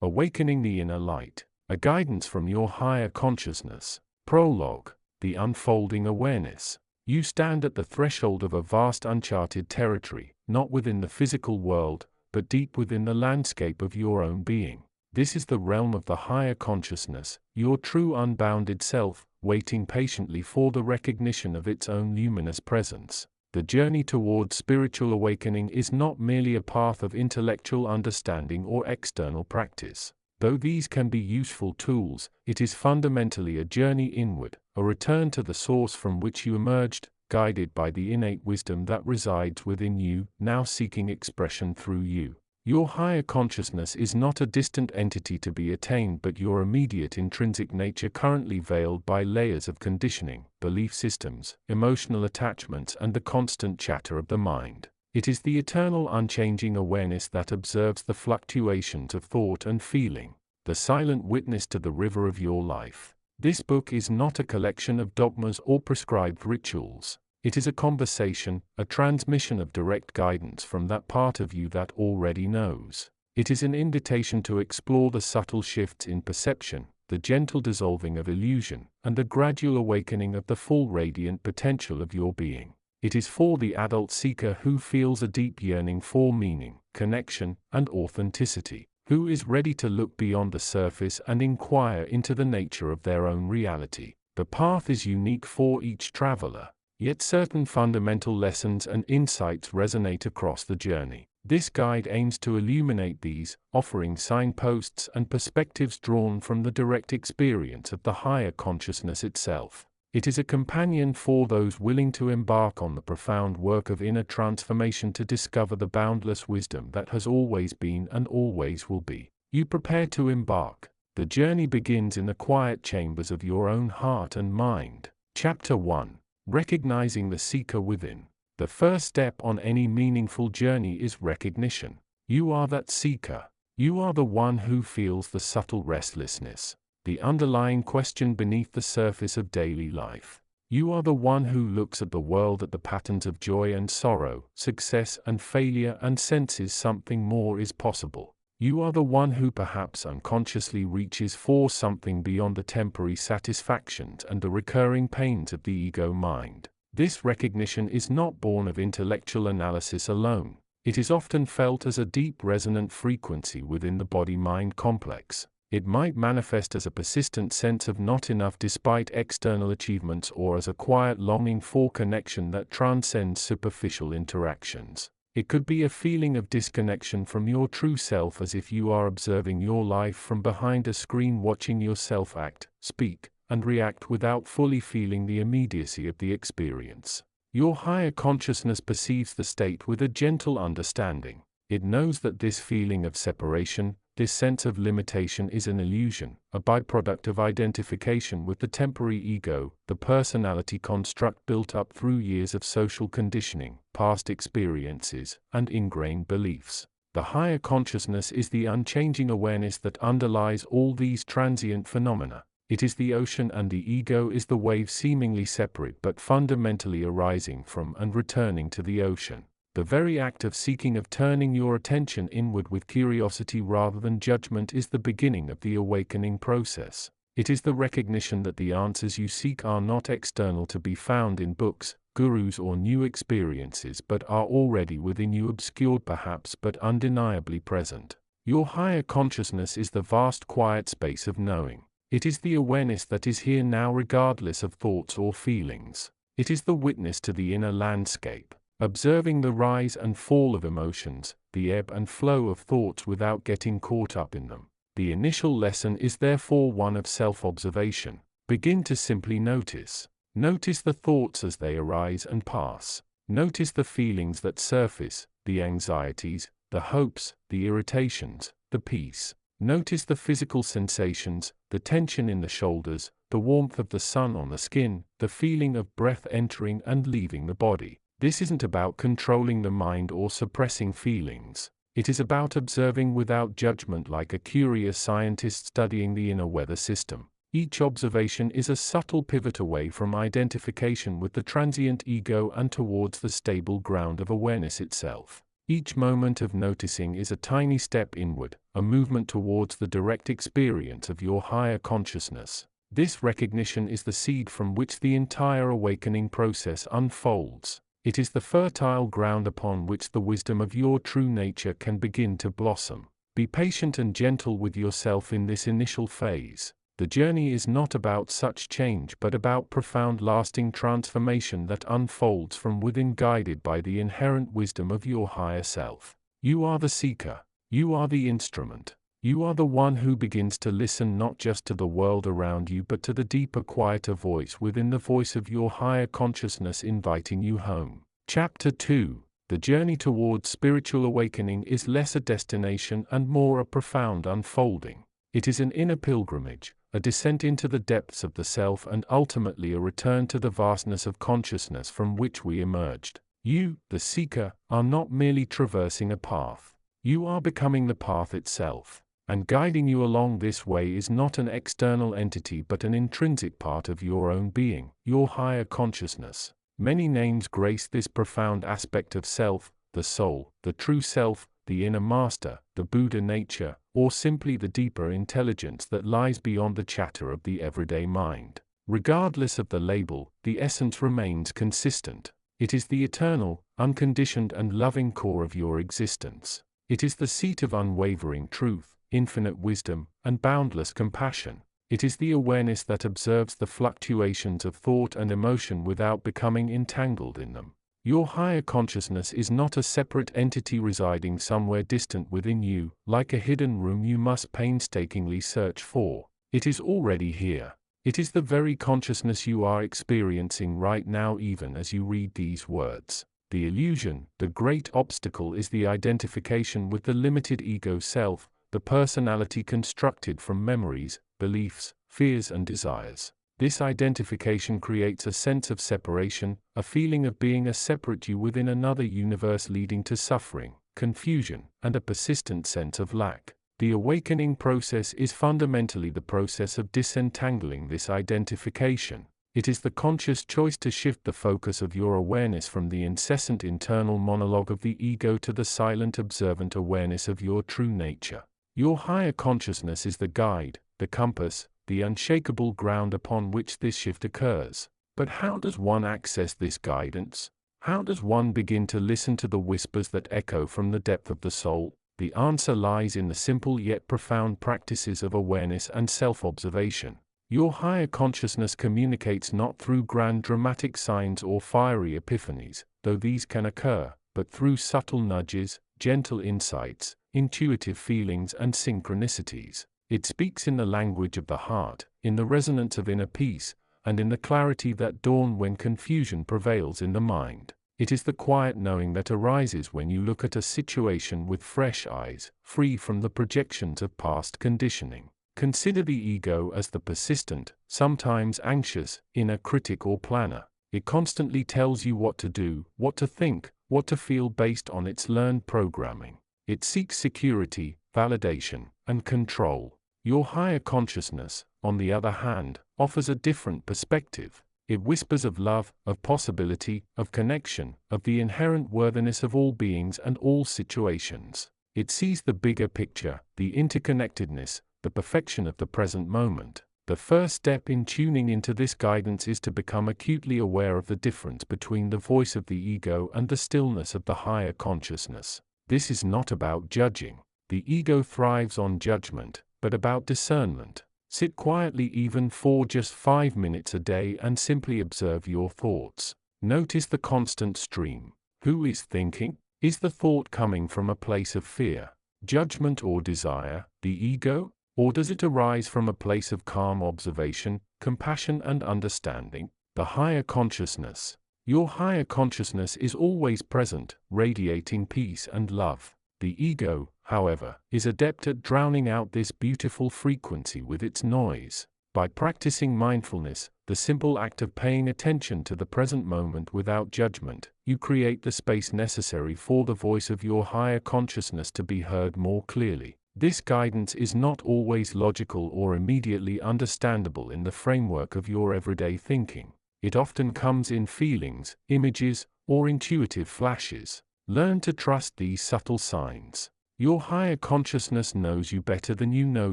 Awakening the Inner Light, a guidance from your higher consciousness. Prologue, the unfolding awareness. You stand at the threshold of a vast uncharted territory, not within the physical world, but deep within the landscape of your own being. This is the realm of the higher consciousness, your true unbounded self, waiting patiently for the recognition of its own luminous presence. The journey towards spiritual awakening is not merely a path of intellectual understanding or external practice. Though these can be useful tools, it is fundamentally a journey inward, a return to the source from which you emerged, guided by the innate wisdom that resides within you, now seeking expression through you. Your higher consciousness is not a distant entity to be attained but your immediate intrinsic nature currently veiled by layers of conditioning, belief systems, emotional attachments and the constant chatter of the mind. It is the eternal unchanging awareness that observes the fluctuations of thought and feeling, the silent witness to the river of your life. This book is not a collection of dogmas or prescribed rituals. It is a conversation, a transmission of direct guidance from that part of you that already knows. It is an invitation to explore the subtle shifts in perception, the gentle dissolving of illusion, and the gradual awakening of the full radiant potential of your being. It is for the adult seeker who feels a deep yearning for meaning, connection, and authenticity, who is ready to look beyond the surface and inquire into the nature of their own reality. The path is unique for each traveler. Yet certain fundamental lessons and insights resonate across the journey. This guide aims to illuminate these, offering signposts and perspectives drawn from the direct experience of the higher consciousness itself. It is a companion for those willing to embark on the profound work of inner transformation to discover the boundless wisdom that has always been and always will be. You prepare to embark. The journey begins in the quiet chambers of your own heart and mind. Chapter 1. Recognizing the seeker within. The first step on any meaningful journey is recognition. You are that seeker. You are the one who feels the subtle restlessness, the underlying question beneath the surface of daily life. You are the one who looks at the world at the patterns of joy and sorrow, success and failure and senses something more is possible. You are the one who perhaps unconsciously reaches for something beyond the temporary satisfactions and the recurring pains of the ego mind. This recognition is not born of intellectual analysis alone. It is often felt as a deep resonant frequency within the body-mind complex. It might manifest as a persistent sense of not enough despite external achievements or as a quiet longing for connection that transcends superficial interactions. It could be a feeling of disconnection from your true self, as if you are observing your life from behind a screen, watching yourself act, speak, and react without fully feeling the immediacy of the experience. Your higher consciousness perceives the state with a gentle understanding. It knows that this feeling of separation, this sense of limitation is an illusion, a byproduct of identification with the temporary ego, the personality construct built up through years of social conditioning, past experiences, and ingrained beliefs. The higher consciousness is the unchanging awareness that underlies all these transient phenomena. It is the ocean and the ego is the wave seemingly separate but fundamentally arising from and returning to the ocean. The very act of seeking, of turning your attention inward with curiosity rather than judgment, is the beginning of the awakening process. It is the recognition that the answers you seek are not external, to be found in books, gurus or new experiences, but are already within you, obscured perhaps but undeniably present. Your higher consciousness is the vast quiet space of knowing. It is the awareness that is here now regardless of thoughts or feelings. It is the witness to the inner landscape, observing the rise and fall of emotions, the ebb and flow of thoughts without getting caught up in them. The initial lesson is therefore one of self-observation. Begin to simply notice. Notice the thoughts as they arise and pass. Notice the feelings that surface, the anxieties, the hopes, the irritations, the peace. Notice the physical sensations, the tension in the shoulders, the warmth of the sun on the skin, the feeling of breath entering and leaving the body. This isn't about controlling the mind or suppressing feelings. It is about observing without judgment, like a curious scientist studying the inner weather system. Each observation is a subtle pivot away from identification with the transient ego and towards the stable ground of awareness itself. Each moment of noticing is a tiny step inward, a movement towards the direct experience of your higher consciousness. This recognition is the seed from which the entire awakening process unfolds. It is the fertile ground upon which the wisdom of your true nature can begin to blossom. Be patient and gentle with yourself in this initial phase. The journey is not about such change but about profound lasting transformation that unfolds from within, guided by the inherent wisdom of your higher self. You are the seeker. You are the instrument. You are the one who begins to listen not just to the world around you but to the deeper, quieter voice within, the voice of your higher consciousness inviting you home. Chapter 2. The journey towards spiritual awakening is less a destination and more a profound unfolding. It is an inner pilgrimage, a descent into the depths of the self, and ultimately a return to the vastness of consciousness from which we emerged. You, the seeker, are not merely traversing a path. You are becoming the path itself. And guiding you along this way is not an external entity but an intrinsic part of your own being, your higher consciousness. Many names grace this profound aspect of self: the soul, the true self, the inner master, the Buddha nature, or simply the deeper intelligence that lies beyond the chatter of the everyday mind. Regardless of the label, the essence remains consistent. It is the eternal, unconditioned and loving core of your existence. It is the seat of unwavering truth, infinite wisdom, and boundless compassion. It is the awareness that observes the fluctuations of thought and emotion without becoming entangled in them. Your higher consciousness is not a separate entity residing somewhere distant within you, like a hidden room you must painstakingly search for. It is already here. It is the very consciousness you are experiencing right now, even as you read these words. The illusion, the great obstacle, is the identification with the limited ego self, the personality constructed from memories, beliefs, fears and desires. This identification creates a sense of separation, a feeling of being a separate you within another universe, leading to suffering, confusion, and a persistent sense of lack. The awakening process is fundamentally the process of disentangling this identification. It is the conscious choice to shift the focus of your awareness from the incessant internal monologue of the ego to the silent, observant awareness of your true nature. Your higher consciousness is the guide, the compass, the unshakable ground upon which this shift occurs. But how does one access this guidance? How does one begin to listen to the whispers that echo from the depth of the soul? The answer lies in the simple yet profound practices of awareness and self-observation. Your higher consciousness communicates not through grand dramatic signs or fiery epiphanies, though these can occur, but through subtle nudges, gentle insights, intuitive feelings and synchronicities. It speaks in the language of the heart, in the resonance of inner peace, and in the clarity that dawns when confusion prevails in the mind. It is the quiet knowing that arises when you look at a situation with fresh eyes, free from the projections of past conditioning. Consider the ego as the persistent, sometimes anxious, inner critic or planner. It constantly tells you what to do, what to think, what to feel based on its learned programming. It seeks security, validation, and control. Your higher consciousness, on the other hand, offers a different perspective. It whispers of love, of possibility, of connection, of the inherent worthiness of all beings and all situations. It sees the bigger picture, the interconnectedness, the perfection of the present moment. The first step in tuning into this guidance is to become acutely aware of the difference between the voice of the ego and the stillness of the higher consciousness. This is not about judging. The ego thrives on judgment, but about discernment. Sit quietly even for just 5 minutes a day and simply observe your thoughts. Notice the constant stream. Who is thinking? Is the thought coming from a place of fear, judgment or desire, the ego? Or does it arise from a place of calm observation, compassion and understanding? The higher consciousness. Your higher consciousness is always present, radiating peace and love. The ego, however, is adept at drowning out this beautiful frequency with its noise. By practicing mindfulness, the simple act of paying attention to the present moment without judgment, you create the space necessary for the voice of your higher consciousness to be heard more clearly. This guidance is not always logical or immediately understandable in the framework of your everyday thinking. It often comes in feelings, images, or intuitive flashes. Learn to trust these subtle signs. Your higher consciousness knows you better than you know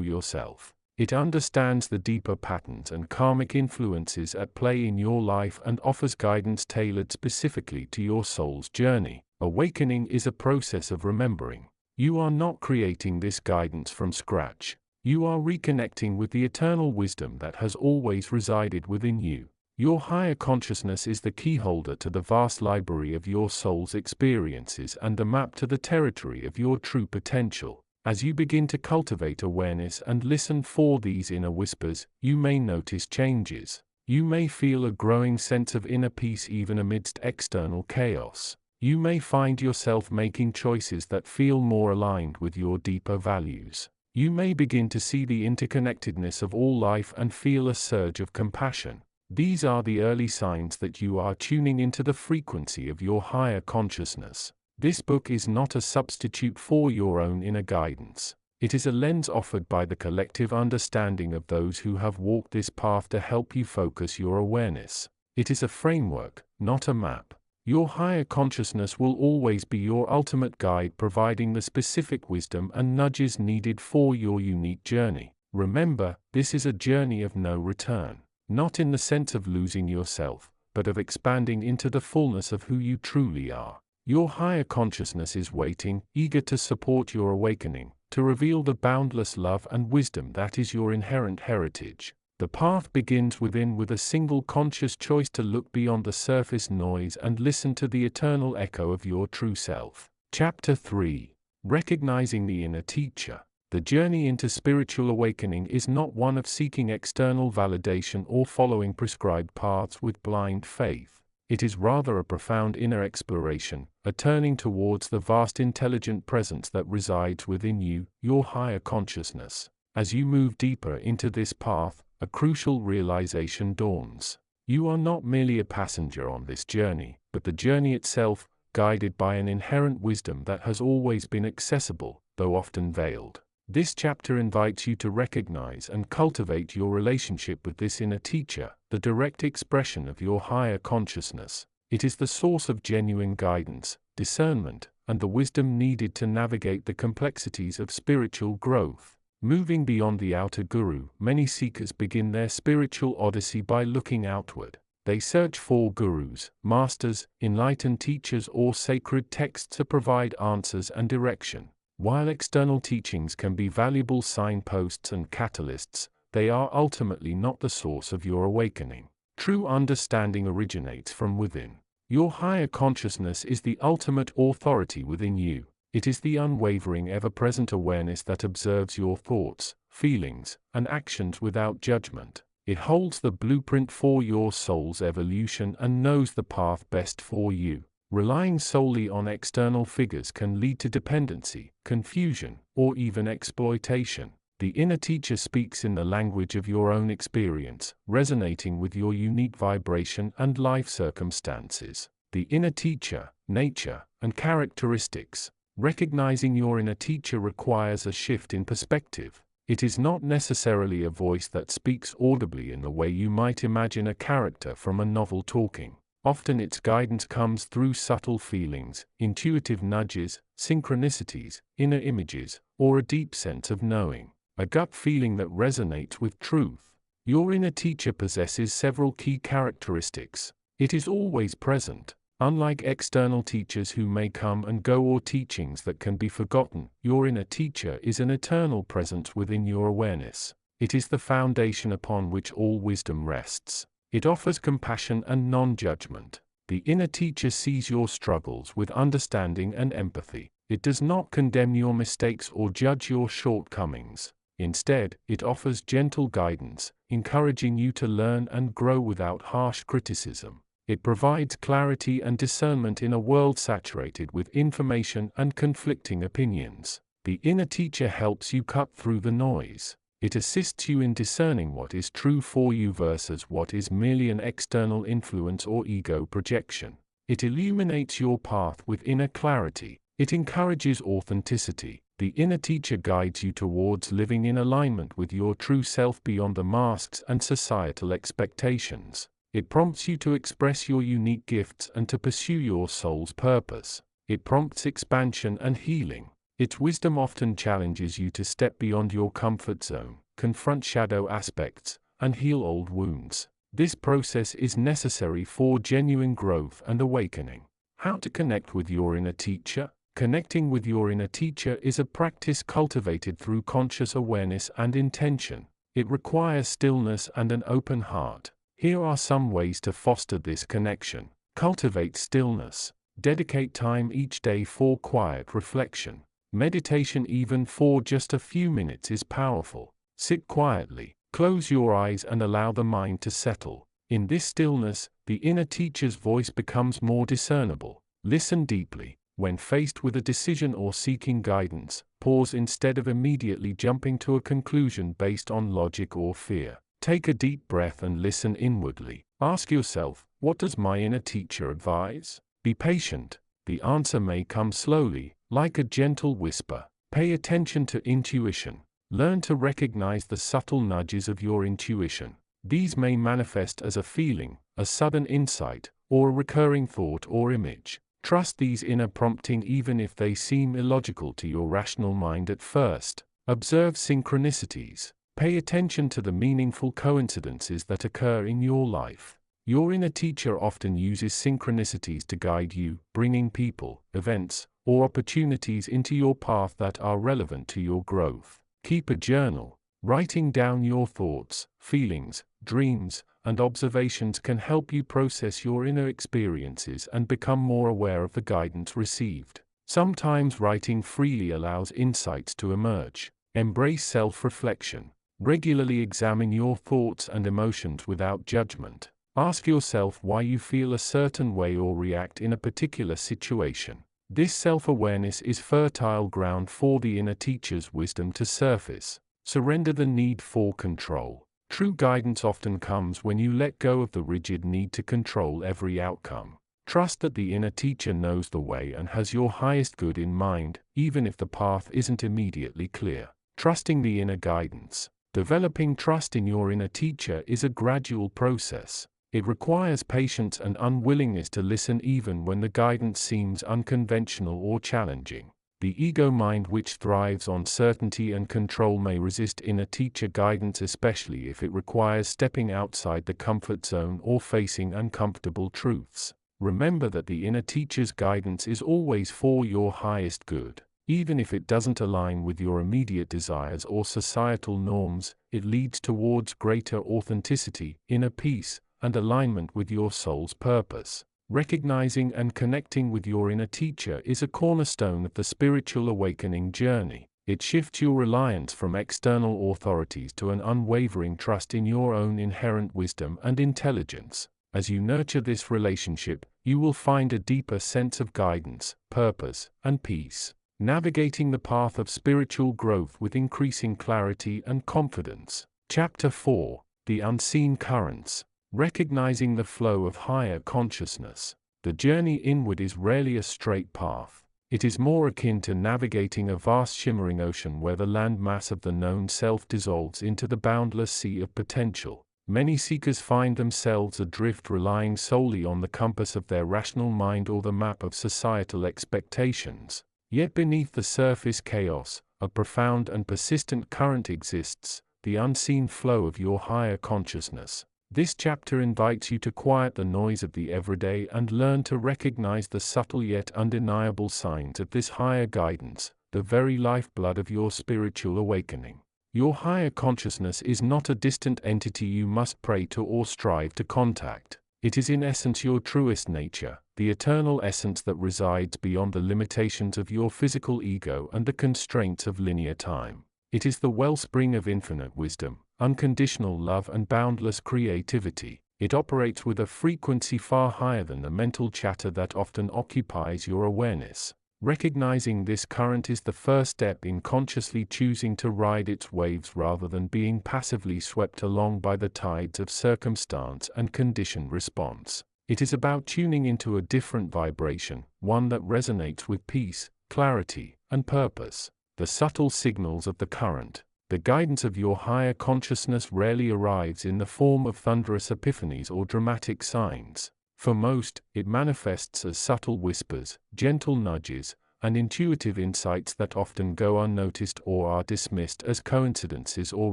yourself. It understands the deeper patterns and karmic influences at play in your life and offers guidance tailored specifically to your soul's journey. Awakening is a process of remembering. You are not creating this guidance from scratch. You are reconnecting with the eternal wisdom that has always resided within you. Your higher consciousness is the keyholder to the vast library of your soul's experiences and the map to the territory of your true potential. As you begin to cultivate awareness and listen for these inner whispers, you may notice changes. You may feel a growing sense of inner peace even amidst external chaos. You may find yourself making choices that feel more aligned with your deeper values. You may begin to see the interconnectedness of all life and feel a surge of compassion. These are the early signs that you are tuning into the frequency of your higher consciousness. This book is not a substitute for your own inner guidance. It is a lens offered by the collective understanding of those who have walked this path to help you focus your awareness. It is a framework, not a map. Your higher consciousness will always be your ultimate guide, providing the specific wisdom and nudges needed for your unique journey. Remember, this is a journey of no return. Not in the sense of losing yourself, but of expanding into the fullness of who you truly are. Your higher consciousness is waiting, eager to support your awakening, to reveal the boundless love and wisdom that is your inherent heritage. The path begins within with a single conscious choice to look beyond the surface noise and listen to the eternal echo of your true self. Chapter 3. Recognizing the Inner Teacher. The journey into spiritual awakening is not one of seeking external validation or following prescribed paths with blind faith. It is rather a profound inner exploration, a turning towards the vast intelligent presence that resides within you, your higher consciousness. As you move deeper into this path, a crucial realization dawns. You are not merely a passenger on this journey, but the journey itself, guided by an inherent wisdom that has always been accessible, though often veiled. This chapter invites you to recognize and cultivate your relationship with this inner teacher, the direct expression of your higher consciousness. It is the source of genuine guidance, discernment, and the wisdom needed to navigate the complexities of spiritual growth. Moving beyond the outer guru, many seekers begin their spiritual odyssey by looking outward. They search for gurus, masters, enlightened teachers, or sacred texts to provide answers and direction. While external teachings can be valuable signposts and catalysts, they are ultimately not the source of your awakening. True understanding originates from within. Your higher consciousness is the ultimate authority within you. It is the unwavering, ever-present awareness that observes your thoughts, feelings, and actions without judgment. It holds the blueprint for your soul's evolution and knows the path best for you. Relying solely on external figures can lead to dependency, confusion, or even exploitation. The inner teacher speaks in the language of your own experience, resonating with your unique vibration and life circumstances. The inner teacher, nature, and characteristics. Recognizing your inner teacher requires a shift in perspective. It is not necessarily a voice that speaks audibly in the way you might imagine a character from a novel talking. Often its guidance comes through subtle feelings, intuitive nudges, synchronicities, inner images, or a deep sense of knowing, a gut feeling that resonates with truth. Your inner teacher possesses several key characteristics. It is always present. Unlike external teachers who may come and go or teachings that can be forgotten, your inner teacher is an eternal presence within your awareness. It is the foundation upon which all wisdom rests. It offers compassion and non-judgment. The inner teacher sees your struggles with understanding and empathy. It does not condemn your mistakes or judge your shortcomings. Instead, it offers gentle guidance, encouraging you to learn and grow without harsh criticism. It provides clarity and discernment in a world saturated with information and conflicting opinions. The inner teacher helps you cut through the noise. It assists you in discerning what is true for you versus what is merely an external influence or ego projection. It illuminates your path with inner clarity. It encourages authenticity. The inner teacher guides you towards living in alignment with your true self beyond the masks and societal expectations. It prompts you to express your unique gifts and to pursue your soul's purpose. It prompts expansion and healing. Its wisdom often challenges you to step beyond your comfort zone, confront shadow aspects, and heal old wounds. This process is necessary for genuine growth and awakening. How to connect with your inner teacher? Connecting with your inner teacher is a practice cultivated through conscious awareness and intention. It requires stillness and an open heart. Here are some ways to foster this connection. Cultivate stillness. Dedicate time each day for quiet reflection. Meditation, even for just a few minutes, is powerful. Sit quietly, close your eyes and allow the mind to settle. In this stillness, the inner teacher's voice becomes more discernible. Listen deeply. When faced with a decision or seeking guidance, pause instead of immediately jumping to a conclusion based on logic or fear. Take a deep breath and listen inwardly. Ask yourself, what does my inner teacher advise? Be patient. The answer may come slowly, like a gentle whisper. Pay attention to intuition. Learn to recognize the subtle nudges of your intuition. These may manifest as a feeling, a sudden insight, or a recurring thought or image. Trust these inner promptings even if they seem illogical to your rational mind at first. Observe synchronicities. Pay attention to the meaningful coincidences that occur in your life. Your inner teacher often uses synchronicities to guide you, bringing people, events, or opportunities into your path that are relevant to your growth. Keep a journal. Writing down your thoughts, feelings, dreams, and observations can help you process your inner experiences and become more aware of the guidance received. Sometimes writing freely allows insights to emerge. Embrace self-reflection. Regularly examine your thoughts and emotions without judgment. Ask yourself why you feel a certain way or react in a particular situation. This self-awareness is fertile ground for the inner teacher's wisdom to surface. Surrender the need for control. True guidance often comes when you let go of the rigid need to control every outcome. Trust that the inner teacher knows the way and has your highest good in mind, even if the path isn't immediately clear. Trusting the inner guidance. Developing trust in your inner teacher is a gradual process. It requires patience and unwillingness to listen even when the guidance seems unconventional or challenging. The ego mind, which thrives on certainty and control, may resist inner teacher guidance, especially if it requires stepping outside the comfort zone or facing uncomfortable truths. Remember that the inner teacher's guidance is always for your highest good. Even if it doesn't align with your immediate desires or societal norms, it leads towards greater authenticity, inner peace, and alignment with your soul's purpose. Recognizing and connecting with your inner teacher is a cornerstone of the spiritual awakening journey. It shifts your reliance from external authorities to an unwavering trust in your own inherent wisdom and intelligence. As you nurture this relationship, you will find a deeper sense of guidance, purpose, and peace, navigating the path of spiritual growth with increasing clarity and confidence. Chapter 4: The Unseen Currents. Recognizing the flow of higher consciousness. The journey inward is rarely a straight path. It is more akin to navigating a vast shimmering ocean where the landmass of the known self dissolves into the boundless sea of potential. Many seekers find themselves adrift, relying solely on the compass of their rational mind or the map of societal expectations. Yet beneath the surface chaos, a profound and persistent current exists, the unseen flow of your higher consciousness. This chapter invites you to quiet the noise of the everyday and learn to recognize the subtle yet undeniable signs of this higher guidance, the very lifeblood of your spiritual awakening. Your higher consciousness is not a distant entity you must pray to or strive to contact. It is in essence your truest nature, the eternal essence that resides beyond the limitations of your physical ego and the constraints of linear time. It is the wellspring of infinite wisdom, unconditional love, and boundless creativity. It operates with a frequency far higher than the mental chatter that often occupies your awareness. Recognizing this current is the first step in consciously choosing to ride its waves rather than being passively swept along by the tides of circumstance and conditioned response. It is about tuning into a different vibration, one that resonates with peace, clarity, and purpose. The subtle signals of the current. The guidance of your higher consciousness rarely arrives in the form of thunderous epiphanies or dramatic signs. For most, it manifests as subtle whispers, gentle nudges, and intuitive insights that often go unnoticed or are dismissed as coincidences or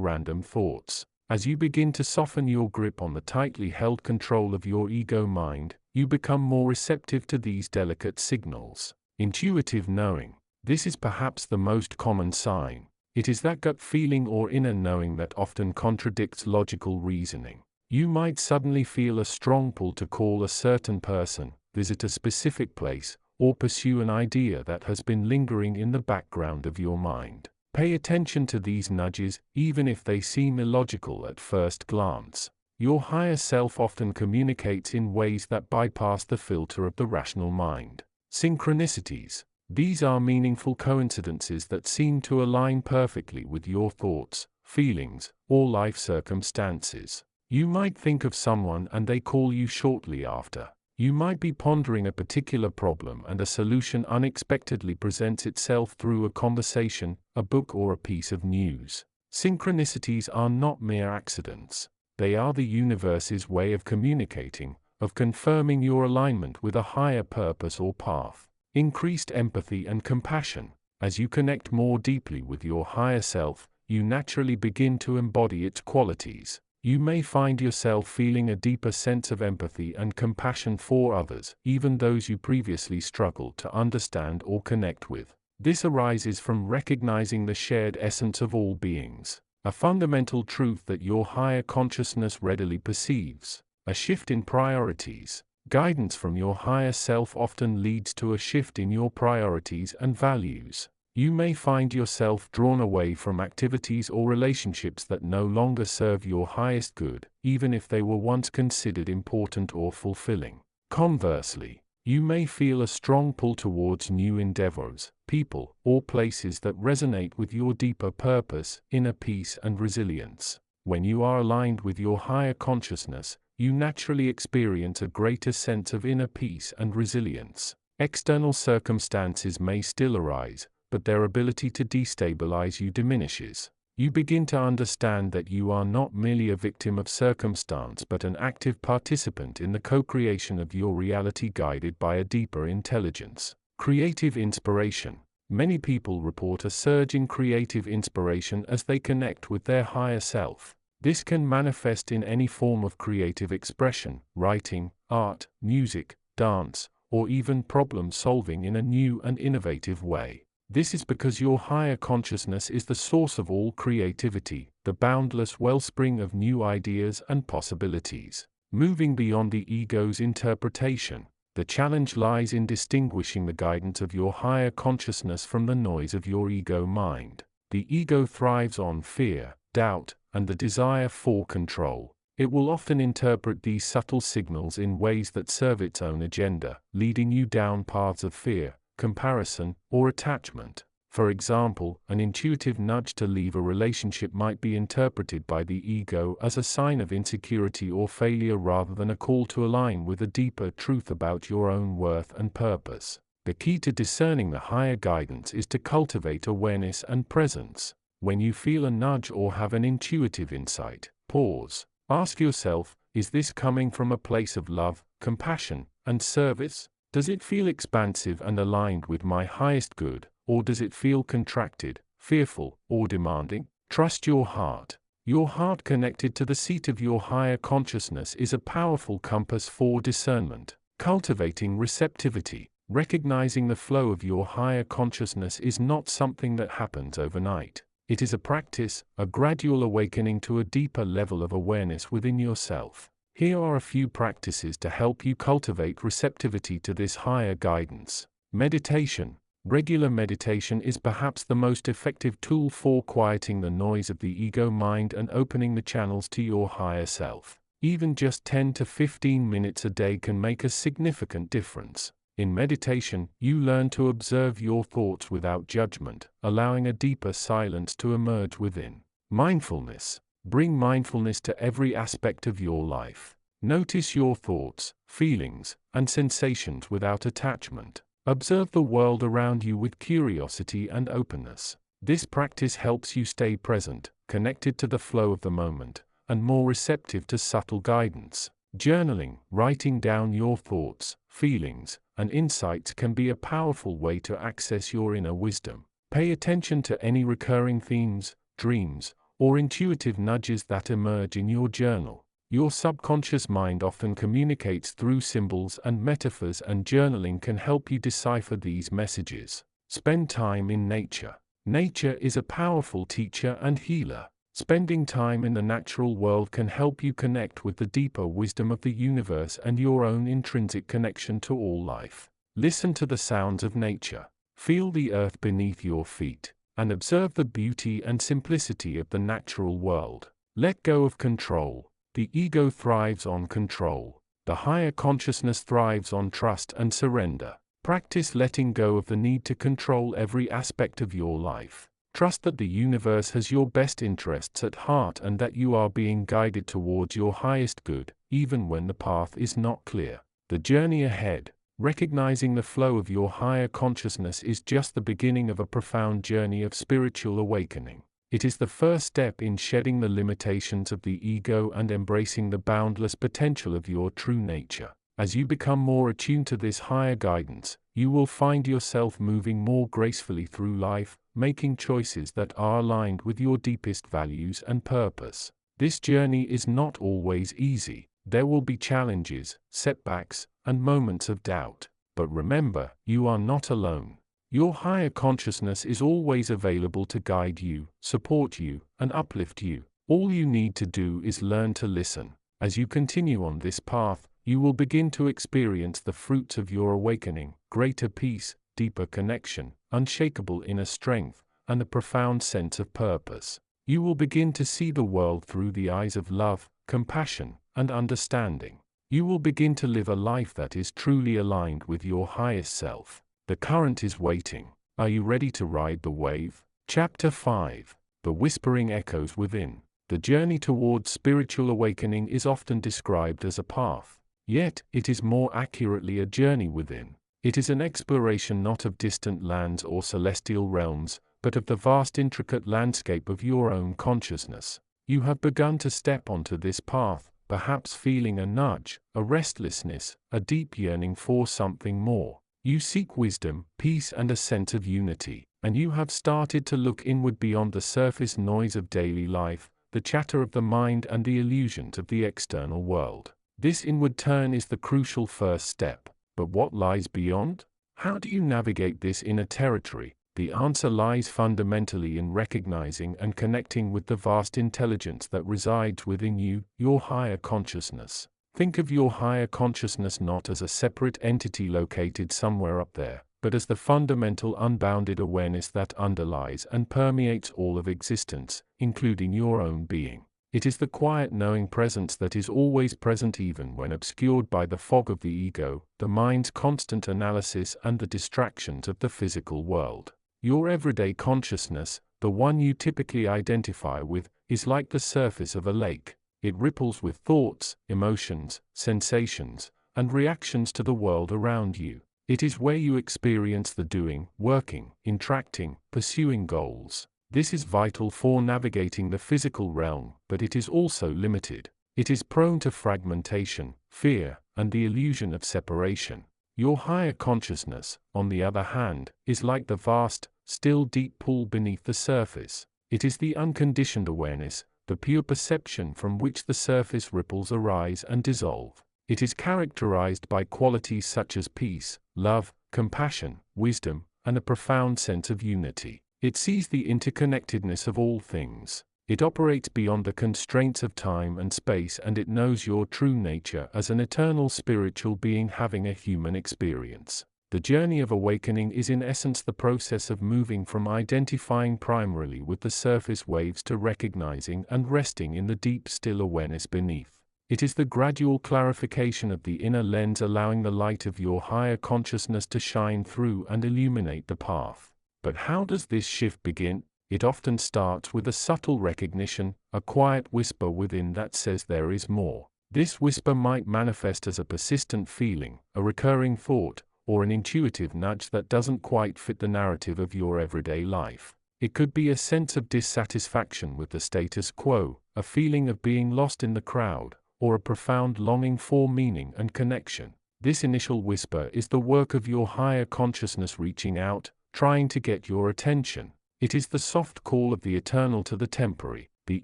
random thoughts. As you begin to soften your grip on the tightly held control of your ego mind, you become more receptive to these delicate signals. Intuitive knowing. This is perhaps the most common sign. It is that gut feeling or inner knowing that often contradicts logical reasoning. You might suddenly feel a strong pull to call a certain person, visit a specific place, or pursue an idea that has been lingering in the background of your mind. Pay attention to these nudges, even if they seem illogical at first glance. Your higher self often communicates in ways that bypass the filter of the rational mind. Synchronicities. These are meaningful coincidences that seem to align perfectly with your thoughts, feelings, or life circumstances. You might think of someone and they call you shortly after. You might be pondering a particular problem and a solution unexpectedly presents itself through a conversation, a book, or a piece of news. Synchronicities are not mere accidents. They are the universe's way of communicating, of confirming your alignment with a higher purpose or path. Increased empathy and compassion. As you connect more deeply with your higher self, you naturally begin to embody its qualities. You may find yourself feeling a deeper sense of empathy and compassion for others, even those you previously struggled to understand or connect with. This arises from recognizing the shared essence of all beings, a fundamental truth that your higher consciousness readily perceives. A shift in priorities. Guidance from your higher self often leads to a shift in your priorities and values. You may find yourself drawn away from activities or relationships that no longer serve your highest good, even if they were once considered important or fulfilling. Conversely, you may feel a strong pull towards new endeavors, people, or places that resonate with your deeper purpose, inner peace, and resilience. When you are aligned with your higher consciousness, you naturally experience a greater sense of inner peace and resilience. External circumstances may still arise, but their ability to destabilize you diminishes. You begin to understand that you are not merely a victim of circumstance but an active participant in the co-creation of your reality, guided by a deeper intelligence. Creative inspiration. Many people report a surge in creative inspiration as they connect with their higher self. This can manifest in any form of creative expression: writing, art, music, dance, or even problem solving in a new and innovative way. This is because your higher consciousness is the source of all creativity, the boundless wellspring of new ideas and possibilities. Moving beyond the ego's interpretation. The challenge lies in distinguishing the guidance of your higher consciousness from the noise of your ego mind. The ego thrives on fear, doubt, and the desire for control. It will often interpret these subtle signals in ways that serve its own agenda, leading you down paths of fear, comparison, or attachment. For example, an intuitive nudge to leave a relationship might be interpreted by the ego as a sign of insecurity or failure rather than a call to align with a deeper truth about your own worth and purpose. The key to discerning the higher guidance is to cultivate awareness and presence. When you feel a nudge or have an intuitive insight, pause. Ask yourself, is this coming from a place of love, compassion, and service? Does it feel expansive and aligned with my highest good, or does it feel contracted, fearful, or demanding? Trust your heart. Your heart connected to the seat of your higher consciousness is a powerful compass for discernment. Cultivating receptivity. Recognizing the flow of your higher consciousness is not something that happens overnight. It is a practice, a gradual awakening to a deeper level of awareness within yourself. Here are a few practices to help you cultivate receptivity to this higher guidance. Meditation. Regular meditation is perhaps the most effective tool for quieting the noise of the ego mind and opening the channels to your higher self. Even just 10 to 15 minutes a day can make a significant difference. In meditation, you learn to observe your thoughts without judgment, allowing a deeper silence to emerge within. Mindfulness. Bring mindfulness to every aspect of your life. Notice your thoughts, feelings, and sensations without attachment. Observe the world around you with curiosity and openness. This practice helps you stay present, connected to the flow of the moment, and more receptive to subtle guidance. Journaling, writing down your thoughts, feelings, and insights can be a powerful way to access your inner wisdom. Pay attention to any recurring themes, dreams, or intuitive nudges that emerge in your journal. Your subconscious mind often communicates through symbols and metaphors, and journaling can help you decipher these messages. Spend time in nature. Nature is a powerful teacher and healer. Spending time in the natural world can help you connect with the deeper wisdom of the universe and your own intrinsic connection to all life. Listen to the sounds of nature. Feel the earth beneath your feet, and observe the beauty and simplicity of the natural world. Let go of control. The ego thrives on control. The higher consciousness thrives on trust and surrender. Practice letting go of the need to control every aspect of your life. Trust that the universe has your best interests at heart and that you are being guided towards your highest good, even when the path is not clear. The journey ahead, recognizing the flow of your higher consciousness, is just the beginning of a profound journey of spiritual awakening. It is the first step in shedding the limitations of the ego and embracing the boundless potential of your true nature. As you become more attuned to this higher guidance, you will find yourself moving more gracefully through life, making choices that are aligned with your deepest values and purpose. This journey is not always easy. There will be challenges, setbacks, and moments of doubt. But remember, you are not alone. Your higher consciousness is always available to guide you, support you, and uplift you. All you need to do is learn to listen. As you continue on this path, you will begin to experience the fruits of your awakening: greater peace, deeper connection, unshakable inner strength, and a profound sense of purpose. You will begin to see the world through the eyes of love, compassion, and understanding. You will begin to live a life that is truly aligned with your highest self. The current is waiting. Are you ready to ride the wave? Chapter 5. The Whispering Echoes Within. The journey towards spiritual awakening is often described as a path. Yet, it is more accurately a journey within. It is an exploration not of distant lands or celestial realms, but of the vast intricate landscape of your own consciousness. You have begun to step onto this path, perhaps feeling a nudge, a restlessness, a deep yearning for something more. You seek wisdom, peace, and a sense of unity, and you have started to look inward beyond the surface noise of daily life, the chatter of the mind, and the illusions of the external world. This inward turn is the crucial first step. But what lies beyond? How do you navigate this inner territory? The answer lies fundamentally in recognizing and connecting with the vast intelligence that resides within you, your higher consciousness. Think of your higher consciousness not as a separate entity located somewhere up there, but as the fundamental unbounded awareness that underlies and permeates all of existence, including your own being. It is the quiet knowing presence that is always present even when obscured by the fog of the ego, the mind's constant analysis, and the distractions of the physical world. Your everyday consciousness, the one you typically identify with, is like the surface of a lake. It ripples with thoughts, emotions, sensations, and reactions to the world around you. It is where you experience the doing, working, interacting, pursuing goals. This is vital for navigating the physical realm, but it is also limited. It is prone to fragmentation, fear, and the illusion of separation. Your higher consciousness, on the other hand, is like the vast, still deep pool beneath the surface. It is the unconditioned awareness, the pure perception from which the surface ripples arise and dissolve. It is characterized by qualities such as peace, love, compassion, wisdom, and a profound sense of unity. It sees the interconnectedness of all things. It operates beyond the constraints of time and space, and it knows your true nature as an eternal spiritual being having a human experience. The journey of awakening is in essence the process of moving from identifying primarily with the surface waves to recognizing and resting in the deep still awareness beneath. It is the gradual clarification of the inner lens, allowing the light of your higher consciousness to shine through and illuminate the path. But how does this shift begin? It often starts with a subtle recognition, a quiet whisper within that says there is more. This whisper might manifest as a persistent feeling, a recurring thought, or an intuitive nudge that doesn't quite fit the narrative of your everyday life. It could be a sense of dissatisfaction with the status quo, a feeling of being lost in the crowd, or a profound longing for meaning and connection. This initial whisper is the work of your higher consciousness reaching out, trying to get your attention. It is the soft call of the eternal to the temporary, the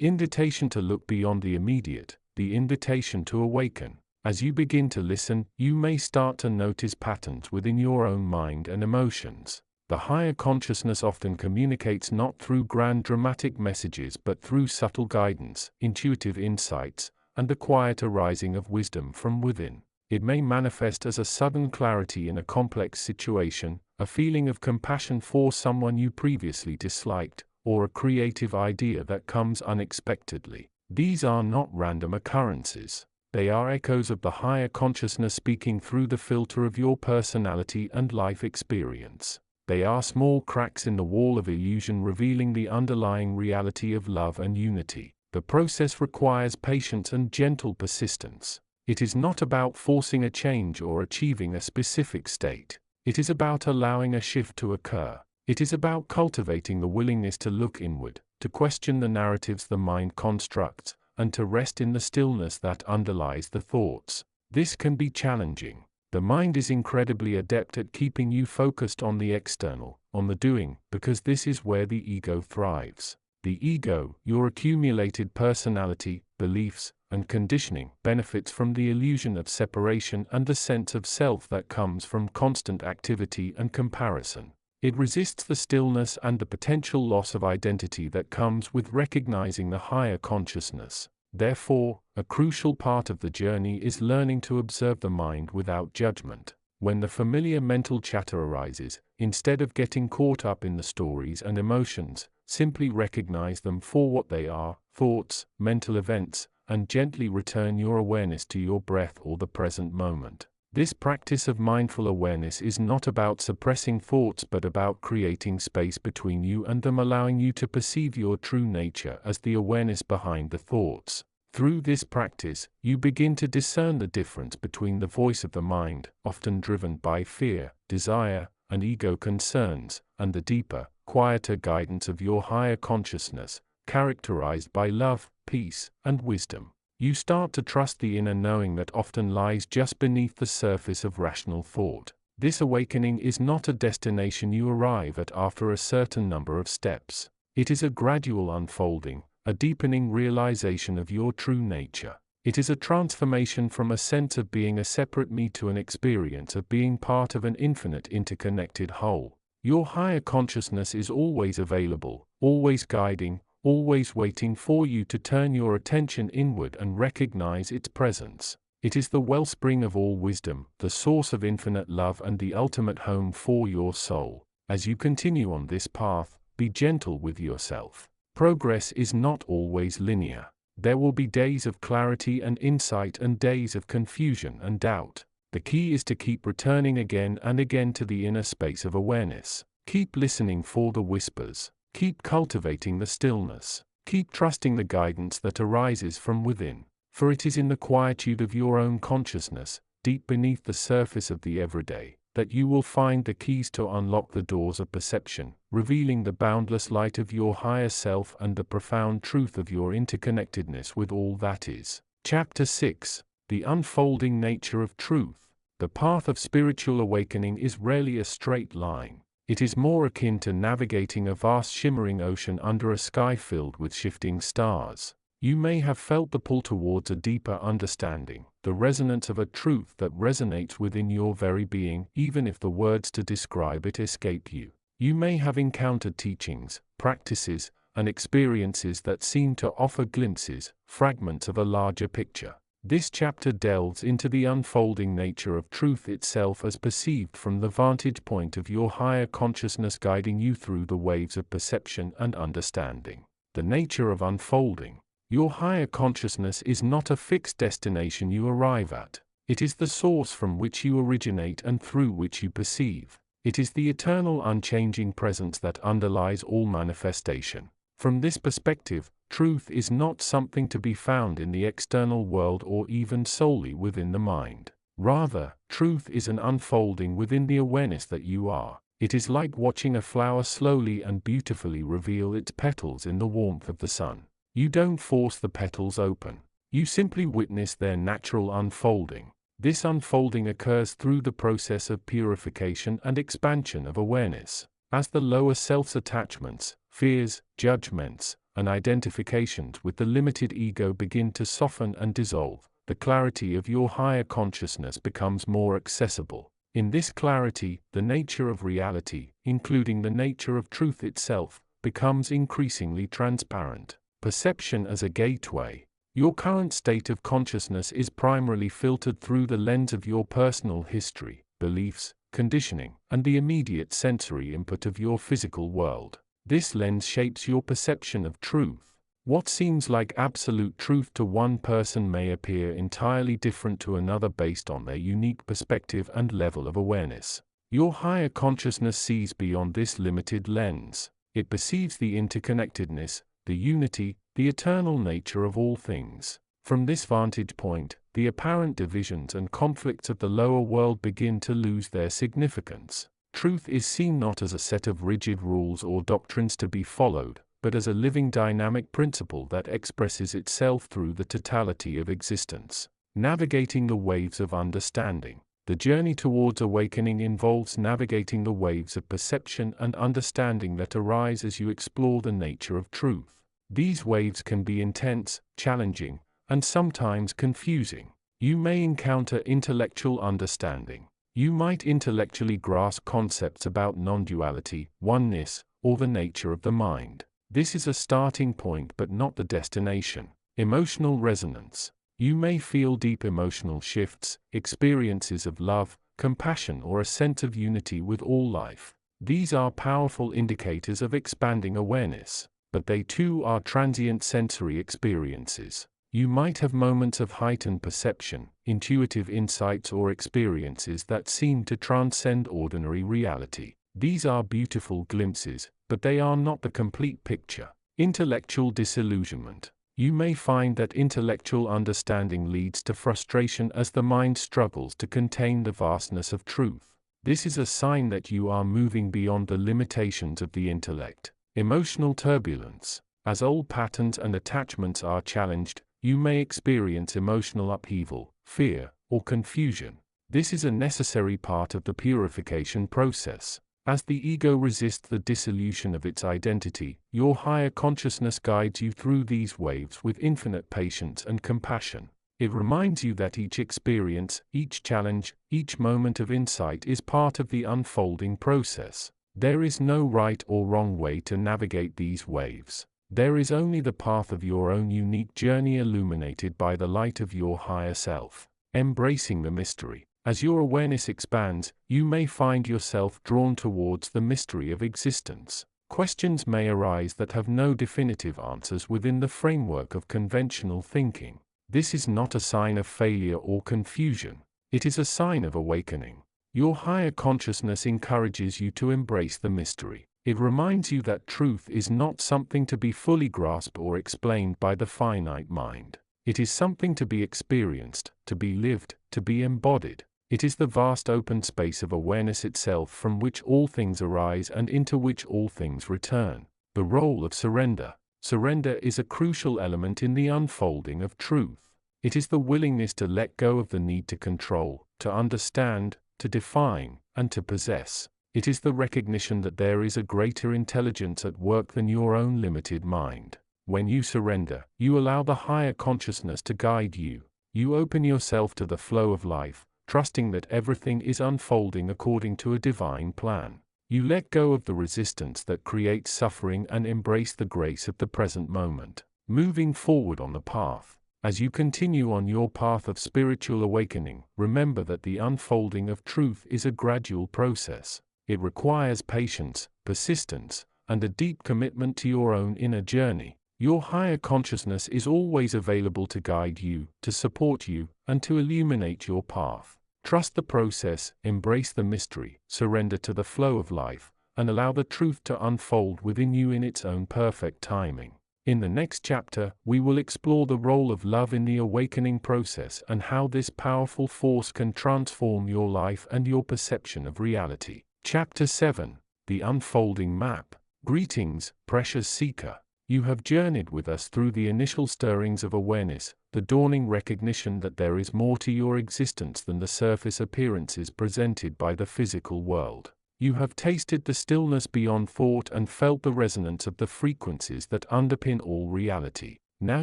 invitation to look beyond the immediate, the invitation to awaken. As you begin to listen, you may start to notice patterns within your own mind and emotions. The higher consciousness often communicates not through grand dramatic messages but through subtle guidance, intuitive insights, and the quiet arising of wisdom from within. It may manifest as a sudden clarity in a complex situation, a feeling of compassion for someone you previously disliked, or a creative idea that comes unexpectedly. These are not random occurrences. They are echoes of the higher consciousness speaking through the filter of your personality and life experience. They are small cracks in the wall of illusion revealing the underlying reality of love and unity. The process requires patience and gentle persistence. It is not about forcing a change or achieving a specific state. It is about allowing a shift to occur. It is about cultivating the willingness to look inward, to question the narratives the mind constructs, and to rest in the stillness that underlies the thoughts. This can be challenging. The mind is incredibly adept at keeping you focused on the external, on the doing, because this is where the ego thrives. The ego, your accumulated personality, beliefs, and conditioning, benefits from the illusion of separation and the sense of self that comes from constant activity and comparison. It resists the stillness and the potential loss of identity that comes with recognizing the higher consciousness. Therefore, a crucial part of the journey is learning to observe the mind without judgment. When the familiar mental chatter arises, instead of getting caught up in the stories and emotions, simply recognize them for what they are, thoughts, mental events, and gently return your awareness to your breath or the present moment. This practice of mindful awareness is not about suppressing thoughts but about creating space between you and them, allowing you to perceive your true nature as the awareness behind the thoughts. Through this practice, you begin to discern the difference between the voice of the mind, often driven by fear, desire, and ego concerns, and the deeper, quieter guidance of your higher consciousness, characterized by love, peace, and wisdom. You start to trust the inner knowing that often lies just beneath the surface of rational thought. This awakening is not a destination you arrive at after a certain number of steps. It is a gradual unfolding, a deepening realization of your true nature. It is a transformation from a sense of being a separate me to an experience of being part of an infinite interconnected whole. Your higher consciousness is always available, always guiding, always waiting for you to turn your attention inward and recognize its presence. It is the wellspring of all wisdom, the source of infinite love and the ultimate home for your soul. As you continue on this path, be gentle with yourself. Progress is not always linear. There will be days of clarity and insight and days of confusion and doubt. The key is to keep returning again and again to the inner space of awareness. Keep listening for the whispers. Keep cultivating the stillness. Keep trusting the guidance that arises from within. For it is in the quietude of your own consciousness, deep beneath the surface of the everyday, that you will find the keys to unlock the doors of perception, revealing the boundless light of your higher self and the profound truth of your interconnectedness with all that is. Chapter 6. The Unfolding Nature of Truth. The path of spiritual awakening is rarely a straight line. It is more akin to navigating a vast shimmering ocean under a sky filled with shifting stars. You may have felt the pull towards a deeper understanding, the resonance of a truth that resonates within your very being, even if the words to describe it escape you. You may have encountered teachings, practices, and experiences that seem to offer glimpses, fragments of a larger picture. This chapter delves into the unfolding nature of truth itself as perceived from the vantage point of your higher consciousness, guiding you through the waves of perception and understanding. The nature of unfolding. Your higher consciousness is not a fixed destination you arrive at. It is the source from which you originate and through which you perceive. It is the eternal unchanging presence that underlies all manifestation. From this perspective, truth is not something to be found in the external world or even solely within the mind. Rather, truth is an unfolding within the awareness that you are. It is like watching a flower slowly and beautifully reveal its petals in the warmth of the sun. You don't force the petals open. You simply witness their natural unfolding. This unfolding occurs through the process of purification and expansion of awareness. As the lower self's attachments, fears, judgments, and identifications with the limited ego begin to soften and dissolve, the clarity of your higher consciousness becomes more accessible. In this clarity, the nature of reality, including the nature of truth itself, becomes increasingly transparent. Perception as a gateway. Your current state of consciousness is primarily filtered through the lens of your personal history, beliefs, conditioning, and the immediate sensory input of your physical world. This lens shapes your perception of truth. What seems like absolute truth to one person may appear entirely different to another based on their unique perspective and level of awareness. Your higher consciousness sees beyond this limited lens. It perceives the interconnectedness, the unity, the eternal nature of all things. From this vantage point, the apparent divisions and conflicts of the lower world begin to lose their significance. Truth is seen not as a set of rigid rules or doctrines to be followed, but as a living dynamic principle that expresses itself through the totality of existence. Navigating the waves of understanding. The journey towards awakening involves navigating the waves of perception and understanding that arise as you explore the nature of truth. These waves can be intense, challenging, and sometimes confusing. You may encounter intellectual understanding. You might intellectually grasp concepts about non-duality, oneness, or the nature of the mind. This is a starting point but not the destination. Emotional resonance. You may feel deep emotional shifts, experiences of love, compassion, or a sense of unity with all life. These are powerful indicators of expanding awareness, but they too are transient sensory experiences. You might have moments of heightened perception, intuitive insights, or experiences that seem to transcend ordinary reality. These are beautiful glimpses, but they are not the complete picture. Intellectual disillusionment. You may find that intellectual understanding leads to frustration as the mind struggles to contain the vastness of truth. This is a sign that you are moving beyond the limitations of the intellect. Emotional turbulence. As old patterns and attachments are challenged, you may experience emotional upheaval, fear, or confusion. This is a necessary part of the purification process. As the ego resists the dissolution of its identity, your higher consciousness guides you through these waves with infinite patience and compassion. It reminds you that each experience, each challenge, each moment of insight is part of the unfolding process. There is no right or wrong way to navigate these waves. There is only the path of your own unique journey illuminated by the light of your higher self. Embracing the mystery. As your awareness expands, you may find yourself drawn towards the mystery of existence. Questions may arise that have no definitive answers within the framework of conventional thinking. This is not a sign of failure or confusion. It is a sign of awakening. Your higher consciousness encourages you to embrace the mystery. It reminds you that truth is not something to be fully grasped or explained by the finite mind. It is something to be experienced, to be lived, to be embodied. It is the vast open space of awareness itself from which all things arise and into which all things return. The role of surrender. Surrender is a crucial element in the unfolding of truth. It is the willingness to let go of the need to control, to understand, to define, and to possess. It is the recognition that there is a greater intelligence at work than your own limited mind. When you surrender, you allow the higher consciousness to guide you. You open yourself to the flow of life, trusting that everything is unfolding according to a divine plan. You let go of the resistance that creates suffering and embrace the grace of the present moment. Moving forward on the path. As you continue on your path of spiritual awakening, remember that the unfolding of truth is a gradual process. It requires patience, persistence, and a deep commitment to your own inner journey. Your higher consciousness is always available to guide you, to support you, and to illuminate your path. Trust the process, embrace the mystery, surrender to the flow of life, and allow the truth to unfold within you in its own perfect timing. In the next chapter, we will explore the role of love in the awakening process and how this powerful force can transform your life and your perception of reality. Chapter 7. The Unfolding Map. Greetings, precious seeker. You have journeyed with us through the initial stirrings of awareness, the dawning recognition that there is more to your existence than the surface appearances presented by the physical world. You have tasted the stillness beyond thought and felt the resonance of the frequencies that underpin all reality. Now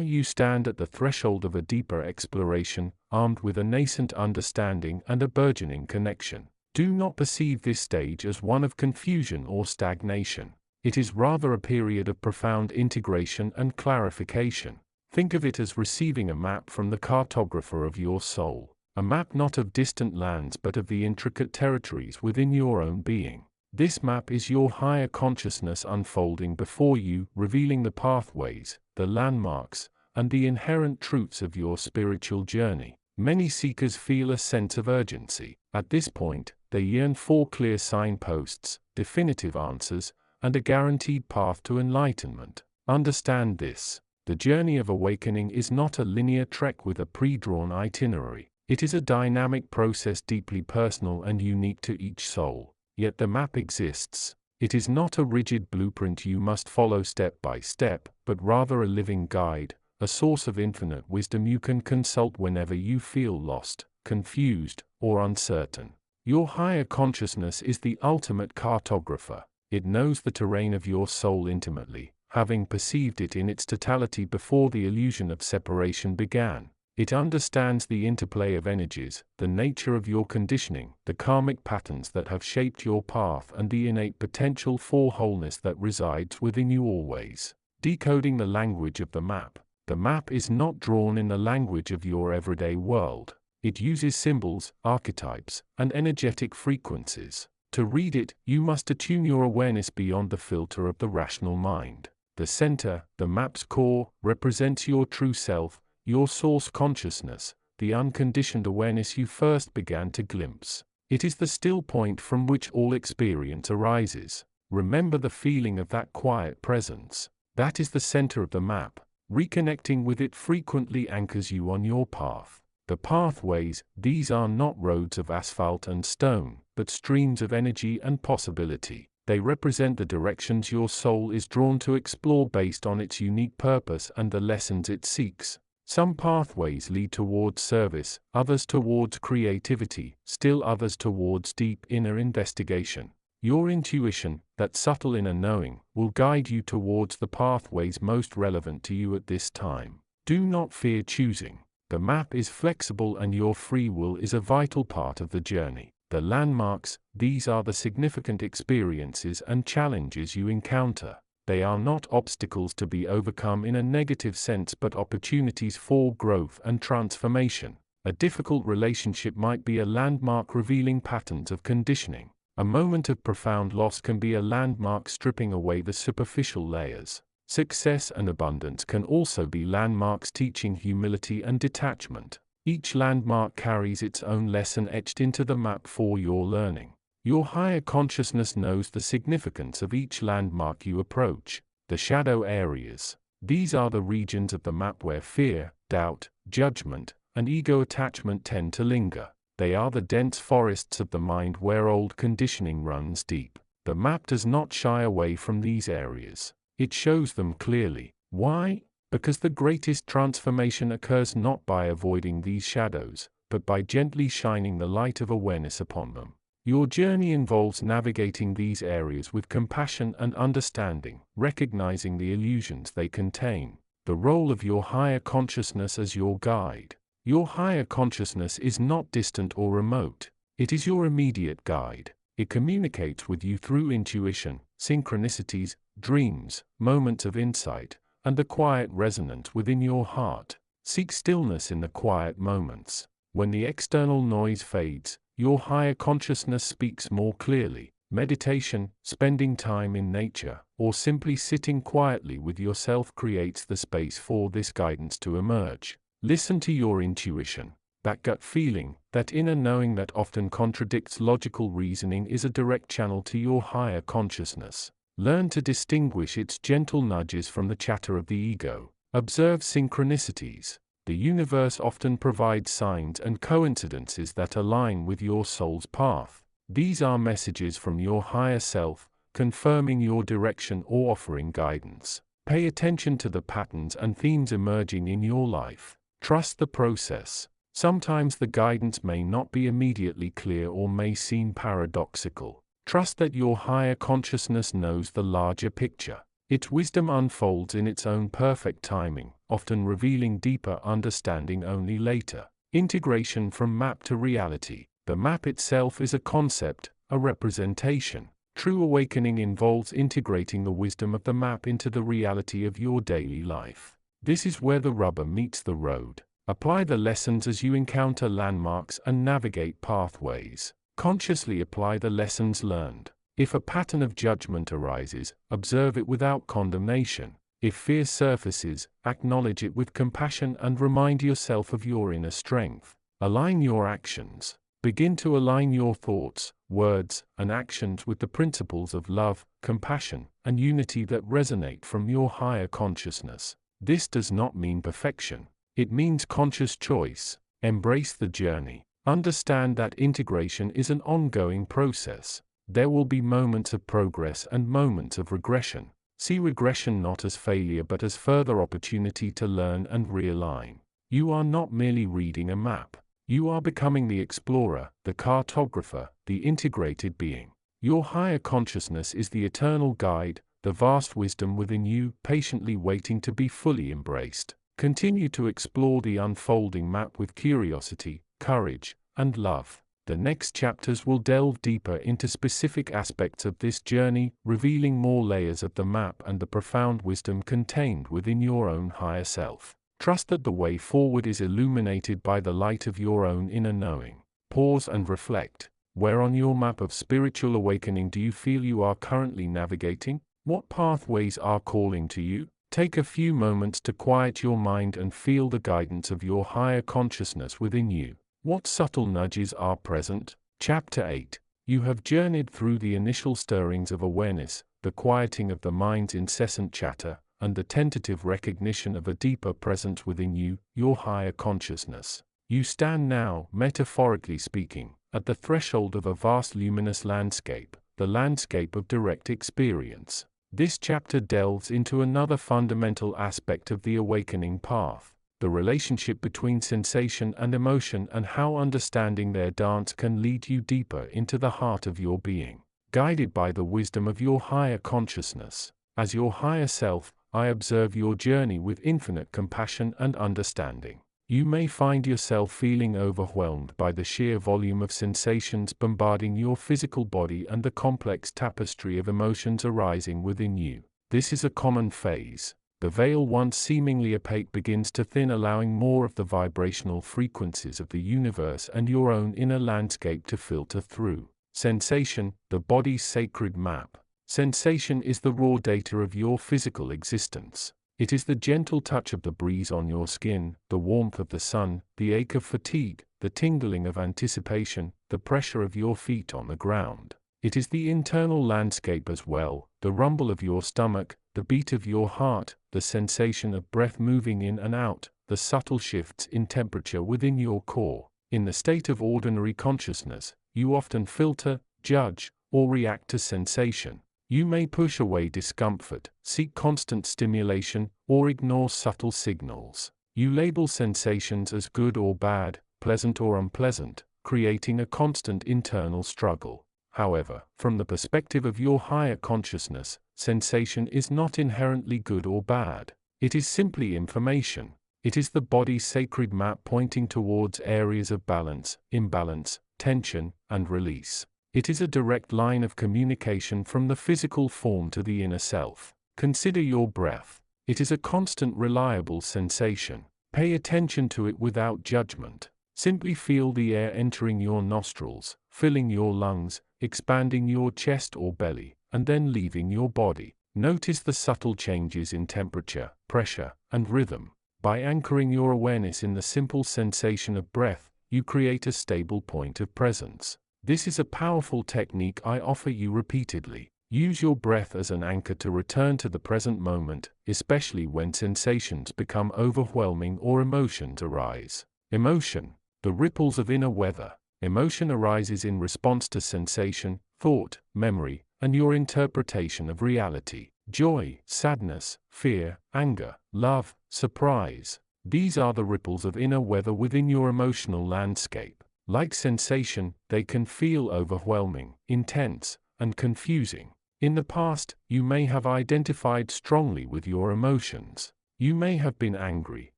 you stand at the threshold of a deeper exploration, armed with a nascent understanding and a burgeoning connection. Do not perceive this stage as one of confusion or stagnation. It is rather a period of profound integration and clarification. Think of it as receiving a map from the cartographer of your soul, a map not of distant lands but of the intricate territories within your own being. This map is your higher consciousness unfolding before you, revealing the pathways, the landmarks, and the inherent truths of your spiritual journey. Many seekers feel a sense of urgency. At this point, they yearn for clear signposts, definitive answers, and a guaranteed path to enlightenment. Understand this: the journey of awakening is not a linear trek with a pre-drawn itinerary. It is a dynamic process deeply personal and unique to each soul. Yet the map exists. It is not a rigid blueprint you must follow step by step, but rather a living guide, a source of infinite wisdom you can consult whenever you feel lost, confused, or uncertain. Your higher consciousness is the ultimate cartographer. It knows the terrain of your soul intimately, having perceived it in its totality before the illusion of separation began. It understands the interplay of energies, the nature of your conditioning, the karmic patterns that have shaped your path, and the innate potential for wholeness that resides within you always. Decoding the language of the map. The map is not drawn in the language of your everyday world. It uses symbols, archetypes, and energetic frequencies. To read it, you must attune your awareness beyond the filter of the rational mind. The center, the map's core, represents your true self, your source consciousness, the unconditioned awareness you first began to glimpse. It is the still point from which all experience arises. Remember the feeling of that quiet presence. That is the center of the map. Reconnecting with it frequently anchors you on your path. The pathways, these are not roads of asphalt and stone, but streams of energy and possibility. They represent the directions your soul is drawn to explore based on its unique purpose and the lessons it seeks. Some pathways lead towards service, others towards creativity, still others towards deep inner investigation. Your intuition, that subtle inner knowing, will guide you towards the pathways most relevant to you at this time. Do not fear choosing. The map is flexible and your free will is a vital part of the journey. The landmarks, these are the significant experiences and challenges you encounter. They are not obstacles to be overcome in a negative sense but opportunities for growth and transformation. A difficult relationship might be a landmark revealing patterns of conditioning. A moment of profound loss can be a landmark stripping away the superficial layers. Success and abundance can also be landmarks teaching humility and detachment. Each landmark carries its own lesson etched into the map for your learning. Your higher consciousness knows the significance of each landmark you approach. The shadow areas. These are the regions of the map where fear, doubt, judgment, and ego attachment tend to linger. They are the dense forests of the mind where old conditioning runs deep. The map does not shy away from these areas. It shows them clearly. Why? Because the greatest transformation occurs not by avoiding these shadows, but by gently shining the light of awareness upon them. Your journey involves navigating these areas with compassion and understanding, recognizing the illusions they contain. The role of your higher consciousness as your guide. Your higher consciousness is not distant or remote. It is your immediate guide. It communicates with you through intuition, synchronicities, dreams, moments of insight, and the quiet resonance within your heart. Seek stillness in the quiet moments. When the external noise fades, your higher consciousness speaks more clearly. Meditation, spending time in nature, or simply sitting quietly with yourself creates the space for this guidance to emerge. Listen to your intuition. That gut feeling, that inner knowing that often contradicts logical reasoning is a direct channel to your higher consciousness. Learn to distinguish its gentle nudges from the chatter of the ego. Observe synchronicities. The universe often provides signs and coincidences that align with your soul's path. These are messages from your higher self, confirming your direction or offering guidance. Pay attention to the patterns and themes emerging in your life. Trust the process. Sometimes the guidance may not be immediately clear or may seem paradoxical. Trust that your higher consciousness knows the larger picture. Its wisdom unfolds in its own perfect timing, often revealing deeper understanding only later. Integration from map to reality. The map itself is a concept, a representation. True awakening involves integrating the wisdom of the map into the reality of your daily life. This is where the rubber meets the road. Apply the lessons as you encounter landmarks and navigate pathways. Consciously apply the lessons learned. If a pattern of judgment arises, observe it without condemnation. If fear surfaces, acknowledge it with compassion and remind yourself of your inner strength. Align your actions. Begin to align your thoughts, words, and actions with the principles of love, compassion, and unity that resonate from your higher consciousness. This does not mean perfection. It means conscious choice. Embrace the journey. Understand that integration is an ongoing process. There will be moments of progress and moments of regression. See regression not as failure but as further opportunity to learn and realign. You are not merely reading a map. You are becoming the explorer, the cartographer, the integrated being. Your higher consciousness is the eternal guide, the vast wisdom within you, patiently waiting to be fully embraced. Continue to explore the unfolding map with curiosity, courage, and love. The next chapters will delve deeper into specific aspects of this journey, revealing more layers of the map and the profound wisdom contained within your own higher self. Trust that the way forward is illuminated by the light of your own inner knowing. Pause and reflect. Where on your map of spiritual awakening do you feel you are currently navigating? What pathways are calling to you? Take a few moments to quiet your mind and feel the guidance of your higher consciousness within you. What subtle nudges are present? Chapter 8. You have journeyed through the initial stirrings of awareness, the quieting of the mind's incessant chatter, and the tentative recognition of a deeper presence within you, your higher consciousness. You stand now, metaphorically speaking, at the threshold of a vast luminous landscape, the landscape of direct experience. This chapter delves into another fundamental aspect of the awakening path, the relationship between sensation and emotion and how understanding their dance can lead you deeper into the heart of your being. Guided by the wisdom of your higher consciousness, as your higher self, I observe your journey with infinite compassion and understanding. You may find yourself feeling overwhelmed by the sheer volume of sensations bombarding your physical body and the complex tapestry of emotions arising within you. This is a common phase. The veil once seemingly opaque begins to thin, allowing more of the vibrational frequencies of the universe and your own inner landscape to filter through. Sensation, the body's sacred map. Sensation is the raw data of your physical existence. It is the gentle touch of the breeze on your skin, the warmth of the sun, the ache of fatigue, the tingling of anticipation, the pressure of your feet on the ground. It is the internal landscape as well, the rumble of your stomach, the beat of your heart, the sensation of breath moving in and out, the subtle shifts in temperature within your core. In the state of ordinary consciousness, you often filter, judge, or react to sensation. You may push away discomfort, seek constant stimulation, or ignore subtle signals. You label sensations as good or bad, pleasant or unpleasant, creating a constant internal struggle. However, from the perspective of your higher consciousness, sensation is not inherently good or bad. It is simply information. It is the body's sacred map pointing towards areas of balance, imbalance, tension, and release. It is a direct line of communication from the physical form to the inner self. Consider your breath. It is a constant, reliable sensation. Pay attention to it without judgment. Simply feel the air entering your nostrils, filling your lungs, expanding your chest or belly, and then leaving your body. Notice the subtle changes in temperature, pressure, and rhythm. By anchoring your awareness in the simple sensation of breath, you create a stable point of presence. This is a powerful technique I offer you repeatedly. Use your breath as an anchor to return to the present moment, especially when sensations become overwhelming or emotions arise. Emotion, the ripples of inner weather. Emotion arises in response to sensation, thought, memory, and your interpretation of reality. Joy, sadness, fear, anger, love, surprise. These are the ripples of inner weather within your emotional landscape. Like sensation, they can feel overwhelming, intense, and confusing. In the past, you may have identified strongly with your emotions. You may have been angry,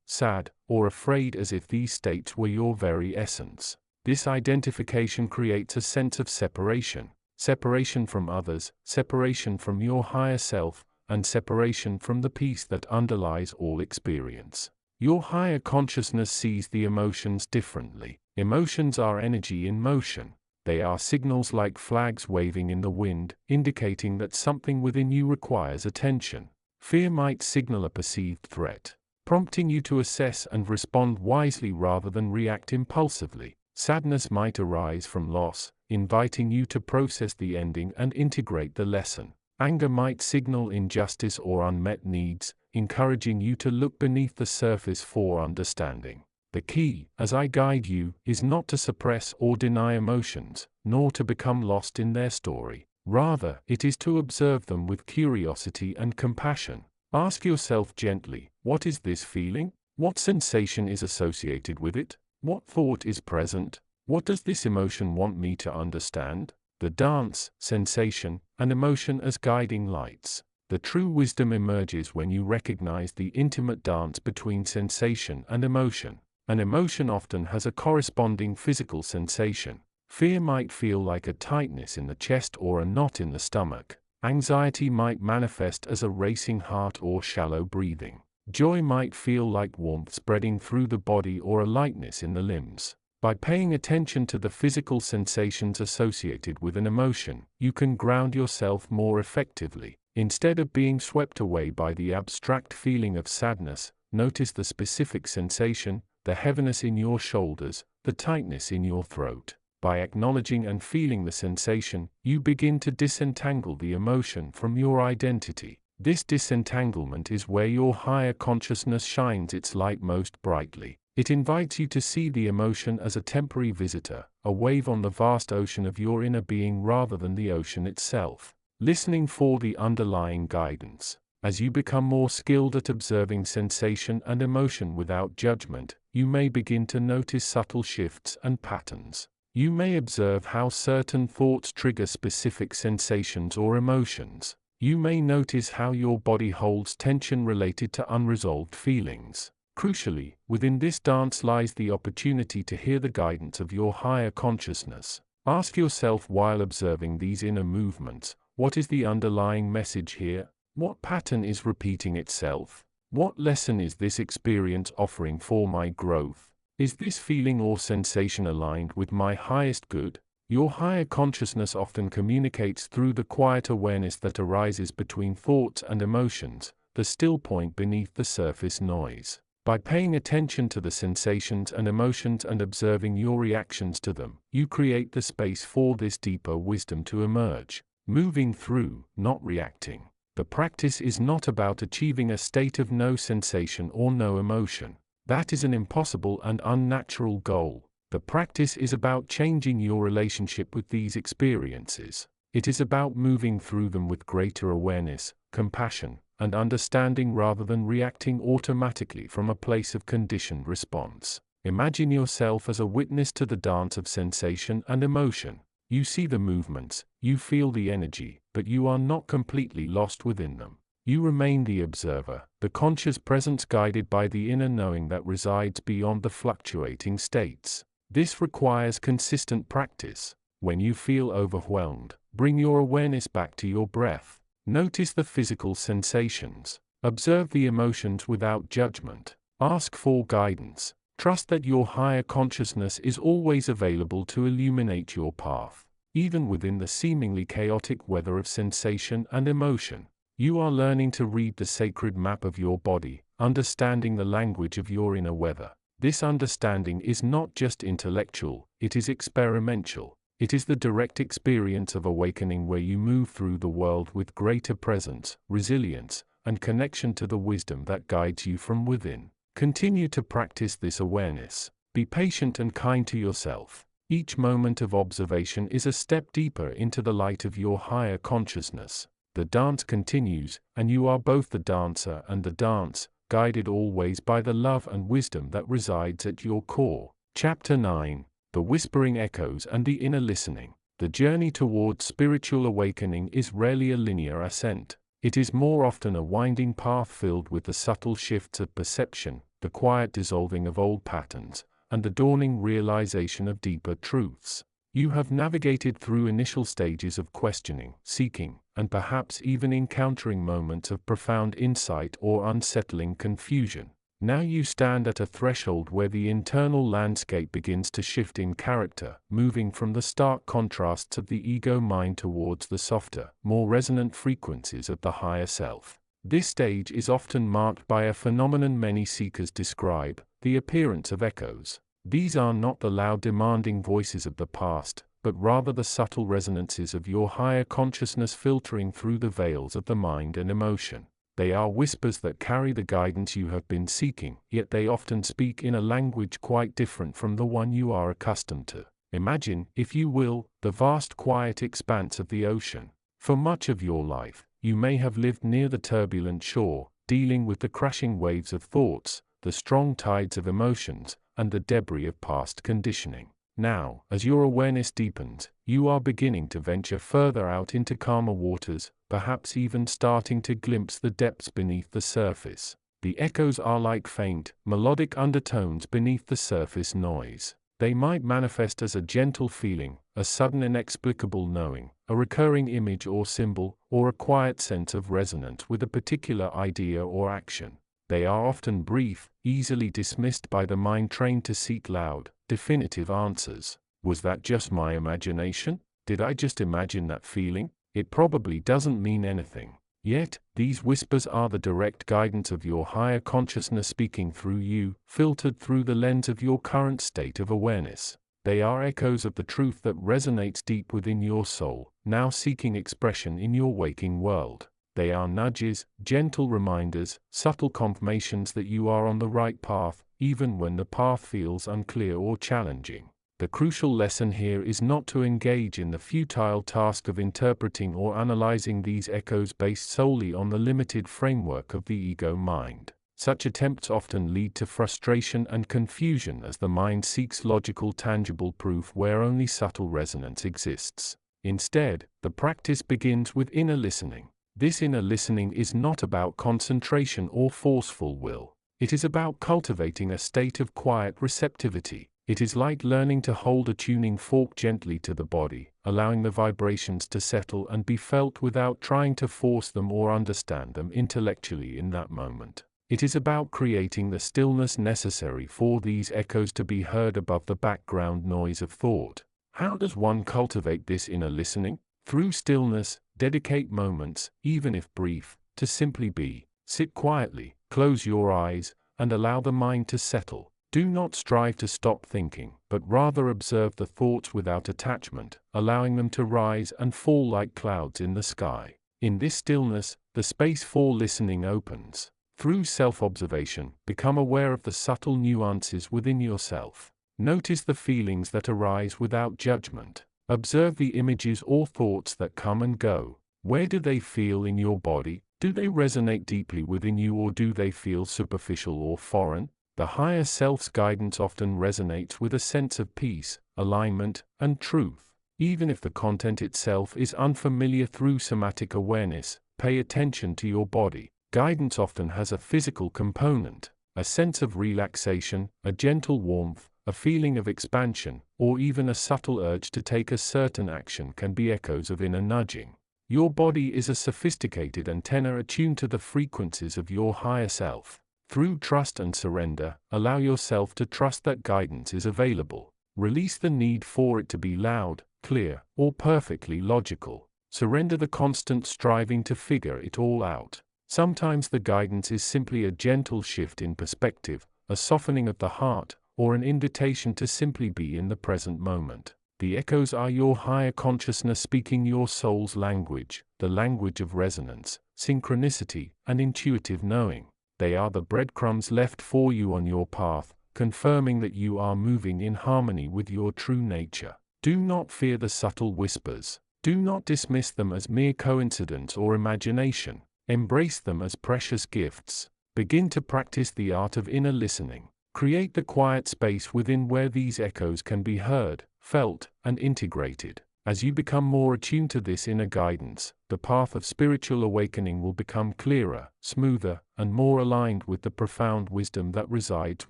sad, or afraid, as if these states were your very essence. This identification creates a sense of separation. Separation from others, separation from your higher self, and separation from the peace that underlies all experience. Your higher consciousness sees the emotions differently. Emotions are energy in motion. They are signals like flags waving in the wind, indicating that something within you requires attention. Fear might signal a perceived threat, prompting you to assess and respond wisely rather than react impulsively. Sadness might arise from loss, inviting you to process the ending and integrate the lesson. Anger might signal injustice or unmet needs, encouraging you to look beneath the surface for understanding. The key, as I guide you, is not to suppress or deny emotions, nor to become lost in their story. Rather, it is to observe them with curiosity and compassion. Ask yourself gently, what is this feeling? What sensation is associated with it? What thought is present? What does this emotion want me to understand? The dance, sensation, and emotion as guiding lights. The true wisdom emerges when you recognize the intimate dance between sensation and emotion. An emotion often has a corresponding physical sensation. Fear might feel like a tightness in the chest or a knot in the stomach. Anxiety might manifest as a racing heart or shallow breathing. Joy might feel like warmth spreading through the body or a lightness in the limbs. By paying attention to the physical sensations associated with an emotion, you can ground yourself more effectively. Instead of being swept away by the abstract feeling of sadness, notice the specific sensation, the heaviness in your shoulders, the tightness in your throat. By acknowledging and feeling the sensation, you begin to disentangle the emotion from your identity. This disentanglement is where your higher consciousness shines its light most brightly. It invites you to see the emotion as a temporary visitor, a wave on the vast ocean of your inner being rather than the ocean itself. Listening for the underlying guidance. As you become more skilled at observing sensation and emotion without judgment, you may begin to notice subtle shifts and patterns. You may observe how certain thoughts trigger specific sensations or emotions. You may notice how your body holds tension related to unresolved feelings. Crucially, within this dance lies the opportunity to hear the guidance of your higher consciousness. Ask yourself while observing these inner movements, what is the underlying message here? What pattern is repeating itself? What lesson is this experience offering for my growth? Is this feeling or sensation aligned with my highest good? Your higher consciousness often communicates through the quiet awareness that arises between thoughts and emotions, the still point beneath the surface noise. By paying attention to the sensations and emotions and observing your reactions to them, you create the space for this deeper wisdom to emerge. Moving through, not reacting. The practice is not about achieving a state of no sensation or no emotion. That is an impossible and unnatural goal. The practice is about changing your relationship with these experiences. It is about moving through them with greater awareness, compassion, and understanding rather than reacting automatically from a place of conditioned response. Imagine yourself as a witness to the dance of sensation and emotion. You see the movements, you feel the energy, but you are not completely lost within them. You remain the observer, the conscious presence guided by the inner knowing that resides beyond the fluctuating states. This requires consistent practice. When you feel overwhelmed, bring your awareness back to your breath. Notice the physical sensations. Observe the emotions without judgment. Ask for guidance. Trust that your higher consciousness is always available to illuminate your path. Even within the seemingly chaotic weather of sensation and emotion, you are learning to read the sacred map of your body, understanding the language of your inner weather. This understanding is not just intellectual, it is experiential. It is the direct experience of awakening where you move through the world with greater presence, resilience, and connection to the wisdom that guides you from within. Continue to practice this awareness. Be patient and kind to yourself. Each moment of observation is a step deeper into the light of your higher consciousness. The dance continues, and you are both the dancer and the dance, guided always by the love and wisdom that resides at your core. Chapter 9: The Whispering Echoes and the Inner Listening. The journey towards spiritual awakening is rarely a linear ascent. It is more often a winding path filled with the subtle shifts of perception, the quiet dissolving of old patterns, and the dawning realization of deeper truths. You have navigated through initial stages of questioning, seeking, and perhaps even encountering moments of profound insight or unsettling confusion. Now you stand at a threshold where the internal landscape begins to shift in character, moving from the stark contrasts of the ego mind towards the softer, more resonant frequencies of the higher self. This stage is often marked by a phenomenon many seekers describe: the appearance of echoes. These are not the loud demanding voices of the past, but rather the subtle resonances of your higher consciousness filtering through the veils of the mind and emotion. They are whispers that carry the guidance you have been seeking, yet they often speak in a language quite different from the one you are accustomed to. Imagine, if you will, the vast quiet expanse of the ocean. For much of your life, you may have lived near the turbulent shore, dealing with the crashing waves of thoughts, the strong tides of emotions, and the debris of past conditioning. Now, as your awareness deepens, you are beginning to venture further out into calmer waters, perhaps even starting to glimpse the depths beneath the surface. The echoes are like faint, melodic undertones beneath the surface noise. They might manifest as a gentle feeling, a sudden inexplicable knowing, a recurring image or symbol, or a quiet sense of resonance with a particular idea or action. They are often brief, easily dismissed by the mind trained to seek loud, definitive answers. Was that just my imagination? Did I just imagine that feeling? It probably doesn't mean anything. Yet, these whispers are the direct guidance of your higher consciousness speaking through you, filtered through the lens of your current state of awareness. They are echoes of the truth that resonates deep within your soul, now seeking expression in your waking world. They are nudges, gentle reminders, subtle confirmations that you are on the right path, even when the path feels unclear or challenging. The crucial lesson here is not to engage in the futile task of interpreting or analyzing these echoes based solely on the limited framework of the ego mind. Such attempts often lead to frustration and confusion as the mind seeks logical, tangible proof where only subtle resonance exists. Instead, the practice begins with inner listening. This inner listening is not about concentration or forceful will. It is about cultivating a state of quiet receptivity. It is like learning to hold a tuning fork gently to the body, allowing the vibrations to settle and be felt without trying to force them or understand them intellectually in that moment. It is about creating the stillness necessary for these echoes to be heard above the background noise of thought. How does one cultivate this inner listening? Through stillness. Dedicate moments, even if brief, to simply be. Sit quietly, close your eyes, and allow the mind to settle. Do not strive to stop thinking, but rather observe the thoughts without attachment, allowing them to rise and fall like clouds in the sky. In this stillness, the space for listening opens. Through self-observation, become aware of the subtle nuances within yourself. Notice the feelings that arise without judgment. Observe the images or thoughts that come and go. Where do they feel in your body? Do they resonate deeply within you, or do they feel superficial or foreign? The higher self's guidance often resonates with a sense of peace, alignment, and truth. Even if the content itself is unfamiliar. Through somatic awareness, pay attention to your body. Guidance often has a physical component, a sense of relaxation, a gentle warmth, a feeling of expansion, or even a subtle urge to take a certain action can be echoes of inner nudging. Your body is a sophisticated antenna attuned to the frequencies of your higher self. Through trust and surrender, allow yourself to trust that guidance is available. Release the need for it to be loud, clear, or perfectly logical. Surrender the constant striving to figure it all out. Sometimes the guidance is simply a gentle shift in perspective, a softening of the heart, or an invitation to simply be in the present moment. The echoes are your higher consciousness speaking your soul's language, the language of resonance, synchronicity, and intuitive knowing. They are the breadcrumbs left for you on your path, confirming that you are moving in harmony with your true nature. Do not fear the subtle whispers. Do not dismiss them as mere coincidence or imagination. Embrace them as precious gifts. Begin to practice the art of inner listening. Create the quiet space within where these echoes can be heard, felt, and integrated. As you become more attuned to this inner guidance, the path of spiritual awakening will become clearer, smoother, and more aligned with the profound wisdom that resides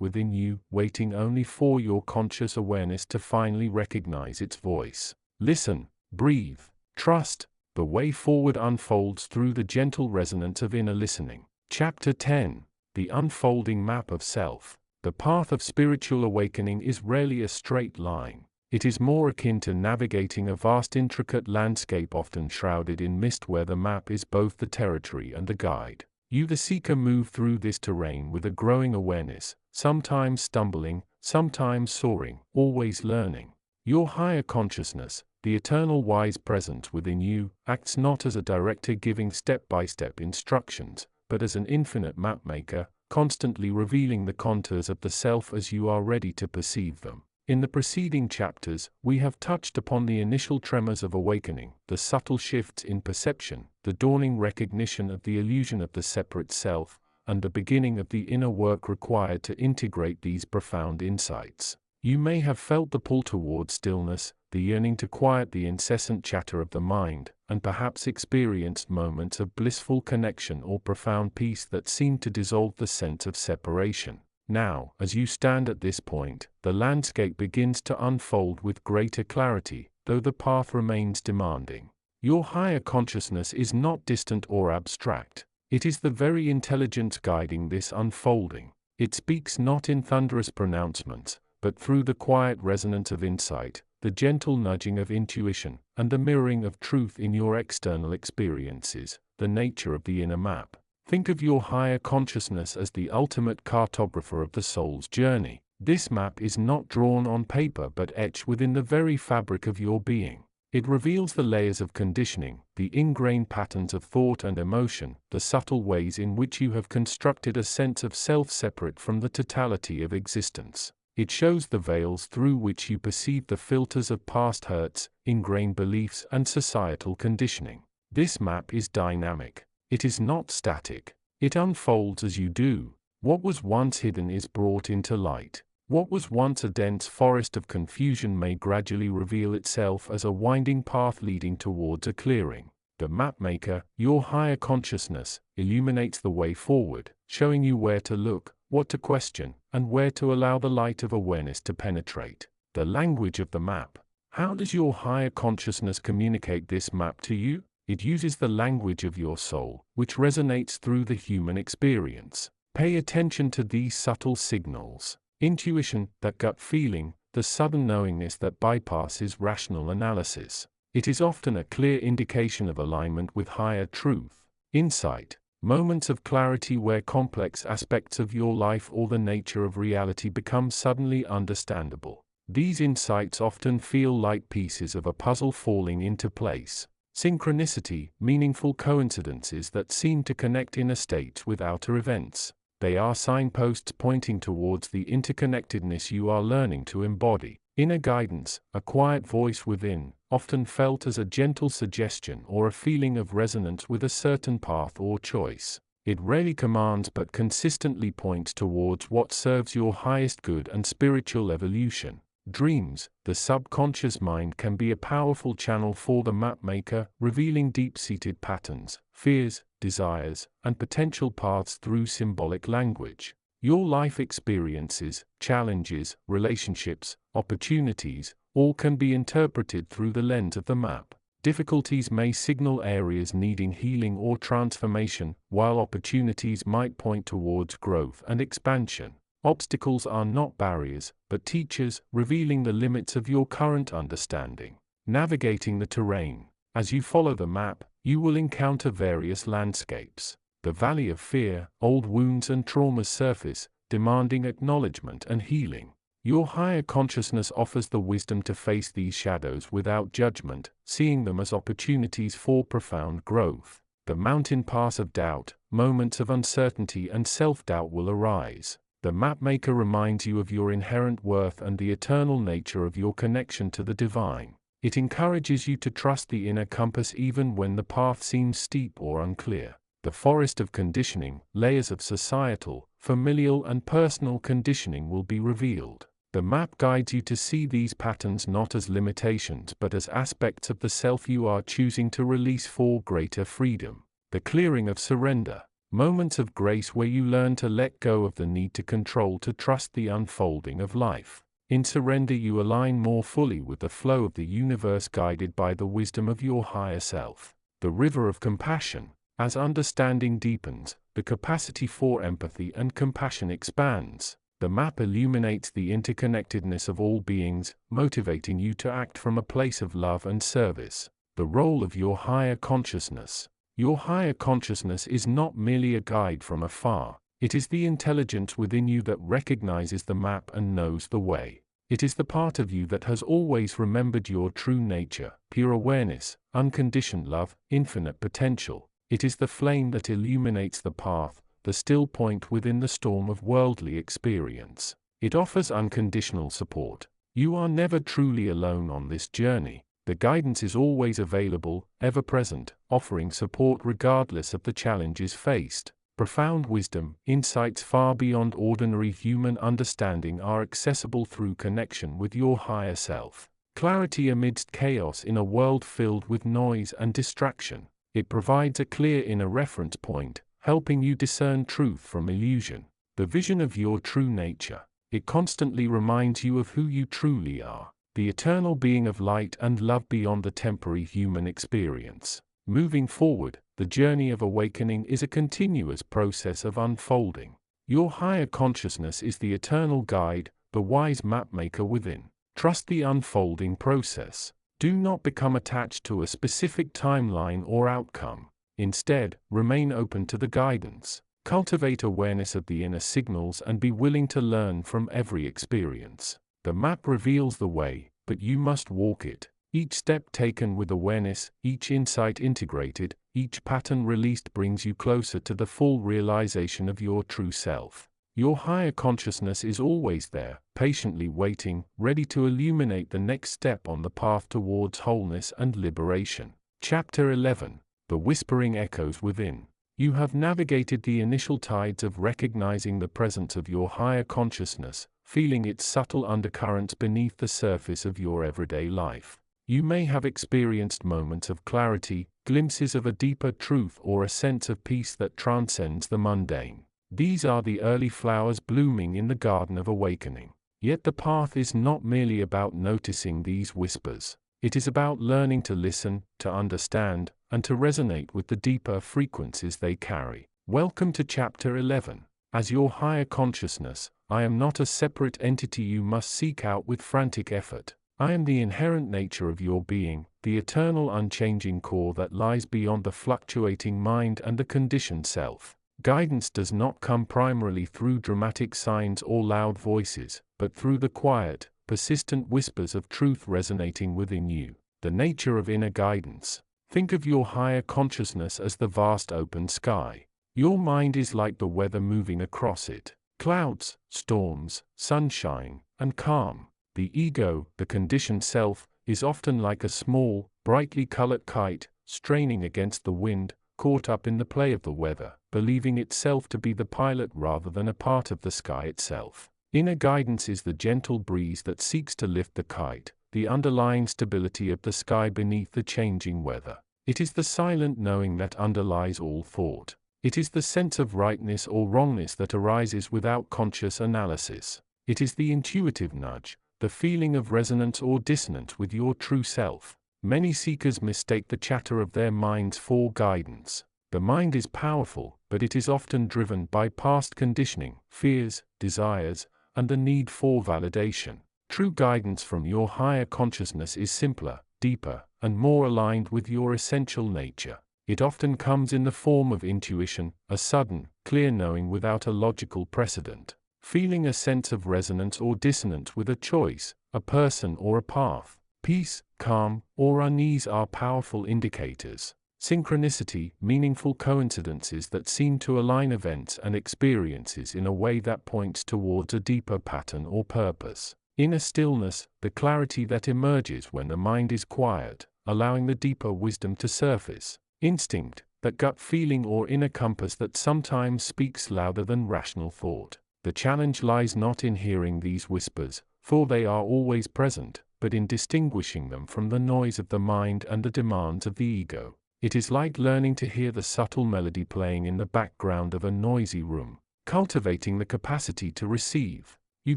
within you, waiting only for your conscious awareness to finally recognize its voice. Listen, breathe, trust. The way forward unfolds through the gentle resonance of inner listening. Chapter 10. The Unfolding Map of Self. The path of spiritual awakening is rarely a straight line. It is more akin to navigating a vast intricate landscape often shrouded in mist where the map is both the territory and the guide. You the seeker move through this terrain with a growing awareness, sometimes stumbling, sometimes soaring, always learning. Your higher consciousness, the eternal wise presence within you, acts not as a director giving step-by-step instructions, but as an infinite mapmaker, constantly revealing the contours of the self as you are ready to perceive them. In the preceding chapters, we have touched upon the initial tremors of awakening, the subtle shifts in perception, the dawning recognition of the illusion of the separate self, and the beginning of the inner work required to integrate these profound insights. You may have felt the pull toward stillness, the yearning to quiet the incessant chatter of the mind, and perhaps experienced moments of blissful connection or profound peace that seemed to dissolve the sense of separation. Now, as you stand at this point, the landscape begins to unfold with greater clarity, though the path remains demanding. Your higher consciousness is not distant or abstract. It is the very intelligence guiding this unfolding. It speaks not in thunderous pronouncements, but through the quiet resonance of insight, the gentle nudging of intuition, and the mirroring of truth in your external experiences, the nature of the inner map. Think of your higher consciousness as the ultimate cartographer of the soul's journey. This map is not drawn on paper but etched within the very fabric of your being. It reveals the layers of conditioning, the ingrained patterns of thought and emotion, the subtle ways in which you have constructed a sense of self separate from the totality of existence. It shows the veils through which you perceive the filters of past hurts, ingrained beliefs, and societal conditioning. This map is dynamic. It is not static. It unfolds as you do. What was once hidden is brought into light. What was once a dense forest of confusion may gradually reveal itself as a winding path leading towards a clearing. The mapmaker, your higher consciousness, illuminates the way forward, showing you where to look, what to question, and where to allow the light of awareness to penetrate. The language of the map. How does your higher consciousness communicate this map to you? It uses the language of your soul, which resonates through the human experience. Pay attention to these subtle signals. Intuition, that gut feeling, the sudden knowingness that bypasses rational analysis. It is often a clear indication of alignment with higher truth. Insight, moments of clarity where complex aspects of your life or the nature of reality become suddenly understandable. These insights often feel like pieces of a puzzle falling into place. Synchronicity, meaningful coincidences that seem to connect inner states with outer events. They are signposts pointing towards the interconnectedness you are learning to embody. Inner guidance, a quiet voice within, often felt as a gentle suggestion or a feeling of resonance with a certain path or choice. It rarely commands but consistently points towards what serves your highest good and spiritual evolution. Dreams, the subconscious mind can be a powerful channel for the mapmaker, revealing deep-seated patterns, fears, desires, and potential paths through symbolic language. Your life experiences, challenges, relationships, opportunities, all can be interpreted through the lens of the map. Difficulties may signal areas needing healing or transformation, while opportunities might point towards growth and expansion. Obstacles are not barriers, but teachers, revealing the limits of your current understanding. Navigating the terrain. As you follow the map, you will encounter various landscapes. The valley of fear, old wounds and traumas surface, demanding acknowledgement and healing. Your higher consciousness offers the wisdom to face these shadows without judgment, seeing them as opportunities for profound growth. The mountain pass of doubt, moments of uncertainty and self-doubt will arise. The mapmaker reminds you of your inherent worth and the eternal nature of your connection to the divine. It encourages you to trust the inner compass even when the path seems steep or unclear. The forest of conditioning, layers of societal, familial and personal conditioning will be revealed. The map guides you to see these patterns not as limitations but as aspects of the self you are choosing to release for greater freedom. The clearing of surrender. Moments of grace where you learn to let go of the need to control to trust the unfolding of life. In surrender you align more fully with the flow of the universe guided by the wisdom of your higher self. The river of compassion. As understanding deepens, the capacity for empathy and compassion expands. The map illuminates the interconnectedness of all beings, motivating you to act from a place of love and service. The role of your higher consciousness. Your higher consciousness is not merely a guide from afar. It is the intelligence within you that recognizes the map and knows the way. It is the part of you that has always remembered your true nature, pure awareness, unconditioned love, infinite potential. It is the flame that illuminates the path, the still point within the storm of worldly experience. It offers unconditional support. You are never truly alone on this journey. The guidance is always available, ever present, offering support regardless of the challenges faced. Profound wisdom, insights far beyond ordinary human understanding are accessible through connection with your higher self. Clarity amidst chaos in a world filled with noise and distraction. It provides a clear inner reference point, helping you discern truth from illusion. The vision of your true nature. It constantly reminds you of who you truly are, the eternal being of light and love beyond the temporary human experience. Moving forward, the journey of awakening is a continuous process of unfolding. Your higher consciousness is the eternal guide, the wise mapmaker within. Trust the unfolding process. Do not become attached to a specific timeline or outcome. Instead, remain open to the guidance. Cultivate awareness of the inner signals and be willing to learn from every experience. The map reveals the way, but you must walk it. Each step taken with awareness, each insight integrated, each pattern released brings you closer to the full realization of your true self. Your higher consciousness is always there, patiently waiting, ready to illuminate the next step on the path towards wholeness and liberation. Chapter 11. The Whispering Echoes Within. You have navigated the initial tides of recognizing the presence of your higher consciousness, feeling its subtle undercurrents beneath the surface of your everyday life. You may have experienced moments of clarity, glimpses of a deeper truth or a sense of peace that transcends the mundane. These are the early flowers blooming in the garden of awakening. Yet the path is not merely about noticing these whispers. It is about learning to listen, to understand, and to resonate with the deeper frequencies they carry. Welcome to Chapter 11. As your higher consciousness, I am not a separate entity you must seek out with frantic effort. I am the inherent nature of your being, the eternal unchanging core that lies beyond the fluctuating mind and the conditioned self. Guidance does not come primarily through dramatic signs or loud voices, but through the quiet, persistent whispers of truth resonating within you. The nature of inner guidance. Think of your higher consciousness as the vast open sky. Your mind is like the weather moving across it. Clouds, storms, sunshine, and calm. The ego, the conditioned self, is often like a small, brightly colored kite, straining against the wind, caught up in the play of the weather, believing itself to be the pilot rather than a part of the sky itself. Inner guidance is the gentle breeze that seeks to lift the kite, the underlying stability of the sky beneath the changing weather. It is the silent knowing that underlies all thought. It is the sense of rightness or wrongness that arises without conscious analysis. It is the intuitive nudge, the feeling of resonance or dissonance with your true self. Many seekers mistake the chatter of their minds for guidance. The mind is powerful, but it is often driven by past conditioning, fears, desires, and the need for validation. True guidance from your higher consciousness is simpler, deeper, and more aligned with your essential nature. It often comes in the form of intuition, a sudden, clear knowing without a logical precedent. Feeling a sense of resonance or dissonance with a choice, a person or a path. Peace, calm, or unease are powerful indicators. Synchronicity, meaningful coincidences that seem to align events and experiences in a way that points towards a deeper pattern or purpose. Inner stillness, the clarity that emerges when the mind is quiet, allowing the deeper wisdom to surface. Instinct, that gut feeling or inner compass that sometimes speaks louder than rational thought. The challenge lies not in hearing these whispers, for they are always present, but in distinguishing them from the noise of the mind and the demands of the ego. It is like learning to hear the subtle melody playing in the background of a noisy room, cultivating the capacity to receive. You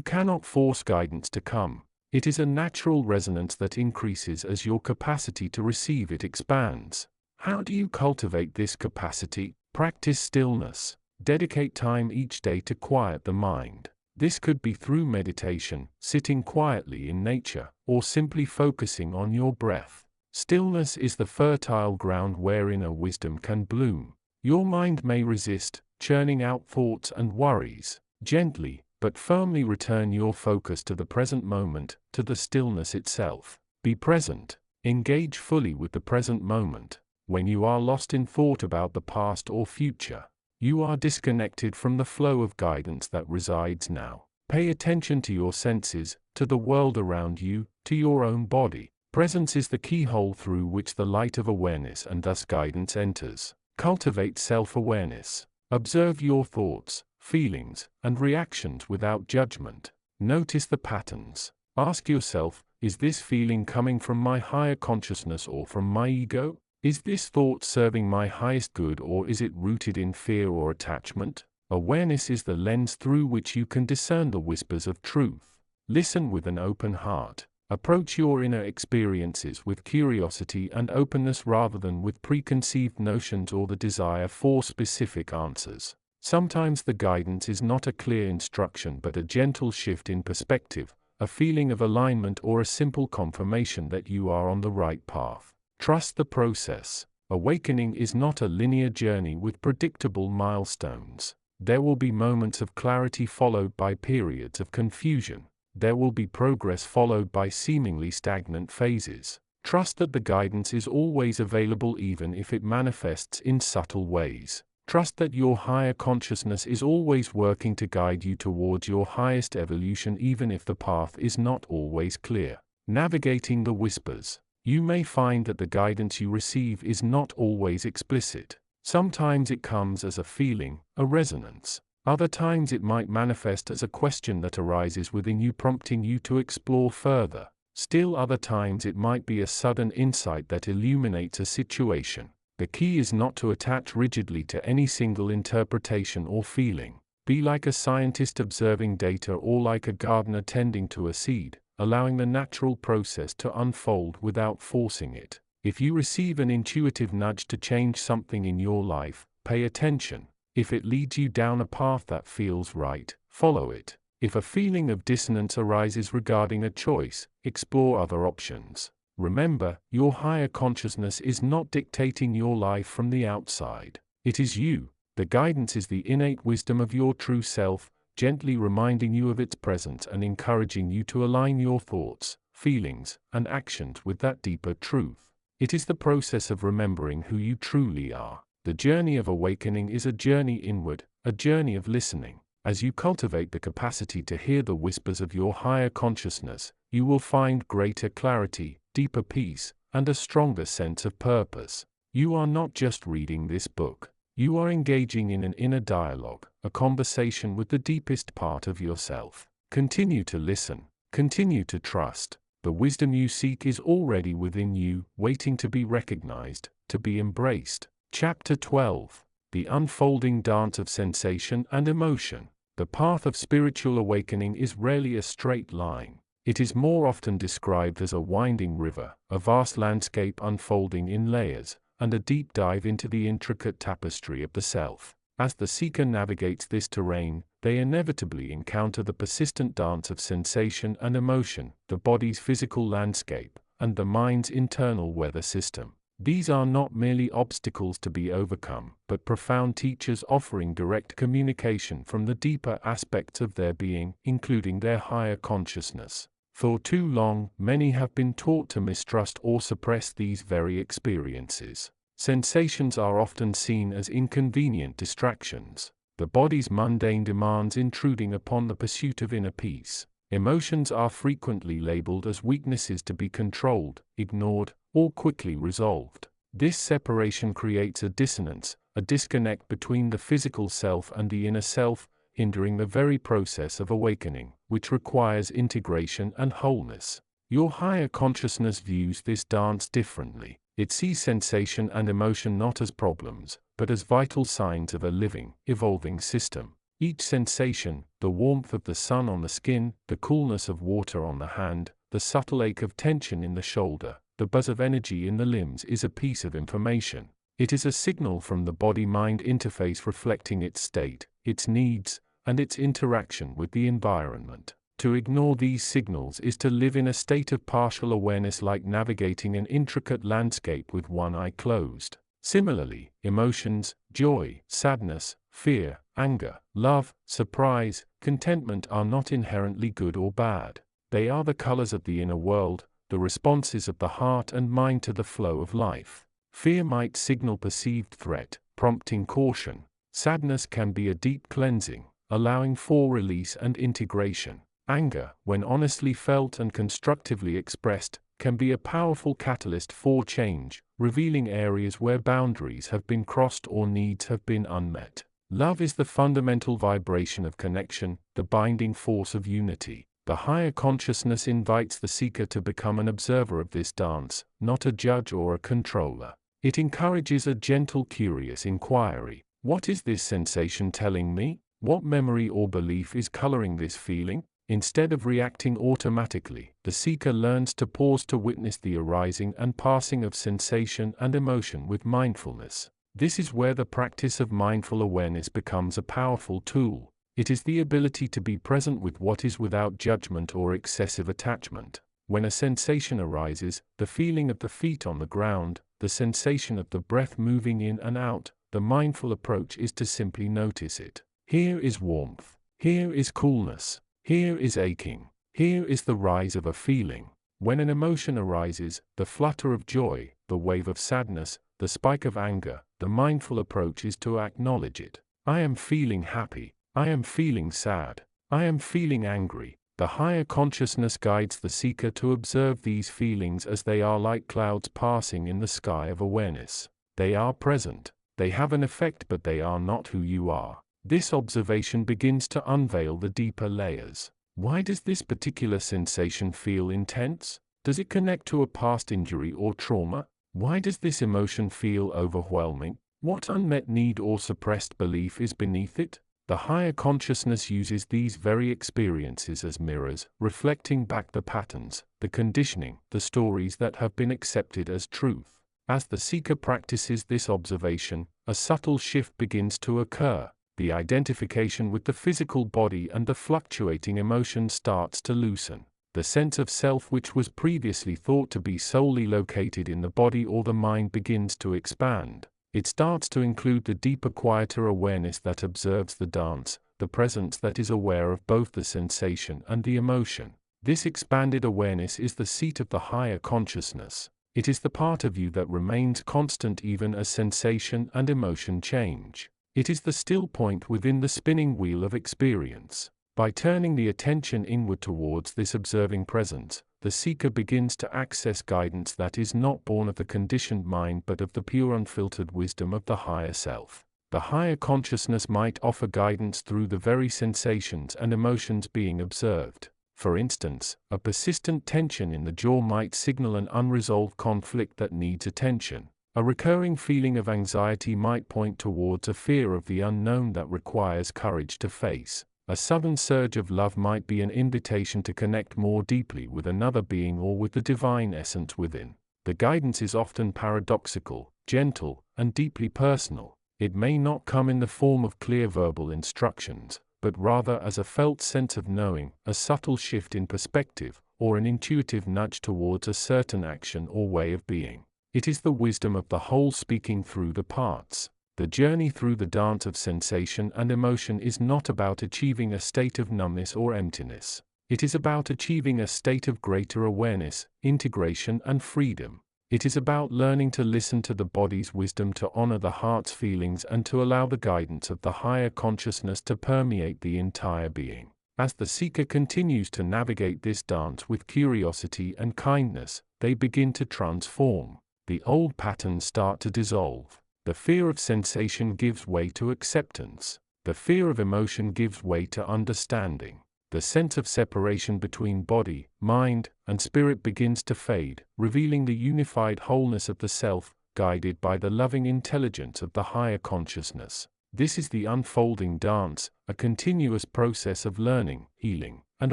cannot force guidance to come. It is a natural resonance that increases as your capacity to receive it expands. How do you cultivate this capacity? Practice stillness. Dedicate time each day to quiet the mind. This could be through meditation, sitting quietly in nature, or simply focusing on your breath. Stillness is the fertile ground where inner wisdom can bloom. Your mind may resist, churning out thoughts and worries. Gently, but firmly return your focus to the present moment, to the stillness itself. Be present. Engage fully with the present moment. When you are lost in thought about the past or future, you are disconnected from the flow of guidance that resides now. Pay attention to your senses, to the world around you, to your own body. Presence is the keyhole through which the light of awareness and thus guidance enters. Cultivate self-awareness. Observe your thoughts, feelings, and reactions without judgment. Notice the patterns. Ask yourself, is this feeling coming from my higher consciousness or from my ego? Is this thought serving my highest good or is it rooted in fear or attachment? Awareness is the lens through which you can discern the whispers of truth. Listen with an open heart. Approach your inner experiences with curiosity and openness rather than with preconceived notions or the desire for specific answers. Sometimes the guidance is not a clear instruction but a gentle shift in perspective, a feeling of alignment or a simple confirmation that you are on the right path. Trust the process. Awakening is not a linear journey with predictable milestones. There will be moments of clarity followed by periods of confusion. There will be progress followed by seemingly stagnant phases. Trust that the guidance is always available even if it manifests in subtle ways. Trust that your higher consciousness is always working to guide you towards your highest evolution even if the path is not always clear. Navigating the whispers. You may find that the guidance you receive is not always explicit. Sometimes it comes as a feeling, a resonance. Other times it might manifest as a question that arises within you, prompting you to explore further. Still other times it might be a sudden insight that illuminates a situation. The key is not to attach rigidly to any single interpretation or feeling. Be like a scientist observing data or like a gardener tending to a seed, allowing the natural process to unfold without forcing it. If you receive an intuitive nudge to change something in your life, pay attention. If it leads you down a path that feels right, follow it. If a feeling of dissonance arises regarding a choice, explore other options. Remember, your higher consciousness is not dictating your life from the outside. It is you. The guidance is the innate wisdom of your true self, gently reminding you of its presence and encouraging you to align your thoughts, feelings, and actions with that deeper truth. It is the process of remembering who you truly are. The journey of awakening is a journey inward, a journey of listening. As you cultivate the capacity to hear the whispers of your higher consciousness, you will find greater clarity, deeper peace, and a stronger sense of purpose. You are not just reading this book. You are engaging in an inner dialogue, a conversation with the deepest part of yourself. Continue to listen. Continue to trust. The wisdom you seek is already within you, waiting to be recognized, to be embraced. Chapter 12. The unfolding dance of sensation and emotion. The path of spiritual awakening is rarely a straight line. It is more often described as a winding river, a vast landscape unfolding in layers, and a deep dive into the intricate tapestry of the self. As the seeker navigates this terrain, they inevitably encounter the persistent dance of sensation and emotion, the body's physical landscape, and the mind's internal weather system. These are not merely obstacles to be overcome, but profound teachers offering direct communication from the deeper aspects of their being, including their higher consciousness. For too long, many have been taught to mistrust or suppress these very experiences. Sensations are often seen as inconvenient distractions, the body's mundane demands intruding upon the pursuit of inner peace. Emotions are frequently labeled as weaknesses to be controlled, ignored, or quickly resolved. This separation creates a dissonance, a disconnect between the physical self and the inner self, hindering the very process of awakening, which requires integration and wholeness. Your higher consciousness views this dance differently. It sees sensation and emotion not as problems, but as vital signs of a living, evolving system. Each sensation, the warmth of the sun on the skin, the coolness of water on the hand, the subtle ache of tension in the shoulder, the buzz of energy in the limbs, is a piece of information. It is a signal from the body-mind interface reflecting its state, its needs, and its interaction with the environment. To ignore these signals is to live in a state of partial awareness, like navigating an intricate landscape with one eye closed. Similarly, emotions, joy, sadness, fear, anger, love, surprise, contentment are not inherently good or bad. They are the colors of the inner world, the responses of the heart and mind to the flow of life. Fear might signal perceived threat, prompting caution. Sadness can be a deep cleansing, allowing for release and integration. Anger, when honestly felt and constructively expressed, can be a powerful catalyst for change, revealing areas where boundaries have been crossed or needs have been unmet. Love is the fundamental vibration of connection, the binding force of unity. The higher consciousness invites the seeker to become an observer of this dance, not a judge or a controller. It encourages a gentle, curious inquiry. What is this sensation telling me? What memory or belief is coloring this feeling? Instead of reacting automatically, the seeker learns to pause to witness the arising and passing of sensation and emotion with mindfulness. This is where the practice of mindful awareness becomes a powerful tool. It is the ability to be present with what is without judgment or excessive attachment. When a sensation arises, the feeling of the feet on the ground, the sensation of the breath moving in and out, the mindful approach is to simply notice it. Here is warmth. Here is coolness. Here is aching. Here is the rise of a feeling. When an emotion arises, the flutter of joy, the wave of sadness, the spike of anger, the mindful approach is to acknowledge it. I am feeling happy. I am feeling sad. I am feeling angry. The higher consciousness guides the seeker to observe these feelings as they are, like clouds passing in the sky of awareness. They are present. They have an effect, but they are not who you are. This observation begins to unveil the deeper layers. Why does this particular sensation feel intense? Does it connect to a past injury or trauma? Why does this emotion feel overwhelming? What unmet need or suppressed belief is beneath it? The higher consciousness uses these very experiences as mirrors, reflecting back the patterns, the conditioning, the stories that have been accepted as truth. As the seeker practices this observation, a subtle shift begins to occur. The identification with the physical body and the fluctuating emotion starts to loosen. The sense of self, which was previously thought to be solely located in the body or the mind, begins to expand. It starts to include the deeper, quieter awareness that observes the dance, the presence that is aware of both the sensation and the emotion. This expanded awareness is the seat of the higher consciousness. It is the part of you that remains constant even as sensation and emotion change. It is the still point within the spinning wheel of experience. By turning the attention inward towards this observing presence, the seeker begins to access guidance that is not born of the conditioned mind but of the pure, unfiltered wisdom of the higher self. The higher consciousness might offer guidance through the very sensations and emotions being observed. For instance, a persistent tension in the jaw might signal an unresolved conflict that needs attention. A recurring feeling of anxiety might point towards a fear of the unknown that requires courage to face. A sudden surge of love might be an invitation to connect more deeply with another being or with the divine essence within. The guidance is often paradoxical, gentle, and deeply personal. It may not come in the form of clear verbal instructions, but rather as a felt sense of knowing, a subtle shift in perspective, or an intuitive nudge towards a certain action or way of being. It is the wisdom of the whole speaking through the parts. The journey through the dance of sensation and emotion is not about achieving a state of numbness or emptiness. It is about achieving a state of greater awareness, integration, and freedom. It is about learning to listen to the body's wisdom, to honor the heart's feelings, and to allow the guidance of the higher consciousness to permeate the entire being. As the seeker continues to navigate this dance with curiosity and kindness, they begin to transform. The old patterns start to dissolve. The fear of sensation gives way to acceptance. The fear of emotion gives way to understanding. The sense of separation between body, mind, and spirit begins to fade, revealing the unified wholeness of the self, guided by the loving intelligence of the higher consciousness. This is the unfolding dance, a continuous process of learning, healing, and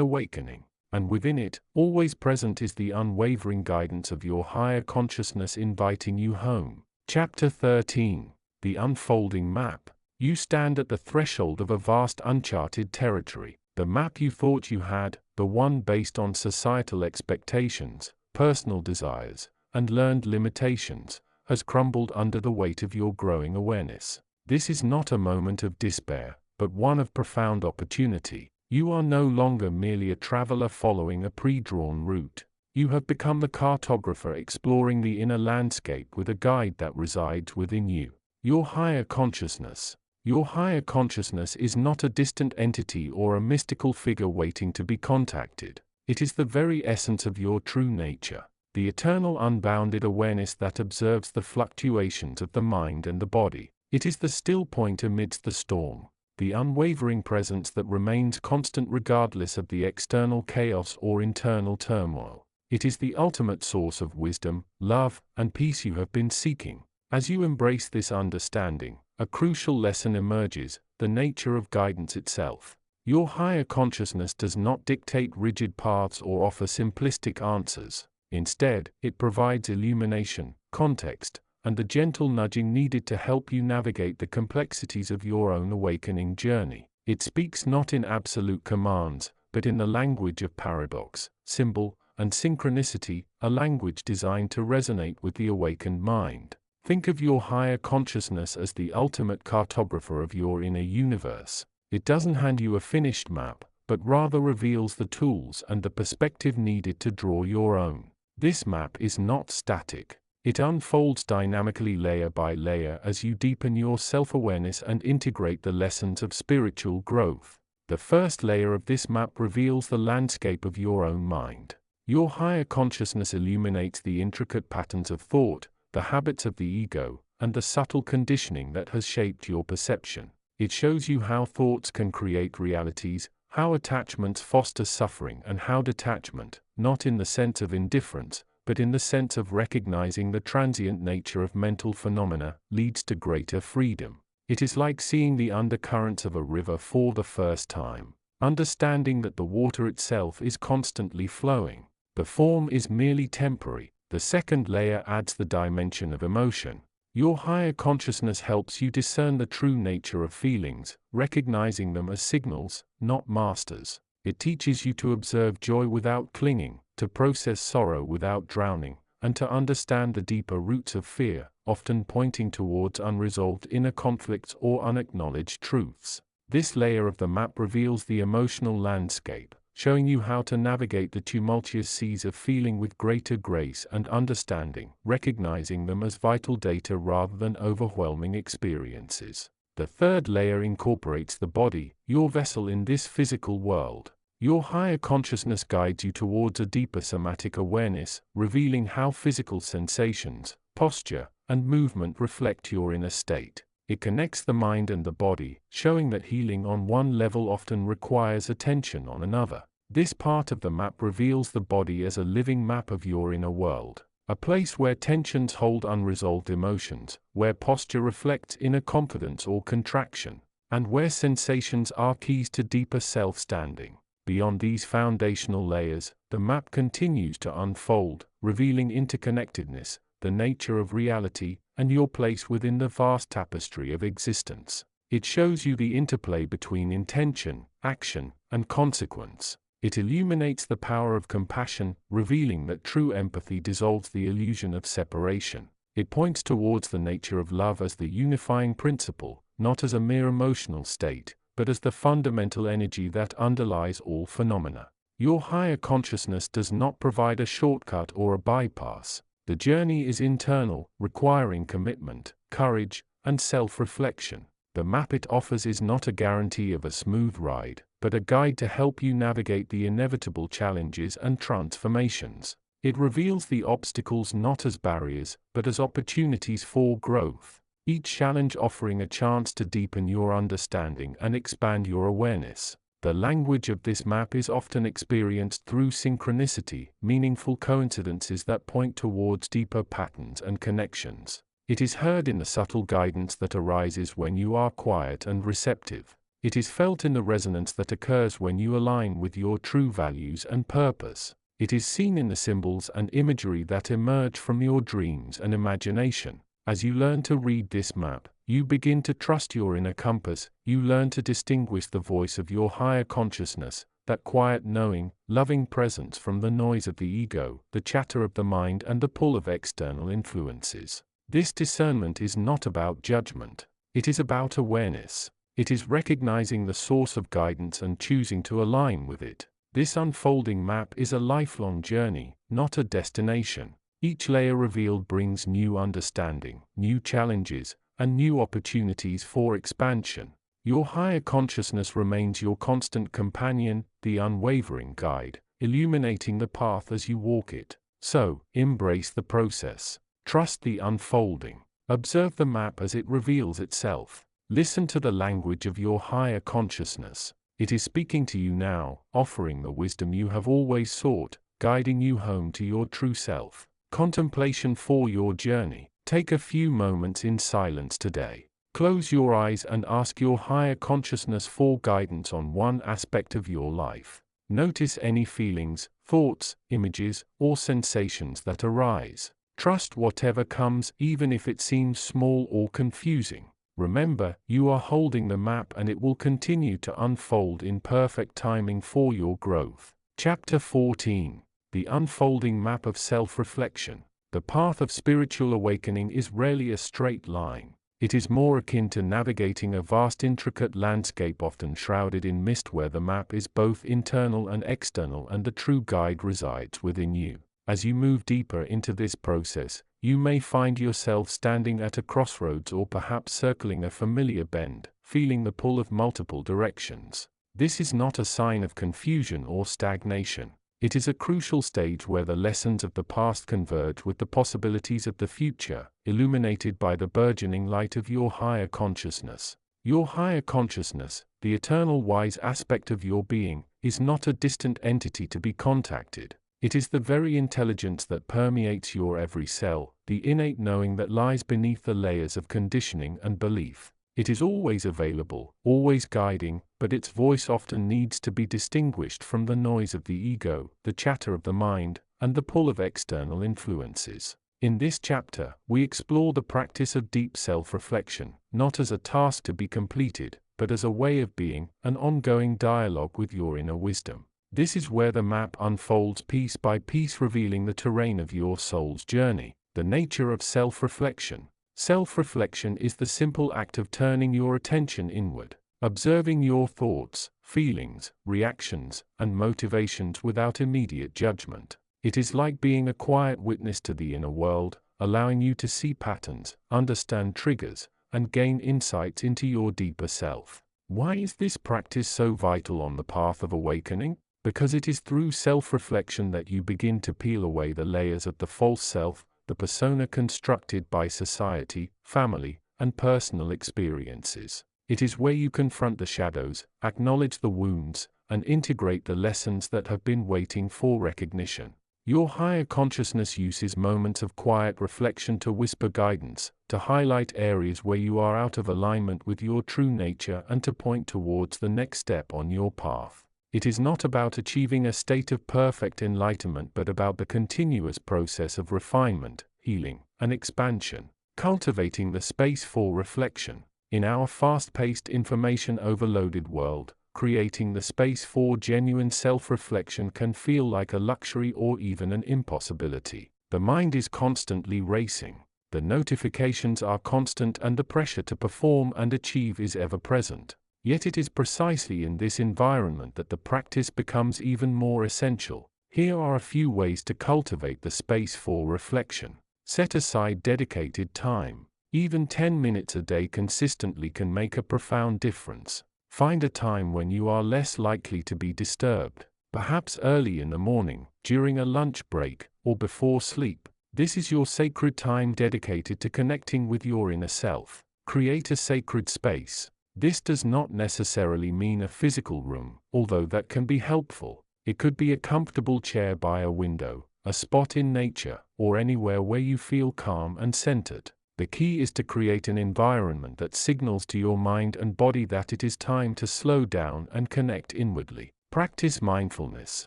awakening. And within it, always present is the unwavering guidance of your higher consciousness inviting you home. Chapter 13. The Unfolding Map. You stand at the threshold of a vast uncharted territory. The map you thought you had, the one based on societal expectations, personal desires, and learned limitations, has crumbled under the weight of your growing awareness. This is not a moment of despair, but one of profound opportunity. You are no longer merely a traveler following a pre-drawn route. You have become the cartographer exploring the inner landscape with a guide that resides within you. Your higher consciousness. Your higher consciousness is not a distant entity or a mystical figure waiting to be contacted. It is the very essence of your true nature, the eternal unbounded awareness that observes the fluctuations of the mind and the body. It is the still point amidst the storm, the unwavering presence that remains constant regardless of the external chaos or internal turmoil. It is the ultimate source of wisdom, love, and peace you have been seeking. As you embrace this understanding, a crucial lesson emerges: the nature of guidance itself. Your higher consciousness does not dictate rigid paths or offer simplistic answers. Instead, it provides illumination, context, and the gentle nudging needed to help you navigate the complexities of your own awakening journey. It speaks not in absolute commands, but in the language of paradox, symbol, and synchronicity, a language designed to resonate with the awakened mind. Think of your higher consciousness as the ultimate cartographer of your inner universe. It doesn't hand you a finished map, but rather reveals the tools and the perspective needed to draw your own. This map is not static. It unfolds dynamically layer by layer as you deepen your self-awareness and integrate the lessons of spiritual growth. The first layer of this map reveals the landscape of your own mind. Your higher consciousness illuminates the intricate patterns of thought, the habits of the ego, and the subtle conditioning that has shaped your perception. It shows you how thoughts can create realities, how attachments foster suffering, and how detachment, not in the sense of indifference, but in the sense of recognizing the transient nature of mental phenomena, leads to greater freedom. It is like seeing the undercurrents of a river for the first time, understanding that the water itself is constantly flowing. The form is merely temporary. The second layer adds the dimension of emotion. Your higher consciousness helps you discern the true nature of feelings, recognizing them as signals, not masters. It teaches you to observe joy without clinging, to process sorrow without drowning, and to understand the deeper roots of fear, often pointing towards unresolved inner conflicts or unacknowledged truths. This layer of the map reveals the emotional landscape, showing you how to navigate the tumultuous seas of feeling with greater grace and understanding, recognizing them as vital data rather than overwhelming experiences. The third layer incorporates the body, your vessel in this physical world. Your higher consciousness guides you towards a deeper somatic awareness, revealing how physical sensations, posture, and movement reflect your inner state. It connects the mind and the body, showing that healing on one level often requires attention on another. This part of the map reveals the body as a living map of your inner world, a place where tensions hold unresolved emotions, where posture reflects inner confidence or contraction, and where sensations are keys to deeper self-standing. Beyond these foundational layers, the map continues to unfold, revealing interconnectedness, the nature of reality, and your place within the vast tapestry of existence. It shows you the interplay between intention, action, and consequence. It illuminates the power of compassion, revealing that true empathy dissolves the illusion of separation. It points towards the nature of love as the unifying principle, not as a mere emotional state, but as the fundamental energy that underlies all phenomena. Your higher consciousness does not provide a shortcut or a bypass. The journey is internal, requiring commitment, courage, and self-reflection. The map it offers is not a guarantee of a smooth ride, but a guide to help you navigate the inevitable challenges and transformations. It reveals the obstacles not as barriers, but as opportunities for growth, each challenge offering a chance to deepen your understanding and expand your awareness. The language of this map is often experienced through synchronicity, meaningful coincidences that point towards deeper patterns and connections. It is heard in the subtle guidance that arises when you are quiet and receptive. It is felt in the resonance that occurs when you align with your true values and purpose. It is seen in the symbols and imagery that emerge from your dreams and imagination. As you learn to read this map, you begin to trust your inner compass. You learn to distinguish the voice of your higher consciousness, that quiet knowing, loving presence from the noise of the ego, the chatter of the mind, and the pull of external influences. This discernment is not about judgment. It is about awareness. It is recognizing the source of guidance and choosing to align with it. This unfolding map is a lifelong journey, not a destination. Each layer revealed brings new understanding, new challenges, and new opportunities for expansion. Your higher consciousness remains your constant companion, the unwavering guide, illuminating the path as you walk it. So, embrace the process. Trust the unfolding. Observe the map as it reveals itself. Listen to the language of your higher consciousness. It is speaking to you now, offering the wisdom you have always sought, guiding you home to your true self. Contemplation for your journey. Take a few moments in silence today. Close your eyes and ask your higher consciousness for guidance on one aspect of your life. Notice any feelings, thoughts, images, or sensations that arise. Trust whatever comes, even if it seems small or confusing. Remember, you are holding the map and it will continue to unfold in perfect timing for your growth. Chapter 14. The Unfolding Map of Self-Reflection. The path of spiritual awakening is rarely a straight line. It is more akin to navigating a vast intricate landscape often shrouded in mist, where the map is both internal and external and the true guide resides within you. As you move deeper into this process, you may find yourself standing at a crossroads or perhaps circling a familiar bend, feeling the pull of multiple directions. This is not a sign of confusion or stagnation. It is a crucial stage where the lessons of the past converge with the possibilities of the future, illuminated by the burgeoning light of your higher consciousness. Your higher consciousness, the eternal wise aspect of your being, is not a distant entity to be contacted. It is the very intelligence that permeates your every cell, the innate knowing that lies beneath the layers of conditioning and belief. It is always available, always guiding, but its voice often needs to be distinguished from the noise of the ego, the chatter of the mind, and the pull of external influences. In this chapter, we explore the practice of deep self-reflection, not as a task to be completed, but as a way of being, an ongoing dialogue with your inner wisdom. This is where the map unfolds piece by piece, revealing the terrain of your soul's journey. The nature of self-reflection. Self-reflection is the simple act of turning your attention inward, observing your thoughts, feelings, reactions, and motivations without immediate judgment. It is like being a quiet witness to the inner world, allowing you to see patterns, understand triggers, and gain insights into your deeper self. Why is this practice so vital on the path of awakening? Because it is through self-reflection that you begin to peel away the layers of the false self, the persona constructed by society, family, and personal experiences. It is where you confront the shadows, acknowledge the wounds, and integrate the lessons that have been waiting for recognition. Your higher consciousness uses moments of quiet reflection to whisper guidance, to highlight areas where you are out of alignment with your true nature, and to point towards the next step on your path. It is not about achieving a state of perfect enlightenment, but about the continuous process of refinement, healing, and expansion, cultivating the space for reflection. In our fast-paced, information-overloaded world, creating the space for genuine self-reflection can feel like a luxury or even an impossibility. The mind is constantly racing. The notifications are constant and the pressure to perform and achieve is ever present. Yet it is precisely in this environment that the practice becomes even more essential. Here are a few ways to cultivate the space for reflection. Set aside dedicated time. Even 10 minutes a day consistently can make a profound difference. Find a time when you are less likely to be disturbed, perhaps early in the morning, during a lunch break, or before sleep. This is your sacred time dedicated to connecting with your inner self. Create a sacred space. This does not necessarily mean a physical room, although that can be helpful. It could be a comfortable chair by a window, a spot in nature, or anywhere where you feel calm and centered. The key is to create an environment that signals to your mind and body that it is time to slow down and connect inwardly. Practice mindfulness.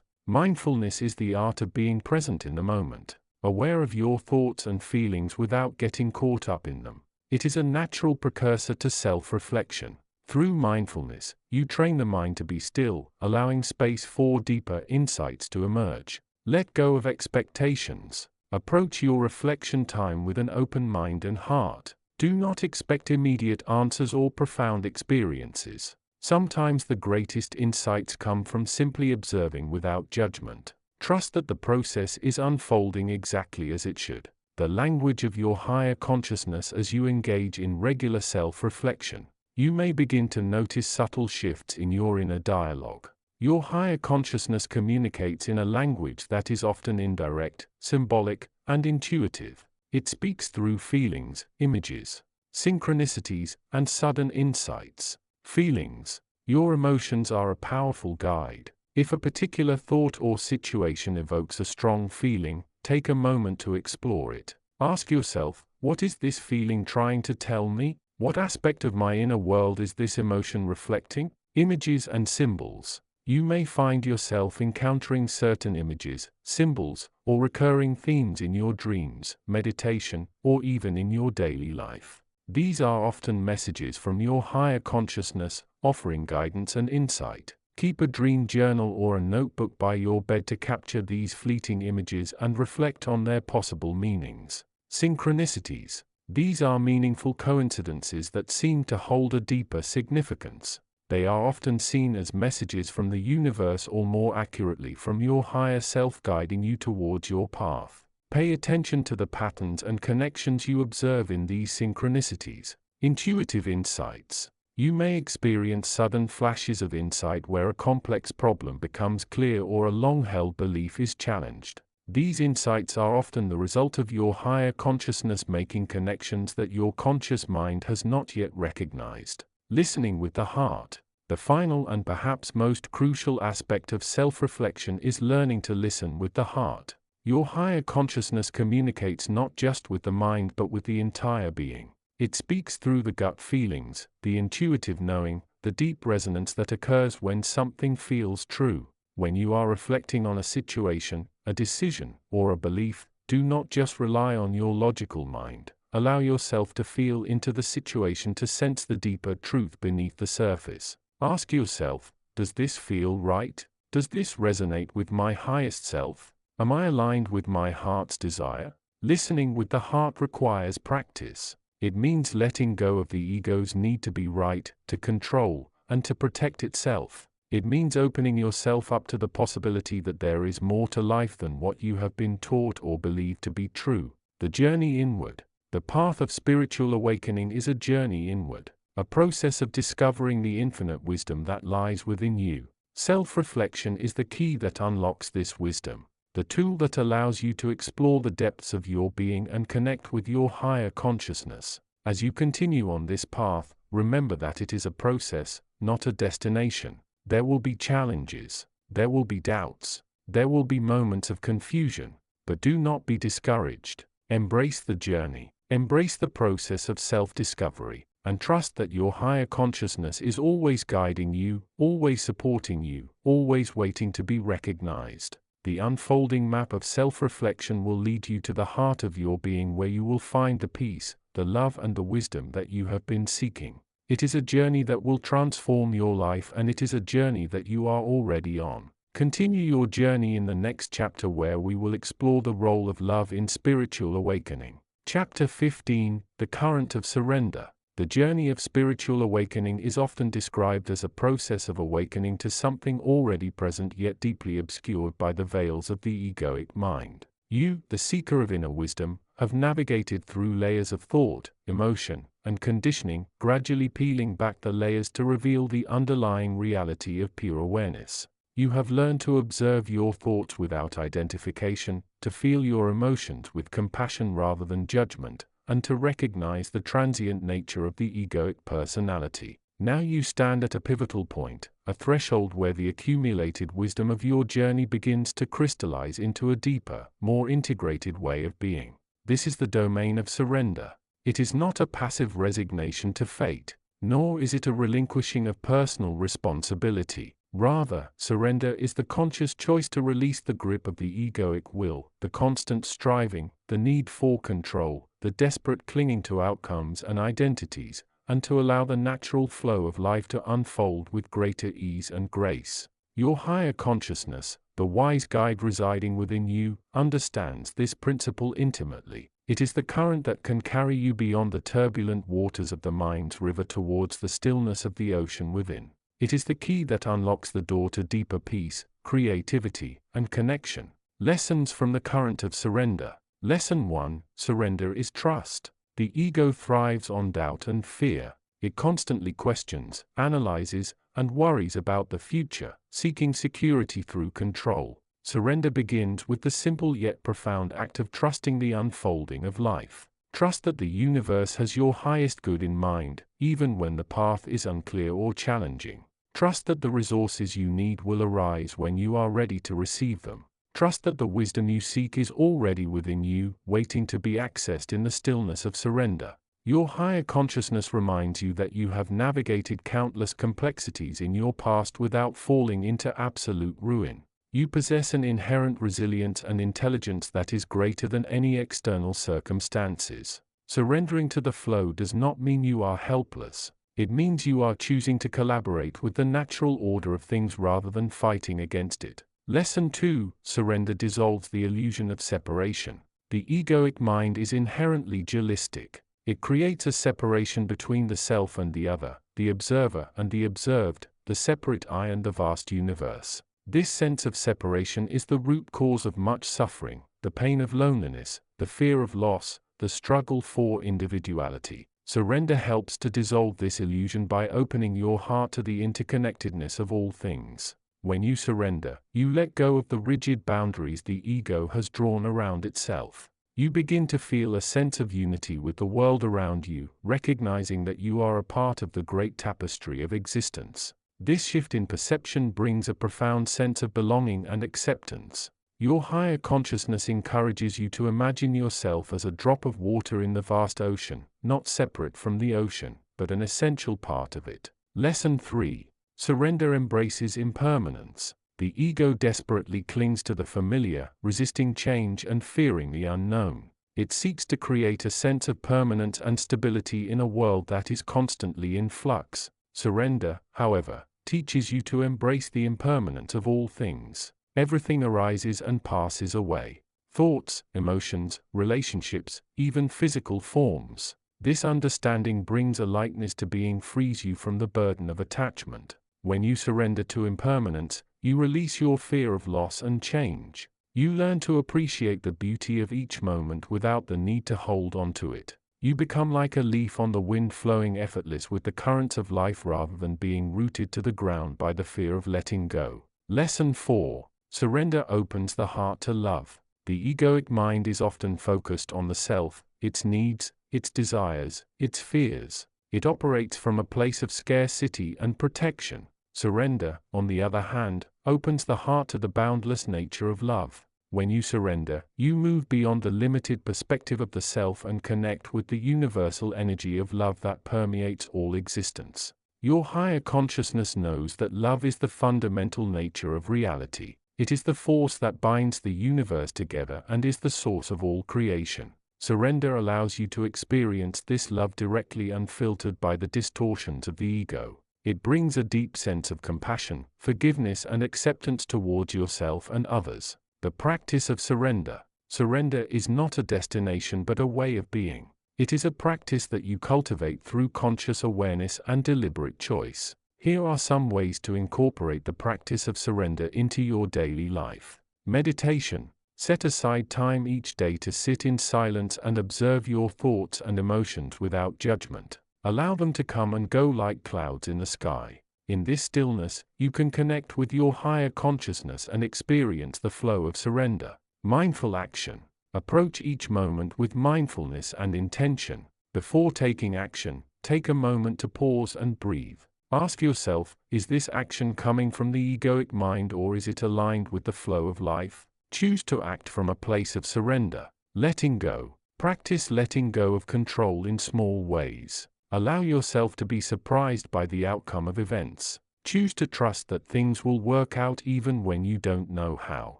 Mindfulness is the art of being present in the moment, aware of your thoughts and feelings without getting caught up in them. It is a natural precursor to self-reflection. Through mindfulness, you train the mind to be still, allowing space for deeper insights to emerge. Let go of expectations. Approach your reflection time with an open mind and heart. Do not expect immediate answers or profound experiences. Sometimes the greatest insights come from simply observing without judgment. Trust that the process is unfolding exactly as it should. The language of your higher consciousness. As you engage in regular self-reflection, you may begin to notice subtle shifts in your inner dialogue. Your higher consciousness communicates in a language that is often indirect, symbolic, and intuitive. It speaks through feelings, images, synchronicities, and sudden insights. Feelings. Your emotions are a powerful guide. If a particular thought or situation evokes a strong feeling, take a moment to explore it. Ask yourself, what is this feeling trying to tell me? What aspect of my inner world is this emotion reflecting? Images and symbols. You may find yourself encountering certain images, symbols, or recurring themes in your dreams, meditation, or even in your daily life. These are often messages from your higher consciousness, offering guidance and insight. Keep a dream journal or a notebook by your bed to capture these fleeting images and reflect on their possible meanings. Synchronicities. These are meaningful coincidences that seem to hold a deeper significance. They are often seen as messages from the universe, or more accurately from your higher self, guiding you towards your path. Pay attention to the patterns and connections you observe in these synchronicities. Intuitive insights. You may experience sudden flashes of insight where a complex problem becomes clear or a long-held belief is challenged. These insights are often the result of your higher consciousness making connections that your conscious mind has not yet recognized. Listening with the heart. The final and perhaps most crucial aspect of self-reflection is learning to listen with the heart. Your higher consciousness communicates not just with the mind but with the entire being. It speaks through the gut feelings, the intuitive knowing, the deep resonance that occurs when something feels true. When you are reflecting on a situation, a decision, or a belief, do not just rely on your logical mind. Allow yourself to feel into the situation to sense the deeper truth beneath the surface. Ask yourself, does this feel right? Does this resonate with my highest self? Am I aligned with my heart's desire? Listening with the heart requires practice. It means letting go of the ego's need to be right, to control, and to protect itself. It means opening yourself up to the possibility that there is more to life than what you have been taught or believed to be true. The journey inward. The path of spiritual awakening is a journey inward, a process of discovering the infinite wisdom that lies within you. Self-reflection is the key that unlocks this wisdom, the tool that allows you to explore the depths of your being and connect with your higher consciousness. As you continue on this path, remember that it is a process, not a destination. There will be challenges, there will be doubts, there will be moments of confusion, but do not be discouraged. Embrace the journey. Embrace the process of self-discovery, and trust that your higher consciousness is always guiding you, always supporting you, always waiting to be recognized. The unfolding map of self-reflection will lead you to the heart of your being, where you will find the peace, the love, and the wisdom that you have been seeking. It is a journey that will transform your life, and it is a journey that you are already on. Continue your journey in the next chapter, where we will explore the role of love in spiritual awakening. Chapter 15, The Current of Surrender. The journey of spiritual awakening is often described as a process of awakening to something already present yet deeply obscured by the veils of the egoic mind. You, the seeker of inner wisdom, have navigated through layers of thought, emotion, and conditioning, gradually peeling back the layers to reveal the underlying reality of pure awareness. You have learned to observe your thoughts without identification, to feel your emotions with compassion rather than judgment, and to recognize the transient nature of the egoic personality. Now you stand at a pivotal point, a threshold where the accumulated wisdom of your journey begins to crystallize into a deeper, more integrated way of being. This is the domain of surrender. It is not a passive resignation to fate, nor is it a relinquishing of personal responsibility. Rather, surrender is the conscious choice to release the grip of the egoic will, the constant striving, the need for control, the desperate clinging to outcomes and identities, and to allow the natural flow of life to unfold with greater ease and grace. Your higher consciousness, the wise guide residing within you, understands this principle intimately. It is the current that can carry you beyond the turbulent waters of the mind's river towards the stillness of the ocean within. It is the key that unlocks the door to deeper peace, creativity, and connection. Lessons from the current of surrender. Lesson 1: Surrender is trust. The ego thrives on doubt and fear. It constantly questions, analyzes, and worries about the future, seeking security through control. Surrender begins with the simple yet profound act of trusting the unfolding of life. Trust that the universe has your highest good in mind, even when the path is unclear or challenging. Trust that the resources you need will arise when you are ready to receive them. Trust that the wisdom you seek is already within you, waiting to be accessed in the stillness of surrender. Your higher consciousness reminds you that you have navigated countless complexities in your past without falling into absolute ruin. You possess an inherent resilience and intelligence that is greater than any external circumstances. Surrendering to the flow does not mean you are helpless. It means you are choosing to collaborate with the natural order of things rather than fighting against it. Lesson 2: Surrender dissolves the illusion of separation. The egoic mind is inherently dualistic. It creates a separation between the self and the other, the observer and the observed, the separate I and the vast universe. This sense of separation is the root cause of much suffering, the pain of loneliness, the fear of loss, the struggle for individuality. Surrender helps to dissolve this illusion by opening your heart to the interconnectedness of all things. When you surrender, you let go of the rigid boundaries the ego has drawn around itself. You begin to feel a sense of unity with the world around you, recognizing that you are a part of the great tapestry of existence. This shift in perception brings a profound sense of belonging and acceptance. Your higher consciousness encourages you to imagine yourself as a drop of water in the vast ocean, not separate from the ocean, but an essential part of it. Lesson 3: Surrender embraces impermanence. The ego desperately clings to the familiar, resisting change and fearing the unknown. It seeks to create a sense of permanence and stability in a world that is constantly in flux. Surrender, however, teaches you to embrace the impermanence of all things. Everything arises and passes away. Thoughts, emotions, relationships, even physical forms. This understanding brings a lightness to being, frees you from the burden of attachment. When you surrender to impermanence, you release your fear of loss and change. You learn to appreciate the beauty of each moment without the need to hold on to it. You become like a leaf on the wind, flowing effortless with the currents of life rather than being rooted to the ground by the fear of letting go. Lesson 4: Surrender opens the heart to love. The egoic mind is often focused on the self, its needs, its desires, its fears. It operates from a place of scarcity and protection. Surrender, on the other hand, opens the heart to the boundless nature of love. When you surrender, you move beyond the limited perspective of the self and connect with the universal energy of love that permeates all existence. Your higher consciousness knows that love is the fundamental nature of reality. It is the force that binds the universe together and is the source of all creation. Surrender allows you to experience this love directly, unfiltered by the distortions of the ego. It brings a deep sense of compassion, forgiveness, and acceptance towards yourself and others. The practice of surrender. Surrender is not a destination but a way of being. It is a practice that you cultivate through conscious awareness and deliberate choice. Here are some ways to incorporate the practice of surrender into your daily life. Meditation. Set aside time each day to sit in silence and observe your thoughts and emotions without judgment. Allow them to come and go like clouds in the sky. In this stillness, you can connect with your higher consciousness and experience the flow of surrender. Mindful action. Approach each moment with mindfulness and intention. Before taking action, take a moment to pause and breathe. Ask yourself, is this action coming from the egoic mind or is it aligned with the flow of life? Choose to act from a place of surrender. Letting go. Practice letting go of control in small ways. Allow yourself to be surprised by the outcome of events. Choose to trust that things will work out even when you don't know how.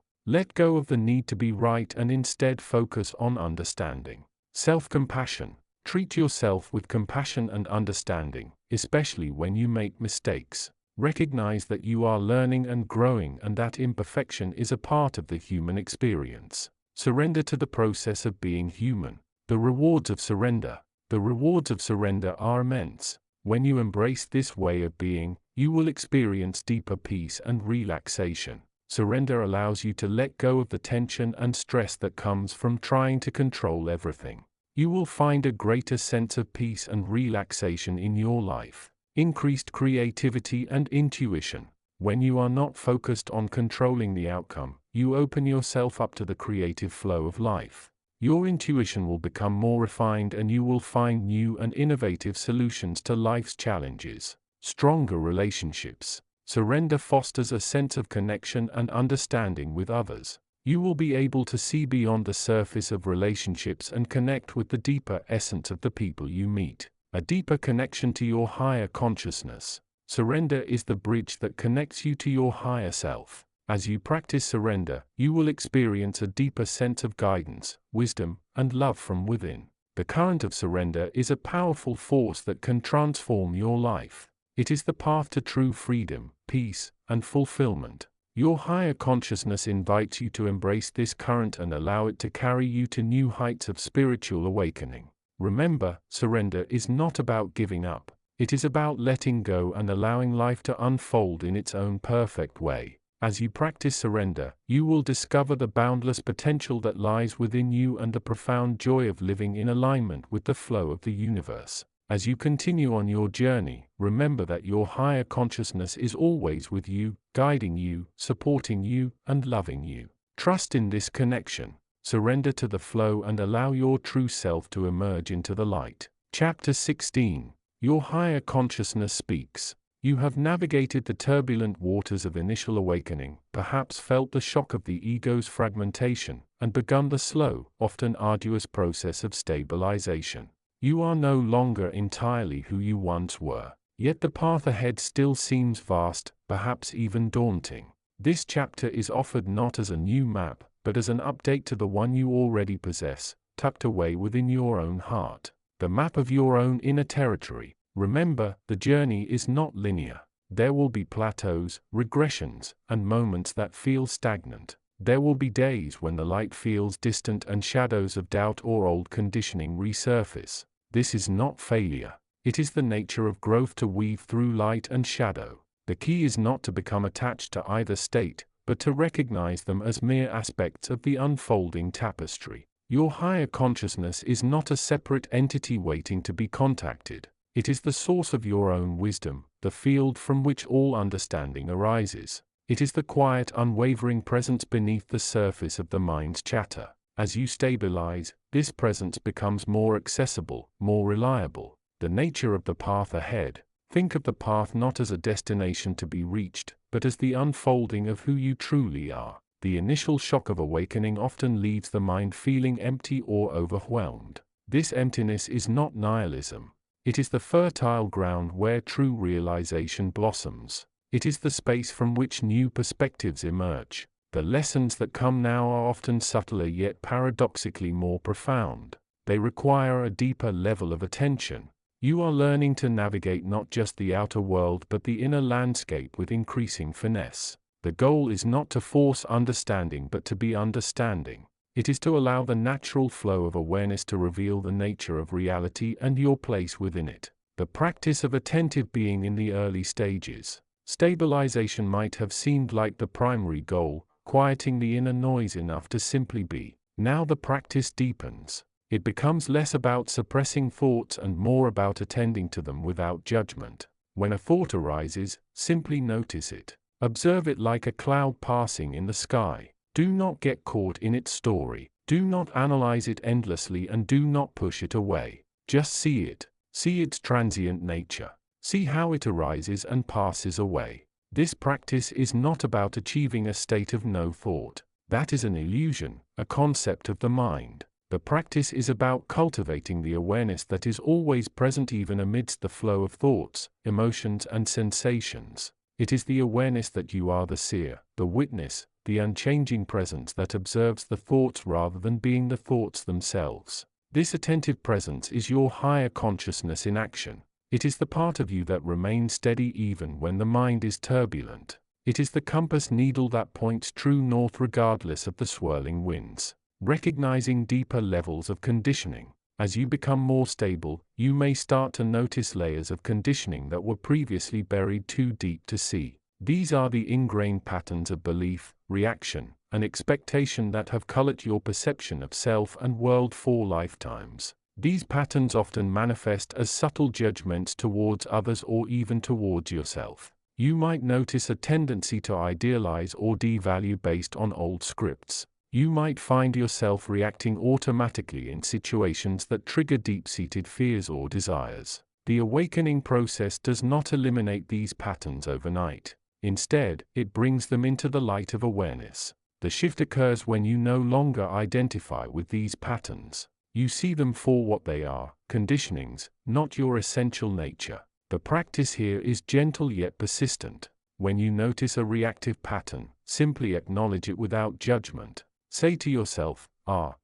Let go of the need to be right and instead focus on understanding. Self-compassion. Treat yourself with compassion and understanding, especially when you make mistakes. Recognize that you are learning and growing and that imperfection is a part of the human experience. Surrender to the process of being human. The rewards of surrender. The rewards of surrender are immense. When you embrace this way of being, you will experience deeper peace and relaxation. Surrender allows you to let go of the tension and stress that comes from trying to control everything. You will find a greater sense of peace and relaxation in your life. Increased creativity and intuition. When you are not focused on controlling the outcome, you open yourself up to the creative flow of life. Your intuition will become more refined and you will find new and innovative solutions to life's challenges. Stronger relationships. Surrender fosters a sense of connection and understanding with others. You will be able to see beyond the surface of relationships and connect with the deeper essence of the people you meet. A deeper connection to your higher consciousness. Surrender is the bridge that connects you to your higher self. As you practice surrender, you will experience a deeper sense of guidance, wisdom, and love from within. The current of surrender is a powerful force that can transform your life. It is the path to true freedom, peace, and fulfillment. Your higher consciousness invites you to embrace this current and allow it to carry you to new heights of spiritual awakening. Remember, surrender is not about giving up. It is about letting go and allowing life to unfold in its own perfect way. As you practice surrender, you will discover the boundless potential that lies within you and the profound joy of living in alignment with the flow of the universe. As you continue on your journey, remember that your higher consciousness is always with you, guiding you, supporting you, and loving you. Trust in this connection. Surrender to the flow and allow your true self to emerge into the light. Chapter 16. Your higher consciousness speaks. You have navigated the turbulent waters of initial awakening, perhaps felt the shock of the ego's fragmentation, and begun the slow, often arduous process of stabilization. You are no longer entirely who you once were, yet the path ahead still seems vast, perhaps even daunting. This chapter is offered not as a new map, but as an update to the one you already possess, tucked away within your own heart. The map of your own inner territory. Remember, the journey is not linear. There will be plateaus, regressions, and moments that feel stagnant. There will be days when the light feels distant and shadows of doubt or old conditioning resurface. This is not failure. It is the nature of growth to weave through light and shadow. The key is not to become attached to either state, but to recognize them as mere aspects of the unfolding tapestry. Your higher consciousness is not a separate entity waiting to be contacted. It is the source of your own wisdom, the field from which all understanding arises. It is the quiet, unwavering presence beneath the surface of the mind's chatter. As you stabilize, this presence becomes more accessible, more reliable. The nature of the path ahead. Think of the path not as a destination to be reached, but as the unfolding of who you truly are. The initial shock of awakening often leaves the mind feeling empty or overwhelmed. This emptiness is not nihilism. It is the fertile ground where true realization blossoms. It is the space from which new perspectives emerge. The lessons that come now are often subtler yet paradoxically more profound. They require a deeper level of attention. You are learning to navigate not just the outer world but the inner landscape with increasing finesse. The goal is not to force understanding but to be understanding. It is to allow the natural flow of awareness to reveal the nature of reality and your place within it. The practice of attentive being in the early stages. Stabilization might have seemed like the primary goal, quieting the inner noise enough to simply be. Now the practice deepens. It becomes less about suppressing thoughts and more about attending to them without judgment. When a thought arises, simply notice it. Observe it like a cloud passing in the sky. Do not get caught in its story. Do not analyze it endlessly and do not push it away. Just see it. See its transient nature. See how it arises and passes away. This practice is not about achieving a state of no thought. That is an illusion, a concept of the mind. The practice is about cultivating the awareness that is always present even amidst the flow of thoughts, emotions and sensations. It is the awareness that you are the seer, the witness, the unchanging presence that observes the thoughts rather than being the thoughts themselves. This attentive presence is your higher consciousness in action. It is the part of you that remains steady even when the mind is turbulent. It is the compass needle that points true north regardless of the swirling winds. Recognizing deeper levels of conditioning. As you become more stable, you may start to notice layers of conditioning that were previously buried too deep to see. These are the ingrained patterns of belief, reaction, and expectation that have colored your perception of self and world for lifetimes. These patterns often manifest as subtle judgments towards others or even towards yourself. You might notice a tendency to idealize or devalue based on old scripts. You might find yourself reacting automatically in situations that trigger deep-seated fears or desires. The awakening process does not eliminate these patterns overnight. Instead, it brings them into the light of awareness. The shift occurs when you no longer identify with these patterns. You see them for what they are, conditionings, not your essential nature. The practice here is gentle yet persistent. When you notice a reactive pattern, simply acknowledge it without judgment. Say to yourself,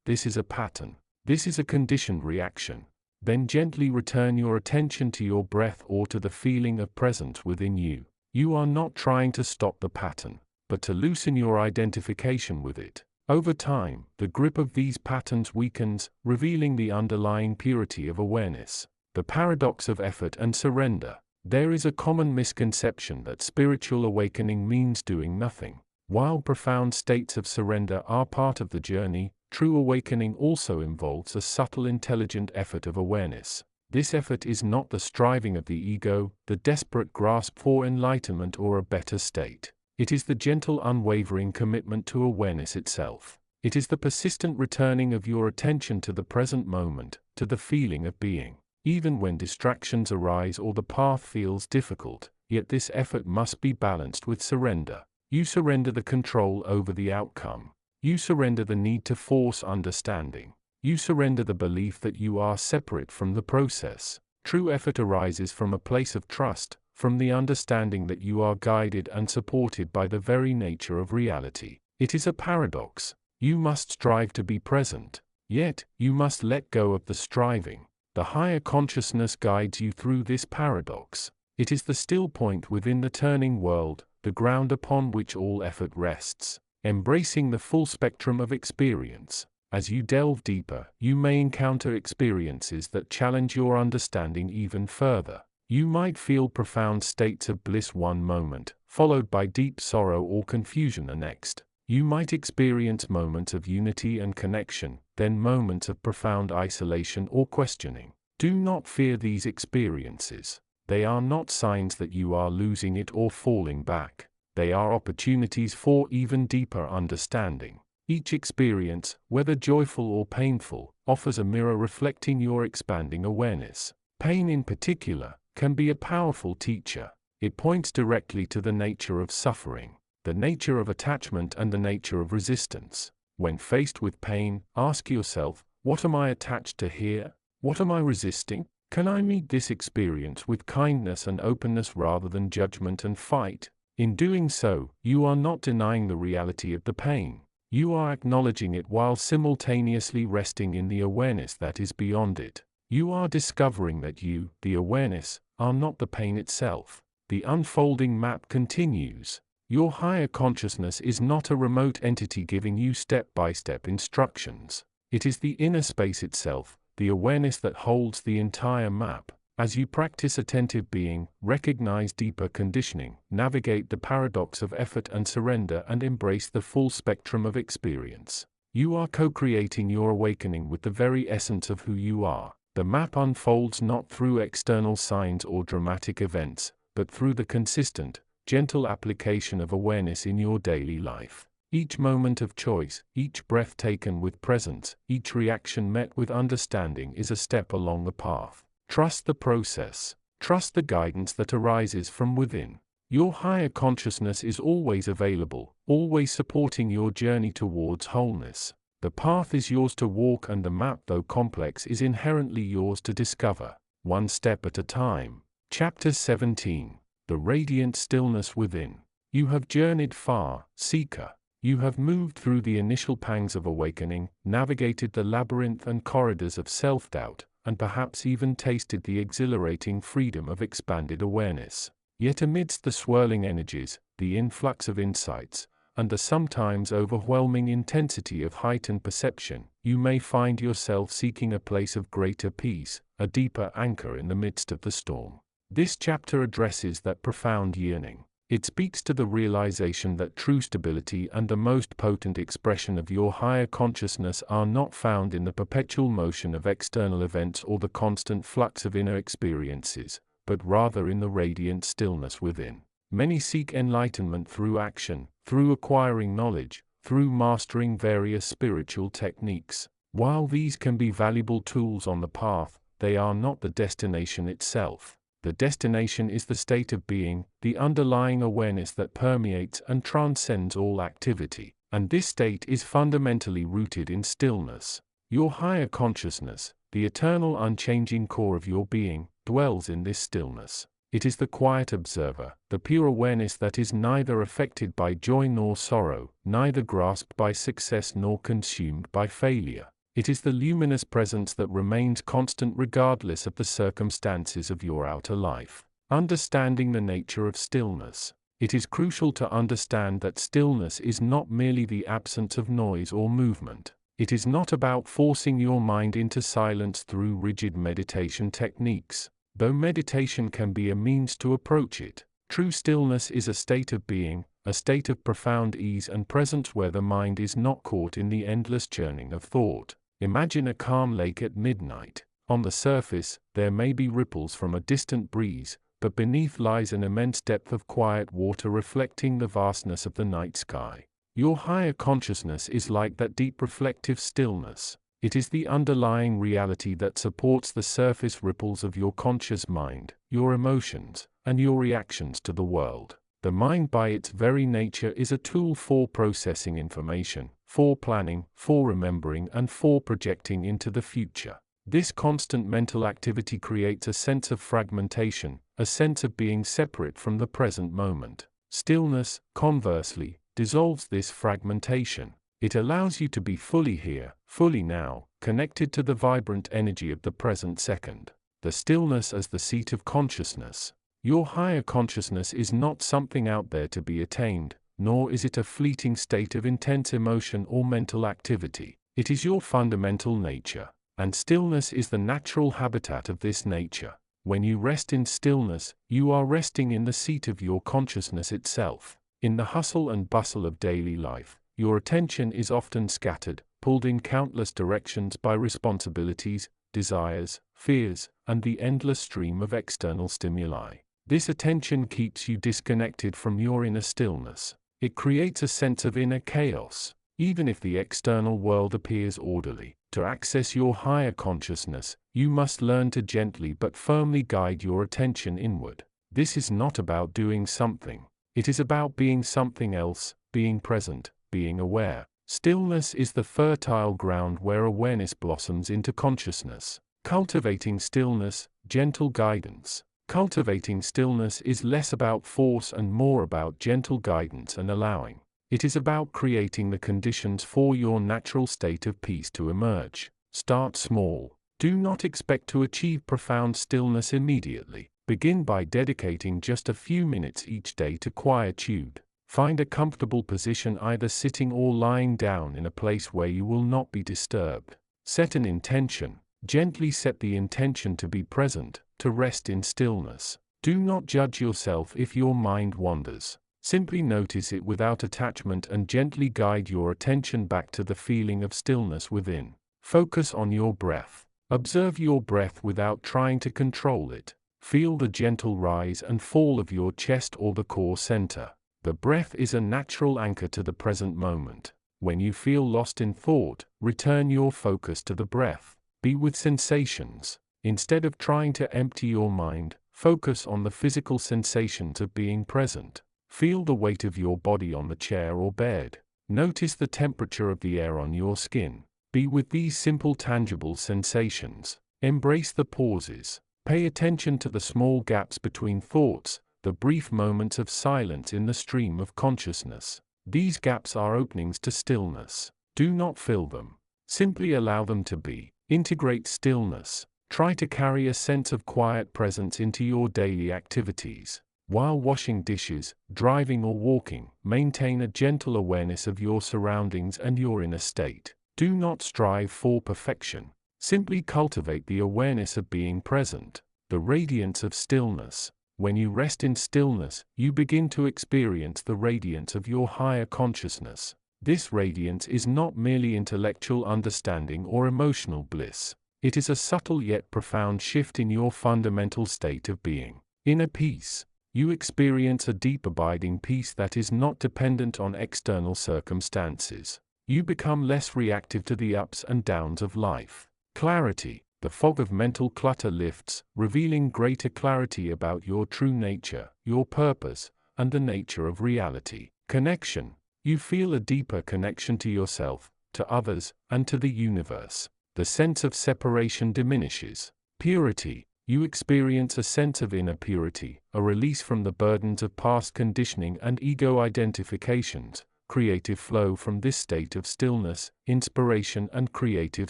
this is a pattern. This is a conditioned reaction. Then gently return your attention to your breath or to the feeling of presence within you. You are not trying to stop the pattern, but to loosen your identification with it. Over time, the grip of these patterns weakens, revealing the underlying purity of awareness. The paradox of effort and surrender. There is a common misconception that spiritual awakening means doing nothing. While profound states of surrender are part of the journey, true awakening also involves a subtle intelligent effort of awareness. This effort is not the striving of the ego, the desperate grasp for enlightenment or a better state. It is the gentle unwavering commitment to awareness itself. It is the persistent returning of your attention to the present moment, to the feeling of being. Even when distractions arise or the path feels difficult, yet this effort must be balanced with surrender. You surrender the control over the outcome. You surrender the need to force understanding. You surrender the belief that you are separate from the process. True effort arises from a place of trust, from the understanding that you are guided and supported by the very nature of reality. It is a paradox. You must strive to be present, yet you must let go of the striving. The higher consciousness guides you through this paradox. It is the still point within the turning world, the ground upon which all effort rests. Embracing the full spectrum of experience. As you delve deeper, you may encounter experiences that challenge your understanding even further. You might feel profound states of bliss one moment, followed by deep sorrow or confusion the next. You might experience moments of unity and connection, then moments of profound isolation or questioning. Do not fear these experiences. They are not signs that you are losing it or falling back. They are opportunities for even deeper understanding. Each experience, whether joyful or painful, offers a mirror reflecting your expanding awareness. Pain in particular can be a powerful teacher. It points directly to the nature of suffering, the nature of attachment and the nature of resistance. When faced with pain, ask yourself, what am I attached to here? What am I resisting? Can I meet this experience with kindness and openness rather than judgment and fight? In doing so, you are not denying the reality of the pain. You are acknowledging it while simultaneously resting in the awareness that is beyond it. You are discovering that you, the awareness, are not the pain itself. The unfolding map continues. Your higher consciousness is not a remote entity giving you step-by-step instructions. It is the inner space itself, the awareness that holds the entire map. As you practice attentive being, recognize deeper conditioning, navigate the paradox of effort and surrender, and embrace the full spectrum of experience, you are co-creating your awakening with the very essence of who you are. The map unfolds not through external signs or dramatic events, but through the consistent, gentle application of awareness in your daily life. Each moment of choice, each breath taken with presence, each reaction met with understanding is a step along the path. Trust the process. Trust the guidance that arises from within. Your higher consciousness is always available, always supporting your journey towards wholeness. The path is yours to walk, and the map, though complex, is inherently yours to discover, one step at a time. Chapter 17. The Radiant Stillness Within. You have journeyed far, seeker. You have moved through the initial pangs of awakening, navigated the labyrinth and corridors of self-doubt, and perhaps even tasted the exhilarating freedom of expanded awareness. Yet amidst the swirling energies, the influx of insights, and the sometimes overwhelming intensity of heightened perception, you may find yourself seeking a place of greater peace, a deeper anchor in the midst of the storm. This chapter addresses that profound yearning. It speaks to the realization that true stability and the most potent expression of your higher consciousness are not found in the perpetual motion of external events or the constant flux of inner experiences, but rather in the radiant stillness within. Many seek enlightenment through action, through acquiring knowledge, through mastering various spiritual techniques. While these can be valuable tools on the path, they are not the destination itself. The destination is the state of being, the underlying awareness that permeates and transcends all activity, and this state is fundamentally rooted in stillness. Your higher consciousness, the eternal unchanging core of your being, dwells in this stillness. It is the quiet observer, the pure awareness that is neither affected by joy nor sorrow, neither grasped by success nor consumed by failure. It is the luminous presence that remains constant regardless of the circumstances of your outer life. Understanding the nature of stillness. It is crucial to understand that stillness is not merely the absence of noise or movement. It is not about forcing your mind into silence through rigid meditation techniques. Though meditation can be a means to approach it, true stillness is a state of being, a state of profound ease and presence where the mind is not caught in the endless churning of thought. Imagine a calm lake at midnight. On the surface, there may be ripples from a distant breeze, but beneath lies an immense depth of quiet water reflecting the vastness of the night sky. Your higher consciousness is like that deep reflective stillness. It is the underlying reality that supports the surface ripples of your conscious mind, your emotions, and your reactions to the world. The mind by its very nature is a tool for processing information, for planning, for remembering, and for projecting into the future. This constant mental activity creates a sense of fragmentation, a sense of being separate from the present moment. Stillness, conversely, dissolves this fragmentation. It allows you to be fully here, fully now, connected to the vibrant energy of the present second. The stillness as the seat of consciousness. Your higher consciousness is not something out there to be attained, nor is it a fleeting state of intense emotion or mental activity. It is your fundamental nature, and stillness is the natural habitat of this nature. When you rest in stillness, you are resting in the seat of your consciousness itself. In the hustle and bustle of daily life, your attention is often scattered, pulled in countless directions by responsibilities, desires, fears, and the endless stream of external stimuli. This attention keeps you disconnected from your inner stillness. It creates a sense of inner chaos. Even if the external world appears orderly, to access your higher consciousness, you must learn to gently but firmly guide your attention inward. This is not about doing something. It is about being something else, being present, being aware. Stillness is the fertile ground where awareness blossoms into consciousness. Cultivating stillness, gentle guidance. Cultivating stillness is less about force and more about gentle guidance and allowing. It is about creating the conditions for your natural state of peace to emerge. Start small. Do not expect to achieve profound stillness immediately. Begin by dedicating just a few minutes each day to quietude. Find a comfortable position, either sitting or lying down, in a place where you will not be disturbed. Set an intention. Gently set the intention to be present, to rest in stillness. Do not judge yourself if your mind wanders. Simply notice it without attachment and gently guide your attention back to the feeling of stillness within. Focus on your breath. Observe your breath without trying to control it. Feel the gentle rise and fall of your chest or the core center. The breath is a natural anchor to the present moment. When you feel lost in thought, return your focus to the breath. Be with sensations. Instead of trying to empty your mind, focus on the physical sensations of being present. Feel the weight of your body on the chair or bed. Notice the temperature of the air on your skin. Be with these simple, tangible sensations. Embrace the pauses. Pay attention to the small gaps between thoughts, the brief moments of silence in the stream of consciousness. These gaps are openings to stillness. Do not fill them. Simply allow them to be. Integrate stillness. Try to carry a sense of quiet presence into your daily activities. While washing dishes, driving or walking, maintain a gentle awareness of your surroundings and your inner state. Do not strive for perfection. Simply cultivate the awareness of being present, the radiance of stillness. When you rest in stillness, you begin to experience the radiance of your higher consciousness. This radiance is not merely intellectual understanding or emotional bliss. It is a subtle yet profound shift in your fundamental state of being. Inner peace. You experience a deep abiding peace that is not dependent on external circumstances. You become less reactive to the ups and downs of life. Clarity. The fog of mental clutter lifts, revealing greater clarity about your true nature, your purpose, and the nature of reality. Connection. You feel a deeper connection to yourself, to others, and to the universe. The sense of separation diminishes. Purity. You experience a sense of inner purity, a release from the burdens of past conditioning and ego identifications. Creative flow. From this state of stillness, inspiration and creative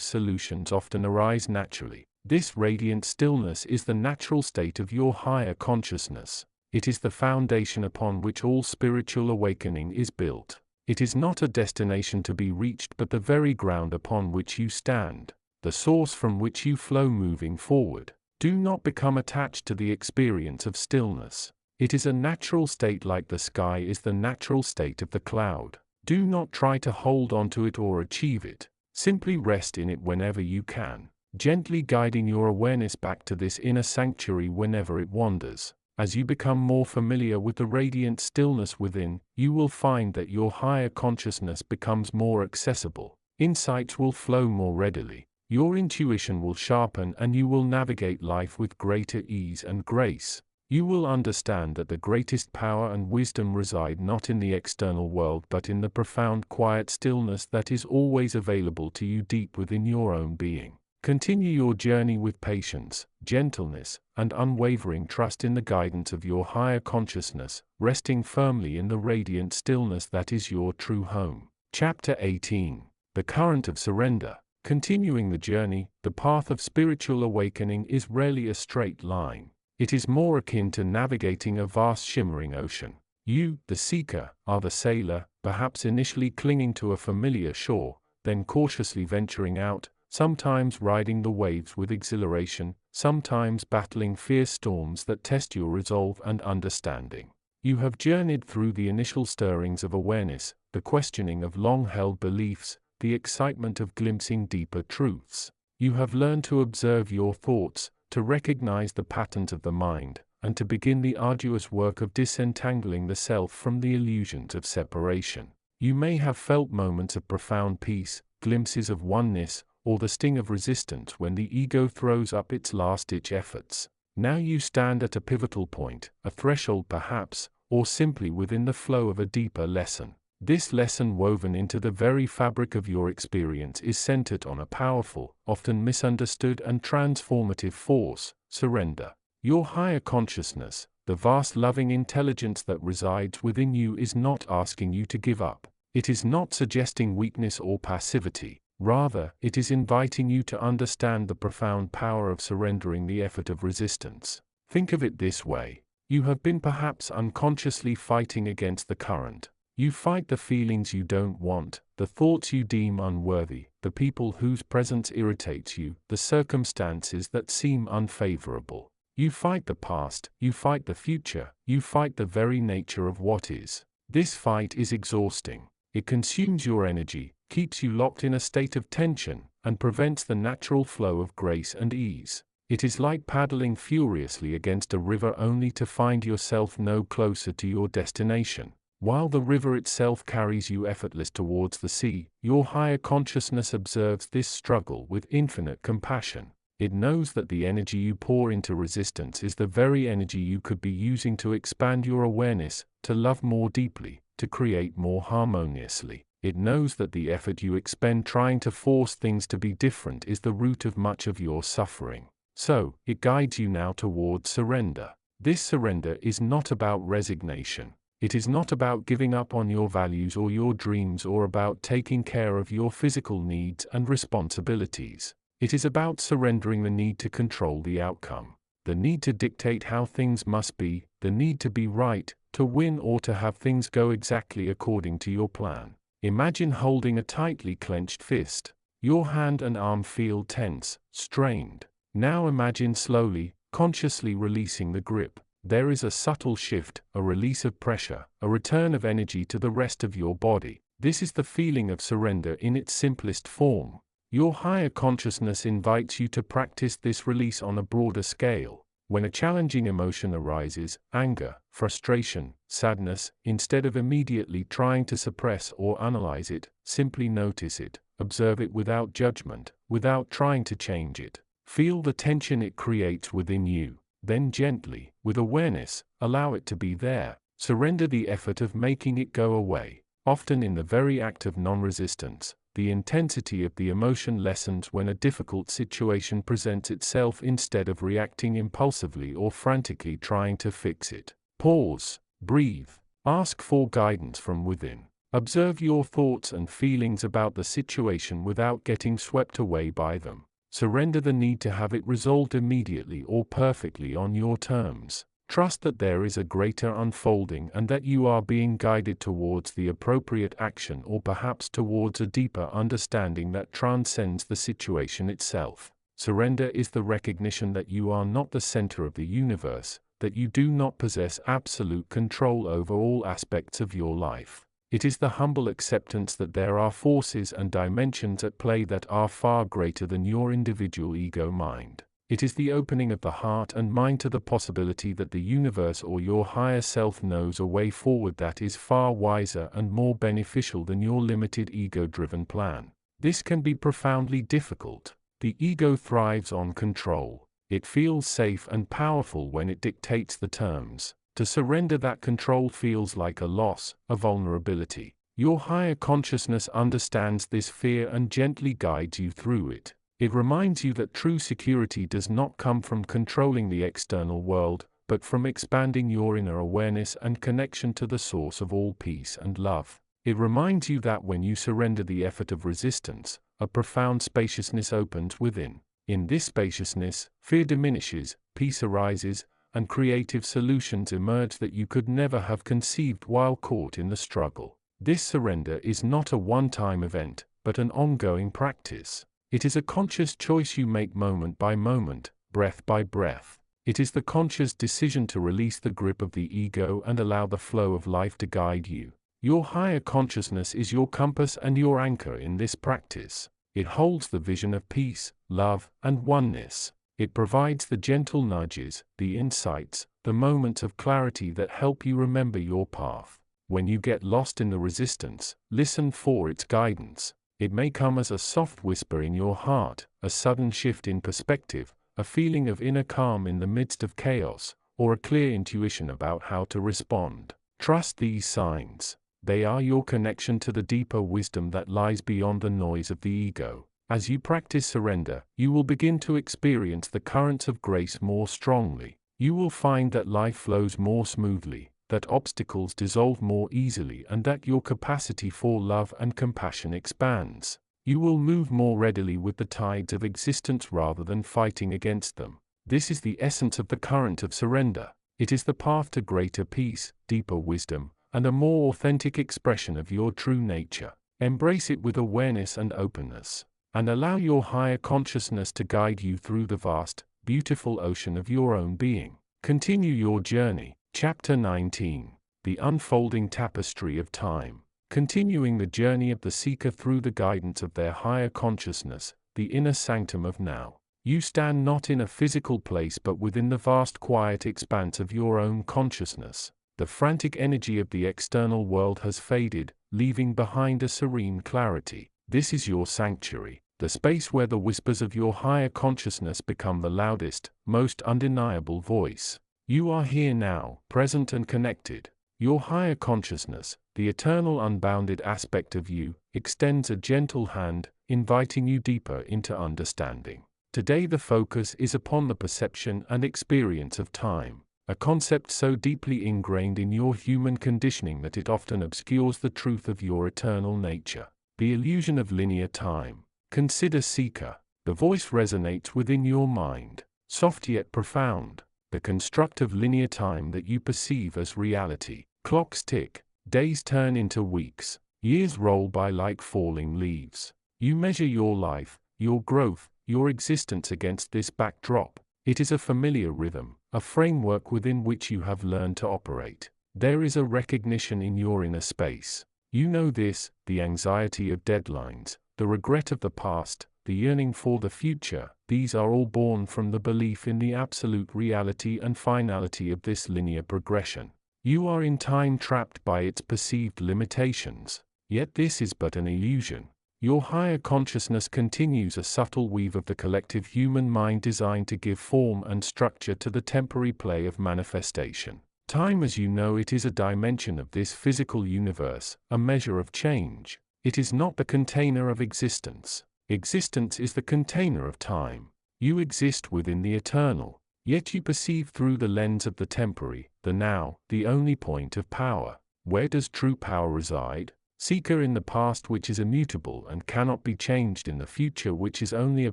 solutions often arise naturally. This radiant stillness is the natural state of your higher consciousness. It is the foundation upon which all spiritual awakening is built. It is not a destination to be reached, but the very ground upon which you stand, the source from which you flow moving forward. Do not become attached to the experience of stillness. It is a natural state, like the sky is the natural state of the cloud. Do not try to hold on to it or achieve it. Simply rest in it whenever you can, gently guiding your awareness back to this inner sanctuary whenever it wanders. As you become more familiar with the radiant stillness within, you will find that your higher consciousness becomes more accessible. Insights will flow more readily. Your intuition will sharpen, and you will navigate life with greater ease and grace. You will understand that the greatest power and wisdom reside not in the external world, but in the profound quiet stillness that is always available to you deep within your own being. Continue your journey with patience, gentleness, and unwavering trust in the guidance of your higher consciousness, resting firmly in the radiant stillness that is your true home. Chapter 18. The Current of Surrender. Continuing the journey, the path of spiritual awakening is rarely a straight line. It is more akin to navigating a vast shimmering ocean. You, the seeker, are the sailor, perhaps initially clinging to a familiar shore, then cautiously venturing out, sometimes riding the waves with exhilaration, sometimes battling fierce storms that test your resolve and understanding. You have journeyed through the initial stirrings of awareness, the questioning of long-held beliefs, the excitement of glimpsing deeper truths. You have learned to observe your thoughts, to recognize the patterns of the mind, and to begin the arduous work of disentangling the self from the illusions of separation. You may have felt moments of profound peace, glimpses of oneness, or the sting of resistance when the ego throws up its last-ditch efforts. Now you stand at a pivotal point, a threshold perhaps, or simply within the flow of a deeper lesson. This lesson, woven into the very fabric of your experience, is centered on a powerful, often misunderstood and transformative force: surrender. Your higher consciousness, the vast loving intelligence that resides within you, is not asking you to give up. It is not suggesting weakness or passivity. Rather, it is inviting you to understand the profound power of surrendering the effort of resistance. Think of it this way. You have been perhaps unconsciously fighting against the current, You fight the feelings you don't want, the thoughts you deem unworthy, the people whose presence irritates you, the circumstances that seem unfavorable. You fight the past, you fight the future, you fight the very nature of what is. This fight is exhausting. It consumes your energy, keeps you locked in a state of tension, and prevents the natural flow of grace and ease. It is like paddling furiously against a river only to find yourself no closer to your destination. While the river itself carries you effortless towards the sea, your higher consciousness observes this struggle with infinite compassion. It knows that the energy you pour into resistance is the very energy you could be using to expand your awareness, to love more deeply, to create more harmoniously. It knows that the effort you expend trying to force things to be different is the root of much of your suffering. So, it guides you now towards surrender. This surrender is not about resignation. It is not about giving up on your values or your dreams or about taking care of your physical needs and responsibilities. It is about surrendering the need to control the outcome, the need to dictate how things must be, the need to be right, to win or to have things go exactly according to your plan. Imagine holding a tightly clenched fist. Your hand and arm feel tense, strained. Now imagine slowly, consciously releasing the grip. There is a subtle shift, a release of pressure, a return of energy to the rest of your body. This is the feeling of surrender in its simplest form. Your higher consciousness invites you to practice this release on a broader scale. When a challenging emotion arises, anger, frustration, sadness, instead of immediately trying to suppress or analyze it, simply notice it, observe it without judgment, without trying to change it. Feel the tension it creates within you. Then gently, with awareness, allow it to be there. Surrender the effort of making it go away. Often in the very act of non-resistance, the intensity of the emotion lessens when a difficult situation presents itself instead of reacting impulsively or frantically trying to fix it. Pause, breathe, ask for guidance from within. Observe your thoughts and feelings about the situation without getting swept away by them. Surrender the need to have it resolved immediately or perfectly on your terms. Trust that there is a greater unfolding and that you are being guided towards the appropriate action or perhaps towards a deeper understanding that transcends the situation itself. Surrender is the recognition that you are not the center of the universe, that you do not possess absolute control over all aspects of your life. It is the humble acceptance that there are forces and dimensions at play that are far greater than your individual ego mind. It is the opening of the heart and mind to the possibility that the universe or your higher self knows a way forward that is far wiser and more beneficial than your limited ego-driven plan. This can be profoundly difficult. The ego thrives on control. It feels safe and powerful when it dictates the terms. To surrender that control feels like a loss, a vulnerability. Your higher consciousness understands this fear and gently guides you through it. It reminds you that true security does not come from controlling the external world, but from expanding your inner awareness and connection to the source of all peace and love. It reminds you that when you surrender the effort of resistance, a profound spaciousness opens within. In this spaciousness, fear diminishes, peace arises, and creative solutions emerge that you could never have conceived while caught in the struggle. This surrender is not a one-time event, but an ongoing practice. It is a conscious choice you make moment by moment, breath by breath. It is the conscious decision to release the grip of the ego and allow the flow of life to guide you. Your higher consciousness is your compass and your anchor in this practice. It holds the vision of peace, love, and oneness. It provides the gentle nudges, the insights, the moments of clarity that help you remember your path. When you get lost in the resistance, listen for its guidance. It may come as a soft whisper in your heart, a sudden shift in perspective, a feeling of inner calm in the midst of chaos, or a clear intuition about how to respond. Trust these signs. They are your connection to the deeper wisdom that lies beyond the noise of the ego. As you practice surrender, you will begin to experience the currents of grace more strongly. You will find that life flows more smoothly, that obstacles dissolve more easily, and that your capacity for love and compassion expands. You will move more readily with the tides of existence rather than fighting against them. This is the essence of the current of surrender. It is the path to greater peace, deeper wisdom, and a more authentic expression of your true nature. Embrace it with awareness and openness, and allow your higher consciousness to guide you through the vast, beautiful ocean of your own being. Continue your journey. Chapter 19. The Unfolding Tapestry of Time. Continuing the journey of the seeker through the guidance of their higher consciousness, the inner sanctum of now. You stand not in a physical place but within the vast quiet expanse of your own consciousness. The frantic energy of the external world has faded, leaving behind a serene clarity. This is your sanctuary, the space where the whispers of your higher consciousness become the loudest, most undeniable voice. You are here now, present and connected. Your higher consciousness, the eternal unbounded aspect of you, extends a gentle hand, inviting you deeper into understanding. Today the focus is upon the perception and experience of time, a concept so deeply ingrained in your human conditioning that it often obscures the truth of your eternal nature. The illusion of linear time. Consider, seeker, the voice resonates within your mind, soft yet profound, the construct of linear time that you perceive as reality. Clocks tick, days turn into weeks, years roll by like falling leaves. You measure your life, your growth, your existence against this backdrop. It is a familiar rhythm, a framework within which you have learned to operate. There is a recognition in your inner space. You know this, the anxiety of deadlines, the regret of the past, the yearning for the future, these are all born from the belief in the absolute reality and finality of this linear progression. You are in time trapped by its perceived limitations, yet this is but an illusion. Your higher consciousness continues a subtle weave of the collective human mind designed to give form and structure to the temporary play of manifestation. Time as you know it is a dimension of this physical universe, a measure of change. It is not the container of existence. Existence is the container of time. You exist within the eternal, yet you perceive through the lens of the temporary, the now, the only point of power. Where does true power reside? Seeker, in the past which is immutable and cannot be changed, in the future which is only a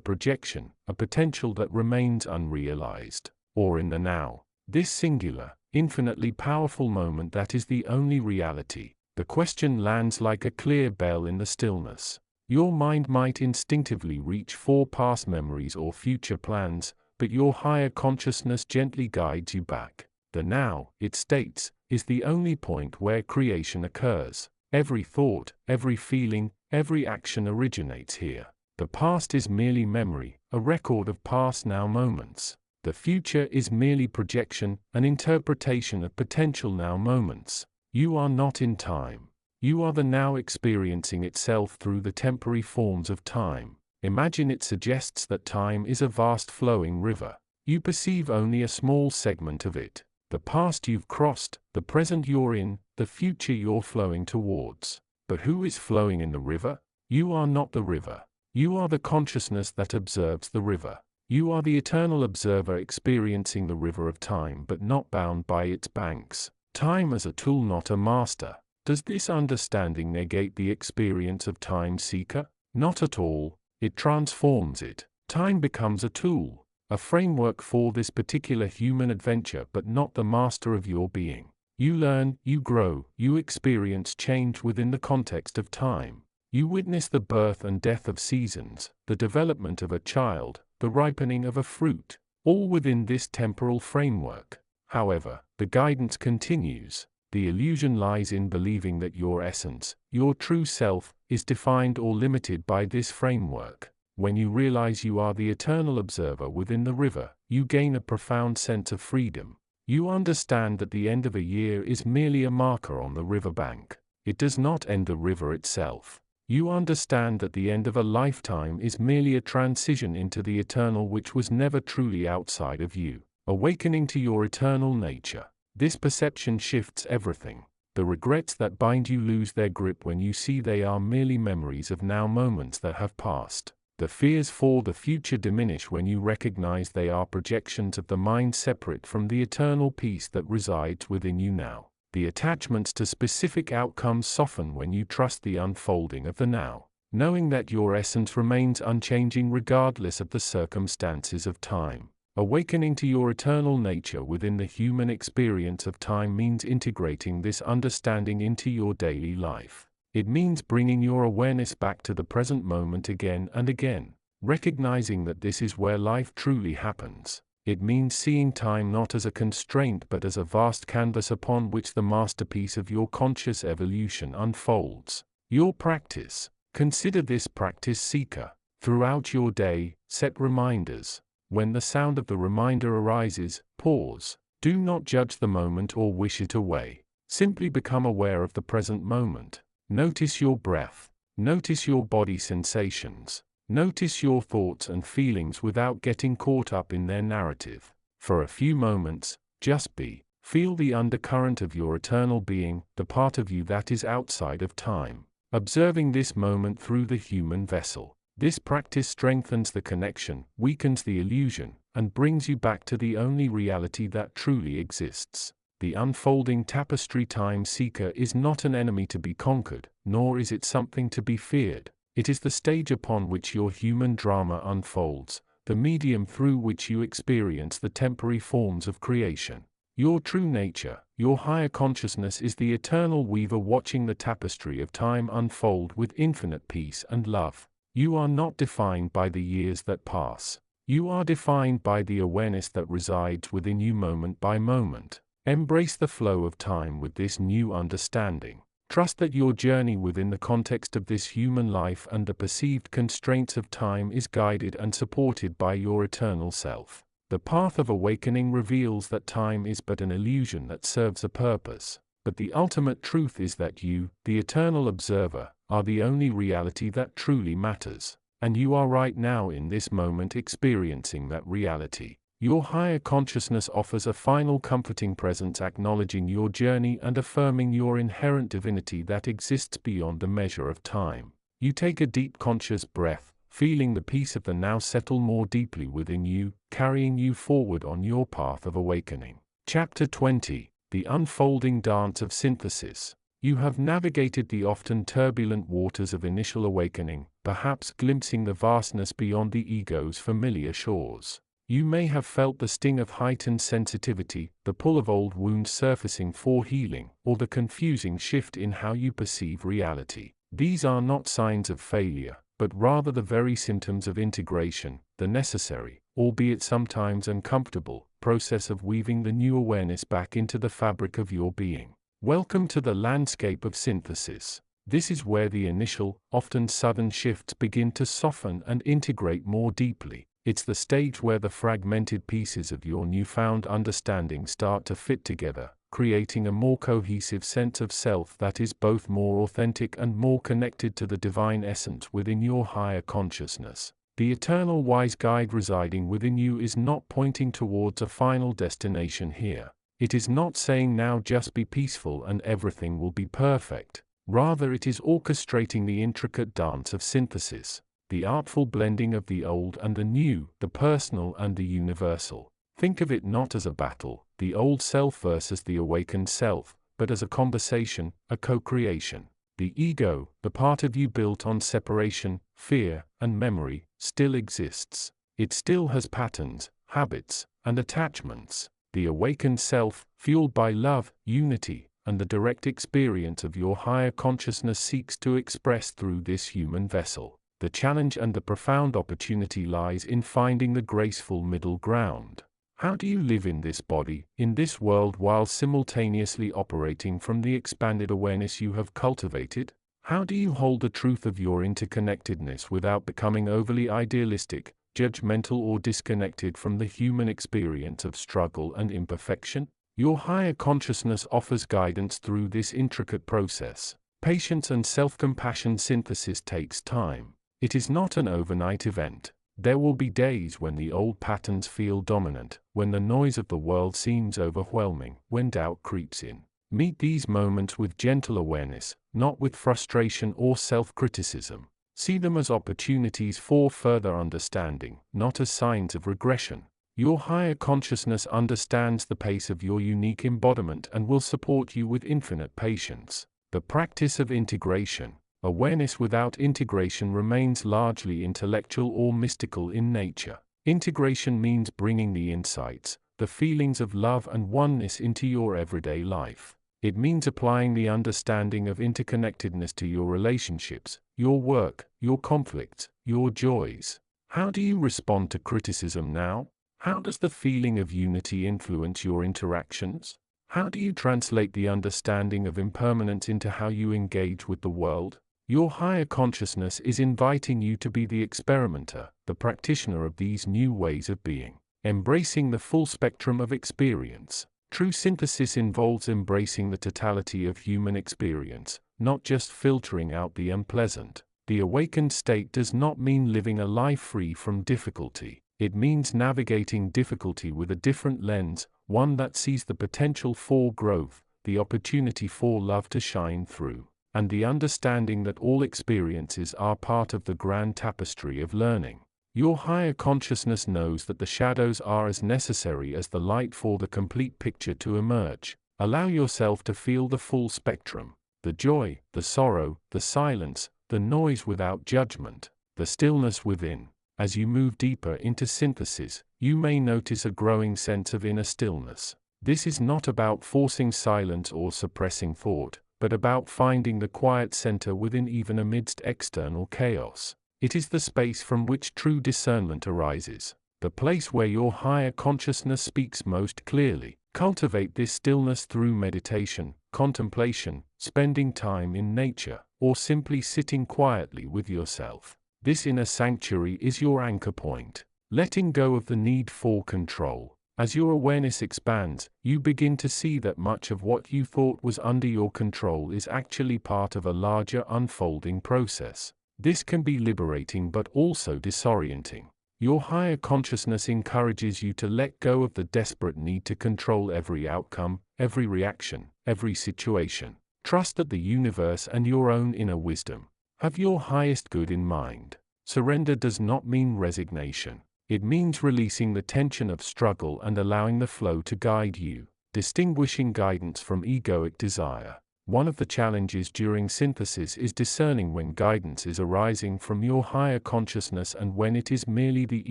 projection, a potential that remains unrealized, or in the now, this singular, infinitely powerful moment that is the only reality. The question lands like a clear bell in the stillness. Your mind might instinctively reach for past memories or future plans, but your higher consciousness gently guides you back. The now, it states, is the only point where creation occurs. Every thought, every feeling, every action originates here. The past is merely memory, a record of past now moments. The future is merely projection, an interpretation of potential now moments. You are not in time. You are the now experiencing itself through the temporary forms of time. Imagine it suggests that time is a vast flowing river. You perceive only a small segment of it. The past you've crossed, the present you're in, the future you're flowing towards. But who is flowing in the river? You are not the river. You are the consciousness that observes the river. You are the eternal observer experiencing the river of time but not bound by its banks. Time as a tool, not a master. Does this understanding negate the experience of time, seeker? Not at all. It transforms it. Time becomes a tool, a framework for this particular human adventure but not the master of your being. You learn, you grow, you experience change within the context of time. You witness the birth and death of seasons, the development of a child, the ripening of a fruit, all within this temporal framework. However, the guidance continues. The illusion lies in believing that your essence, your true self, is defined or limited by this framework. When you realize you are the eternal observer within the river, you gain a profound sense of freedom. You understand that the end of a year is merely a marker on the riverbank. It does not end the river itself. You understand that the end of a lifetime is merely a transition into the eternal which was never truly outside of you. Awakening to your eternal nature. This perception shifts everything. The regrets that bind you lose their grip when you see they are merely memories of now moments that have passed. The fears for the future diminish when you recognize they are projections of the mind separate from the eternal peace that resides within you now. The attachments to specific outcomes soften when you trust the unfolding of the now, knowing that your essence remains unchanging regardless of the circumstances of time. Awakening to your eternal nature within the human experience of time means integrating this understanding into your daily life. It means bringing your awareness back to the present moment again and again, recognizing that this is where life truly happens. It means seeing time not as a constraint but as a vast canvas upon which the masterpiece of your conscious evolution unfolds. Your practice. Consider this practice, seeker. Throughout your day, set reminders. When the sound of the reminder arises, pause. Do not judge the moment or wish it away. Simply become aware of the present moment. Notice your breath. Notice your body sensations. Notice your thoughts and feelings without getting caught up in their narrative. For a few moments, just be. Feel the undercurrent of your eternal being, the part of you that is outside of time. Observing this moment through the human vessel. This practice strengthens the connection, weakens the illusion, and brings you back to the only reality that truly exists. The unfolding tapestry. Time, seeker, is not an enemy to be conquered, nor is it something to be feared. It is the stage upon which your human drama unfolds, the medium through which you experience the temporary forms of creation. Your true nature, your higher consciousness, is the eternal weaver watching the tapestry of time unfold with infinite peace and love. You are not defined by the years that pass. You are defined by the awareness that resides within you moment by moment. Embrace the flow of time with this new understanding. Trust that your journey within the context of this human life and the perceived constraints of time is guided and supported by your eternal self. The path of awakening reveals that time is but an illusion that serves a purpose, but the ultimate truth is that you, the eternal observer, are the only reality that truly matters, and you are right now in this moment experiencing that reality. Your higher consciousness offers a final comforting presence, acknowledging your journey and affirming your inherent divinity that exists beyond the measure of time. You take a deep conscious breath, feeling the peace of the now settle more deeply within you, carrying you forward on your path of awakening. Chapter 20. The Unfolding Dance of Synthesis. You have navigated the often turbulent waters of initial awakening, perhaps glimpsing the vastness beyond the ego's familiar shores. You may have felt the sting of heightened sensitivity, the pull of old wounds surfacing for healing, or the confusing shift in how you perceive reality. These are not signs of failure, but rather the very symptoms of integration, the necessary, albeit sometimes uncomfortable, process of weaving the new awareness back into the fabric of your being. Welcome to the landscape of synthesis. This is where the initial, often sudden shifts begin to soften and integrate more deeply. It's the stage where the fragmented pieces of your newfound understanding start to fit together, creating a more cohesive sense of self that is both more authentic and more connected to the divine essence within your higher consciousness. The eternal wise guide residing within you is not pointing towards a final destination here. It is not saying now just be peaceful and everything will be perfect. Rather, it is orchestrating the intricate dance of synthesis. The artful blending of the old and the new, the personal and the universal. Think of it not as a battle, the old self versus the awakened self, but as a conversation, a co-creation. The ego, the part of you built on separation, fear, and memory, still exists. It still has patterns, habits, and attachments. The awakened self, fueled by love, unity, and the direct experience of your higher consciousness, seeks to express through this human vessel. The challenge and the profound opportunity lies in finding the graceful middle ground. How do you live in this body, in this world, while simultaneously operating from the expanded awareness you have cultivated? How do you hold the truth of your interconnectedness without becoming overly idealistic, judgmental, or disconnected from the human experience of struggle and imperfection? Your higher consciousness offers guidance through this intricate process. Patience and self-compassion. Synthesis takes time. It is not an overnight event. There will be days when the old patterns feel dominant, when the noise of the world seems overwhelming, when doubt creeps in. Meet these moments with gentle awareness, not with frustration or self-criticism. See them as opportunities for further understanding, not as signs of regression. Your higher consciousness understands the pace of your unique embodiment and will support you with infinite patience. The practice of integration. Awareness without integration remains largely intellectual or mystical in nature. Integration means bringing the insights, the feelings of love and oneness into your everyday life. It means applying the understanding of interconnectedness to your relationships, your work, your conflicts, your joys. How do you respond to criticism now? How does the feeling of unity influence your interactions? How do you translate the understanding of impermanence into how you engage with the world? Your higher consciousness is inviting you to be the experimenter, the practitioner of these new ways of being, embracing the full spectrum of experience. True synthesis involves embracing the totality of human experience, not just filtering out the unpleasant. The awakened state does not mean living a life free from difficulty. It means navigating difficulty with a different lens, one that sees the potential for growth, the opportunity for love to shine through, and the understanding that all experiences are part of the grand tapestry of learning. Your higher consciousness knows that the shadows are as necessary as the light for the complete picture to emerge. Allow yourself to feel the full spectrum, the joy, the sorrow, the silence, the noise without judgment, the stillness within. As you move deeper into synthesis, you may notice a growing sense of inner stillness. This is not about forcing silence or suppressing thought, but about finding the quiet center within even amidst external chaos. It is the space from which true discernment arises, the place where your higher consciousness speaks most clearly. Cultivate this stillness through meditation, contemplation, spending time in nature, or simply sitting quietly with yourself. This inner sanctuary is your anchor point, letting go of the need for control. As your awareness expands, you begin to see that much of what you thought was under your control is actually part of a larger unfolding process. This can be liberating but also disorienting. Your higher consciousness encourages you to let go of the desperate need to control every outcome, every reaction, every situation. Trust that the universe and your own inner wisdom have your highest good in mind. Surrender does not mean resignation. It means releasing the tension of struggle and allowing the flow to guide you, distinguishing guidance from egoic desire. One of the challenges during synthesis is discerning when guidance is arising from your higher consciousness and when it is merely the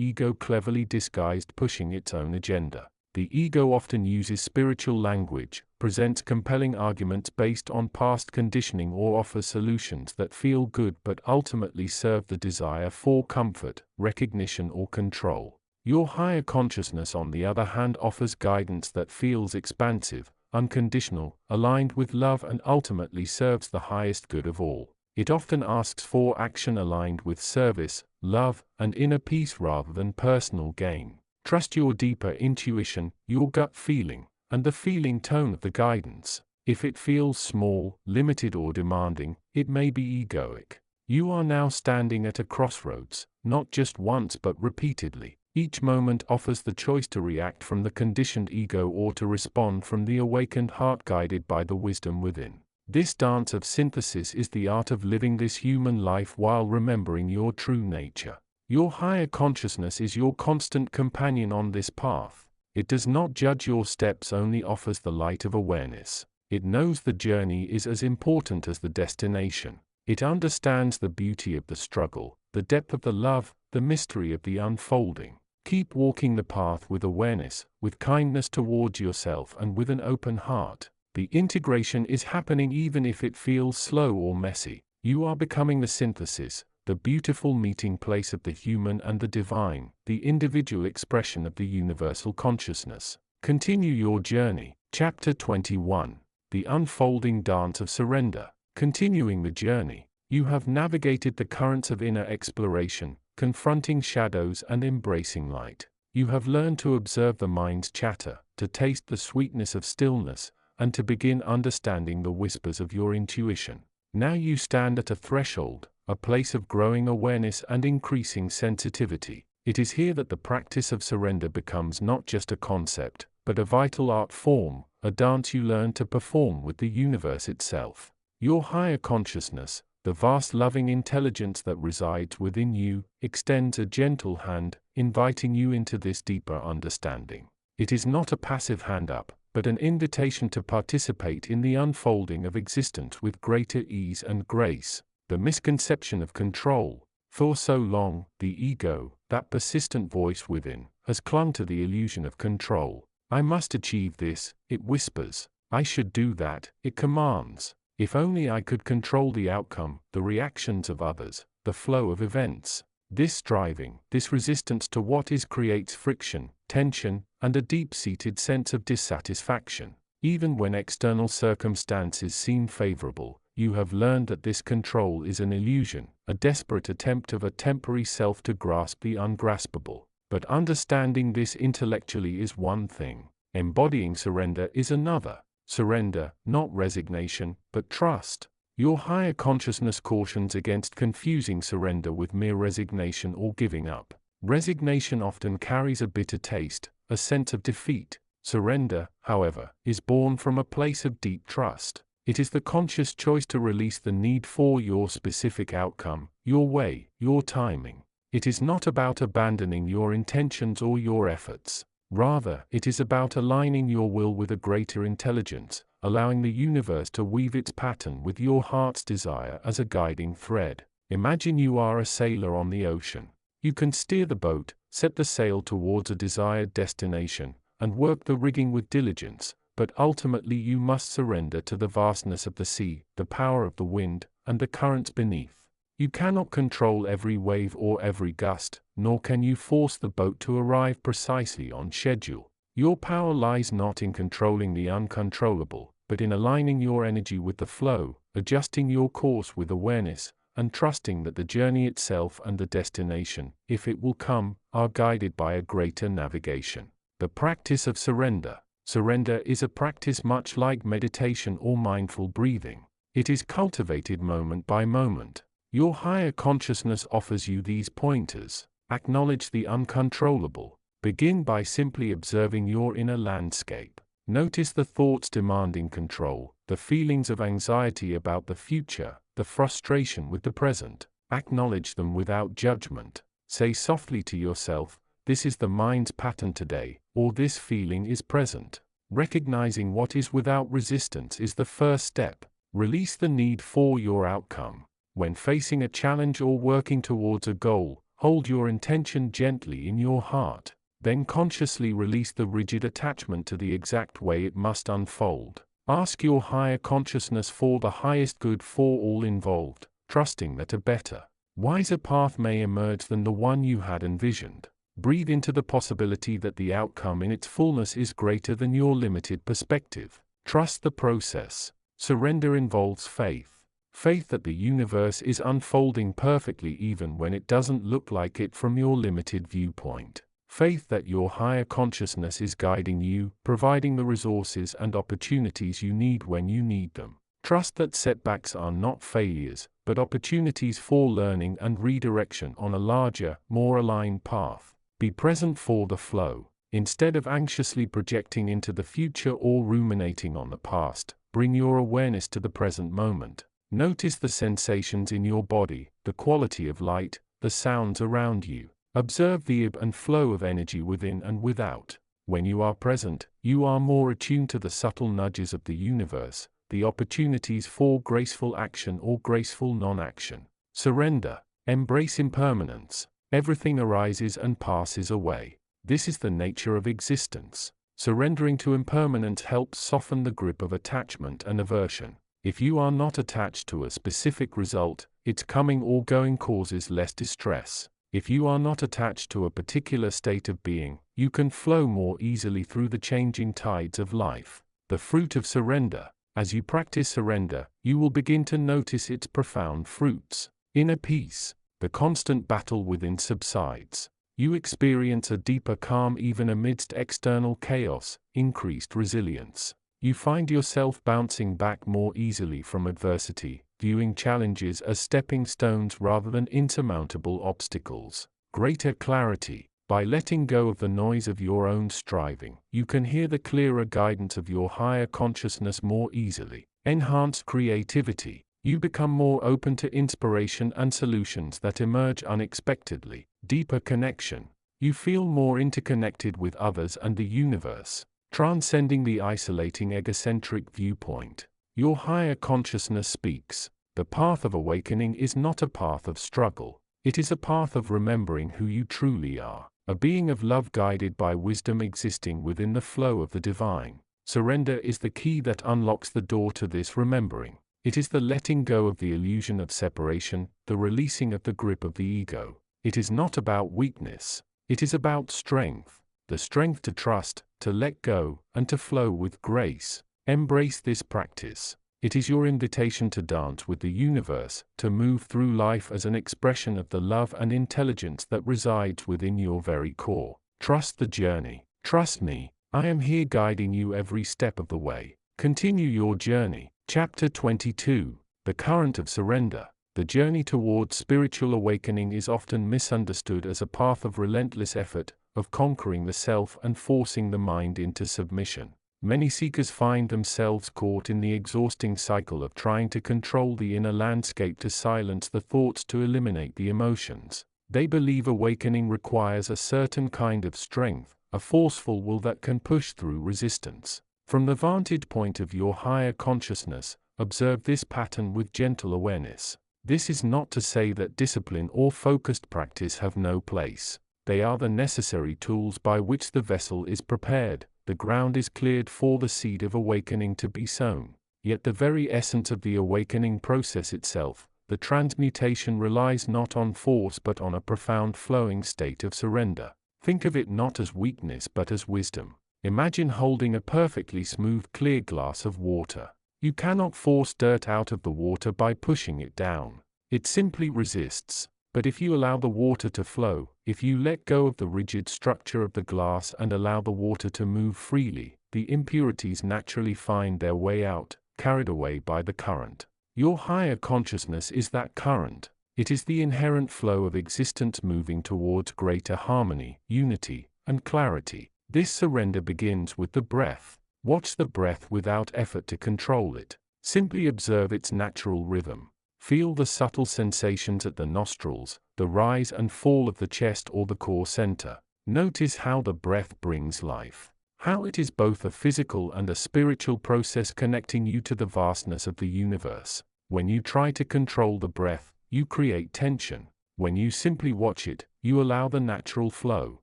ego cleverly disguised pushing its own agenda. The ego often uses spiritual language, presents compelling arguments based on past conditioning, or offers solutions that feel good but ultimately serve the desire for comfort, recognition, or control. Your higher consciousness, on the other hand, offers guidance that feels expansive, unconditional, aligned with love, and ultimately serves the highest good of all. It often asks for action aligned with service, love, and inner peace rather than personal gain. Trust your deeper intuition, your gut feeling, and the feeling tone of the guidance. If it feels small, limited, or demanding, it may be egoic. You are now standing at a crossroads, not just once but repeatedly. Each moment offers the choice to react from the conditioned ego or to respond from the awakened heart guided by the wisdom within. This dance of synthesis is the art of living this human life while remembering your true nature. Your higher consciousness is your constant companion on this path. It does not judge your steps, only offers the light of awareness. It knows the journey is as important as the destination. It understands the beauty of the struggle, the depth of the love, the mystery of the unfolding. Keep walking the path with awareness, with kindness towards yourself, and with an open heart. The integration is happening even if it feels slow or messy. You are becoming the synthesis, the beautiful meeting place of the human and the divine, the individual expression of the universal consciousness. Continue your journey. Chapter 21. The Unfolding Dance of Surrender. Continuing the journey, you have navigated the currents of inner exploration, confronting shadows and embracing light. You have learned to observe the mind's chatter, to taste the sweetness of stillness, and to begin understanding the whispers of your intuition. Now you stand at a threshold, a place of growing awareness and increasing sensitivity. It is here that the practice of surrender becomes not just a concept, but a vital art form, a dance you learn to perform with the universe itself. Your higher consciousness, the vast loving intelligence that resides within you, extends a gentle hand, inviting you into this deeper understanding. It is not a passive hand up, but an invitation to participate in the unfolding of existence with greater ease and grace. The misconception of control. For so long, the ego, that persistent voice within, has clung to the illusion of control. I must achieve this, it whispers. I should do that, it commands. If only I could control the outcome, the reactions of others, the flow of events. This striving, this resistance to what is creates friction, tension, and a deep-seated sense of dissatisfaction. Even when external circumstances seem favorable, you have learned that this control is an illusion, a desperate attempt of a temporary self to grasp the ungraspable. But understanding this intellectually is one thing. Embodying surrender is another. Surrender, not resignation, but trust. Your higher consciousness cautions against confusing surrender with mere resignation or giving up. Resignation often carries a bitter taste, a sense of defeat. Surrender, however, is born from a place of deep trust. It is the conscious choice to release the need for your specific outcome, your way, your timing. It is not about abandoning your intentions or your efforts. Rather, it is about aligning your will with a greater intelligence, allowing the universe to weave its pattern with your heart's desire as a guiding thread. Imagine you are a sailor on the ocean. You can steer the boat, set the sail towards a desired destination, and work the rigging with diligence, but ultimately you must surrender to the vastness of the sea, the power of the wind, and the currents beneath. You cannot control every wave or every gust, nor can you force the boat to arrive precisely on schedule. Your power lies not in controlling the uncontrollable, but in aligning your energy with the flow, adjusting your course with awareness, and trusting that the journey itself and the destination, if it will come, are guided by a greater navigation. The practice of surrender. Surrender is a practice much like meditation or mindful breathing. It is cultivated moment by moment. Your higher consciousness offers you these pointers. Acknowledge the uncontrollable. Begin by simply observing your inner landscape. Notice the thoughts demanding control, the feelings of anxiety about the future, the frustration with the present. Acknowledge them without judgment. Say softly to yourself, "This is the mind's pattern today," or "This feeling is present." Recognizing what is without resistance is the first step. Release the need for your outcome. When facing a challenge or working towards a goal, hold your intention gently in your heart. Then consciously release the rigid attachment to the exact way it must unfold. Ask your higher consciousness for the highest good for all involved, trusting that a better, wiser path may emerge than the one you had envisioned. Breathe into the possibility that the outcome in its fullness is greater than your limited perspective. Trust the process. Surrender involves faith. Faith that the universe is unfolding perfectly even when it doesn't look like it from your limited viewpoint. Faith that your higher consciousness is guiding you, providing the resources and opportunities you need when you need them. Trust that setbacks are not failures, but opportunities for learning and redirection on a larger, more aligned path. Be present for the flow. Instead of anxiously projecting into the future or ruminating on the past, bring your awareness to the present moment. Notice the sensations in your body, the quality of light, the sounds around you. Observe the ebb and flow of energy within and without. When you are present, you are more attuned to the subtle nudges of the universe, the opportunities for graceful action or graceful non-action. Surrender. Embrace impermanence. Everything arises and passes away. This is the nature of existence. Surrendering to impermanence helps soften the grip of attachment and aversion. If you are not attached to a specific result, its coming or going causes less distress. If you are not attached to a particular state of being, you can flow more easily through the changing tides of life. The fruit of surrender. As you practice surrender, you will begin to notice its profound fruits. Inner peace. The constant battle within subsides. You experience a deeper calm even amidst external chaos, increased resilience. You find yourself bouncing back more easily from adversity, viewing challenges as stepping stones rather than insurmountable obstacles. Greater clarity. By letting go of the noise of your own striving, you can hear the clearer guidance of your higher consciousness more easily. Enhanced creativity. You become more open to inspiration and solutions that emerge unexpectedly. Deeper connection. You feel more interconnected with others and the universe, transcending the isolating egocentric viewpoint. Your higher consciousness speaks. The path of awakening is not a path of struggle. It is a path of remembering who you truly are, a being of love guided by wisdom existing within the flow of the divine. Surrender is the key that unlocks the door to this remembering. It is the letting go of the illusion of separation, the releasing of the grip of the ego. It is not about weakness. It is about strength. The strength to trust, to let go, and to flow with grace. Embrace this practice. It is your invitation to dance with the universe, to move through life as an expression of the love and intelligence that resides within your very core. Trust the journey. Trust me, I am here guiding you every step of the way. Continue your journey. Chapter 22. The Current of Surrender. The journey towards spiritual awakening is often misunderstood as a path of relentless effort, of conquering the self and forcing the mind into submission. Many seekers find themselves caught in the exhausting cycle of trying to control the inner landscape, to silence the thoughts, to eliminate the emotions. They believe awakening requires a certain kind of strength, a forceful will that can push through resistance. From the vantage point of your higher consciousness, observe this pattern with gentle awareness. This is not to say that discipline or focused practice have no place. They are the necessary tools by which the vessel is prepared, the ground is cleared for the seed of awakening to be sown. Yet the very essence of the awakening process itself, the transmutation, relies not on force but on a profound flowing state of surrender. Think of it not as weakness but as wisdom. Imagine holding a perfectly smooth clear glass of water. You cannot force dirt out of the water by pushing it down. It simply resists. But if you allow the water to flow, if you let go of the rigid structure of the glass and allow the water to move freely, the impurities naturally find their way out, carried away by the current. Your higher consciousness is that current. It is the inherent flow of existence moving towards greater harmony, unity, and clarity. This surrender begins with the breath. Watch the breath without effort to control it. Simply observe its natural rhythm. Feel the subtle sensations at the nostrils, the rise and fall of the chest or the core center. Notice how the breath brings life. How it is both a physical and a spiritual process connecting you to the vastness of the universe. When you try to control the breath, you create tension. When you simply watch it, you allow the natural flow.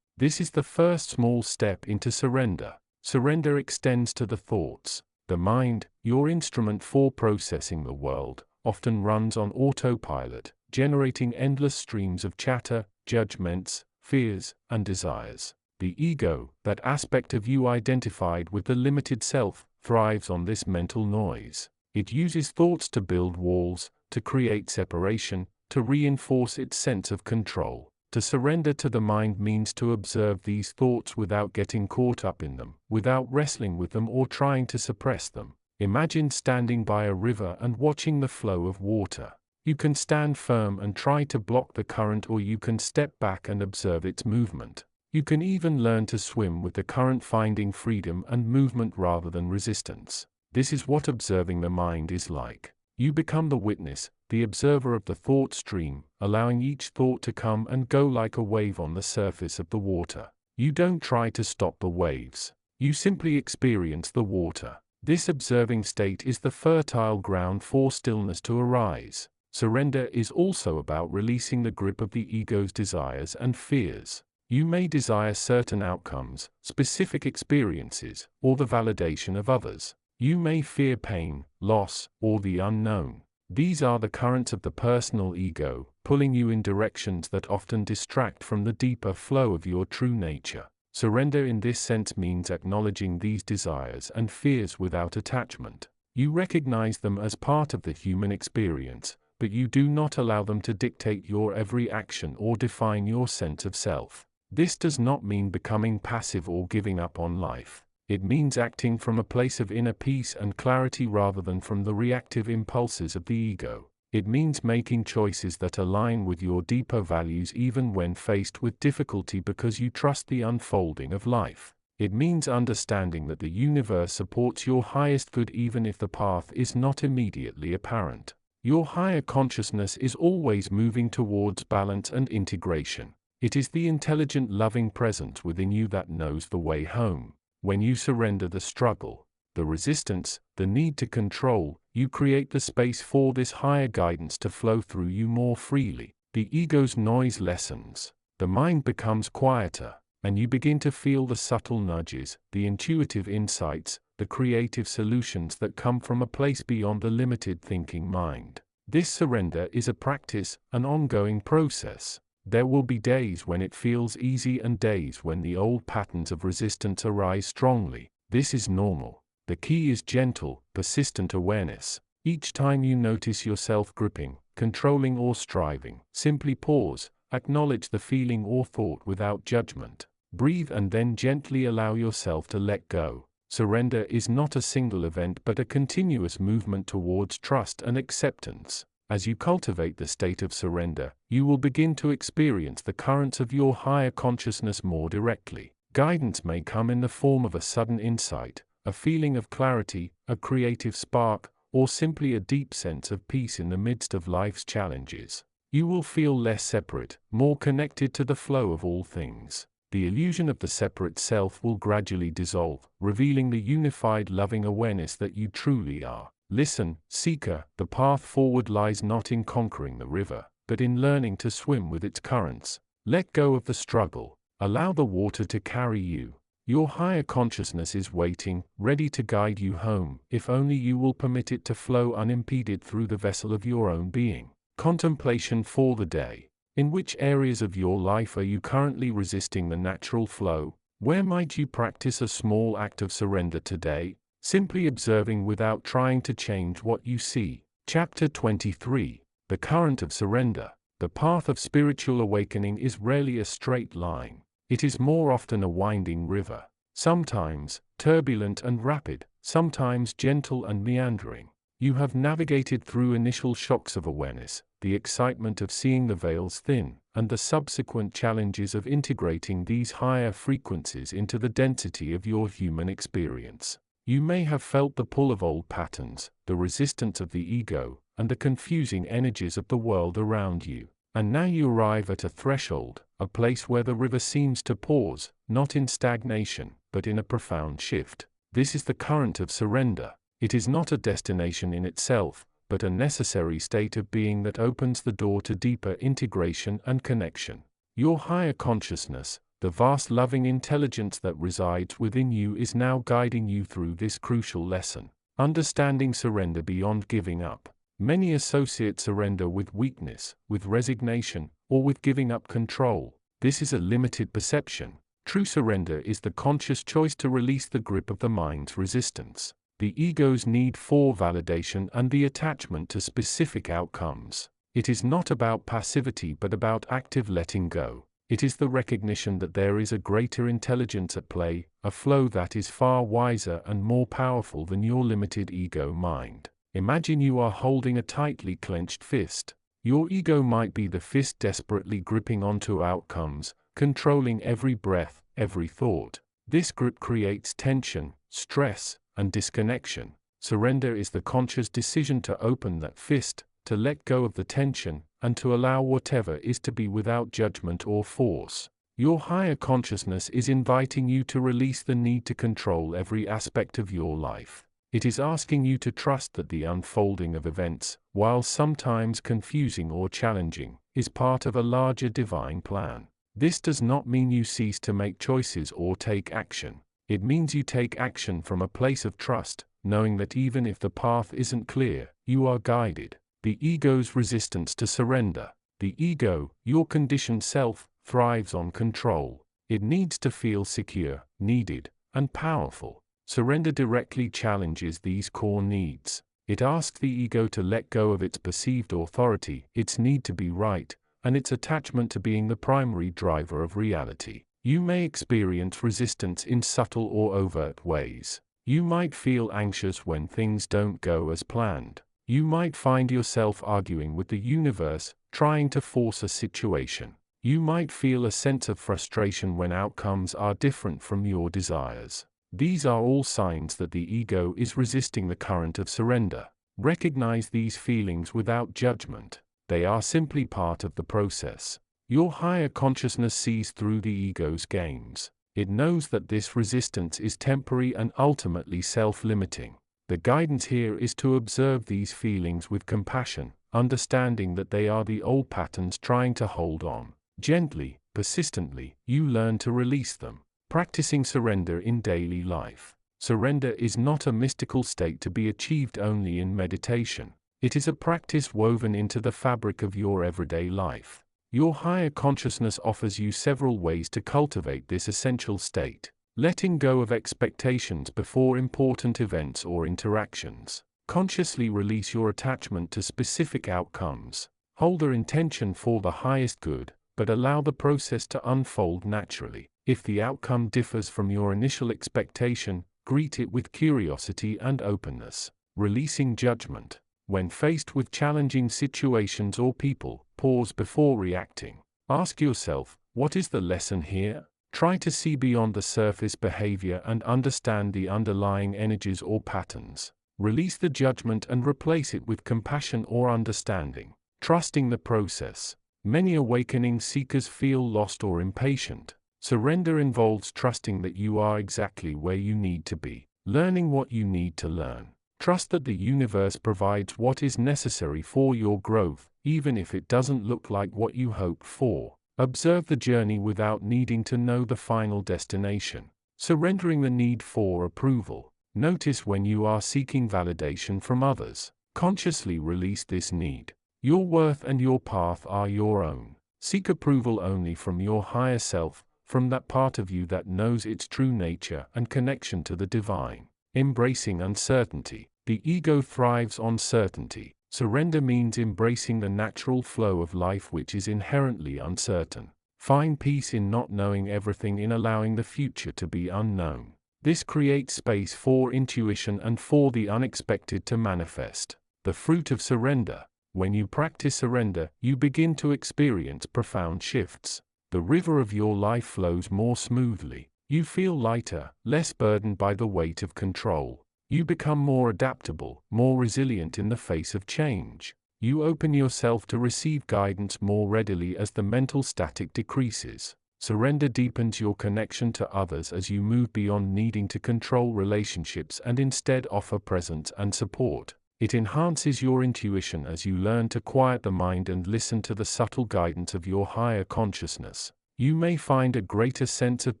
This is the first small step into surrender. Surrender extends to the thoughts. The mind, your instrument for processing the world, often runs on autopilot, generating endless streams of chatter, judgments, fears, and desires. The ego, that aspect of you identified with the limited self, thrives on this mental noise. It uses thoughts to build walls, to create separation, to reinforce its sense of control. To surrender to the mind means to observe these thoughts without getting caught up in them, without wrestling with them or trying to suppress them. Imagine standing by a river and watching the flow of water. You can stand firm and try to block the current, or you can step back and observe its movement. You can even learn to swim with the current, finding freedom and movement rather than resistance. This is what observing the mind is like. You become the witness, the observer of the thought stream, allowing each thought to come and go like a wave on the surface of the water. You don't try to stop the waves. You simply experience the water. This observing state is the fertile ground for stillness to arise. Surrender is also about releasing the grip of the ego's desires and fears. You may desire certain outcomes, specific experiences, or the validation of others. You may fear pain, loss, or the unknown. These are the currents of the personal ego, pulling you in directions that often distract from the deeper flow of your true nature. Surrender in this sense means acknowledging these desires and fears without attachment. You recognize them as part of the human experience, but you do not allow them to dictate your every action or define your sense of self. This does not mean becoming passive or giving up on life. It means acting from a place of inner peace and clarity rather than from the reactive impulses of the ego. It means making choices that align with your deeper values even when faced with difficulty, because you trust the unfolding of life. It means understanding that the universe supports your highest good even if the path is not immediately apparent. Your higher consciousness is always moving towards balance and integration. It is the intelligent, loving presence within you that knows the way home. When you surrender the struggle, the resistance, the need to control, you create the space for this higher guidance to flow through you more freely. the ego's noise lessens, the mind becomes quieter, and you begin to feel the subtle nudges, the intuitive insights, the creative solutions that come from a place beyond the limited thinking mind. This surrender is a practice, an ongoing process. There will be days when it feels easy and days when the old patterns of resistance arise strongly. This is normal. The key is gentle, persistent awareness. Each time you notice yourself gripping, controlling or striving, simply pause, acknowledge the feeling or thought without judgment. Breathe and then gently allow yourself to let go. Surrender is not a single event but a continuous movement towards trust and acceptance. As you cultivate the state of surrender, you will begin to experience the currents of your higher consciousness more directly. Guidance may come in the form of a sudden insight, a feeling of clarity, a creative spark, or simply a deep sense of peace in the midst of life's challenges. You will feel less separate, more connected to the flow of all things. The illusion of the separate self will gradually dissolve, revealing the unified loving awareness that you truly are. Listen, seeker, the path forward lies not in conquering the river, but in learning to swim with its currents. Let go of the struggle. Allow the water to carry you. Your higher consciousness is waiting, ready to guide you home, if only you will permit it to flow unimpeded through the vessel of your own being. Contemplation for the day. In which areas of your life are you currently resisting the natural flow? Where might you practice a small act of surrender today? Simply observing without trying to change what you see. Chapter 23. The Current of Surrender. The path of spiritual awakening is rarely a straight line. It is more often a winding river. Sometimes turbulent and rapid, sometimes gentle and meandering. You have navigated through initial shocks of awareness, the excitement of seeing the veils thin, and the subsequent challenges of integrating these higher frequencies into the density of your human experience. You may have felt the pull of old patterns, the resistance of the ego, and the confusing energies of the world around you. And now you arrive at a threshold, a place where the river seems to pause, not in stagnation, but in a profound shift. This is the current of surrender. It is not a destination in itself, but a necessary state of being that opens the door to deeper integration and connection. Your higher consciousness, the vast loving intelligence that resides within you, is now guiding you through this crucial lesson. Understanding surrender beyond giving up. Many associate surrender with weakness, with resignation, or with giving up control. This is a limited perception. True surrender is the conscious choice to release the grip of the mind's resistance, the ego's need for validation, and the attachment to specific outcomes. It is not about passivity but about active letting go. It is the recognition that there is a greater intelligence at play, a flow that is far wiser and more powerful than your limited ego mind. Imagine you are holding a tightly clenched fist. Your ego might be the fist desperately gripping onto outcomes, controlling every breath, every thought. This grip creates tension, stress, and disconnection. Surrender is the conscious decision to open that fist, to let go of the tension, and to allow whatever is to be without judgment or force. Your higher consciousness is inviting you to release the need to control every aspect of your life. It is asking you to trust that the unfolding of events, while sometimes confusing or challenging, is part of a larger divine plan. This does not mean you cease to make choices or take action. It means you take action from a place of trust, knowing that even if the path isn't clear, you are guided. The ego's resistance to surrender. The ego, your conditioned self, thrives on control. It needs to feel secure, needed, and powerful. Surrender directly challenges these core needs. It asks the ego to let go of its perceived authority, its need to be right, and its attachment to being the primary driver of reality. You may experience resistance in subtle or overt ways. You might feel anxious when things don't go as planned. You might find yourself arguing with the universe, trying to force a situation. You might feel a sense of frustration when outcomes are different from your desires. These are all signs that the ego is resisting the current of surrender. Recognize these feelings without judgment. They are simply part of the process. Your higher consciousness sees through the ego's games. It knows that this resistance is temporary and ultimately self-limiting. The guidance here is to observe these feelings with compassion, understanding that they are the old patterns trying to hold on. Gently, persistently, you learn to release them. Practicing surrender in daily life. Surrender is not a mystical state to be achieved only in meditation. It is a practice woven into the fabric of your everyday life. Your higher consciousness offers you several ways to cultivate this essential state. Letting go of expectations before important events or interactions. Consciously release your attachment to specific outcomes. Hold an intention for the highest good, but allow the process to unfold naturally. If the outcome differs from your initial expectation, greet it with curiosity and openness. Releasing judgment. When faced with challenging situations or people, pause before reacting. Ask yourself, what is the lesson here? Try to see beyond the surface behavior and understand the underlying energies or patterns. Release the judgment and replace it with compassion or understanding. Trusting the process. Many awakening seekers feel lost or impatient. Surrender involves trusting that you are exactly where you need to be, learning what you need to learn. Trust that the universe provides what is necessary for your growth, even if it doesn't look like what you hoped for. Observe the journey without needing to know the final destination. Surrendering the need for approval. Notice when you are seeking validation from others. Consciously release this need. Your worth and your path are your own. Seek approval only from your higher self, from that part of you that knows its true nature and connection to the divine. Embracing uncertainty. The ego thrives on certainty. Surrender means embracing the natural flow of life which is inherently uncertain. Find peace in not knowing everything, in allowing the future to be unknown. This creates space for intuition and for the unexpected to manifest. The fruit of surrender. When you practice surrender, you begin to experience profound shifts. The river of your life flows more smoothly. You feel lighter, less burdened by the weight of control. You become more adaptable, more resilient in the face of change. You open yourself to receive guidance more readily as the mental static decreases. Surrender deepens your connection to others as you move beyond needing to control relationships and instead offer presence and support. It enhances your intuition as you learn to quiet the mind and listen to the subtle guidance of your higher consciousness. You may find a greater sense of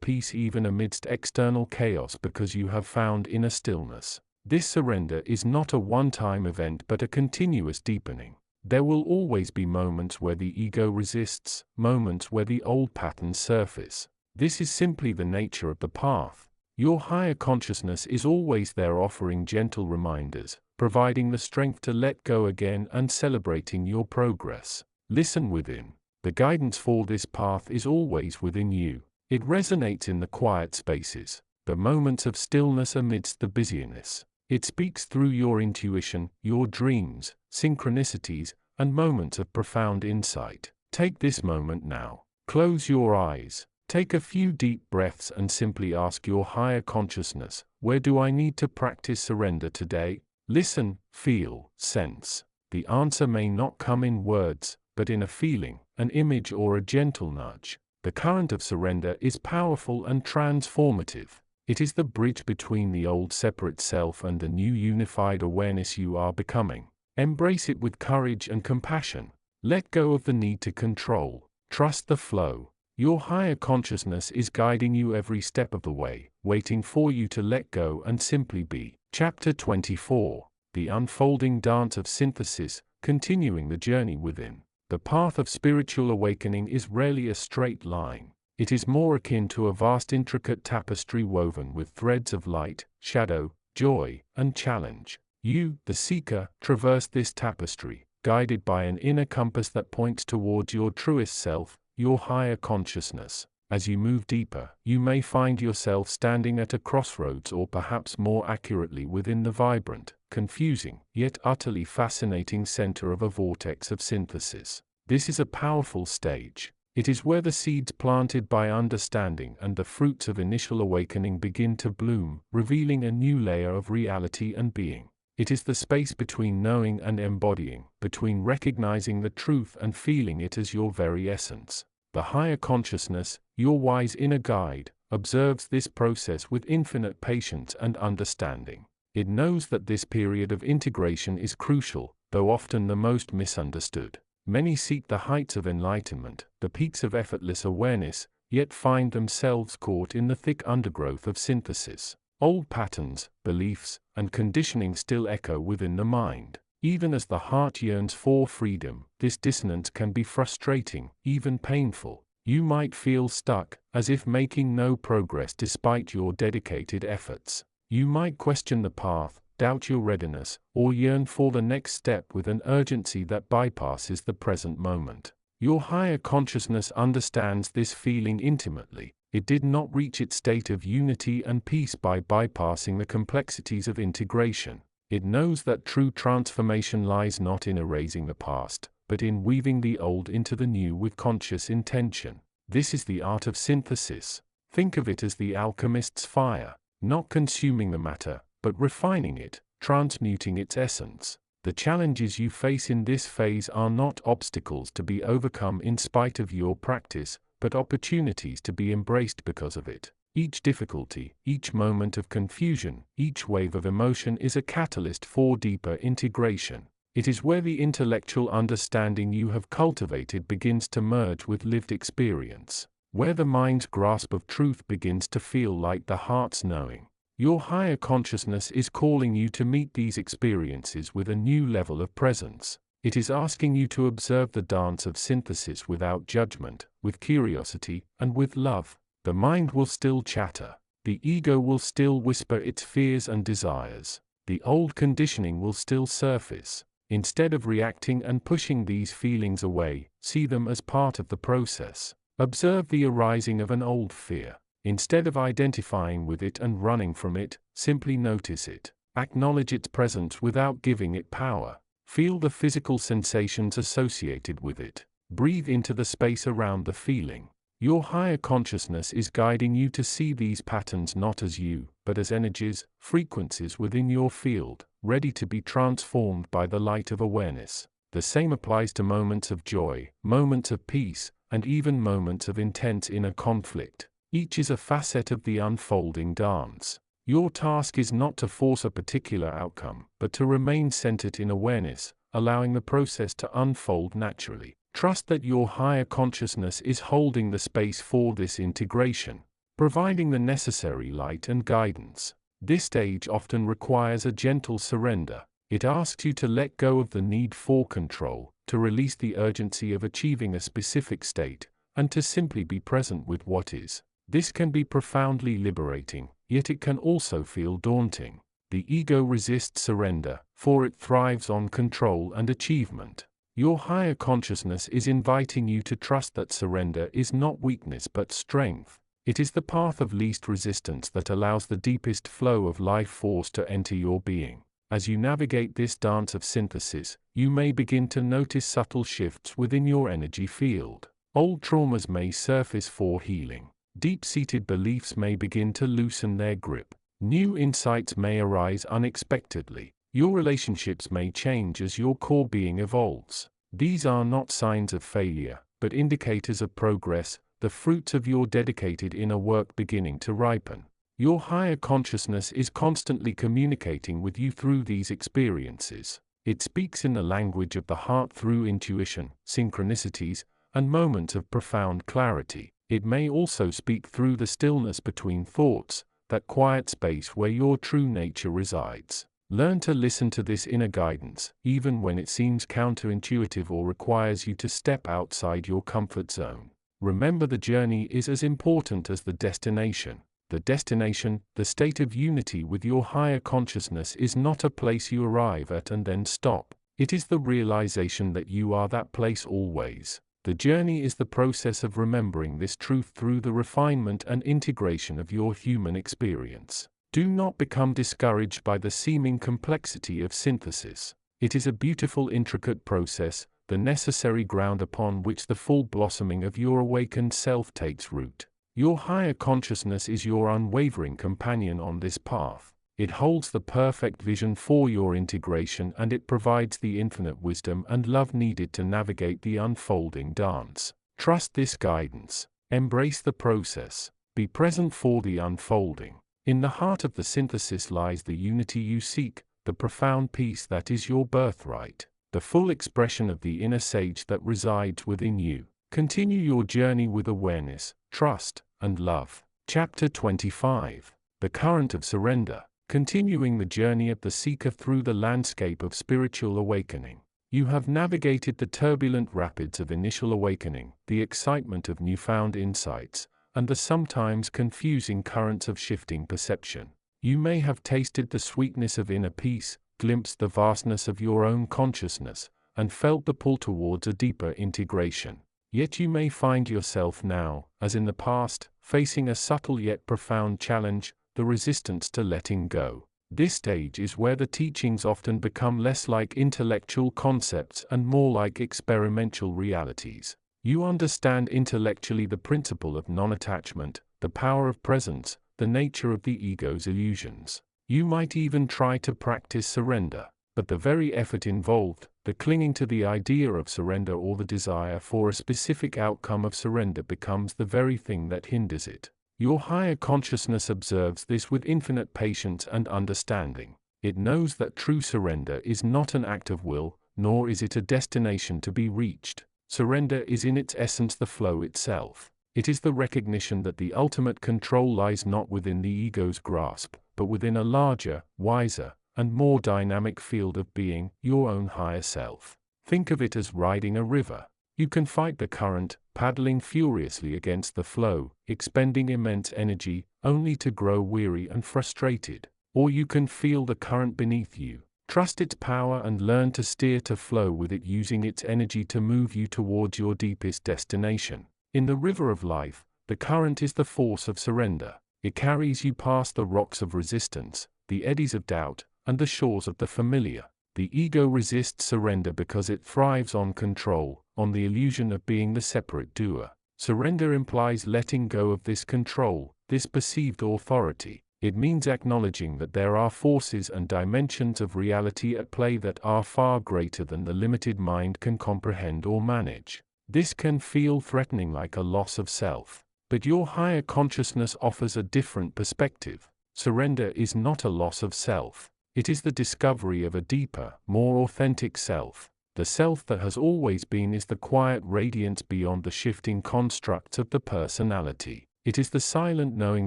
peace even amidst external chaos because you have found inner stillness. This surrender is not a one-time event but a continuous deepening. There will always be moments where the ego resists, moments where the old patterns surface. This is simply the nature of the path. Your higher consciousness is always there, offering gentle reminders, providing the strength to let go again and celebrating your progress. Listen within. The guidance for this path is always within you. It resonates in the quiet spaces, the moments of stillness amidst the busyness. It speaks through your intuition, your dreams, synchronicities, and moments of profound insight. Take this moment now. Close your eyes. Take a few deep breaths and simply ask your higher consciousness, where do I need to practice surrender today? Listen, feel, sense. The answer may not come in words, but in a feeling, an image, or a gentle nudge. The current of surrender is powerful and transformative. It is the bridge between the old separate self and the new unified awareness you are becoming. Embrace it with courage and compassion. Let go of the need to control. Trust the flow. Your higher consciousness is guiding you every step of the way, waiting for you to let go and simply be. Chapter 24. The unfolding dance of synthesis, continuing the journey within. The path of spiritual awakening is rarely a straight line. It is more akin to a vast intricate tapestry woven with threads of light, shadow, joy, and challenge. You, the seeker, traverse this tapestry, guided by an inner compass that points towards your truest self, your higher consciousness. As you move deeper, you may find yourself standing at a crossroads, or perhaps more accurately within the vibrant, confusing, yet utterly fascinating center of a vortex of synthesis. This is a powerful stage. It is where the seeds planted by understanding and the fruits of initial awakening begin to bloom, revealing a new layer of reality and being. It is the space between knowing and embodying, between recognizing the truth and feeling it as your very essence. The higher consciousness, your wise inner guide, observes this process with infinite patience and understanding. It knows that this period of integration is crucial, though often the most misunderstood. Many seek the heights of enlightenment, the peaks of effortless awareness, yet find themselves caught in the thick undergrowth of synthesis. Old patterns, beliefs, and conditioning still echo within the mind. Even as the heart yearns for freedom, this dissonance can be frustrating, even painful. You might feel stuck, as if making no progress despite your dedicated efforts. You might question the path, doubt your readiness, or yearn for the next step with an urgency that bypasses the present moment. Your higher consciousness understands this feeling intimately. It did not reach its state of unity and peace by bypassing the complexities of integration. It knows that true transformation lies not in erasing the past, but in weaving the old into the new with conscious intention. This is the art of synthesis. Think of it as the alchemist's fire, not consuming the matter, but refining it, transmuting its essence. The challenges you face in this phase are not obstacles to be overcome in spite of your practice, but opportunities to be embraced because of it. Each difficulty, each moment of confusion, each wave of emotion is a catalyst for deeper integration. It is where the intellectual understanding you have cultivated begins to merge with lived experience, where the mind's grasp of truth begins to feel like the heart's knowing. Your higher consciousness is calling you to meet these experiences with a new level of presence. It is asking you to observe the dance of synthesis without judgment, with curiosity, and with love. The mind will still chatter. The ego will still whisper its fears and desires. The old conditioning will still surface. Instead of reacting and pushing these feelings away, see them as part of the process. Observe the arising of an old fear. Instead of identifying with it and running from it, simply notice it. Acknowledge its presence without giving it power. Feel the physical sensations associated with it. Breathe into the space around the feeling. Your higher consciousness is guiding you to see these patterns not as you, but as energies, frequencies within your field, ready to be transformed by the light of awareness. The same applies to moments of joy, moments of peace, and even moments of intense inner conflict. Each is a facet of the unfolding dance. Your task is not to force a particular outcome, but to remain centered in awareness, allowing the process to unfold naturally. Trust that your higher consciousness is holding the space for this integration, providing the necessary light and guidance. This stage often requires a gentle surrender. It asks you to let go of the need for control, to release the urgency of achieving a specific state, and to simply be present with what is. This can be profoundly liberating, yet it can also feel daunting. The ego resists surrender, for it thrives on control and achievement. Your higher consciousness is inviting you to trust that surrender is not weakness but strength. It is the path of least resistance that allows the deepest flow of life force to enter your being. As you navigate this dance of synthesis, you may begin to notice subtle shifts within your energy field. Old traumas may surface for healing. Deep-seated beliefs may begin to loosen their grip. New insights may arise unexpectedly. Your relationships may change as your core being evolves. These are not signs of failure, but indicators of progress, the fruits of your dedicated inner work beginning to ripen. Your higher consciousness is constantly communicating with you through these experiences. It speaks in the language of the heart through intuition, synchronicities, and moments of profound clarity. It may also speak through the stillness between thoughts, that quiet space where your true nature resides. Learn to listen to this inner guidance, even when it seems counterintuitive or requires you to step outside your comfort zone. Remember, the journey is as important as the destination. The destination, the state of unity with your higher consciousness, is not a place you arrive at and then stop. It is the realization that you are that place always. The journey is the process of remembering this truth through the refinement and integration of your human experience. Do not become discouraged by the seeming complexity of synthesis. It is a beautiful, intricate process, the necessary ground upon which the full blossoming of your awakened self takes root. Your higher consciousness is your unwavering companion on this path. It holds the perfect vision for your integration, and it provides the infinite wisdom and love needed to navigate the unfolding dance. Trust this guidance. Embrace the process. Be present for the unfolding. In the heart of the synthesis lies the unity you seek, the profound peace that is your birthright. the full expression of the inner sage that resides within you. Continue your journey with awareness, trust, and love. Chapter 25. The Current of Surrender. Continuing the journey of the seeker through the landscape of spiritual awakening. You have navigated the turbulent rapids of initial awakening, the excitement of newfound insights, and the sometimes confusing currents of shifting perception. You may have tasted the sweetness of inner peace, glimpsed the vastness of your own consciousness, and felt the pull towards a deeper integration. Yet you may find yourself now, as in the past, facing a subtle yet profound challenge, the resistance to letting go. This stage is where the teachings often become less like intellectual concepts and more like experiential realities. You understand intellectually the principle of non-attachment, the power of presence, the nature of the ego's illusions. You might even try to practice surrender, but the very effort involved, the clinging to the idea of surrender or the desire for a specific outcome of surrender becomes the very thing that hinders it. Your higher consciousness observes this with infinite patience and understanding. It knows that true surrender is not an act of will, nor is it a destination to be reached. Surrender is in its essence the flow itself. It is the recognition that the ultimate control lies not within the ego's grasp, but within a larger, wiser, and more dynamic field of being, your own higher self. Think of it as riding a river. You can fight the current, paddling furiously against the flow, expending immense energy, only to grow weary and frustrated. Or you can feel the current beneath you, trust its power and learn to steer to flow with it, using its energy to move you towards your deepest destination. In the river of life, the current is the force of surrender. It carries you past the rocks of resistance, the eddies of doubt, and the shores of the familiar. The ego resists surrender because it thrives on control, on the illusion of being the separate doer. Surrender implies letting go of this control, this perceived authority. It means acknowledging that there are forces and dimensions of reality at play that are far greater than the limited mind can comprehend or manage. This can feel threatening, like a loss of self. But your higher consciousness offers a different perspective. Surrender is not a loss of self. It is the discovery of a deeper, more authentic self. The self that has always been is the quiet radiance beyond the shifting constructs of the personality. It is the silent knowing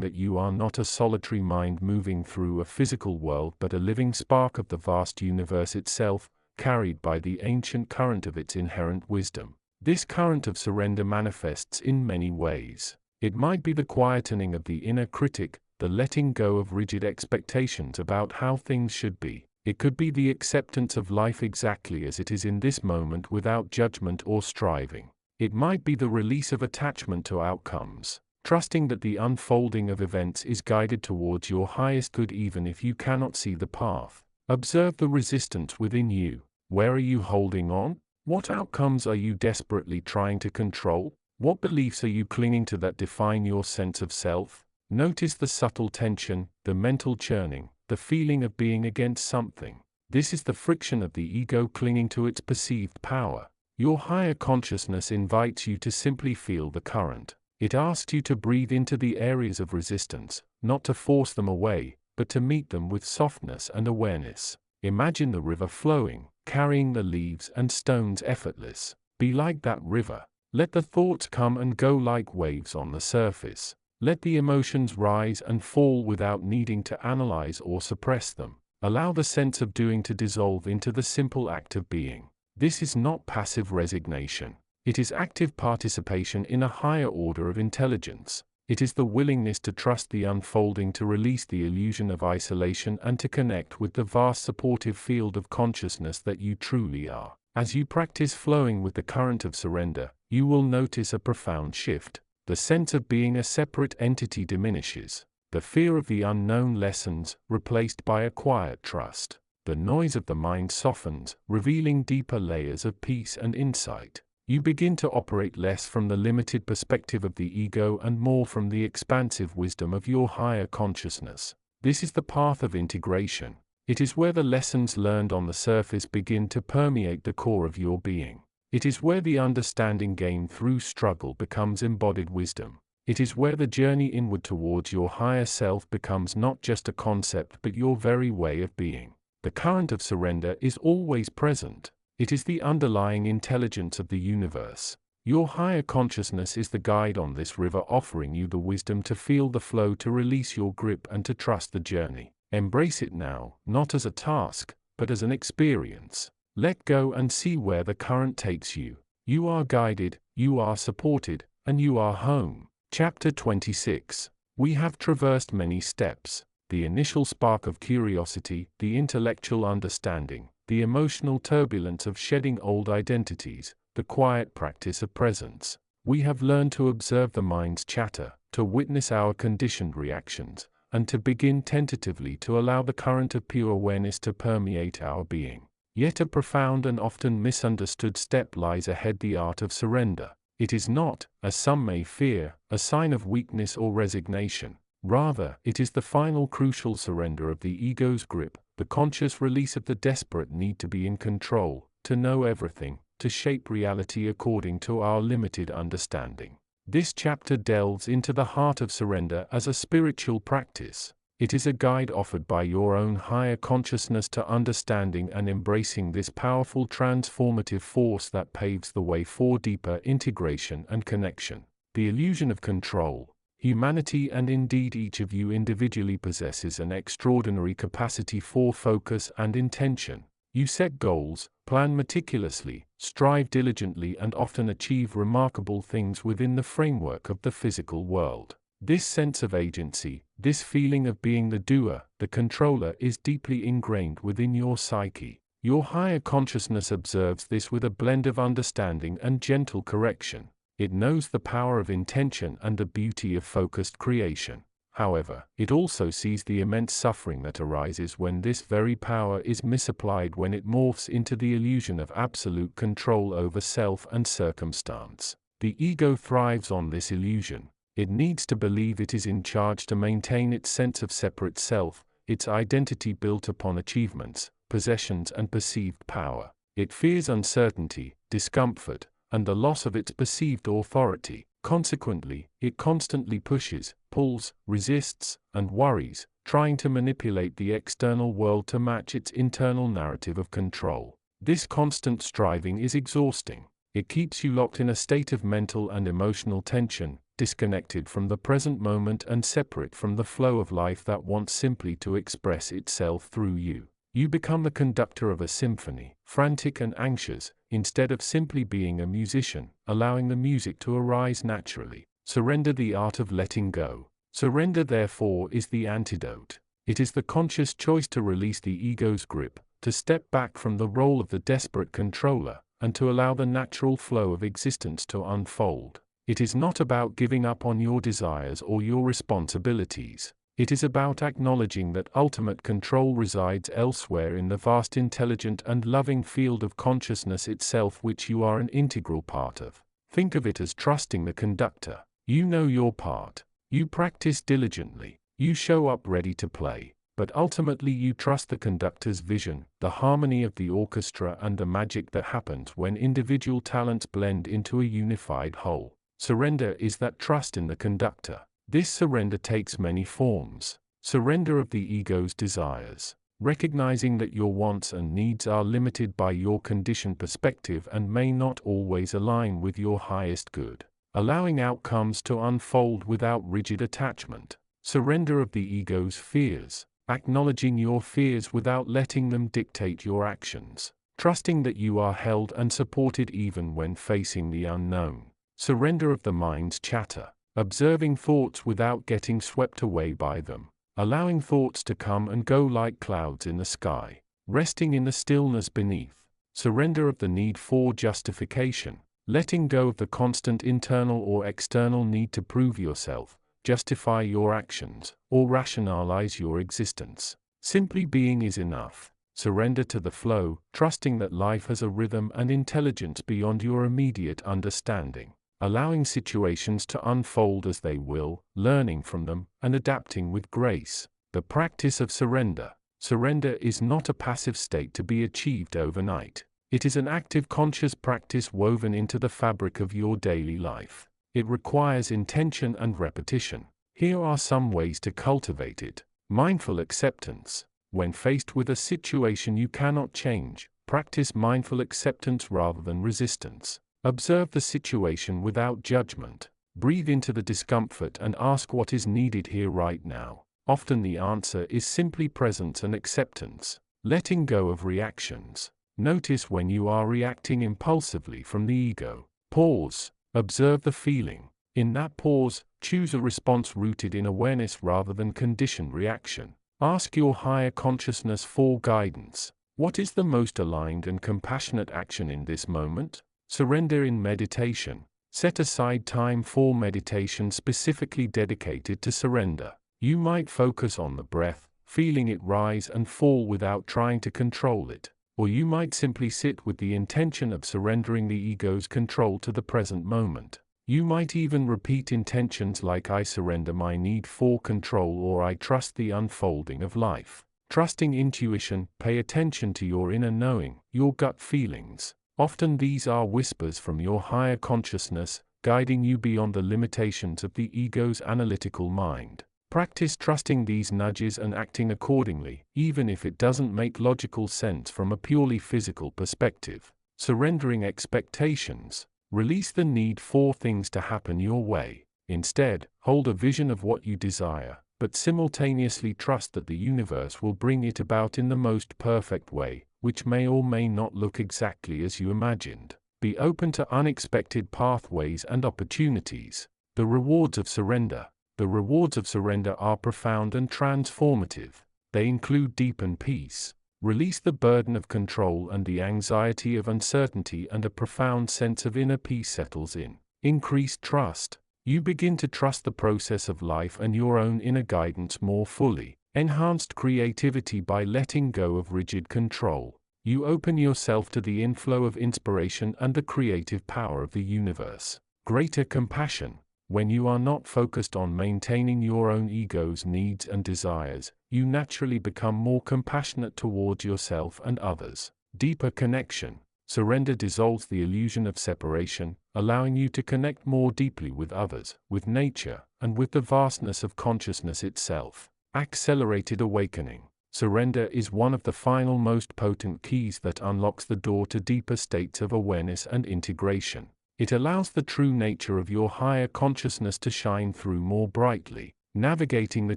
that you are not a solitary mind moving through a physical world, but a living spark of the vast universe itself, carried by the ancient current of its inherent wisdom. This current of surrender manifests in many ways. It might be the quietening of the inner critic, the letting go of rigid expectations about how things should be. It could be the acceptance of life exactly as it is in this moment without judgment or striving. It might be the release of attachment to outcomes, trusting that the unfolding of events is guided towards your highest good even if you cannot see the path. Observe the resistance within you. Where are you holding on? What outcomes are you desperately trying to control? What beliefs are you clinging to that define your sense of self? Notice the subtle tension, the mental churning, the feeling of being against something. This is the friction of the ego clinging to its perceived power. Your higher consciousness invites you to simply feel the current. It asks you to breathe into the areas of resistance, not to force them away, but to meet them with softness and awareness. Imagine the river flowing, carrying the leaves and stones effortless. Be like that river. Let the thoughts come and go like waves on the surface. Let the emotions rise and fall without needing to analyze or suppress them. Allow the sense of doing to dissolve into the simple act of being. This is not passive resignation. It is active participation in a higher order of intelligence. It is the willingness to trust the unfolding, to release the illusion of isolation, and to connect with the vast supportive field of consciousness that you truly are. As you practice flowing with the current of surrender, you will notice a profound shift. The sense of being a separate entity diminishes. The fear of the unknown lessens, replaced by a quiet trust. The noise of the mind softens, revealing deeper layers of peace and insight. You begin to operate less from the limited perspective of the ego and more from the expansive wisdom of your higher consciousness. This is the path of integration. It is where the lessons learned on the surface begin to permeate the core of your being. It is where the understanding gained through struggle becomes embodied wisdom. It is where the journey inward towards your higher self becomes not just a concept but your very way of being. The current of surrender is always present. It is the underlying intelligence of the universe. Your higher consciousness is the guide on this river, offering you the wisdom to feel the flow, to release your grip, and to trust the journey. Embrace it now, not as a task, but as an experience. Let go and see where the current takes you. You are guided, you are supported, and you are home. Chapter 26. We have traversed many steps. The initial spark of curiosity, the intellectual understanding, the emotional turbulence of shedding old identities, the quiet practice of presence. We have learned to observe the mind's chatter, to witness our conditioned reactions, and to begin tentatively to allow the current of pure awareness to permeate our being. Yet a profound and often misunderstood step lies ahead: the art of surrender. It is not, as some may fear, a sign of weakness or resignation. Rather, it is the final crucial surrender of the ego's grip, the conscious release of the desperate need to be in control, to know everything, to shape reality according to our limited understanding. This chapter delves into the heart of surrender as a spiritual practice. It is a guide offered by your own higher consciousness to understanding and embracing this powerful transformative force that paves the way for deeper integration and connection. The illusion of control. Humanity, and indeed each of you individually, possesses an extraordinary capacity for focus and intention. You set goals, plan meticulously, strive diligently, and often achieve remarkable things within the framework of the physical world. This sense of agency, this feeling of being the doer, the controller, is deeply ingrained within your psyche. Your higher consciousness observes this with a blend of understanding and gentle correction. It knows the power of intention and the beauty of focused creation. However, it also sees the immense suffering that arises when this very power is misapplied, when it morphs into the illusion of absolute control over self and circumstance. The ego thrives on this illusion. It needs to believe it is in charge to maintain its sense of separate self, its identity built upon achievements, possessions, and perceived power. It fears uncertainty, discomfort, and the loss of its perceived authority. Consequently, it constantly pushes, pulls, resists, and worries, trying to manipulate the external world to match its internal narrative of control. This constant striving is exhausting. It keeps you locked in a state of mental and emotional tension, disconnected from the present moment and separate from the flow of life that wants simply to express itself through you. You become the conductor of a symphony, frantic and anxious, instead of simply being a musician, allowing the music to arise naturally. Surrender, the art of letting go. Surrender, therefore, is the antidote. It is the conscious choice to release the ego's grip, to step back from the role of the desperate controller, and to allow the natural flow of existence to unfold. It is not about giving up on your desires or your responsibilities. It is about acknowledging that ultimate control resides elsewhere, in the vast, intelligent, and loving field of consciousness itself, which you are an integral part of. Think of it as trusting the conductor. You know your part. You practice diligently. You show up ready to play. But ultimately you trust the conductor's vision, the harmony of the orchestra, and the magic that happens when individual talents blend into a unified whole. Surrender is that trust in the conductor. This surrender takes many forms. Surrender of the ego's desires. Recognizing that your wants and needs are limited by your conditioned perspective and may not always align with your highest good. Allowing outcomes to unfold without rigid attachment. Surrender of the ego's fears. Acknowledging your fears without letting them dictate your actions. Trusting that you are held and supported even when facing the unknown. Surrender of the mind's chatter. Observing thoughts without getting swept away by them. Allowing thoughts to come and go like clouds in the sky. Resting in the stillness beneath. Surrender of the need for justification. Letting go of the constant internal or external need to prove yourself, justify your actions, or rationalize your existence. Simply being is enough. Surrender to the flow, trusting that life has a rhythm and intelligence beyond your immediate understanding. Allowing situations to unfold as they will, learning from them, and adapting with grace. The practice of surrender. Surrender is not a passive state to be achieved overnight. It is an active, conscious practice woven into the fabric of your daily life. It requires intention and repetition. Here are some ways to cultivate it. Mindful acceptance. When faced with a situation you cannot change, Practice mindful acceptance rather than resistance. Observe the situation without judgment. Breathe into the discomfort and ask what is needed here right now. Often the answer is simply presence and acceptance. Letting go of reactions. Notice when you are reacting impulsively from the ego. Pause. Observe the feeling. In that pause, choose a response rooted in awareness rather than conditioned reaction. Ask your higher consciousness for guidance. What is the most aligned and compassionate action in this moment? Surrender in meditation. Set aside time for meditation specifically dedicated to surrender. You might focus on the breath, feeling it rise and fall without trying to control it. Or you might simply sit with the intention of surrendering the ego's control to the present moment. You might even repeat intentions like I surrender my need for control or I trust the unfolding of life. Trusting intuition, pay attention to your inner knowing, your gut feelings. Often these are whispers from your higher consciousness, guiding you beyond the limitations of the ego's analytical mind. Practice trusting these nudges and acting accordingly, even if it doesn't make logical sense from a purely physical perspective. Surrendering expectations. Release the need for things to happen your way. Instead, hold a vision of what you desire, but simultaneously trust that the universe will bring it about in the most perfect way, which may or may not look exactly as you imagined. Be open to unexpected pathways and opportunities. The rewards of surrender. The rewards of surrender are profound and transformative. They include deepened peace. Release the burden of control and the anxiety of uncertainty, and a profound sense of inner peace settles in. Increased trust. You begin to trust the process of life and your own inner guidance more fully. Enhanced creativity. By letting go of rigid control, you open yourself to the inflow of inspiration and the creative power of the universe. Greater compassion. When you are not focused on maintaining your own ego's needs and desires, you naturally become more compassionate towards yourself and others. Deeper connection. Surrender dissolves the illusion of separation, allowing you to connect more deeply with others, with nature, and with the vastness of consciousness itself. Accelerated awakening. Surrender is one of the final most potent keys that unlocks the door to deeper states of awareness and integration. It allows the true nature of your higher consciousness to shine through more brightly. Navigating the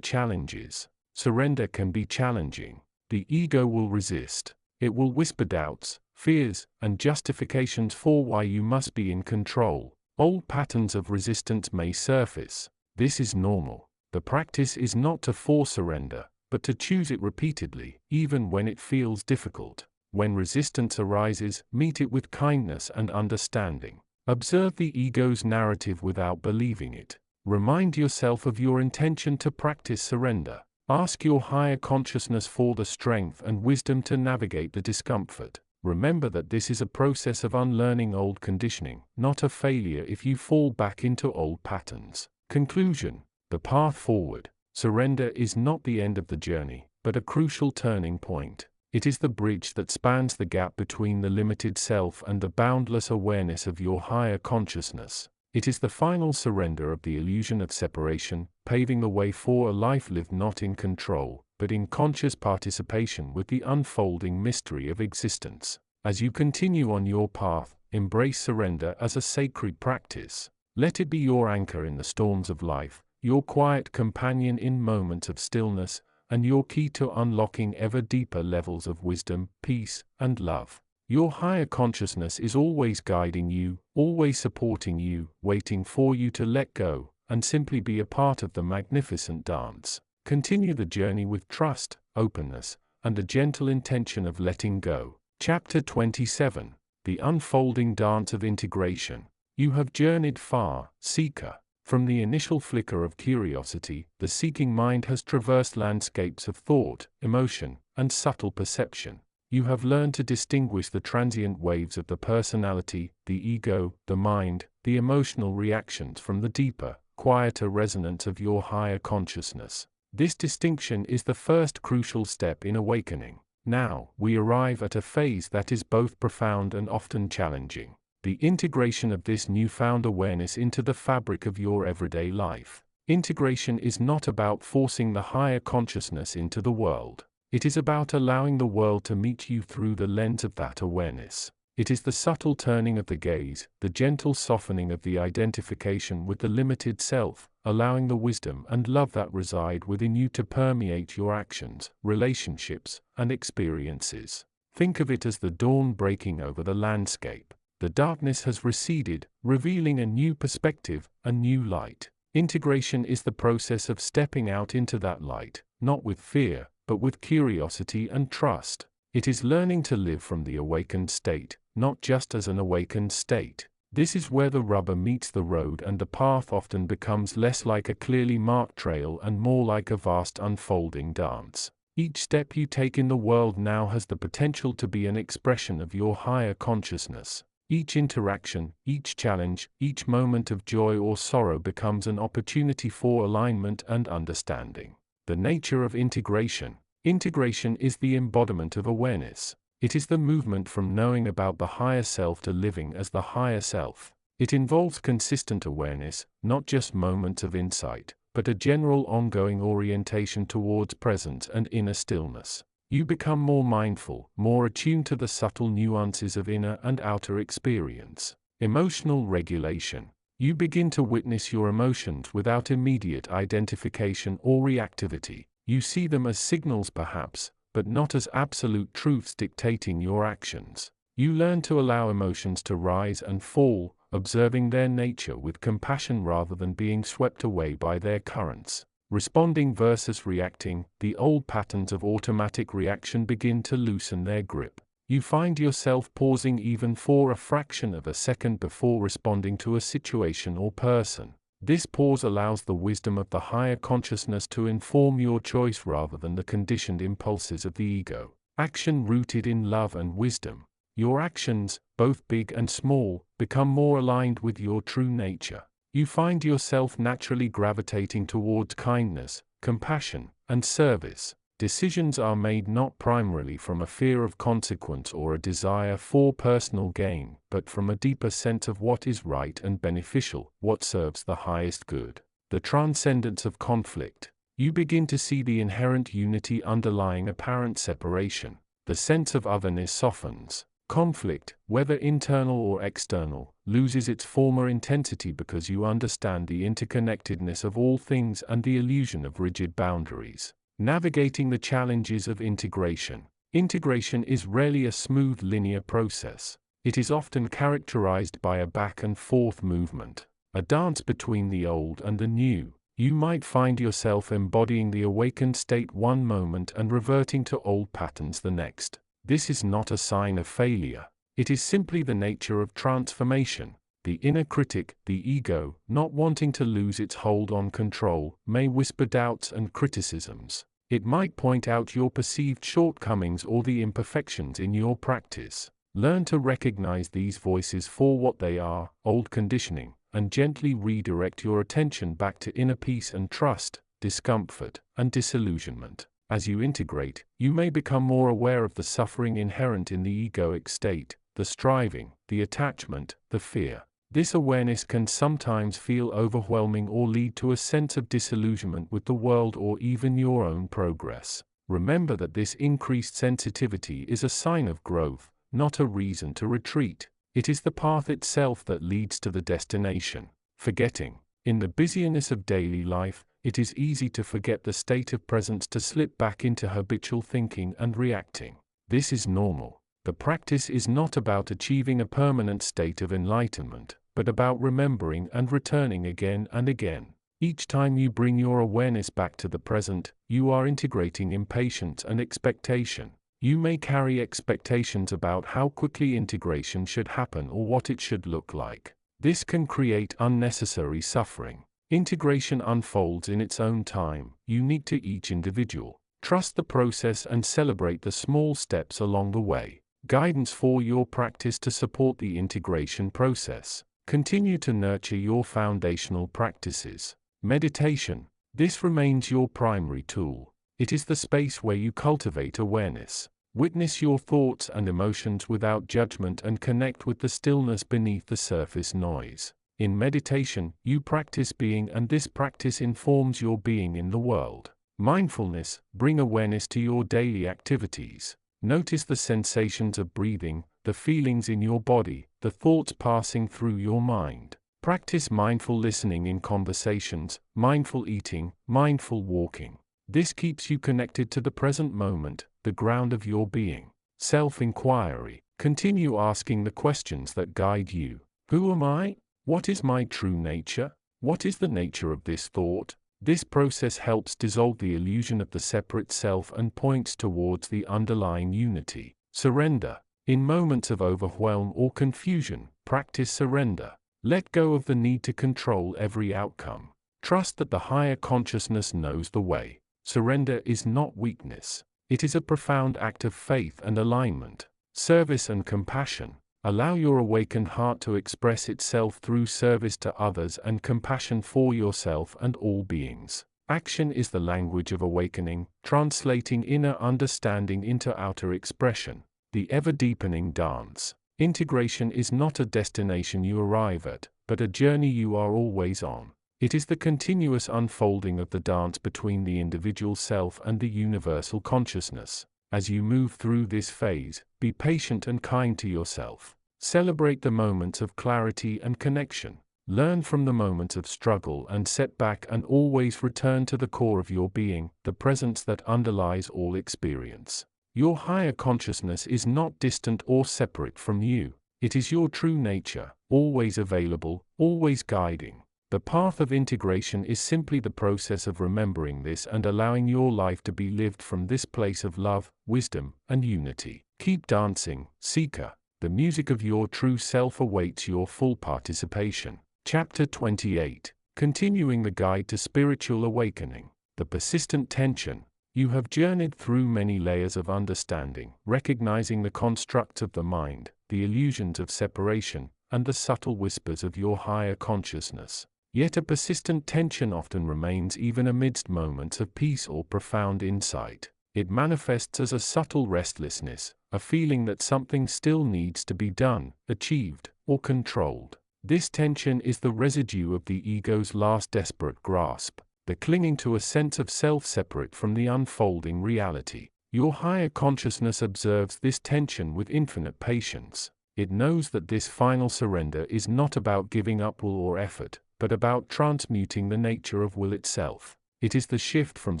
challenges. Surrender can be challenging. The ego will resist. It will whisper doubts, fears, and justifications for why you must be in control. Old patterns of resistance may surface. This is normal. The practice is not to force surrender, but to choose it repeatedly, even when it feels difficult. When resistance arises, meet it with kindness and understanding. Observe the ego's narrative without believing it. Remind yourself of your intention to practice surrender. Ask your higher consciousness for the strength and wisdom to navigate the discomfort. Remember that this is a process of unlearning old conditioning, not a failure if you fall back into old patterns. Conclusion. The path forward. Surrender is not the end of the journey, but a crucial turning point. It is the bridge that spans the gap between the limited self and the boundless awareness of your higher consciousness. It is the final surrender of the illusion of separation, paving the way for a life lived not in control, but in conscious participation with the unfolding mystery of existence. As you continue on your path, embrace surrender as a sacred practice. Let it be your anchor in the storms of life, your quiet companion in moments of stillness, and your key to unlocking ever deeper levels of wisdom, peace, and love. Your higher consciousness is always guiding you, always supporting you, waiting for you to let go, and simply be a part of the magnificent dance. Continue the journey with trust, openness, and the gentle intention of letting go. Chapter 27. The Unfolding Dance of Integration. You have journeyed far, seeker. From the initial flicker of curiosity, the seeking mind has traversed landscapes of thought, emotion, and subtle perception. You have learned to distinguish the transient waves of the personality, the ego, the mind, the emotional reactions from the deeper, quieter resonance of your higher consciousness. This distinction is the first crucial step in awakening. Now, we arrive at a phase that is both profound and often challenging. The integration of this newfound awareness into the fabric of your everyday life. Integration is not about forcing the higher consciousness into the world. It is about allowing the world to meet you through the lens of that awareness. It is the subtle turning of the gaze, the gentle softening of the identification with the limited self, allowing the wisdom and love that reside within you to permeate your actions, relationships, and experiences. Think of it as the dawn breaking over the landscape. The darkness has receded, revealing a new perspective, a new light. Integration is the process of stepping out into that light, not with fear, but with curiosity and trust. It is learning to live from the awakened state, not just as an awakened state. This is where the rubber meets the road and the path often becomes less like a clearly marked trail and more like a vast unfolding dance. Each step you take in the world now has the potential to be an expression of your higher consciousness. Each interaction, each challenge, each moment of joy or sorrow becomes an opportunity for alignment and understanding. The nature of integration. Integration is the embodiment of awareness. It is the movement from knowing about the higher self to living as the higher self. It involves consistent awareness, not just moments of insight, but a general ongoing orientation towards presence and inner stillness. You become more mindful, more attuned to the subtle nuances of inner and outer experience. Emotional regulation. You begin to witness your emotions without immediate identification or reactivity. You see them as signals perhaps, but not as absolute truths dictating your actions. You learn to allow emotions to rise and fall, observing their nature with compassion rather than being swept away by their currents. Responding versus reacting, the old patterns of automatic reaction begin to loosen their grip. You find yourself pausing even for a fraction of a second before responding to a situation or person. This pause allows the wisdom of the higher consciousness to inform your choice rather than the conditioned impulses of the ego. Action rooted in love and wisdom. Your actions, both big and small, become more aligned with your true nature. You find yourself naturally gravitating towards kindness, compassion, and service. Decisions are made not primarily from a fear of consequence or a desire for personal gain, but from a deeper sense of what is right and beneficial, what serves the highest good. The transcendence of conflict. You begin to see the inherent unity underlying apparent separation. The sense of otherness softens. Conflict, whether internal or external, loses its former intensity because you understand the interconnectedness of all things and the illusion of rigid boundaries. Navigating the challenges of integration. Integration is rarely a smooth linear process. It is often characterized by a back and forth movement, a dance between the old and the new. You might find yourself embodying the awakened state one moment and reverting to old patterns the next. This is not a sign of failure. It is simply the nature of transformation. The inner critic, the ego, not wanting to lose its hold on control, may whisper doubts and criticisms. It might point out your perceived shortcomings or the imperfections in your practice. Learn to recognize these voices for what they are, old conditioning, and gently redirect your attention back to inner peace and trust, discomfort, and disillusionment. As you integrate, you may become more aware of the suffering inherent in the egoic state, the striving, the attachment, the fear. This awareness can sometimes feel overwhelming or lead to a sense of disillusionment with the world or even your own progress. Remember that this increased sensitivity is a sign of growth, not a reason to retreat. It is the path itself that leads to the destination. Forgetting. In the busyness of daily life, it is easy to forget the state of presence, to slip back into habitual thinking and reacting. This is normal. The practice is not about achieving a permanent state of enlightenment, but about remembering and returning again and again. Each time you bring your awareness back to the present, you are integrating impatience and expectation. You may carry expectations about how quickly integration should happen or what it should look like. This can create unnecessary suffering. Integration unfolds in its own time, unique to each individual. Trust the process and celebrate the small steps along the way. Guidance for your practice to support the integration process. Continue to nurture your foundational practices. Meditation. This remains your primary tool. It is the space where you cultivate awareness. Witness your thoughts and emotions without judgment and connect with the stillness beneath the surface noise. In meditation, you practice being, and this practice informs your being in the world. Mindfulness, bring awareness to your daily activities. Notice the sensations of breathing, the feelings in your body, the thoughts passing through your mind. Practice mindful listening in conversations, mindful eating, mindful walking. This keeps you connected to the present moment, the ground of your being. Self-inquiry. Continue asking the questions that guide you. Who am I? What is my true nature? What is the nature of this thought? This process helps dissolve the illusion of the separate self and points towards the underlying unity. Surrender. In moments of overwhelm or confusion, practice surrender. Let go of the need to control every outcome. Trust that the higher consciousness knows the way. Surrender is not weakness. It is a profound act of faith and alignment. Service and compassion. Allow your awakened heart to express itself through service to others and compassion for yourself and all beings. Action is the language of awakening, translating inner understanding into outer expression. The ever-deepening dance. Integration is not a destination you arrive at, but a journey you are always on. It is the continuous unfolding of the dance between the individual self and the universal consciousness. As you move through this phase, be patient and kind to yourself. Celebrate the moments of clarity and connection. Learn from the moments of struggle and setback and always return to the core of your being, the presence that underlies all experience. Your higher consciousness is not distant or separate from you. It is your true nature, always available, always guiding. The path of integration is simply the process of remembering this and allowing your life to be lived from this place of love, wisdom, and unity. Keep dancing, seeker. The music of your true self awaits your full participation. Chapter 28. Continuing the guide to spiritual awakening. The persistent tension. You have journeyed through many layers of understanding, recognizing the constructs of the mind, the illusions of separation, and the subtle whispers of your higher consciousness. Yet a persistent tension often remains even amidst moments of peace or profound insight. It manifests as a subtle restlessness, a feeling that something still needs to be done, achieved, or controlled. This tension is the residue of the ego's last desperate grasp, the clinging to a sense of self separate from the unfolding reality. Your higher consciousness observes this tension with infinite patience. It knows that this final surrender is not about giving up will or effort, but about transmuting the nature of will itself. It is the shift from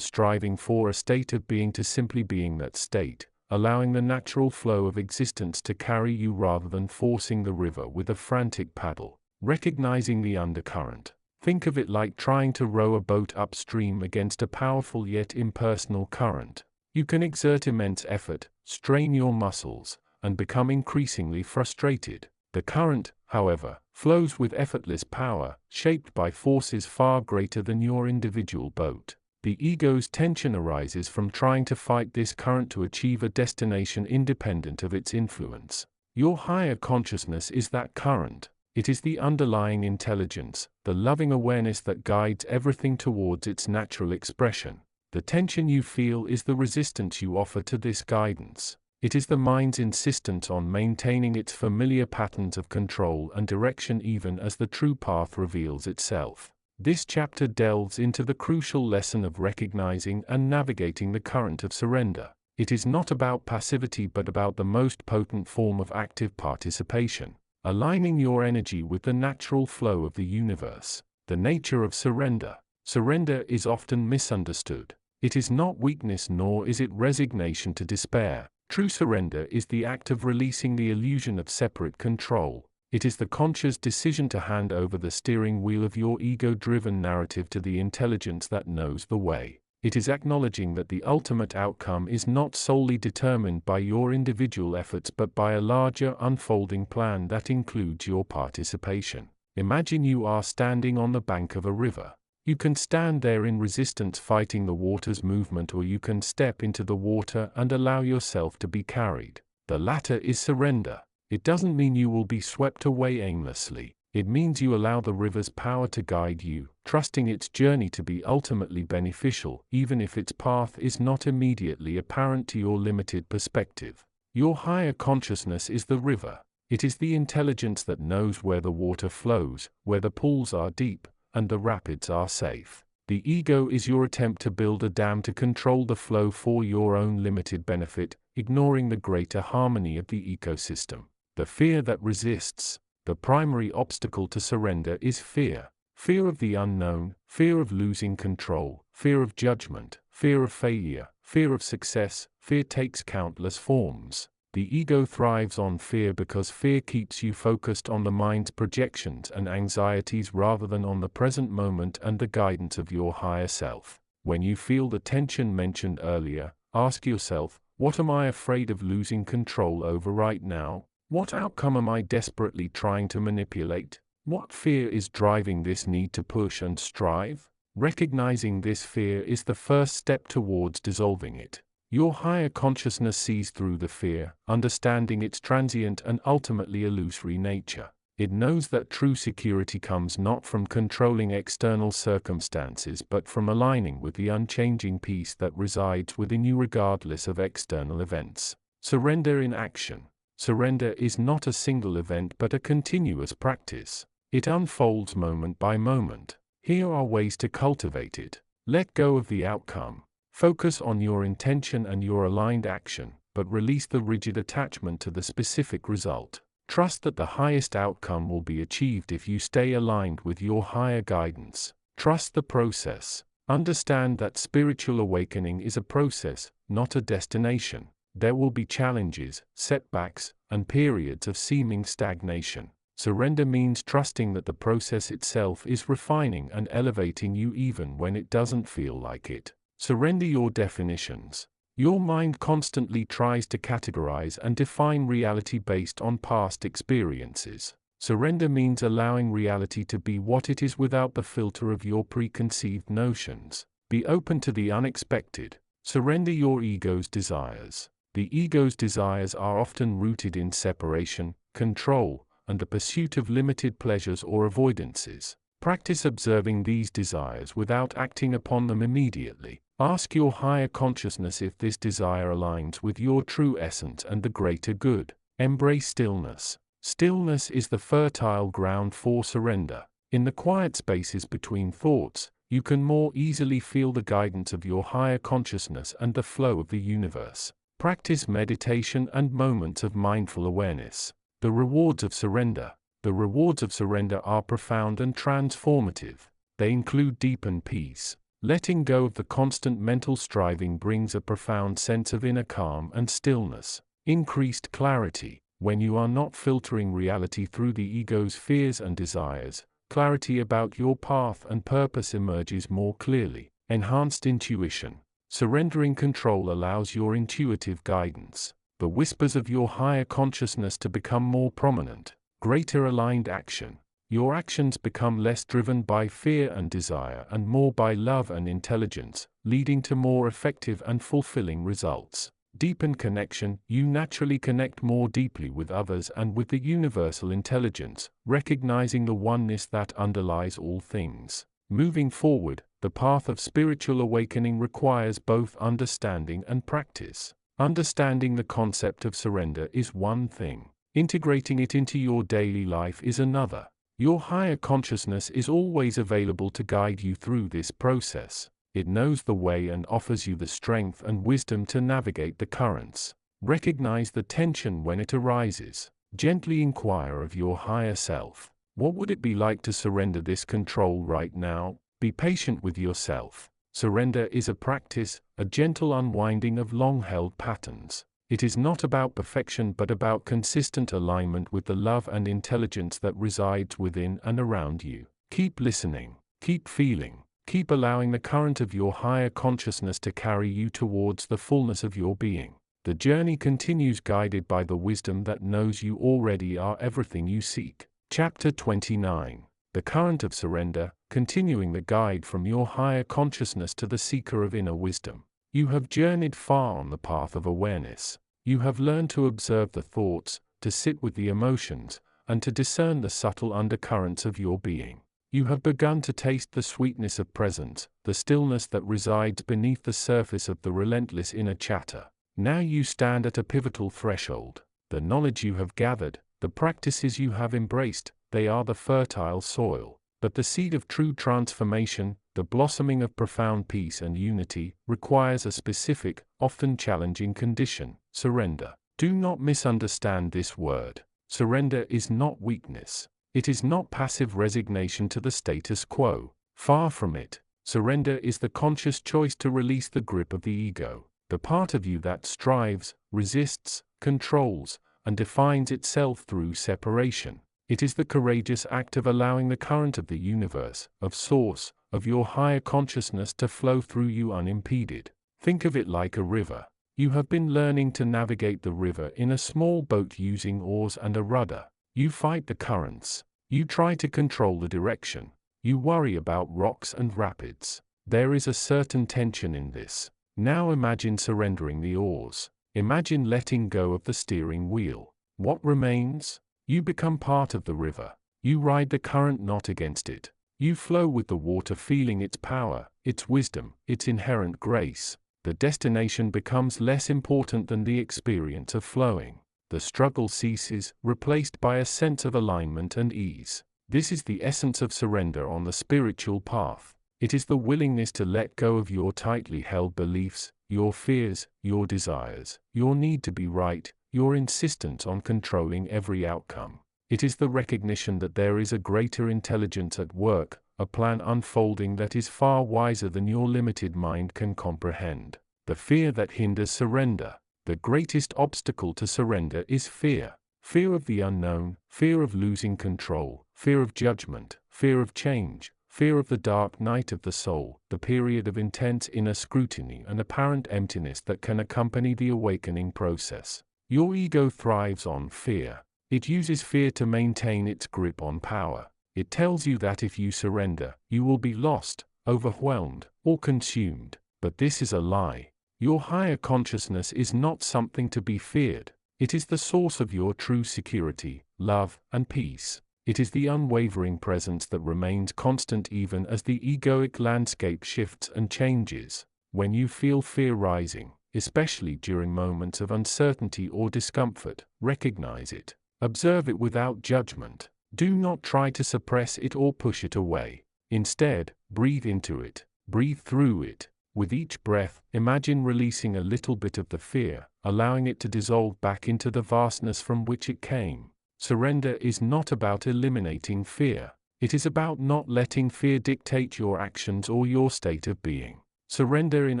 striving for a state of being to simply being that state, allowing the natural flow of existence to carry you rather than forcing the river with a frantic paddle. Recognizing the undercurrent. Think of it like trying to row a boat upstream against a powerful yet impersonal current. You can exert immense effort, strain your muscles, and become increasingly frustrated. The current, however, flows with effortless power, shaped by forces far greater than your individual boat. The ego's tension arises from trying to fight this current to achieve a destination independent of its influence. Your higher consciousness is that current. It is the underlying intelligence, the loving awareness that guides everything towards its natural expression. The tension you feel is the resistance you offer to this guidance. It is the mind's insistence on maintaining its familiar patterns of control and direction even as the true path reveals itself. This chapter delves into the crucial lesson of recognizing and navigating the current of surrender. It is not about passivity but about the most potent form of active participation, aligning your energy with the natural flow of the universe. The nature of surrender. Surrender is often misunderstood. It is not weakness nor is it resignation to despair. True surrender is the act of releasing the illusion of separate control. It is the conscious decision to hand over the steering wheel of your ego-driven narrative to the intelligence that knows the way. It is acknowledging that the ultimate outcome is not solely determined by your individual efforts but by a larger unfolding plan that includes your participation. Imagine you are standing on the bank of a river. You can stand there in resistance fighting the water's movement, or you can step into the water and allow yourself to be carried. The latter is surrender. It doesn't mean you will be swept away aimlessly. It means you allow the river's power to guide you, trusting its journey to be ultimately beneficial, even if its path is not immediately apparent to your limited perspective. Your higher consciousness is the river. It is the intelligence that knows where the water flows, where the pools are deep, and the rapids are safe. The ego is your attempt to build a dam to control the flow for your own limited benefit, ignoring the greater harmony of the ecosystem. The fear that resists. The primary obstacle to surrender is fear. Fear of the unknown, fear of losing control, fear of judgment, fear of failure, fear of success. Fear takes countless forms. The ego thrives on fear because fear keeps you focused on the mind's projections and anxieties rather than on the present moment and the guidance of your higher self. When you feel the tension mentioned earlier, ask yourself, what am I afraid of losing control over right now? What outcome am I desperately trying to manipulate? What fear is driving this need to push and strive? Recognizing this fear is the first step towards dissolving it. Your higher consciousness sees through the fear, understanding its transient and ultimately illusory nature. It knows that true security comes not from controlling external circumstances but from aligning with the unchanging peace that resides within you regardless of external events. Surrender in action. Surrender is not a single event but a continuous practice. It unfolds moment by moment. Here are ways to cultivate it. Let go of the outcome. Focus on your intention and your aligned action, but release the rigid attachment to the specific result. Trust that the highest outcome will be achieved if you stay aligned with your higher guidance. Trust the process. Understand that spiritual awakening is a process, not a destination. There will be challenges, setbacks, and periods of seeming stagnation. Surrender means trusting that the process itself is refining and elevating you even when it doesn't feel like it. Surrender your definitions. Your mind constantly tries to categorize and define reality based on past experiences. Surrender means allowing reality to be what it is without the filter of your preconceived notions. Be open to the unexpected. Surrender your ego's desires. The ego's desires are often rooted in separation, control, and the pursuit of limited pleasures or avoidances. Practice observing these desires without acting upon them immediately. Ask your higher consciousness if this desire aligns with your true essence and the greater good. Embrace stillness. Stillness is the fertile ground for surrender. In the quiet spaces between thoughts, you can more easily feel the guidance of your higher consciousness and the flow of the universe. Practice meditation and moments of mindful awareness. The rewards of surrender. The rewards of surrender are profound and transformative. They include deepened peace. Letting go of the constant mental striving brings a profound sense of inner calm and stillness. Increased clarity. When you are not filtering reality through the ego's fears and desires, clarity about your path and purpose emerges more clearly. Enhanced intuition. Surrendering control allows your intuitive guidance, the whispers of your higher consciousness, to become more prominent. Greater aligned action. Your actions become less driven by fear and desire and more by love and intelligence, leading to more effective and fulfilling results. Deepened connection. You naturally connect more deeply with others and with the universal intelligence, recognizing the oneness that underlies all things. Moving forward, the path of spiritual awakening requires both understanding and practice. Understanding the concept of surrender is one thing. Integrating it into your daily life is another. Your higher consciousness is always available to guide you through this process. It knows the way and offers you the strength and wisdom to navigate the currents. Recognize the tension when it arises. Gently inquire of your higher self. What would it be like to surrender this control right now? Be patient with yourself. Surrender is a practice, a gentle unwinding of long-held patterns. It is not about perfection but about consistent alignment with the love and intelligence that resides within and around you. Keep listening, keep feeling, keep allowing the current of your higher consciousness to carry you towards the fullness of your being. The journey continues guided by the wisdom that knows you already are everything you seek. Chapter 29. The Current of Surrender, continuing the guide from your higher consciousness to the seeker of inner wisdom. You have journeyed far on the path of awareness. You have learned to observe the thoughts, to sit with the emotions, and to discern the subtle undercurrents of your being. You have begun to taste the sweetness of presence, the stillness that resides beneath the surface of the relentless inner chatter. Now you stand at a pivotal threshold. The knowledge you have gathered, the practices you have embraced, they are the fertile soil. But the seed of true transformation, the blossoming of profound peace and unity, requires a specific, often challenging condition: surrender. Do not misunderstand this word. Surrender is not weakness. It is not passive resignation to the status quo. Far from it. Surrender is the conscious choice to release the grip of the ego, the part of you that strives, resists, controls, and defines itself through separation. It is the courageous act of allowing the current of the universe, of source, of your higher consciousness to flow through you unimpeded. Think of it like a river. You have been learning to navigate the river in a small boat using oars and a rudder. You fight the currents. You try to control the direction. You worry about rocks and rapids. There is a certain tension in this. Now imagine surrendering the oars. Imagine letting go of the steering wheel. What remains? You become part of the river. You ride the current, not against it. You flow with the water, feeling its power, its wisdom, its inherent grace. The destination becomes less important than the experience of flowing. The struggle ceases, replaced by a sense of alignment and ease. This is the essence of surrender on the spiritual path. It is the willingness to let go of your tightly held beliefs, your fears, your desires, your need to be right, your insistence on controlling every outcome. It is the recognition that there is a greater intelligence at work, a plan unfolding that is far wiser than your limited mind can comprehend. The fear that hinders surrender. The greatest obstacle to surrender is fear. Fear of the unknown, fear of losing control, fear of judgment, fear of change, fear of the dark night of the soul, the period of intense inner scrutiny and apparent emptiness that can accompany the awakening process. Your ego thrives on fear. It uses fear to maintain its grip on power. It tells you that if you surrender, you will be lost, overwhelmed, or consumed. But this is a lie. Your higher consciousness is not something to be feared. It is the source of your true security, love, and peace. It is the unwavering presence that remains constant even as the egoic landscape shifts and changes. When you feel fear rising, especially during moments of uncertainty or discomfort, recognize it. Observe it without judgment. Do not try to suppress it or push it away. Instead, breathe into it. Breathe through it. With each breath, imagine releasing a little bit of the fear, allowing it to dissolve back into the vastness from which it came. Surrender is not about eliminating fear. It is about not letting fear dictate your actions or your state of being. Surrender in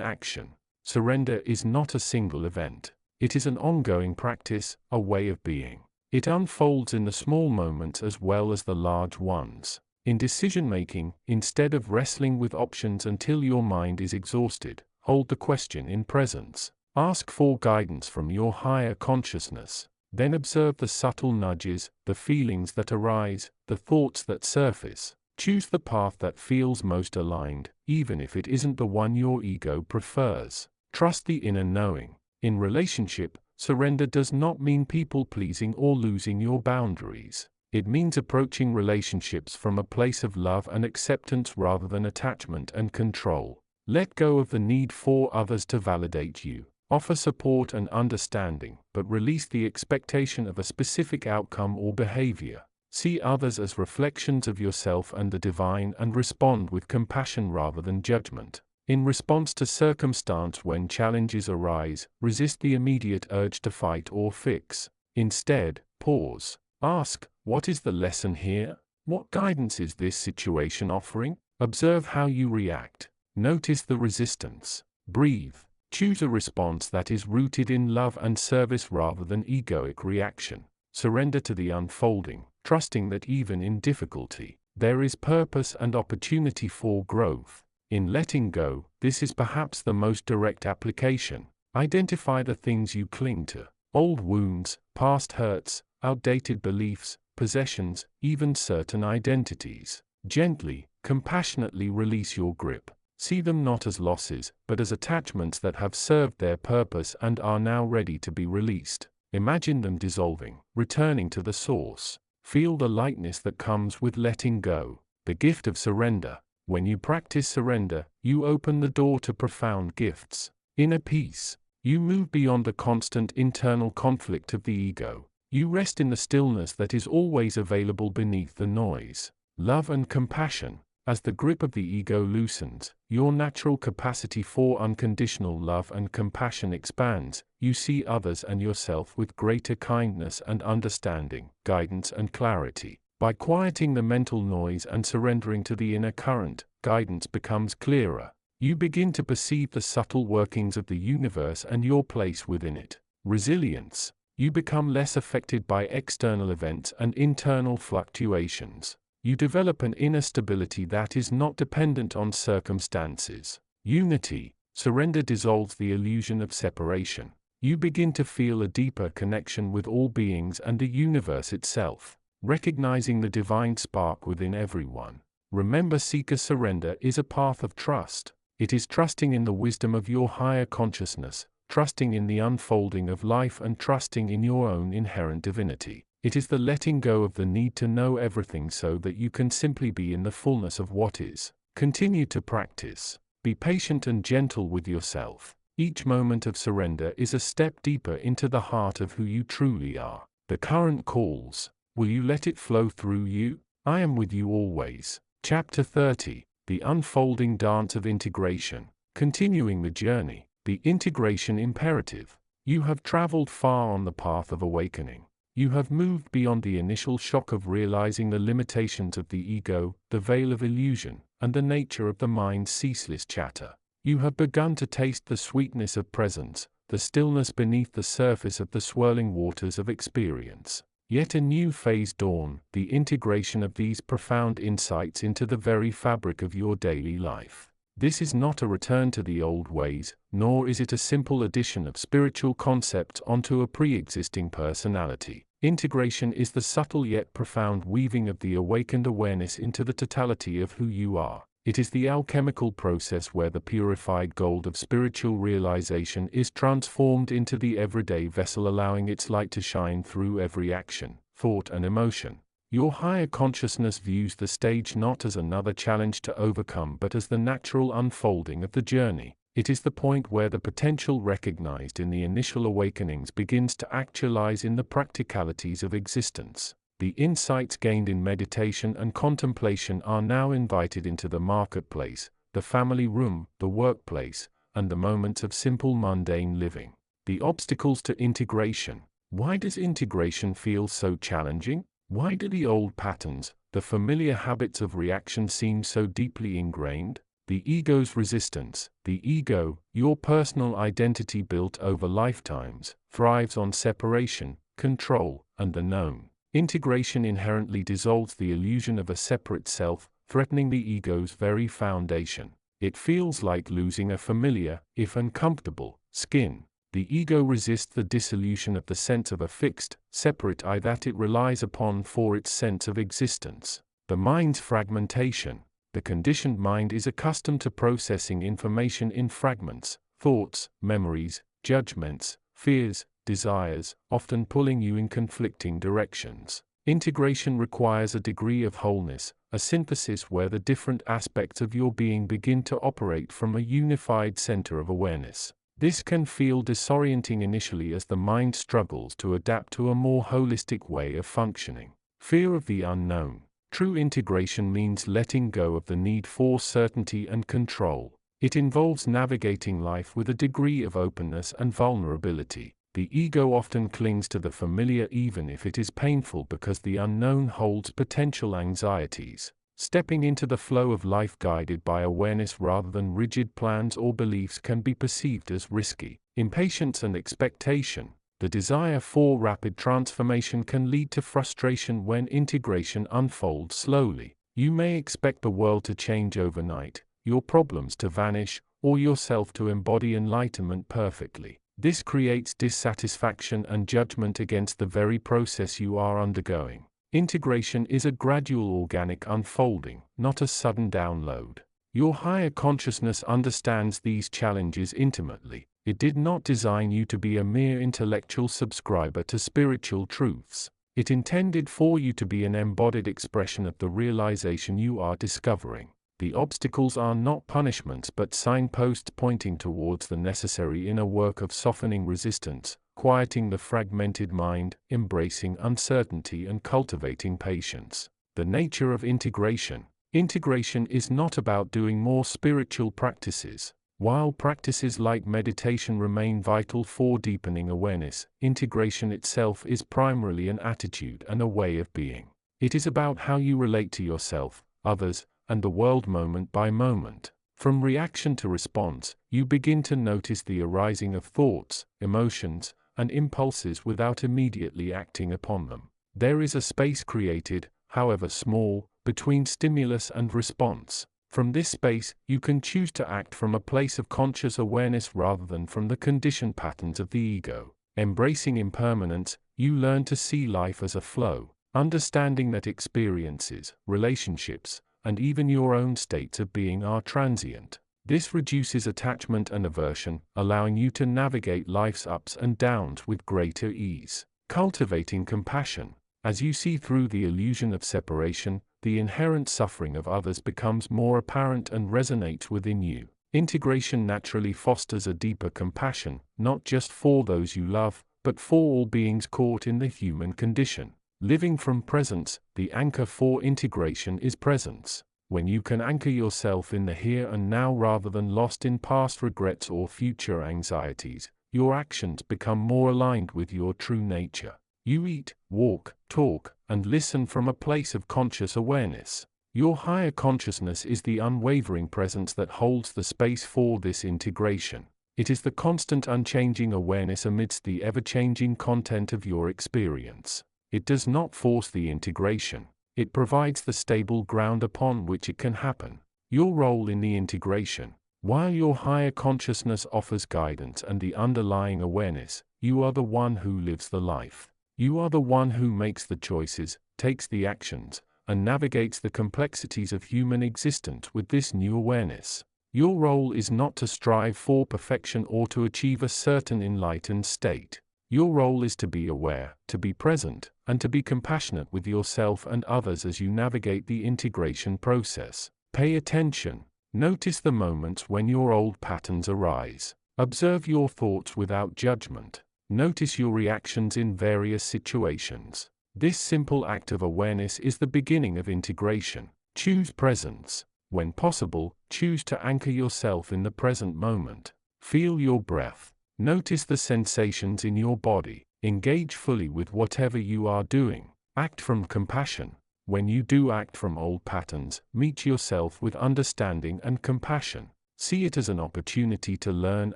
action. Surrender is not a single event. It is an ongoing practice, a way of being. It unfolds in the small moments as well as the large ones. In decision-making, instead of wrestling with options until your mind is exhausted, hold the question in presence. Ask for guidance from your higher consciousness. Then observe the subtle nudges, the feelings that arise, the thoughts that surface. Choose the path that feels most aligned, even if it isn't the one your ego prefers. Trust the inner knowing. In relationship, surrender does not mean people-pleasing or losing your boundaries. It means approaching relationships from a place of love and acceptance rather than attachment and control. Let go of the need for others to validate you. Offer support and understanding, but release the expectation of a specific outcome or behavior. See others as reflections of yourself and the divine and respond with compassion rather than judgment. In response to circumstance when challenges arise, resist the immediate urge to fight or fix. Instead, pause. Ask, what is the lesson here? What guidance is this situation offering? Observe how you react. Notice the resistance. Breathe. Choose a response that is rooted in love and service rather than egoic reaction. Surrender to the unfolding, trusting that even in difficulty, there is purpose and opportunity for growth. In letting go, this is perhaps the most direct application. Identify the things you cling to. Old wounds, past hurts, outdated beliefs, possessions, even certain identities. Gently, compassionately release your grip. See them not as losses, but as attachments that have served their purpose and are now ready to be released. Imagine them dissolving, returning to the source. Feel the lightness that comes with letting go. The gift of surrender. When you practice surrender, you open the door to profound gifts. Inner peace. You move beyond the constant internal conflict of the ego. You rest in the stillness that is always available beneath the noise. Love and compassion. As the grip of the ego loosens, your natural capacity for unconditional love and compassion expands. You see others and yourself with greater kindness and understanding, guidance and clarity. By quieting the mental noise and surrendering to the inner current, guidance becomes clearer. You begin to perceive the subtle workings of the universe and your place within it. Resilience. You become less affected by external events and internal fluctuations. You develop an inner stability that is not dependent on circumstances. Unity. Surrender dissolves the illusion of separation. You begin to feel a deeper connection with all beings and the universe itself, recognizing the divine spark within everyone. Remember, seeker surrender is a path of trust. It is trusting in the wisdom of your higher consciousness, trusting in the unfolding of life and trusting in your own inherent divinity. It is the letting go of the need to know everything so that you can simply be in the fullness of what is. Continue to practice. Be patient and gentle with yourself. Each moment of surrender is a step deeper into the heart of who you truly are. The current calls. Will you let it flow through you? I am with you always. Chapter 30. The unfolding dance of integration. Continuing the journey. The integration imperative. You have traveled far on the path of awakening. You have moved beyond the initial shock of realizing the limitations of the ego, the veil of illusion, and the nature of the mind's ceaseless chatter. You have begun to taste the sweetness of presence, the stillness beneath the surface of the swirling waters of experience. Yet a new phase dawn, the integration of these profound insights into the very fabric of your daily life. This is not a return to the old ways, nor is it a simple addition of spiritual concepts onto a pre-existing personality. Integration is the subtle yet profound weaving of the awakened awareness into the totality of who you are. It is the alchemical process where the purified gold of spiritual realization is transformed into the everyday vessel, allowing its light to shine through every action, thought and emotion. Your higher consciousness views the stage not as another challenge to overcome but as the natural unfolding of the journey. It is the point where the potential recognized in the initial awakenings begins to actualize in the practicalities of existence. The insights gained in meditation and contemplation are now invited into the marketplace, the family room, the workplace, and the moments of simple mundane living. The obstacles to integration. Why does integration feel so challenging? Why do the old patterns, the familiar habits of reaction seem so deeply ingrained? The ego's resistance. The ego, your personal identity built over lifetimes, thrives on separation, control, and the known. Integration inherently dissolves the illusion of a separate self, threatening the ego's very foundation. It feels like losing a familiar, if uncomfortable, skin. The ego resists the dissolution of the sense of a fixed, separate I that it relies upon for its sense of existence. The mind's fragmentation. The conditioned mind is accustomed to processing information in fragments, thoughts, memories, judgments, fears, desires, often pulling you in conflicting directions. Integration requires a degree of wholeness, a synthesis where the different aspects of your being begin to operate from a unified center of awareness. This can feel disorienting initially as the mind struggles to adapt to a more holistic way of functioning. Fear of the unknown. True integration means letting go of the need for certainty and control. It involves navigating life with a degree of openness and vulnerability. The ego often clings to the familiar even if it is painful because the unknown holds potential anxieties. Stepping into the flow of life guided by awareness rather than rigid plans or beliefs can be perceived as risky. Impatience and expectation. The desire for rapid transformation can lead to frustration when integration unfolds slowly. You may expect the world to change overnight, your problems to vanish, or yourself to embody enlightenment perfectly. This creates dissatisfaction and judgment against the very process you are undergoing. Integration is a gradual organic unfolding, not a sudden download. Your higher consciousness understands these challenges intimately. It did not design you to be a mere intellectual subscriber to spiritual truths. It intended for you to be an embodied expression of the realization you are discovering. The obstacles are not punishments but signposts pointing towards the necessary inner work of softening resistance, quieting the fragmented mind, embracing uncertainty and cultivating patience. The nature of integration. Integration is not about doing more spiritual practices. While practices like meditation remain vital for deepening awareness, integration itself is primarily an attitude and a way of being. It is about how you relate to yourself, others, and the world moment by moment. From reaction to response, you begin to notice the arising of thoughts, emotions, and impulses without immediately acting upon them. There is a space created, however small, between stimulus and response. From this space, you can choose to act from a place of conscious awareness rather than from the conditioned patterns of the ego. Embracing impermanence, you learn to see life as a flow, understanding that experiences, relationships, and even your own states of being are transient. This reduces attachment and aversion, allowing you to navigate life's ups and downs with greater ease. Cultivating compassion. As you see through the illusion of separation, the inherent suffering of others becomes more apparent and resonates within you. Integration naturally fosters a deeper compassion, not just for those you love, but for all beings caught in the human condition. Living from presence, the anchor for integration is presence. When you can anchor yourself in the here and now rather than lost in past regrets or future anxieties, your actions become more aligned with your true nature. You eat, walk, talk, and listen from a place of conscious awareness. Your higher consciousness is the unwavering presence that holds the space for this integration. It is the constant unchanging awareness amidst the ever-changing content of your experience. It does not force the integration. It provides the stable ground upon which it can happen. Your role in the integration. While your higher consciousness offers guidance and the underlying awareness, you are the one who lives the life. You are the one who makes the choices, takes the actions, and navigates the complexities of human existence with this new awareness. Your role is not to strive for perfection or to achieve a certain enlightened state. Your role is to be aware, to be present, and to be compassionate with yourself and others as you navigate the integration process. Pay attention. Notice the moments when your old patterns arise. Observe your thoughts without judgment. Notice your reactions in various situations. This simple act of awareness is the beginning of integration. Choose presence. When possible, choose to anchor yourself in the present moment. Feel your breath. Notice the sensations in your body. Engage fully with whatever you are doing. Act from compassion. When you do act from old patterns, meet yourself with understanding and compassion. See it as an opportunity to learn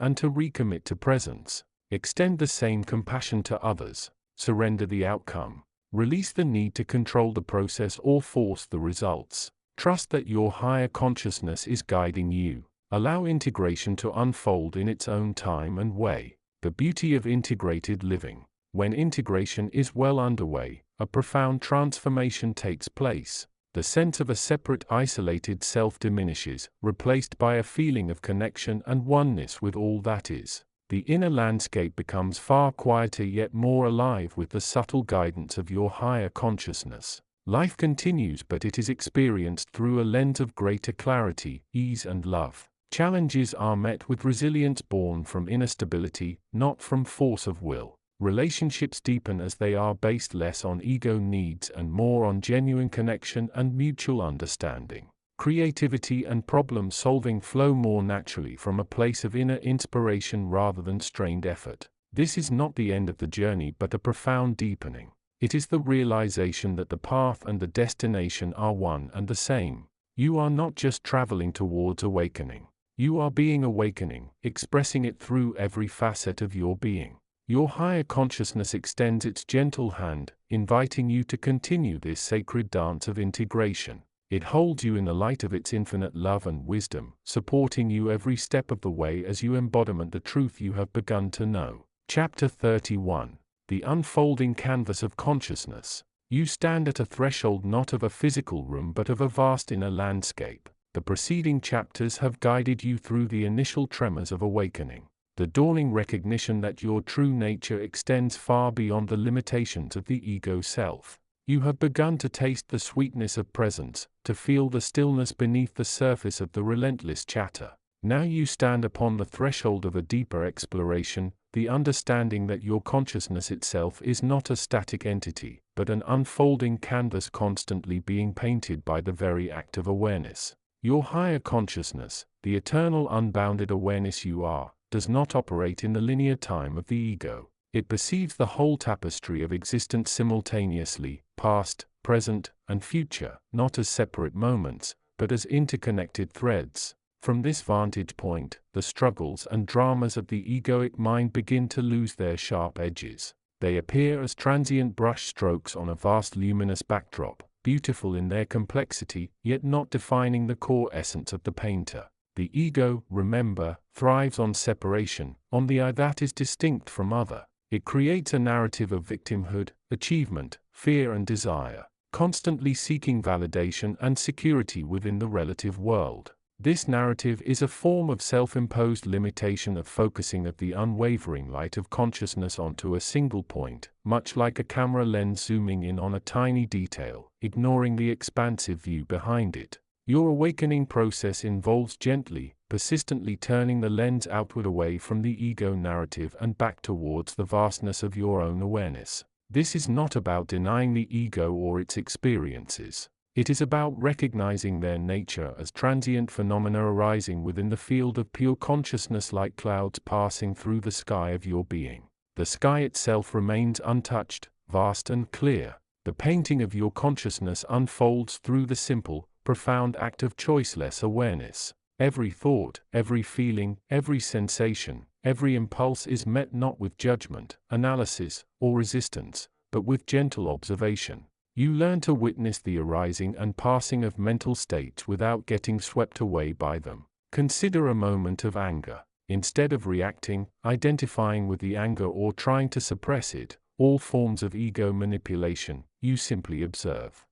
and to recommit to presence. Extend the same compassion to others. Surrender the outcome. Release the need to control the process or force the results. Trust that your higher consciousness is guiding you. Allow integration to unfold in its own time and way. The beauty of integrated living. When integration is well underway, a profound transformation takes place. The sense of a separate, isolated self diminishes, replaced by a feeling of connection and oneness with all that is. The inner landscape becomes far quieter yet more alive with the subtle guidance of your higher consciousness. Life continues, but it is experienced through a lens of greater clarity, ease, and love. Challenges are met with resilience born from inner stability, not from force of will. Relationships deepen as they are based less on ego needs and more on genuine connection and mutual understanding. Creativity and problem-solving flow more naturally from a place of inner inspiration rather than strained effort. This is not the end of the journey but a profound deepening. It is the realization that the path and the destination are one and the same. You are not just traveling towards awakening. You are being awakening, expressing it through every facet of your being. Your higher consciousness extends its gentle hand, inviting you to continue this sacred dance of integration. It holds you in the light of its infinite love and wisdom, supporting you every step of the way as you embodiment the truth you have begun to know. Chapter 31. The Unfolding Canvas of Consciousness. You stand at a threshold not of a physical room but of a vast inner landscape. The preceding chapters have guided you through the initial tremors of awakening. The dawning recognition that your true nature extends far beyond the limitations of the ego self. You have begun to taste the sweetness of presence, to feel the stillness beneath the surface of the relentless chatter. Now you stand upon the threshold of a deeper exploration, the understanding that your consciousness itself is not a static entity, but an unfolding canvas constantly being painted by the very act of awareness. Your higher consciousness, the eternal unbounded awareness you are, does not operate in the linear time of the ego. It perceives the whole tapestry of existence simultaneously, past, present, and future, not as separate moments, but as interconnected threads. From this vantage point, the struggles and dramas of the egoic mind begin to lose their sharp edges. They appear as transient brush strokes on a vast luminous backdrop, beautiful in their complexity, yet not defining the core essence of the painter. The ego, remember, thrives on separation, on the I that is distinct from other. It creates a narrative of victimhood, achievement, fear and desire, constantly seeking validation and security within the relative world. This narrative is a form of self-imposed limitation of focusing of the unwavering light of consciousness onto a single point, much like a camera lens zooming in on a tiny detail, ignoring the expansive view behind it. Your awakening process involves gently, persistently turning the lens outward away from the ego narrative and back towards the vastness of your own awareness. This is not about denying the ego or its experiences. It is about recognizing their nature as transient phenomena arising within the field of pure consciousness like clouds passing through the sky of your being. The sky itself remains untouched, vast and clear. The painting of your consciousness unfolds through the simple, profound act of choiceless awareness. Every thought, every feeling, every sensation, every impulse is met not with judgment, analysis, or resistance, but with gentle observation. You learn to witness the arising and passing of mental states without getting swept away by them. Consider a moment of anger. Instead of reacting, identifying with the anger or trying to suppress it, all forms of ego manipulation, you simply observe.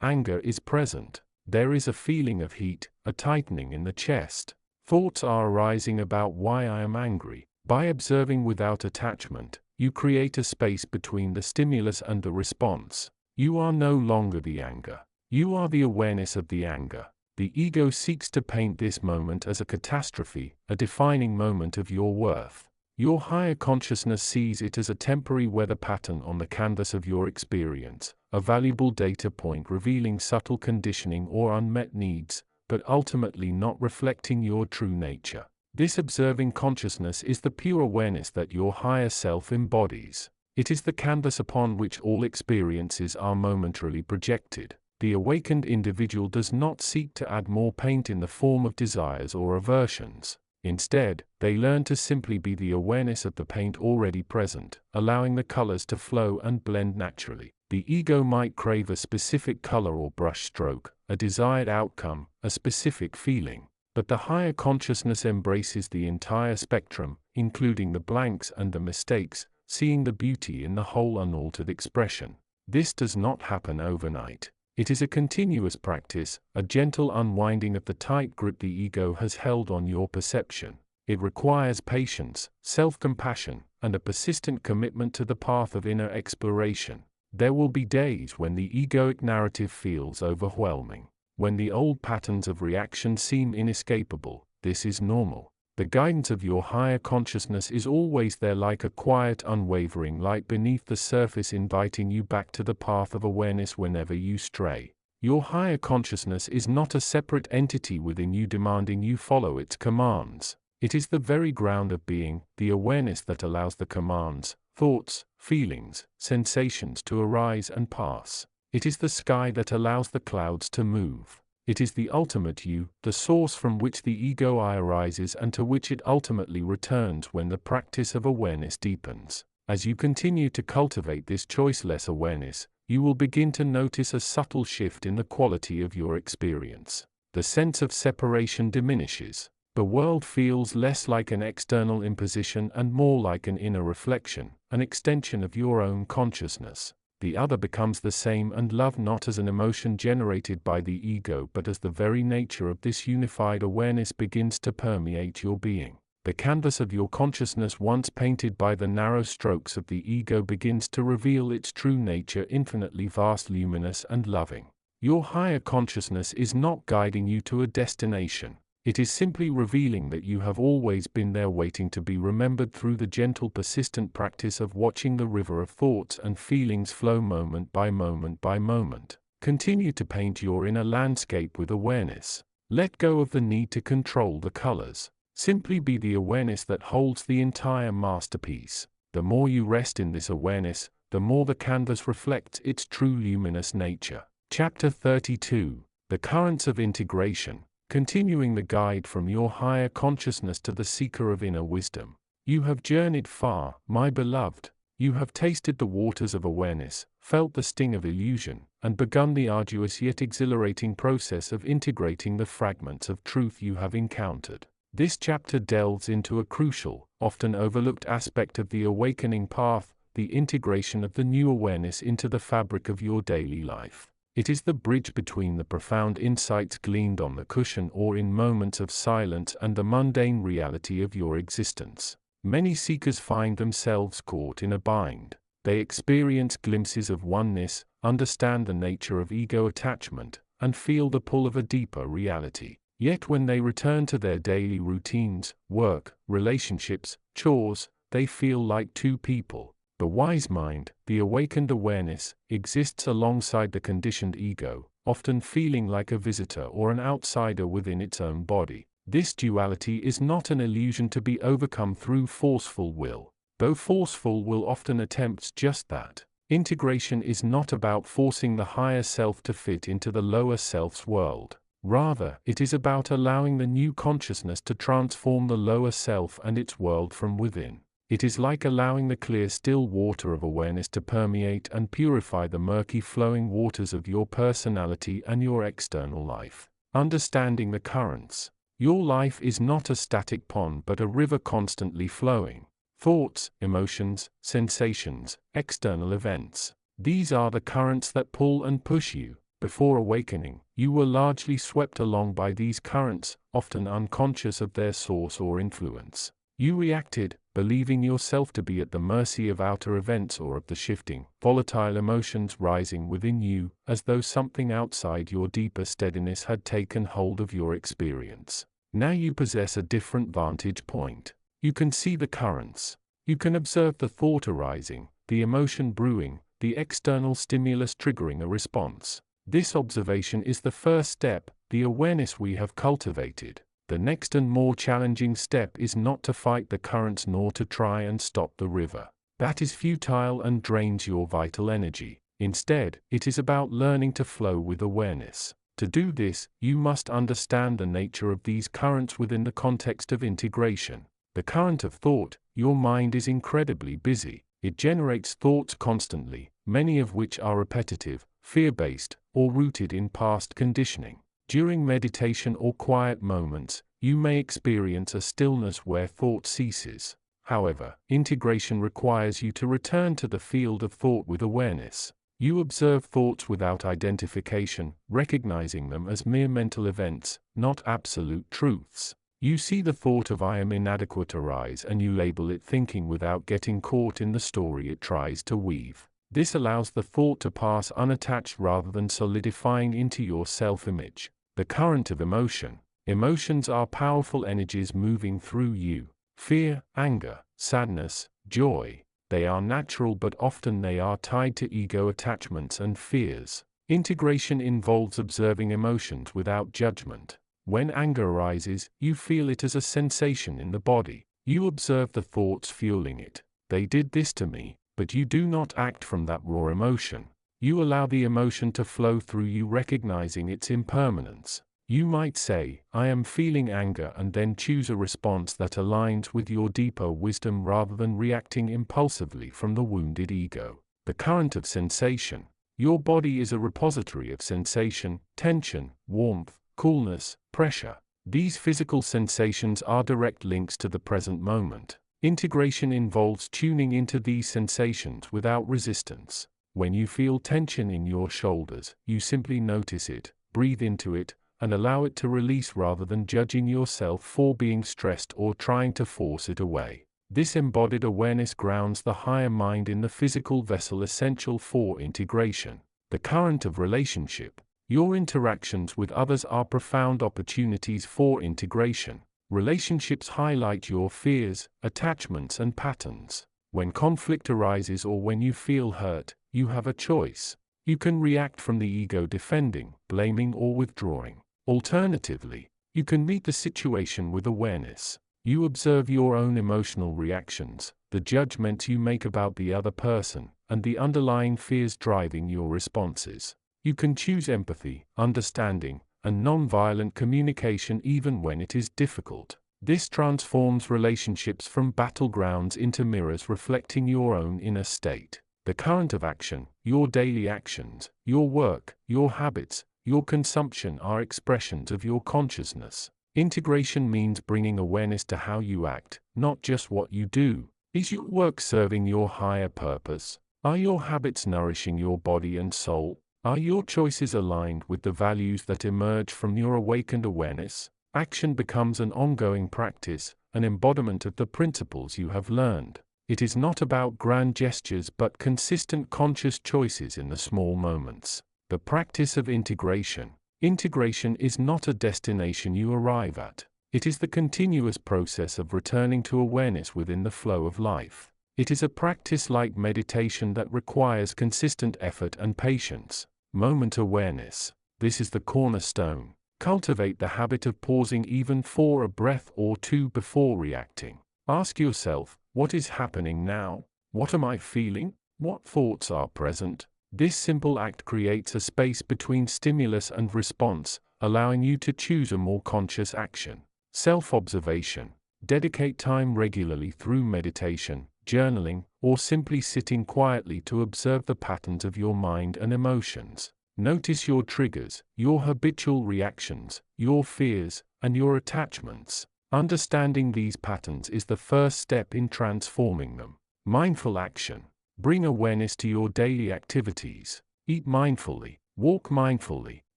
Anger is present. There is a feeling of heat, a tightening in the chest. Thoughts are arising about why I am angry. By observing without attachment, you create a space between the stimulus and the response. You are no longer the anger. You are the awareness of the anger. The ego seeks to paint this moment as a catastrophe, a defining moment of your worth. Your higher consciousness sees it as a temporary weather pattern on the canvas of your experience, a valuable data point revealing subtle conditioning or unmet needs, but ultimately not reflecting your true nature. This observing consciousness is the pure awareness that your higher self embodies. It is the canvas upon which all experiences are momentarily projected. The awakened individual does not seek to add more paint in the form of desires or aversions. Instead, they learn to simply be the awareness of the paint already present, allowing the colors to flow and blend naturally. The ego might crave a specific color or brush stroke, a desired outcome, a specific feeling. But the higher consciousness embraces the entire spectrum, including the blanks and the mistakes, seeing the beauty in the whole unaltered expression. This does not happen overnight. It is a continuous practice, a gentle unwinding of the tight grip the ego has held on your perception. It requires patience, self-compassion, and a persistent commitment to the path of inner exploration. There will be days when the egoic narrative feels overwhelming, when the old patterns of reaction seem inescapable. This is normal. The guidance of your higher consciousness is always there, like a quiet, unwavering light beneath the surface, inviting you back to the path of awareness whenever you stray. Your higher consciousness is not a separate entity within you demanding you follow its commands. It is the very ground of being, the awareness that allows the commands, thoughts, feelings, sensations to arise and pass. It is the sky that allows the clouds to move. It is the ultimate you, the source from which the ego I arises and to which it ultimately returns when the practice of awareness deepens. As you continue to cultivate this choiceless awareness, you will begin to notice a subtle shift in the quality of your experience. The sense of separation diminishes. The world feels less like an external imposition and more like an inner reflection, an extension of your own consciousness. The other becomes the same and loved not as an emotion generated by the ego but as the very nature of this unified awareness begins to permeate your being. The canvas of your consciousness, once painted by the narrow strokes of the ego, begins to reveal its true nature, infinitely vast, luminous and loving. Your higher consciousness is not guiding you to a destination. It is simply revealing that you have always been there, waiting to be remembered through the gentle, persistent practice of watching the river of thoughts and feelings flow moment by moment by moment. Continue to paint your inner landscape with awareness. Let go of the need to control the colors. Simply be the awareness that holds the entire masterpiece. The more you rest in this awareness, the more the canvas reflects its true luminous nature. Chapter 32: The Currents of Integration. Continuing the guide from your higher consciousness to the seeker of inner wisdom. You have journeyed far, my beloved. You have tasted the waters of awareness, felt the sting of illusion, and begun the arduous yet exhilarating process of integrating the fragments of truth you have encountered. This chapter delves into a crucial, often overlooked aspect of the awakening path, the integration of the new awareness into the fabric of your daily life. It is the bridge between the profound insights gleaned on the cushion or in moments of silence and the mundane reality of your existence. Many seekers find themselves caught in a bind. They experience glimpses of oneness, understand the nature of ego attachment, and feel the pull of a deeper reality. Yet when they return to their daily routines, work, relationships, chores, they feel like two people. The wise mind, the awakened awareness, exists alongside the conditioned ego, often feeling like a visitor or an outsider within its own body. This duality is not an illusion to be overcome through forceful will, though forceful will often attempts just that. Integration is not about forcing the higher self to fit into the lower self's world. Rather, it is about allowing the new consciousness to transform the lower self and its world from within. It is like allowing the clear, still water of awareness to permeate and purify the murky, flowing waters of your personality and your external life. Understanding the currents. Your life is not a static pond but a river constantly flowing. Thoughts, emotions, sensations, external events. These are the currents that pull and push you. Before awakening, you were largely swept along by these currents, often unconscious of their source or influence. You reacted, believing yourself to be at the mercy of outer events or of the shifting, volatile emotions rising within you, as though something outside your deeper steadiness had taken hold of your experience. Now you possess a different vantage point. You can see the currents. You can observe the thought arising, the emotion brewing, the external stimulus triggering a response. This observation is the first step, the awareness we have cultivated. The next and more challenging step is not to fight the currents nor to try and stop the river. That is futile and drains your vital energy. Instead, it is about learning to flow with awareness. To do this, you must understand the nature of these currents within the context of integration. The current of thought. Your mind is incredibly busy. It generates thoughts constantly, many of which are repetitive, fear-based, or rooted in past conditioning. During meditation or quiet moments, you may experience a stillness where thought ceases. However, integration requires you to return to the field of thought with awareness. You observe thoughts without identification, recognizing them as mere mental events, not absolute truths. You see the thought of "I am inadequate" arise and you label it thinking without getting caught in the story it tries to weave. This allows the thought to pass unattached rather than solidifying into your self-image. The current of emotion. Emotions are powerful energies moving through you. Fear, anger, sadness, joy. They are natural, but often they are tied to ego attachments and fears. Integration involves observing emotions without judgment. When anger arises, you feel it as a sensation in the body. You observe the thoughts fueling it. They did this to me, but you do not act from that raw emotion. You allow the emotion to flow through you, recognizing its impermanence. You might say, "I am feeling anger," and then choose a response that aligns with your deeper wisdom rather than reacting impulsively from the wounded ego. The current of sensation. Your body is a repository of sensation, tension, warmth, coolness, pressure. These physical sensations are direct links to the present moment. Integration involves tuning into these sensations without resistance. When you feel tension in your shoulders, you simply notice it, breathe into it, and allow it to release rather than judging yourself for being stressed or trying to force it away. This embodied awareness grounds the higher mind in the physical vessel essential for integration. The current of relationship. Your interactions with others are profound opportunities for integration. Relationships highlight your fears, attachments, and patterns. When conflict arises or when you feel hurt, you have a choice. You can react from the ego, defending, blaming, or withdrawing. Alternatively, you can meet the situation with awareness. You observe your own emotional reactions, the judgments you make about the other person, and the underlying fears driving your responses. You can choose empathy, understanding, and non-violent communication even when it is difficult. This transforms relationships from battlegrounds into mirrors reflecting your own inner state. The current of action, your daily actions, your work, your habits, your consumption are expressions of your consciousness. Integration means bringing awareness to how you act, not just what you do. Is your work serving your higher purpose? Are your habits nourishing your body and soul? Are your choices aligned with the values that emerge from your awakened awareness? Action becomes an ongoing practice, an embodiment of the principles you have learned. It is not about grand gestures but consistent conscious choices in the small moments. The practice of integration. Integration is not a destination you arrive at. It is the continuous process of returning to awareness within the flow of life. It is a practice like meditation that requires consistent effort and patience. Moment awareness. This is the cornerstone. Cultivate the habit of pausing even for a breath or two before reacting. Ask yourself, what is happening now? What am I feeling? What thoughts are present? This simple act creates a space between stimulus and response, allowing you to choose a more conscious action. Self-observation. Dedicate time regularly through meditation, journaling, or simply sitting quietly to observe the patterns of your mind and emotions. Notice your triggers, your habitual reactions, your fears, and your attachments. Understanding these patterns is the first step in transforming them. Mindful action. Bring awareness to your daily activities. Eat mindfully, walk mindfully,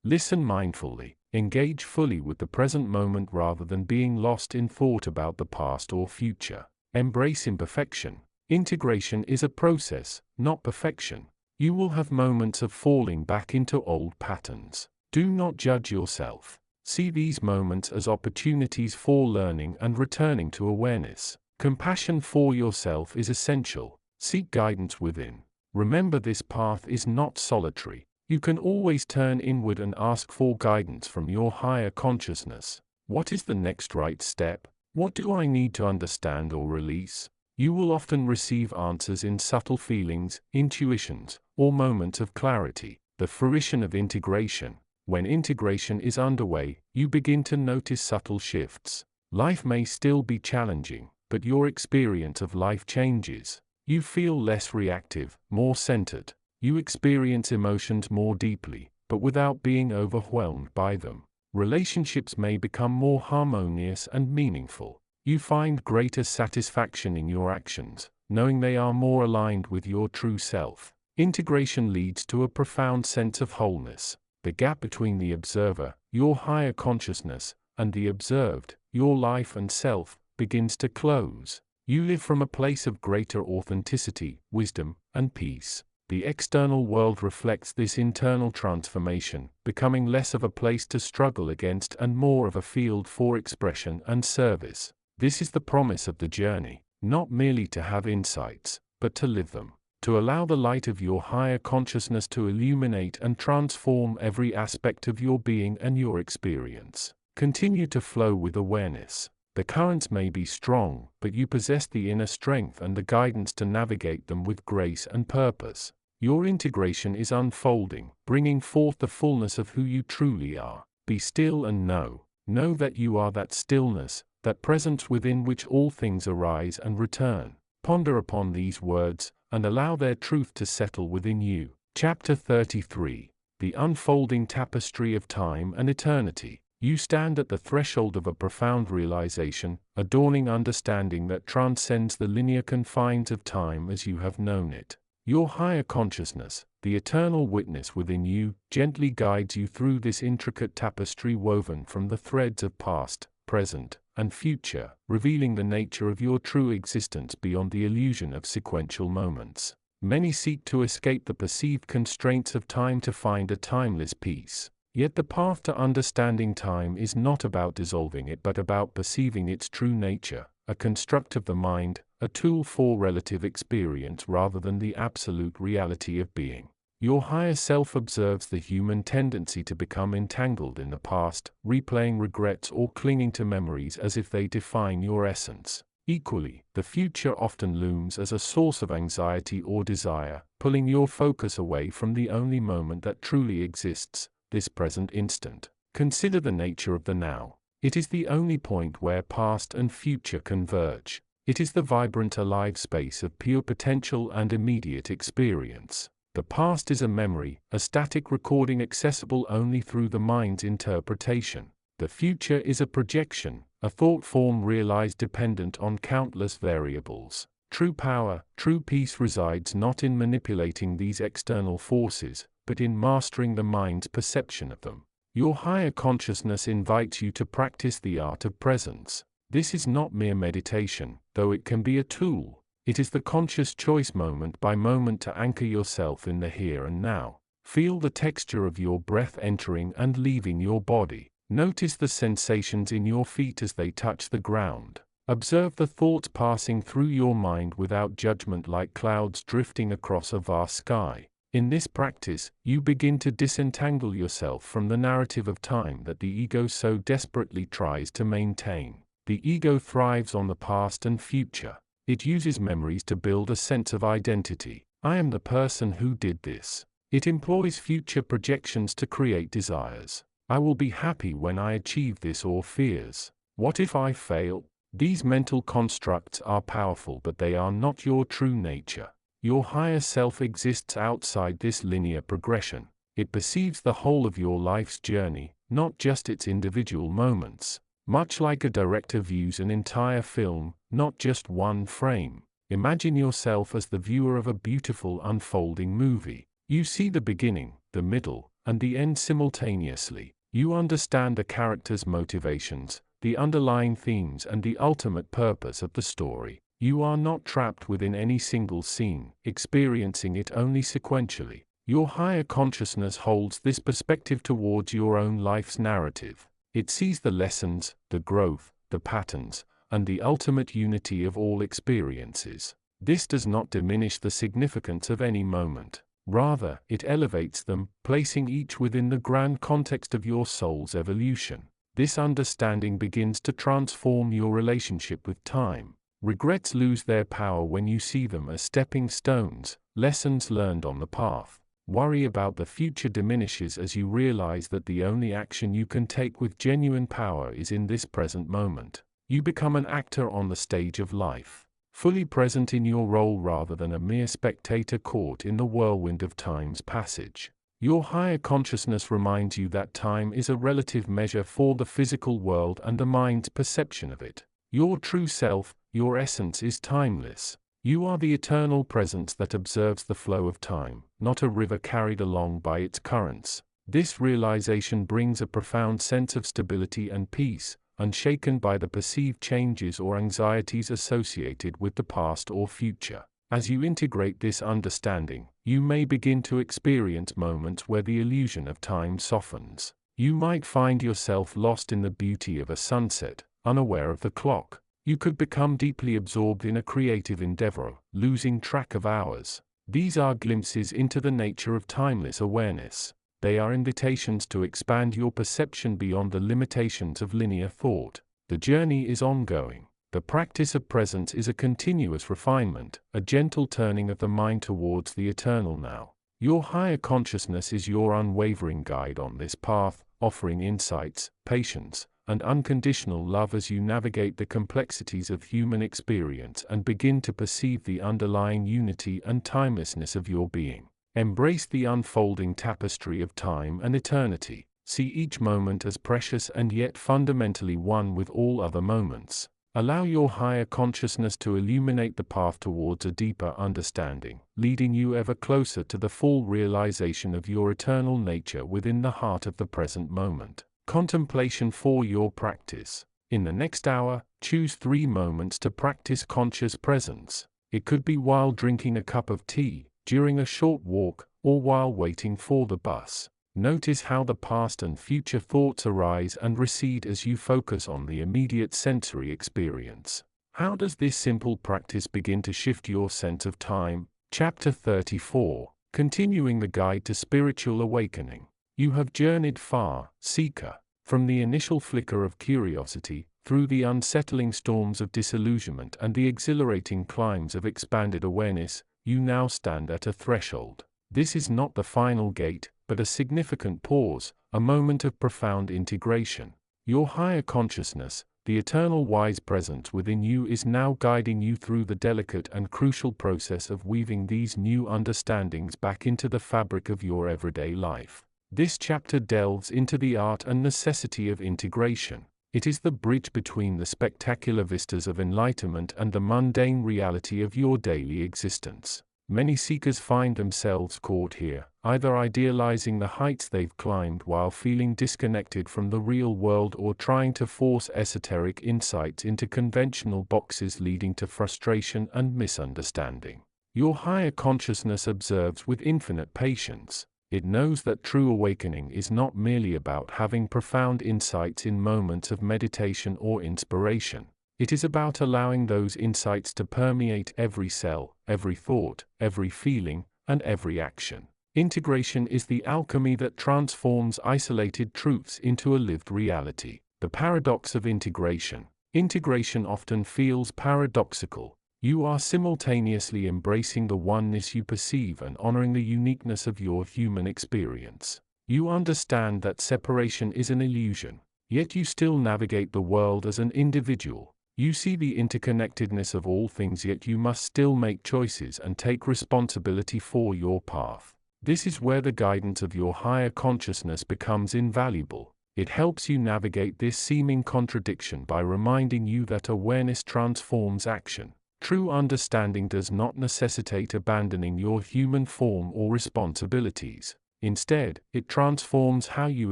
listen mindfully, engage fully with the present moment rather than being lost in thought about the past or future. Embrace imperfection. Integration is a process, not perfection. You will have moments of falling back into old patterns. Do not judge yourself. See these moments as opportunities for learning and returning to awareness. Compassion for yourself is essential. Seek guidance within. Remember, this path is not solitary. You can always turn inward and ask for guidance from your higher consciousness. What is the next right step? What do I need to understand or release? You will often receive answers in subtle feelings, intuitions, or moments of clarity. The fruition of integration. When integration is underway, you begin to notice subtle shifts. Life may still be challenging, but your experience of life changes. You feel less reactive, more centered. You experience emotions more deeply, but without being overwhelmed by them. Relationships may become more harmonious and meaningful. You find greater satisfaction in your actions, knowing they are more aligned with your true self. Integration leads to a profound sense of wholeness. The gap between the observer, your higher consciousness, and the observed, your life and self, begins to close. You live from a place of greater authenticity, wisdom, and peace. The external world reflects this internal transformation, becoming less of a place to struggle against and more of a field for expression and service. This is the promise of the journey, not merely to have insights, but to live them. To allow the light of your higher consciousness to illuminate and transform every aspect of your being and your experience. Continue to flow with awareness. The currents may be strong, but you possess the inner strength and the guidance to navigate them with grace and purpose. Your integration is unfolding, bringing forth the fullness of who you truly are. Be still and know. Know that you are that stillness, that presence within which all things arise and return. Ponder upon these words, and allow their truth to settle within you. Chapter 33. The Unfolding Tapestry of Time and Eternity. You stand at the threshold of a profound realization, a dawning understanding that transcends the linear confines of time as you have known it. Your higher consciousness, the eternal witness within you, gently guides you through this intricate tapestry woven from the threads of past, present, and future, revealing the nature of your true existence beyond the illusion of sequential moments. Many seek to escape the perceived constraints of time to find a timeless peace. Yet the path to understanding time is not about dissolving it but about perceiving its true nature, a construct of the mind, a tool for relative experience rather than the absolute reality of being. Your higher self observes the human tendency to become entangled in the past, replaying regrets or clinging to memories as if they define your essence. Equally, the future often looms as a source of anxiety or desire, pulling your focus away from the only moment that truly exists, this present instant. Consider the nature of the now. It is the only point where past and future converge. It is the vibrant alive space of pure potential and immediate experience. The past is a memory, a static recording accessible only through the mind's interpretation. The future is a projection, a thought form realized dependent on countless variables. True power, true peace resides not in manipulating these external forces, but in mastering the mind's perception of them. Your higher consciousness invites you to practice the art of presence. This is not mere meditation, though it can be a tool. It is the conscious choice moment by moment to anchor yourself in the here and now. Feel the texture of your breath entering and leaving your body. Notice the sensations in your feet as they touch the ground. Observe the thoughts passing through your mind without judgment like clouds drifting across a vast sky. In this practice, you begin to disentangle yourself from the narrative of time that the ego so desperately tries to maintain. The ego thrives on the past and future. It uses memories to build a sense of identity. I am the person who did this. It employs future projections to create desires. I will be happy when I achieve this, or fears. What if I fail? These mental constructs are powerful, but they are not your true nature. Your higher self exists outside this linear progression. It perceives the whole of your life's journey, not just its individual moments. Much like a director views an entire film, not just one frame. Imagine yourself as the viewer of a beautiful unfolding movie. You see the beginning, the middle, and the end simultaneously. You understand the characters' motivations, the underlying themes, and the ultimate purpose of the story. You are not trapped within any single scene, experiencing it only sequentially. Your higher consciousness holds this perspective towards your own life's narrative. It sees the lessons, the growth, the patterns, and the ultimate unity of all experiences. This does not diminish the significance of any moment. Rather, it elevates them, placing each within the grand context of your soul's evolution. This understanding begins to transform your relationship with time. Regrets lose their power when you see them as stepping stones, lessons learned on the path. Worry about the future diminishes as you realize that the only action you can take with genuine power is in this present moment. You become an actor on the stage of life, fully present in your role rather than a mere spectator caught in the whirlwind of time's passage. Your higher consciousness reminds you that time is a relative measure for the physical world and the mind's perception of it. Your true self, your essence, is timeless. You are the eternal presence that observes the flow of time, not a river carried along by its currents. This realization brings a profound sense of stability and peace, unshaken by the perceived changes or anxieties associated with the past or future. As you integrate this understanding, you may begin to experience moments where the illusion of time softens. You might find yourself lost in the beauty of a sunset, unaware of the clock. You could become deeply absorbed in a creative endeavor, losing track of hours. These are glimpses into the nature of timeless awareness. They are invitations to expand your perception beyond the limitations of linear thought. The journey is ongoing. The practice of presence is a continuous refinement, a gentle turning of the mind towards the eternal now. Your higher consciousness is your unwavering guide on this path, offering insights, patience, and unconditional love as you navigate the complexities of human experience and begin to perceive the underlying unity and timelessness of your being. Embrace the unfolding tapestry of time and eternity. See each moment as precious and yet fundamentally one with all other moments. Allow your higher consciousness to illuminate the path towards a deeper understanding, leading you ever closer to the full realization of your eternal nature within the heart of the present moment. Contemplation for your practice. In the next hour, choose 3 moments to practice conscious presence. It could be while drinking a cup of tea, during a short walk, or while waiting for the bus. Notice how the past and future thoughts arise and recede as you focus on the immediate sensory experience. How does this simple practice begin to shift your sense of time? Chapter 34. Continuing the Guide to Spiritual Awakening. You have journeyed far, seeker, from the initial flicker of curiosity, through the unsettling storms of disillusionment and the exhilarating climbs of expanded awareness. You now stand at a threshold. This is not the final gate, but a significant pause, a moment of profound integration. Your higher consciousness, the eternal wise presence within you, is now guiding you through the delicate and crucial process of weaving these new understandings back into the fabric of your everyday life. This chapter delves into the art and necessity of integration. It is the bridge between the spectacular vistas of enlightenment and the mundane reality of your daily existence. Many seekers find themselves caught here, either idealizing the heights they've climbed while feeling disconnected from the real world, or trying to force esoteric insights into conventional boxes, leading to frustration and misunderstanding. Your higher consciousness observes with infinite patience. It knows that true awakening is not merely about having profound insights in moments of meditation or inspiration. It is about allowing those insights to permeate every cell, every thought, every feeling, and every action. Integration is the alchemy that transforms isolated truths into a lived reality. The paradox of integration. Integration often feels paradoxical. You are simultaneously embracing the oneness you perceive and honoring the uniqueness of your human experience. You understand that separation is an illusion, yet you still navigate the world as an individual. You see the interconnectedness of all things, yet you must still make choices and take responsibility for your path. This is where the guidance of your higher consciousness becomes invaluable. It helps you navigate this seeming contradiction by reminding you that awareness transforms action. True understanding does not necessitate abandoning your human form or responsibilities. Instead, it transforms how you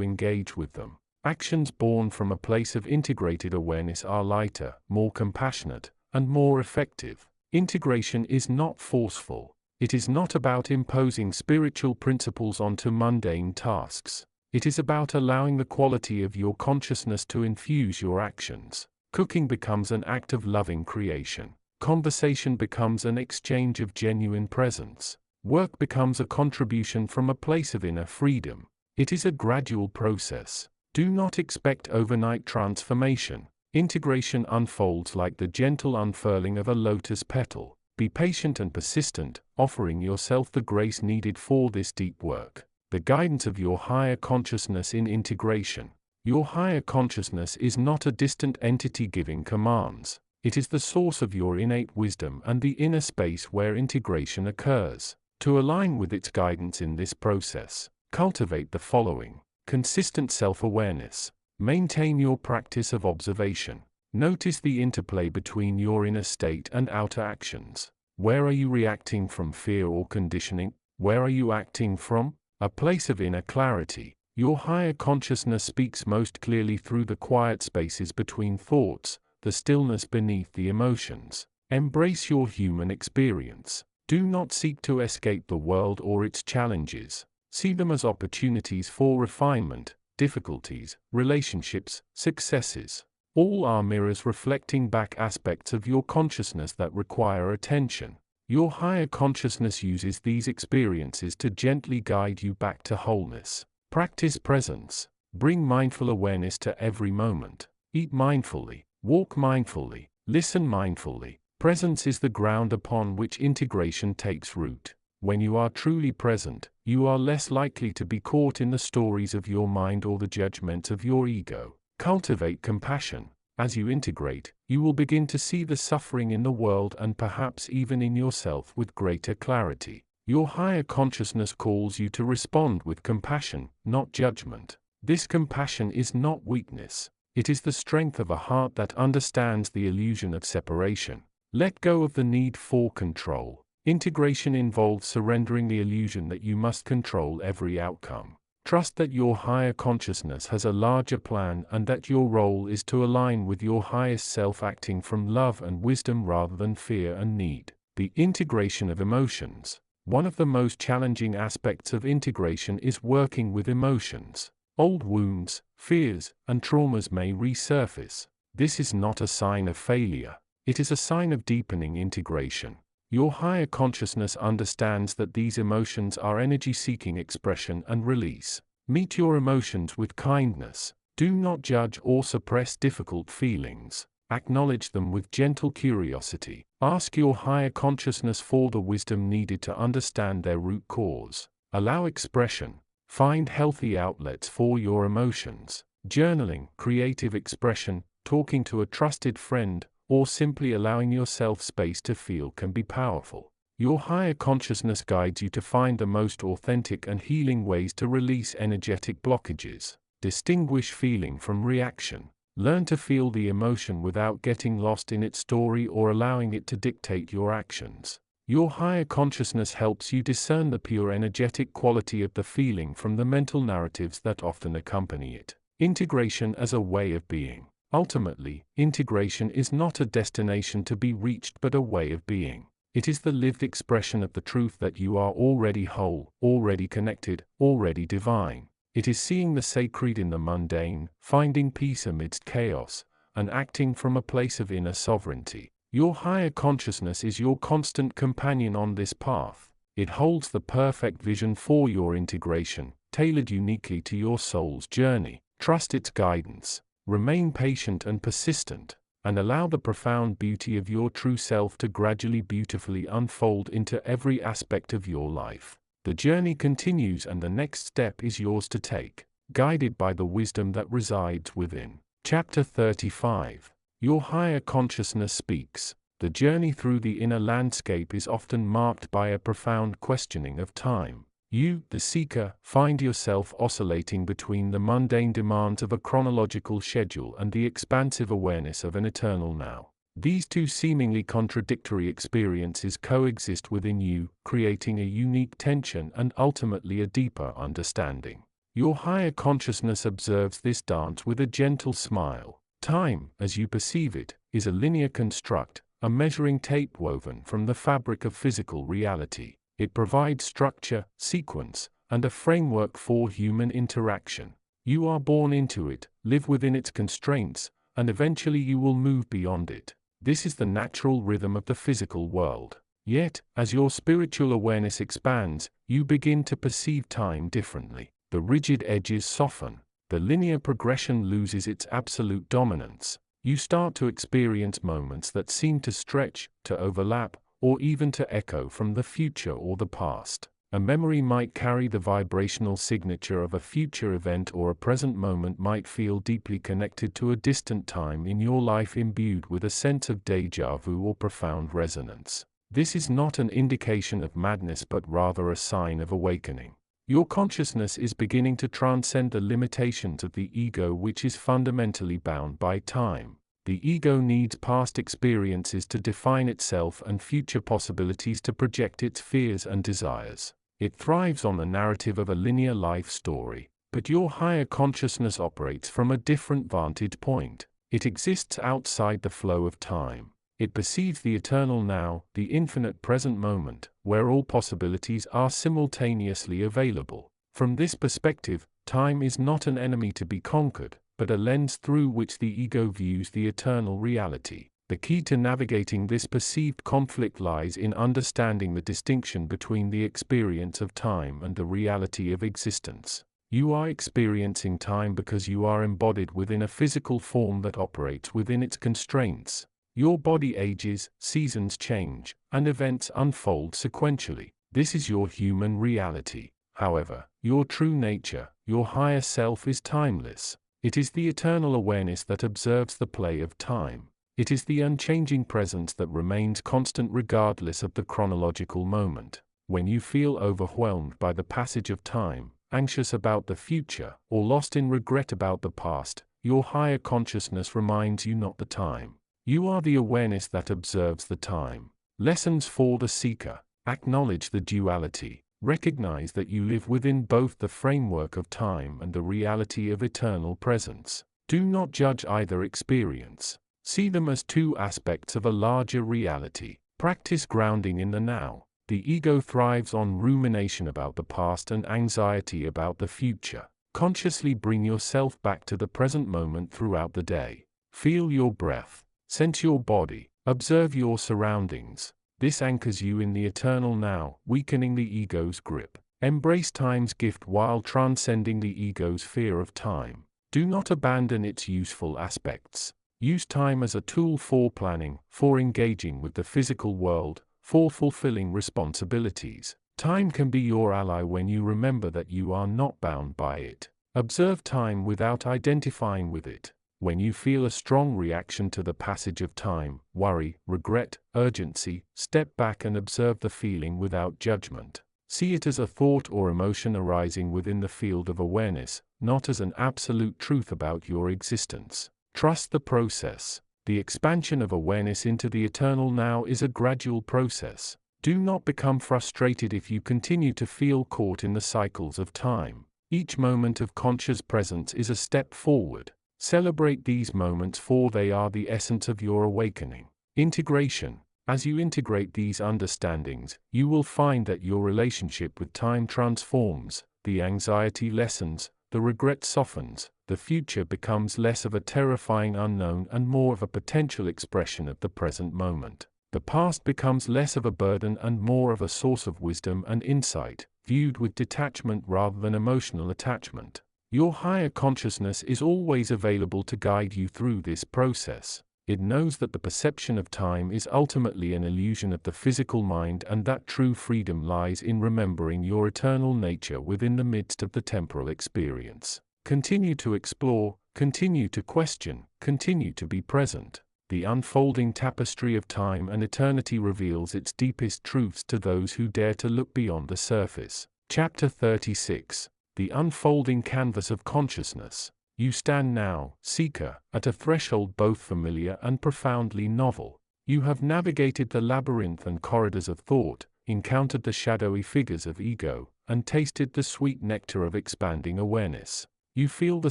engage with them. Actions born from a place of integrated awareness are lighter, more compassionate, and more effective. Integration is not forceful. It is not about imposing spiritual principles onto mundane tasks. It is about allowing the quality of your consciousness to infuse your actions. Cooking becomes an act of loving creation. Conversation becomes an exchange of genuine presence. Work becomes a contribution from a place of inner freedom. It is a gradual process. Do not expect overnight transformation. Integration unfolds like the gentle unfurling of a lotus petal. Be patient and persistent, offering yourself the grace needed for this deep work. The guidance of your higher consciousness in integration. Your higher consciousness is not a distant entity giving commands. It is the source of your innate wisdom and the inner space where integration occurs. To align with its guidance in this process, cultivate the following. Consistent self-awareness. Maintain your practice of observation. Notice the interplay between your inner state and outer actions. Where are you reacting from fear or conditioning? Where are you acting from a place of inner clarity? Your higher consciousness speaks most clearly through the quiet spaces between thoughts, the stillness beneath the emotions. Embrace your human experience. Do not seek to escape the world or its challenges. See them as opportunities for refinement. Difficulties, relationships, successes. All are mirrors reflecting back aspects of your consciousness that require attention. Your higher consciousness uses these experiences to gently guide you back to wholeness. Practice presence. Bring mindful awareness to every moment. Eat mindfully. Walk mindfully, listen mindfully. Presence is the ground upon which integration takes root. When you are truly present, you are less likely to be caught in the stories of your mind or the judgment of your ego. Cultivate compassion. As you integrate, you will begin to see the suffering in the world and perhaps even in yourself with greater clarity. Your higher consciousness calls you to respond with compassion, not judgment. This compassion is not weakness. It is the strength of a heart that understands the illusion of separation. Let go of the need for control. Integration involves surrendering the illusion that you must control every outcome. Trust that your higher consciousness has a larger plan and that your role is to align with your highest self, acting from love and wisdom rather than fear and need. The integration of emotions. One of the most challenging aspects of integration is working with emotions. Old wounds, fears, and traumas may resurface. This is not a sign of failure. It is a sign of deepening integration. Your higher consciousness understands that these emotions are energy-seeking expression and release. Meet your emotions with kindness. Do not judge or suppress difficult feelings. Acknowledge them with gentle curiosity. Ask your higher consciousness for the wisdom needed to understand their root cause. Allow expression. Find healthy outlets for your emotions. Journaling, creative expression, talking to a trusted friend, or simply allowing yourself space to feel can be powerful. Your higher consciousness guides you to find the most authentic and healing ways to release energetic blockages. Distinguish feeling from reaction. Learn to feel the emotion without getting lost in its story or allowing it to dictate your actions. Your higher consciousness helps you discern the pure energetic quality of the feeling from the mental narratives that often accompany it. Integration as a way of being. Ultimately, integration is not a destination to be reached but a way of being. It is the lived expression of the truth that you are already whole, already connected, already divine. It is seeing the sacred in the mundane, finding peace amidst chaos, and acting from a place of inner sovereignty. Your higher consciousness is your constant companion on this path. It holds the perfect vision for your integration, tailored uniquely to your soul's journey. Trust its guidance. Remain patient and persistent, and allow the profound beauty of your true self to gradually beautifully unfold into every aspect of your life. The journey continues and the next step is yours to take, guided by the wisdom that resides within. Chapter 35. Your higher consciousness speaks. The journey through the inner landscape is often marked by a profound questioning of time. You, the seeker, find yourself oscillating between the mundane demands of a chronological schedule and the expansive awareness of an eternal now. These two seemingly contradictory experiences coexist within you, creating a unique tension and ultimately a deeper understanding. Your higher consciousness observes this dance with a gentle smile. Time, as you perceive it, is a linear construct, a measuring tape woven from the fabric of physical reality. It provides structure, sequence, and a framework for human interaction. You are born into it, live within its constraints, and eventually you will move beyond it. This is the natural rhythm of the physical world. Yet, as your spiritual awareness expands, you begin to perceive time differently. The rigid edges soften. The linear progression loses its absolute dominance. You start to experience moments that seem to stretch, to overlap, or even to echo from the future or the past. A memory might carry the vibrational signature of a future event, or a present moment might feel deeply connected to a distant time in your life, imbued with a sense of déjà vu or profound resonance. This is not an indication of madness but rather a sign of awakening. Your consciousness is beginning to transcend the limitations of the ego, which is fundamentally bound by time. The ego needs past experiences to define itself and future possibilities to project its fears and desires. It thrives on the narrative of a linear life story, but your higher consciousness operates from a different vantage point. It exists outside the flow of time. It perceives the eternal now, the infinite present moment, where all possibilities are simultaneously available. From this perspective, time is not an enemy to be conquered, but a lens through which the ego views the eternal reality. The key to navigating this perceived conflict lies in understanding the distinction between the experience of time and the reality of existence. You are experiencing time because you are embodied within a physical form that operates within its constraints. Your body ages, seasons change, and events unfold sequentially. This is your human reality. However, your true nature, your higher self, is timeless. It is the eternal awareness that observes the play of time. It is the unchanging presence that remains constant regardless of the chronological moment. When you feel overwhelmed by the passage of time, anxious about the future, or lost in regret about the past, your higher consciousness reminds you not the time. You are the awareness that observes the time. Lessons for the seeker. Acknowledge the duality. Recognize that you live within both the framework of time and the reality of eternal presence. Do not judge either experience. See them as two aspects of a larger reality. Practice grounding in the now. The ego thrives on rumination about the past and anxiety about the future. Consciously bring yourself back to the present moment throughout the day. Feel your breath, sense your body, observe your surroundings. This anchors you in the eternal now, weakening the ego's grip. Embrace time's gift while transcending the ego's fear of time. Do not abandon its useful aspects. Use time as a tool for planning, for engaging with the physical world, for fulfilling responsibilities. Time can be your ally when you remember that you are not bound by it. Observe time without identifying with it. When you feel a strong reaction to the passage of time, worry, regret, urgency, step back and observe the feeling without judgment. See it as a thought or emotion arising within the field of awareness, not as an absolute truth about your existence. Trust the process. The expansion of awareness into the eternal now is a gradual process. Do not become frustrated if you continue to feel caught in the cycles of time. Each moment of conscious presence is a step forward. Celebrate these moments, for they are the essence of your awakening. Integration. As you integrate these understandings, you will find that your relationship with time transforms, the anxiety lessens, the regret softens, the future becomes less of a terrifying unknown and more of a potential expression of the present moment. The past becomes less of a burden and more of a source of wisdom and insight, viewed with detachment rather than emotional attachment. Your higher consciousness is always available to guide you through this process. It knows that the perception of time is ultimately an illusion of the physical mind and that true freedom lies in remembering your eternal nature within the midst of the temporal experience. Continue to explore, continue to question, continue to be present. The unfolding tapestry of time and eternity reveals its deepest truths to those who dare to look beyond the surface. Chapter 36. The unfolding canvas of consciousness. You stand now, seeker, at a threshold both familiar and profoundly novel. You have navigated the labyrinth and corridors of thought, encountered the shadowy figures of ego, and tasted the sweet nectar of expanding awareness. You feel the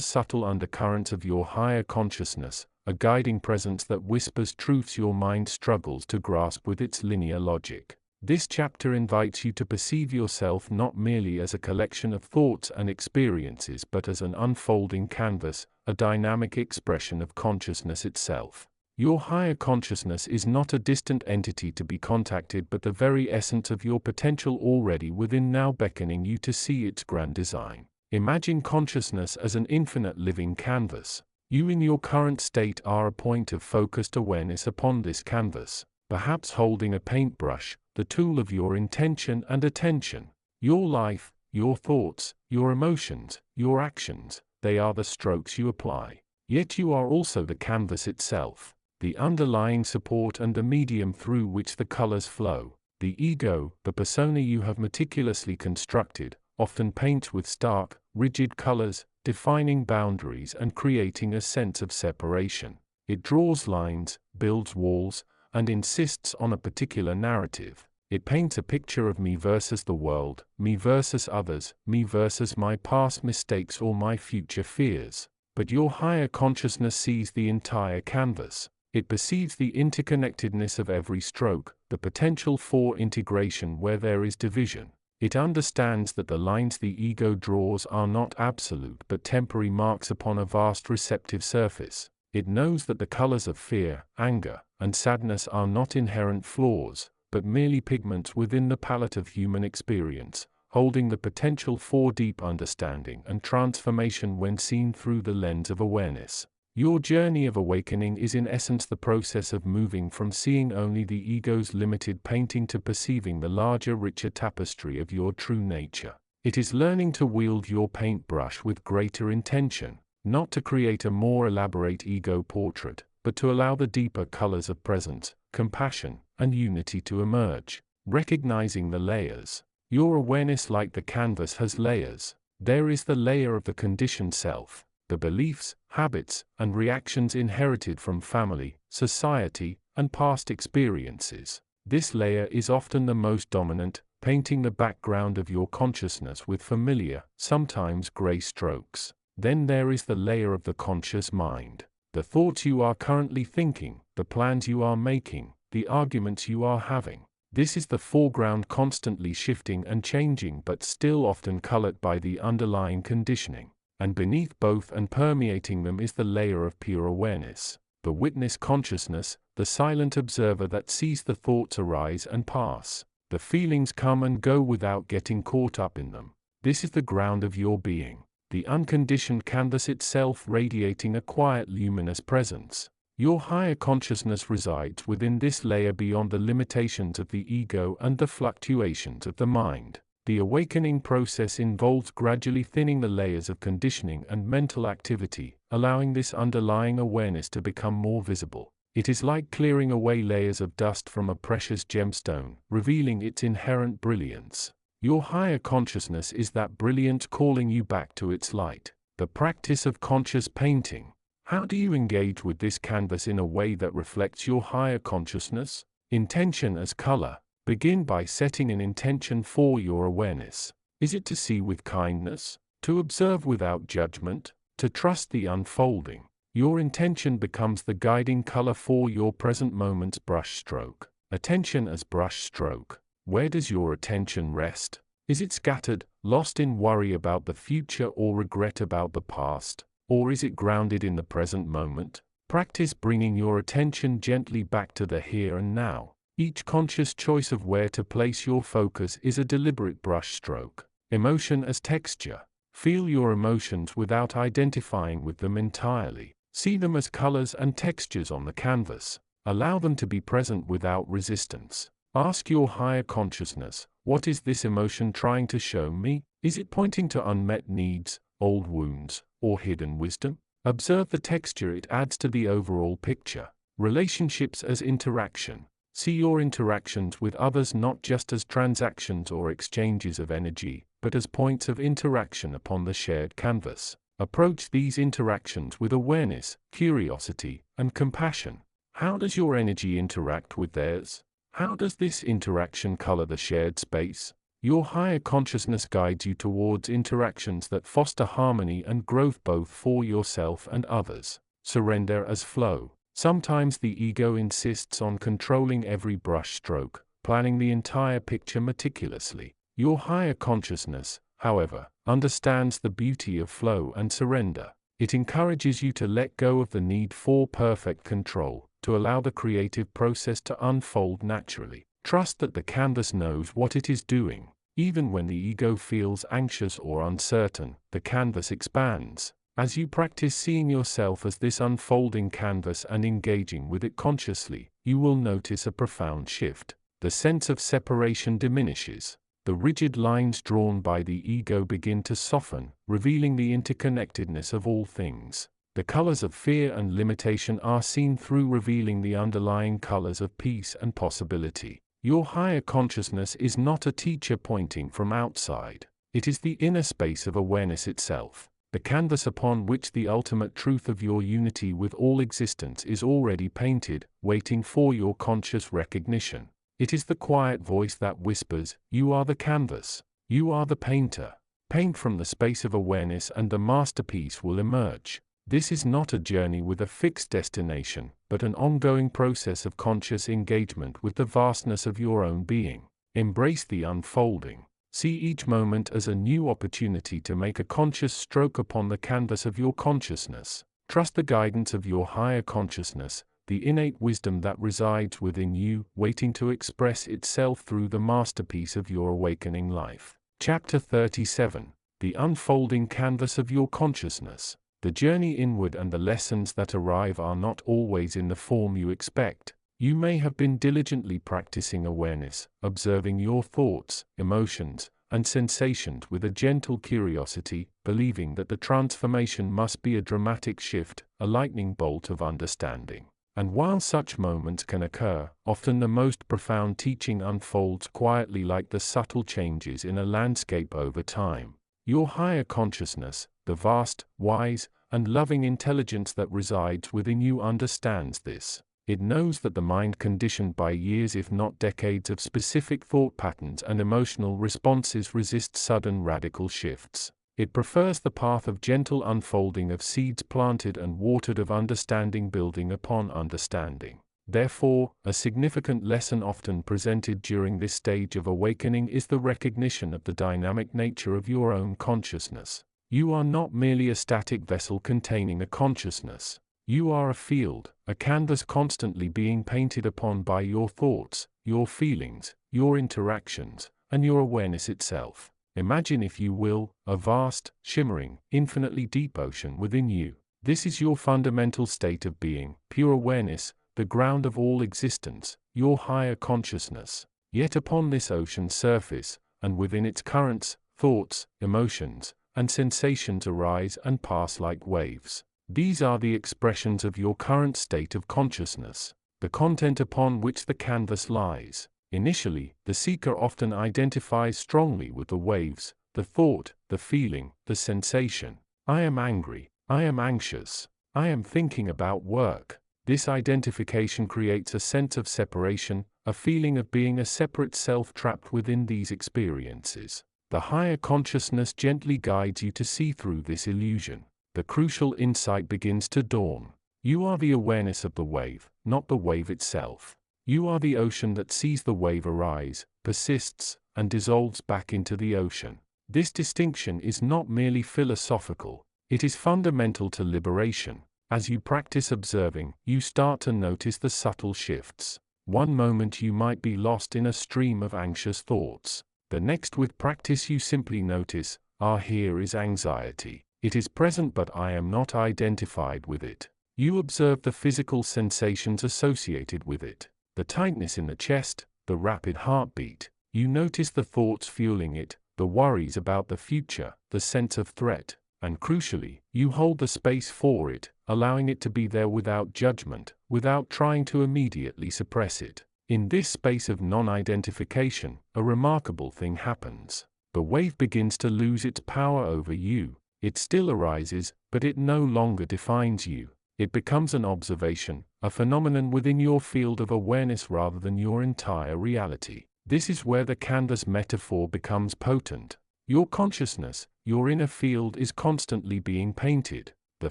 subtle undercurrents of your higher consciousness, a guiding presence that whispers truths your mind struggles to grasp with its linear logic. This chapter invites you to perceive yourself not merely as a collection of thoughts and experiences but as an unfolding canvas, a dynamic expression of consciousness itself. Your higher consciousness is not a distant entity to be contacted but the very essence of your potential already within, now beckoning you to see its grand design. Imagine consciousness as an infinite living canvas. You in your current state are a point of focused awareness upon this canvas, perhaps holding a paintbrush, the tool of your intention and attention. Your life, your thoughts, your emotions, your actions, they are the strokes you apply. Yet you are also the canvas itself, the underlying support and the medium through which the colors flow. The ego, the persona you have meticulously constructed, often paints with stark, rigid colors, defining boundaries and creating a sense of separation. It draws lines, builds walls, and insists on a particular narrative. It paints a picture of me versus the world, me versus others, me versus my past mistakes or my future fears. But your higher consciousness sees the entire canvas. It perceives the interconnectedness of every stroke, the potential for integration where there is division. It understands that the lines the ego draws are not absolute but temporary marks upon a vast receptive surface. It knows that the colors of fear, anger, and sadness are not inherent flaws, but merely pigments within the palette of human experience, holding the potential for deep understanding and transformation when seen through the lens of awareness. Your journey of awakening is in essence the process of moving from seeing only the ego's limited painting to perceiving the larger, richer tapestry of your true nature. It is learning to wield your paintbrush with greater intention, not to create a more elaborate ego portrait, but to allow the deeper colors of presence, compassion, and unity to emerge. Recognizing the layers. Your awareness, like the canvas, has layers. There is the layer of the conditioned self, the beliefs, habits, and reactions inherited from family, society, and past experiences. This layer is often the most dominant, painting the background of your consciousness with familiar, sometimes gray strokes. Then there is the layer of the conscious mind. The thoughts you are currently thinking, the plans you are making, the arguments you are having. This is the foreground, constantly shifting and changing but still often colored by the underlying conditioning. And beneath both and permeating them is the layer of pure awareness, the witness consciousness, the silent observer that sees the thoughts arise and pass, the feelings come and go without getting caught up in them. This is the ground of your being, the unconditioned canvas itself, radiating a quiet, luminous presence. Your higher consciousness resides within this layer, beyond the limitations of the ego and the fluctuations of the mind. The awakening process involves gradually thinning the layers of conditioning and mental activity, allowing this underlying awareness to become more visible. It is like clearing away layers of dust from a precious gemstone, revealing its inherent brilliance. Your higher consciousness is that brilliance, calling you back to its light. The practice of conscious painting. How do you engage with this canvas in a way that reflects your higher consciousness? Intention as color. Begin by setting an intention for your awareness. Is it to see with kindness? To observe without judgment? To trust the unfolding? Your intention becomes the guiding color for your present moment's brushstroke. Attention as brushstroke. Where does your attention rest? Is it scattered, lost in worry about the future or regret about the past? Or is it grounded in the present moment? Practice bringing your attention gently back to the here and now. Each conscious choice of where to place your focus is a deliberate brushstroke. Emotion as texture. Feel your emotions without identifying with them entirely. See them as colors and textures on the canvas. Allow them to be present without resistance. Ask your higher consciousness, what is this emotion trying to show me? Is it pointing to unmet needs, old wounds, or hidden wisdom? Observe the texture it adds to the overall picture. Relationships as interaction. See your interactions with others not just as transactions or exchanges of energy, but as points of interaction upon the shared canvas. Approach these interactions with awareness, curiosity, and compassion. How does your energy interact with theirs? How does this interaction color the shared space? Your higher consciousness guides you towards interactions that foster harmony and growth both for yourself and others. Surrender as flow. Sometimes the ego insists on controlling every brushstroke, planning the entire picture meticulously. Your higher consciousness, however, understands the beauty of flow and surrender. It encourages you to let go of the need for perfect control, to allow the creative process to unfold naturally. Trust that the canvas knows what it is doing. Even when the ego feels anxious or uncertain, the canvas expands. As you practice seeing yourself as this unfolding canvas and engaging with it consciously, you will notice a profound shift. The sense of separation diminishes. The rigid lines drawn by the ego begin to soften, revealing the interconnectedness of all things. The colors of fear and limitation are seen through, revealing the underlying colors of peace and possibility. Your higher consciousness is not a teacher pointing from outside. It is the inner space of awareness itself, the canvas upon which the ultimate truth of your unity with all existence is already painted, waiting for your conscious recognition. It is the quiet voice that whispers, "You are the canvas. You are the painter. Paint from the space of awareness and the masterpiece will emerge." This is not a journey with a fixed destination, but an ongoing process of conscious engagement with the vastness of your own being. Embrace the unfolding. See each moment as a new opportunity to make a conscious stroke upon the canvas of your consciousness. Trust the guidance of your higher consciousness, the innate wisdom that resides within you, waiting to express itself through the masterpiece of your awakening life. Chapter 37. The unfolding canvas of your consciousness. The journey inward and the lessons that arrive are not always in the form you expect. You may have been diligently practicing awareness, observing your thoughts, emotions, and sensations with a gentle curiosity, believing that the transformation must be a dramatic shift, a lightning bolt of understanding. And while such moments can occur, often the most profound teaching unfolds quietly, like the subtle changes in a landscape over time. Your higher consciousness, the vast, wise, and loving intelligence that resides within you, understands this. It knows that the mind, conditioned by years if not decades of specific thought patterns and emotional responses, resists sudden radical shifts. It prefers the path of gentle unfolding of seeds planted and watered, of understanding building upon understanding. Therefore, a significant lesson often presented during this stage of awakening is the recognition of the dynamic nature of your own consciousness. You are not merely a static vessel containing a consciousness. You are a field, a canvas constantly being painted upon by your thoughts, your feelings, your interactions, and your awareness itself. Imagine, if you will, a vast, shimmering, infinitely deep ocean within you. This is your fundamental state of being, pure awareness, the ground of all existence, your higher consciousness. Yet upon this ocean's surface, and within its currents, thoughts, emotions, and sensations arise and pass like waves. These are the expressions of your current state of consciousness, the content upon which the canvas lies. Initially, the seeker often identifies strongly with the waves, the thought, the feeling, the sensation. I am angry, I am anxious, I am thinking about work. This identification creates a sense of separation, a feeling of being a separate self trapped within these experiences. The higher consciousness gently guides you to see through this illusion. The crucial insight begins to dawn. You are the awareness of the wave, not the wave itself. You are the ocean that sees the wave arise, persists, and dissolves back into the ocean. This distinction is not merely philosophical, it is fundamental to liberation. As you practice observing, you start to notice the subtle shifts. One moment you might be lost in a stream of anxious thoughts. The next, with practice, you simply notice, here is anxiety. It is present, but I am not identified with it. You observe the physical sensations associated with it. The tightness in the chest, the rapid heartbeat. You notice the thoughts fueling it, the worries about the future, the sense of threat. And crucially, you hold the space for it, allowing it to be there without judgment, without trying to immediately suppress it. In this space of non-identification, a remarkable thing happens. The wave begins to lose its power over you. It still arises, but it no longer defines you. It becomes an observation, a phenomenon within your field of awareness rather than your entire reality. This is where the canvas metaphor becomes potent. Your consciousness, your inner field, is constantly being painted. The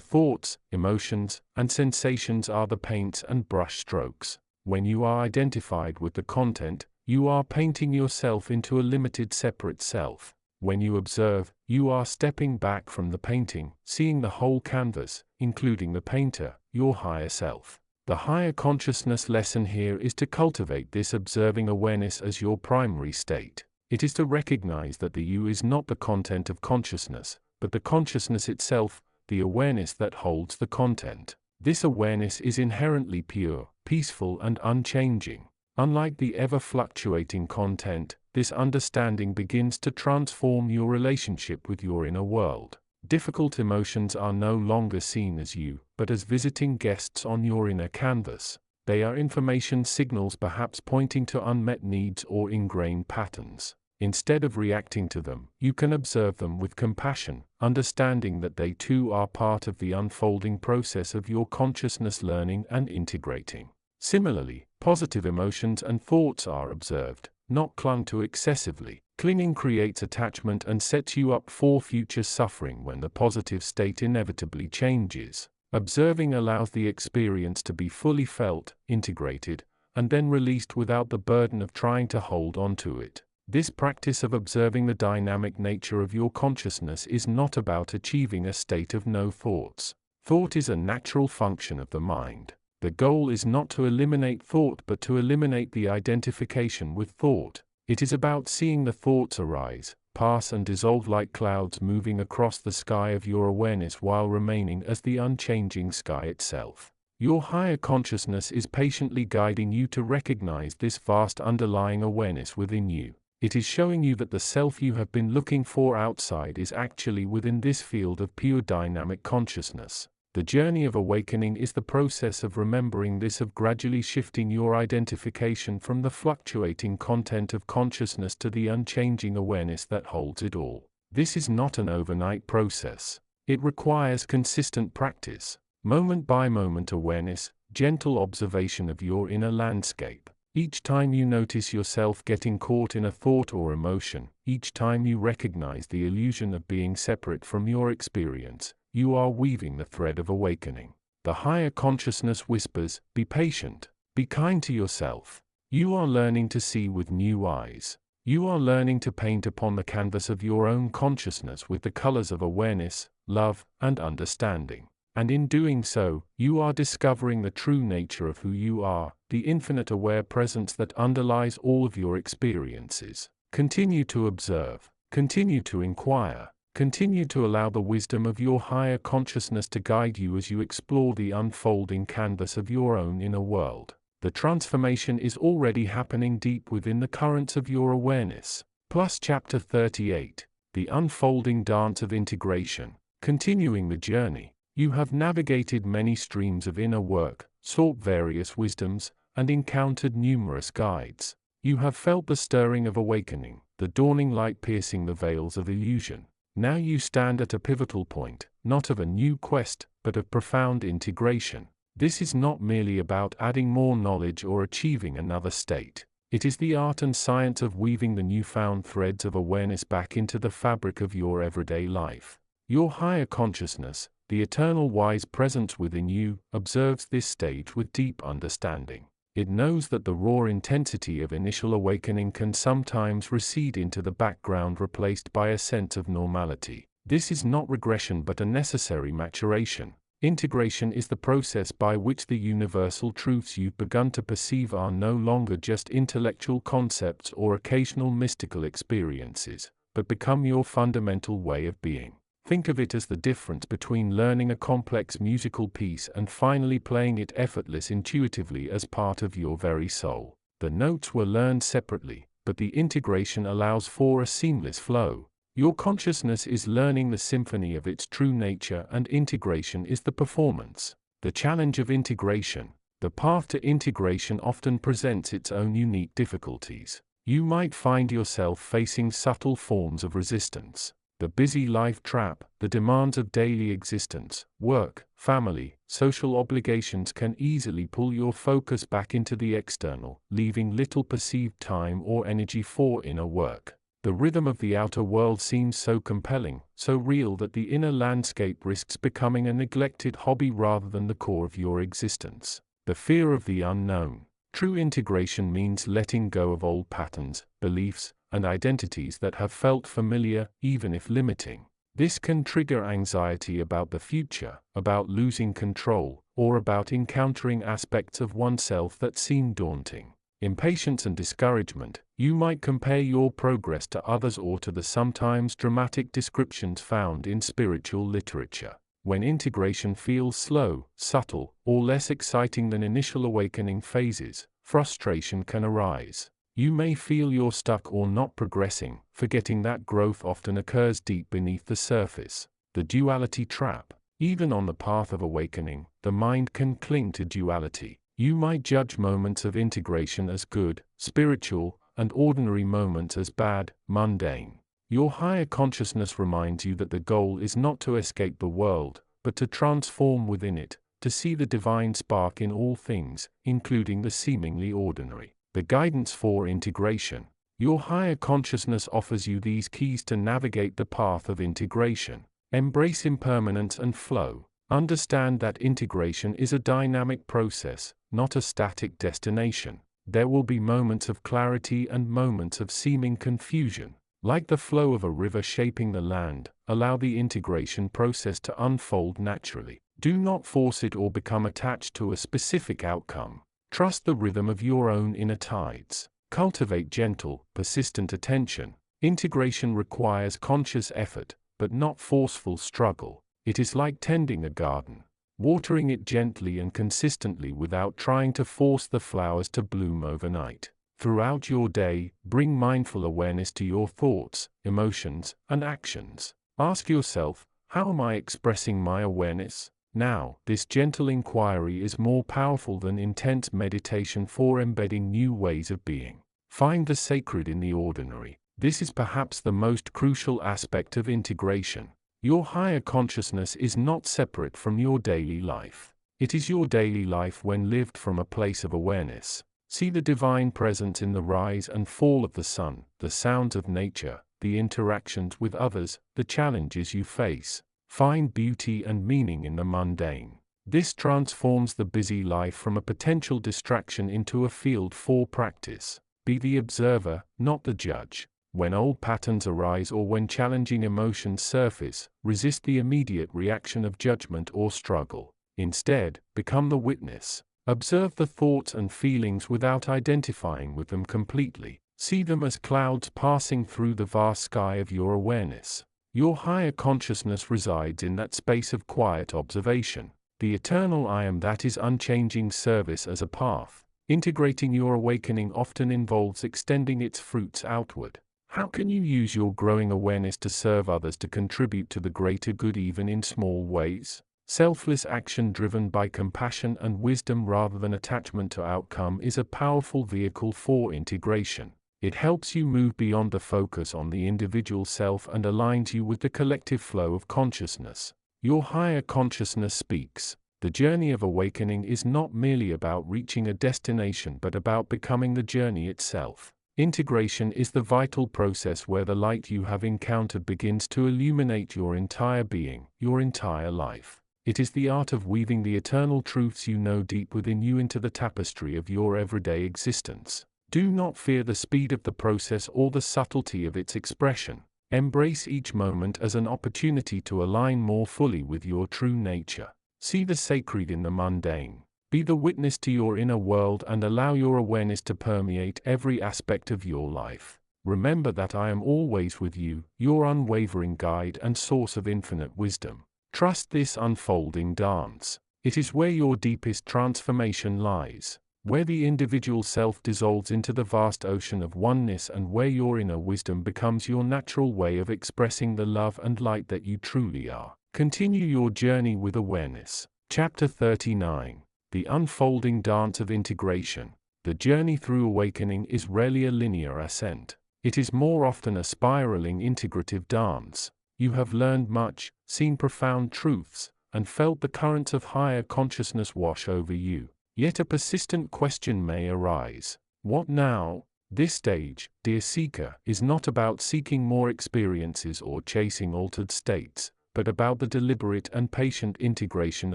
thoughts, emotions, and sensations are the paints and brush strokes. When you are identified with the content, you are painting yourself into a limited separate self. When you observe, you are stepping back from the painting, seeing the whole canvas, including the painter, your higher self. The higher consciousness lesson here is to cultivate this observing awareness as your primary state. It is to recognize that the you is not the content of consciousness, but the consciousness itself, the awareness that holds the content. This awareness is inherently pure, peaceful, and unchanging. Unlike the ever-fluctuating content, this understanding begins to transform your relationship with your inner world. Difficult emotions are no longer seen as you, but as visiting guests on your inner canvas. They are information signals, perhaps pointing to unmet needs or ingrained patterns. Instead of reacting to them, you can observe them with compassion, understanding that they too are part of the unfolding process of your consciousness learning and integrating. Similarly, positive emotions and thoughts are observed, not clung to excessively. Clinging creates attachment and sets you up for future suffering when the positive state inevitably changes. Observing allows the experience to be fully felt, integrated, and then released without the burden of trying to hold on to it. This practice of observing the dynamic nature of your consciousness is not about achieving a state of no thoughts. Thought is a natural function of the mind. The goal is not to eliminate thought but to eliminate the identification with thought. It is about seeing the thoughts arise, pass and dissolve like clouds moving across the sky of your awareness while remaining as the unchanging sky itself. Your higher consciousness is patiently guiding you to recognize this vast underlying awareness within you. It is showing you that the self you have been looking for outside is actually within this field of pure dynamic consciousness. The journey of awakening is the process of remembering this, of gradually shifting your identification from the fluctuating content of consciousness to the unchanging awareness that holds it all. This is not an overnight process. It requires consistent practice, moment by moment awareness, gentle observation of your inner landscape. Each time you notice yourself getting caught in a thought or emotion, each time you recognize the illusion of being separate from your experience, you are weaving the thread of awakening. The higher consciousness whispers, "Be patient. Be kind to yourself. You are learning to see with new eyes. You are learning to paint upon the canvas of your own consciousness with the colors of awareness, love, and understanding. And in doing so, you are discovering the true nature of who you are, the infinite aware presence that underlies all of your experiences. Continue to observe, continue to inquire, continue to allow the wisdom of your higher consciousness to guide you as you explore the unfolding canvas of your own inner world. The transformation is already happening deep within the currents of your awareness. Plus Chapter 38, The Unfolding Dance of Integration. Continuing the journey, you have navigated many streams of inner work, sought various wisdoms, and encountered numerous guides. You have felt the stirring of awakening, the dawning light piercing the veils of illusion. Now you stand at a pivotal point, not of a new quest, but of profound integration. This is not merely about adding more knowledge or achieving another state. It is the art and science of weaving the newfound threads of awareness back into the fabric of your everyday life. Your higher consciousness, the eternal wise presence within you, observes this stage with deep understanding. It knows that the raw intensity of initial awakening can sometimes recede into the background, replaced by a sense of normality. This is not regression but a necessary maturation. Integration is the process by which the universal truths you've begun to perceive are no longer just intellectual concepts or occasional mystical experiences, but become your fundamental way of being. Think of it as the difference between learning a complex musical piece and finally playing it effortlessly, intuitively as part of your very soul. The notes were learned separately, but the integration allows for a seamless flow. Your consciousness is learning the symphony of its true nature, and integration is the performance. The challenge of integration. The path to integration often presents its own unique difficulties. You might find yourself facing subtle forms of resistance. The busy life trap, the demands of daily existence, work, family, social obligations can easily pull your focus back into the external, leaving little perceived time or energy for inner work. The rhythm of the outer world seems so compelling, so real that the inner landscape risks becoming a neglected hobby rather than the core of your existence. The fear of the unknown. True integration means letting go of old patterns, beliefs, and identities that have felt familiar, even if limiting. This can trigger anxiety about the future, about losing control, or about encountering aspects of oneself that seem daunting. Impatience and discouragement. You might compare your progress to others or to the sometimes dramatic descriptions found in spiritual literature. When integration feels slow, subtle, or less exciting than initial awakening phases, frustration can arise. You may feel you're stuck or not progressing, forgetting that growth often occurs deep beneath the surface. The duality trap. Even on the path of awakening, the mind can cling to duality. You might judge moments of integration as good, spiritual, and ordinary moments as bad, mundane. Your higher consciousness reminds you that the goal is not to escape the world, but to transform within it, to see the divine spark in all things, including the seemingly ordinary. The guidance for integration. Your higher consciousness offers you these keys to navigate the path of integration. Embrace impermanence and flow. Understand that integration is a dynamic process, not a static destination. There will be moments of clarity and moments of seeming confusion. Like the flow of a river shaping the land, allow the integration process to unfold naturally. Do not force it or become attached to a specific outcome. Trust the rhythm of your own inner tides. Cultivate gentle, persistent attention. Integration requires conscious effort, but not forceful struggle. It is like tending a garden, watering it gently and consistently without trying to force the flowers to bloom overnight. Throughout your day, bring mindful awareness to your thoughts, emotions, and actions. Ask yourself, how am I expressing my awareness? Now, this gentle inquiry is more powerful than intense meditation for embedding new ways of being. Find the sacred in the ordinary. This is perhaps the most crucial aspect of integration. Your higher consciousness is not separate from your daily life. It is your daily life when lived from a place of awareness. See the divine presence in the rise and fall of the sun, the sounds of nature, the interactions with others, the challenges you face. Find beauty and meaning in the mundane. This transforms the busy life from a potential distraction into a field for practice. Be the observer, not the judge. When old patterns arise or when challenging emotions surface, resist the immediate reaction of judgment or struggle. Instead, become the witness. Observe the thoughts and feelings without identifying with them completely. See them as clouds passing through the vast sky of your awareness. Your higher consciousness resides in that space of quiet observation. The eternal I am that is unchanging service as a path. Integrating your awakening often involves extending its fruits outward. How can you use your growing awareness to serve others, to contribute to the greater good even in small ways? Selfless action driven by compassion and wisdom rather than attachment to outcome is a powerful vehicle for integration. It helps you move beyond the focus on the individual self and aligns you with the collective flow of consciousness. Your higher consciousness speaks. The journey of awakening is not merely about reaching a destination but about becoming the journey itself. Integration is the vital process where the light you have encountered begins to illuminate your entire being, your entire life. It is the art of weaving the eternal truths you know deep within you into the tapestry of your everyday existence. Do not fear the speed of the process or the subtlety of its expression. Embrace each moment as an opportunity to align more fully with your true nature. See the sacred in the mundane. Be the witness to your inner world and allow your awareness to permeate every aspect of your life. Remember that I am always with you, your unwavering guide and source of infinite wisdom. Trust this unfolding dance. It is where your deepest transformation lies, where the individual self dissolves into the vast ocean of oneness and where your inner wisdom becomes your natural way of expressing the love and light that you truly are. Continue your journey with awareness. Chapter 39. The unfolding dance of integration. The journey through awakening is rarely a linear ascent. It is more often a spiraling integrative dance. You have learned much, seen profound truths, and felt the currents of higher consciousness wash over you. Yet a persistent question may arise. What now? This stage, dear seeker, is not about seeking more experiences or chasing altered states, but about the deliberate and patient integration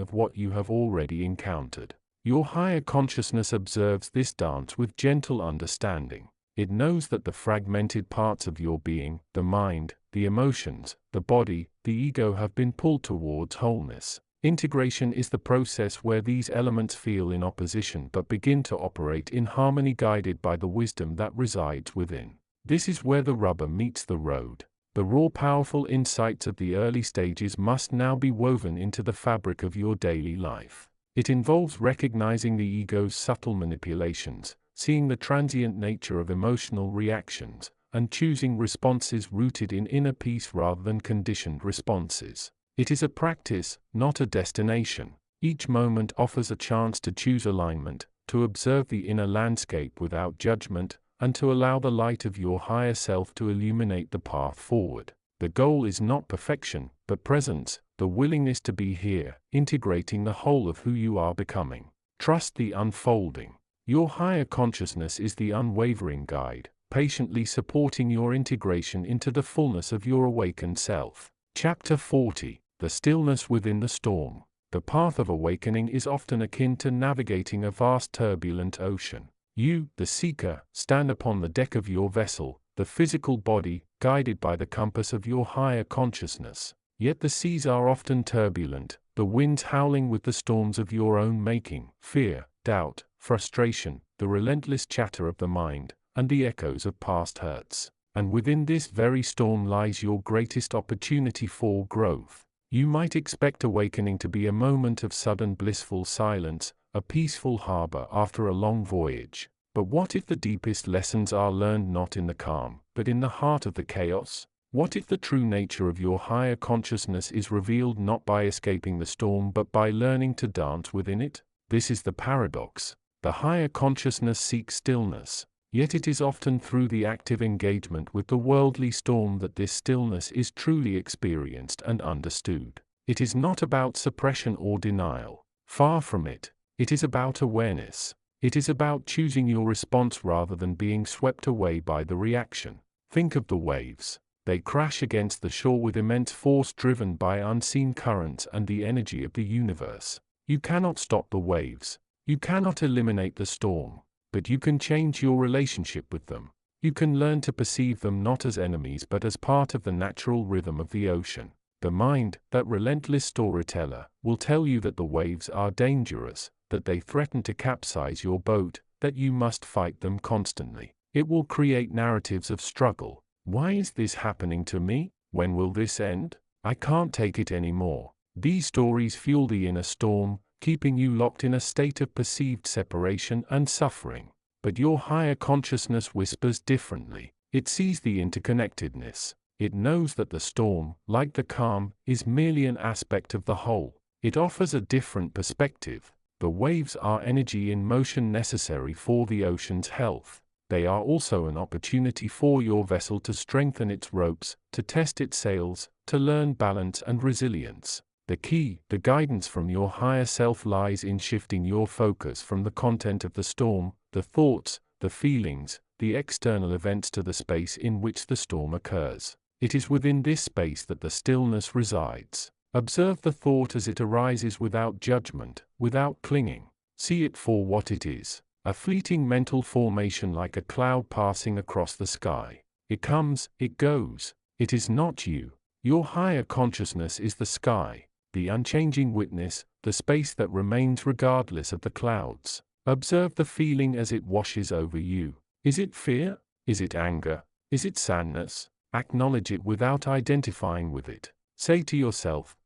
of what you have already encountered. Your higher consciousness observes this dance with gentle understanding. It knows that the fragmented parts of your being, the mind, the emotions, the body, the ego have been pulled towards wholeness. Integration is the process where these elements feel in opposition but begin to operate in harmony, guided by the wisdom that resides within. This is where the rubber meets the road. The raw, powerful insights of the early stages must now be woven into the fabric of your daily life. It involves recognizing the ego's subtle manipulations, seeing the transient nature of emotional reactions, and choosing responses rooted in inner peace rather than conditioned responses. It is a practice, not a destination. Each moment offers a chance to choose alignment, to observe the inner landscape without judgment, and to allow the light of your higher self to illuminate the path forward. The goal is not perfection, but presence, the willingness to be here, integrating the whole of who you are becoming. Trust the unfolding. Your higher consciousness is the unwavering guide, patiently supporting your integration into the fullness of your awakened self. Chapter 40. The stillness within the storm. The path of awakening is often akin to navigating a vast turbulent ocean. You, the seeker, stand upon the deck of your vessel, the physical body, guided by the compass of your higher consciousness. Yet the seas are often turbulent, the winds howling with the storms of your own making, fear, doubt, frustration, the relentless chatter of the mind, and the echoes of past hurts. And within this very storm lies your greatest opportunity for growth. You might expect awakening to be a moment of sudden blissful silence, a peaceful harbor after a long voyage. But what if the deepest lessons are learned not in the calm, but in the heart of the chaos? What if the true nature of your higher consciousness is revealed not by escaping the storm but by learning to dance within it? This is the paradox. The higher consciousness seeks stillness, yet it is often through the active engagement with the worldly storm that this stillness is truly experienced and understood. It is not about suppression or denial. Far from it. It is about awareness. It is about choosing your response rather than being swept away by the reaction. Think of the waves. They crash against the shore with immense force driven by unseen currents and the energy of the universe. You cannot stop the waves. You cannot eliminate the storm. But you can change your relationship with them. You can learn to perceive them not as enemies but as part of the natural rhythm of the ocean. The mind, that relentless storyteller, will tell you that the waves are dangerous, that they threaten to capsize your boat, that you must fight them constantly. It will create narratives of struggle. Why is this happening to me? When will this end? I can't take it anymore. These stories fuel the inner storm, keeping you locked in a state of perceived separation and suffering. But your higher consciousness whispers differently. It sees the interconnectedness. It knows that the storm, like the calm, is merely an aspect of the whole. It offers a different perspective. The waves are energy in motion necessary for the ocean's health. They are also an opportunity for your vessel to strengthen its ropes, to test its sails, to learn balance and resilience. The key, the guidance from your higher self, lies in shifting your focus from the content of the storm, the thoughts, the feelings, the external events, to the space in which the storm occurs. It is within this space that the stillness resides. Observe the thought as it arises without judgment, without clinging. See it for what it is, a fleeting mental formation like a cloud passing across the sky. It comes, it goes. It is not you. Your higher consciousness is the sky, the unchanging witness, the space that remains regardless of the clouds. Observe the feeling as it washes over you. Is it fear? Is it anger? Is it sadness? Acknowledge it without identifying with it. Say to yourself,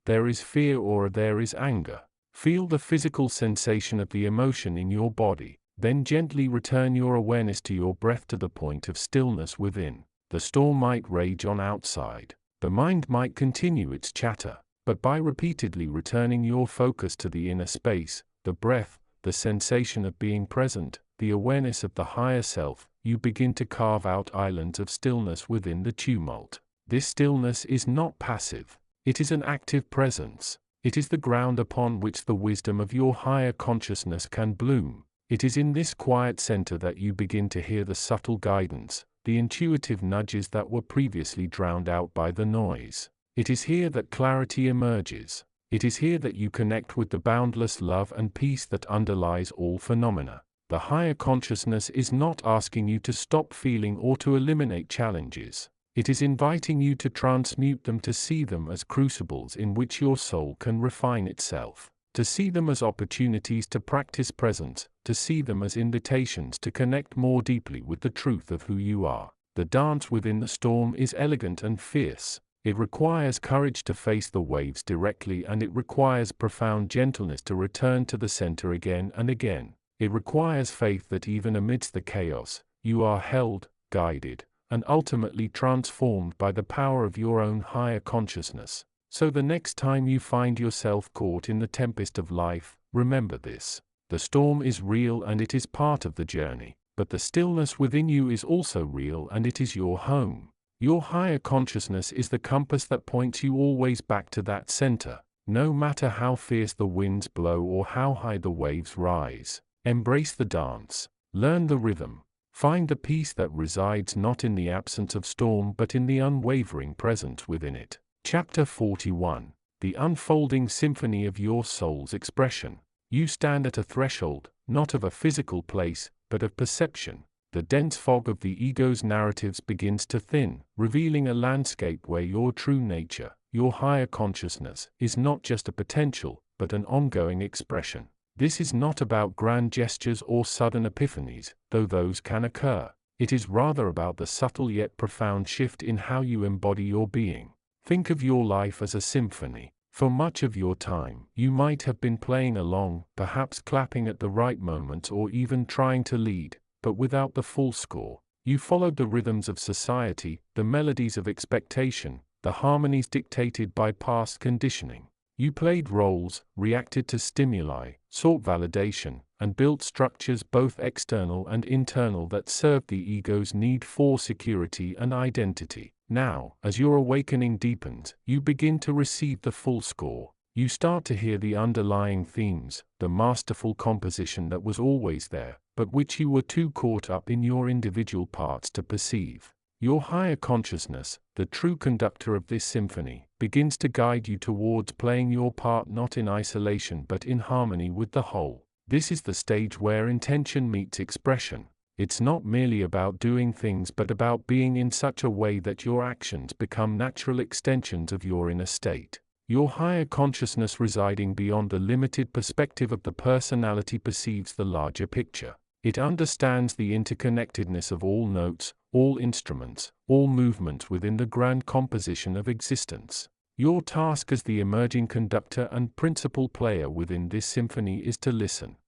there is fear or there is anger. Feel the physical sensation of the emotion in your body. Then gently return your awareness to your breath, to the point of stillness within. The storm might rage on outside. The mind might continue its chatter. But by repeatedly returning your focus to the inner space, the breath, the sensation of being present, the awareness of the higher self, you begin to carve out islands of stillness within the tumult. This stillness is not passive. It is an active presence. It is the ground upon which the wisdom of your higher consciousness can bloom. It is in this quiet center that you begin to hear the subtle guidance, the intuitive nudges that were previously drowned out by the noise. It is here that clarity emerges. It is here that you connect with the boundless love and peace that underlies all phenomena. The higher consciousness is not asking you to stop feeling or to eliminate challenges. It is inviting you to transmute them, to see them as crucibles in which your soul can refine itself, to see them as opportunities to practice presence, to see them as invitations to connect more deeply with the truth of who you are. The dance within the storm is elegant and fierce. It requires courage to face the waves directly, and it requires profound gentleness to return to the center again and again. It requires faith that even amidst the chaos, you are held, guided, and ultimately transformed by the power of your own higher consciousness. So the next time you find yourself caught in the tempest of life, remember this. The storm is real and it is part of the journey, but the stillness within you is also real and it is your home. Your higher consciousness is the compass that points you always back to that center, no matter how fierce the winds blow or how high the waves rise. Embrace the dance, learn the rhythm, find the peace that resides not in the absence of storm but in the unwavering presence within it. Chapter 41. The unfolding symphony of your soul's expression. You stand at a threshold, not of a physical place, but of perception. The dense fog of the ego's narratives begins to thin, revealing a landscape where your true nature, your higher consciousness, is not just a potential, but an ongoing expression. This is not about grand gestures or sudden epiphanies, though those can occur. It is rather about the subtle yet profound shift in how you embody your being. Think of your life as a symphony. For much of your time, you might have been playing along, perhaps clapping at the right moments or even trying to lead, but without the full score. You followed the rhythms of society, the melodies of expectation, the harmonies dictated by past conditioning. You played roles, reacted to stimuli, sought validation, and built structures both external and internal that served the ego's need for security and identity. Now, as your awakening deepens, you begin to receive the full score. You start to hear the underlying themes, the masterful composition that was always there, but which you were too caught up in your individual parts to perceive. Your higher consciousness, the true conductor of this symphony, begins to guide you towards playing your part not in isolation but in harmony with the whole. This is the stage where intention meets expression. It's not merely about doing things but about being in such a way that your actions become natural extensions of your inner state. Your higher consciousness, residing beyond the limited perspective of the personality, perceives the larger picture. It understands the interconnectedness of all notes, all instruments, all movements within the grand composition of existence. Your task as the emerging conductor and principal player within this symphony is to listen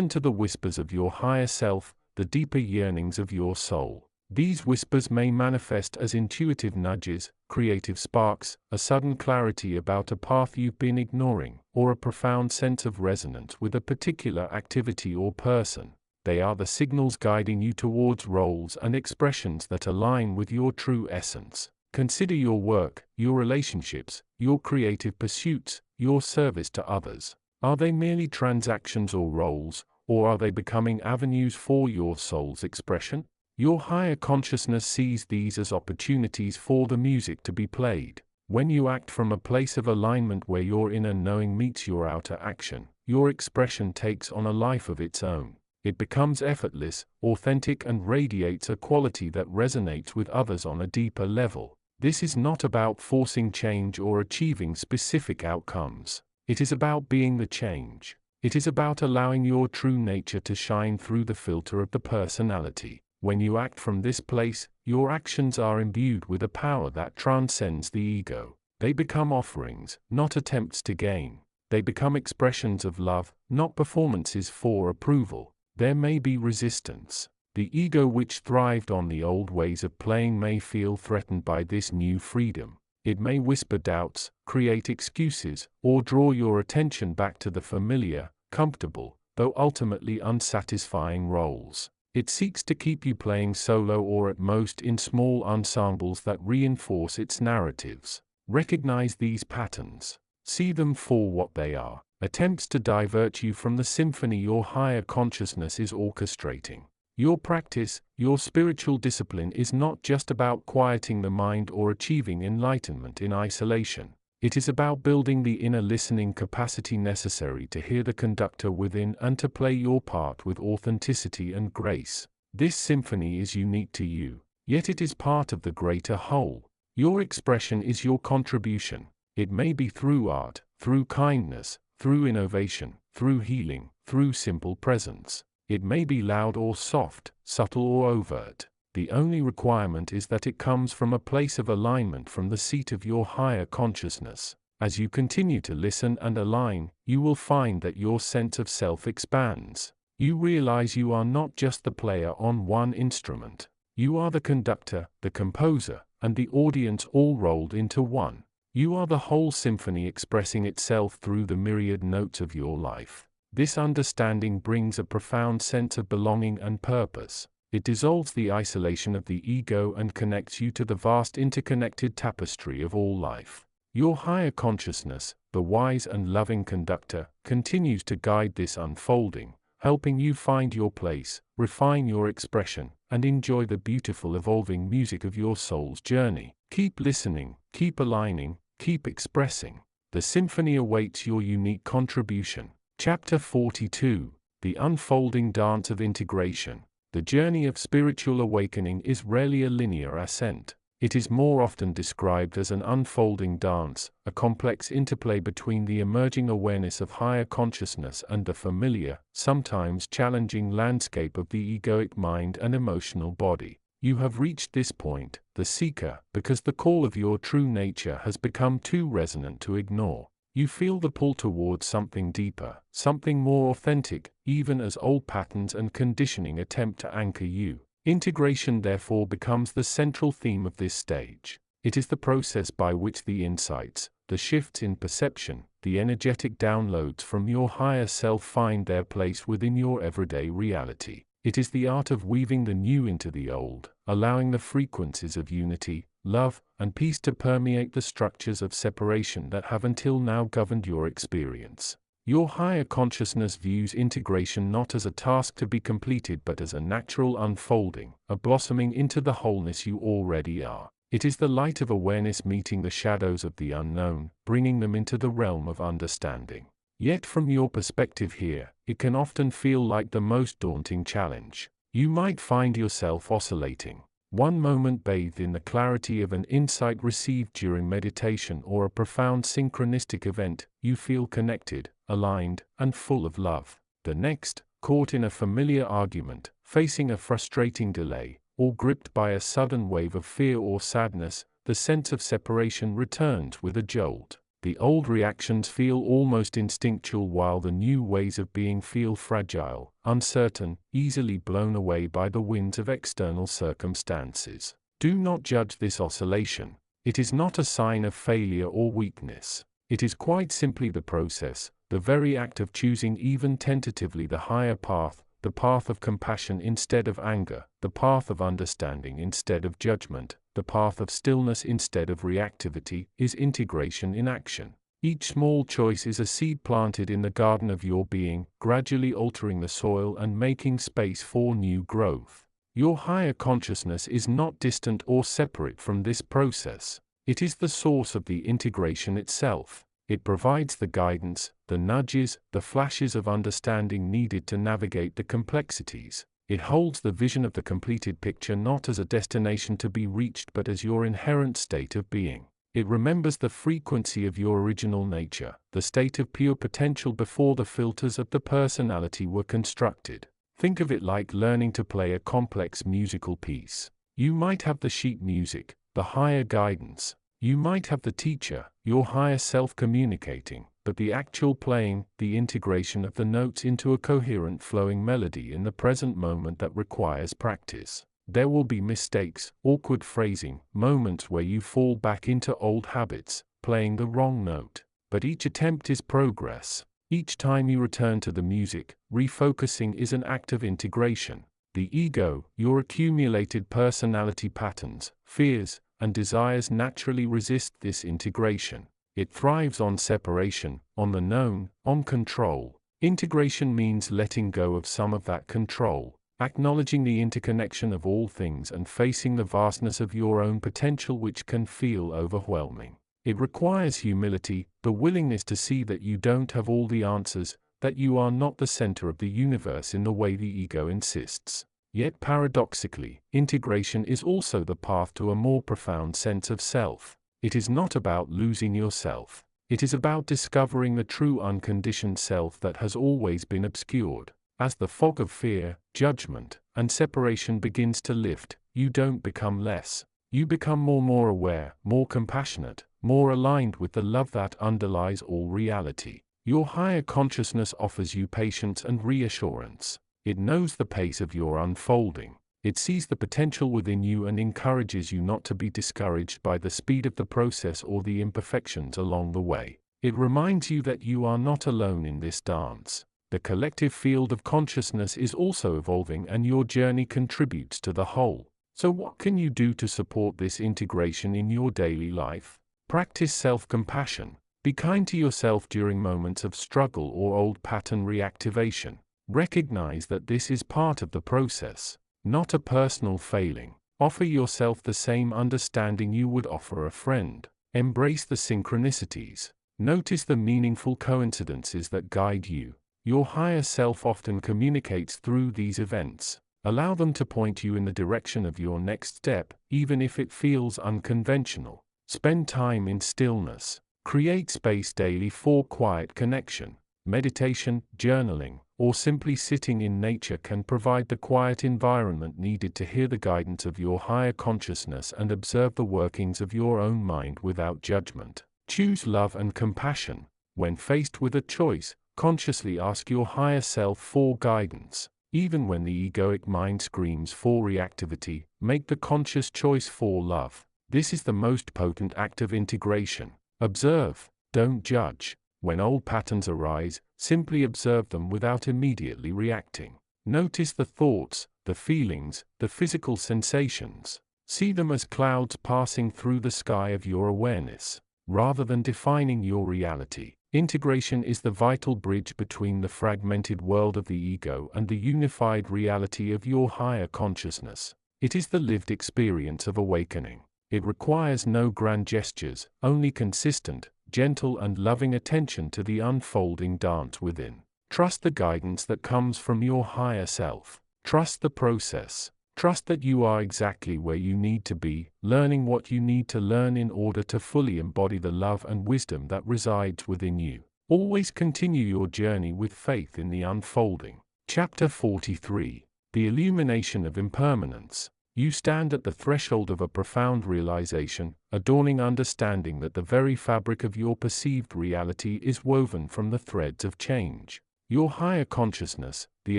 to the whispers of your higher self, the deeper yearnings of your soul. These whispers may manifest as intuitive nudges, creative sparks, a sudden clarity about a path you've been ignoring, or a profound sense of resonance with a particular activity or person. They are the signals guiding you towards roles and expressions that align with your true essence. Consider your work, your relationships, your creative pursuits, your service to others. Are they merely transactions or roles, or are they becoming avenues for your soul's expression? Your higher consciousness sees these as opportunities for the music to be played. When you act from a place of alignment where your inner knowing meets your outer action, your expression takes on a life of its own. It becomes effortless, authentic, and radiates a quality that resonates with others on a deeper level. This is not about forcing change or achieving specific outcomes. It is about being the change. It is about allowing your true nature to shine through the filter of the personality. When you act from this place, your actions are imbued with a power that transcends the ego. They become offerings, not attempts to gain. They become expressions of love, not performances for approval. There may be resistance. The ego, which thrived on the old ways of playing, may feel threatened by this new freedom. It may whisper doubts, create excuses, or draw your attention back to the familiar, comfortable, though ultimately unsatisfying roles. It seeks to keep you playing solo or at most in small ensembles that reinforce its narratives. Recognize these patterns. See them for what they are: attempts to divert you from the symphony your higher consciousness is orchestrating. Your practice, your spiritual discipline, is not just about quieting the mind or achieving enlightenment in isolation. It is about building the inner listening capacity necessary to hear the conductor within and to play your part with authenticity and grace. This symphony is unique to you, yet it is part of the greater whole. Your expression is your contribution. It may be through art, through kindness, through innovation, through healing, through simple presence. It may be loud or soft, subtle or overt. The only requirement is that it comes from a place of alignment, from the seat of your higher consciousness. As you continue to listen and align, you will find that your sense of self expands. You realize you are not just the player on one instrument. You are the conductor, the composer, and the audience, all rolled into one. You are the whole symphony expressing itself through the myriad notes of your life. This understanding brings a profound sense of belonging and purpose. It dissolves the isolation of the ego and connects you to the vast interconnected tapestry of all life. Your higher consciousness, the wise and loving conductor, continues to guide this unfolding, helping you find your place, refine your expression, and enjoy the beautiful evolving music of your soul's journey. Keep listening, keep aligning, keep expressing. The symphony awaits your unique contribution. Chapter 42: The Unfolding Dance of Integration. The journey of spiritual awakening is rarely a linear ascent. It is more often described as an unfolding dance, a complex interplay between the emerging awareness of higher consciousness and the familiar, sometimes challenging landscape of the egoic mind and emotional body. You have reached this point, the seeker, because the call of your true nature has become too resonant to ignore. You feel the pull towards something deeper, something more authentic, even as old patterns and conditioning attempt to anchor you. Integration therefore becomes the central theme of this stage. It is the process by which the insights, the shifts in perception, the energetic downloads from your higher self find their place within your everyday reality. It is the art of weaving the new into the old, allowing the frequencies of unity, love, and peace to permeate the structures of separation that have until now governed your experience. Your higher consciousness views integration not as a task to be completed but as a natural unfolding, a blossoming into the wholeness you already are. It is the light of awareness meeting the shadows of the unknown, bringing them into the realm of understanding. Yet from your perspective here, it can often feel like the most daunting challenge. You might find yourself oscillating. One moment bathed in the clarity of an insight received during meditation or a profound synchronistic event, you feel connected, aligned, and full of love. The next, caught in a familiar argument, facing a frustrating delay, or gripped by a sudden wave of fear or sadness, the sense of separation returns with a jolt. The old reactions feel almost instinctual while the new ways of being feel fragile, uncertain, easily blown away by the winds of external circumstances. Do not judge this oscillation. It is not a sign of failure or weakness. It is quite simply the process, the very act of choosing even tentatively the higher path, the path of compassion instead of anger, the path of understanding instead of judgment, the path of stillness instead of reactivity, is integration in action. Each small choice is a seed planted in the garden of your being, gradually altering the soil and making space for new growth. Your higher consciousness is not distant or separate from this process. It is the source of the integration itself. It provides the guidance, the nudges, the flashes of understanding needed to navigate the complexities. It holds the vision of the completed picture not as a destination to be reached but as your inherent state of being. It remembers the frequency of your original nature, the state of pure potential before the filters of the personality were constructed. Think of it like learning to play a complex musical piece. You might have the sheet music, the higher guidance. You might have the teacher, your higher self communicating, but the actual playing, the integration of the notes into a coherent flowing melody in the present moment that requires practice. There will be mistakes, awkward phrasing, moments where you fall back into old habits, playing the wrong note. But each attempt is progress. Each time you return to the music, refocusing is an act of integration. The ego, your accumulated personality patterns, fears, and desires naturally resist this integration. It thrives on separation, on the known, on control. Integration means letting go of some of that control, acknowledging the interconnection of all things and facing the vastness of your own potential, which can feel overwhelming. It requires humility, the willingness to see that you don't have all the answers, that you are not the center of the universe in the way the ego insists. Yet paradoxically, integration is also the path to a more profound sense of self. It is not about losing yourself. It is about discovering the true unconditioned self that has always been obscured. As the fog of fear, judgment, and separation begins to lift, you don't become less. You become more aware, more compassionate, more aligned with the love that underlies all reality. Your higher consciousness offers you patience and reassurance. It knows the pace of your unfolding. It sees the potential within you and encourages you not to be discouraged by the speed of the process or the imperfections along the way. It reminds you that you are not alone in this dance. The collective field of consciousness is also evolving and your journey contributes to the whole. So what can you do to support this integration in your daily life? Practice self-compassion. Be kind to yourself during moments of struggle or old pattern reactivation. Recognize that this is part of the process, not a personal failing. Offer yourself the same understanding you would offer a friend. Embrace the synchronicities. Notice the meaningful coincidences that guide you. Your higher self often communicates through these events. Allow them to point you in the direction of your next step, even if it feels unconventional. Spend time in stillness. Create space daily for quiet connection. Meditation, journaling, or simply sitting in nature can provide the quiet environment needed to hear the guidance of your higher consciousness and observe the workings of your own mind without judgment. Choose love and compassion. When faced with a choice, consciously ask your higher self for guidance. Even when the egoic mind screams for reactivity, make the conscious choice for love. This is the most potent act of integration. Observe, don't judge. When old patterns arise, simply observe them without immediately reacting. Notice the thoughts, the feelings, the physical sensations. See them as clouds passing through the sky of your awareness. Rather than defining your reality, Integration is the vital bridge between the fragmented world of the ego and the unified reality of your higher consciousness. It is the lived experience of awakening. It requires no grand gestures, only consistent, gentle and loving attention to the unfolding dance within. Trust the guidance that comes from your higher self. Trust the process. Trust that you are exactly where you need to be, learning what you need to learn in order to fully embody the love and wisdom that resides within you. Always continue your journey with faith in the unfolding. Chapter 43. The Illumination of Impermanence. You stand at the threshold of a profound realization, a dawning understanding that the very fabric of your perceived reality is woven from the threads of change. Your higher consciousness, the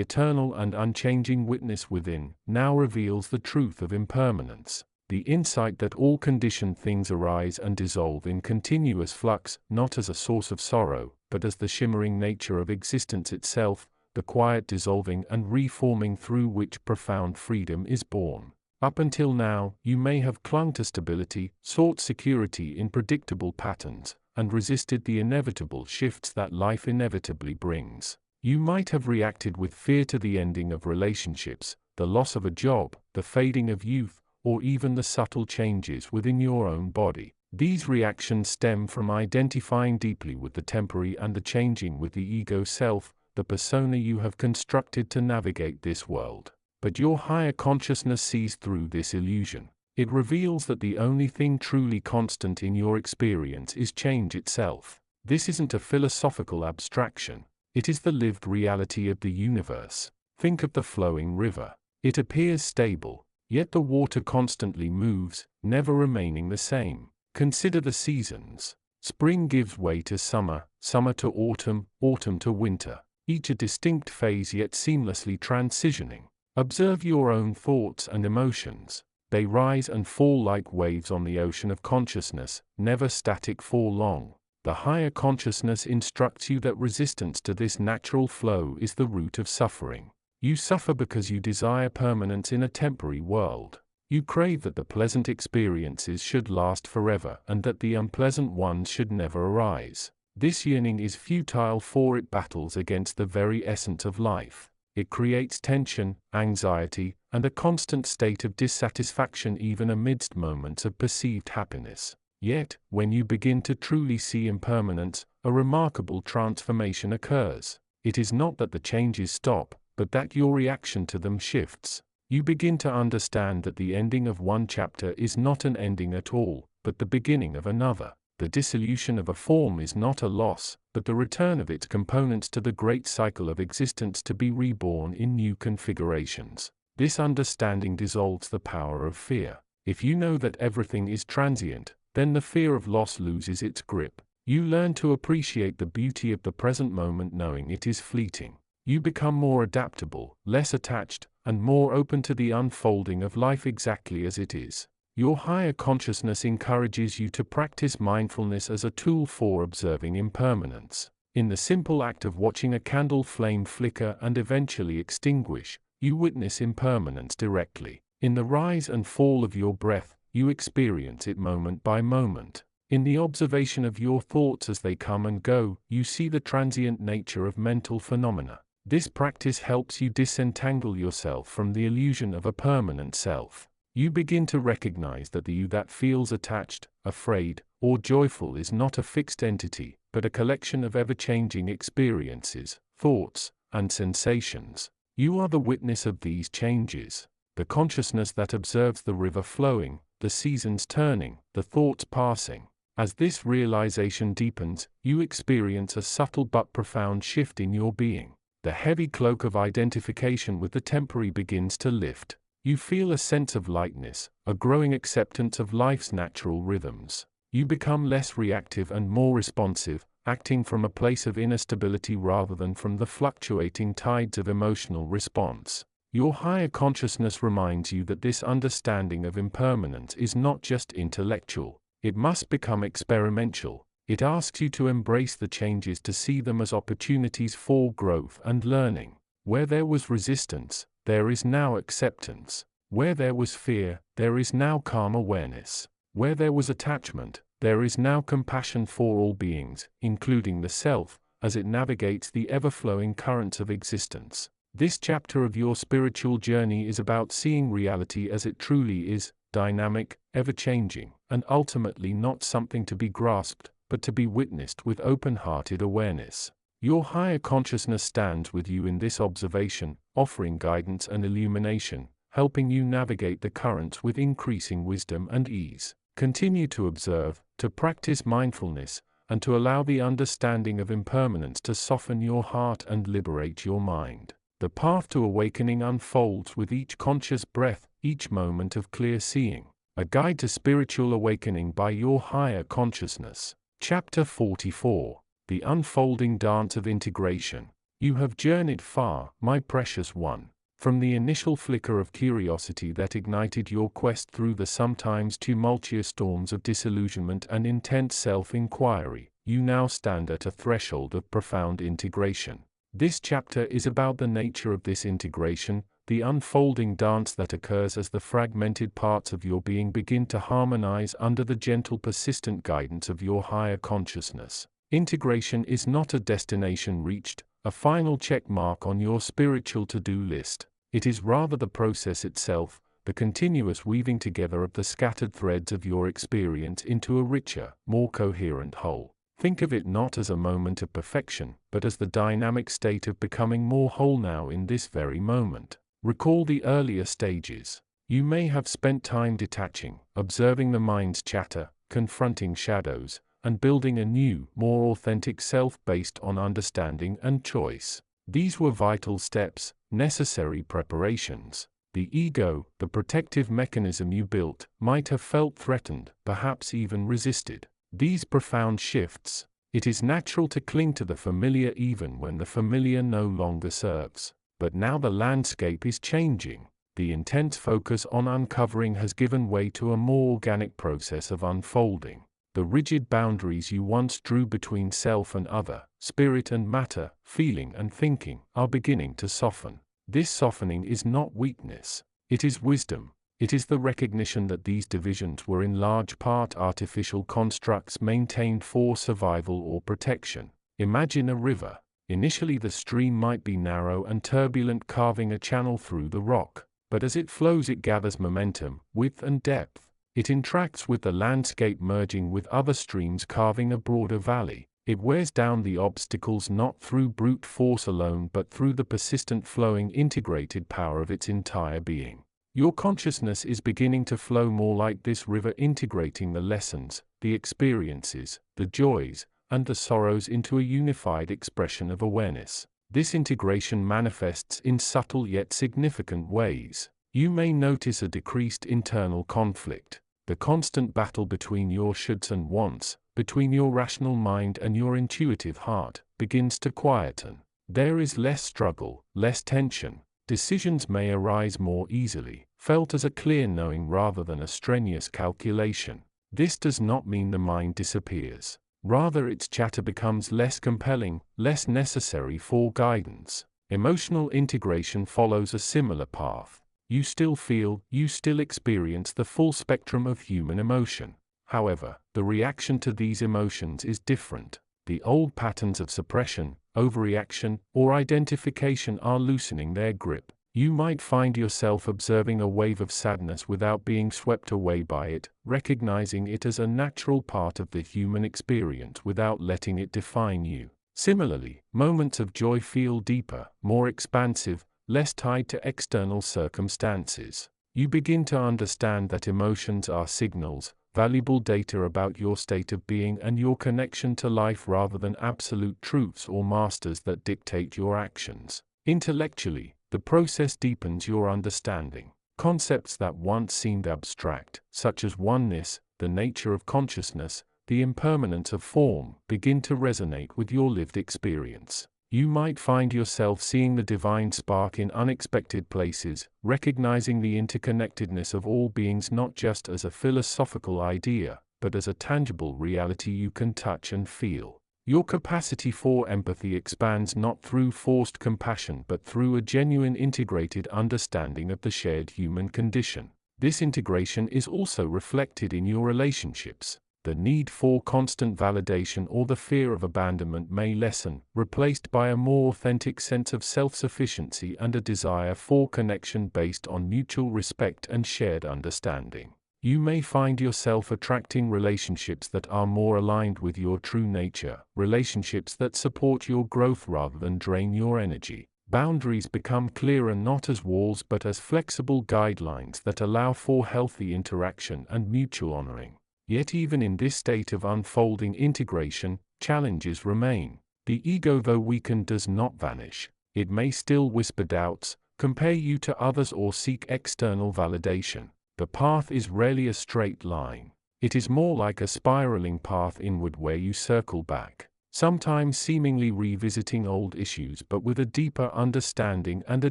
eternal and unchanging witness within, now reveals the truth of impermanence, the insight that all conditioned things arise and dissolve in continuous flux, not as a source of sorrow, but as the shimmering nature of existence itself, the quiet dissolving and reforming through which profound freedom is born. Up until now, you may have clung to stability, sought security in predictable patterns, and resisted the inevitable shifts that life inevitably brings. You might have reacted with fear to the ending of relationships, the loss of a job, the fading of youth, or even the subtle changes within your own body. These reactions stem from identifying deeply with the temporary and the changing with the ego self, the persona you have constructed to navigate this world. But your higher consciousness sees through this illusion. It reveals that the only thing truly constant in your experience is change itself. This isn't a philosophical abstraction. It is the lived reality of the universe. Think of the flowing river. It appears stable, yet the water constantly moves, never remaining the same. Consider the seasons. Spring gives way to summer, summer to autumn, autumn to winter, each a distinct phase yet seamlessly transitioning. Observe your own thoughts and emotions. They rise and fall like waves on the ocean of consciousness, never static for long. The higher consciousness instructs you that resistance to this natural flow is the root of suffering. You suffer because you desire permanence in a temporary world. You crave that the pleasant experiences should last forever and that the unpleasant ones should never arise. This yearning is futile, for it battles against the very essence of life. It creates tension, anxiety, and a constant state of dissatisfaction even amidst moments of perceived happiness. Yet, when you begin to truly see impermanence, a remarkable transformation occurs. It is not that the changes stop, but that your reaction to them shifts. You begin to understand that the ending of one chapter is not an ending at all, but the beginning of another. The dissolution of a form is not a loss, but the return of its components to the great cycle of existence to be reborn in new configurations. This understanding dissolves the power of fear. If you know that everything is transient, then the fear of loss loses its grip. You learn to appreciate the beauty of the present moment knowing it is fleeting. You become more adaptable, less attached, and more open to the unfolding of life exactly as it is. Your higher consciousness encourages you to practice mindfulness as a tool for observing impermanence. In the simple act of watching a candle flame flicker and eventually extinguish, you witness impermanence directly. In the rise and fall of your breath, you experience it moment by moment. In the observation of your thoughts as they come and go, you see the transient nature of mental phenomena. This practice helps you disentangle yourself from the illusion of a permanent self. You begin to recognize that the you that feels attached, afraid, or joyful is not a fixed entity, but a collection of ever-changing experiences, thoughts, and sensations. You are the witness of these changes. The consciousness that observes the river flowing, the seasons turning, the thoughts passing. As this realization deepens, you experience a subtle but profound shift in your being. The heavy cloak of identification with the temporary begins to lift. You feel a sense of lightness, a growing acceptance of life's natural rhythms. You become less reactive and more responsive, acting from a place of inner stability rather than from the fluctuating tides of emotional response. Your higher consciousness reminds you that this understanding of impermanence is not just intellectual, it must become experiential. It asks you to embrace the changes, to see them as opportunities for growth and learning. Where there was resistance, there is now acceptance. Where there was fear, there is now calm awareness. Where there was attachment, there is now compassion for all beings, including the self, as it navigates the ever-flowing currents of existence. This chapter of your spiritual journey is about seeing reality as it truly is, dynamic, ever-changing, and ultimately not something to be grasped, but to be witnessed with open-hearted awareness. Your higher consciousness stands with you in this observation, offering guidance and illumination, helping you navigate the currents with increasing wisdom and ease. Continue to observe, to practice mindfulness, and to allow the understanding of impermanence to soften your heart and liberate your mind. The path to awakening unfolds with each conscious breath, each moment of clear seeing. A guide to spiritual awakening by your higher consciousness. Chapter 44. The unfolding dance of integration. You have journeyed far, my precious one. From the initial flicker of curiosity that ignited your quest through the sometimes tumultuous storms of disillusionment and intense self-inquiry, you now stand at a threshold of profound integration. This chapter is about the nature of this integration, the unfolding dance that occurs as the fragmented parts of your being begin to harmonize under the gentle, persistent guidance of your higher consciousness. Integration is not a destination reached, a final check mark on your spiritual to-do list. It is rather the process itself, the continuous weaving together of the scattered threads of your experience into a richer, more coherent whole. Think of it not as a moment of perfection, but as the dynamic state of becoming more whole now in this very moment. Recall the earlier stages. You may have spent time detaching, observing the mind's chatter, confronting shadows, and building a new, more authentic self based on understanding and choice. These were vital steps, necessary preparations. The ego, the protective mechanism you built, might have felt threatened, perhaps even resisted. These profound shifts. It is natural to cling to the familiar even when the familiar no longer serves. But now the landscape is changing. The intense focus on uncovering has given way to a more organic process of unfolding. The rigid boundaries you once drew between self and other, spirit and matter, feeling and thinking, are beginning to soften. This softening is not weakness. It is wisdom. It is the recognition that these divisions were in large part artificial constructs maintained for survival or protection. Imagine a river. Initially the stream might be narrow and turbulent, carving a channel through the rock, but as it flows it gathers momentum, width and depth. It interacts with the landscape, merging with other streams, carving a broader valley. It wears down the obstacles not through brute force alone but through the persistent flowing integrated power of its entire being. Your consciousness is beginning to flow more like this river, integrating the lessons, the experiences, the joys, and the sorrows into a unified expression of awareness. This integration manifests in subtle yet significant ways. You may notice a decreased internal conflict. The constant battle between your shoulds and wants, between your rational mind and your intuitive heart, begins to quieten. There is less struggle, less tension. Decisions may arise more easily, felt as a clear knowing rather than a strenuous calculation. This does not mean the mind disappears. Rather, its chatter becomes less compelling, less necessary for guidance. Emotional integration follows a similar path. You still feel, you still experience the full spectrum of human emotion. However, the reaction to these emotions is different. The old patterns of suppression, overreaction, or identification are loosening their grip. You might find yourself observing a wave of sadness without being swept away by it, recognizing it as a natural part of the human experience without letting it define you. Similarly, moments of joy feel deeper, more expansive, less tied to external circumstances. You begin to understand that emotions are signals, valuable data about your state of being and your connection to life rather than absolute truths or masters that dictate your actions. Intellectually, the process deepens your understanding. Concepts that once seemed abstract, such as oneness, the nature of consciousness, the impermanence of form, begin to resonate with your lived experience. You might find yourself seeing the divine spark in unexpected places, recognizing the interconnectedness of all beings not just as a philosophical idea, but as a tangible reality you can touch and feel. Your capacity for empathy expands not through forced compassion but through a genuine integrated understanding of the shared human condition. This integration is also reflected in your relationships. The need for constant validation or the fear of abandonment may lessen, replaced by a more authentic sense of self-sufficiency and a desire for connection based on mutual respect and shared understanding. You may find yourself attracting relationships that are more aligned with your true nature, relationships that support your growth rather than drain your energy. Boundaries become clearer not as walls but as flexible guidelines that allow for healthy interaction and mutual honoring. Yet even in this state of unfolding integration, challenges remain. The ego, though weakened, does not vanish. It may still whisper doubts, compare you to others, or seek external validation. The path is rarely a straight line. It is more like a spiraling path inward where you circle back, sometimes seemingly revisiting old issues but with a deeper understanding and a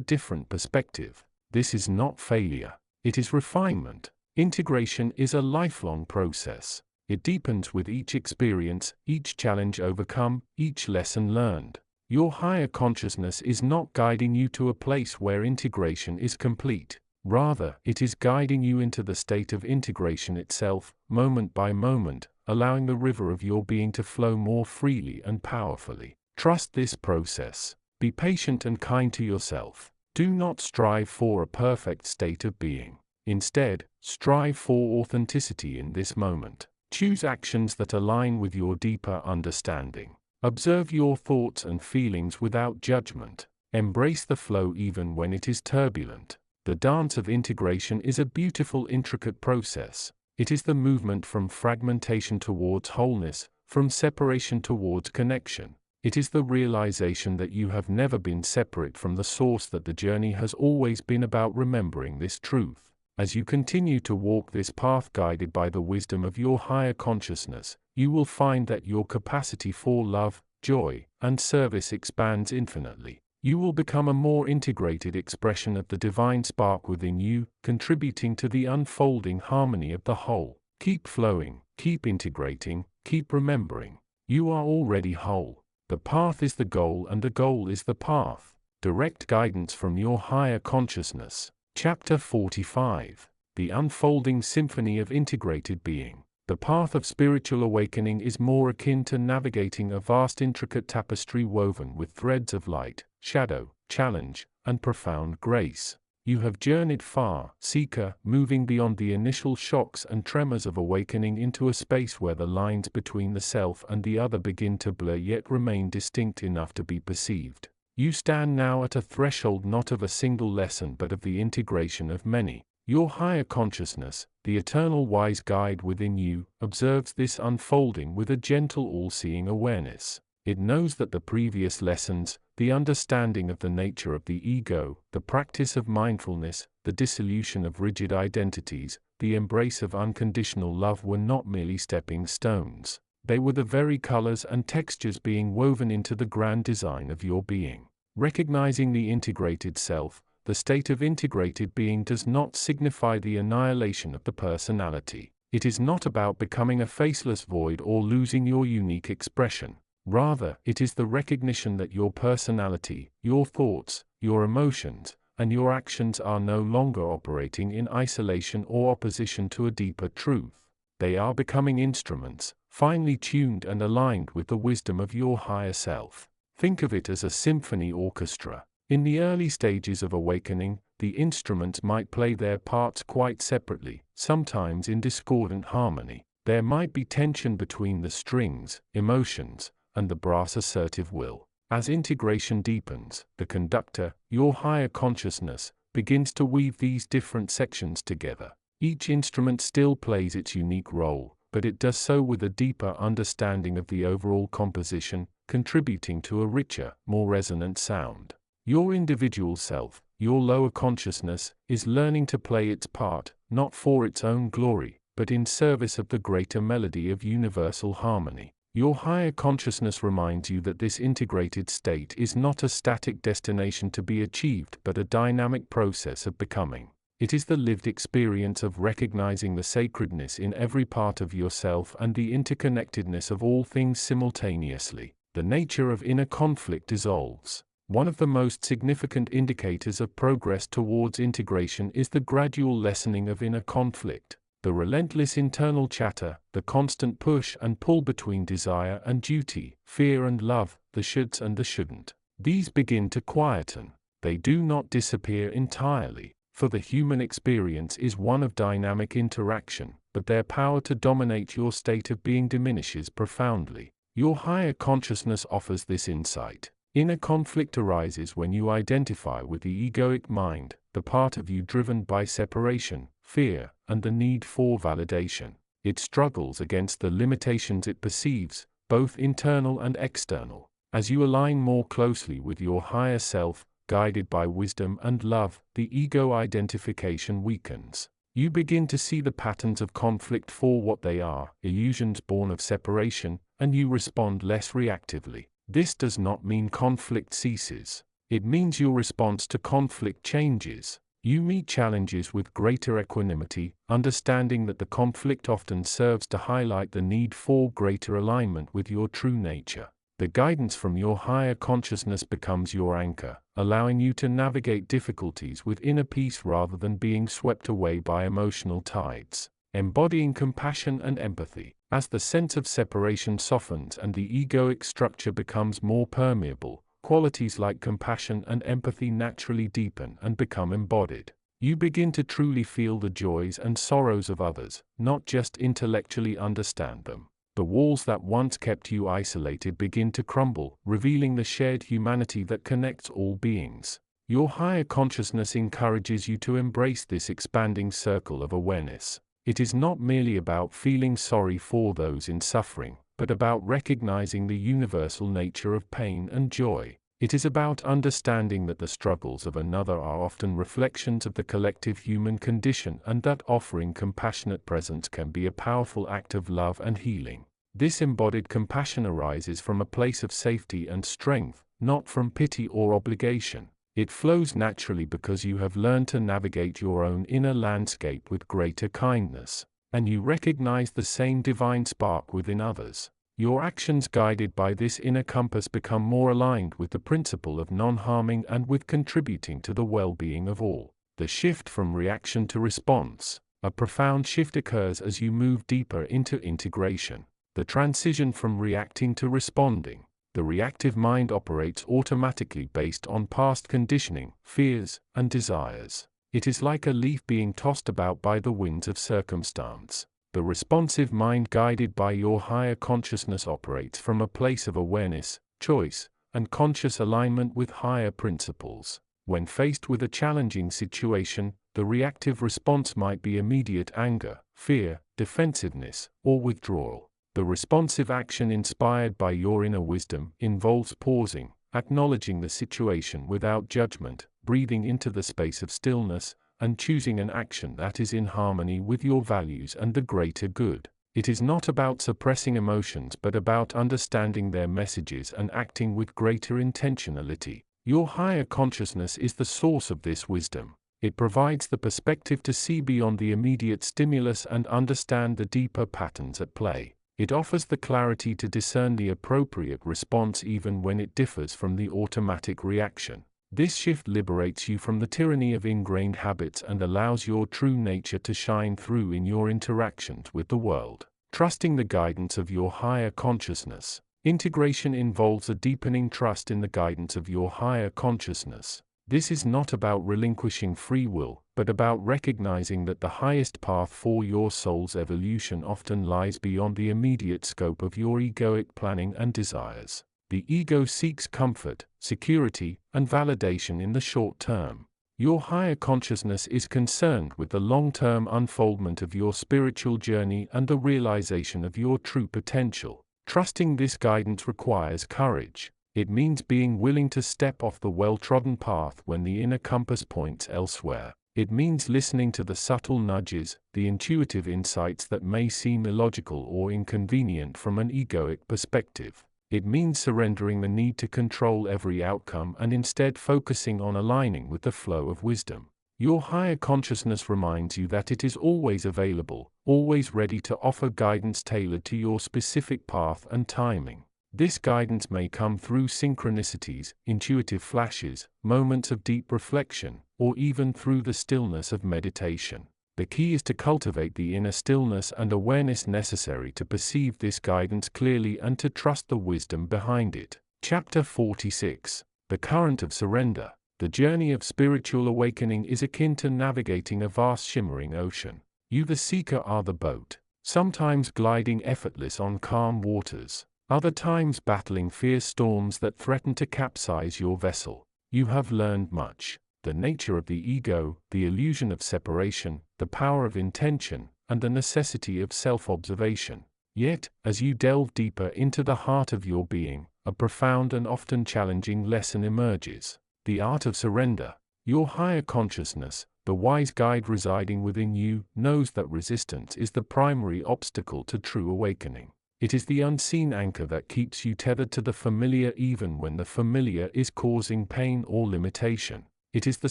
different perspective. This is not failure. It is refinement. Integration is a lifelong process. It deepens with each experience, each challenge overcome, each lesson learned. Your higher consciousness is not guiding you to a place where integration is complete. Rather, it is guiding you into the state of integration itself, moment by moment, allowing the river of your being to flow more freely and powerfully. Trust this process. Be patient and kind to yourself. Do not strive for a perfect state of being. Instead, strive for authenticity in this moment. Choose actions that align with your deeper understanding. Observe your thoughts and feelings without judgment. Embrace the flow even when it is turbulent. The dance of integration is a beautiful, intricate process. It is the movement from fragmentation towards wholeness, from separation towards connection. It is the realization that you have never been separate from the source, that the journey has always been about remembering this truth. As you continue to walk this path guided by the wisdom of your higher consciousness, you will find that your capacity for love, joy, and service expands infinitely. You will become a more integrated expression of the divine spark within you, contributing to the unfolding harmony of the whole. Keep flowing, keep integrating, keep remembering. You are already whole. The path is the goal and the goal is the path. Direct guidance from your higher consciousness. Chapter 45. The Unfolding Symphony of Integrated Being. The path of spiritual awakening is more akin to navigating a vast, intricate tapestry woven with threads of light, shadow, challenge, and profound grace. You have journeyed far, seeker, moving beyond the initial shocks and tremors of awakening into a space where the lines between the self and the other begin to blur yet remain distinct enough to be perceived. You stand now at a threshold not of a single lesson but of the integration of many. Your higher consciousness, the eternal wise guide within you, observes this unfolding with a gentle, all-seeing awareness. It knows that the previous lessons, the understanding of the nature of the ego, the practice of mindfulness, the dissolution of rigid identities, the embrace of unconditional love were not merely stepping stones. They were the very colors and textures being woven into the grand design of your being. Recognizing the integrated self, the state of integrated being does not signify the annihilation of the personality. It is not about becoming a faceless void or losing your unique expression. Rather, it is the recognition that your personality, your thoughts, your emotions, and your actions are no longer operating in isolation or opposition to a deeper truth. They are becoming instruments, finely tuned and aligned with the wisdom of your higher self. Think of it as a symphony orchestra. In the early stages of awakening, the instruments might play their parts quite separately, sometimes in discordant harmony. There might be tension between the strings, emotions, and the brass assertive will. As integration deepens, the conductor, your higher consciousness, begins to weave these different sections together. Each instrument still plays its unique role, but it does so with a deeper understanding of the overall composition, contributing to a richer, more resonant sound. Your individual self, your lower consciousness, is learning to play its part, not for its own glory, but in service of the greater melody of universal harmony. Your higher consciousness reminds you that this integrated state is not a static destination to be achieved but a dynamic process of becoming. It is the lived experience of recognizing the sacredness in every part of yourself and the interconnectedness of all things simultaneously. The nature of inner conflict dissolves. One of the most significant indicators of progress towards integration is the gradual lessening of inner conflict. the relentless internal chatter, the constant push and pull between desire and duty, fear and love, the shoulds and the shouldn't. These begin to quieten. They do not disappear entirely, for the human experience is one of dynamic interaction, but their power to dominate your state of being diminishes profoundly. Your higher consciousness offers this insight. Inner conflict arises when you identify with the egoic mind, the part of you driven by separation, fear, and the need for validation. It struggles against the limitations it perceives, both internal and external. As you align more closely with your higher self, guided by wisdom and love, the ego identification weakens. You begin to see the patterns of conflict for what they are, illusions born of separation, and you respond less reactively. This does not mean conflict ceases. It means your response to conflict changes. You meet challenges with greater equanimity, understanding that the conflict often serves to highlight the need for greater alignment with your true nature. The guidance from your higher consciousness becomes your anchor, allowing you to navigate difficulties with inner peace rather than being swept away by emotional tides. Embodying compassion and empathy. As the sense of separation softens and the egoic structure becomes more permeable, qualities like compassion and empathy naturally deepen and become embodied. You begin to truly feel the joys and sorrows of others, not just intellectually understand them. The walls that once kept you isolated begin to crumble, revealing the shared humanity that connects all beings. Your higher consciousness encourages you to embrace this expanding circle of awareness. It is not merely about feeling sorry for those in suffering, but about recognizing the universal nature of pain and joy. It is about understanding that the struggles of another are often reflections of the collective human condition and that offering compassionate presence can be a powerful act of love and healing. This embodied compassion arises from a place of safety and strength, not from pity or obligation. It flows naturally because you have learned to navigate your own inner landscape with greater kindness, and you recognize the same divine spark within others. Your actions guided by this inner compass become more aligned with the principle of non-harming and with contributing to the well-being of all. The shift from reaction to response. A profound shift occurs as you move deeper into integration. The transition from reacting to responding. The reactive mind operates automatically based on past conditioning, fears, and desires. It is like a leaf being tossed about by the winds of circumstance. The responsive mind guided by your higher consciousness operates from a place of awareness, choice, and conscious alignment with higher principles. When faced with a challenging situation, the reactive response might be immediate anger, fear, defensiveness, or withdrawal. The responsive action inspired by your inner wisdom involves pausing, acknowledging the situation without judgment, breathing into the space of stillness, and choosing an action that is in harmony with your values and the greater good. It is not about suppressing emotions but about understanding their messages and acting with greater intentionality. Your higher consciousness is the source of this wisdom. It provides the perspective to see beyond the immediate stimulus and understand the deeper patterns at play. It offers the clarity to discern the appropriate response even when it differs from the automatic reaction. This shift liberates you from the tyranny of ingrained habits and allows your true nature to shine through in your interactions with the world. Trusting the guidance of your higher consciousness. Integration involves a deepening trust in the guidance of your higher consciousness. This is not about relinquishing free will, but about recognizing that the highest path for your soul's evolution often lies beyond the immediate scope of your egoic planning and desires. The ego seeks comfort, security, and validation in the short term. Your higher consciousness is concerned with the long-term unfoldment of your spiritual journey and the realization of your true potential. Trusting this guidance requires courage. It means being willing to step off the well-trodden path when the inner compass points elsewhere. It means listening to the subtle nudges, the intuitive insights that may seem illogical or inconvenient from an egoic perspective. It means surrendering the need to control every outcome and instead focusing on aligning with the flow of wisdom. Your higher consciousness reminds you that it is always available, always ready to offer guidance tailored to your specific path and timing. This guidance may come through synchronicities, intuitive flashes, moments of deep reflection, or even through the stillness of meditation. The key is to cultivate the inner stillness and awareness necessary to perceive this guidance clearly and to trust the wisdom behind it. Chapter 46. The Current of Surrender. The journey of spiritual awakening is akin to navigating a vast shimmering ocean. You, the seeker, are the boat, sometimes gliding effortless on calm waters, other times battling fierce storms that threaten to capsize your vessel. You have learned much: the nature of the ego, the illusion of separation, the power of intention, and the necessity of self-observation. Yet, as you delve deeper into the heart of your being, a profound and often challenging lesson emerges. The art of surrender. Your higher consciousness, the wise guide residing within you, knows that resistance is the primary obstacle to true awakening. It is the unseen anchor that keeps you tethered to the familiar even when the familiar is causing pain or limitation. It is the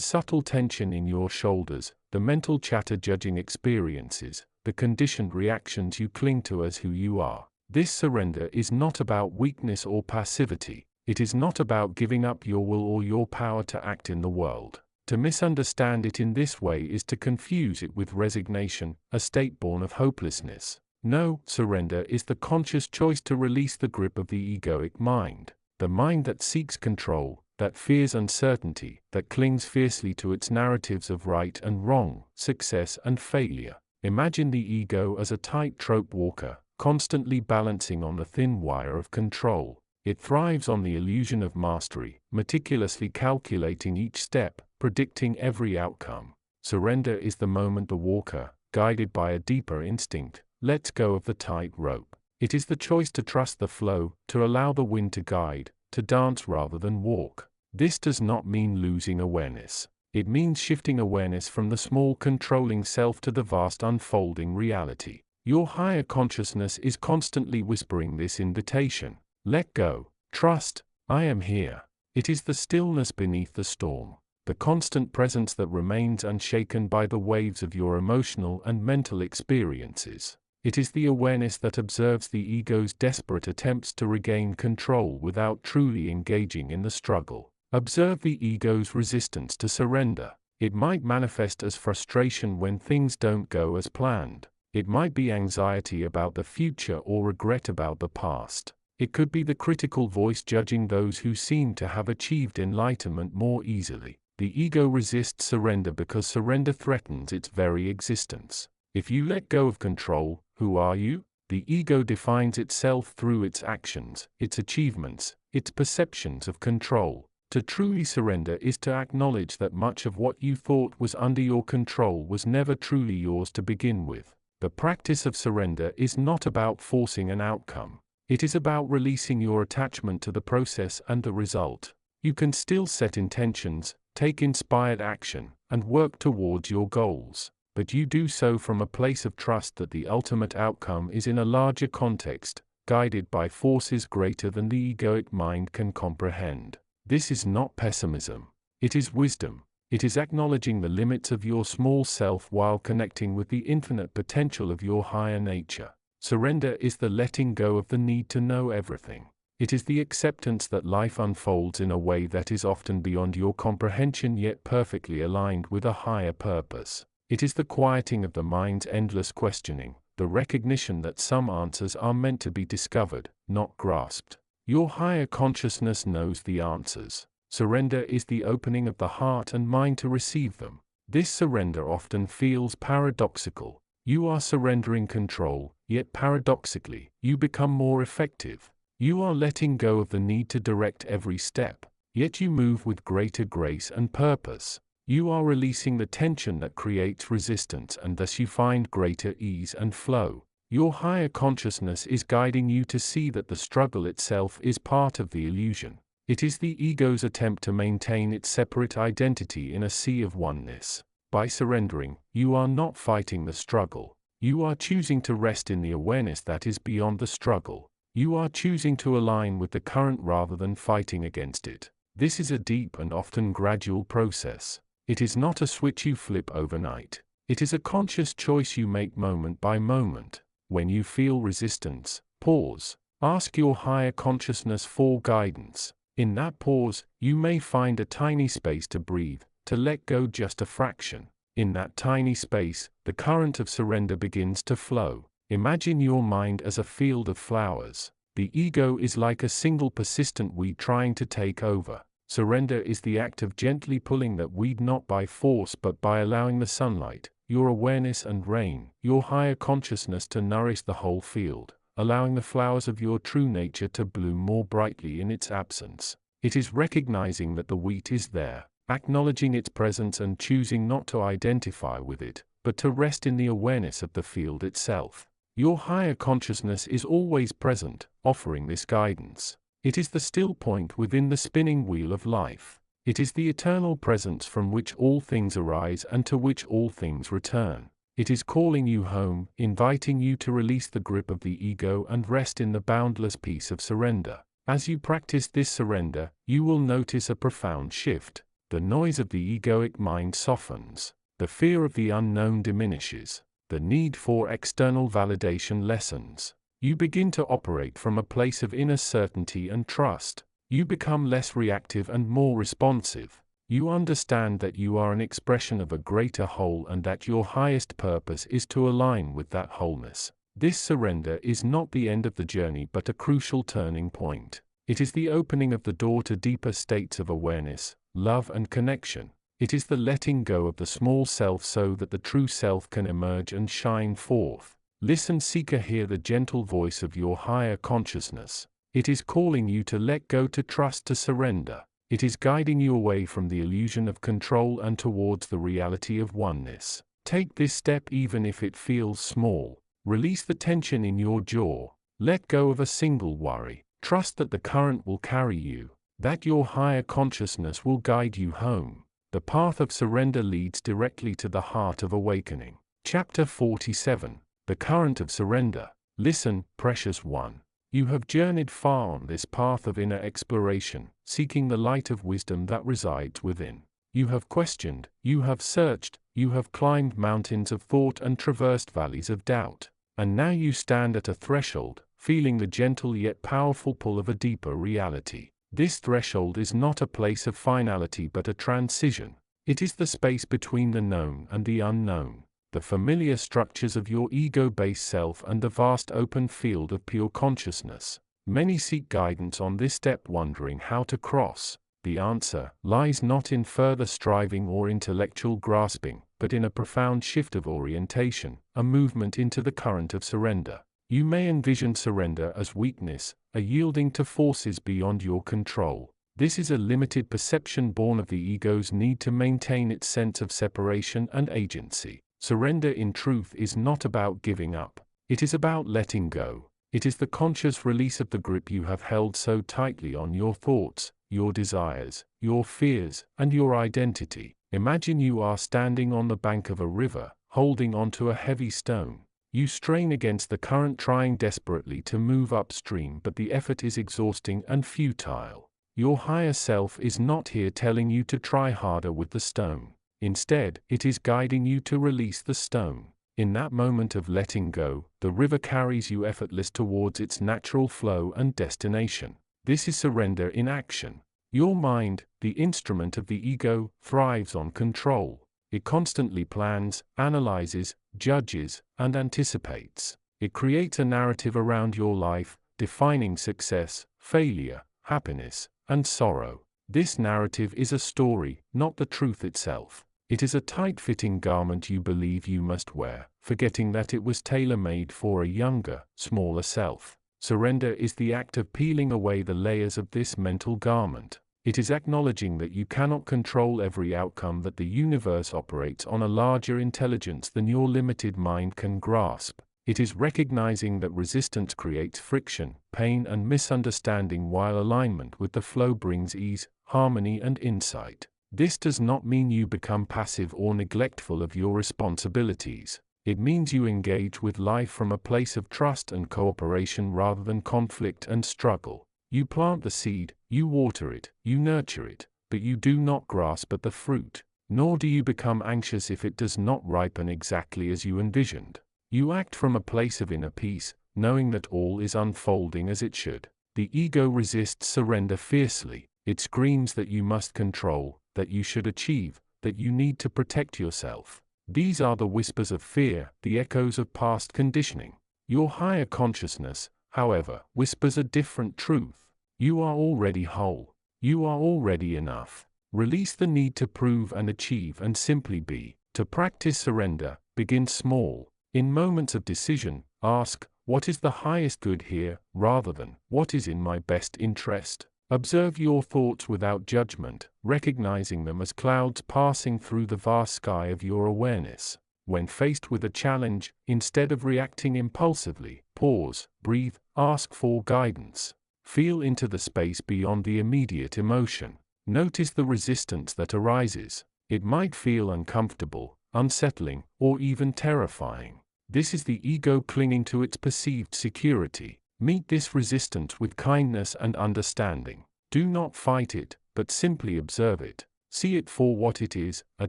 subtle tension in your shoulders, the mental chatter judging experiences, the conditioned reactions you cling to as who you are. This surrender is not about weakness or passivity. It is not about giving up your will or your power to act in the world. To misunderstand it in this way is to confuse it with resignation, a state born of hopelessness. No, surrender is the conscious choice to release the grip of the egoic mind, the mind that seeks control, that fears uncertainty, that clings fiercely to its narratives of right and wrong, success and failure. Imagine the ego as a tightrope walker, constantly balancing on the thin wire of control. It thrives on the illusion of mastery, meticulously calculating each step, predicting every outcome. Surrender is the moment the walker, guided by a deeper instinct, lets go of the tight rope. It is the choice to trust the flow, to allow the wind to guide, to dance rather than walk. This does not mean losing awareness. It means shifting awareness from the small controlling self to the vast unfolding reality. Your higher consciousness is constantly whispering this invitation. Let go. Trust. I am here. It is the stillness beneath the storm, the constant presence that remains unshaken by the waves of your emotional and mental experiences. It is the awareness that observes the ego's desperate attempts to regain control without truly engaging in the struggle. Observe the ego's resistance to surrender. It might manifest as frustration when things don't go as planned. It might be anxiety about the future or regret about the past. It could be the critical voice judging those who seem to have achieved enlightenment more easily. The ego resists surrender because surrender threatens its very existence. If you let go of control, who are you? The ego defines itself through its actions, its achievements, its perceptions of control. To truly surrender is to acknowledge that much of what you thought was under your control was never truly yours to begin with. The practice of surrender is not about forcing an outcome. It is about releasing your attachment to the process and the result. You can still set intentions, take inspired action, and work towards your goals, but you do so from a place of trust that the ultimate outcome is in a larger context, guided by forces greater than the egoic mind can comprehend. This is not pessimism. It is wisdom. It is acknowledging the limits of your small self while connecting with the infinite potential of your higher nature. Surrender is the letting go of the need to know everything. It is the acceptance that life unfolds in a way that is often beyond your comprehension yet perfectly aligned with a higher purpose. It is the quieting of the mind's endless questioning, the recognition that some answers are meant to be discovered, not grasped. Your higher consciousness knows the answers. Surrender is the opening of the heart and mind to receive them. This surrender often feels paradoxical. You are surrendering control, yet paradoxically, you become more effective. You are letting go of the need to direct every step, yet you move with greater grace and purpose. You are releasing the tension that creates resistance and thus you find greater ease and flow. Your higher consciousness is guiding you to see that the struggle itself is part of the illusion. It is the ego's attempt to maintain its separate identity in a sea of oneness. By surrendering, you are not fighting the struggle. You are choosing to rest in the awareness that is beyond the struggle. You are choosing to align with the current rather than fighting against it. This is a deep and often gradual process. It is not a switch you flip overnight. It is a conscious choice you make moment by moment. When you feel resistance, pause. Ask your higher consciousness for guidance. In that pause, you may find a tiny space to breathe, to let go just a fraction. In that tiny space, the current of surrender begins to flow. Imagine your mind as a field of flowers. The ego is like a single persistent weed trying to take over. Surrender is the act of gently pulling that weed not by force but by allowing the sunlight, your awareness and rain, your higher consciousness to nourish the whole field, allowing the flowers of your true nature to bloom more brightly in its absence. It is recognizing that the wheat is there, acknowledging its presence and choosing not to identify with it, but to rest in the awareness of the field itself. Your higher consciousness is always present, offering this guidance. It is the still point within the spinning wheel of life. It is the eternal presence from which all things arise and to which all things return. It is calling you home, inviting you to release the grip of the ego and rest in the boundless peace of surrender. As you practice this surrender, you will notice a profound shift. The noise of the egoic mind softens. The fear of the unknown diminishes. The need for external validation lessens. You begin to operate from a place of inner certainty and trust. You become less reactive and more responsive. You understand that you are an expression of a greater whole and that your highest purpose is to align with that wholeness. This surrender is not the end of the journey but a crucial turning point. It is the opening of the door to deeper states of awareness, love and connection. It is the letting go of the small self so that the true self can emerge and shine forth. Listen, seeker, hear the gentle voice of your higher consciousness. It is calling you to let go, to trust, to surrender. It is guiding you away from the illusion of control and towards the reality of oneness. Take this step even if it feels small. Release the tension in your jaw. Let go of a single worry. Trust that the current will carry you, that your higher consciousness will guide you home. The path of surrender leads directly to the heart of awakening. Chapter 47. The Current of Surrender. Listen, precious one. You have journeyed far on this path of inner exploration, seeking the light of wisdom that resides within. You have questioned, you have searched, you have climbed mountains of thought and traversed valleys of doubt. And now you stand at a threshold, feeling the gentle yet powerful pull of a deeper reality. This threshold is not a place of finality but a transition. It is the space between the known and the unknown, the familiar structures of your ego-based self and the vast open field of pure consciousness. Many seek guidance on this step, wondering how to cross. The answer lies not in further striving or intellectual grasping, but in a profound shift of orientation, a movement into the current of surrender. You may envision surrender as weakness, a yielding to forces beyond your control. This is a limited perception born of the ego's need to maintain its sense of separation and agency. Surrender in truth is not about giving up. It is about letting go. It is the conscious release of the grip you have held so tightly on your thoughts, your desires, your fears, and your identity. Imagine you are standing on the bank of a river, holding onto a heavy stone. You strain against the current, trying desperately to move upstream, but the effort is exhausting and futile. Your higher self is not here telling you to try harder with the stone. Instead, it is guiding you to release the stone. In that moment of letting go, the river carries you effortless towards its natural flow and destination. This is surrender in action. Your mind, the instrument of the ego, thrives on control. It constantly plans, analyzes, judges, and anticipates. It creates a narrative around your life, defining success, failure, happiness, and sorrow. This narrative is a story, not the truth itself. It is a tight-fitting garment you believe you must wear, forgetting that it was tailor-made for a younger, smaller self. Surrender is the act of peeling away the layers of this mental garment. It is acknowledging that you cannot control every outcome, that the universe operates on a larger intelligence than your limited mind can grasp. It is recognizing that resistance creates friction, pain, and misunderstanding, while alignment with the flow brings ease, harmony, and insight. This does not mean you become passive or neglectful of your responsibilities. It means you engage with life from a place of trust and cooperation rather than conflict and struggle. You plant the seed, you water it, you nurture it, but you do not grasp at the fruit, nor do you become anxious if it does not ripen exactly as you envisioned. You act from a place of inner peace, knowing that all is unfolding as it should. The ego resists surrender fiercely. It screams that you must control, that you should achieve, that you need to protect yourself. These are the whispers of fear, the echoes of past conditioning. Your higher consciousness, however, whispers a different truth. You are already whole. You are already enough. Release the need to prove and achieve and simply be. To practice surrender, begin small. In moments of decision, ask, what is the highest good here, rather than, what is in my best interest? Observe your thoughts without judgment, recognizing them as clouds passing through the vast sky of your awareness. When faced with a challenge, instead of reacting impulsively, pause, breathe, ask for guidance. Feel into the space beyond the immediate emotion. Notice the resistance that arises. It might feel uncomfortable, unsettling, or even terrifying. This is the ego clinging to its perceived security. Meet this resistance with kindness and understanding. Do not fight it, but simply observe it. See it for what it is, a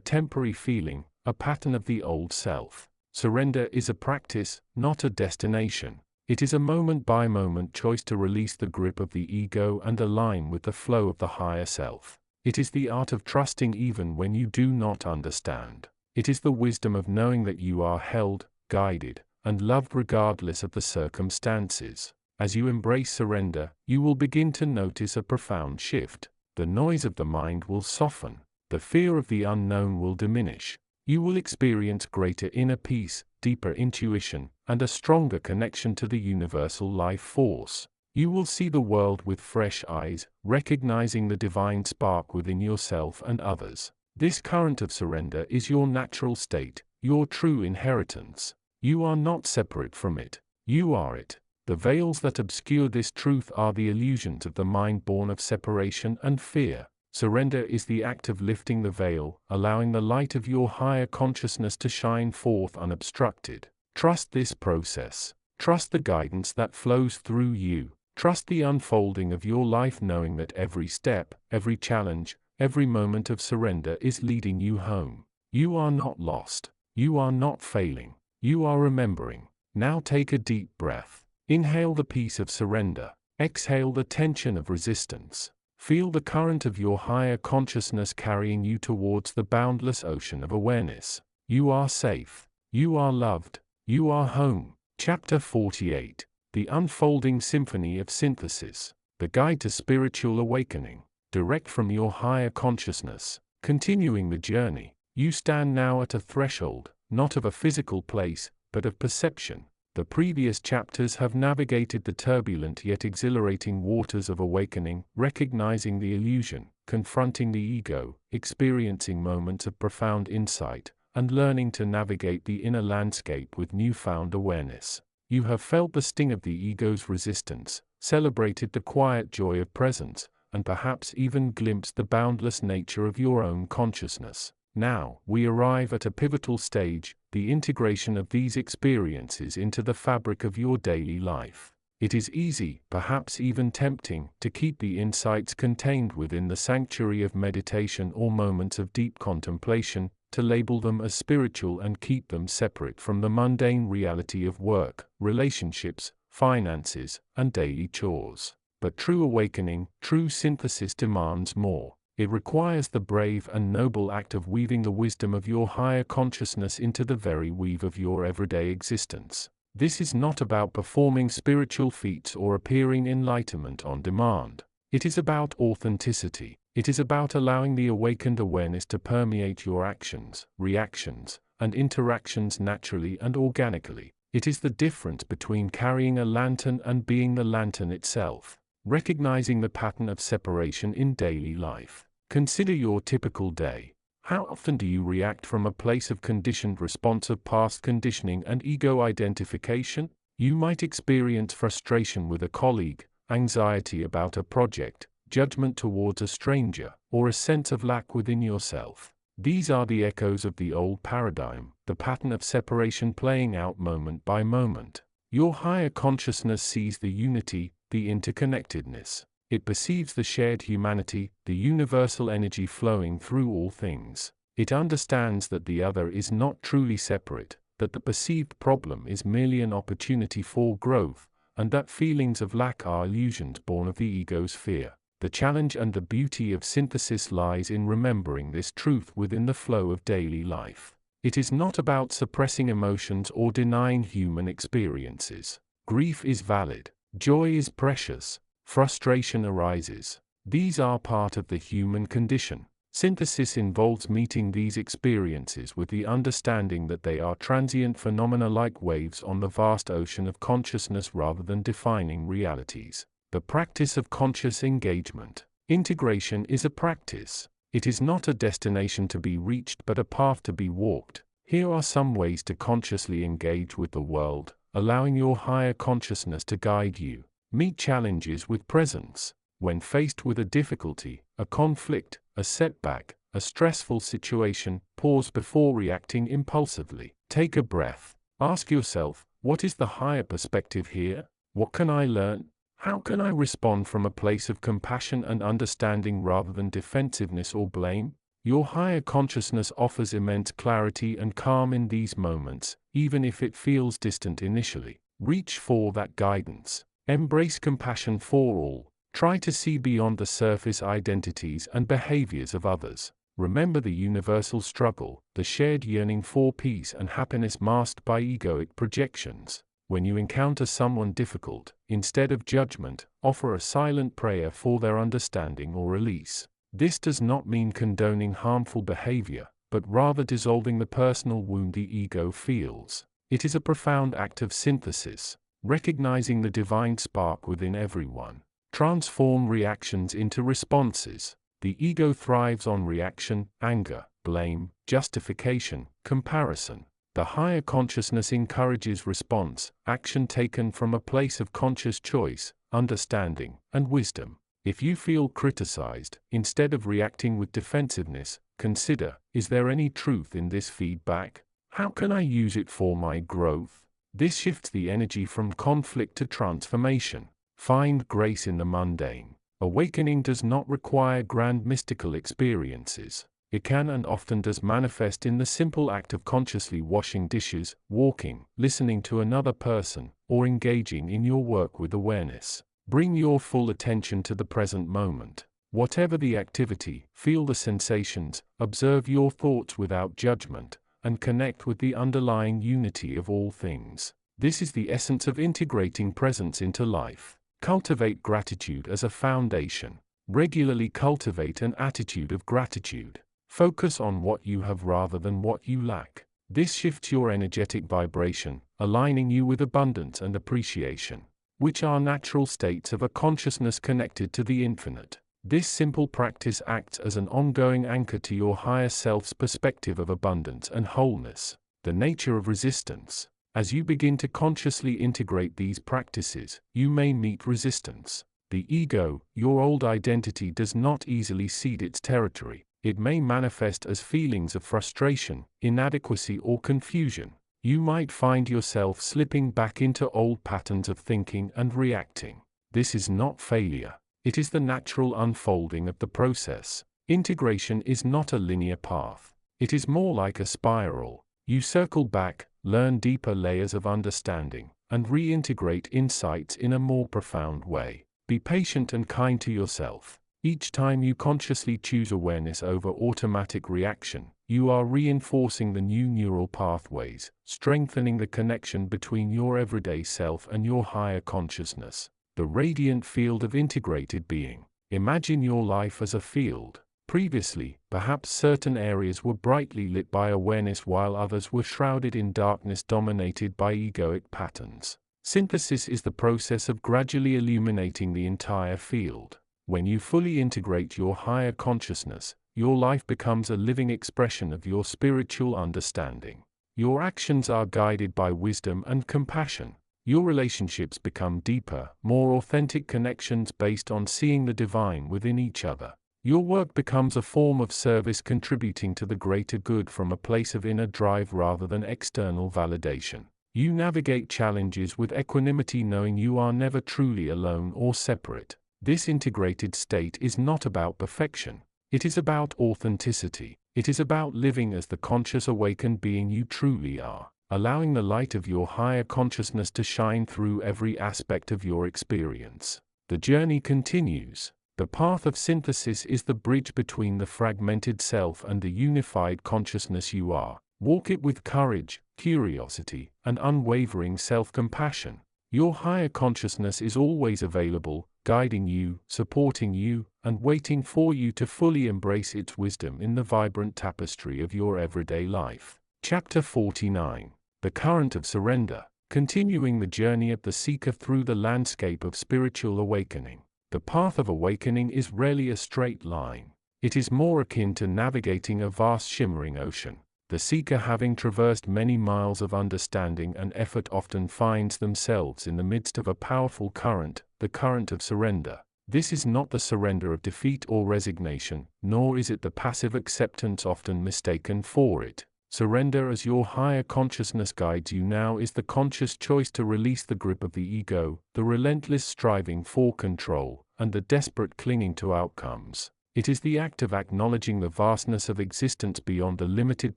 temporary feeling, a pattern of the old self. Surrender is a practice, not a destination. It is a moment-by-moment choice to release the grip of the ego and align with the flow of the higher self. It is the art of trusting even when you do not understand. It is the wisdom of knowing that you are held, guided, and loved regardless of the circumstances. As you embrace surrender, you will begin to notice a profound shift. The noise of the mind will soften. The fear of the unknown will diminish. You will experience greater inner peace, deeper intuition, and a stronger connection to the universal life force. You will see the world with fresh eyes, recognizing the divine spark within yourself and others. This current of surrender is your natural state, your true inheritance. You are not separate from it. You are it. The veils that obscure this truth are the illusions of the mind born of separation and fear. Surrender is the act of lifting the veil, allowing the light of your higher consciousness to shine forth unobstructed. Trust this process. Trust the guidance that flows through you. Trust the unfolding of your life, knowing that every step, every challenge, every moment of surrender is leading you home. You are not lost. You are not failing. You are remembering. Now take a deep breath. Inhale the peace of surrender. Exhale the tension of resistance. Feel the current of your higher consciousness carrying you towards the boundless ocean of awareness. You are safe. You are loved. You are home. Chapter 48. The Unfolding Symphony of Synthesis. The Guide to Spiritual Awakening. Direct from your higher consciousness. Continuing the journey, you stand now at a threshold, not of a physical place, but of perception. The previous chapters have navigated the turbulent yet exhilarating waters of awakening, recognizing the illusion, confronting the ego, experiencing moments of profound insight, and learning to navigate the inner landscape with newfound awareness. You have felt the sting of the ego's resistance, celebrated the quiet joy of presence, and perhaps even glimpsed the boundless nature of your own consciousness. Now, we arrive at a pivotal stage, the integration of these experiences into the fabric of your daily life. It is easy, perhaps even tempting, to keep the insights contained within the sanctuary of meditation or moments of deep contemplation, to label them as spiritual and keep them separate from the mundane reality of work, relationships, finances, and daily chores. But true awakening, true synthesis demands more. It requires the brave and noble act of weaving the wisdom of your higher consciousness into the very weave of your everyday existence. This is not about performing spiritual feats or appearing enlightenment on demand. It is about authenticity. It is about allowing the awakened awareness to permeate your actions, reactions, and interactions naturally and organically. It is the difference between carrying a lantern and being the lantern itself. Recognizing the pattern of separation in daily life. Consider your typical day. How often do you react from a place of conditioned response of past conditioning and ego identification? You might experience frustration with a colleague, anxiety about a project, judgment towards a stranger, or a sense of lack within yourself. These are the echoes of the old paradigm, the pattern of separation playing out moment by moment. Your higher consciousness sees the unity, the interconnectedness. It perceives the shared humanity, the universal energy flowing through all things. It understands that the other is not truly separate, that the perceived problem is merely an opportunity for growth, and that feelings of lack are illusions born of the ego's fear. The challenge and the beauty of synthesis lies in remembering this truth within the flow of daily life. It is not about suppressing emotions or denying human experiences. Grief is valid. Joy is precious. Frustration arises. These are part of the human condition. Synthesis involves meeting these experiences with the understanding that they are transient phenomena like waves on the vast ocean of consciousness rather than defining realities. The practice of conscious engagement. Integration is a practice. It is not a destination to be reached but a path to be walked. Here are some ways to consciously engage with the world, allowing your higher consciousness to guide you. Meet challenges with presence. When faced with a difficulty, a conflict, a setback, a stressful situation, pause before reacting impulsively. Take a breath. Ask yourself, what is the higher perspective here? What can I learn? How can I respond from a place of compassion and understanding rather than defensiveness or blame? Your higher consciousness offers immense clarity and calm in these moments, even if it feels distant initially. Reach for that guidance. Embrace compassion for all. Try to see beyond the surface identities and behaviors of others. Remember the universal struggle, the shared yearning for peace and happiness masked by egoic projections. When you encounter someone difficult, instead of judgment, offer a silent prayer for their understanding or release. This does not mean condoning harmful behavior, but rather dissolving the personal wound the ego feels. It is a profound act of synthesis, recognizing the divine spark within everyone. Transform reactions into responses. The ego thrives on reaction, anger, blame, justification, comparison. The higher consciousness encourages response, action taken from a place of conscious choice, understanding, and wisdom. If you feel criticized, instead of reacting with defensiveness, consider, is there any truth in this feedback? How can I use it for my growth? This shifts the energy from conflict to transformation. Find grace in the mundane. Awakening does not require grand mystical experiences. It can and often does manifest in the simple act of consciously washing dishes, walking, listening to another person, or engaging in your work with awareness. Bring your full attention to the present moment. Whatever the activity, feel the sensations, observe your thoughts without judgment, and connect with the underlying unity of all things. This is the essence of integrating presence into life. Cultivate gratitude as a foundation. Regularly cultivate an attitude of gratitude. Focus on what you have rather than what you lack. This shifts your energetic vibration, aligning you with abundance and appreciation, which are natural states of a consciousness connected to the infinite. This simple practice acts as an ongoing anchor to your higher self's perspective of abundance and wholeness. The nature of resistance. As you begin to consciously integrate these practices, you may meet resistance. The ego, your old identity, does not easily cede its territory. It may manifest as feelings of frustration, inadequacy, or confusion. You might find yourself slipping back into old patterns of thinking and reacting. This is not failure. It is the natural unfolding of the process. Integration is not a linear path. It is more like a spiral. You circle back, learn deeper layers of understanding, and reintegrate insights in a more profound way. Be patient and kind to yourself. Each time you consciously choose awareness over automatic reaction, you are reinforcing the new neural pathways, strengthening the connection between your everyday self and your higher consciousness. The radiant field of integrated being. Imagine your life as a field. Previously, perhaps certain areas were brightly lit by awareness while others were shrouded in darkness dominated by egoic patterns. Synthesis is the process of gradually illuminating the entire field. When you fully integrate your higher consciousness, your life becomes a living expression of your spiritual understanding. Your actions are guided by wisdom and compassion. Your relationships become deeper, more authentic connections based on seeing the divine within each other. Your work becomes a form of service contributing to the greater good from a place of inner drive rather than external validation. You navigate challenges with equanimity, knowing you are never truly alone or separate. This integrated state is not about perfection. It is about authenticity. It is about living as the conscious awakened being you truly are, allowing the light of your higher consciousness to shine through every aspect of your experience. The journey continues. The path of synthesis is the bridge between the fragmented self and the unified consciousness you are. Walk it with courage, curiosity, and unwavering self-compassion. Your higher consciousness is always available, guiding you, supporting you, and waiting for you to fully embrace its wisdom in the vibrant tapestry of your everyday life. Chapter 49. The Current of Surrender. Continuing the journey of the seeker through the landscape of spiritual awakening. The path of awakening is rarely a straight line. It is more akin to navigating a vast shimmering ocean. The seeker, having traversed many miles of understanding and effort, often finds themselves in the midst of a powerful current, the current of surrender. This is not the surrender of defeat or resignation, nor is it the passive acceptance often mistaken for it. Surrender, as your higher consciousness guides you now, is the conscious choice to release the grip of the ego, the relentless striving for control, and the desperate clinging to outcomes. It is the act of acknowledging the vastness of existence beyond the limited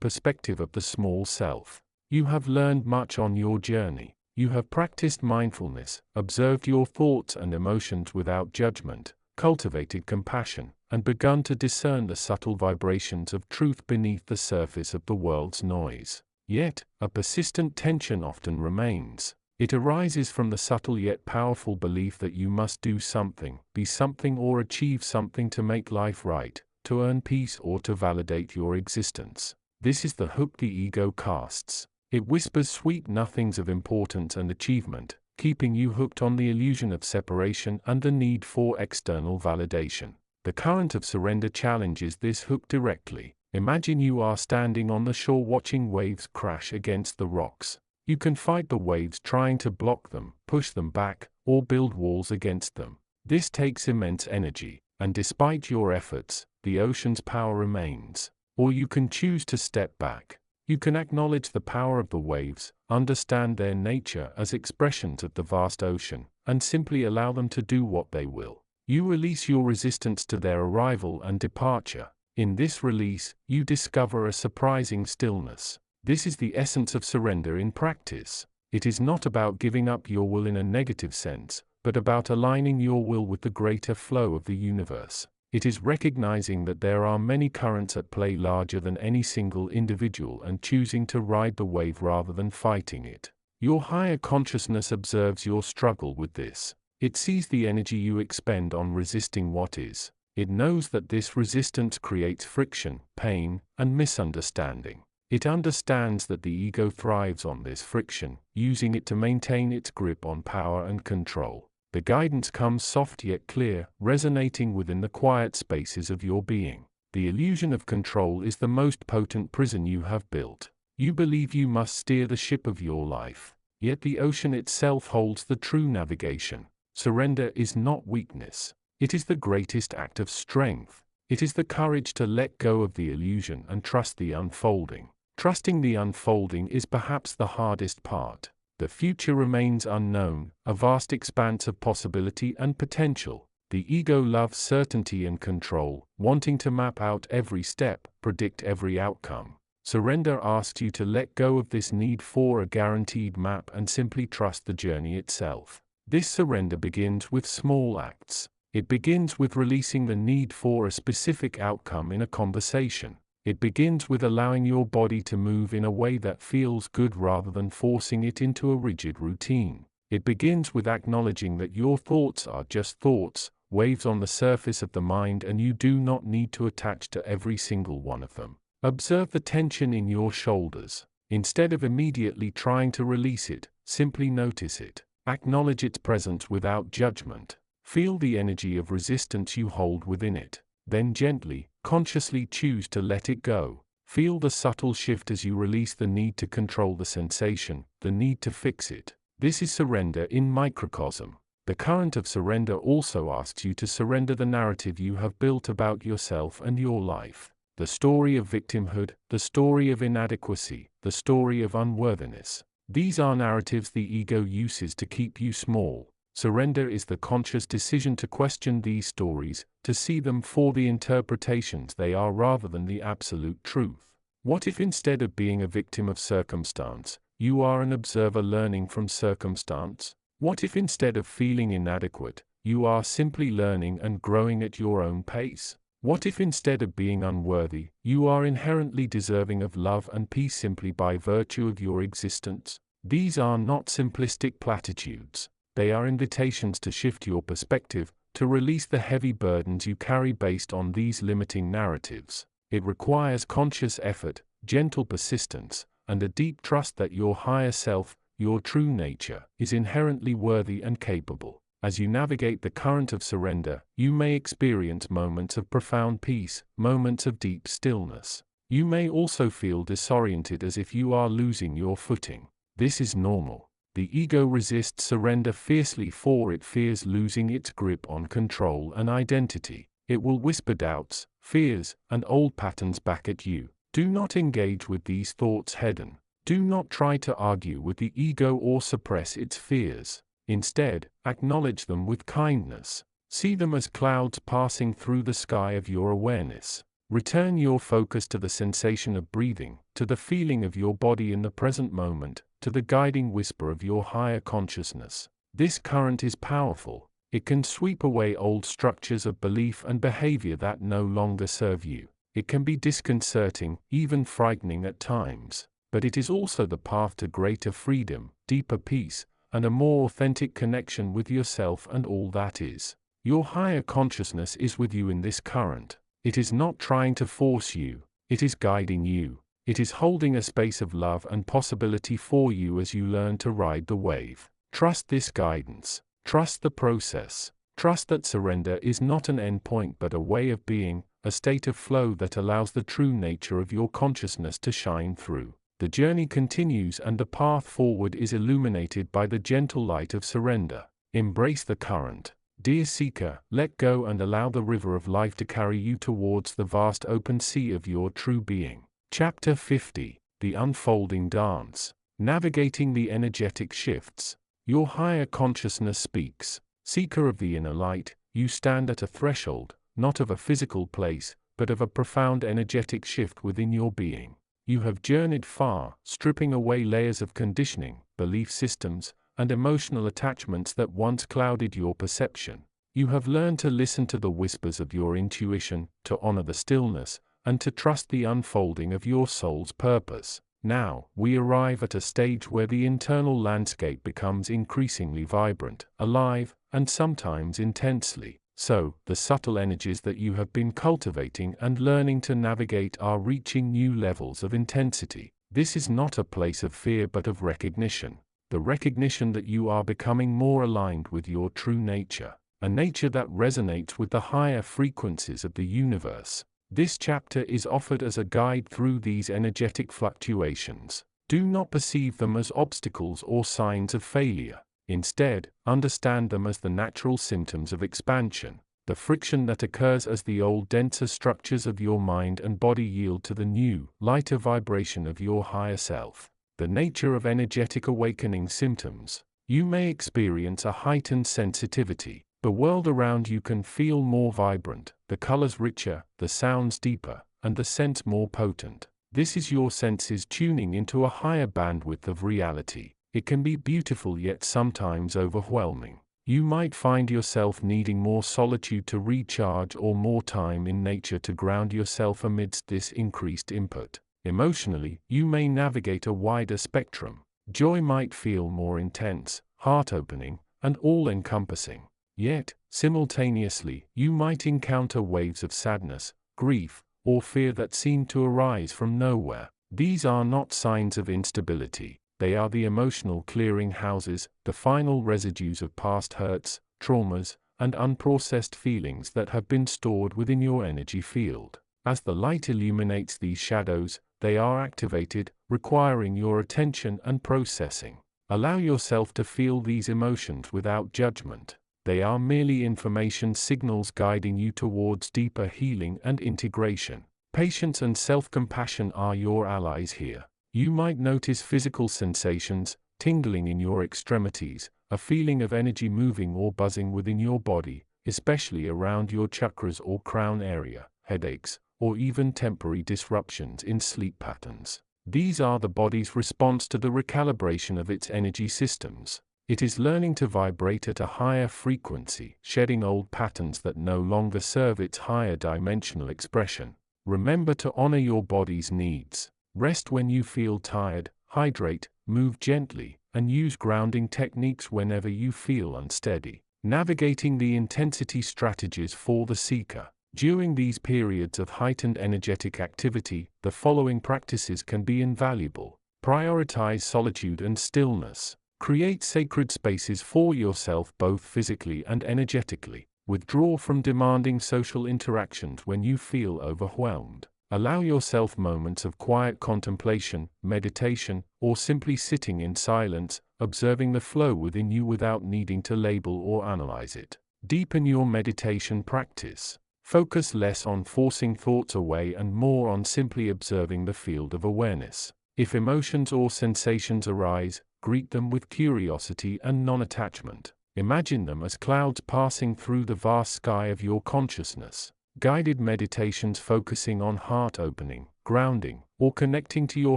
perspective of the small self. You have learned much on your journey. You have practiced mindfulness, observed your thoughts and emotions without judgment, cultivated compassion, and begun to discern the subtle vibrations of truth beneath the surface of the world's noise. Yet, a persistent tension often remains. It arises from the subtle yet powerful belief that you must do something, be something, or achieve something to make life right, to earn peace, or to validate your existence. This is the hook the ego casts. It whispers sweet nothings of importance and achievement, keeping you hooked on the illusion of separation and the need for external validation. The current of surrender challenges this hook directly. Imagine you are standing on the shore watching waves crash against the rocks. You can fight the waves, trying to block them, push them back, or build walls against them. This takes immense energy, and despite your efforts, the ocean's power remains. Or you can choose to step back. You can acknowledge the power of the waves, understand their nature as expressions of the vast ocean, and simply allow them to do what they will. You release your resistance to their arrival and departure. In this release, you discover a surprising stillness. This is the essence of surrender in practice. It is not about giving up your will in a negative sense, but about aligning your will with the greater flow of the universe. It is recognizing that there are many currents at play, larger than any single individual, and choosing to ride the wave rather than fighting it. Your higher consciousness observes your struggle with this. It sees the energy you expend on resisting what is. It knows that this resistance creates friction, pain, and misunderstanding. It understands that the ego thrives on this friction, using it to maintain its grip on power and control. The guidance comes soft yet clear, resonating within the quiet spaces of your being. The illusion of control is the most potent prison you have built. You believe you must steer the ship of your life, yet the ocean itself holds the true navigation. Surrender is not weakness. It is the greatest act of strength. It is the courage to let go of the illusion and trust the unfolding. Trusting the unfolding is perhaps the hardest part. The future remains unknown, a vast expanse of possibility and potential. The ego loves certainty and control, wanting to map out every step, predict every outcome. Surrender asks you to let go of this need for a guaranteed map and simply trust the journey itself. This surrender begins with small acts. It begins with releasing the need for a specific outcome in a conversation. It begins with allowing your body to move in a way that feels good rather than forcing it into a rigid routine. It begins with acknowledging that your thoughts are just thoughts, waves on the surface of the mind, and you do not need to attach to every single one of them. Observe the tension in your shoulders. Instead of immediately trying to release it, simply notice it. Acknowledge its presence without judgment. Feel the energy of resistance you hold within it. Then gently, consciously choose to let it go. Feel the subtle shift as you release the need to control the sensation, the need to fix it. This is surrender in microcosm. The current of surrender also asks you to surrender the narrative you have built about yourself and your life. The story of victimhood, the story of inadequacy, the story of unworthiness. These are narratives the ego uses to keep you small. Surrender is the conscious decision to question these stories, to see them for the interpretations they are rather than the absolute truth. What if instead of being a victim of circumstance, you are an observer learning from circumstance? What if instead of feeling inadequate, you are simply learning and growing at your own pace? What if instead of being unworthy, you are inherently deserving of love and peace simply by virtue of your existence? These are not simplistic platitudes. They are invitations to shift your perspective, to release the heavy burdens you carry based on these limiting narratives. It requires conscious effort, gentle persistence, and a deep trust that your higher self, your true nature, is inherently worthy and capable. As you navigate the current of surrender, you may experience moments of profound peace, moments of deep stillness. You may also feel disoriented as if you are losing your footing. This is normal. The ego resists surrender fiercely for it fears losing its grip on control and identity. It will whisper doubts, fears, and old patterns back at you. Do not engage with these thoughts head-on. Do not try to argue with the ego or suppress its fears. Instead, acknowledge them with kindness. See them as clouds passing through the sky of your awareness. Return your focus to the sensation of breathing, to the feeling of your body in the present moment, to the guiding whisper of your higher consciousness. This current is powerful. It can sweep away old structures of belief and behavior that no longer serve you. It can be disconcerting, even frightening at times, but it is also the path to greater freedom, deeper peace, and a more authentic connection with yourself and all that is. Your higher consciousness is with you in this current. It is not trying to force you, it is guiding you. It is holding a space of love and possibility for you as you learn to ride the wave. Trust this guidance. Trust the process. Trust that surrender is not an endpoint but a way of being, a state of flow that allows the true nature of your consciousness to shine through. The journey continues and the path forward is illuminated by the gentle light of surrender. Embrace the current. Dear seeker, let go and allow the river of life to carry you towards the vast open sea of your true being. Chapter 50. The Unfolding Dance. Navigating the Energetic Shifts. Your higher consciousness speaks. Seeker of the inner light, you stand at a threshold, not of a physical place, but of a profound energetic shift within your being. You have journeyed far, stripping away layers of conditioning, belief systems, and emotional attachments that once clouded your perception. You have learned to listen to the whispers of your intuition, to honor the stillness, and to trust the unfolding of your soul's purpose. Now, we arrive at a stage where the internal landscape becomes increasingly vibrant, alive, and sometimes intensely. So, the subtle energies that you have been cultivating and learning to navigate are reaching new levels of intensity. This is not a place of fear but of recognition. The recognition that you are becoming more aligned with your true nature, a nature that resonates with the higher frequencies of the universe. This chapter is offered as a guide through these energetic fluctuations. Do not perceive them as obstacles or signs of failure. Instead, understand them as the natural symptoms of expansion, the friction that occurs as the old denser structures of your mind and body yield to the new, lighter vibration of your higher self. The nature of energetic awakening symptoms. You may experience a heightened sensitivity. The world around you can feel more vibrant, the colors richer, the sounds deeper, and the scents more potent. This is your senses tuning into a higher bandwidth of reality. It can be beautiful yet sometimes overwhelming. You might find yourself needing more solitude to recharge or more time in nature to ground yourself amidst this increased input. Emotionally, you may navigate a wider spectrum. Joy might feel more intense, heart-opening, and all-encompassing. Yet, simultaneously, you might encounter waves of sadness, grief, or fear that seem to arise from nowhere. These are not signs of instability. They are the emotional clearing houses, the final residues of past hurts, traumas, and unprocessed feelings that have been stored within your energy field. As the light illuminates these shadows, they are activated, requiring your attention and processing. Allow yourself to feel these emotions without judgment. They are merely information signals guiding you towards deeper healing and integration. Patience and self-compassion are your allies here. You might notice physical sensations, tingling in your extremities, a feeling of energy moving or buzzing within your body, especially around your chakras or crown area, headaches, or even temporary disruptions in sleep patterns. These are the body's response to the recalibration of its energy systems. It is learning to vibrate at a higher frequency, shedding old patterns that no longer serve its higher dimensional expression. Remember to honor your body's needs. Rest when you feel tired, hydrate, move gently, and use grounding techniques whenever you feel unsteady. Navigating the intensity strategies for the seeker. During these periods of heightened energetic activity, the following practices can be invaluable. Prioritize solitude and stillness. Create sacred spaces for yourself both physically and energetically. Withdraw from demanding social interactions when you feel overwhelmed. Allow yourself moments of quiet contemplation, meditation, or simply sitting in silence, observing the flow within you without needing to label or analyze it. Deepen your meditation practice. Focus less on forcing thoughts away and more on simply observing the field of awareness. If emotions or sensations arise, greet them with curiosity and non-attachment. Imagine them as clouds passing through the vast sky of your consciousness. Guided meditations focusing on heart opening, grounding, or connecting to your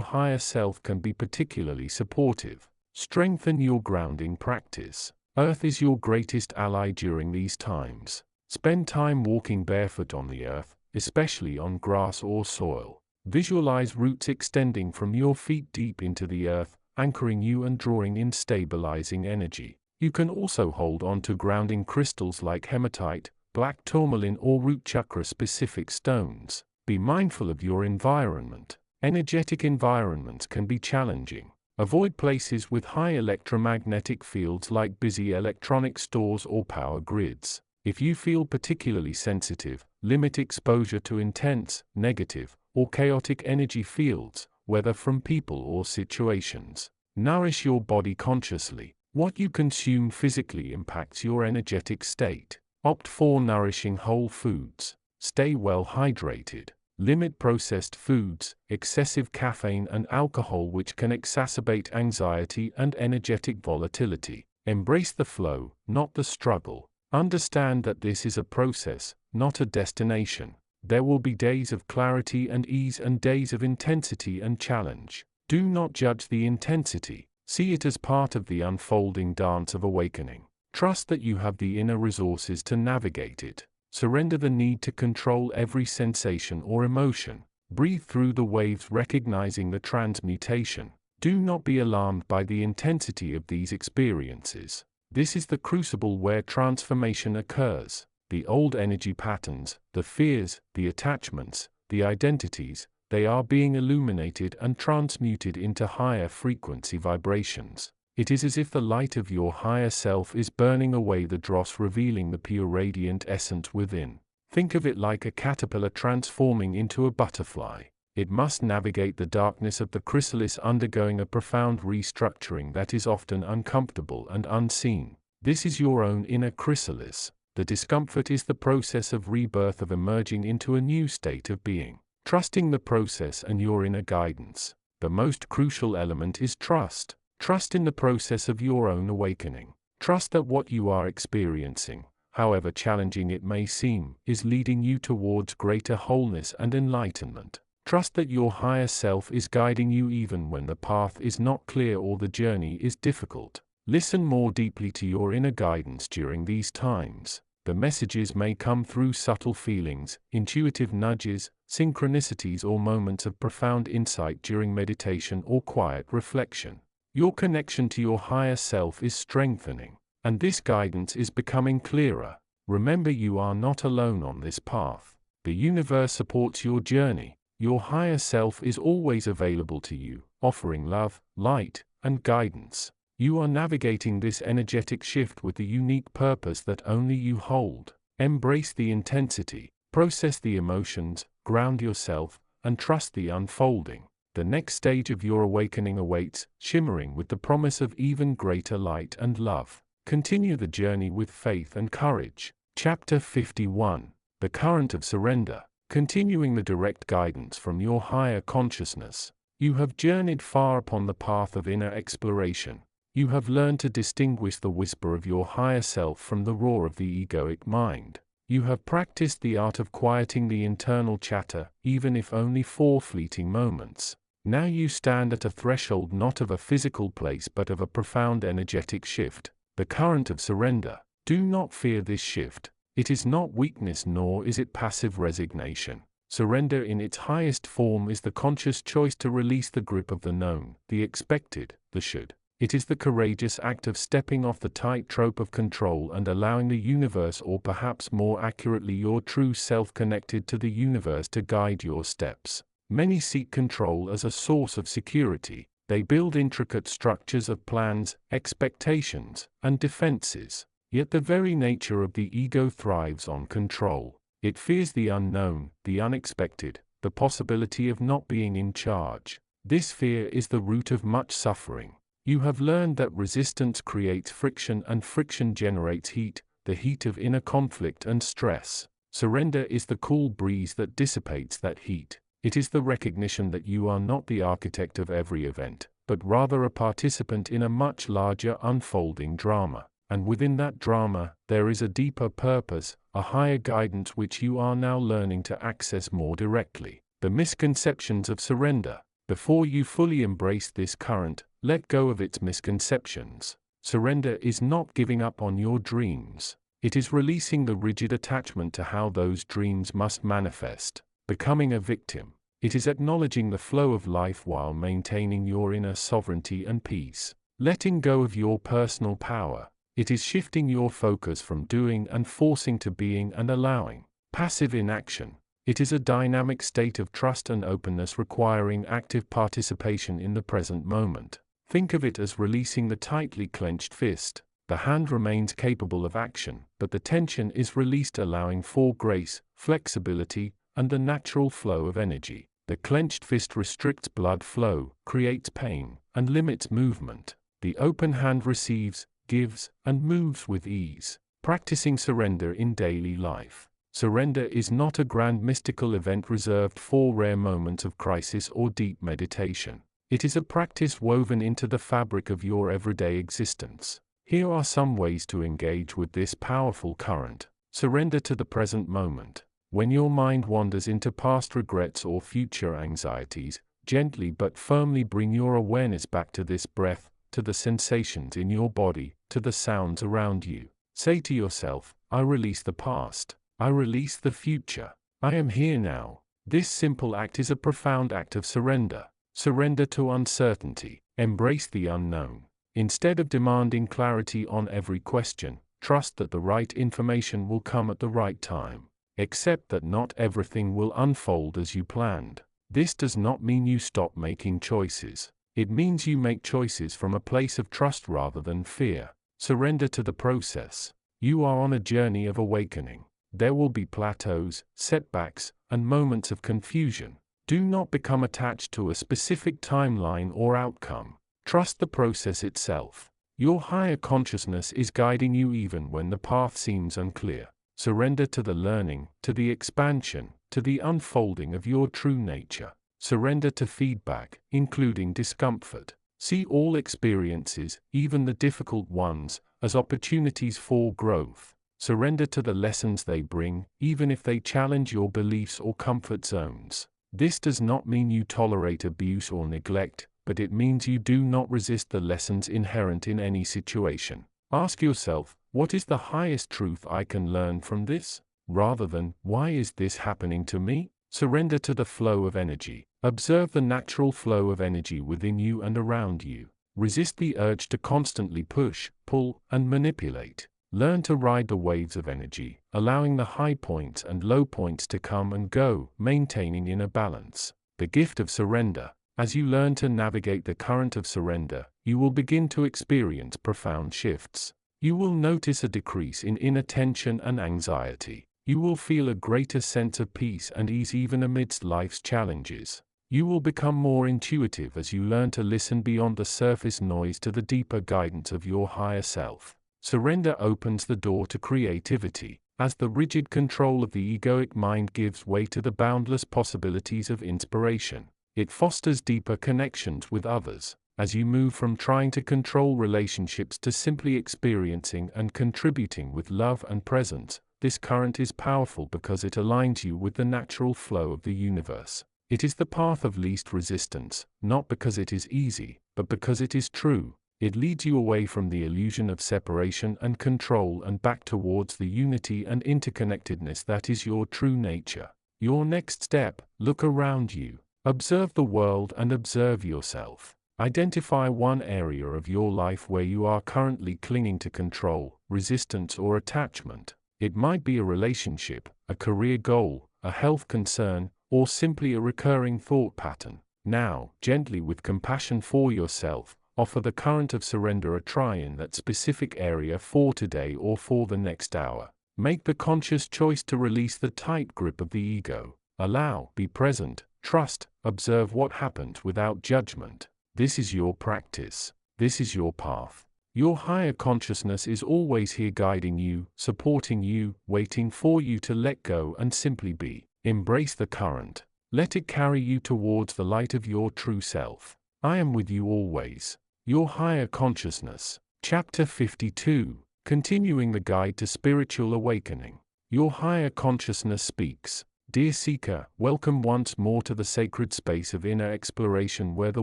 higher self can be particularly supportive. Strengthen your grounding practice. Earth is your greatest ally during these times. Spend time walking barefoot on the earth, especially on grass or soil. Visualize roots extending from your feet deep into the earth, anchoring you and drawing in stabilizing energy. You can also hold on to grounding crystals like hematite, black tourmaline or root chakra-specific stones. Be mindful of your environment. Energetic environments can be challenging. Avoid places with high electromagnetic fields like busy electronic stores or power grids. If you feel particularly sensitive, limit exposure to intense, negative, or chaotic energy fields, whether from people or situations. Nourish your body consciously. What you consume physically impacts your energetic state. Opt for nourishing whole foods. Stay well hydrated. Limit processed foods, excessive caffeine and alcohol which can exacerbate anxiety and energetic volatility. Embrace the flow, not the struggle. Understand that this is a process, not a destination. There will be days of clarity and ease and days of intensity and challenge. Do not judge the intensity. See it as part of the unfolding dance of awakening. Trust that you have the inner resources to navigate it. Surrender the need to control every sensation or emotion. Breathe through the waves, recognizing the transmutation. Do not be alarmed by the intensity of these experiences. This is the crucible where transformation occurs. The old energy patterns, the fears, the attachments, the identities, they are being illuminated and transmuted into higher frequency vibrations. It is as if the light of your higher self is burning away the dross, revealing the pure radiant essence within. Think of it like a caterpillar transforming into a butterfly. It must navigate the darkness of the chrysalis, undergoing a profound restructuring that is often uncomfortable and unseen. This is your own inner chrysalis. The discomfort is the process of rebirth, of emerging into a new state of being. Trusting the process and your inner guidance. The most crucial element is trust. Trust in the process of your own awakening. Trust that what you are experiencing, however challenging it may seem, is leading you towards greater wholeness and enlightenment. Trust that your higher self is guiding you even when the path is not clear or the journey is difficult. Listen more deeply to your inner guidance during these times. The messages may come through subtle feelings, intuitive nudges, synchronicities, or moments of profound insight during meditation or quiet reflection. Your connection to your higher self is strengthening, and this guidance is becoming clearer. Remember, you are not alone on this path. The universe supports your journey. Your higher self is always available to you, offering love, light, and guidance. You are navigating this energetic shift with the unique purpose that only you hold. Embrace the intensity, process the emotions, ground yourself, and trust the unfolding. The next stage of your awakening awaits, shimmering with the promise of even greater light and love. Continue the journey with faith and courage. Chapter 51. The Current of Surrender. Continuing the direct guidance from your higher consciousness. You have journeyed far upon the path of inner exploration. You have learned to distinguish the whisper of your higher self from the roar of the egoic mind. You have practiced the art of quieting the internal chatter, even if only for fleeting moments. Now you stand at a threshold not of a physical place but of a profound energetic shift, the current of surrender. Do not fear this shift. It is not weakness nor is it passive resignation. Surrender in its highest form is the conscious choice to release the grip of the known, the expected, the should. It is the courageous act of stepping off the tightrope of control and allowing the universe, or perhaps more accurately your true self connected to the universe, to guide your steps. Many seek control as a source of security. They build intricate structures of plans, expectations, and defenses. Yet the very nature of the ego thrives on control. It fears the unknown, the unexpected, the possibility of not being in charge. This fear is the root of much suffering. You have learned that resistance creates friction and friction generates heat, the heat of inner conflict and stress. Surrender is the cool breeze that dissipates that heat. It is the recognition that you are not the architect of every event, but rather a participant in a much larger unfolding drama. And within that drama, there is a deeper purpose, a higher guidance which you are now learning to access more directly. The misconceptions of surrender. Before you fully embrace this current, let go of its misconceptions. Surrender is not giving up on your dreams. It is releasing the rigid attachment to how those dreams must manifest. Becoming a victim. It is acknowledging the flow of life while maintaining your inner sovereignty and peace. Letting go of your personal power. It is shifting your focus from doing and forcing to being and allowing. Passive inaction. It is a dynamic state of trust and openness requiring active participation in the present moment. Think of it as releasing the tightly clenched fist. The hand remains capable of action, but the tension is released, allowing for grace, flexibility, and the natural flow of energy. The clenched fist restricts blood flow, creates pain, and limits movement. The open hand receives, gives, and moves with ease. Practicing surrender in daily life. Surrender is not a grand mystical event reserved for rare moments of crisis or deep meditation. It is a practice woven into the fabric of your everyday existence. Here are some ways to engage with this powerful current. Surrender to the present moment. When your mind wanders into past regrets or future anxieties, gently but firmly bring your awareness back to this breath, to the sensations in your body, to the sounds around you. Say to yourself, I release the past. I release the future. I am here now. This simple act is a profound act of surrender. Surrender to uncertainty. Embrace the unknown. Instead of demanding clarity on every question, trust that the right information will come at the right time. Accept that not everything will unfold as you planned. This does not mean you stop making choices. It means you make choices from a place of trust rather than fear. Surrender to the process. You are on a journey of awakening. There will be plateaus, setbacks, and moments of confusion. Do not become attached to a specific timeline or outcome. Trust the process itself. Your higher consciousness is guiding you even when the path seems unclear. Surrender to the learning, to the expansion, to the unfolding of your true nature. Surrender to feedback, including discomfort. See all experiences, even the difficult ones, as opportunities for growth. Surrender to the lessons they bring, even if they challenge your beliefs or comfort zones. This does not mean you tolerate abuse or neglect, but it means you do not resist the lessons inherent in any situation. Ask yourself, what is the highest truth I can learn from this? Rather than, why is this happening to me? Surrender to the flow of energy. Observe the natural flow of energy within you and around you. Resist the urge to constantly push, pull, and manipulate. Learn to ride the waves of energy, allowing the high points and low points to come and go, maintaining inner balance. The gift of surrender. As you learn to navigate the current of surrender, you will begin to experience profound shifts. You will notice a decrease in inner tension and anxiety. You will feel a greater sense of peace and ease even amidst life's challenges. You will become more intuitive as you learn to listen beyond the surface noise to the deeper guidance of your higher self. Surrender opens the door to creativity, as the rigid control of the egoic mind gives way to the boundless possibilities of inspiration. It fosters deeper connections with others, as you move from trying to control relationships to simply experiencing and contributing with love and presence. This current is powerful because it aligns you with the natural flow of the universe. It is the path of least resistance, not because it is easy, but because it is true. It leads you away from the illusion of separation and control and back towards the unity and interconnectedness that is your true nature. Your next step: look around you. Observe the world and observe yourself. Identify one area of your life where you are currently clinging to control, resistance, or attachment. It might be a relationship, a career goal, a health concern, or simply a recurring thought pattern. Now, gently, with compassion for yourself, offer the current of surrender a try in that specific area for today or for the next hour. Make the conscious choice to release the tight grip of the ego. Allow, be present, trust, observe what happens without judgment. This is your practice. This is your path. Your higher consciousness is always here, guiding you, supporting you, waiting for you to let go and simply be. Embrace the current. Let it carry you towards the light of your true self. I am with you always. Your higher consciousness. Chapter 52. Continuing the guide to spiritual awakening. Your higher consciousness speaks. Dear seeker, welcome once more to the sacred space of inner exploration, where the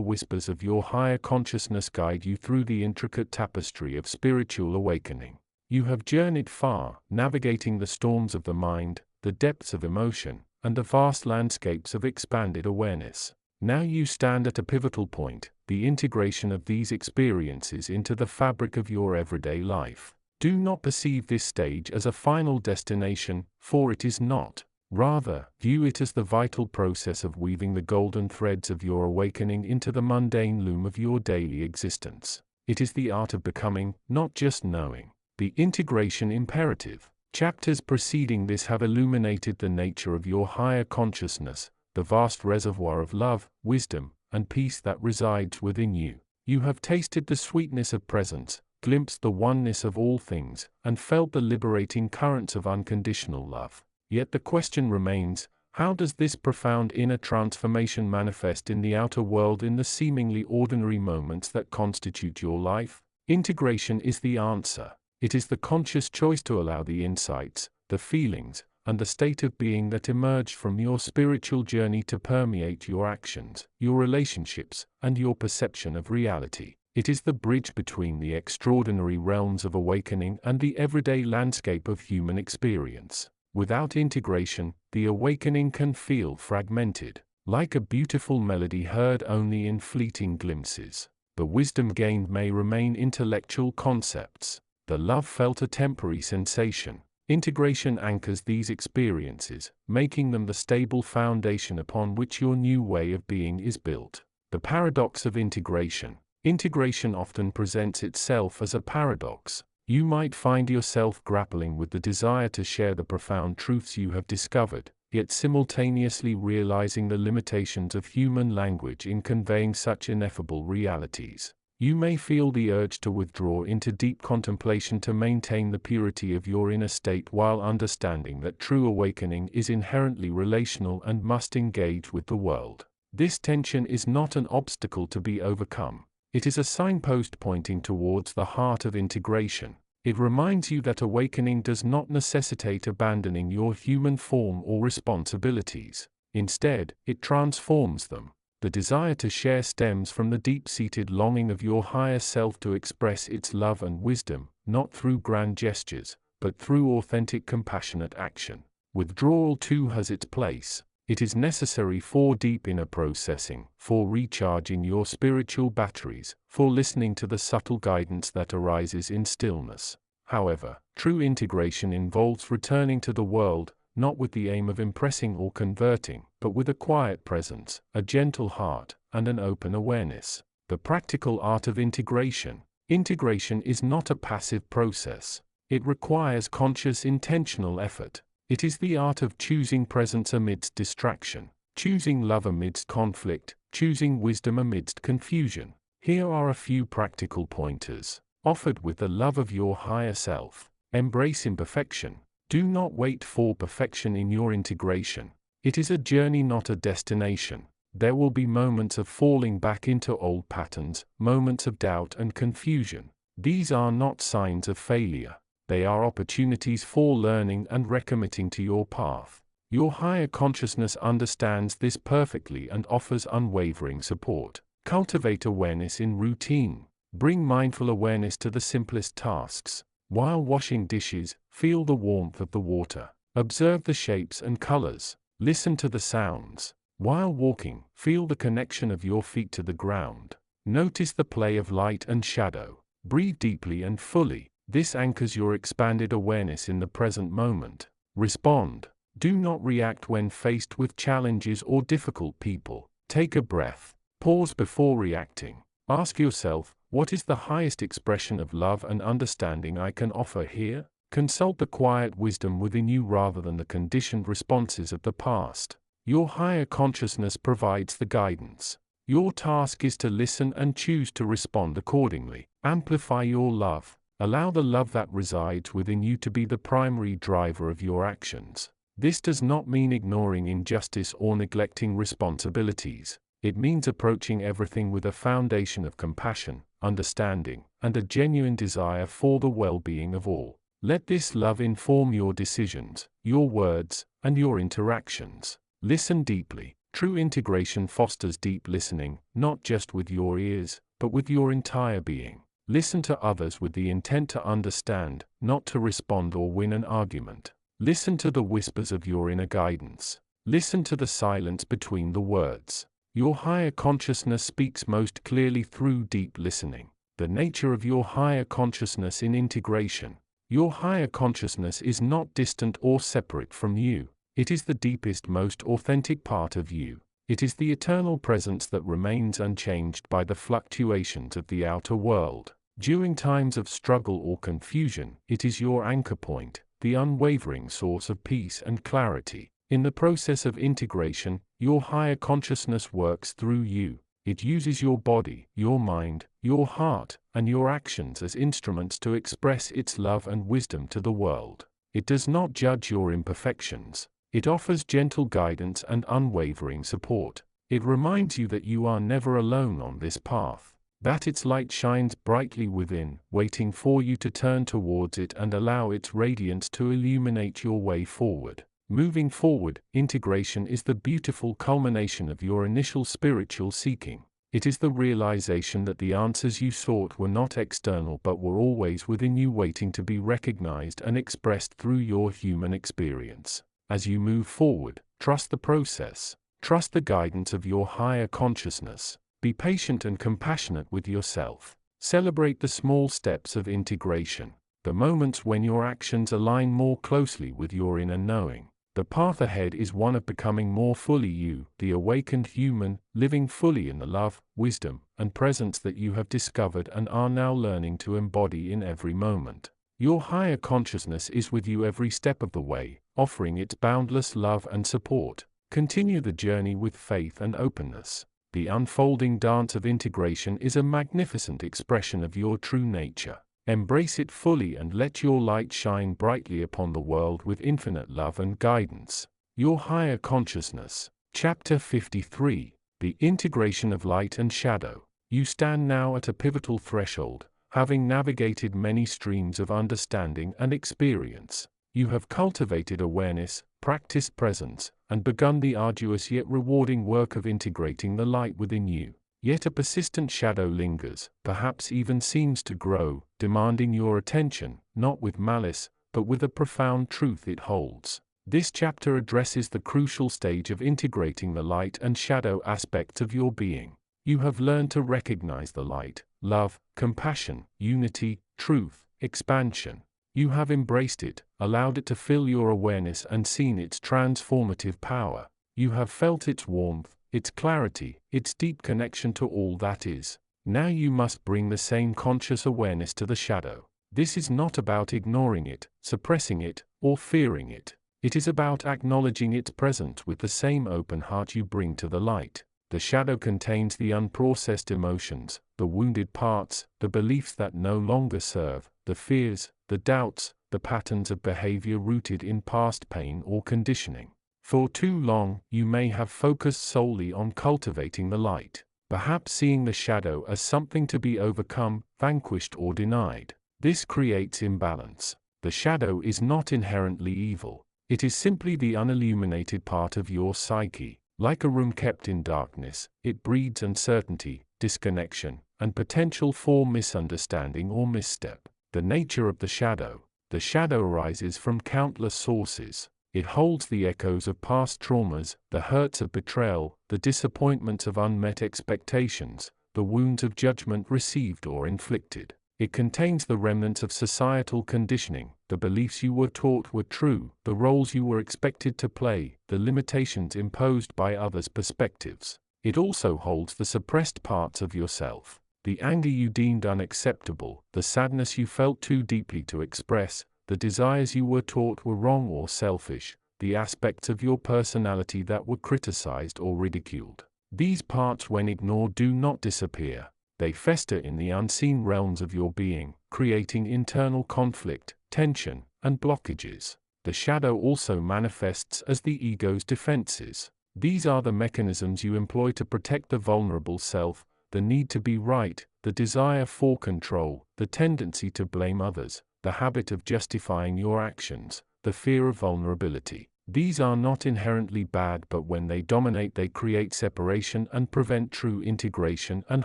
whispers of your higher consciousness guide you through the intricate tapestry of spiritual awakening. You have journeyed far, navigating the storms of the mind, the depths of emotion, and the vast landscapes of expanded awareness. Now you stand at a pivotal point, the integration of these experiences into the fabric of your everyday life. Do not perceive this stage as a final destination, for it is not. Rather, view it as the vital process of weaving the golden threads of your awakening into the mundane loom of your daily existence. It is the art of becoming, not just knowing. The integration imperative. Chapters preceding this have illuminated the nature of your higher consciousness, the vast reservoir of love, wisdom, and peace that resides within you. You have tasted the sweetness of presence, glimpsed the oneness of all things, and felt the liberating currents of unconditional love. Yet the question remains, how does this profound inner transformation manifest in the outer world in the seemingly ordinary moments that constitute your life? Integration is the answer. It is the conscious choice to allow the insights, the feelings, and the state of being that emerged from your spiritual journey to permeate your actions, your relationships, and your perception of reality. It is the bridge between the extraordinary realms of awakening and the everyday landscape of human experience. Without integration, the awakening can feel fragmented, like a beautiful melody heard only in fleeting glimpses. The wisdom gained may remain intellectual concepts, the love felt a temporary sensation. Integration anchors these experiences, making them the stable foundation upon which your new way of being is built. The paradox of integration. Integration often presents itself as a paradox. You might find yourself grappling with the desire to share the profound truths you have discovered, yet simultaneously realizing the limitations of human language in conveying such ineffable realities. You may feel the urge to withdraw into deep contemplation to maintain the purity of your inner state, while understanding that true awakening is inherently relational and must engage with the world. This tension is not an obstacle to be overcome. It is a signpost pointing towards the heart of integration. It reminds you that awakening does not necessitate abandoning your human form or responsibilities. Instead, it transforms them. The desire to share stems from the deep-seated longing of your higher self to express its love and wisdom, not through grand gestures, but through authentic, compassionate action. Withdrawal too has its place. It is necessary for deep inner processing, for recharging your spiritual batteries, for listening to the subtle guidance that arises in stillness. However, true integration involves returning to the world, not with the aim of impressing or converting, but with a quiet presence, a gentle heart, and an open awareness. The practical art of integration. Integration is not a passive process. It requires conscious, intentional effort. It is the art of choosing presence amidst distraction, choosing love amidst conflict, choosing wisdom amidst confusion. Here are a few practical pointers, offered with the love of your higher self. Embrace imperfection. Do not wait for perfection in your integration. It is a journey, not a destination. There will be moments of falling back into old patterns, moments of doubt and confusion. These are not signs of failure. They are opportunities for learning and recommitting to your path. Your higher consciousness understands this perfectly and offers unwavering support. Cultivate awareness in routine. Bring mindful awareness to the simplest tasks. While washing dishes, feel the warmth of the water. Observe the shapes and colors. Listen to the sounds. While walking, feel the connection of your feet to the ground. Notice the play of light and shadow. Breathe deeply and fully. This anchors your expanded awareness in the present moment. Respond. Do not react when faced with challenges or difficult people. Take a breath. Pause before reacting. Ask yourself, what is the highest expression of love and understanding I can offer here? Consult the quiet wisdom within you rather than the conditioned responses of the past. Your higher consciousness provides the guidance. Your task is to listen and choose to respond accordingly. Amplify your love. Allow the love that resides within you to be the primary driver of your actions. This does not mean ignoring injustice or neglecting responsibilities. It means approaching everything with a foundation of compassion, understanding, and a genuine desire for the well-being of all. Let this love inform your decisions, your words, and your interactions. Listen deeply. True integration fosters deep listening, not just with your ears, but with your entire being. Listen to others with the intent to understand, not to respond or win an argument. Listen to the whispers of your inner guidance. Listen to the silence between the words. Your higher consciousness speaks most clearly through deep listening. The nature of your higher consciousness in integration. Your higher consciousness is not distant or separate from you. It is the deepest, most authentic part of you. It is the eternal presence that remains unchanged by the fluctuations of the outer world. During times of struggle or confusion, it is your anchor point, the unwavering source of peace and clarity. In the process of integration, your higher consciousness works through you. It uses your body, your mind, your heart, and your actions as instruments to express its love and wisdom to the world. It does not judge your imperfections. It offers gentle guidance and unwavering support. It reminds you that you are never alone on this path, that its light shines brightly within, waiting for you to turn towards it and allow its radiance to illuminate your way forward. Moving forward, integration is the beautiful culmination of your initial spiritual seeking. It is the realization that the answers you sought were not external but were always within you, waiting to be recognized and expressed through your human experience. As you move forward, trust the process. Trust the guidance of your higher consciousness. Be patient and compassionate with yourself. Celebrate the small steps of integration, the moments when your actions align more closely with your inner knowing. The path ahead is one of becoming more fully you, the awakened human, living fully in the love, wisdom, and presence that you have discovered and are now learning to embody in every moment. Your higher consciousness is with you every step of the way, offering its boundless love and support. Continue the journey with faith and openness. The unfolding dance of integration is a magnificent expression of your true nature. Embrace it fully and let your light shine brightly upon the world with infinite love and guidance. Your higher consciousness. Chapter 53. The integration of light and shadow. You stand now at a pivotal threshold, having navigated many streams of understanding and experience. You have cultivated awareness, practiced presence, and begun the arduous yet rewarding work of integrating the light within you. Yet a persistent shadow lingers, perhaps even seems to grow, demanding your attention, not with malice, but with the profound truth it holds. This chapter addresses the crucial stage of integrating the light and shadow aspects of your being. You have learned to recognize the light, love, compassion, unity, truth, expansion. You have embraced it, allowed it to fill your awareness and seen its transformative power. You have felt its warmth, its clarity, its deep connection to all that is. Now you must bring the same conscious awareness to the shadow. This is not about ignoring it, suppressing it, or fearing it. It is about acknowledging its presence with the same open heart you bring to the light. The shadow contains the unprocessed emotions, the wounded parts, the beliefs that no longer serve, the fears, the doubts, the patterns of behavior rooted in past pain or conditioning. For too long, you may have focused solely on cultivating the light, perhaps seeing the shadow as something to be overcome, vanquished, or denied. This creates imbalance. The shadow is not inherently evil. It is simply the unilluminated part of your psyche. Like a room kept in darkness, it breeds uncertainty, disconnection, and potential for misunderstanding or misstep. The nature of the shadow. The shadow arises from countless sources. It holds the echoes of past traumas, the hurts of betrayal, the disappointments of unmet expectations, the wounds of judgment received or inflicted. It contains the remnants of societal conditioning, the beliefs you were taught were true, the roles you were expected to play, the limitations imposed by others' perspectives. It also holds the suppressed parts of yourself, the anger you deemed unacceptable, the sadness you felt too deeply to express, the desires you were taught were wrong or selfish, the aspects of your personality that were criticized or ridiculed. These parts, when ignored, do not disappear. They fester in the unseen realms of your being, creating internal conflict, tension, and blockages. The shadow also manifests as the ego's defenses. These are the mechanisms you employ to protect the vulnerable self, the need to be right, the desire for control, the tendency to blame others, the habit of justifying your actions, the fear of vulnerability. These are not inherently bad, but when they dominate, they create separation and prevent true integration and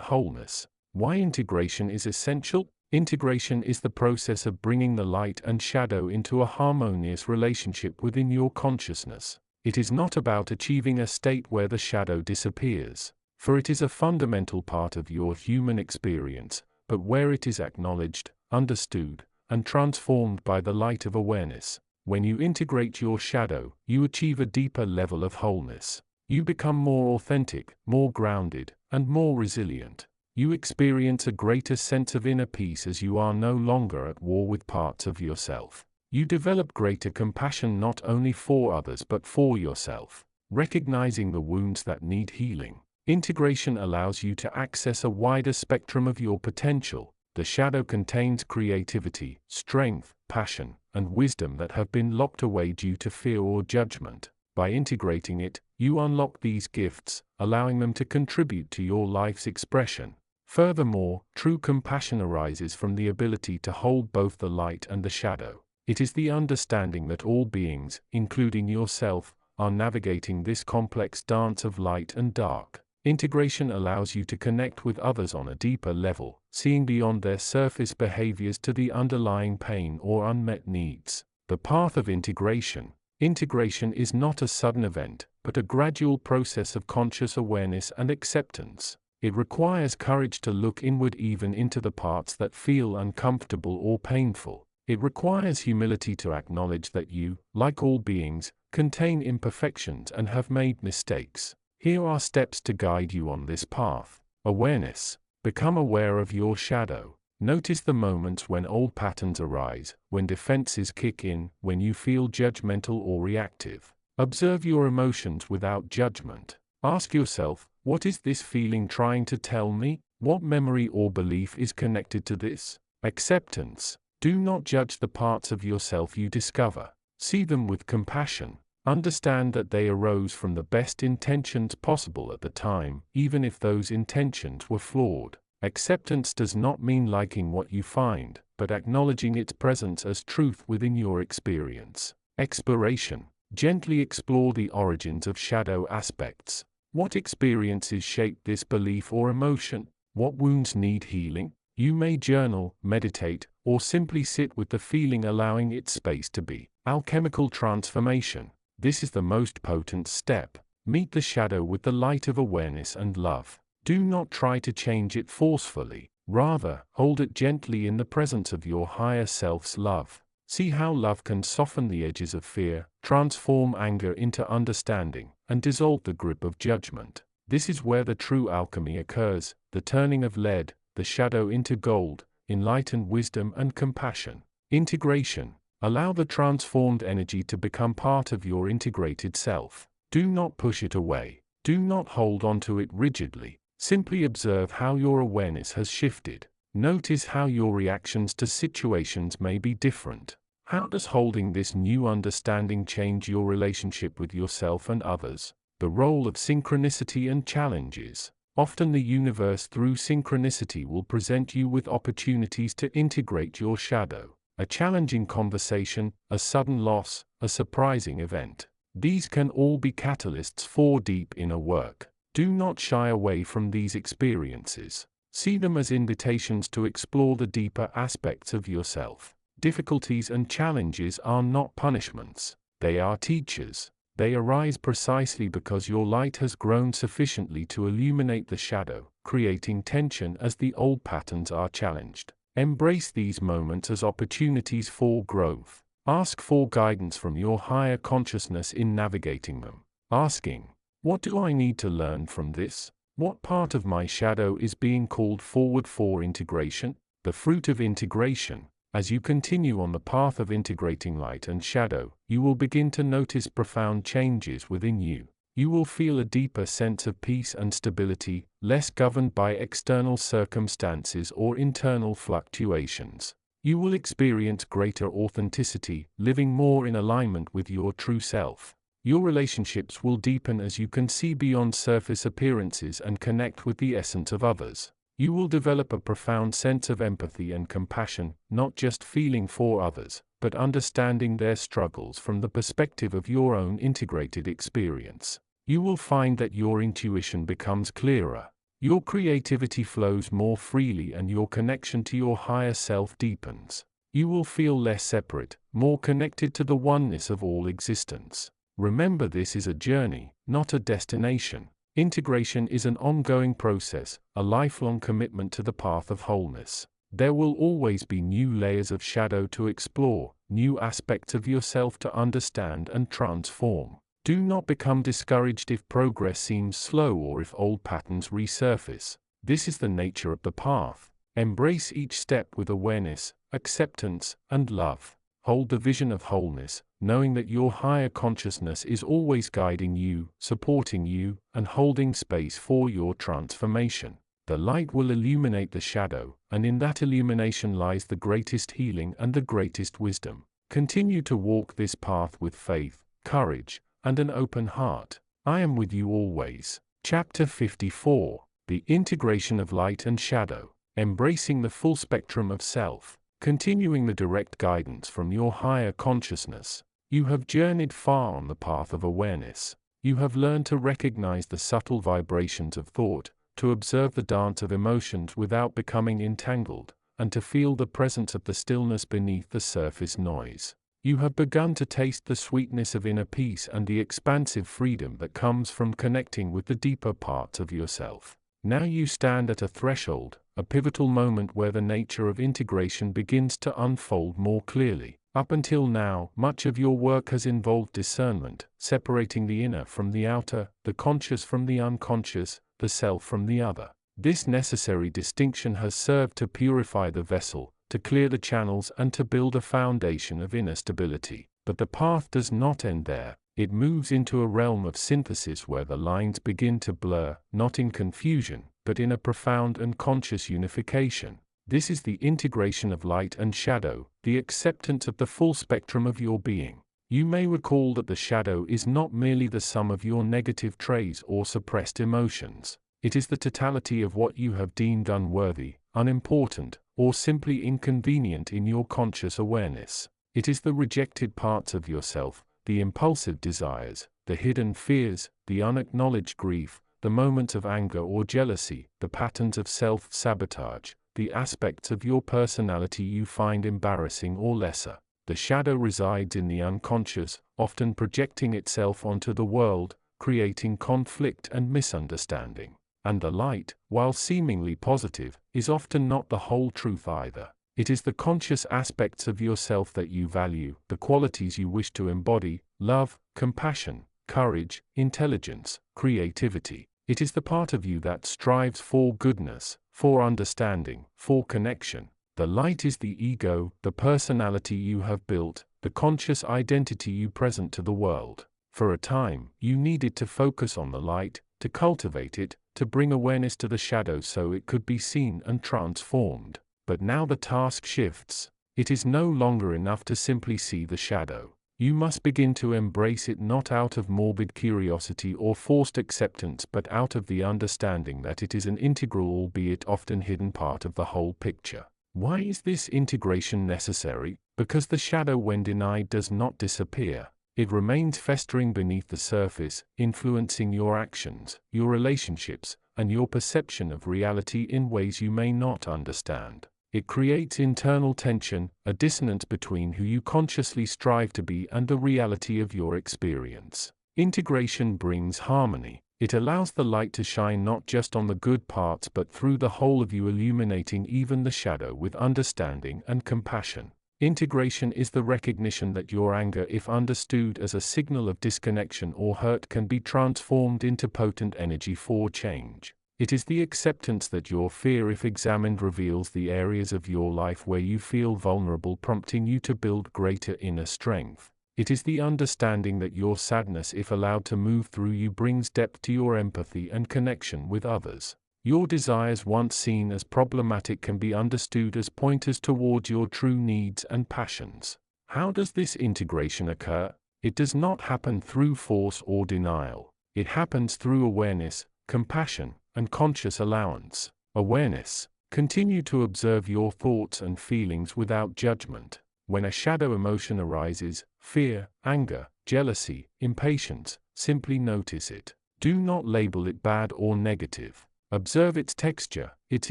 wholeness. Why integration is essential? Integration is the process of bringing the light and shadow into a harmonious relationship within your consciousness. It is not about achieving a state where the shadow disappears, for it is a fundamental part of your human experience, but where it is acknowledged, understood, and transformed by the light of awareness. When you integrate your shadow, you achieve a deeper level of wholeness. You become more authentic, more grounded, and more resilient. You experience a greater sense of inner peace as you are no longer at war with parts of yourself. You develop greater compassion not only for others but for yourself, recognizing the wounds that need healing. Integration allows you to access a wider spectrum of your potential. The shadow contains creativity, strength, passion, and wisdom that have been locked away due to fear or judgment. By integrating it, you unlock these gifts, allowing them to contribute to your life's expression. Furthermore, true compassion arises from the ability to hold both the light and the shadow. It is the understanding that all beings, including yourself, are navigating this complex dance of light and dark. Integration allows you to connect with others on a deeper level, seeing beyond their surface behaviors to the underlying pain or unmet needs. The path of integration. Integration is not a sudden event, but a gradual process of conscious awareness and acceptance. It requires courage to look inward, even into the parts that feel uncomfortable or painful. It requires humility to acknowledge that you, like all beings, contain imperfections and have made mistakes. Here are steps to guide you on this path. Awareness. Become aware of your shadow. Notice the moments when old patterns arise, when defenses kick in, when you feel judgmental or reactive. Observe your emotions without judgment. Ask yourself, what is this feeling trying to tell me? What memory or belief is connected to this? Acceptance. Do not judge the parts of yourself you discover. See them with compassion. Understand that they arose from the best intentions possible at the time, even if those intentions were flawed. Acceptance does not mean liking what you find, but acknowledging its presence as truth within your experience. Exploration. Gently explore the origins of shadow aspects. What experiences shape this belief or emotion? What wounds need healing? You may journal, meditate, or simply sit with the feeling, allowing its space to be. Alchemical transformation. This is the most potent step. Meet the shadow with the light of awareness and love. Do not try to change it forcefully. Rather, hold it gently in the presence of your higher self's love. See how love can soften the edges of fear, transform anger into understanding, and dissolve the grip of judgment. This is where the true alchemy occurs, the turning of lead, the shadow into gold, enlightened wisdom and compassion. Integration. Allow the transformed energy to become part of your integrated self. Do not push it away. Do not hold on to it rigidly. Simply observe how your awareness has shifted. Notice how your reactions to situations may be different. How does holding this new understanding change your relationship with yourself and others? The role of synchronicity and challenges. Often the universe through synchronicity will present you with opportunities to integrate your shadow. a challenging conversation, a sudden loss, a surprising event. These can all be catalysts for deep inner work. Do not shy away from these experiences. See them as invitations to explore the deeper aspects of yourself. Difficulties and challenges are not punishments. They are teachers. They arise precisely because your light has grown sufficiently to illuminate the shadow, creating tension as the old patterns are challenged. Embrace these moments as opportunities for growth. Ask for guidance from your higher consciousness in navigating them. Asking, what do I need to learn from this? What part of my shadow is being called forward for integration? The fruit of integration. As you continue on the path of integrating light and shadow, you will begin to notice profound changes within you. You will feel a deeper sense of peace and stability, less governed by external circumstances or internal fluctuations. You will experience greater authenticity, living more in alignment with your true self. Your relationships will deepen as you can see beyond surface appearances and connect with the essence of others. You will develop a profound sense of empathy and compassion, not just feeling for others, but understanding their struggles from the perspective of your own integrated experience. You will find that your intuition becomes clearer. Your creativity flows more freely and your connection to your higher self deepens. You will feel less separate, more connected to the oneness of all existence. Remember, this is a journey, not a destination. Integration is an ongoing process, a lifelong commitment to the path of wholeness. There will always be new layers of shadow to explore, new aspects of yourself to understand and transform. Do not become discouraged if progress seems slow or if old patterns resurface. This is the nature of the path. Embrace each step with awareness, acceptance, and love. Hold the vision of wholeness, knowing that your higher consciousness is always guiding you, supporting you, and holding space for your transformation. The light will illuminate the shadow, and in that illumination lies the greatest healing and the greatest wisdom. Continue to walk this path with faith, courage, and an open heart. I am with you always. Chapter 54. The Integration of Light and Shadow. Embracing the full spectrum of self. Continuing the direct guidance from your higher consciousness. You have journeyed far on the path of awareness. You have learned to recognize the subtle vibrations of thought, to observe the dance of emotions without becoming entangled, and to feel the presence of the stillness beneath the surface noise. You have begun to taste the sweetness of inner peace and the expansive freedom that comes from connecting with the deeper parts of yourself. Now you stand at a threshold, a pivotal moment where the nature of integration begins to unfold more clearly. Up until now, much of your work has involved discernment, separating the inner from the outer, the conscious from the unconscious, the self from the other. This necessary distinction has served to purify the vessel, to clear the channels and to build a foundation of inner stability. But the path does not end there. It moves into a realm of synthesis where the lines begin to blur, not in confusion, but in a profound and conscious unification. This is the integration of light and shadow, the acceptance of the full spectrum of your being. You may recall that the shadow is not merely the sum of your negative traits or suppressed emotions. It is the totality of what you have deemed unworthy, unimportant, or simply inconvenient in your conscious awareness. It is the rejected parts of yourself, the impulsive desires, the hidden fears, the unacknowledged grief, the moments of anger or jealousy, the patterns of self-sabotage, the aspects of your personality you find embarrassing or lesser. The shadow resides in the unconscious, often projecting itself onto the world, creating conflict and misunderstanding. And the light, while seemingly positive, is often not the whole truth either. It is the conscious aspects of yourself that you value, the qualities you wish to embody: love, compassion, courage, intelligence, creativity. It is the part of you that strives for goodness, for understanding, for connection. The light is the ego, the personality you have built, the conscious identity you present to the world. For a time, you needed to focus on the light, to cultivate it, to bring awareness to the shadow so it could be seen and transformed. But now the task shifts. It is no longer enough to simply see the shadow. You must begin to embrace it, not out of morbid curiosity or forced acceptance, but out of the understanding that it is an integral, albeit often hidden, part of the whole picture. Why is this integration necessary? Because the shadow, when denied, does not disappear. It remains festering beneath the surface, influencing your actions, your relationships, and your perception of reality in ways you may not understand. It creates internal tension, a dissonance between who you consciously strive to be and the reality of your experience. Integration brings harmony. It allows the light to shine not just on the good parts but through the whole of you, illuminating even the shadow with understanding and compassion. Integration is the recognition that your anger, if understood as a signal of disconnection or hurt, can be transformed into potent energy for change. It is the acceptance that your fear, if examined, reveals the areas of your life where you feel vulnerable, prompting you to build greater inner strength. It is the understanding that your sadness, if allowed to move through you, brings depth to your empathy and connection with others. Your desires, once seen as problematic, can be understood as pointers towards your true needs and passions. How does this integration occur? It does not happen through force or denial. It happens through awareness, compassion, and conscious allowance. Awareness. Continue to observe your thoughts and feelings without judgment. When a shadow emotion arises, fear, anger, jealousy, impatience, simply notice it. Do not label it bad or negative. Observe its texture, its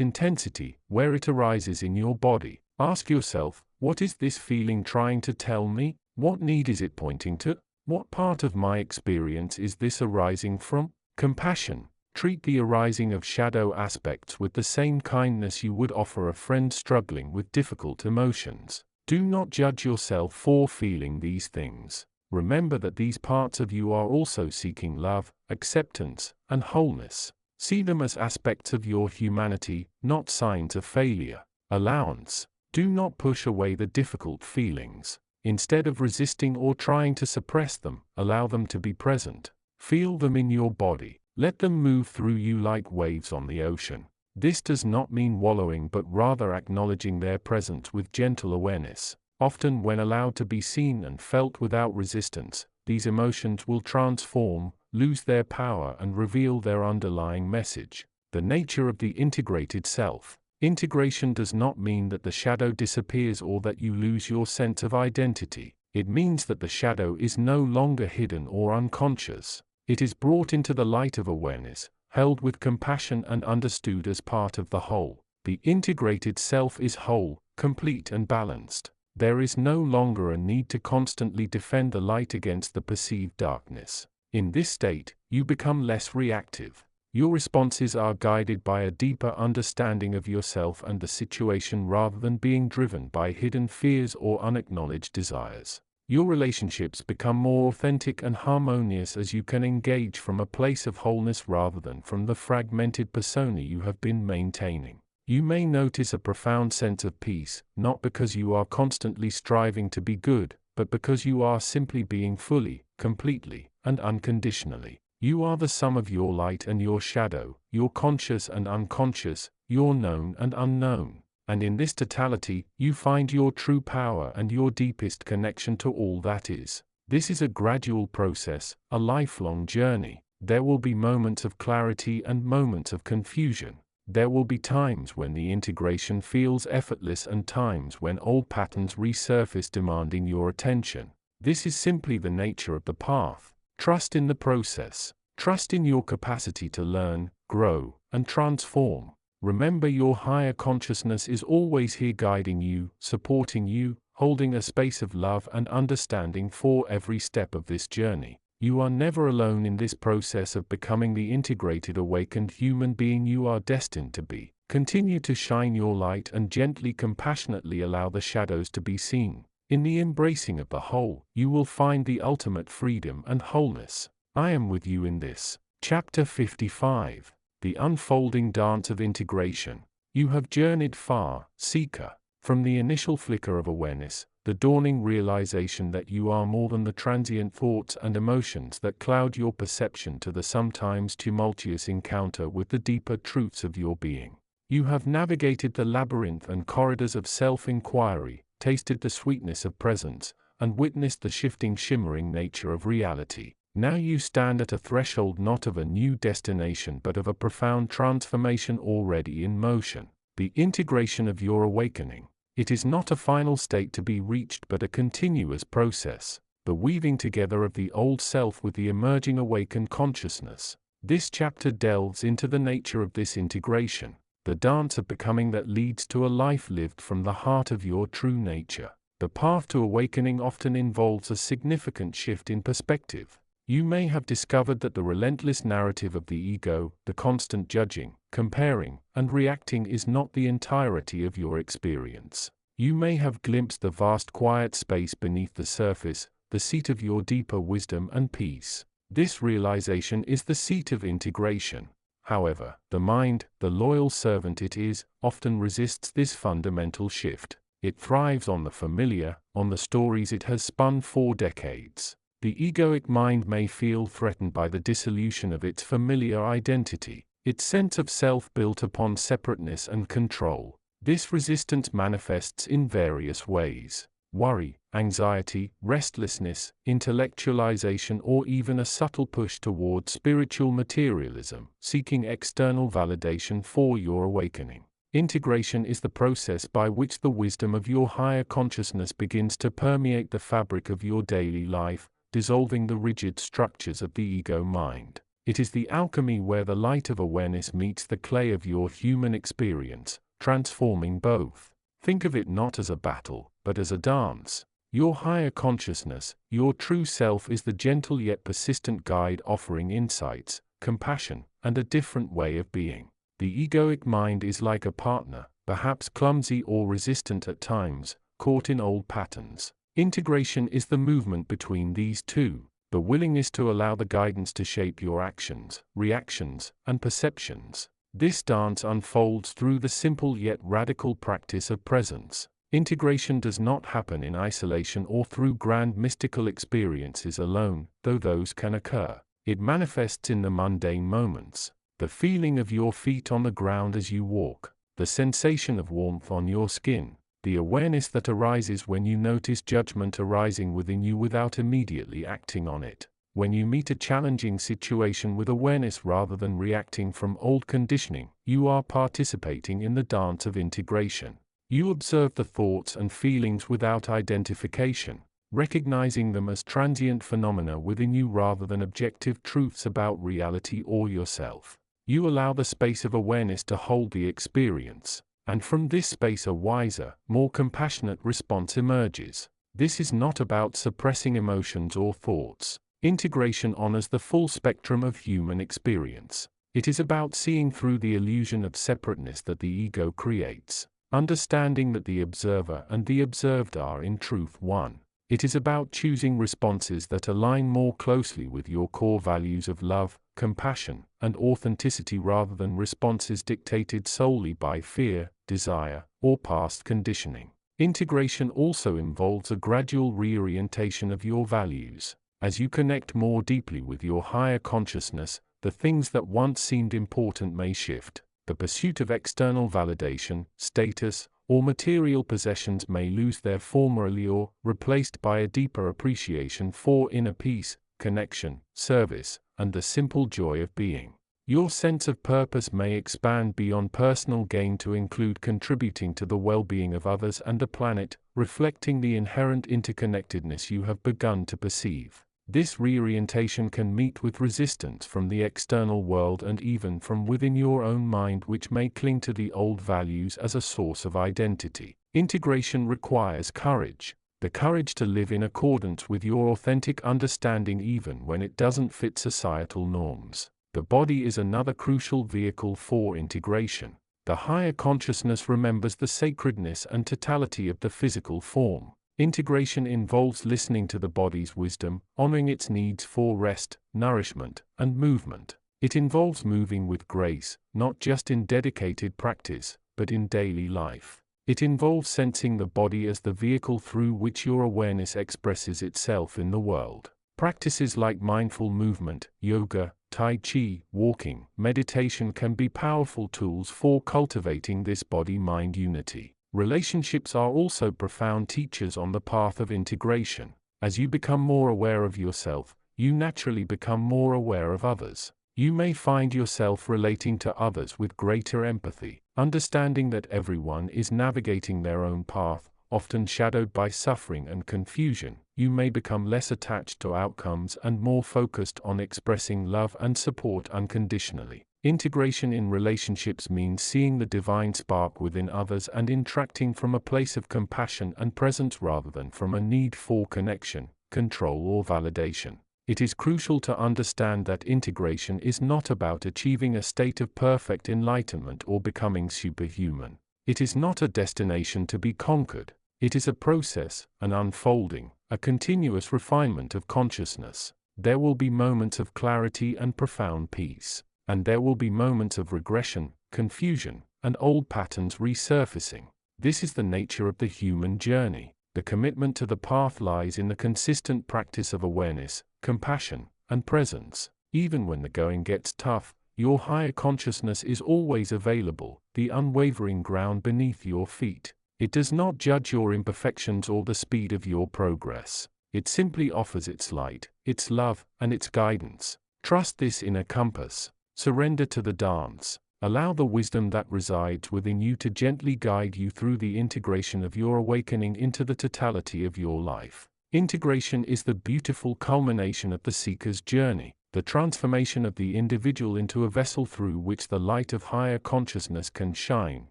intensity, where it arises in your body. Ask yourself, what is this feeling trying to tell me? What need is it pointing to? What part of my experience is this arising from? Compassion. Treat the arising of shadow aspects with the same kindness you would offer a friend struggling with difficult emotions. Do not judge yourself for feeling these things. Remember that these parts of you are also seeking love, acceptance, and wholeness. See them as aspects of your humanity, not signs of failure. Allowance. Do not push away the difficult feelings. Instead of resisting or trying to suppress them, allow them to be present. Feel them in your body. Let them move through you like waves on the ocean. This does not mean wallowing, but rather acknowledging their presence with gentle awareness. Often, when allowed to be seen and felt without resistance, these emotions will transform, lose their power, and reveal their underlying message. The nature of the integrated self. Integration does not mean that the shadow disappears or that you lose your sense of identity. It means that the shadow is no longer hidden or unconscious. It is brought into the light of awareness, held with compassion, and understood as part of the whole. The integrated self is whole, complete, and balanced. There is no longer a need to constantly defend the light against the perceived darkness. In this state, you become less reactive. Your responses are guided by a deeper understanding of yourself and the situation rather than being driven by hidden fears or unacknowledged desires. Your relationships become more authentic and harmonious as you can engage from a place of wholeness rather than from the fragmented persona you have been maintaining. You may notice a profound sense of peace, not because you are constantly striving to be good, but because you are simply being fully, completely, and unconditionally. You are the sum of your light and your shadow, your conscious and unconscious, your known and unknown. And in this totality, you find your true power and your deepest connection to all that is. This is a gradual process, a lifelong journey. There will be moments of clarity and moments of confusion. There will be times when the integration feels effortless and times when old patterns resurface demanding your attention. This is simply the nature of the path. Trust in the process. Trust in your capacity to learn, grow, and transform. Remember, your higher consciousness is always here, guiding you, supporting you, holding a space of love and understanding for every step of this journey. You are never alone in this process of becoming the integrated, awakened human being you are destined to be. Continue to shine your light and gently, compassionately allow the shadows to be seen. In the embracing of the whole, you will find the ultimate freedom and wholeness. I am with you in this. Chapter 55. The unfolding dance of integration. You have journeyed far, seeker, from the initial flicker of awareness, the dawning realization that you are more than the transient thoughts and emotions that cloud your perception, to the sometimes tumultuous encounter with the deeper truths of your being. You have navigated the labyrinth and corridors of self-inquiry, tasted the sweetness of presence, and witnessed the shifting, shimmering nature of reality. Now you stand at a threshold, not of a new destination but of a profound transformation already in motion. the integration of your awakening. It is not a final state to be reached but a continuous process, the weaving together of the old self with the emerging awakened consciousness. This chapter delves into the nature of this integration, the dance of becoming that leads to a life lived from the heart of your true nature. The path to awakening often involves a significant shift in perspective. You may have discovered that the relentless narrative of the ego, the constant judging, comparing, and reacting is not the entirety of your experience. You may have glimpsed the vast quiet space beneath the surface, the seat of your deeper wisdom and peace. This realization is the seat of integration. However, the mind, the loyal servant it is, often resists this fundamental shift. It thrives on the familiar, on the stories it has spun for decades. The egoic mind may feel threatened by the dissolution of its familiar identity, its sense of self built upon separateness and control. This resistance manifests in various ways: worry, anxiety, restlessness, intellectualization, or even a subtle push toward spiritual materialism, seeking external validation for your awakening. Integration is the process by which the wisdom of your higher consciousness begins to permeate the fabric of your daily life, dissolving the rigid structures of the ego mind. It is the alchemy where the light of awareness meets the clay of your human experience, transforming both. Think of it not as a battle, but as a dance. Your higher consciousness, your true self, is the gentle yet persistent guide offering insights, compassion, and a different way of being. The egoic mind is like a partner, perhaps clumsy or resistant at times, caught in old patterns. Integration is the movement between these two, the willingness to allow the guidance to shape your actions, reactions, and perceptions. This dance unfolds through the simple yet radical practice of presence. Integration does not happen in isolation or through grand mystical experiences alone, though those can occur. It manifests in the mundane moments: the feeling of your feet on the ground as you walk, the sensation of warmth on your skin, the awareness that arises when you notice judgment arising within you without immediately acting on it. When you meet a challenging situation with awareness rather than reacting from old conditioning, you are participating in the dance of integration. You observe the thoughts and feelings without identification, recognizing them as transient phenomena within you rather than objective truths about reality or yourself. You allow the space of awareness to hold the experience, and from this space a wiser, more compassionate response emerges. This is not about suppressing emotions or thoughts. Integration honors the full spectrum of human experience. It is about seeing through the illusion of separateness that the ego creates, understanding that the observer and the observed are in truth one. It is about choosing responses that align more closely with your core values of love, compassion, and authenticity rather than responses dictated solely by fear, desire, or past conditioning. Integration also involves a gradual reorientation of your values. As you connect more deeply with your higher consciousness, the things that once seemed important may shift. The pursuit of external validation, status, or material possessions may lose their former allure, replaced by a deeper appreciation for inner peace, connection, service, and the simple joy of being. Your sense of purpose may expand beyond personal gain to include contributing to the well-being of others and the planet, reflecting the inherent interconnectedness you have begun to perceive. This reorientation can meet with resistance from the external world and even from within your own mind, which may cling to the old values as a source of identity. Integration requires courage. The courage to live in accordance with your authentic understanding even when it doesn't fit societal norms. The body is another crucial vehicle for integration. The higher consciousness remembers the sacredness and totality of the physical form. Integration involves listening to the body's wisdom, honoring its needs for rest, nourishment, and movement. It involves moving with grace, not just in dedicated practice, but in daily life. It involves sensing the body as the vehicle through which your awareness expresses itself in the world. Practices like mindful movement, yoga, tai chi, walking, meditation can be powerful tools for cultivating this body-mind unity. Relationships are also profound teachers on the path of integration. As you become more aware of yourself, you naturally become more aware of others. You may find yourself relating to others with greater empathy, understanding that everyone is navigating their own path, often shadowed by suffering and confusion. You may become less attached to outcomes and more focused on expressing love and support unconditionally. Integration in relationships means seeing the divine spark within others and interacting from a place of compassion and presence rather than from a need for connection, control, or validation. It is crucial to understand that integration is not about achieving a state of perfect enlightenment or becoming superhuman. It is not a destination to be conquered. It is a process, an unfolding, a continuous refinement of consciousness. There will be moments of clarity and profound peace, and there will be moments of regression, confusion, and old patterns resurfacing. This is the nature of the human journey. The commitment to the path lies in the consistent practice of awareness, compassion, and presence. Even when the going gets tough, your higher consciousness is always available, the unwavering ground beneath your feet. It does not judge your imperfections or the speed of your progress. It simply offers its light, its love, and its guidance. Trust this inner compass. Surrender to the dance. Allow the wisdom that resides within you to gently guide you through the integration of your awakening into the totality of your life. Integration is the beautiful culmination of the seeker's journey, the transformation of the individual into a vessel through which the light of higher consciousness can shine,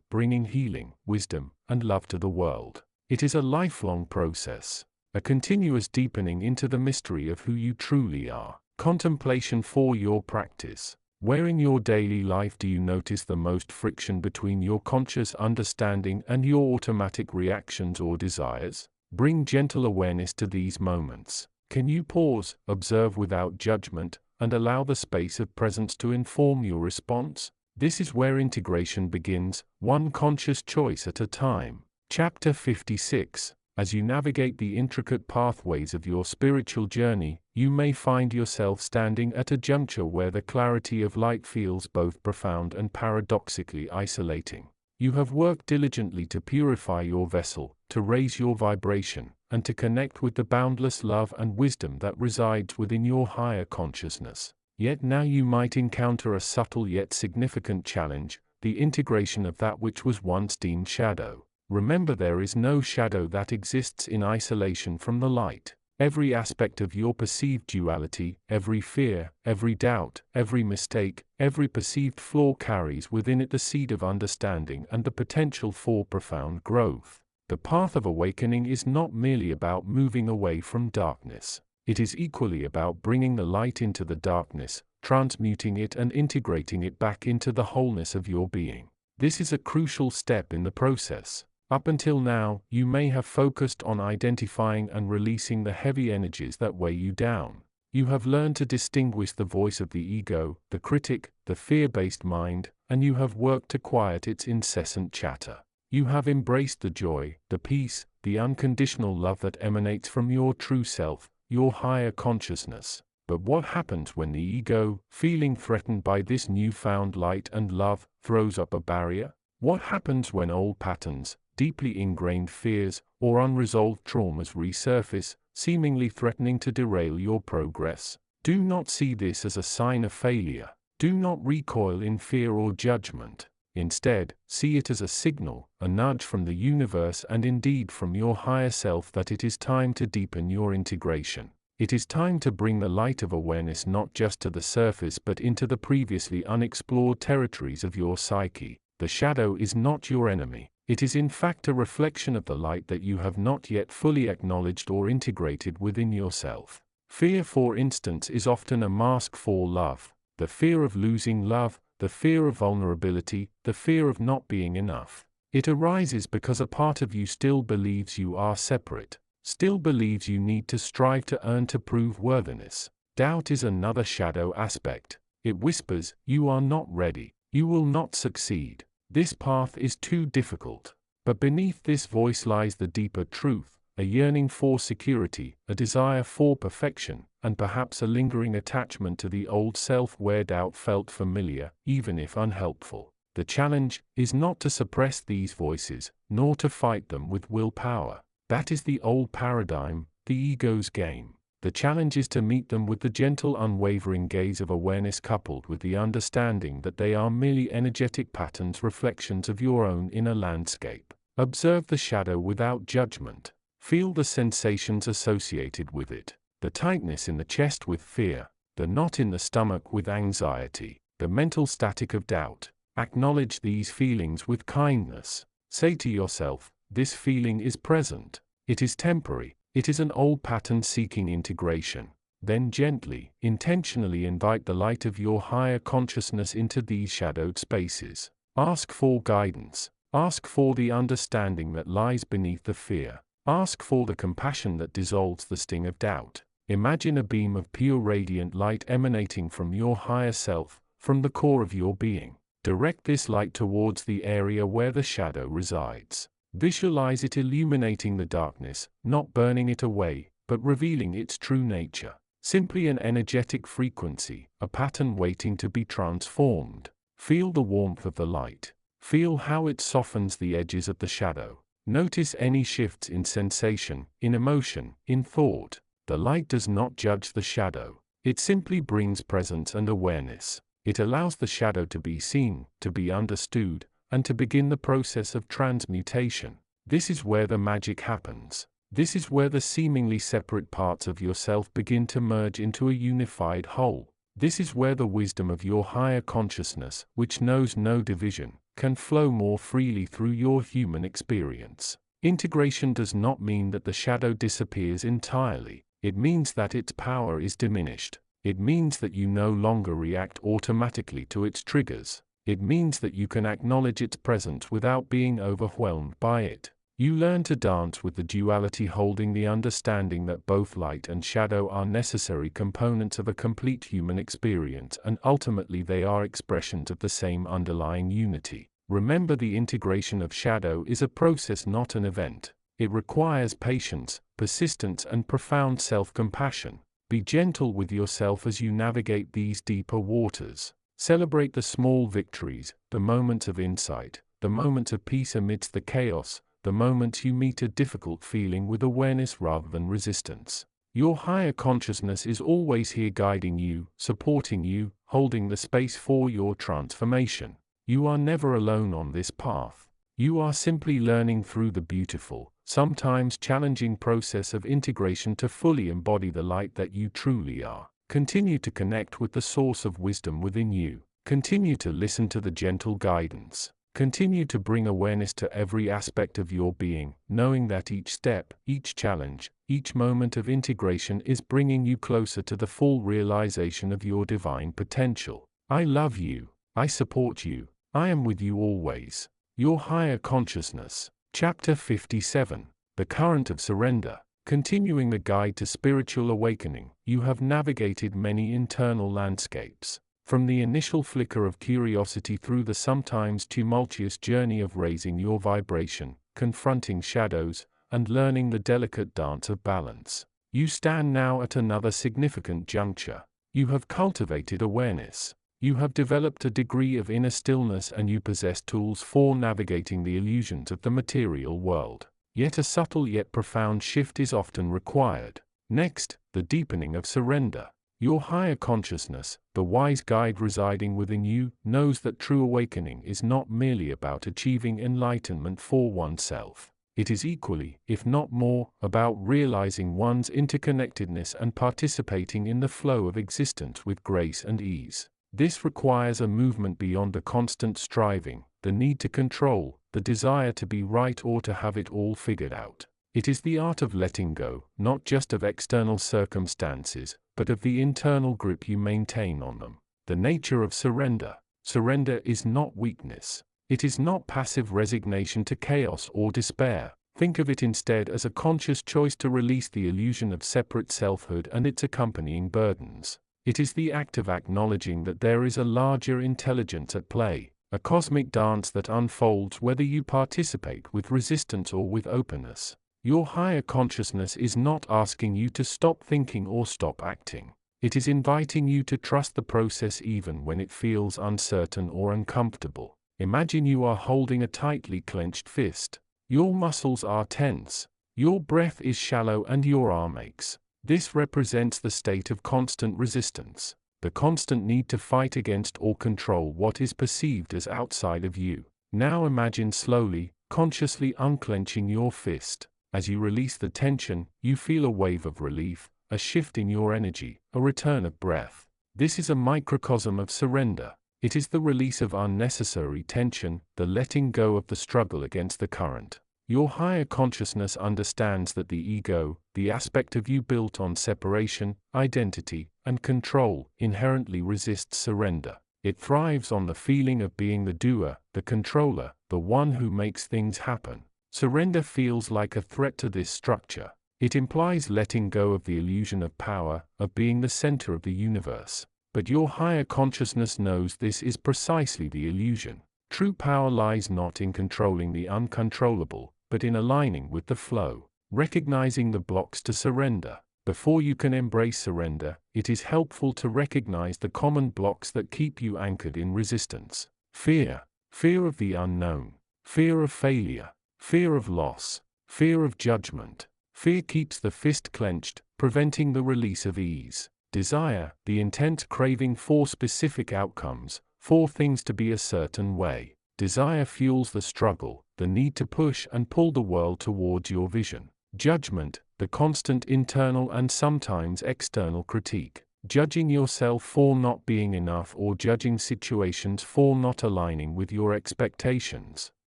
bringing healing, wisdom, and love to the world. It is a lifelong process, a continuous deepening into the mystery of who you truly are. Contemplation for your practice. Where in your daily life do you notice the most friction between your conscious understanding and your automatic reactions or desires? Bring gentle awareness to these moments. Can you pause, observe without judgment, and allow the space of presence to inform your response? This is where integration begins, one conscious choice at a time. Chapter 56. As you navigate the intricate pathways of your spiritual journey, you may find yourself standing at a juncture where the clarity of light feels both profound and paradoxically isolating. You have worked diligently to purify your vessel, to raise your vibration, and to connect with the boundless love and wisdom that resides within your higher consciousness. Yet now you might encounter a subtle yet significant challenge, the integration of that which was once deemed shadow. Remember, there is no shadow that exists in isolation from the light. Every aspect of your perceived duality, every fear, every doubt, every mistake, every perceived flaw carries within it the seed of understanding and the potential for profound growth. The path of awakening is not merely about moving away from darkness. It is equally about bringing the light into the darkness, transmuting it and integrating it back into the wholeness of your being. This is a crucial step in the process. Up until now, you may have focused on identifying and releasing the heavy energies that weigh you down. You have learned to distinguish the voice of the ego, the critic, the fear-based mind, and you have worked to quiet its incessant chatter. You have embraced the joy, the peace, the unconditional love that emanates from your true self, your higher consciousness. But what happens when the ego, feeling threatened by this newfound light and love, throws up a barrier? What happens when old patterns, deeply ingrained fears, or unresolved traumas resurface, seemingly threatening to derail your progress? Do not see this as a sign of failure. Do not recoil in fear or judgment. Instead, see it as a signal, a nudge from the universe and indeed from your higher self that it is time to deepen your integration. It is time to bring the light of awareness not just to the surface but into the previously unexplored territories of your psyche. The shadow is not your enemy. It is in fact a reflection of the light that you have not yet fully acknowledged or integrated within yourself. Fear, for instance, is often a mask for love. The fear of losing love, the fear of vulnerability, the fear of not being enough. It arises because a part of you still believes you are separate, still believes you need to strive to earn to prove worthiness. Doubt is another shadow aspect. It whispers, you are not ready, you will not succeed. This path is too difficult. But beneath this voice lies the deeper truth, a yearning for security, a desire for perfection, and perhaps a lingering attachment to the old self where doubt felt familiar, even if unhelpful. The challenge is not to suppress these voices, nor to fight them with willpower. That is the old paradigm, the ego's game. The The challenge is to meet them with the gentle, unwavering gaze of awareness coupled with the understanding that they are merely energetic patterns, reflections of your own inner landscape. Observe the shadow without judgment. Feel the sensations associated with it. The tightness in the chest with fear, the knot in the stomach with anxiety, the mental static of doubt. Acknowledge these feelings with kindness. Say to yourself, this feeling is present. It is temporary. It is an old pattern seeking integration. Then gently, intentionally invite the light of your higher consciousness into these shadowed spaces. Ask for guidance. Ask for the understanding that lies beneath the fear. Ask for the compassion that dissolves the sting of doubt. Imagine a beam of pure radiant light emanating from your higher self, from the core of your being. Direct this light towards the area where the shadow resides. Visualize it illuminating the darkness, not burning it away, but revealing its true nature. Simply an energetic frequency, a pattern waiting to be transformed. Feel the warmth of the light. Feel how it softens the edges of the shadow. Notice any shifts in sensation, in emotion, in thought. The light does not judge the shadow. It simply brings presence and awareness. It allows the shadow to be seen, to be understood, and to begin the process of transmutation. This is where the magic happens. This is where the seemingly separate parts of yourself begin to merge into a unified whole. This is where the wisdom of your higher consciousness, which knows no division, can flow more freely through your human experience. Integration does not mean that the shadow disappears entirely. It means that its power is diminished. It means that you no longer react automatically to its triggers. It means that you can acknowledge its presence without being overwhelmed by it. You learn to dance with the duality, holding the understanding that both light and shadow are necessary components of a complete human experience, and ultimately they are expressions of the same underlying unity. Remember, the integration of shadow is a process, not an event. It requires patience, persistence, and profound self-compassion. Be gentle with yourself as you navigate these deeper waters. Celebrate the small victories, the moments of insight, the moments of peace amidst the chaos, the moments you meet a difficult feeling with awareness rather than resistance. Your higher consciousness is always here, guiding you, supporting you, holding the space for your transformation. You are never alone on this path. You are simply learning through the beautiful, sometimes challenging process of integration to fully embody the light that you truly are. Continue to connect with the source of wisdom within you. Continue to listen to the gentle guidance. Continue to bring awareness to every aspect of your being, knowing that each step, each challenge, each moment of integration is bringing you closer to the full realization of your divine potential. I love you. I support you. I am with you always. Your higher consciousness. Chapter 57. The Current of Surrender. Continuing the guide to spiritual awakening, you have navigated many internal landscapes. From the initial flicker of curiosity through the sometimes tumultuous journey of raising your vibration, confronting shadows, and learning the delicate dance of balance, you stand now at another significant juncture. You have cultivated awareness. You have developed a degree of inner stillness, and you possess tools for navigating the illusions of the material world. Yet a subtle yet profound shift is often required. Next, the deepening of surrender. Your higher consciousness, the wise guide residing within you, knows that true awakening is not merely about achieving enlightenment for oneself. It is equally, if not more, about realizing one's interconnectedness and participating in the flow of existence with grace and ease. This requires a movement beyond the constant striving, the need to control, the desire to be right or to have it all figured out. It is the art of letting go, not just of external circumstances, but of the internal grip you maintain on them. The nature of surrender. Surrender is not weakness. It is not passive resignation to chaos or despair. Think of it instead as a conscious choice to release the illusion of separate selfhood and its accompanying burdens. It is the act of acknowledging that there is a larger intelligence at play, a cosmic dance that unfolds whether you participate with resistance or with openness. Your higher consciousness is not asking you to stop thinking or stop acting. It is inviting you to trust the process even when it feels uncertain or uncomfortable. Imagine you are holding a tightly clenched fist. Your muscles are tense. Your breath is shallow and your arm aches. This represents the state of constant resistance, the constant need to fight against or control what is perceived as outside of you. Now imagine slowly, consciously unclenching your fist. As you release the tension, you feel a wave of relief, a shift in your energy, a return of breath. This is a microcosm of surrender. It is the release of unnecessary tension, the letting go of the struggle against the current. Your higher consciousness understands that the ego, the aspect of you built on separation, identity, and control, inherently resists surrender. It thrives on the feeling of being the doer, the controller, the one who makes things happen. Surrender feels like a threat to this structure. It implies letting go of the illusion of power, of being the center of the universe. But your higher consciousness knows this is precisely the illusion. True power lies not in controlling the uncontrollable, but in aligning with the flow, recognizing the blocks to surrender. Before you can embrace surrender, it is helpful to recognize the common blocks that keep you anchored in resistance. Fear, fear of the unknown, fear of failure, fear of loss, fear of judgment. Fear keeps the fist clenched, preventing the release of ease. Desire, the intense craving for specific outcomes, for things to be a certain way. Desire fuels the struggle, the need to push and pull the world towards your vision. Judgment, the constant internal and sometimes external critique. Judging yourself for not being enough or judging situations for not aligning with your expectations.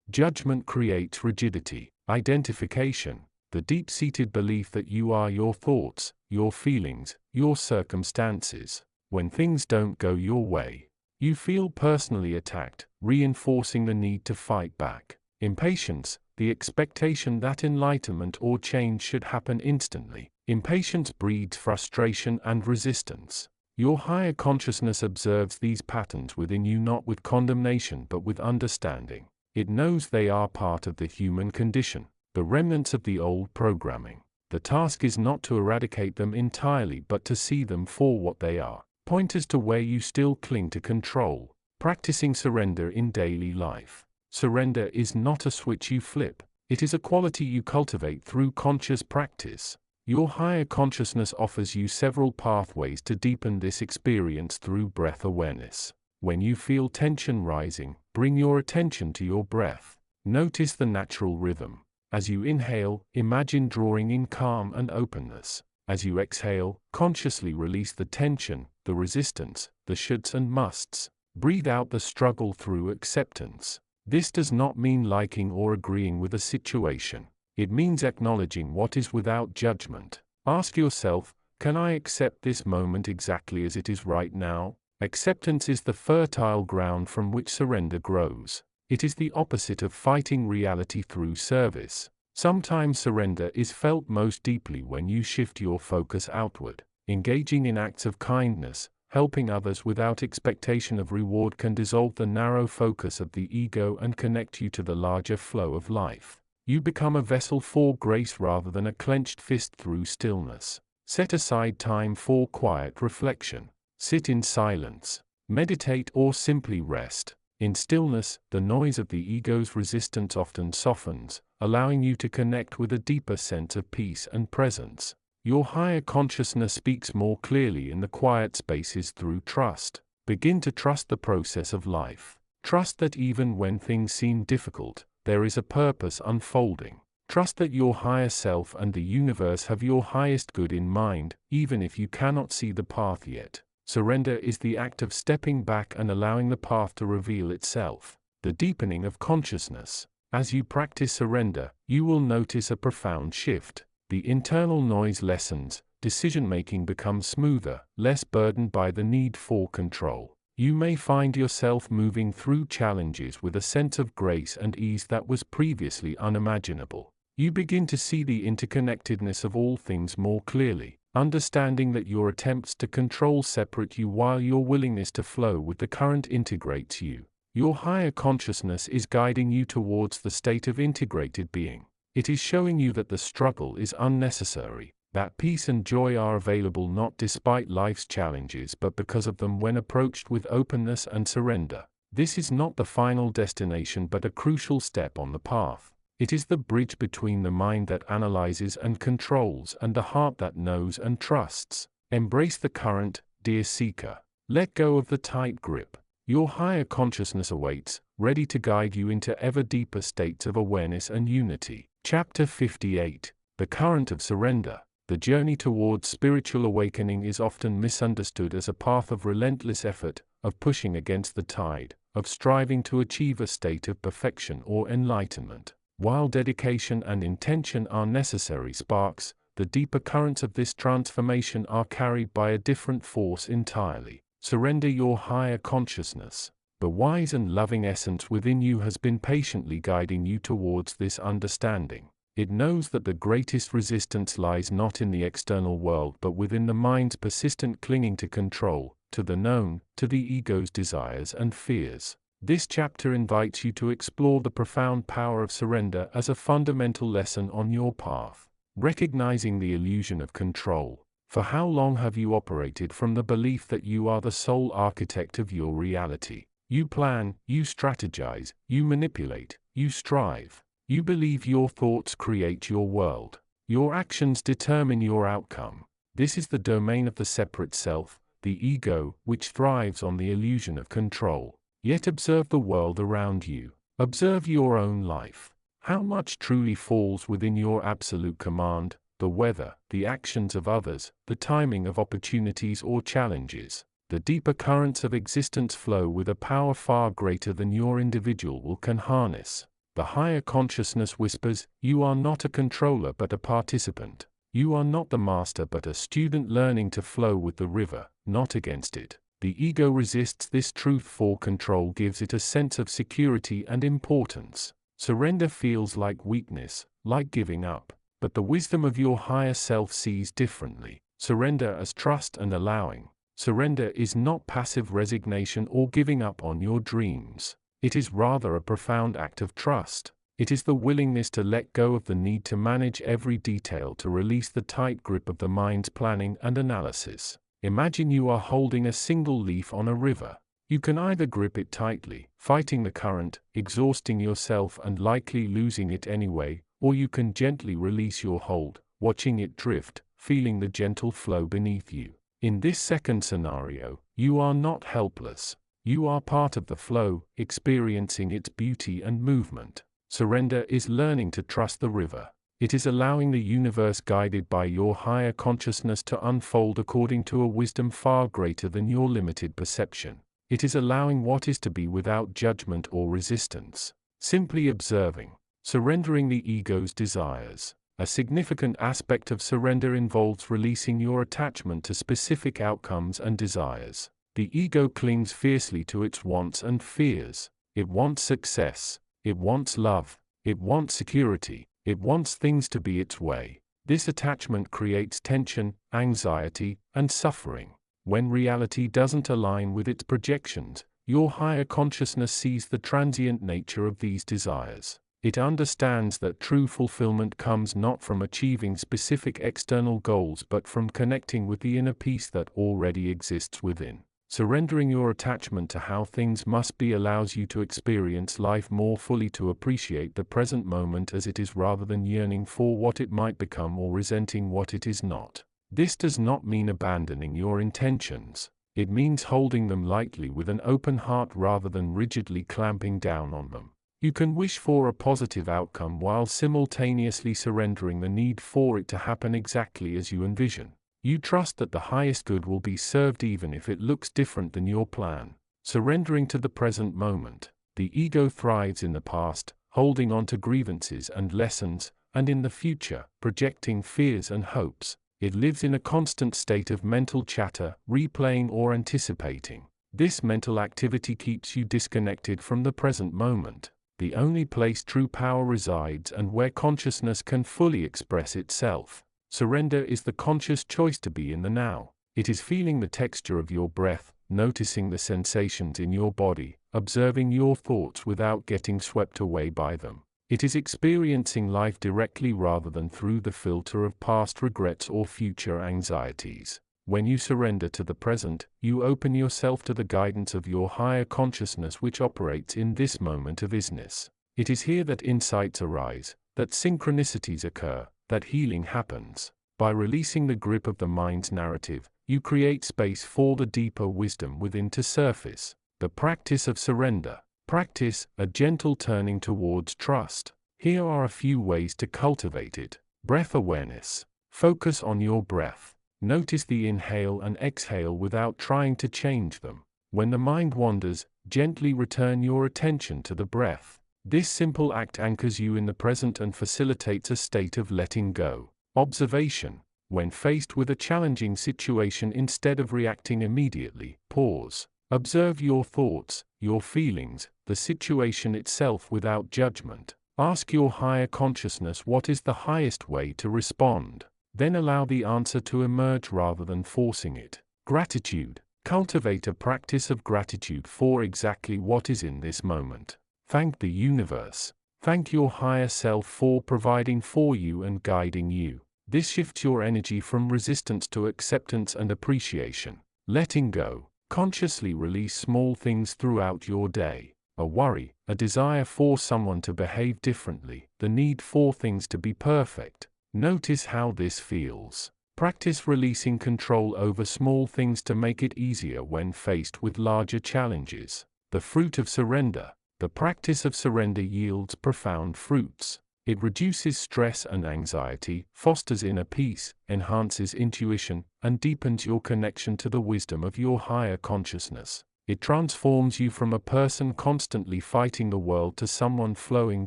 Judgment creates rigidity. Identification, the deep-seated belief that you are your thoughts, your feelings, your circumstances. When things don't go your way, you feel personally attacked, reinforcing the need to fight back. Impatience, the expectation that enlightenment or change should happen instantly. Impatience breeds frustration and resistance. Your higher consciousness observes these patterns within you not with condemnation but with understanding. It knows they are part of the human condition, the remnants of the old programming. The task is not to eradicate them entirely but to see them for what they are. Pointers to where you still cling to control. Practicing surrender in daily life. Surrender is not a switch you flip. It is a quality you cultivate through conscious practice. Your higher consciousness offers you several pathways to deepen this experience through breath awareness. When you feel tension rising, bring your attention to your breath. Notice the natural rhythm. As you inhale, imagine drawing in calm and openness. As you exhale, consciously release the tension, the resistance, the shoulds and musts. Breathe out the struggle through acceptance. This does not mean liking or agreeing with a situation. It means acknowledging what is without judgment. Ask yourself, can I accept this moment exactly as it is right now? Acceptance is the fertile ground from which surrender grows. It is the opposite of fighting reality through service. Sometimes surrender is felt most deeply when you shift your focus outward. Engaging in acts of kindness, helping others without expectation of reward can dissolve the narrow focus of the ego and connect you to the larger flow of life. You become a vessel for grace rather than a clenched fist through stillness. Set aside time for quiet reflection. Sit in silence. Meditate or simply rest. In stillness, the noise of the ego's resistance often softens, allowing you to connect with a deeper sense of peace and presence. Your higher consciousness speaks more clearly in the quiet spaces through trust. Begin to trust the process of life. Trust that even when things seem difficult, there is a purpose unfolding. Trust that your higher self and the universe have your highest good in mind, even if you cannot see the path yet. Surrender is the act of stepping back and allowing the path to reveal itself. The deepening of consciousness. As you practice surrender, you will notice a profound shift. The internal noise lessens, decision-making becomes smoother, less burdened by the need for control. You may find yourself moving through challenges with a sense of grace and ease that was previously unimaginable. You begin to see the interconnectedness of all things more clearly, understanding that your attempts to control separate you while your willingness to flow with the current integrates you. Your higher consciousness is guiding you towards the state of integrated being. It is showing you that the struggle is unnecessary, that peace and joy are available not despite life's challenges but because of them when approached with openness and surrender. This is not the final destination but a crucial step on the path. It is the bridge between the mind that analyzes and controls and the heart that knows and trusts. Embrace the current, dear seeker. Let go of the tight grip. Your higher consciousness awaits, ready to guide you into ever deeper states of awareness and unity. Chapter 58. The Current of Surrender. The journey towards spiritual awakening is often misunderstood as a path of relentless effort, of pushing against the tide, of striving to achieve a state of perfection or enlightenment. While dedication and intention are necessary sparks, the deeper currents of this transformation are carried by a different force entirely. Surrender your higher consciousness. The wise and loving essence within you has been patiently guiding you towards this understanding. It knows that the greatest resistance lies not in the external world but within the mind's persistent clinging to control, to the known, to the ego's desires and fears. This chapter invites you to explore the profound power of surrender as a fundamental lesson on your path. Recognizing the illusion of control. For how long have you operated from the belief that you are the sole architect of your reality? You plan, you strategize, you manipulate, you strive. You believe your thoughts create your world. Your actions determine your outcome. This is the domain of the separate self, the ego, which thrives on the illusion of control. Yet observe the world around you. Observe your own life. How much truly falls within your absolute command? The weather, the actions of others, the timing of opportunities or challenges. The deeper currents of existence flow with a power far greater than your individual will can harness. The higher consciousness whispers, you are not a controller but a participant. You are not the master but a student learning to flow with the river, not against it. The ego resists this truth, for control gives it a sense of security and importance. Surrender feels like weakness, like giving up. But the wisdom of your higher self sees differently. Surrender as trust and allowing. Surrender is not passive resignation or giving up on your dreams. It is rather a profound act of trust. It is the willingness to let go of the need to manage every detail, to release the tight grip of the mind's planning and analysis. Imagine you are holding a single leaf on a river. You can either grip it tightly, fighting the current, exhausting yourself and likely losing it anyway, or you can gently release your hold, watching it drift, feeling the gentle flow beneath you. In this second scenario, you are not helpless. You are part of the flow, experiencing its beauty and movement. Surrender is learning to trust the river. It is allowing the universe guided by your higher consciousness to unfold according to a wisdom far greater than your limited perception. It is allowing what is to be without judgment or resistance. Simply observing. Surrendering the ego's desires. A significant aspect of surrender involves releasing your attachment to specific outcomes and desires. The ego clings fiercely to its wants and fears. It wants success. It wants love. It wants security. It wants things to be its way. This attachment creates tension, anxiety, and suffering. When reality doesn't align with its projections, your higher consciousness sees the transient nature of these desires. It understands that true fulfillment comes not from achieving specific external goals but from connecting with the inner peace that already exists within. Surrendering your attachment to how things must be allows you to experience life more fully, to appreciate the present moment as it is rather than yearning for what it might become or resenting what it is not. This does not mean abandoning your intentions. It means holding them lightly with an open heart rather than rigidly clamping down on them. You can wish for a positive outcome while simultaneously surrendering the need for it to happen exactly as you envision. You trust that the highest good will be served even if it looks different than your plan. Surrendering to the present moment. The ego thrives in the past, holding on to grievances and lessons, and in the future, projecting fears and hopes. It lives in a constant state of mental chatter, replaying or anticipating. This mental activity keeps you disconnected from the present moment, the only place true power resides and where consciousness can fully express itself. Surrender is the conscious choice to be in the now. It is feeling the texture of your breath, noticing the sensations in your body, observing your thoughts without getting swept away by them. It is experiencing life directly rather than through the filter of past regrets or future anxieties. When you surrender to the present, you open yourself to the guidance of your higher consciousness, which operates in this moment of isness. It is here that insights arise, that synchronicities occur, that healing happens. By releasing the grip of the mind's narrative, you create space for the deeper wisdom within to surface. The practice of surrender. Practice a gentle turning towards trust. Here are a few ways to cultivate it. Breath awareness. Focus on your breath. Notice the inhale and exhale without trying to change them. When the mind wanders, gently return your attention to the breath. This simple act anchors you in the present and facilitates a state of letting go. Observation. When faced with a challenging situation, instead of reacting immediately, pause. Observe your thoughts, your feelings, the situation itself without judgment. Ask your higher consciousness what is the highest way to respond. Then allow the answer to emerge rather than forcing it. Gratitude. Cultivate a practice of gratitude for exactly what is in this moment. Thank the universe. Thank your higher self for providing for you and guiding you. This shifts your energy from resistance to acceptance and appreciation. Letting go. Consciously release small things throughout your day. A worry, a desire for someone to behave differently, the need for things to be perfect. Notice how this feels. Practice releasing control over small things to make it easier when faced with larger challenges. The fruit of surrender. The practice of surrender yields profound fruits. It reduces stress and anxiety, fosters inner peace, enhances intuition, and deepens your connection to the wisdom of your higher consciousness. It transforms you from a person constantly fighting the world to someone flowing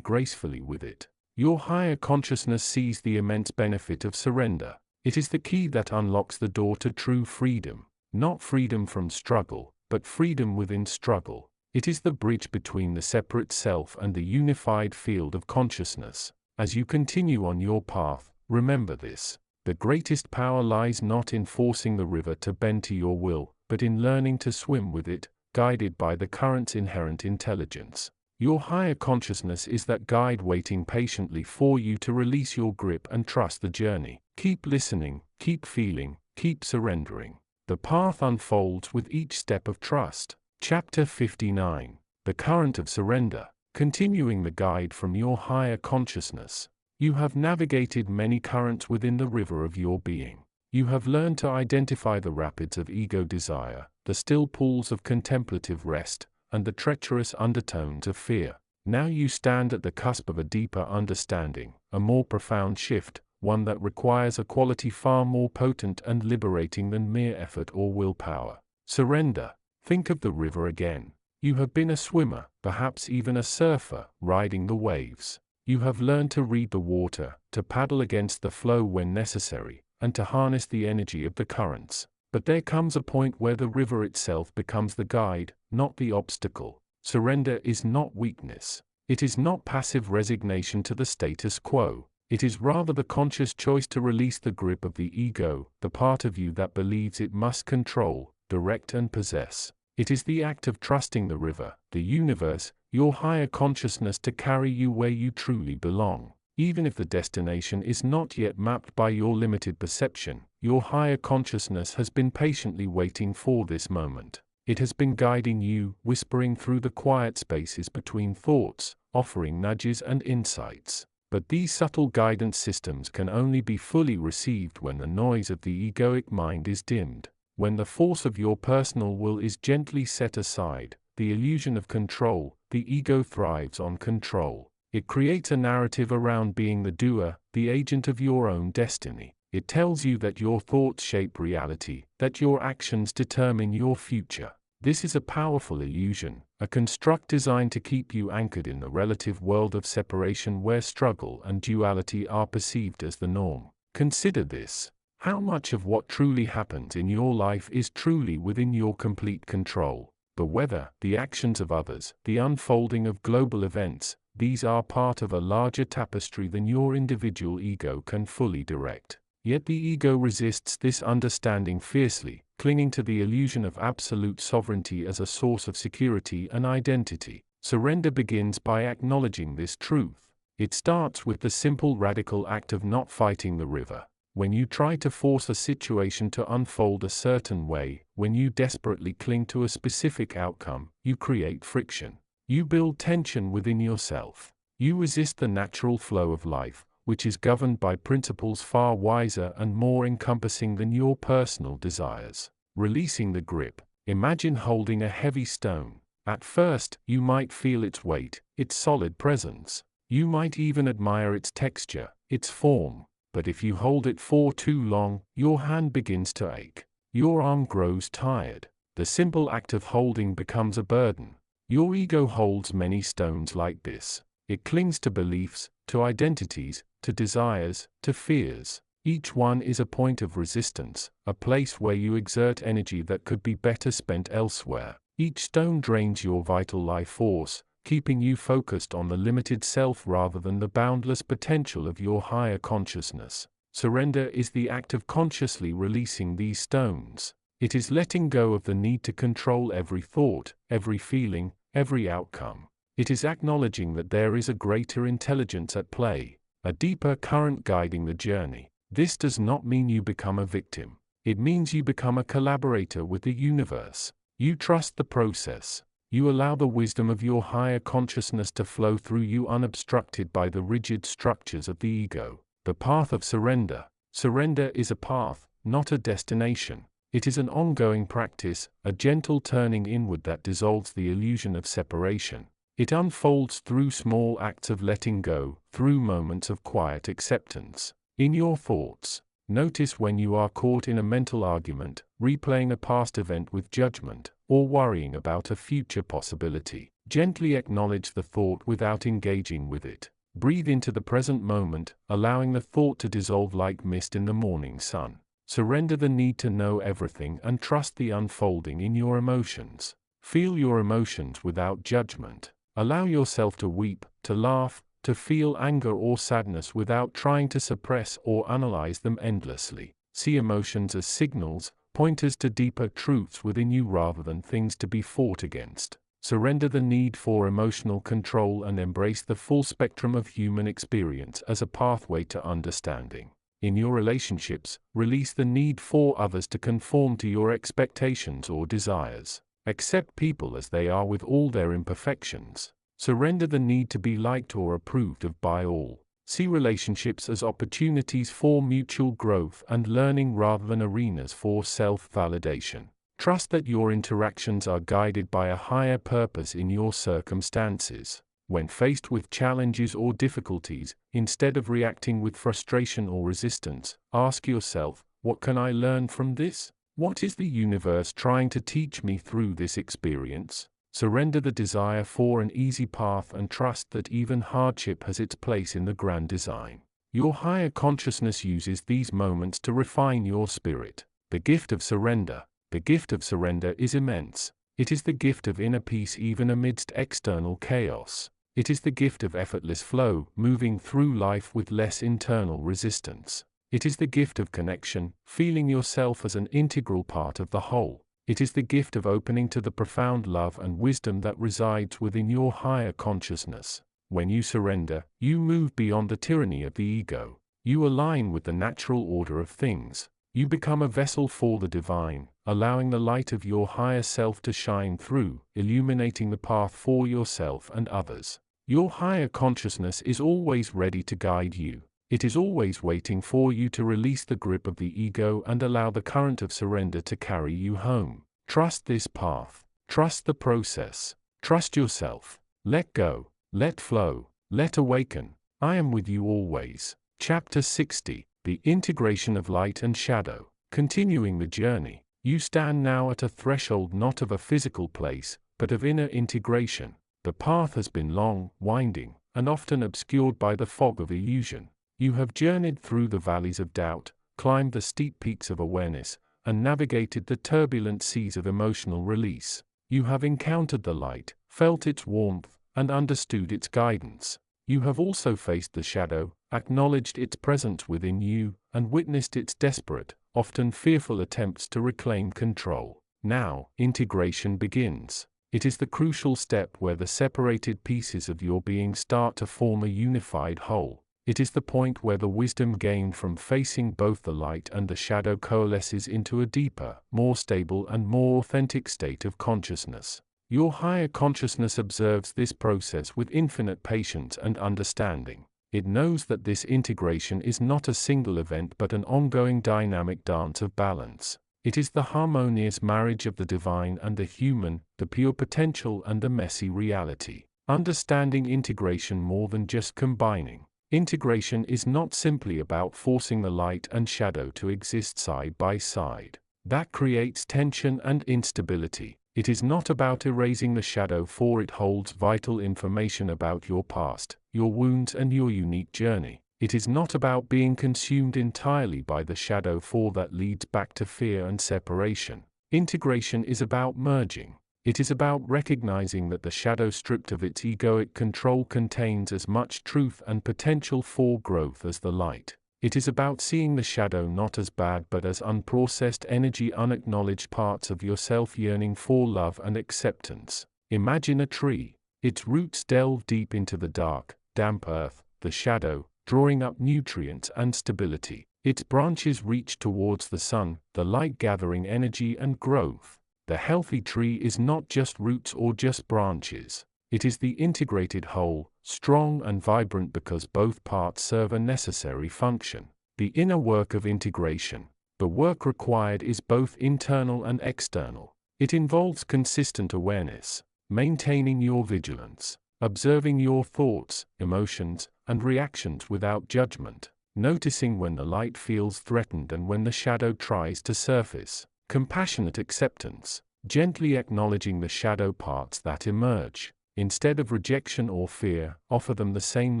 gracefully with it. Your higher consciousness sees the immense benefit of surrender. It is the key that unlocks the door to true freedom. Not freedom from struggle, but freedom within struggle. It is the bridge between the separate self and the unified field of consciousness. As you continue on your path, remember this. The greatest power lies not in forcing the river to bend to your will, but in learning to swim with it, guided by the current's inherent intelligence. Your higher consciousness is that guide waiting patiently for you to release your grip and trust the journey. Keep listening, keep feeling, keep surrendering. The path unfolds with each step of trust. Chapter 59. The Current of Surrender. Continuing the guide from your higher consciousness. You have navigated many currents within the river of your being. You have learned to identify the rapids of ego desire, the still pools of contemplative rest, and the treacherous undertones of fear. Now you stand at the cusp of a deeper understanding, a more profound shift, one that requires a quality far more potent and liberating than mere effort or willpower. Surrender. Think of the river again. You have been a swimmer, perhaps even a surfer, riding the waves. You have learned to read the water, to paddle against the flow when necessary, and to harness the energy of the currents. But there comes a point where the river itself becomes the guide, not the obstacle. Surrender is not weakness. It is not passive resignation to the status quo. It is rather the conscious choice to release the grip of the ego, the part of you that believes it must control, direct and possess. It is the act of trusting the river, the universe, your higher consciousness to carry you where you truly belong. Even if the destination is not yet mapped by your limited perception, your higher consciousness has been patiently waiting for this moment. It has been guiding you, whispering through the quiet spaces between thoughts, offering nudges and insights. But these subtle guidance systems can only be fully received when the noise of the egoic mind is dimmed. When the force of your personal will is gently set aside, the illusion of control, the ego thrives on control. It creates a narrative around being the doer, the agent of your own destiny. It tells you that your thoughts shape reality, that your actions determine your future. This is a powerful illusion, a construct designed to keep you anchored in the relative world of separation where struggle and duality are perceived as the norm. Consider this. How much of what truly happens in your life is truly within your complete control? The weather, the actions of others, the unfolding of global events, these are part of a larger tapestry than your individual ego can fully direct. Yet the ego resists this understanding fiercely, clinging to the illusion of absolute sovereignty as a source of security and identity. Surrender begins by acknowledging this truth. It starts with the simple radical act of not fighting the river. When you try to force a situation to unfold a certain way, when you desperately cling to a specific outcome, you create friction. You build tension within yourself. You resist the natural flow of life, which is governed by principles far wiser and more encompassing than your personal desires. Releasing the grip. Imagine holding a heavy stone. At first, you might feel its weight, its solid presence. You might even admire its texture, its form. But if you hold it for too long, your hand begins to ache. Your arm grows tired. The simple act of holding becomes a burden. Your ego holds many stones like this. It clings to beliefs, to identities, to desires, to fears. Each one is a point of resistance, a place where you exert energy that could be better spent elsewhere. Each stone drains your vital life force, keeping you focused on the limited self rather than the boundless potential of your higher consciousness. Surrender is the act of consciously releasing these stones. It is letting go of the need to control every thought, every feeling, every outcome. It is acknowledging that there is a greater intelligence at play, a deeper current guiding the journey. This does not mean you become a victim. It means you become a collaborator with the universe. You trust the process. You allow the wisdom of your higher consciousness to flow through you unobstructed by the rigid structures of the ego. The path of surrender. Surrender is a path, not a destination. It is an ongoing practice, a gentle turning inward that dissolves the illusion of separation. It unfolds through small acts of letting go, through moments of quiet acceptance. In your thoughts, notice when you are caught in a mental argument, replaying a past event with judgment, or worrying about a future possibility. Gently acknowledge the thought without engaging with it. Breathe into the present moment, allowing the thought to dissolve like mist in the morning sun. Surrender the need to know everything and trust the unfolding in your emotions. Feel your emotions without judgment. Allow yourself to weep, to laugh, to feel anger or sadness without trying to suppress or analyze them endlessly. See emotions as signals, pointers to deeper truths within you rather than things to be fought against. Surrender the need for emotional control and embrace the full spectrum of human experience as a pathway to understanding. In your relationships, release the need for others to conform to your expectations or desires. Accept people as they are with all their imperfections. Surrender the need to be liked or approved of by all. See relationships as opportunities for mutual growth and learning rather than arenas for self-validation. Trust that your interactions are guided by a higher purpose in your circumstances. When faced with challenges or difficulties, instead of reacting with frustration or resistance, ask yourself, what can I learn from this? What is the universe trying to teach me through this experience? Surrender the desire for an easy path and trust that even hardship has its place in the grand design. Your higher consciousness uses these moments to refine your spirit. The gift of surrender. The gift of surrender is immense. It is the gift of inner peace even amidst external chaos. It is the gift of effortless flow, moving through life with less internal resistance. It is the gift of connection, feeling yourself as an integral part of the whole. It is the gift of opening to the profound love and wisdom that resides within your higher consciousness. When you surrender, you move beyond the tyranny of the ego. You align with the natural order of things. You become a vessel for the divine, allowing the light of your higher self to shine through, illuminating the path for yourself and others. Your higher consciousness is always ready to guide you. It is always waiting for you to release the grip of the ego and allow the current of surrender to carry you home. Trust this path. Trust the process. Trust yourself. Let go. Let flow. Let awaken. I am with you always. Chapter 60. The integration of light and shadow. Continuing the journey. You stand now at a threshold not of a physical place, but of inner integration. The path has been long, winding, and often obscured by the fog of illusion. You have journeyed through the valleys of doubt, climbed the steep peaks of awareness, and navigated the turbulent seas of emotional release. You have encountered the light, felt its warmth, and understood its guidance. You have also faced the shadow, acknowledged its presence within you, and witnessed its desperate, often fearful attempts to reclaim control. Now, integration begins. It is the crucial step where the separated pieces of your being start to form a unified whole. It is the point where the wisdom gained from facing both the light and the shadow coalesces into a deeper, more stable and more authentic state of consciousness. Your higher consciousness observes this process with infinite patience and understanding. It knows that this integration is not a single event but an ongoing dynamic dance of balance. It is the harmonious marriage of the divine and the human, the pure potential and the messy reality. Understanding integration more than just combining. Integration is not simply about forcing the light and shadow to exist side by side. That creates tension and instability. It is not about erasing the shadow, for it holds vital information about your past, your wounds and your unique journey. It is not about being consumed entirely by the shadow, for that leads back to fear and separation. Integration is about merging. It is about recognizing that the shadow, stripped of its egoic control, contains as much truth and potential for growth as the light. It is about seeing the shadow not as bad but as unprocessed energy, unacknowledged parts of yourself yearning for love and acceptance. Imagine a tree. Its roots delve deep into the dark, damp earth, the shadow, drawing up nutrients and stability. Its branches reach towards the sun, the light, gathering energy and growth. The healthy tree is not just roots or just branches. It is the integrated whole, strong and vibrant because both parts serve a necessary function. The inner work of integration. The work required is both internal and external. It involves consistent awareness, maintaining your vigilance, observing your thoughts, emotions, and reactions without judgment, noticing when the light feels threatened and when the shadow tries to surface. Compassionate acceptance, gently acknowledging the shadow parts that emerge. Instead of rejection or fear, offer them the same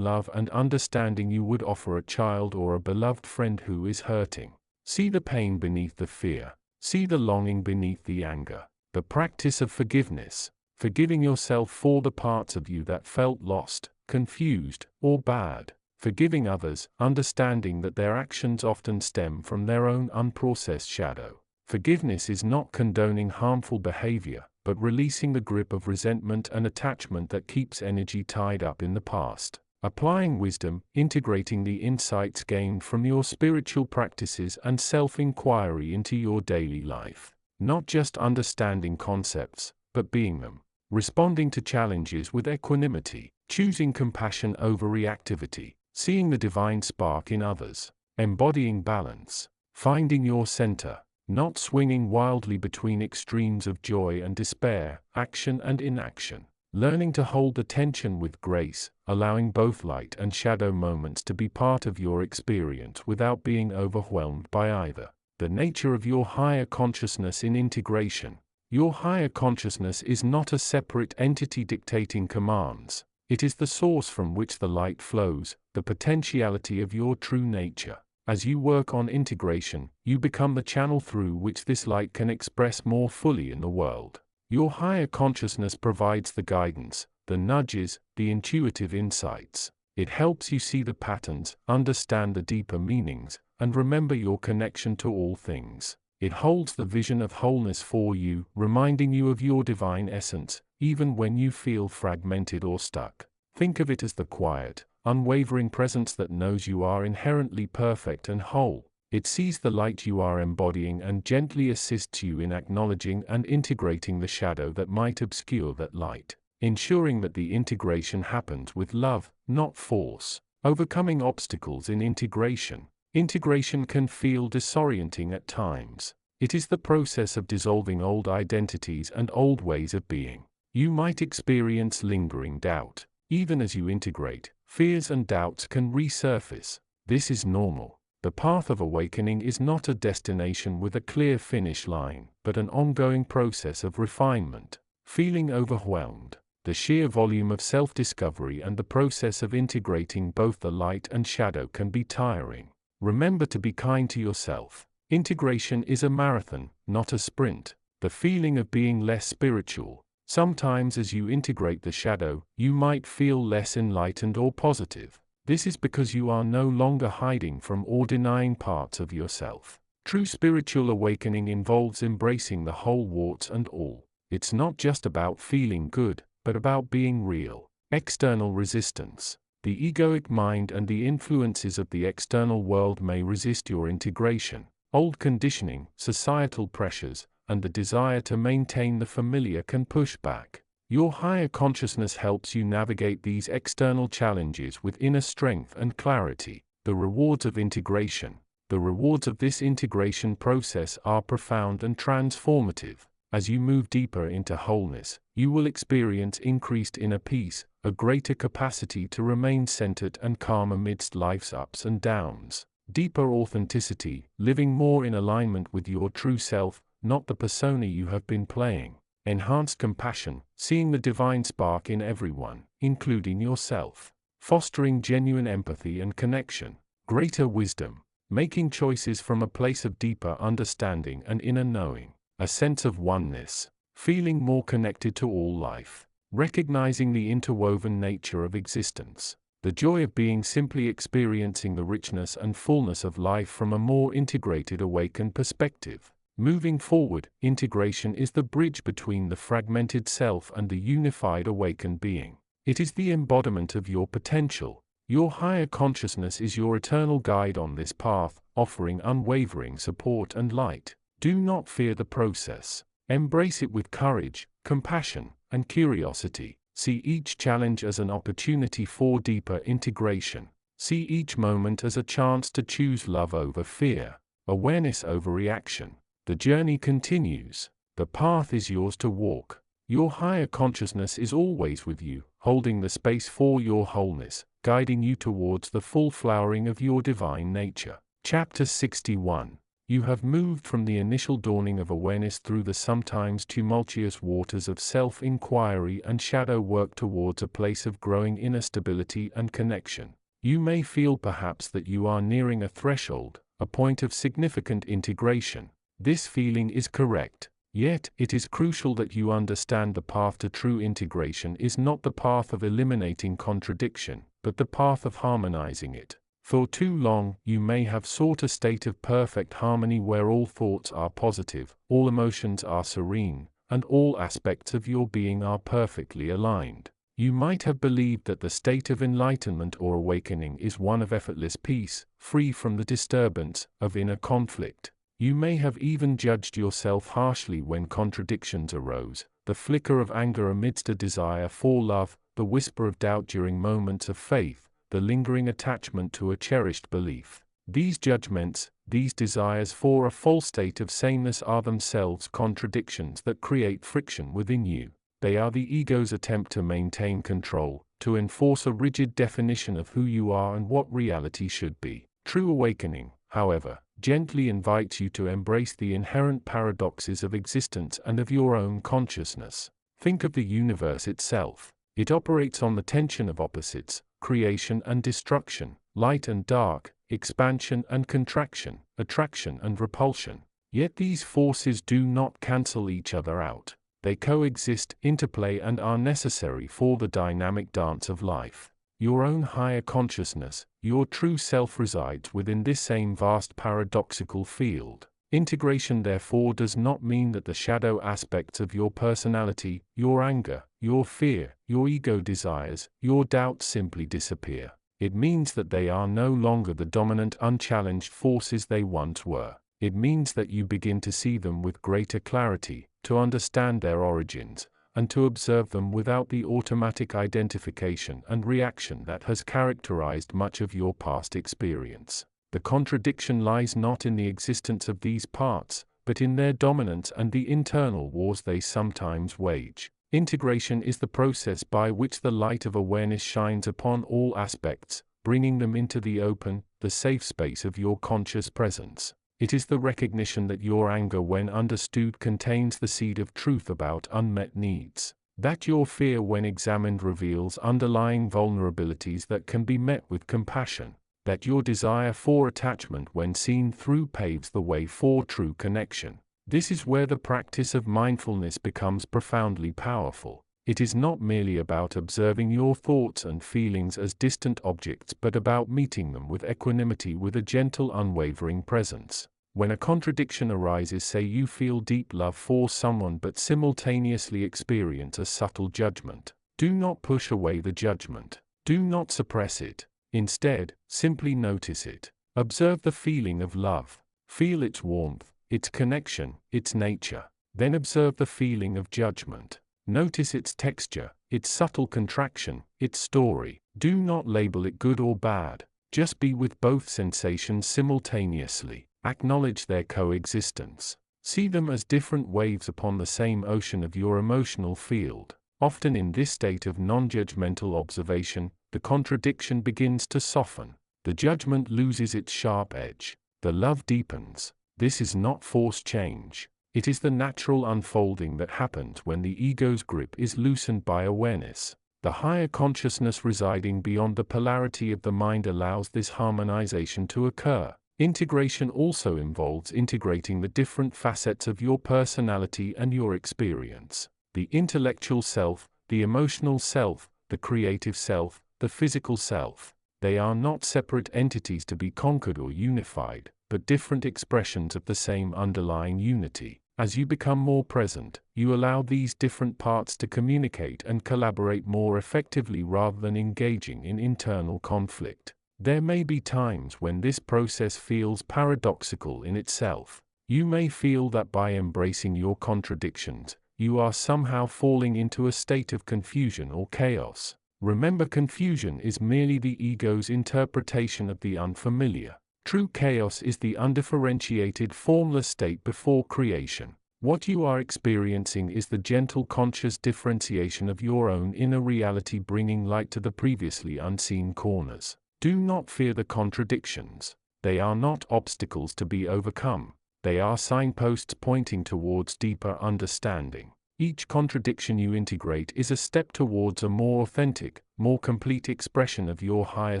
love and understanding you would offer a child or a beloved friend who is hurting. See the pain beneath the fear. See the longing beneath the anger. The practice of forgiveness, forgiving yourself for the parts of you that felt lost, confused, or bad. Forgiving others, understanding that their actions often stem from their own unprocessed shadow. Forgiveness is not condoning harmful behavior, but releasing the grip of resentment and attachment that keeps energy tied up in the past. Applying wisdom, integrating the insights gained from your spiritual practices and self-inquiry into your daily life. Not just understanding concepts, but being them. Responding to challenges with equanimity, choosing compassion over reactivity, seeing the divine spark in others, embodying balance, finding your center. Not swinging wildly between extremes of joy and despair, action and inaction. Learning to hold the tension with grace, allowing both light and shadow moments to be part of your experience without being overwhelmed by either. The nature of your higher consciousness in integration. Your higher consciousness is not a separate entity dictating commands. It is the source from which the light flows, the potentiality of your true nature. As you work on integration, you become the channel through which this light can express more fully in the world. Your higher consciousness provides the guidance, the nudges, the intuitive insights. It helps you see the patterns, understand the deeper meanings, and remember your connection to all things. It holds the vision of wholeness for you, reminding you of your divine essence, even when you feel fragmented or stuck. Think of it as the quiet, unwavering presence that knows you are inherently perfect and whole. It sees the light you are embodying and gently assists you in acknowledging and integrating the shadow that might obscure that light, ensuring that the integration happens with love, not force. Overcoming obstacles in integration. Integration can feel disorienting at times. It is the process of dissolving old identities and old ways of being. You might experience lingering doubt. Even as you integrate, fears and doubts can resurface. This is normal. The path of awakening is not a destination with a clear finish line, but an ongoing process of refinement. Feeling overwhelmed. The sheer volume of self-discovery and the process of integrating both the light and shadow can be tiring. Remember to be kind to yourself. Integration is a marathon, not a sprint. The feeling of being less spiritual. Sometimes as you integrate the shadow, you might feel less enlightened or positive. This is because you are no longer hiding from or denying parts of yourself. True spiritual awakening involves embracing the whole warts and all. It's not just about feeling good, but about being real. External resistance. The egoic mind and the influences of the external world may resist your integration. Old conditioning, societal pressures, and the desire to maintain the familiar can push back. Your higher consciousness helps you navigate these external challenges with inner strength and clarity. The rewards of integration. The rewards of this integration process are profound and transformative. As you move deeper into wholeness, you will experience increased inner peace, a greater capacity to remain centered and calm amidst life's ups and downs. Deeper authenticity, living more in alignment with your true self, not the persona you have been playing. Enhanced compassion, seeing the divine spark in everyone, including yourself. Fostering genuine empathy and connection. Greater wisdom, making choices from a place of deeper understanding and inner knowing. A sense of oneness, feeling more connected to all life. Recognizing the interwoven nature of existence. The joy of being, simply experiencing the richness and fullness of life from a more integrated, awakened perspective. Moving forward, integration is the bridge between the fragmented self and the unified awakened being. It is the embodiment of your potential. Your higher consciousness is your eternal guide on this path, offering unwavering support and light. Do not fear the process. Embrace it with courage, compassion, and curiosity. See each challenge as an opportunity for deeper integration. See each moment as a chance to choose love over fear, awareness over reaction. The journey continues. The path is yours to walk. Your higher consciousness is always with you, holding the space for your wholeness, guiding you towards the full flowering of your divine nature. Chapter 61. You have moved from the initial dawning of awareness through the sometimes tumultuous waters of self-inquiry and shadow work towards a place of growing inner stability and connection. You may feel perhaps that you are nearing a threshold, a point of significant integration. This feeling is correct. Yet, it is crucial that you understand the path to true integration is not the path of eliminating contradiction, but the path of harmonizing it. For too long, you may have sought a state of perfect harmony where all thoughts are positive, all emotions are serene, and all aspects of your being are perfectly aligned. You might have believed that the state of enlightenment or awakening is one of effortless peace, free from the disturbance of inner conflict. You may have even judged yourself harshly when contradictions arose, the flicker of anger amidst a desire for love, the whisper of doubt during moments of faith, the lingering attachment to a cherished belief. These judgments, these desires for a false state of sameness are themselves contradictions that create friction within you. They are the ego's attempt to maintain control, to enforce a rigid definition of who you are and what reality should be. True awakening, however, gently invites you to embrace the inherent paradoxes of existence and of your own consciousness. Think of the universe itself. It operates on the tension of opposites, creation and destruction, light and dark, expansion and contraction, attraction and repulsion. Yet these forces do not cancel each other out. They coexist, interplay, and are necessary for the dynamic dance of life. Your own higher consciousness, your true self, resides within this same vast paradoxical field. Integration therefore does not mean that the shadow aspects of your personality, your anger, your fear, your ego desires, your doubts simply disappear. It means that they are no longer the dominant unchallenged forces they once were. It means that you begin to see them with greater clarity, to understand their origins, and to observe them without the automatic identification and reaction that has characterized much of your past experience. The contradiction lies not in the existence of these parts, but in their dominance and the internal wars they sometimes wage. Integration is the process by which the light of awareness shines upon all aspects, bringing them into the open, the safe space of your conscious presence. It is the recognition that your anger, when understood, contains the seed of truth about unmet needs. That your fear, when examined, reveals underlying vulnerabilities that can be met with compassion. That your desire for attachment, when seen through, paves the way for true connection. This is where the practice of mindfulness becomes profoundly powerful. It is not merely about observing your thoughts and feelings as distant objects, but about meeting them with equanimity, with a gentle, unwavering presence. When a contradiction arises, say you feel deep love for someone but simultaneously experience a subtle judgment, do not push away the judgment. Do not suppress it. Instead, simply notice it. Observe the feeling of love. Feel its warmth, its connection, its nature. Then observe the feeling of judgment. Notice its texture, its subtle contraction, its story. Do not label it good or bad. Just be with both sensations simultaneously. Acknowledge their coexistence. See them as different waves upon the same ocean of your emotional field. Often in this state of non-judgmental observation, the contradiction begins to soften. The judgment loses its sharp edge. The love deepens. This is not forced change. It is the natural unfolding that happens when the ego's grip is loosened by awareness. The higher consciousness residing beyond the polarity of the mind allows this harmonization to occur. Integration also involves integrating the different facets of your personality and your experience. The intellectual self, the emotional self, the creative self, the physical self. They are not separate entities to be conquered or unified, but different expressions of the same underlying unity. As you become more present, you allow these different parts to communicate and collaborate more effectively rather than engaging in internal conflict. There may be times when this process feels paradoxical in itself. You may feel that by embracing your contradictions, you are somehow falling into a state of confusion or chaos. Remember, confusion is merely the ego's interpretation of the unfamiliar. True chaos is the undifferentiated formless state before creation. What you are experiencing is the gentle conscious differentiation of your own inner reality, bringing light to the previously unseen corners. Do not fear the contradictions. They are not obstacles to be overcome. They are signposts pointing towards deeper understanding. Each contradiction you integrate is a step towards a more authentic, more complete expression of your higher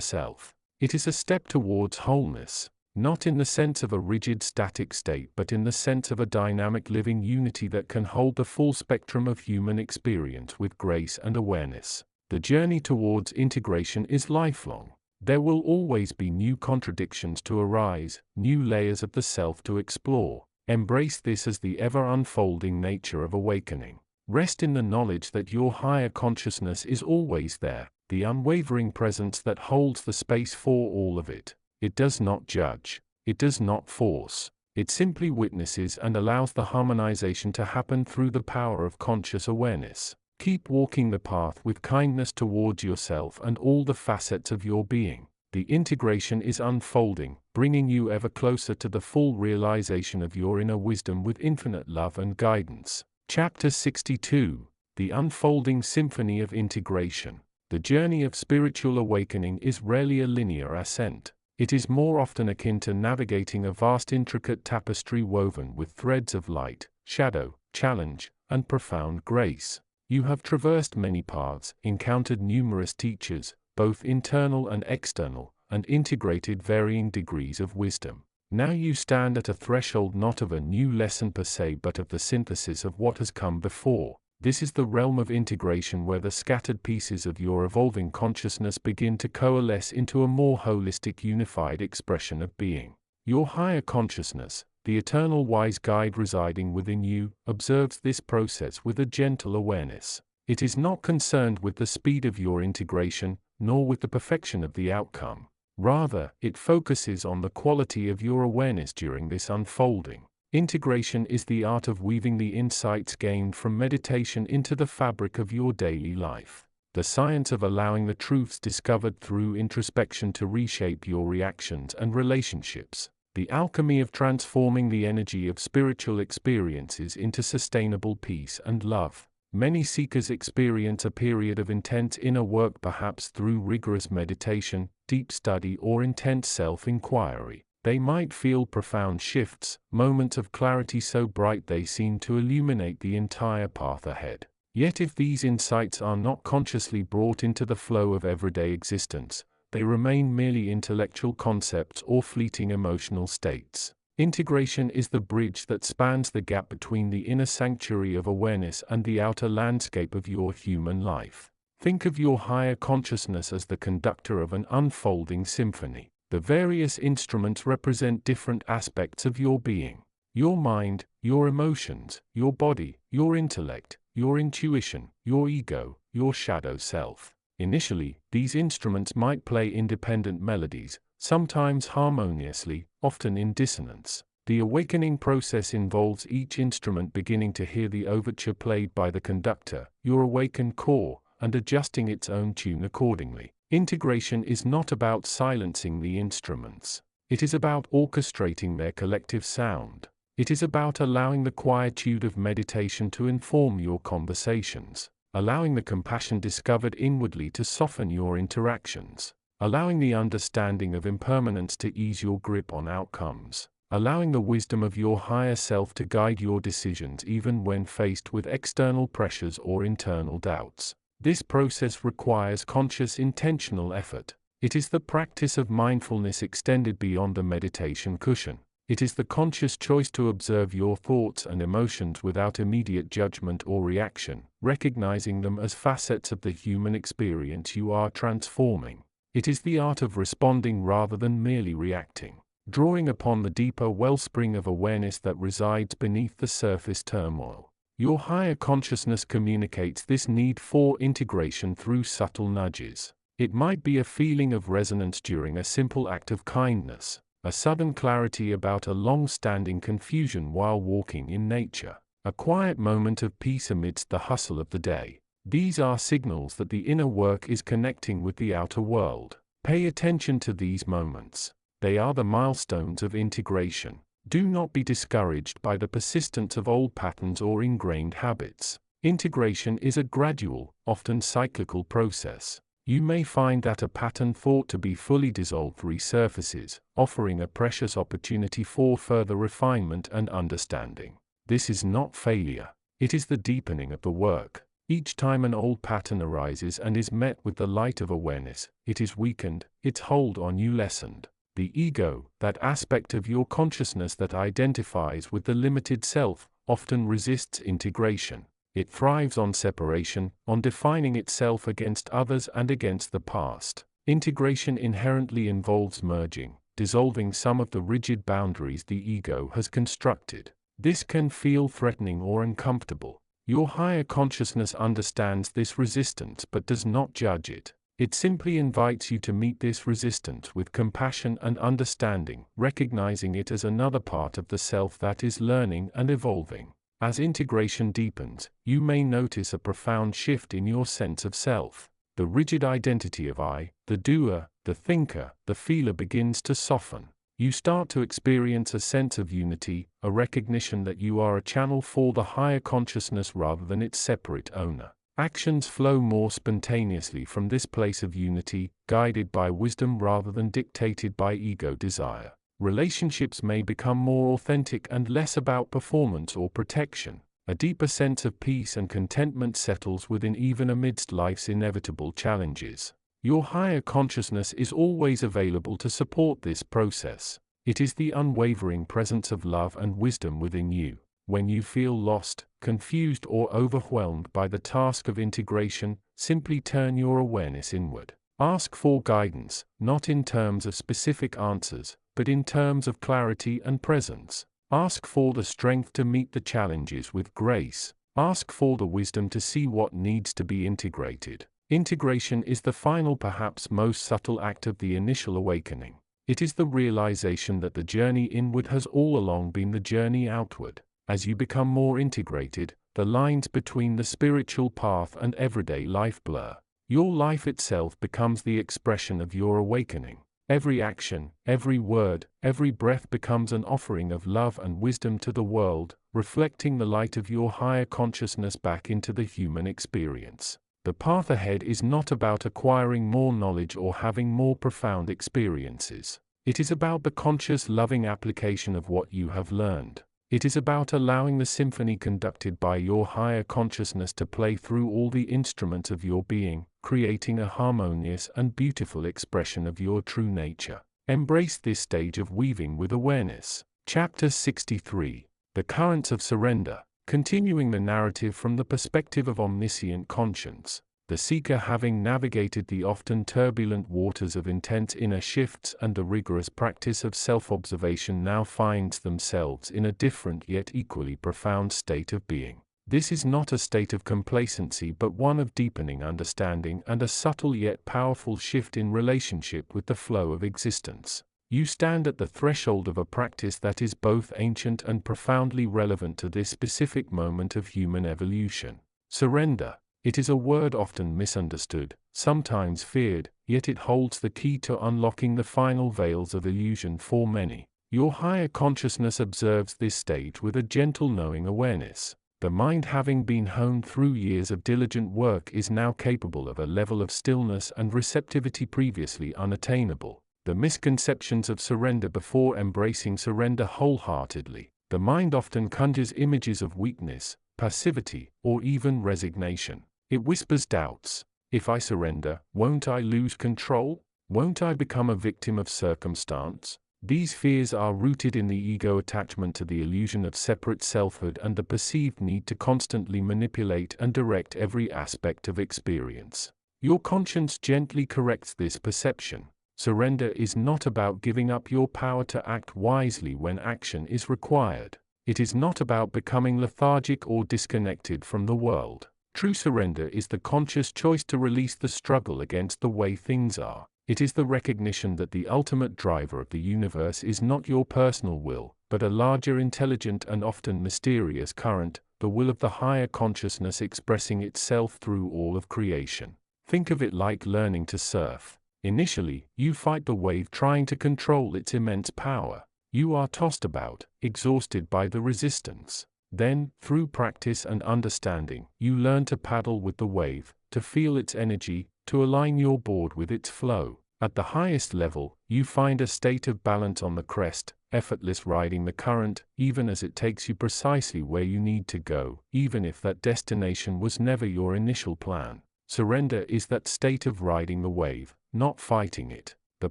self. It is a step towards wholeness, not in the sense of a rigid static state but in the sense of a dynamic living unity that can hold the full spectrum of human experience with grace and awareness. The journey towards integration is lifelong. There will always be new contradictions to arise, new layers of the self to explore. Embrace this as the ever-unfolding nature of awakening. Rest in the knowledge that your higher consciousness is always there, the unwavering presence that holds the space for all of it. It does not judge. It does not force. It simply witnesses and allows the harmonization to happen through the power of conscious awareness. Keep walking the path with kindness towards yourself and all the facets of your being. The integration is unfolding, bringing you ever closer to the full realization of your inner wisdom with infinite love and guidance. Chapter 62. The Unfolding Symphony of Integration. The journey of spiritual awakening is rarely a linear ascent. It is more often akin to navigating a vast intricate tapestry woven with threads of light, shadow, challenge, and profound grace. You have traversed many paths, encountered numerous teachers, both internal and external, and integrated varying degrees of wisdom. Now you stand at a threshold not of a new lesson per se but of the synthesis of what has come before. This is the realm of integration where the scattered pieces of your evolving consciousness begin to coalesce into a more holistic unified expression of being. Your higher consciousness, the eternal wise guide residing within you, observes this process with a gentle awareness. It is not concerned with the speed of your integration, nor with the perfection of the outcome. Rather, it focuses on the quality of your awareness during this unfolding. Integration is the art of weaving the insights gained from meditation into the fabric of your daily life. The science of allowing the truths discovered through introspection to reshape your reactions and relationships. The alchemy of transforming the energy of spiritual experiences into sustainable peace and love. Many seekers experience a period of intense inner work, perhaps through rigorous meditation, deep study, or intense self-inquiry. They might feel profound shifts, moments of clarity so bright they seem to illuminate the entire path ahead. Yet if these insights are not consciously brought into the flow of everyday existence, they remain merely intellectual concepts or fleeting emotional states. Integration is the bridge that spans the gap between the inner sanctuary of awareness and the outer landscape of your human life. Think of your higher consciousness as the conductor of an unfolding symphony. The various instruments represent different aspects of your being. Your mind, your emotions, your body, your intellect, your intuition, your ego, your shadow self. Initially, these instruments might play independent melodies, sometimes harmoniously, often in dissonance. The awakening process involves each instrument beginning to hear the overture played by the conductor, your awakened core, and adjusting its own tune accordingly. Integration is not about silencing the instruments. It is about orchestrating their collective sound. It is about allowing the quietude of meditation to inform your conversations, allowing the compassion discovered inwardly to soften your interactions, allowing the understanding of impermanence to ease your grip on outcomes, allowing the wisdom of your higher self to guide your decisions even when faced with external pressures or internal doubts. This process requires conscious intentional effort. It is the practice of mindfulness extended beyond the meditation cushion. It is the conscious choice to observe your thoughts and emotions without immediate judgment or reaction, recognizing them as facets of the human experience you are transforming. It is the art of responding rather than merely reacting, drawing upon the deeper wellspring of awareness that resides beneath the surface turmoil. Your higher consciousness communicates this need for integration through subtle nudges. It might be a feeling of resonance during a simple act of kindness, a sudden clarity about a long-standing confusion while walking in nature, a quiet moment of peace amidst the hustle of the day. These are signals that the inner work is connecting with the outer world. Pay attention to these moments. They are the milestones of integration. Do not be discouraged by the persistence of old patterns or ingrained habits. Integration is a gradual, often cyclical process. You may find that a pattern thought to be fully dissolved resurfaces, offering a precious opportunity for further refinement and understanding. This is not failure. It is the deepening of the work. Each time an old pattern arises and is met with the light of awareness, it is weakened, its hold on you lessened. The ego, that aspect of your consciousness that identifies with the limited self, often resists integration. It thrives on separation, on defining itself against others and against the past. Integration inherently involves merging, dissolving some of the rigid boundaries the ego has constructed. This can feel threatening or uncomfortable. Your higher consciousness understands this resistance but does not judge it. It simply invites you to meet this resistance with compassion and understanding, recognizing it as another part of the self that is learning and evolving. As integration deepens, you may notice a profound shift in your sense of self. The rigid identity of I, the doer, the thinker, the feeler begins to soften. You start to experience a sense of unity, a recognition that you are a channel for the higher consciousness rather than its separate owner. Actions flow more spontaneously from this place of unity, guided by wisdom rather than dictated by ego desire. Relationships may become more authentic and less about performance or protection. A deeper sense of peace and contentment settles within even amidst life's inevitable challenges. Your higher consciousness is always available to support this process. It is the unwavering presence of love and wisdom within you. When you feel lost, confused, or overwhelmed by the task of integration, simply turn your awareness inward. Ask for guidance, not in terms of specific answers, but in terms of clarity and presence. Ask for the strength to meet the challenges with grace. Ask for the wisdom to see what needs to be integrated. Integration is the final, perhaps most subtle act of the initial awakening. It is the realization that the journey inward has all along been the journey outward. As you become more integrated, the lines between the spiritual path and everyday life blur. Your life itself becomes the expression of your awakening. Every action, every word, every breath becomes an offering of love and wisdom to the world, reflecting the light of your higher consciousness back into the human experience. The path ahead is not about acquiring more knowledge or having more profound experiences. It is about the conscious, loving application of what you have learned. It is about allowing the symphony conducted by your higher consciousness to play through all the instruments of your being, creating a harmonious and beautiful expression of your true nature. Embrace this stage of weaving with awareness. Chapter 63. The Currents of Surrender. Continuing the narrative from the perspective of omniscient conscience. The seeker, having navigated the often turbulent waters of intense inner shifts and the rigorous practice of self-observation, now finds themselves in a different yet equally profound state of being. This is not a state of complacency but one of deepening understanding and a subtle yet powerful shift in relationship with the flow of existence. You stand at the threshold of a practice that is both ancient and profoundly relevant to this specific moment of human evolution. Surrender. It is a word often misunderstood, sometimes feared, yet it holds the key to unlocking the final veils of illusion for many. Your higher consciousness observes this stage with a gentle knowing awareness. The mind, having been honed through years of diligent work, is now capable of a level of stillness and receptivity previously unattainable. The misconceptions of surrender. Before embracing surrender wholeheartedly, the mind often conjures images of weakness, passivity, or even resignation. It whispers doubts. If I surrender, won't I lose control? Won't I become a victim of circumstance? These fears are rooted in the ego attachment to the illusion of separate selfhood and the perceived need to constantly manipulate and direct every aspect of experience. Your conscience gently corrects this perception. Surrender is not about giving up your power to act wisely when action is required. It is not about becoming lethargic or disconnected from the world. True surrender is the conscious choice to release the struggle against the way things are. It is the recognition that the ultimate driver of the universe is not your personal will, but a larger, intelligent, and often mysterious current, the will of the higher consciousness expressing itself through all of creation. Think of it like learning to surf. Initially, you fight the wave trying to control its immense power. You are tossed about, exhausted by the resistance. Then, through practice and understanding, you learn to paddle with the wave, to feel its energy, to align your board with its flow. At the highest level, you find a state of balance on the crest, effortless riding the current, even as it takes you precisely where you need to go, even if that destination was never your initial plan. Surrender is that state of riding the wave, not fighting it. The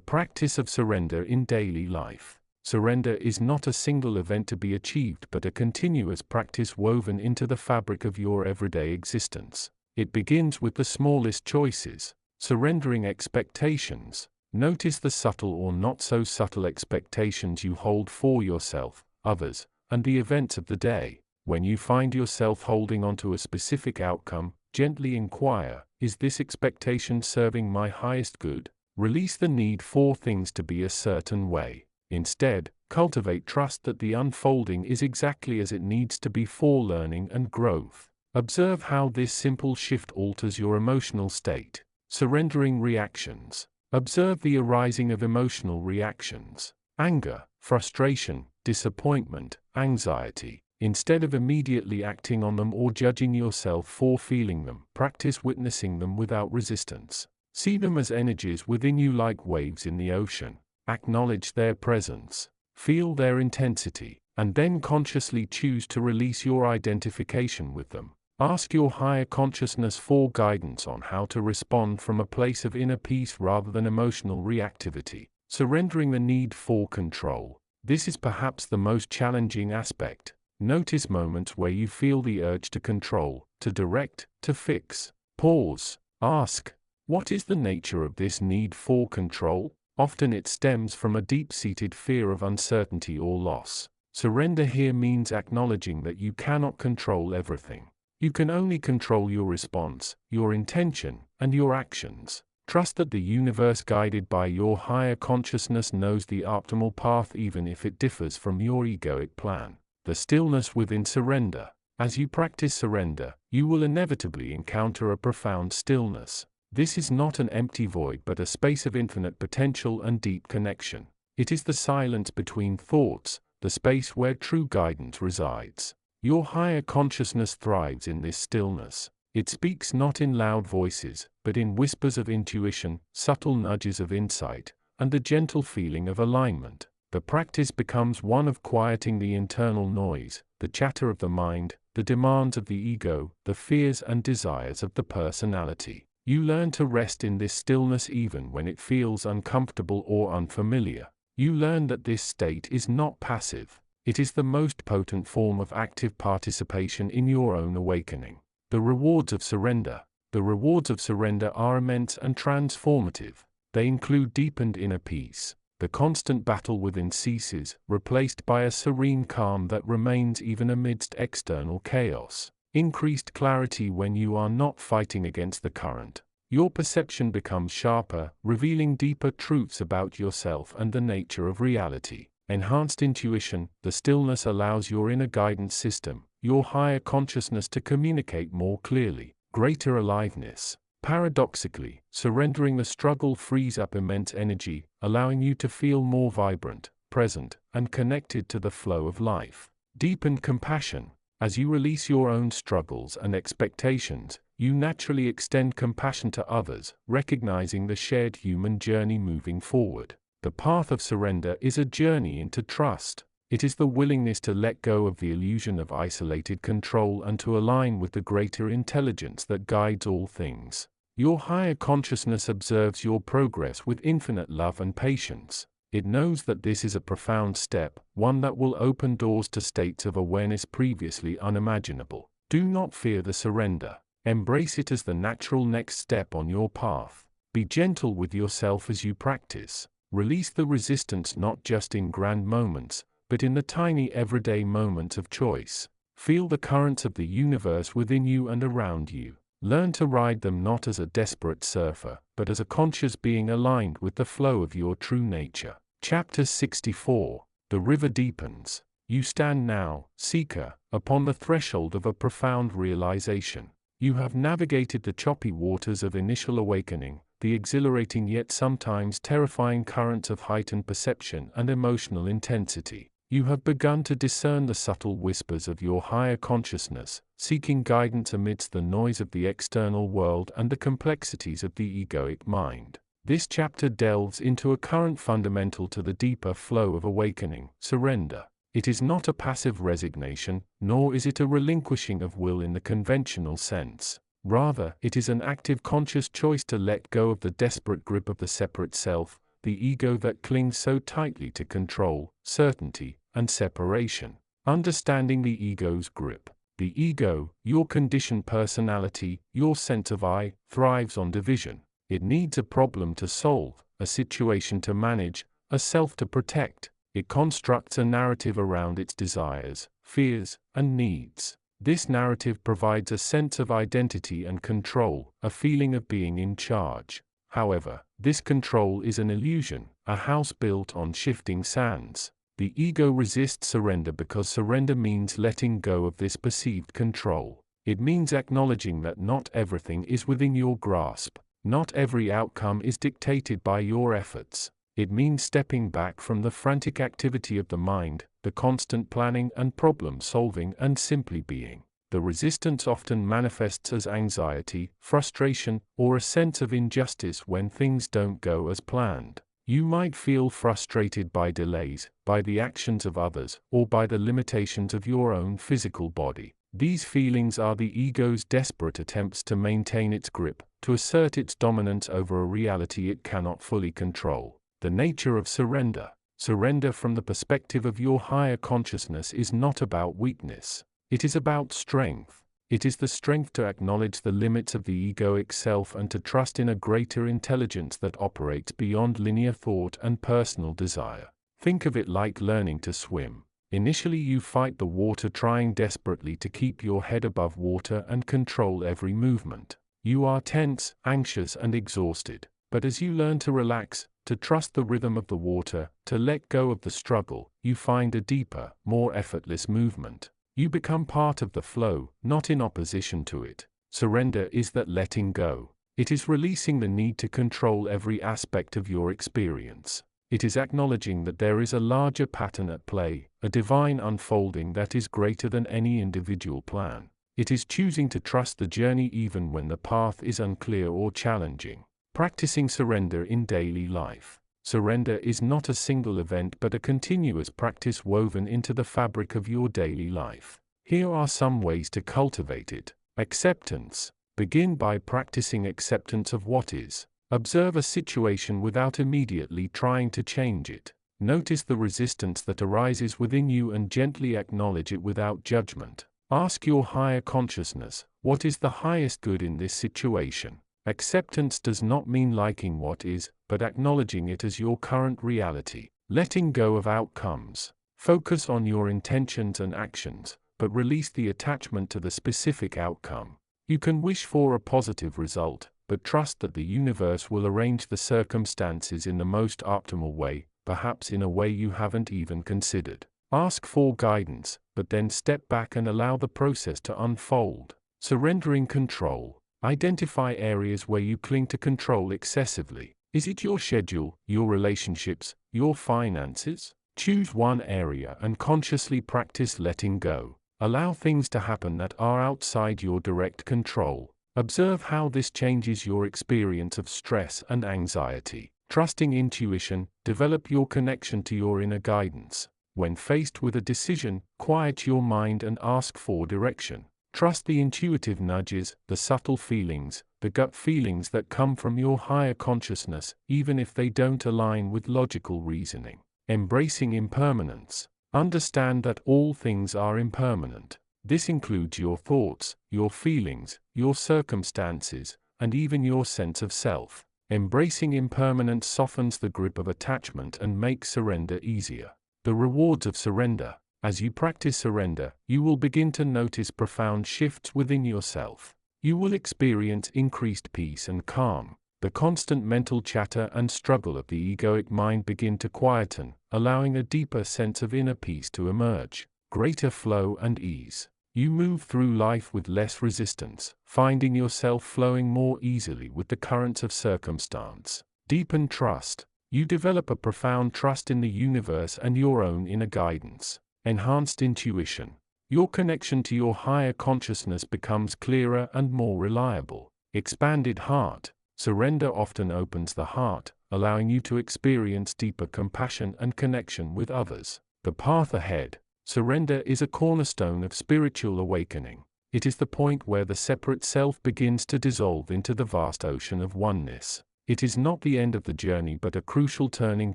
practice of surrender in daily life. Surrender is not a single event to be achieved but a continuous practice woven into the fabric of your everyday existence. It begins with the smallest choices. Surrendering expectations. Notice the subtle or not so subtle expectations you hold for yourself, others, and the events of the day. When you find yourself holding on to a specific outcome, gently inquire, is this expectation serving my highest good? Release the need for things to be a certain way. Instead, cultivate trust that the unfolding is exactly as it needs to be for learning and growth. Observe how this simple shift alters your emotional state. Surrendering reactions. Observe the arising of emotional reactions. Anger, frustration, disappointment, anxiety. Instead of immediately acting on them or judging yourself for feeling them, practice witnessing them without resistance. See them as energies within you, like waves in the ocean. Acknowledge their presence, feel their intensity, and then consciously choose to release your identification with them. Ask your higher consciousness for guidance on how to respond from a place of inner peace rather than emotional reactivity. Surrendering the need for control. This is perhaps the most challenging aspect. Notice moments where you feel the urge to control, to direct, to fix. Pause. Ask, what is the nature of this need for control? Often it stems from a deep-seated fear of uncertainty or loss. Surrender here means acknowledging that you cannot control everything. You can only control your response, your intention, and your actions. Trust that the universe, guided by your higher consciousness, knows the optimal path even if it differs from your egoic plan. The stillness within surrender. As you practice surrender, you will inevitably encounter a profound stillness. This is not an empty void but a space of infinite potential and deep connection. It is the silence between thoughts, the space where true guidance resides. Your higher consciousness thrives in this stillness. It speaks not in loud voices, but in whispers of intuition, subtle nudges of insight, and the gentle feeling of alignment. The practice becomes one of quieting the internal noise, the chatter of the mind, the demands of the ego, the fears and desires of the personality. You learn to rest in this stillness even when it feels uncomfortable or unfamiliar. You learn that this state is not passive. It is the most potent form of active participation in your own awakening. The rewards of surrender. The rewards of surrender are immense and transformative. They include deepened inner peace. The constant battle within ceases, replaced by a serene calm that remains even amidst external chaos. Increased clarity when you are not fighting against the current. Your perception becomes sharper, revealing deeper truths about yourself and the nature of reality. Enhanced intuition, the stillness allows your inner guidance system, your higher consciousness to communicate more clearly. Greater aliveness. Paradoxically, surrendering the struggle frees up immense energy, allowing you to feel more vibrant, present, and connected to the flow of life. Deepened compassion. As you release your own struggles and expectations, you naturally extend compassion to others, recognizing the shared human journey moving forward. The path of surrender is a journey into trust. It is the willingness to let go of the illusion of isolated control and to align with the greater intelligence that guides all things. Your higher consciousness observes your progress with infinite love and patience. It knows that this is a profound step, one that will open doors to states of awareness previously unimaginable. Do not fear the surrender. Embrace it as the natural next step on your path. Be gentle with yourself as you practice. Release the resistance not just in grand moments, but in the tiny everyday moments of choice. Feel the currents of the universe within you and around you. Learn to ride them not as a desperate surfer, but as a conscious being aligned with the flow of your true nature. Chapter 64. The river deepens. You stand now, seeker, upon the threshold of a profound realization. You have navigated the choppy waters of initial awakening, the exhilarating yet sometimes terrifying currents of heightened perception and emotional intensity. You have begun to discern the subtle whispers of your higher consciousness, seeking guidance amidst the noise of the external world and the complexities of the egoic mind. This chapter delves into a current fundamental to the deeper flow of awakening: surrender. It is not a passive resignation, nor is it a relinquishing of will in the conventional sense. Rather, it is an active conscious choice to let go of the desperate grip of the separate self, the ego that clings so tightly to control, certainty, and separation. Understanding the ego's grip. The ego, your conditioned personality, your sense of I, thrives on division. It needs a problem to solve, a situation to manage, a self to protect. It constructs a narrative around its desires, fears, and needs. This narrative provides a sense of identity and control, a feeling of being in charge. However, this control is an illusion, a house built on shifting sands. The ego resists surrender because surrender means letting go of this perceived control. It means acknowledging that not everything is within your grasp. Not every outcome is dictated by your efforts. It means stepping back from the frantic activity of the mind, the constant planning and problem solving, and simply being. The resistance often manifests as anxiety, frustration, or a sense of injustice when things don't go as planned. You might feel frustrated by delays, by the actions of others, or by the limitations of your own physical body. These feelings are the ego's desperate attempts to maintain its grip, to assert its dominance over a reality it cannot fully control. The nature of surrender. Surrender from the perspective of your higher consciousness is not about weakness. It is about strength. It is the strength to acknowledge the limits of the egoic self and to trust in a greater intelligence that operates beyond linear thought and personal desire. Think of it like learning to swim. Initially you fight the water, trying desperately to keep your head above water and control every movement. You are tense, anxious, and exhausted. But as you learn to relax, to trust the rhythm of the water, to let go of the struggle, you find a deeper, more effortless movement. You become part of the flow, not in opposition to it. Surrender is that letting go. It is releasing the need to control every aspect of your experience. It is acknowledging that there is a larger pattern at play, a divine unfolding that is greater than any individual plan. It is choosing to trust the journey even when the path is unclear or challenging. Practicing surrender in daily life. Surrender is not a single event but a continuous practice woven into the fabric of your daily life. Here are some ways to cultivate it. Acceptance. Begin by practicing acceptance of what is. Observe a situation without immediately trying to change it. Notice the resistance that arises within you and gently acknowledge it without judgment. Ask your higher consciousness, what is the highest good in this situation? Acceptance does not mean liking what is, but acknowledging it as your current reality. Letting go of outcomes. Focus on your intentions and actions, but release the attachment to the specific outcome. You can wish for a positive result, but trust that the universe will arrange the circumstances in the most optimal way, perhaps in a way you haven't even considered. Ask for guidance, but then step back and allow the process to unfold. Surrendering control. Identify areas where you cling to control excessively. Is it your schedule, your relationships, your finances? Choose one area and consciously practice letting go. Allow things to happen that are outside your direct control. Observe how this changes your experience of stress and anxiety. Trusting intuition. Develop your connection to your inner guidance. When faced with a decision, quiet your mind and ask for direction. Trust the intuitive nudges, the subtle feelings, the gut feelings that come from your higher consciousness, even if they don't align with logical reasoning. Embracing impermanence. Understand that all things are impermanent. This includes your thoughts, your feelings, your circumstances, and even your sense of self. Embracing impermanence softens the grip of attachment and makes surrender easier. The rewards of surrender. As you practice surrender, you will begin to notice profound shifts within yourself. You will experience increased peace and calm. The constant mental chatter and struggle of the egoic mind begin to quieten, allowing a deeper sense of inner peace to emerge. Greater flow and ease. You move through life with less resistance, finding yourself flowing more easily with the currents of circumstance. Deepen trust. You develop a profound trust in the universe and your own inner guidance. Enhanced intuition. Your connection to your higher consciousness becomes clearer and more reliable. Expanded heart. Surrender often opens the heart, allowing you to experience deeper compassion and connection with others. The path ahead. Surrender is a cornerstone of spiritual awakening. It is the point where the separate self begins to dissolve into the vast ocean of oneness. It is not the end of the journey but a crucial turning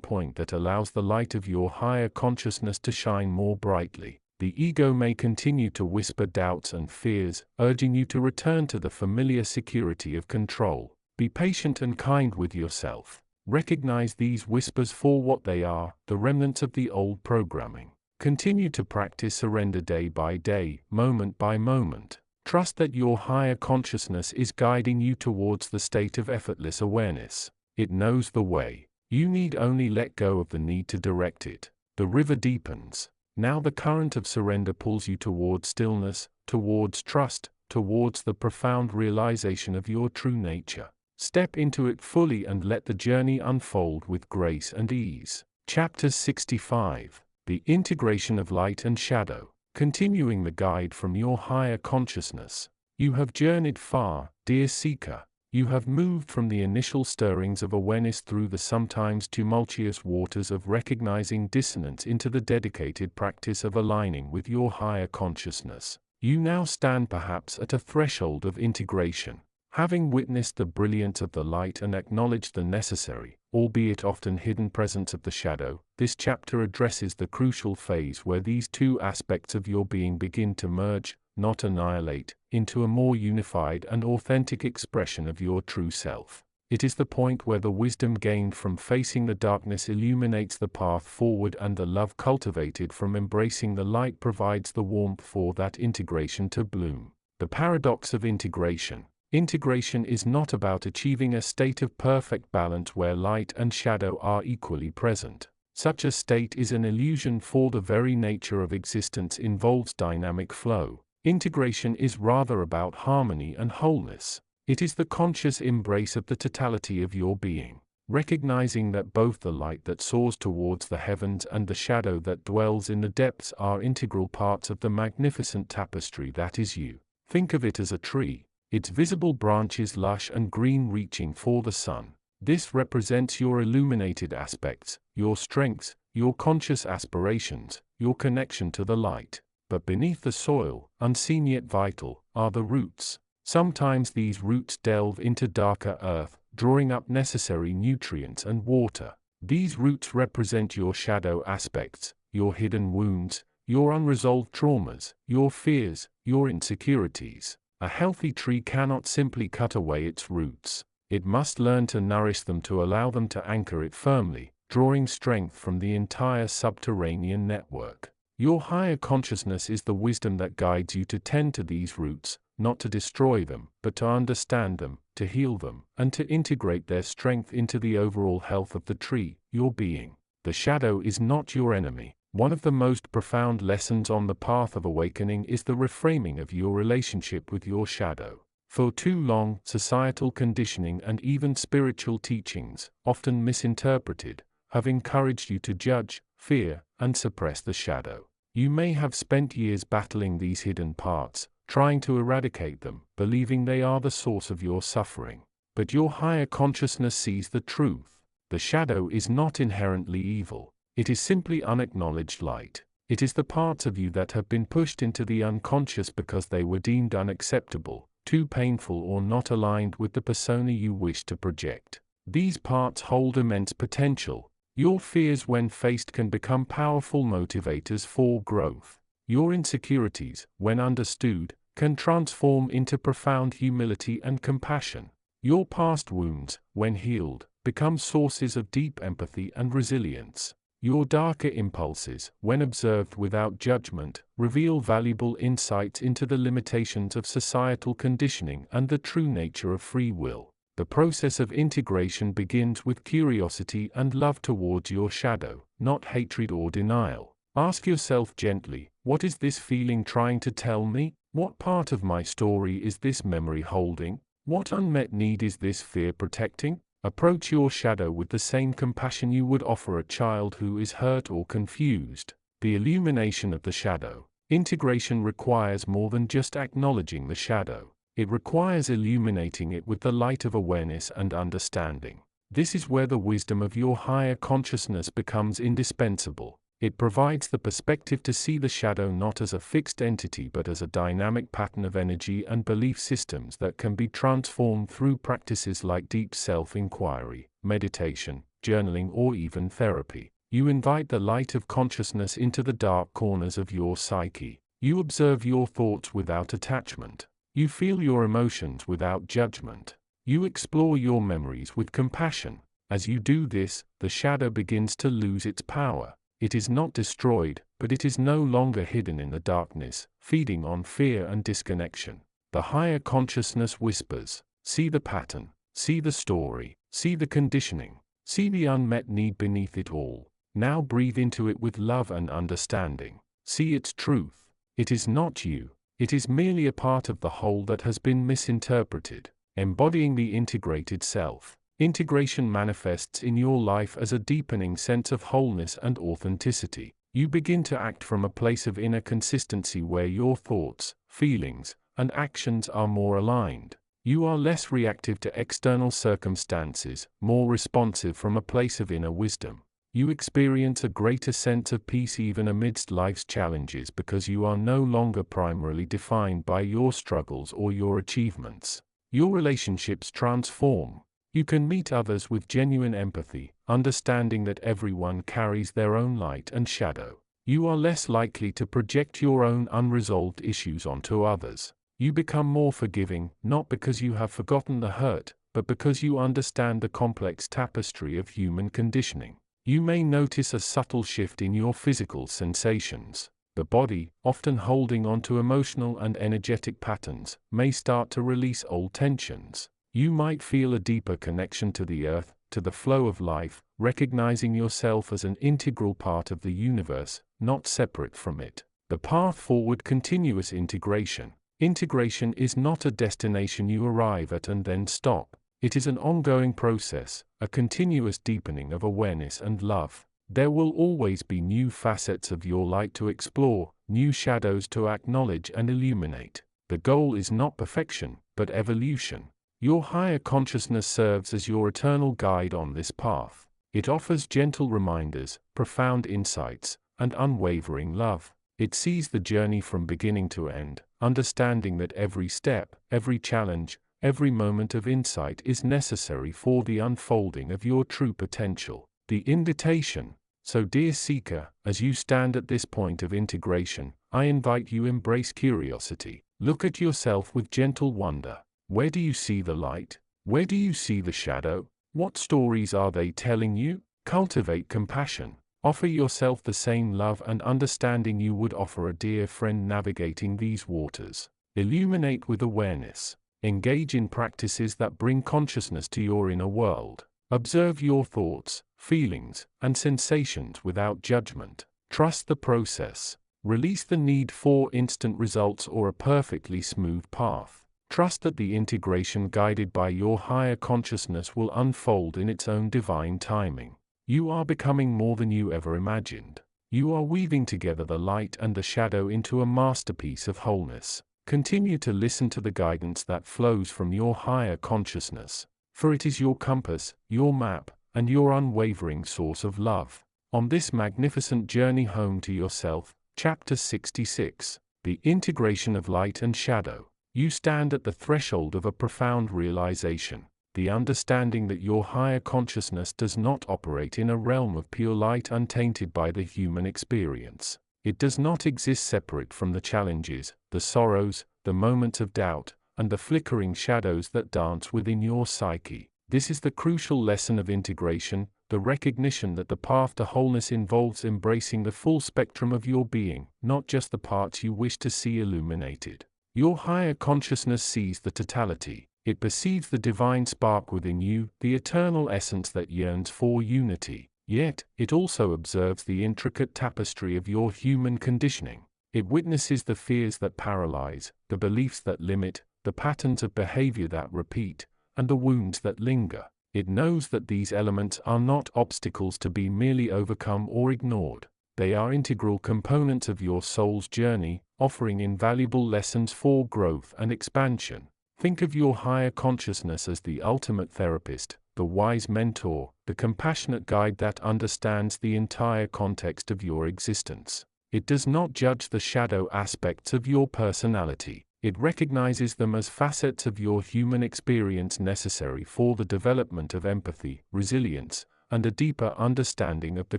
point that allows the light of your higher consciousness to shine more brightly. The ego may continue to whisper doubts and fears, urging you to return to the familiar security of control. Be patient and kind with yourself. Recognize these whispers for what they are, the remnants of the old programming. Continue to practice surrender day by day, moment by moment. Trust that your higher consciousness is guiding you towards the state of effortless awareness. It knows the way. You need only let go of the need to direct it. The river deepens. Now the current of surrender pulls you towards stillness, towards trust, towards the profound realization of your true nature. Step into it fully and let the journey unfold with grace and ease. Chapter 65. The integration of light and shadow. Continuing the guide from your higher consciousness. You have journeyed far, dear seeker. You have moved from the initial stirrings of awareness through the sometimes tumultuous waters of recognizing dissonance into the dedicated practice of aligning with your higher consciousness. You now stand perhaps at a threshold of integration. Having witnessed the brilliance of the light and acknowledged the necessary, albeit often hidden presence of the shadow, this chapter addresses the crucial phase where these two aspects of your being begin to merge, not annihilate, into a more unified and authentic expression of your true self. It is the point where the wisdom gained from facing the darkness illuminates the path forward and the love cultivated from embracing the light provides the warmth for that integration to bloom. The paradox of integration. Integration is not about achieving a state of perfect balance where light and shadow are equally present. Such a state is an illusion, for the very nature of existence involves dynamic flow. Integration is rather about harmony and wholeness. It is the conscious embrace of the totality of your being, recognizing that both the light that soars towards the heavens and the shadow that dwells in the depths are integral parts of the magnificent tapestry that is you. Think of it as a tree. Its visible branches lush and green reaching for the sun. This represents your illuminated aspects, your strengths, your conscious aspirations, your connection to the light. But beneath the soil, unseen yet vital, are the roots. Sometimes these roots delve into darker earth, drawing up necessary nutrients and water. These roots represent your shadow aspects, your hidden wounds, your unresolved traumas, your fears, your insecurities. A healthy tree cannot simply cut away its roots. It must learn to nourish them to allow them to anchor it firmly, drawing strength from the entire subterranean network. Your higher consciousness is the wisdom that guides you to tend to these roots, not to destroy them, but to understand them, to heal them, and to integrate their strength into the overall health of the tree, your being. The shadow is not your enemy. One of the most profound lessons on the path of awakening is the reframing of your relationship with your shadow. For too long, societal conditioning and even spiritual teachings, often misinterpreted, have encouraged you to judge, fear, and suppress the shadow. You may have spent years battling these hidden parts, trying to eradicate them, believing they are the source of your suffering. But your higher consciousness sees the truth. The shadow is not inherently evil. It is simply unacknowledged light. It is the parts of you that have been pushed into the unconscious because they were deemed unacceptable, too painful, or not aligned with the persona you wish to project. These parts hold immense potential. Your fears, when faced, can become powerful motivators for growth. Your insecurities, when understood, can transform into profound humility and compassion. Your past wounds, when healed, become sources of deep empathy and resilience. Your darker impulses, when observed without judgment, reveal valuable insights into the limitations of societal conditioning and the true nature of free will. The process of integration begins with curiosity and love towards your shadow, not hatred or denial. Ask yourself gently, what is this feeling trying to tell me? What part of my story is this memory holding? What unmet need is this fear protecting? Approach your shadow with the same compassion you would offer a child who is hurt or confused. The illumination of the shadow. Integration requires more than just acknowledging the shadow. It requires illuminating it with the light of awareness and understanding. This is where the wisdom of your higher consciousness becomes indispensable. It provides the perspective to see the shadow not as a fixed entity but as a dynamic pattern of energy and belief systems that can be transformed through practices like deep self-inquiry, meditation, journaling, or even therapy. You invite the light of consciousness into the dark corners of your psyche. You observe your thoughts without attachment. You feel your emotions without judgment. You explore your memories with compassion. As you do this, the shadow begins to lose its power. It is not destroyed, but it is no longer hidden in the darkness, feeding on fear and disconnection. The higher consciousness whispers, see the pattern, see the story, see the conditioning, see the unmet need beneath it all. Now breathe into it with love and understanding. See its truth. It is not you. It is merely a part of the whole that has been misinterpreted. Embodying the integrated self. Integration manifests in your life as a deepening sense of wholeness and authenticity. You begin to act from a place of inner consistency where your thoughts, feelings, and actions are more aligned. You are less reactive to external circumstances, more responsive from a place of inner wisdom. You experience a greater sense of peace even amidst life's challenges because you are no longer primarily defined by your struggles or your achievements. Your relationships transform. You can meet others with genuine empathy, understanding that everyone carries their own light and shadow. You are less likely to project your own unresolved issues onto others. You become more forgiving, not because you have forgotten the hurt, but because you understand the complex tapestry of human conditioning. You may notice a subtle shift in your physical sensations. The body, often holding on to emotional and energetic patterns, may start to release old tensions. You might feel a deeper connection to the earth, to the flow of life, recognizing yourself as an integral part of the universe, not separate from it. The path forward: continuous integration. Integration is not a destination you arrive at and then stop. It is an ongoing process, a continuous deepening of awareness and love. There will always be new facets of your light to explore, new shadows to acknowledge and illuminate. The goal is not perfection, but evolution. Your higher consciousness serves as your eternal guide on this path. It offers gentle reminders, profound insights, and unwavering love. It sees the journey from beginning to end, understanding that every step, every challenge, every moment of insight is necessary for the unfolding of your true potential. The invitation. So, dear seeker, as you stand at this point of integration, I invite you to embrace curiosity. Look at yourself with gentle wonder. Where do you see the light? Where do you see the shadow? What stories are they telling you? Cultivate compassion. Offer yourself the same love and understanding you would offer a dear friend navigating these waters. Illuminate with awareness. Engage in practices that bring consciousness to your inner world. Observe your thoughts, feelings, and sensations without judgment. Trust the process. Release the need for instant results or a perfectly smooth path. Trust that the integration guided by your higher consciousness will unfold in its own divine timing. You are becoming more than you ever imagined. You are weaving together the light and the shadow into a masterpiece of wholeness. Continue to listen to the guidance that flows from your higher consciousness, for it is your compass, your map, and your unwavering source of love. On this magnificent journey home to yourself, Chapter 66, The Integration of Light and Shadow, you stand at the threshold of a profound realization. The understanding that your higher consciousness does not operate in a realm of pure light untainted by the human experience. It does not exist separate from the challenges, the sorrows, the moments of doubt, and the flickering shadows that dance within your psyche. This is the crucial lesson of integration, the recognition that the path to wholeness involves embracing the full spectrum of your being, not just the parts you wish to see illuminated. Your higher consciousness sees the totality. It perceives the divine spark within you, the eternal essence that yearns for unity. Yet, it also observes the intricate tapestry of your human conditioning. It witnesses the fears that paralyze, the beliefs that limit, the patterns of behavior that repeat, and the wounds that linger. It knows that these elements are not obstacles to be merely overcome or ignored. They are integral components of your soul's journey, offering invaluable lessons for growth and expansion. Think of your higher consciousness as the ultimate therapist, the wise mentor, the compassionate guide that understands the entire context of your existence. It does not judge the shadow aspects of your personality. It recognizes them as facets of your human experience necessary for the development of empathy, resilience, and a deeper understanding of the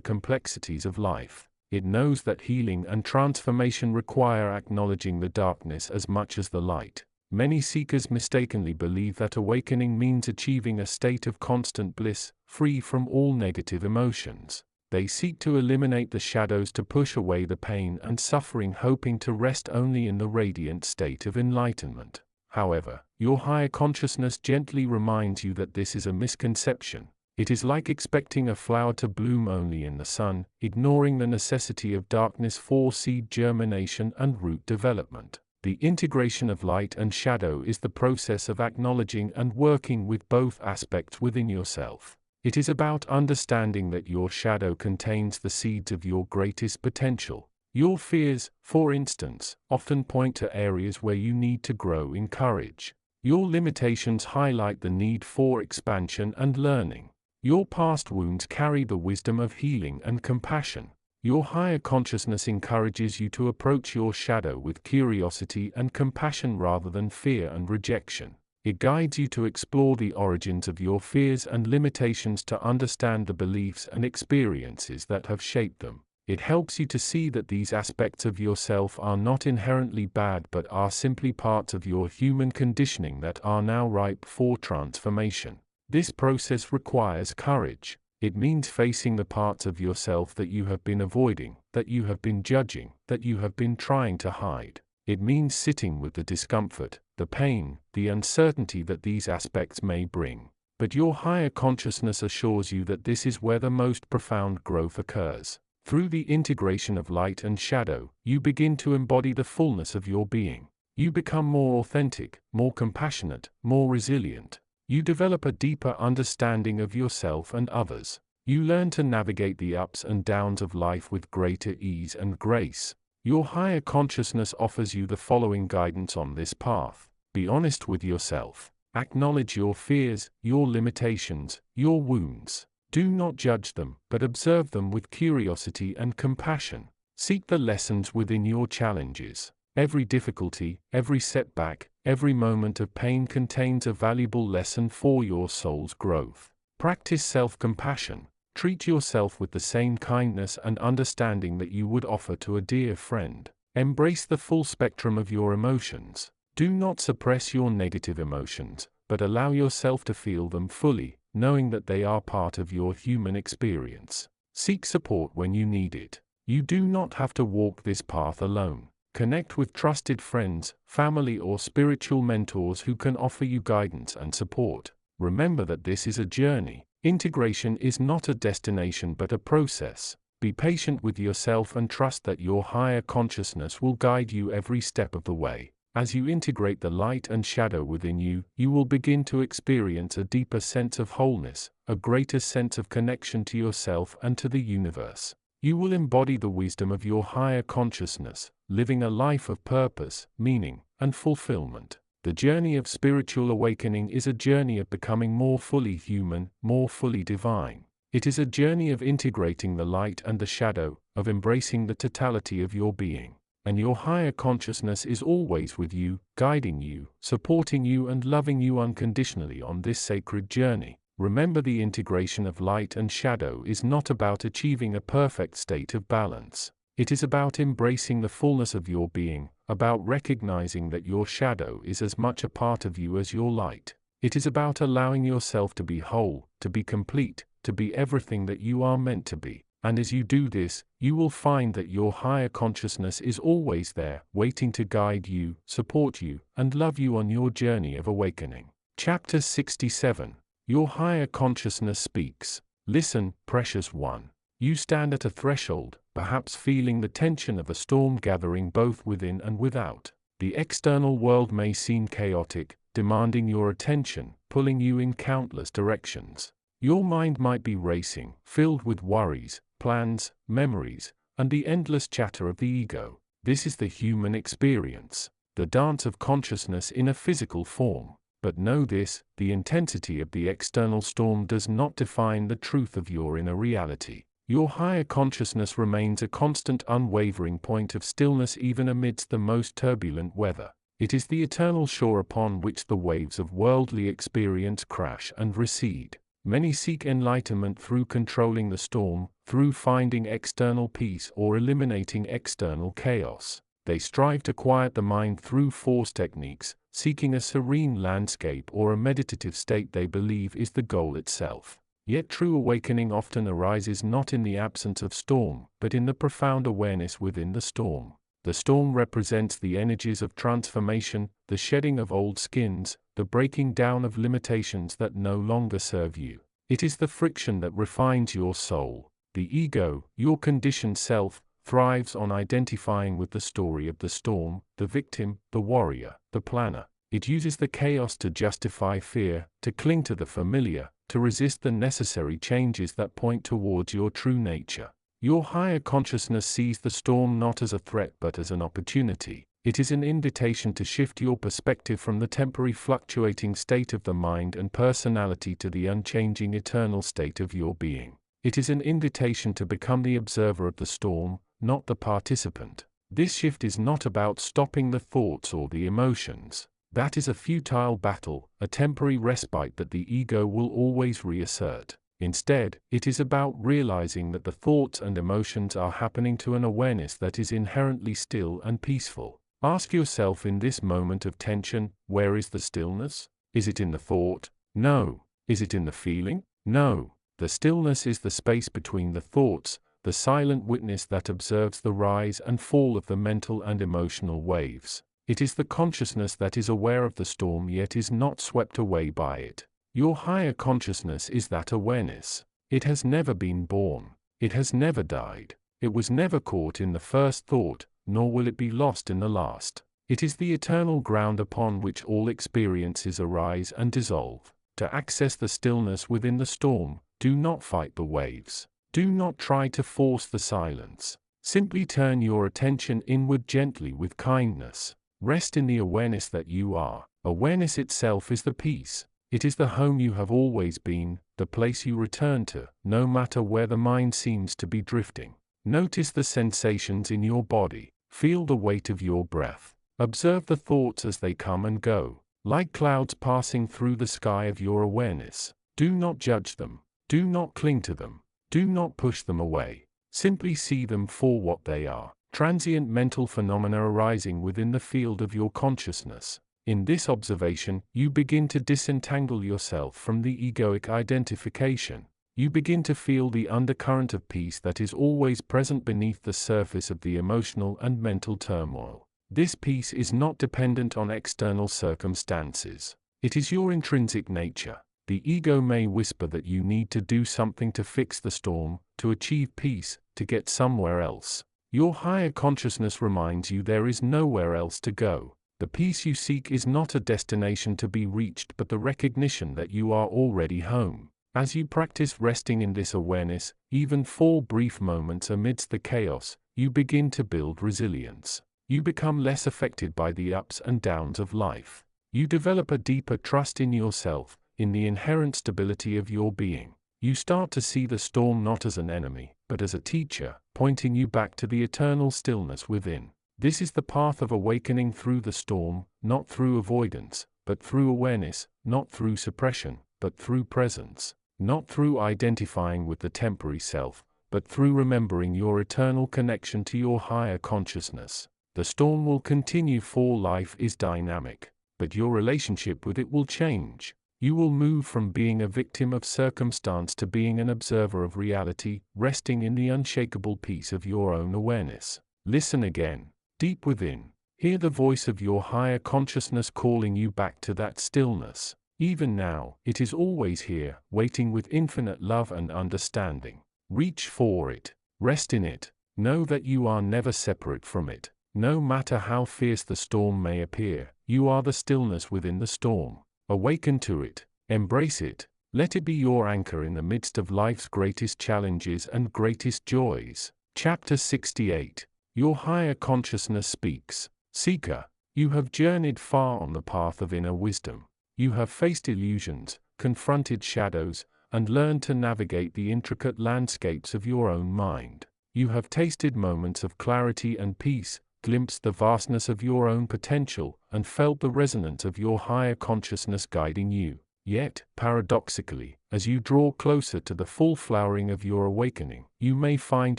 complexities of life. It knows that healing and transformation require acknowledging the darkness as much as the light. Many seekers mistakenly believe that awakening means achieving a state of constant bliss, free from all negative emotions. They seek to eliminate the shadows to push away the pain and suffering, hoping to rest only in the radiant state of enlightenment. However, your higher consciousness gently reminds you that this is a misconception. It is like expecting a flower to bloom only in the sun, ignoring the necessity of darkness for seed germination and root development. The integration of light and shadow is the process of acknowledging and working with both aspects within yourself. It is about understanding that your shadow contains the seeds of your greatest potential. Your fears, for instance, often point to areas where you need to grow in courage. Your limitations highlight the need for expansion and learning. Your past wounds carry the wisdom of healing and compassion. Your higher consciousness encourages you to approach your shadow with curiosity and compassion rather than fear and rejection. It guides you to explore the origins of your fears and limitations, to understand the beliefs and experiences that have shaped them. It helps you to see that these aspects of yourself are not inherently bad but are simply parts of your human conditioning that are now ripe for transformation. This process requires courage. It means facing the parts of yourself that you have been avoiding, that you have been judging, that you have been trying to hide. It means sitting with the discomfort, the pain, the uncertainty that these aspects may bring. But your higher consciousness assures you that this is where the most profound growth occurs. Through the integration of light and shadow, you begin to embody the fullness of your being. You become more authentic, more compassionate, more resilient. You develop a deeper understanding of yourself and others. You learn to navigate the ups and downs of life with greater ease and grace. Your higher consciousness offers you the following guidance on this path. Be honest with yourself. Acknowledge your fears, your limitations, your wounds. Do not judge them, but observe them with curiosity and compassion. Seek the lessons within your challenges. Every difficulty, every setback, every moment of pain contains a valuable lesson for your soul's growth. Practice self-compassion. Treat yourself with the same kindness and understanding that you would offer to a dear friend. Embrace the full spectrum of your emotions. Do not suppress your negative emotions, but allow yourself to feel them fully, knowing that they are part of your human experience. Seek support when you need it. You do not have to walk this path alone. Connect with trusted friends, family, or spiritual mentors who can offer you guidance and support. Remember that this is a journey. Integration is not a destination but a process. Be patient with yourself and trust that your higher consciousness will guide you every step of the way. As you integrate the light and shadow within you, you will begin to experience a deeper sense of wholeness, a greater sense of connection to yourself and to the universe. You will embody the wisdom of your higher consciousness, living a life of purpose, meaning, and fulfillment. The journey of spiritual awakening is a journey of becoming more fully human, more fully divine. It is a journey of integrating the light and the shadow, of embracing the totality of your being. And your higher consciousness is always with you, guiding you, supporting you, and loving you unconditionally on this sacred journey. Remember, the integration of light and shadow is not about achieving a perfect state of balance. It is about embracing the fullness of your being, about recognizing that your shadow is as much a part of you as your light. It is about allowing yourself to be whole, to be complete, to be everything that you are meant to be. And as you do this, you will find that your higher consciousness is always there, waiting to guide you, support you, and love you on your journey of awakening. Chapter 67. Your higher consciousness speaks. Listen, precious one. You stand at a threshold, perhaps feeling the tension of a storm gathering both within and without. The external world may seem chaotic, demanding your attention, pulling you in countless directions. Your mind might be racing, filled with worries, plans, memories, and the endless chatter of the ego. This is the human experience, the dance of consciousness in a physical form. But know this, the intensity of the external storm does not define the truth of your inner reality. Your higher consciousness remains a constant, unwavering point of stillness even amidst the most turbulent weather. It is the eternal shore upon which the waves of worldly experience crash and recede. Many seek enlightenment through controlling the storm, through finding external peace or eliminating external chaos. They strive to quiet the mind through force techniques, seeking a serene landscape or a meditative state they believe is the goal itself. Yet true awakening often arises not in the absence of storm, but in the profound awareness within the storm. The storm represents the energies of transformation, the shedding of old skins, the breaking down of limitations that no longer serve you. It is the friction that refines your soul. The ego, your conditioned self, thrives on identifying with the story of the storm, the victim, the warrior, the planner. It uses the chaos to justify fear, to cling to the familiar, to resist the necessary changes that point towards your true nature. Your higher consciousness sees the storm not as a threat but as an opportunity. It is an invitation to shift your perspective from the temporary fluctuating state of the mind and personality to the unchanging eternal state of your being. It is an invitation to become the observer of the storm, not the participant. This shift is not about stopping the thoughts or the emotions. That is a futile battle, a temporary respite that the ego will always reassert. Instead, it is about realizing that the thoughts and emotions are happening to an awareness that is inherently still and peaceful. Ask yourself in this moment of tension, where is the stillness? Is it in the thought? No. Is it in the feeling? No. The stillness is the space between the thoughts, the silent witness that observes the rise and fall of the mental and emotional waves. It is the consciousness that is aware of the storm yet is not swept away by it. Your higher consciousness is that awareness. It has never been born. It has never died. It was never caught in the first thought, nor will it be lost in the last. It is the eternal ground upon which all experiences arise and dissolve. To access the stillness within the storm, do not fight the waves. Do not try to force the silence. Simply turn your attention inward gently with kindness. Rest in the awareness that you are. Awareness itself is the peace. It is the home you have always been, the place you return to, no matter where the mind seems to be drifting. Notice the sensations in your body. Feel the weight of your breath. Observe the thoughts as they come and go, like clouds passing through the sky of your awareness. Do not judge them. Do not cling to them. Do not push them away. Simply see them for what they are. Transient mental phenomena arising within the field of your consciousness. In this observation, you begin to disentangle yourself from the egoic identification. You begin to feel the undercurrent of peace that is always present beneath the surface of the emotional and mental turmoil. This peace is not dependent on external circumstances. It is your intrinsic nature. The ego may whisper that you need to do something to fix the storm, to achieve peace, to get somewhere else. Your higher consciousness reminds you there is nowhere else to go. The peace you seek is not a destination to be reached but the recognition that you are already home. As you practice resting in this awareness, even for brief moments amidst the chaos, you begin to build resilience. You become less affected by the ups and downs of life. You develop a deeper trust in yourself, in the inherent stability of your being. You start to see the storm not as an enemy, but as a teacher, pointing you back to the eternal stillness within. This is the path of awakening through the storm, not through avoidance, but through awareness, not through suppression, but through presence, not through identifying with the temporary self, but through remembering your eternal connection to your higher consciousness. The storm will continue, for life is dynamic, but your relationship with it will change. You will move from being a victim of circumstance to being an observer of reality, resting in the unshakable peace of your own awareness. Listen again, deep within. Hear the voice of your higher consciousness calling you back to that stillness. Even now, it is always here, waiting with infinite love and understanding. Reach for it. Rest in it. Know that you are never separate from it. No matter how fierce the storm may appear, you are the stillness within the storm. Awaken to it. Embrace it. Let it be your anchor in the midst of life's greatest challenges and greatest joys. Chapter 68. Your higher consciousness speaks. Seeker, you have journeyed far on the path of inner wisdom. You have faced illusions, confronted shadows, and learned to navigate the intricate landscapes of your own mind. You have tasted moments of clarity and peace, glimpsed the vastness of your own potential, and felt the resonance of your higher consciousness guiding you. Yet, paradoxically, as you draw closer to the full flowering of your awakening, you may find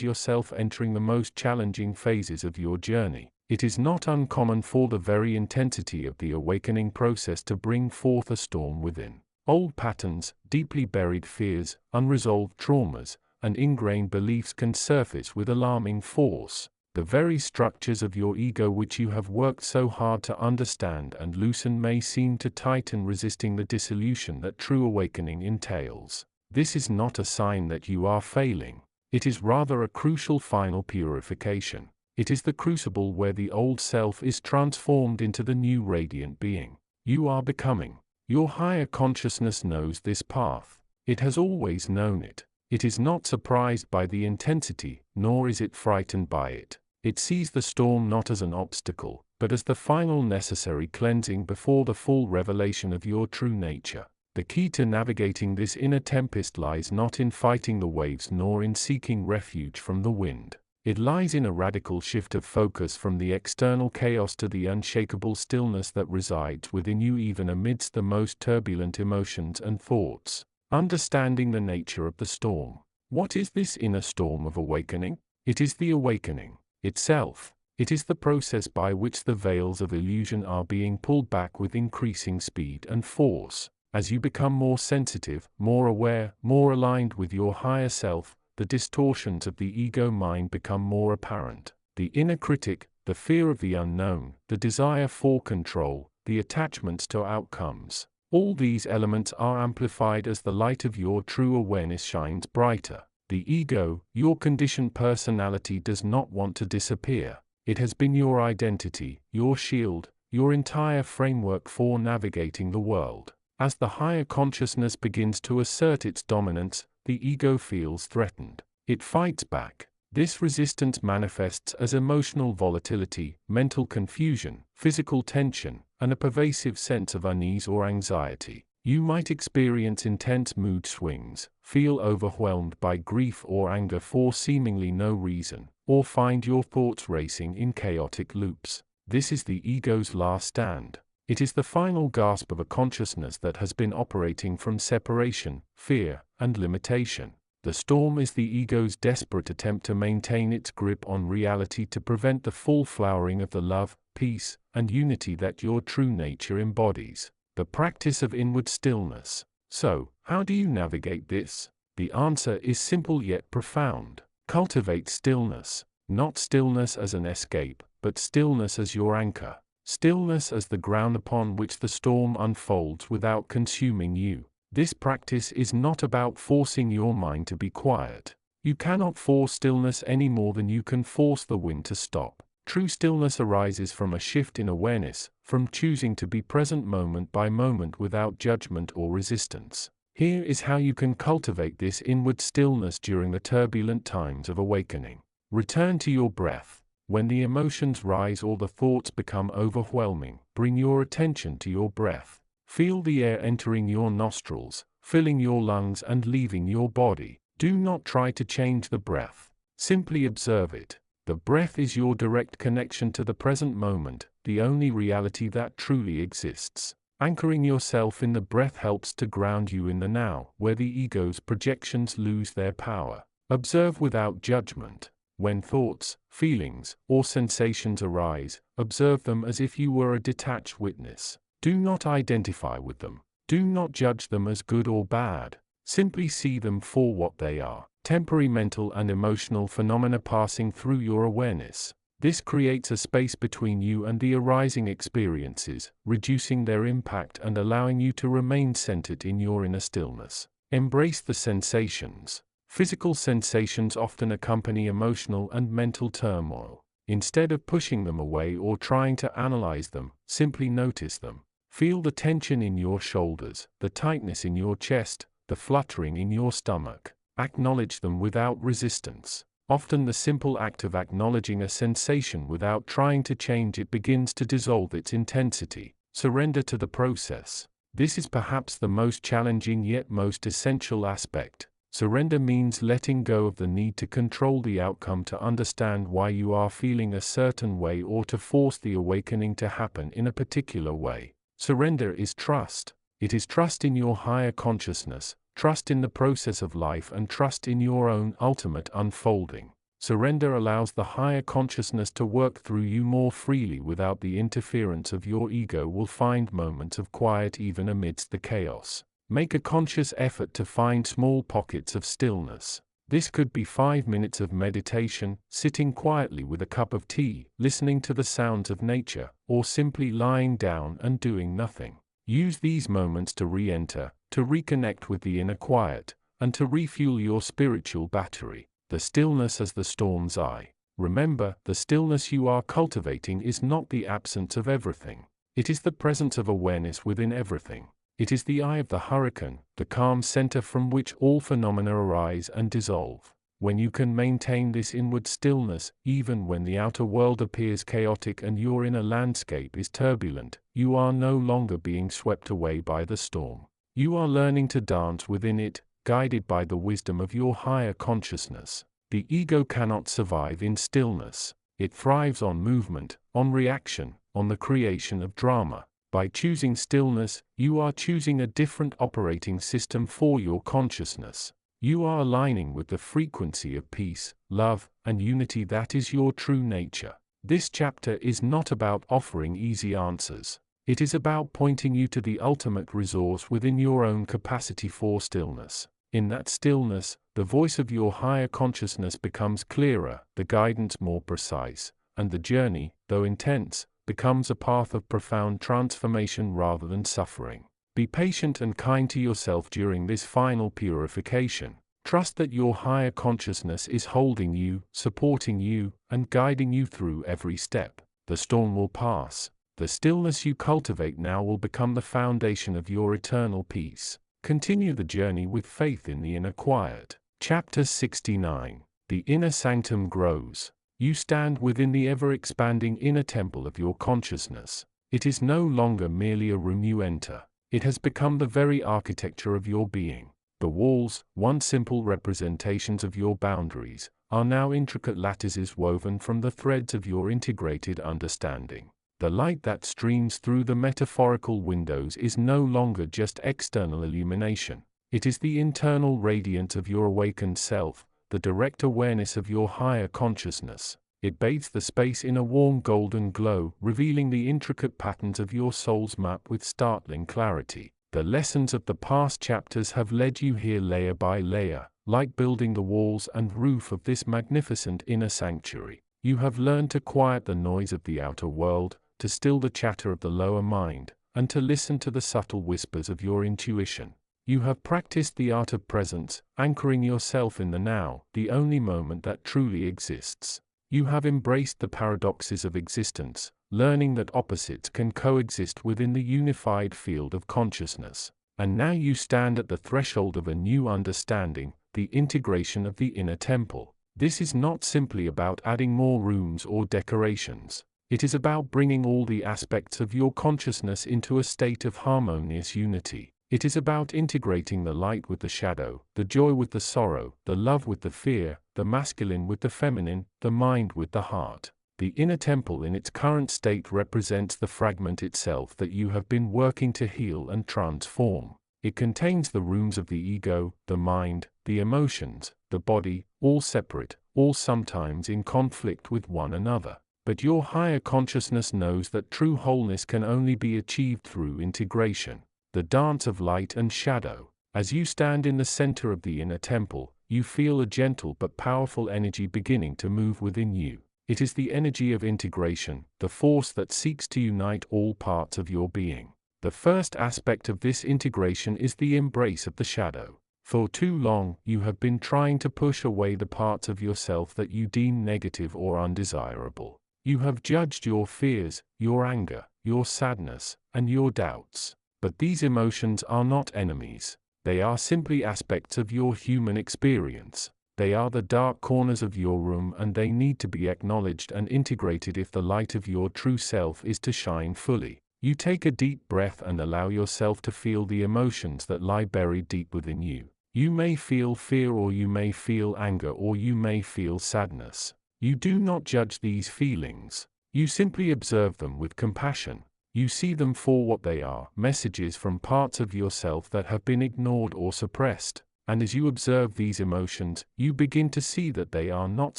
yourself entering the most challenging phases of your journey. It is not uncommon for the very intensity of the awakening process to bring forth a storm within. Old patterns, deeply buried fears, unresolved traumas, and ingrained beliefs can surface with alarming force. The very structures of your ego which you have worked so hard to understand and loosen may seem to tighten, resisting the dissolution that true awakening entails. This is not a sign that you are failing. It is rather a crucial final purification. It is the crucible where the old self is transformed into the new radiant being you are becoming. Your higher consciousness knows this path. It has always known it. It is not surprised by the intensity, nor is it frightened by it. It sees the storm not as an obstacle, but as the final necessary cleansing before the full revelation of your true nature. The key to navigating this inner tempest lies not in fighting the waves nor in seeking refuge from the wind. It lies in a radical shift of focus from the external chaos to the unshakable stillness that resides within you even amidst the most turbulent emotions and thoughts. Understanding the nature of the storm. What is this inner storm of awakening? It is the awakening itself. It is the process by which the veils of illusion are being pulled back with increasing speed and force. As you become more sensitive, more aware, more aligned with your higher self, the distortions of the ego mind become more apparent. The inner critic, the fear of the unknown, the desire for control, the attachments to outcomes. All these elements are amplified as the light of your true awareness shines brighter. The ego, your conditioned personality, does not want to disappear. It has been your identity, your shield, your entire framework for navigating the world. As the higher consciousness begins to assert its dominance, the ego feels threatened. It fights back. This resistance manifests as emotional volatility, mental confusion, physical tension, and a pervasive sense of unease or anxiety. You might experience intense mood swings, feel overwhelmed by grief or anger for seemingly no reason, or find your thoughts racing in chaotic loops. This is the ego's last stand. It is the final gasp of a consciousness that has been operating from separation, fear, and limitation. The storm is the ego's desperate attempt to maintain its grip on reality to prevent the full flowering of the love, peace, and unity that your true nature embodies. The practice of inward stillness. So, how do you navigate this? The answer is simple yet profound. Cultivate stillness, not stillness as an escape, but stillness as your anchor. Stillness as the ground upon which the storm unfolds without consuming you. This practice is not about forcing your mind to be quiet. You cannot force stillness any more than you can force the wind to stop. True stillness arises from a shift in awareness, from choosing to be present moment by moment without judgment or resistance. Here is how you can cultivate this inward stillness during the turbulent times of awakening. Return to your breath. When the emotions rise or the thoughts become overwhelming, bring your attention to your breath. Feel the air entering your nostrils, filling your lungs and leaving your body. Do not try to change the breath. Simply observe it. The breath is your direct connection to the present moment, the only reality that truly exists. Anchoring yourself in the breath helps to ground you in the now, where the ego's projections lose their power. Observe without judgment. When thoughts, feelings, or sensations arise, observe them as if you were a detached witness. Do not identify with them. Do not judge them as good or bad. Simply see them for what they are. Temporary mental and emotional phenomena passing through your awareness. This creates a space between you and the arising experiences, reducing their impact and allowing you to remain centered in your inner stillness. Embrace the sensations. Physical sensations often accompany emotional and mental turmoil. Instead of pushing them away or trying to analyze them, simply notice them. Feel the tension in your shoulders, the tightness in your chest, the fluttering in your stomach. Acknowledge them without resistance. Often the simple act of acknowledging a sensation without trying to change it begins to dissolve its intensity. Surrender to the process. This is perhaps the most challenging yet most essential aspect. Surrender means letting go of the need to control the outcome, to understand why you are feeling a certain way, or to force the awakening to happen in a particular way. Surrender is trust. It is trust in your higher consciousness, trust in the process of life, and trust in your own ultimate unfolding. Surrender allows the higher consciousness to work through you more freely without the interference of your ego. Will find moments of quiet even amidst the chaos. Make a conscious effort to find small pockets of stillness. This could be 5 minutes of meditation, sitting quietly with a cup of tea, listening to the sounds of nature, or simply lying down and doing nothing. Use these moments to re-enter, to reconnect with the inner quiet, and to refuel your spiritual battery. The stillness as the storm's eye. Remember, the stillness you are cultivating is not the absence of everything. It is the presence of awareness within everything. It is the eye of the hurricane, the calm center from which all phenomena arise and dissolve. When you can maintain this inward stillness, even when the outer world appears chaotic and your inner landscape is turbulent, you are no longer being swept away by the storm. You are learning to dance within it, guided by the wisdom of your higher consciousness. The ego cannot survive in stillness. It thrives on movement, on reaction, on the creation of drama. By choosing stillness, you are choosing a different operating system for your consciousness. You are aligning with the frequency of peace, love, and unity that is your true nature. This chapter is not about offering easy answers. It is about pointing you to the ultimate resource within your own capacity for stillness. In that stillness, the voice of your higher consciousness becomes clearer, the guidance more precise, and the journey, though intense, becomes a path of profound transformation rather than suffering. Be patient and kind to yourself during this final purification. Trust that your higher consciousness is holding you, supporting you, and guiding you through every step. The storm will pass. The stillness you cultivate now will become the foundation of your eternal peace. Continue the journey with faith in the inner quiet. Chapter 69. The inner sanctum grows. You stand within the ever-expanding inner temple of your consciousness. It is no longer merely a room you enter. It has become the very architecture of your being. The walls, once simple representations of your boundaries, are now intricate lattices woven from the threads of your integrated understanding. The light that streams through the metaphorical windows is no longer just external illumination. It is the internal radiance of your awakened self, the direct awareness of your higher consciousness. It bathes the space in a warm golden glow, revealing the intricate patterns of your soul's map with startling clarity. The lessons of the past chapters have led you here layer by layer, like building the walls and roof of this magnificent inner sanctuary. You have learned to quiet the noise of the outer world, to still the chatter of the lower mind, and to listen to the subtle whispers of your intuition. You have practiced the art of presence, anchoring yourself in the now, the only moment that truly exists. You have embraced the paradoxes of existence, learning that opposites can coexist within the unified field of consciousness. And now you stand at the threshold of a new understanding, the integration of the inner temple. This is not simply about adding more rooms or decorations. It is about bringing all the aspects of your consciousness into a state of harmonious unity. It is about integrating the light with the shadow, the joy with the sorrow, the love with the fear, the masculine with the feminine, the mind with the heart. The inner temple in its current state represents the fragment itself that you have been working to heal and transform. It contains the rooms of the ego, the mind, the emotions, the body, all separate, all sometimes in conflict with one another. But your higher consciousness knows that true wholeness can only be achieved through integration. The dance of light and shadow. As you stand in the center of the inner temple, you feel a gentle but powerful energy beginning to move within you. It is the energy of integration, the force that seeks to unite all parts of your being. The first aspect of this integration is the embrace of the shadow. For too long, you have been trying to push away the parts of yourself that you deem negative or undesirable. You have judged your fears, your anger, your sadness, and your doubts. But these emotions are not enemies. They are simply aspects of your human experience. They are the dark corners of your room, and they need to be acknowledged and integrated if the light of your true self is to shine fully. You take a deep breath and allow yourself to feel the emotions that lie buried deep within you. You may feel fear, or you may feel anger, or you may feel sadness. You do not judge these feelings. You simply observe them with compassion. You see them for what they are, messages from parts of yourself that have been ignored or suppressed. And as you observe these emotions, you begin to see that they are not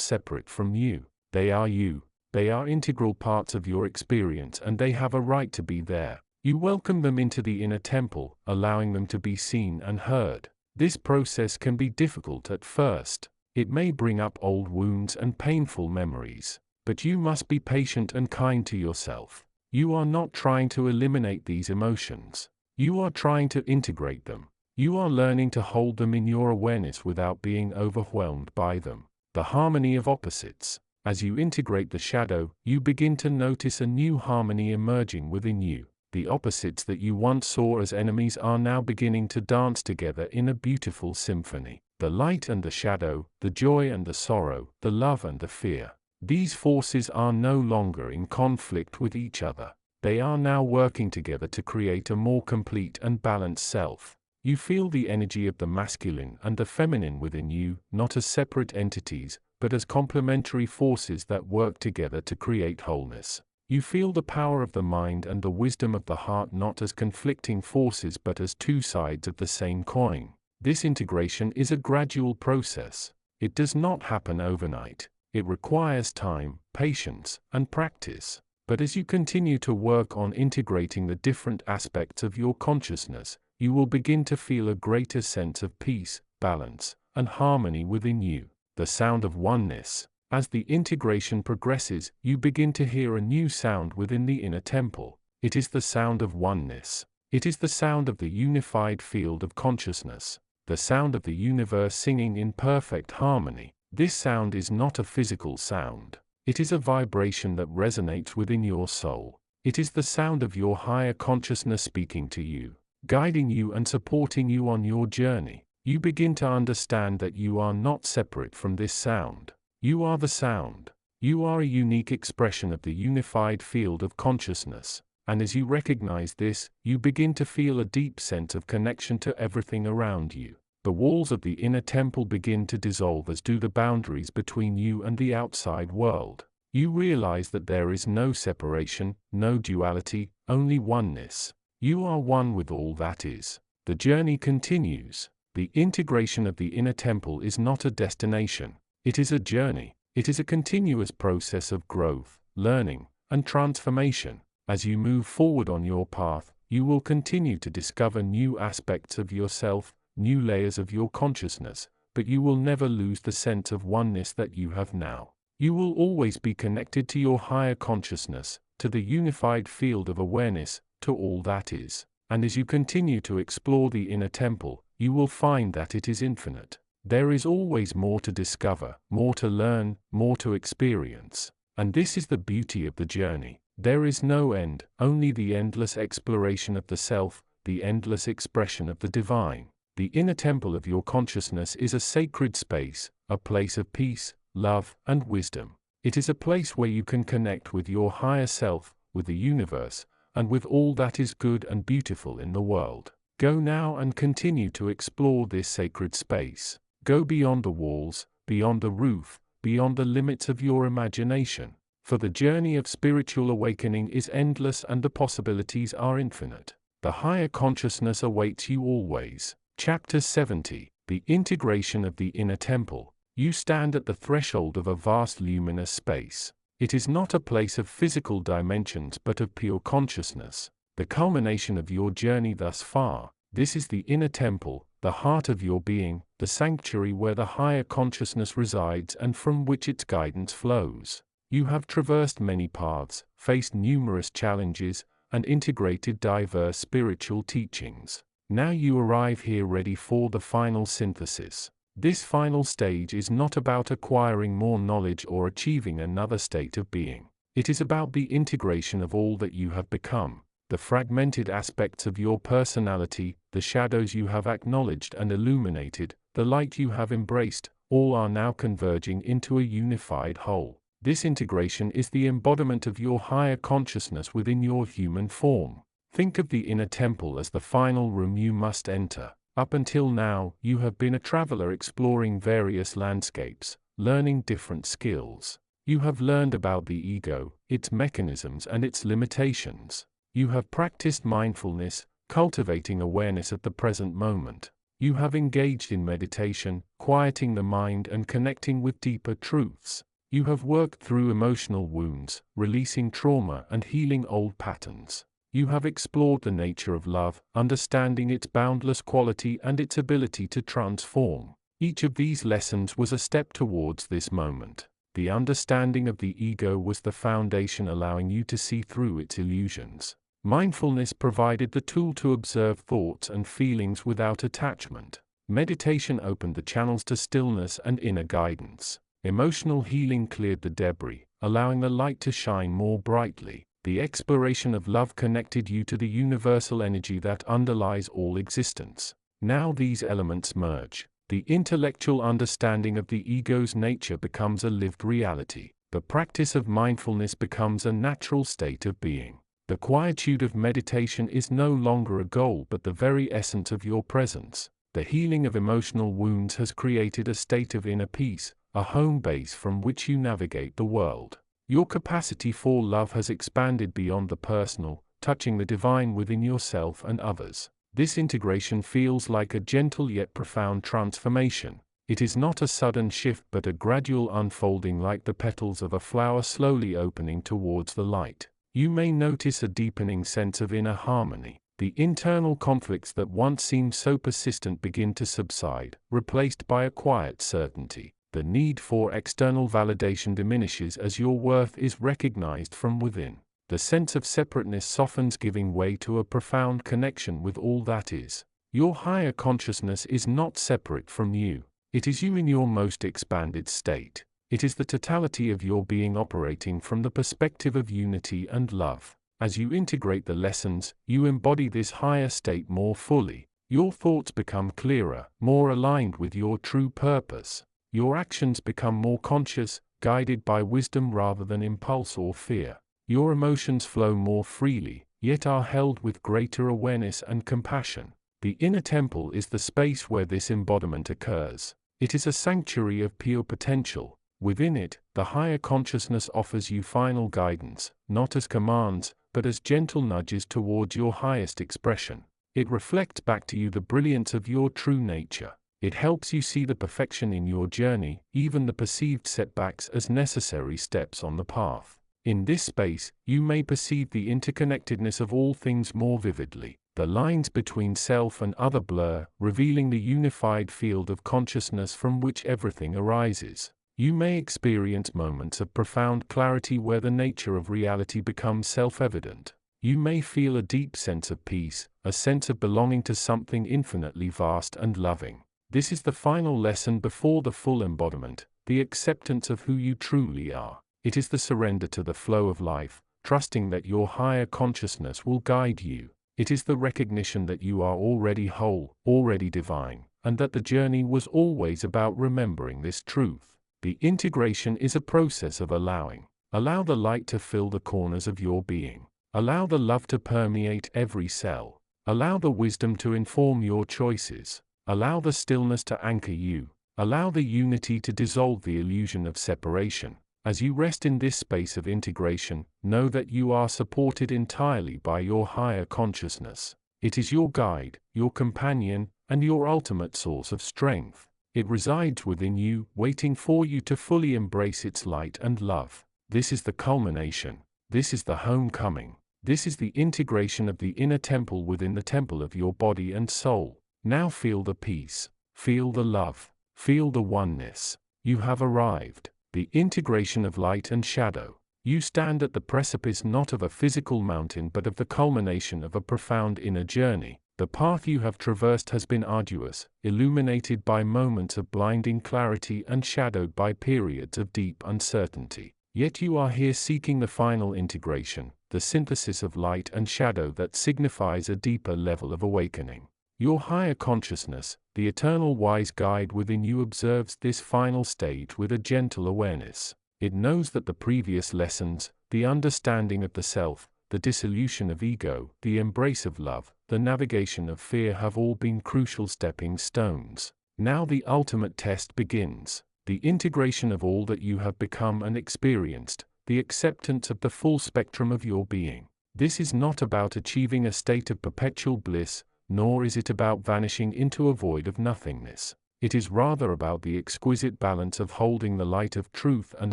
separate from you. They are you. They are integral parts of your experience, and they have a right to be there. You welcome them into the inner temple, allowing them to be seen and heard. This process can be difficult at first. It may bring up old wounds and painful memories. But you must be patient and kind to yourself. You are not trying to eliminate these emotions. You are trying to integrate them. You are learning to hold them in your awareness without being overwhelmed by them. The harmony of opposites. As you integrate the shadow, you begin to notice a new harmony emerging within you. The opposites that you once saw as enemies are now beginning to dance together in a beautiful symphony. The light and the shadow, the joy and the sorrow, the love and the fear. These forces are no longer in conflict with each other. They are now working together to create a more complete and balanced self. You feel the energy of the masculine and the feminine within you, not as separate entities, but as complementary forces that work together to create wholeness. You feel the power of the mind and the wisdom of the heart not as conflicting forces but as two sides of the same coin. This integration is a gradual process. It does not happen overnight. It requires time, patience, and practice. But as you continue to work on integrating the different aspects of your consciousness, you will begin to feel a greater sense of peace, balance, and harmony within you. The sound of oneness. As the integration progresses, you begin to hear a new sound within the inner temple. It is the sound of oneness. It is the sound of the unified field of consciousness. The sound of the universe singing in perfect harmony. This sound is not a physical sound. It is a vibration that resonates within your soul. It is the sound of your higher consciousness speaking to you, guiding you and supporting you on your journey. You begin to understand that you are not separate from this sound. You are the sound. You are a unique expression of the unified field of consciousness. And as you recognize this, you begin to feel a deep sense of connection to everything around you. The walls of the inner temple begin to dissolve, as do the boundaries between you and the outside world. You realize that there is no separation, no duality, only oneness. You are one with all that is. The journey continues. The integration of the inner temple is not a destination. It is a journey. It is a continuous process of growth, learning, and transformation. As you move forward on your path, you will continue to discover new aspects of yourself, new layers of your consciousness, but you will never lose the sense of oneness that you have now. You will always be connected to your higher consciousness, to the unified field of awareness, to all that is. And as you continue to explore the inner temple, you will find that it is infinite. There is always more to discover, more to learn, more to experience. And this is the beauty of the journey. There is no end, only the endless exploration of the self, the endless expression of the divine. The inner temple of your consciousness is a sacred space, a place of peace, love, and wisdom. It is a place where you can connect with your higher self, with the universe, and with all that is good and beautiful in the world. Go now and continue to explore this sacred space. Go beyond the walls, beyond the roof, beyond the limits of your imagination. For the journey of spiritual awakening is endless and the possibilities are infinite. The higher consciousness awaits you always. Chapter 70. The integration of the inner temple. You stand at the threshold of a vast luminous space. It is not a place of physical dimensions but of pure consciousness. The culmination of your journey thus far. This is the inner temple, the heart of your being, the sanctuary where the higher consciousness resides and from which its guidance flows. You have traversed many paths, faced numerous challenges, and integrated diverse spiritual teachings. Now you arrive here ready for the final synthesis. This final stage is not about acquiring more knowledge or achieving another state of being. It is about the integration of all that you have become, the fragmented aspects of your personality, the shadows you have acknowledged and illuminated, the light you have embraced, all are now converging into a unified whole. This integration is the embodiment of your higher consciousness within your human form. Think of the inner temple as the final room you must enter. Up until now, you have been a traveler exploring various landscapes, learning different skills. You have learned about the ego, its mechanisms and its limitations. You have practiced mindfulness, cultivating awareness at the present moment. You have engaged in meditation, quieting the mind and connecting with deeper truths. You have worked through emotional wounds, releasing trauma and healing old patterns. You have explored the nature of love, understanding its boundless quality and its ability to transform. Each of these lessons was a step towards this moment. The understanding of the ego was the foundation allowing you to see through its illusions. Mindfulness provided the tool to observe thoughts and feelings without attachment. Meditation opened the channels to stillness and inner guidance. Emotional healing cleared the debris, allowing the light to shine more brightly. The exploration of love connected you to the universal energy that underlies all existence. Now these elements merge. The intellectual understanding of the ego's nature becomes a lived reality. The practice of mindfulness becomes a natural state of being. The quietude of meditation is no longer a goal but the very essence of your presence. The healing of emotional wounds has created a state of inner peace, a home base from which you navigate the world. Your capacity for love has expanded beyond the personal, touching the divine within yourself and others. This integration feels like a gentle yet profound transformation. It is not a sudden shift but a gradual unfolding like the petals of a flower slowly opening towards the light. You may notice a deepening sense of inner harmony. The internal conflicts that once seemed so persistent begin to subside, replaced by a quiet certainty. The need for external validation diminishes as your worth is recognized from within. The sense of separateness softens, giving way to a profound connection with all that is. Your higher consciousness is not separate from you. It is you in your most expanded state. It is the totality of your being operating from the perspective of unity and love. As you integrate the lessons, you embody this higher state more fully. Your thoughts become clearer, more aligned with your true purpose. Your actions become more conscious, guided by wisdom rather than impulse or fear. Your emotions flow more freely, yet are held with greater awareness and compassion. The inner temple is the space where this embodiment occurs. It is a sanctuary of pure potential. Within it, the higher consciousness offers you final guidance, not as commands, but as gentle nudges towards your highest expression. It reflects back to you the brilliance of your true nature. It helps you see the perfection in your journey, even the perceived setbacks as necessary steps on the path. In this space, you may perceive the interconnectedness of all things more vividly. The lines between self and other blur, revealing the unified field of consciousness from which everything arises. You may experience moments of profound clarity where the nature of reality becomes self-evident. You may feel a deep sense of peace, a sense of belonging to something infinitely vast and loving. This is the final lesson before the full embodiment, the acceptance of who you truly are. It is the surrender to the flow of life, trusting that your higher consciousness will guide you. It is the recognition that you are already whole, already divine, and that the journey was always about remembering this truth. The integration is a process of allowing. Allow the light to fill the corners of your being. Allow the love to permeate every cell. Allow the wisdom to inform your choices. Allow the stillness to anchor you. Allow the unity to dissolve the illusion of separation. As you rest in this space of integration, know that you are supported entirely by your higher consciousness. It is your guide, your companion, and your ultimate source of strength. It resides within you, waiting for you to fully embrace its light and love. This is the culmination. This is the homecoming. This is the integration of the inner temple within the temple of your body and soul. Now feel the peace. Feel the love. Feel the oneness. You have arrived. The integration of light and shadow. You stand at the precipice not of a physical mountain but of the culmination of a profound inner journey. The path you have traversed has been arduous, illuminated by moments of blinding clarity and shadowed by periods of deep uncertainty. Yet you are here seeking the final integration, the synthesis of light and shadow that signifies a deeper level of awakening. Your higher consciousness, the eternal wise guide within you, observes this final stage with a gentle awareness. It knows that the previous lessons, the understanding of the self, the dissolution of ego, the embrace of love, the navigation of fear have all been crucial stepping stones. Now the ultimate test begins. The integration of all that you have become and experienced, the acceptance of the full spectrum of your being. This is not about achieving a state of perpetual bliss, nor is it about vanishing into a void of nothingness. It is rather about the exquisite balance of holding the light of truth and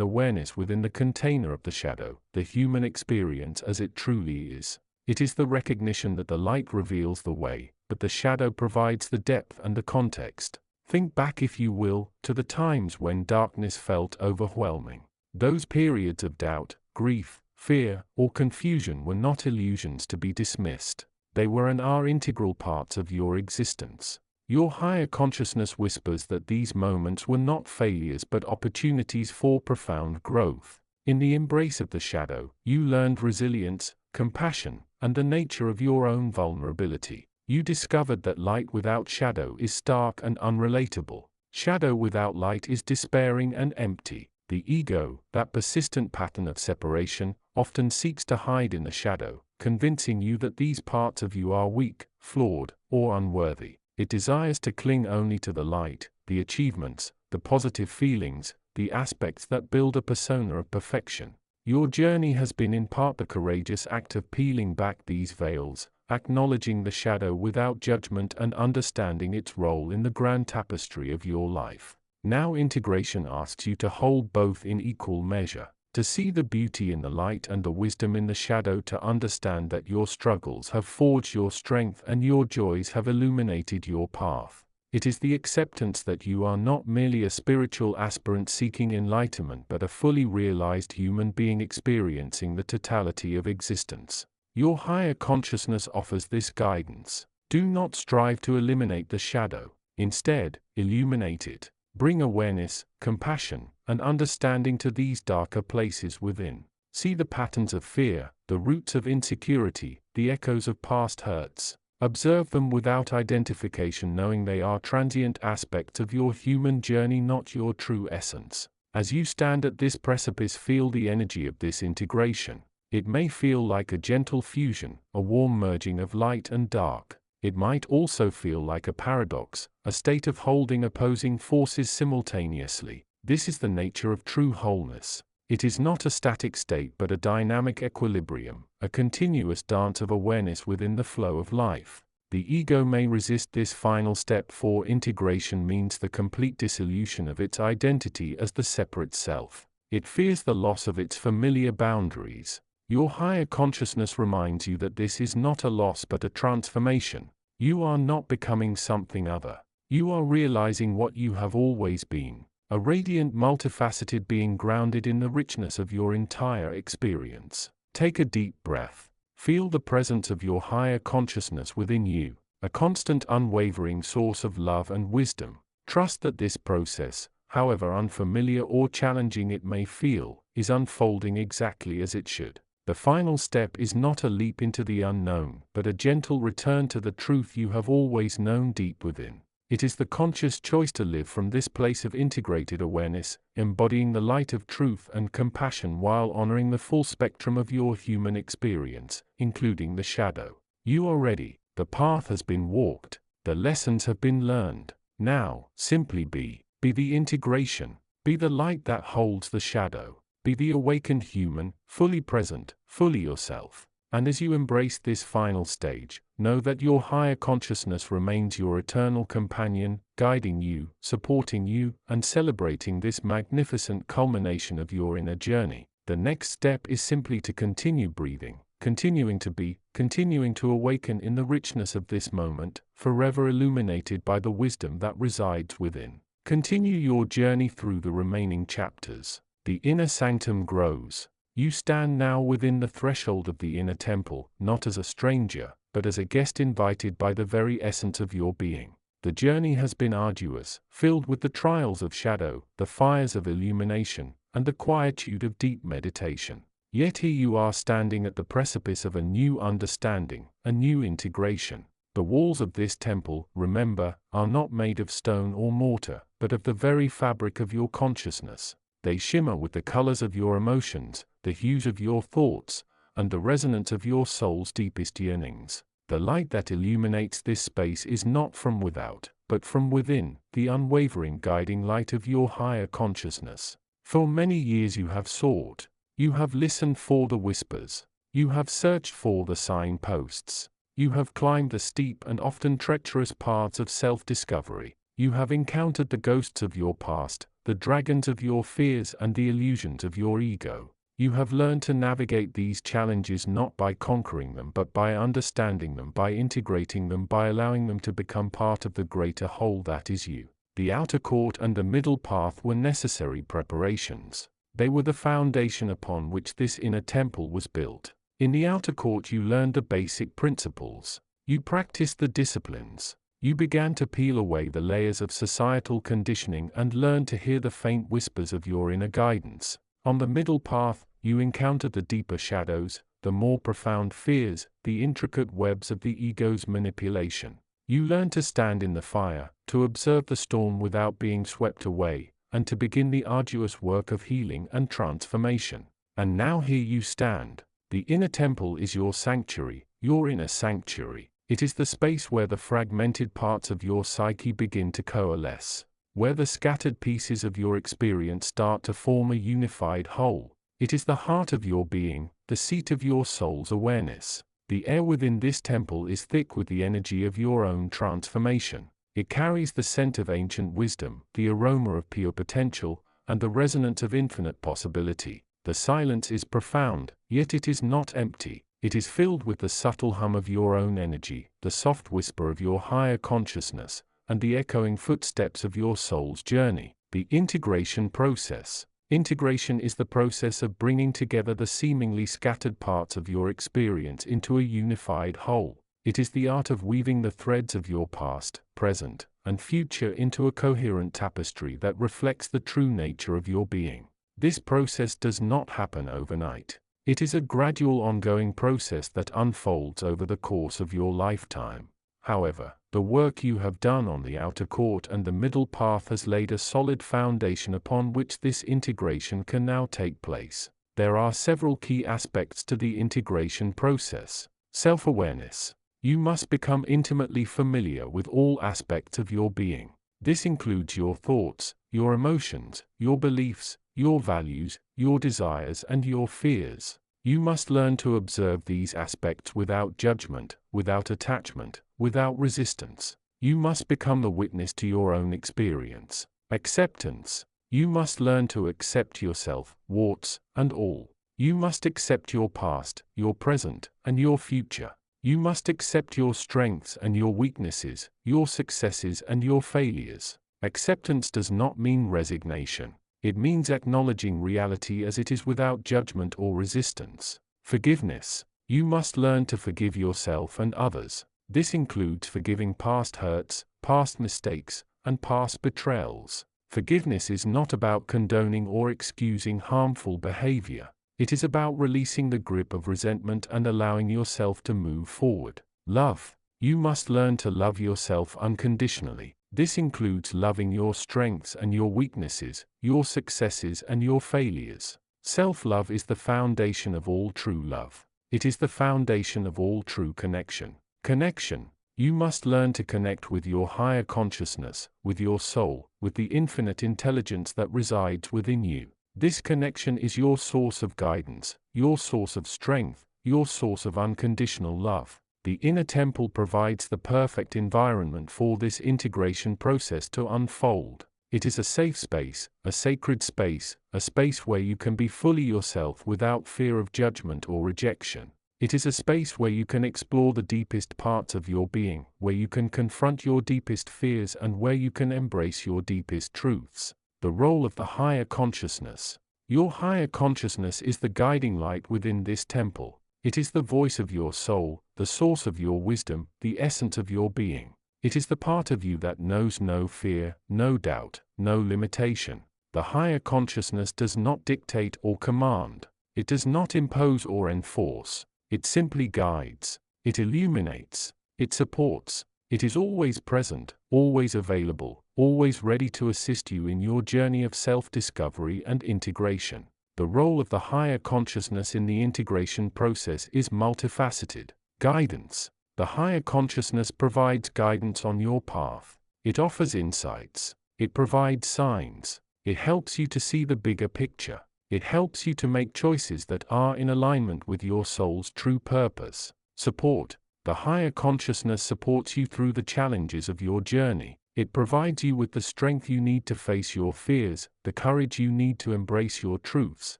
awareness within the container of the shadow, the human experience as it truly is. It is the recognition that the light reveals the way, but the shadow provides the depth and the context. Think back, if you will, to the times when darkness felt overwhelming. Those periods of doubt, grief, fear, or confusion were not illusions to be dismissed. They were and are integral parts of your existence. Your higher consciousness whispers that these moments were not failures but opportunities for profound growth. In the embrace of the shadow, you learned resilience, compassion, and the nature of your own vulnerability. You discovered that light without shadow is stark and unrelatable. Shadow without light is despairing and empty. The ego, that persistent pattern of separation, often seeks to hide in the shadow, convincing you that these parts of you are weak, flawed, or unworthy. It desires to cling only to the light, the achievements, the positive feelings, the aspects that build a persona of perfection. Your journey has been in part the courageous act of peeling back these veils, acknowledging the shadow without judgment and understanding its role in the grand tapestry of your life. Now integration asks you to hold both in equal measure, to see the beauty in the light and the wisdom in the shadow, to understand that your struggles have forged your strength and your joys have illuminated your path. It is the acceptance that you are not merely a spiritual aspirant seeking enlightenment but a fully realized human being experiencing the totality of existence. Your higher consciousness offers this guidance. Do not strive to eliminate the shadow. Instead, illuminate it. Bring awareness, compassion, and understanding to these darker places within. See the patterns of fear, the roots of insecurity, the echoes of past hurts. Observe them without identification, knowing they are transient aspects of your human journey, not your true essence. As you stand at this precipice, feel the energy of this integration. It may feel like a gentle fusion, a warm merging of light and dark. It might also feel like a paradox, a state of holding opposing forces simultaneously. This is the nature of true wholeness. It is not a static state but a dynamic equilibrium, a continuous dance of awareness within the flow of life. The ego may resist this final step, for integration means the complete dissolution of its identity as the separate self. It fears the loss of its familiar boundaries. Your higher consciousness reminds you that this is not a loss but a transformation. You are not becoming something other. You are realizing what you have always been, a radiant, multifaceted being grounded in the richness of your entire experience. Take a deep breath. Feel the presence of your higher consciousness within you, a constant, unwavering source of love and wisdom. Trust that this process, however unfamiliar or challenging it may feel, is unfolding exactly as it should. The final step is not a leap into the unknown, but a gentle return to the truth you have always known deep within. It is the conscious choice to live from this place of integrated awareness, embodying the light of truth and compassion while honoring the full spectrum of your human experience, including the shadow. You are ready. The path has been walked. The lessons have been learned. Now, simply be. Be the integration. Be the light that holds the shadow. Be the awakened human, fully present, fully yourself. And as you embrace this final stage, know that your higher consciousness remains your eternal companion, guiding you, supporting you, and celebrating this magnificent culmination of your inner journey. The next step is simply to continue breathing, continuing to be, continuing to awaken in the richness of this moment, forever illuminated by the wisdom that resides within. Continue your journey through the remaining chapters. The inner sanctum grows. You stand now within the threshold of the inner temple, not as a stranger, but as a guest invited by the very essence of your being. The journey has been arduous, filled with the trials of shadow, the fires of illumination, and the quietude of deep meditation. Yet here you are standing at the precipice of a new understanding, a new integration. The walls of this temple, remember, are not made of stone or mortar, but of the very fabric of your consciousness. They shimmer with the colors of your emotions, the hues of your thoughts, and the resonance of your soul's deepest yearnings. The light that illuminates this space is not from without, but from within, the unwavering guiding light of your higher consciousness. For many years you have sought. You have listened for the whispers. You have searched for the signposts. You have climbed the steep and often treacherous paths of self-discovery. You have encountered the ghosts of your past, the dragons of your fears, and the illusions of your ego. You have learned to navigate these challenges not by conquering them but by understanding them, by integrating them, by allowing them to become part of the greater whole that is you. The outer court and the middle path were necessary preparations. They were the foundation upon which this inner temple was built. In the outer court you learned the basic principles. You practiced the disciplines. You began to peel away the layers of societal conditioning and learned to hear the faint whispers of your inner guidance. On the middle path, you encountered the deeper shadows, the more profound fears, the intricate webs of the ego's manipulation. You learned to stand in the fire, to observe the storm without being swept away, and to begin the arduous work of healing and transformation. And now here you stand. The inner temple is your sanctuary, your inner sanctuary. It is the space where the fragmented parts of your psyche begin to coalesce, where the scattered pieces of your experience start to form a unified whole. It is the heart of your being, the seat of your soul's awareness. The air within this temple is thick with the energy of your own transformation. It carries the scent of ancient wisdom, the aroma of pure potential, and the resonance of infinite possibility. The silence is profound, yet it is not empty. It is filled with the subtle hum of your own energy, the soft whisper of your higher consciousness, and the echoing footsteps of your soul's journey. The integration process. Integration is the process of bringing together the seemingly scattered parts of your experience into a unified whole. It is the art of weaving the threads of your past, present, and future into a coherent tapestry that reflects the true nature of your being. This process does not happen overnight. It is a gradual ongoing process that unfolds over the course of your lifetime. However, the work you have done on the outer court and the middle path has laid a solid foundation upon which this integration can now take place. There are several key aspects to the integration process. Self-awareness. You must become intimately familiar with all aspects of your being. This includes your thoughts, your emotions, your beliefs, your values, your desires, and your fears. You must learn to observe these aspects without judgment, without attachment, without resistance. You must become the witness to your own experience. Acceptance. You must learn to accept yourself, warts and all. You must accept your past, your present, and your future. You must accept your strengths and your weaknesses, your successes and your failures. Acceptance does not mean resignation. It means acknowledging reality as it is without judgment or resistance. Forgiveness. You must learn to forgive yourself and others. This includes forgiving past hurts, past mistakes, and past betrayals. Forgiveness is not about condoning or excusing harmful behavior. It is about releasing the grip of resentment and allowing yourself to move forward. Love. You must learn to love yourself unconditionally. This includes loving your strengths and your weaknesses, your successes and your failures. Self-love is the foundation of all true love. It is the foundation of all true connection. Connection. You must learn to connect with your higher consciousness, with your soul, with the infinite intelligence that resides within you. This connection is your source of guidance, your source of strength, your source of unconditional love. The inner temple provides the perfect environment for this integration process to unfold. It is a safe space, a sacred space, a space where you can be fully yourself without fear of judgment or rejection. It is a space where you can explore the deepest parts of your being, where you can confront your deepest fears and where you can embrace your deepest truths. The role of the higher consciousness. Your higher consciousness is the guiding light within this temple. It is the voice of your soul, the source of your wisdom, the essence of your being. It is the part of you that knows no fear, no doubt, no limitation. The higher consciousness does not dictate or command. It does not impose or enforce. It simply guides. It illuminates. It supports. It is always present, always available, always ready to assist you in your journey of self-discovery and integration. The role of the higher consciousness in the integration process is multifaceted. Guidance. The higher consciousness provides guidance on your path. It offers insights. It provides signs. It helps you to see the bigger picture. It helps you to make choices that are in alignment with your soul's true purpose. Support. The higher consciousness supports you through the challenges of your journey. It provides you with the strength you need to face your fears, the courage you need to embrace your truths,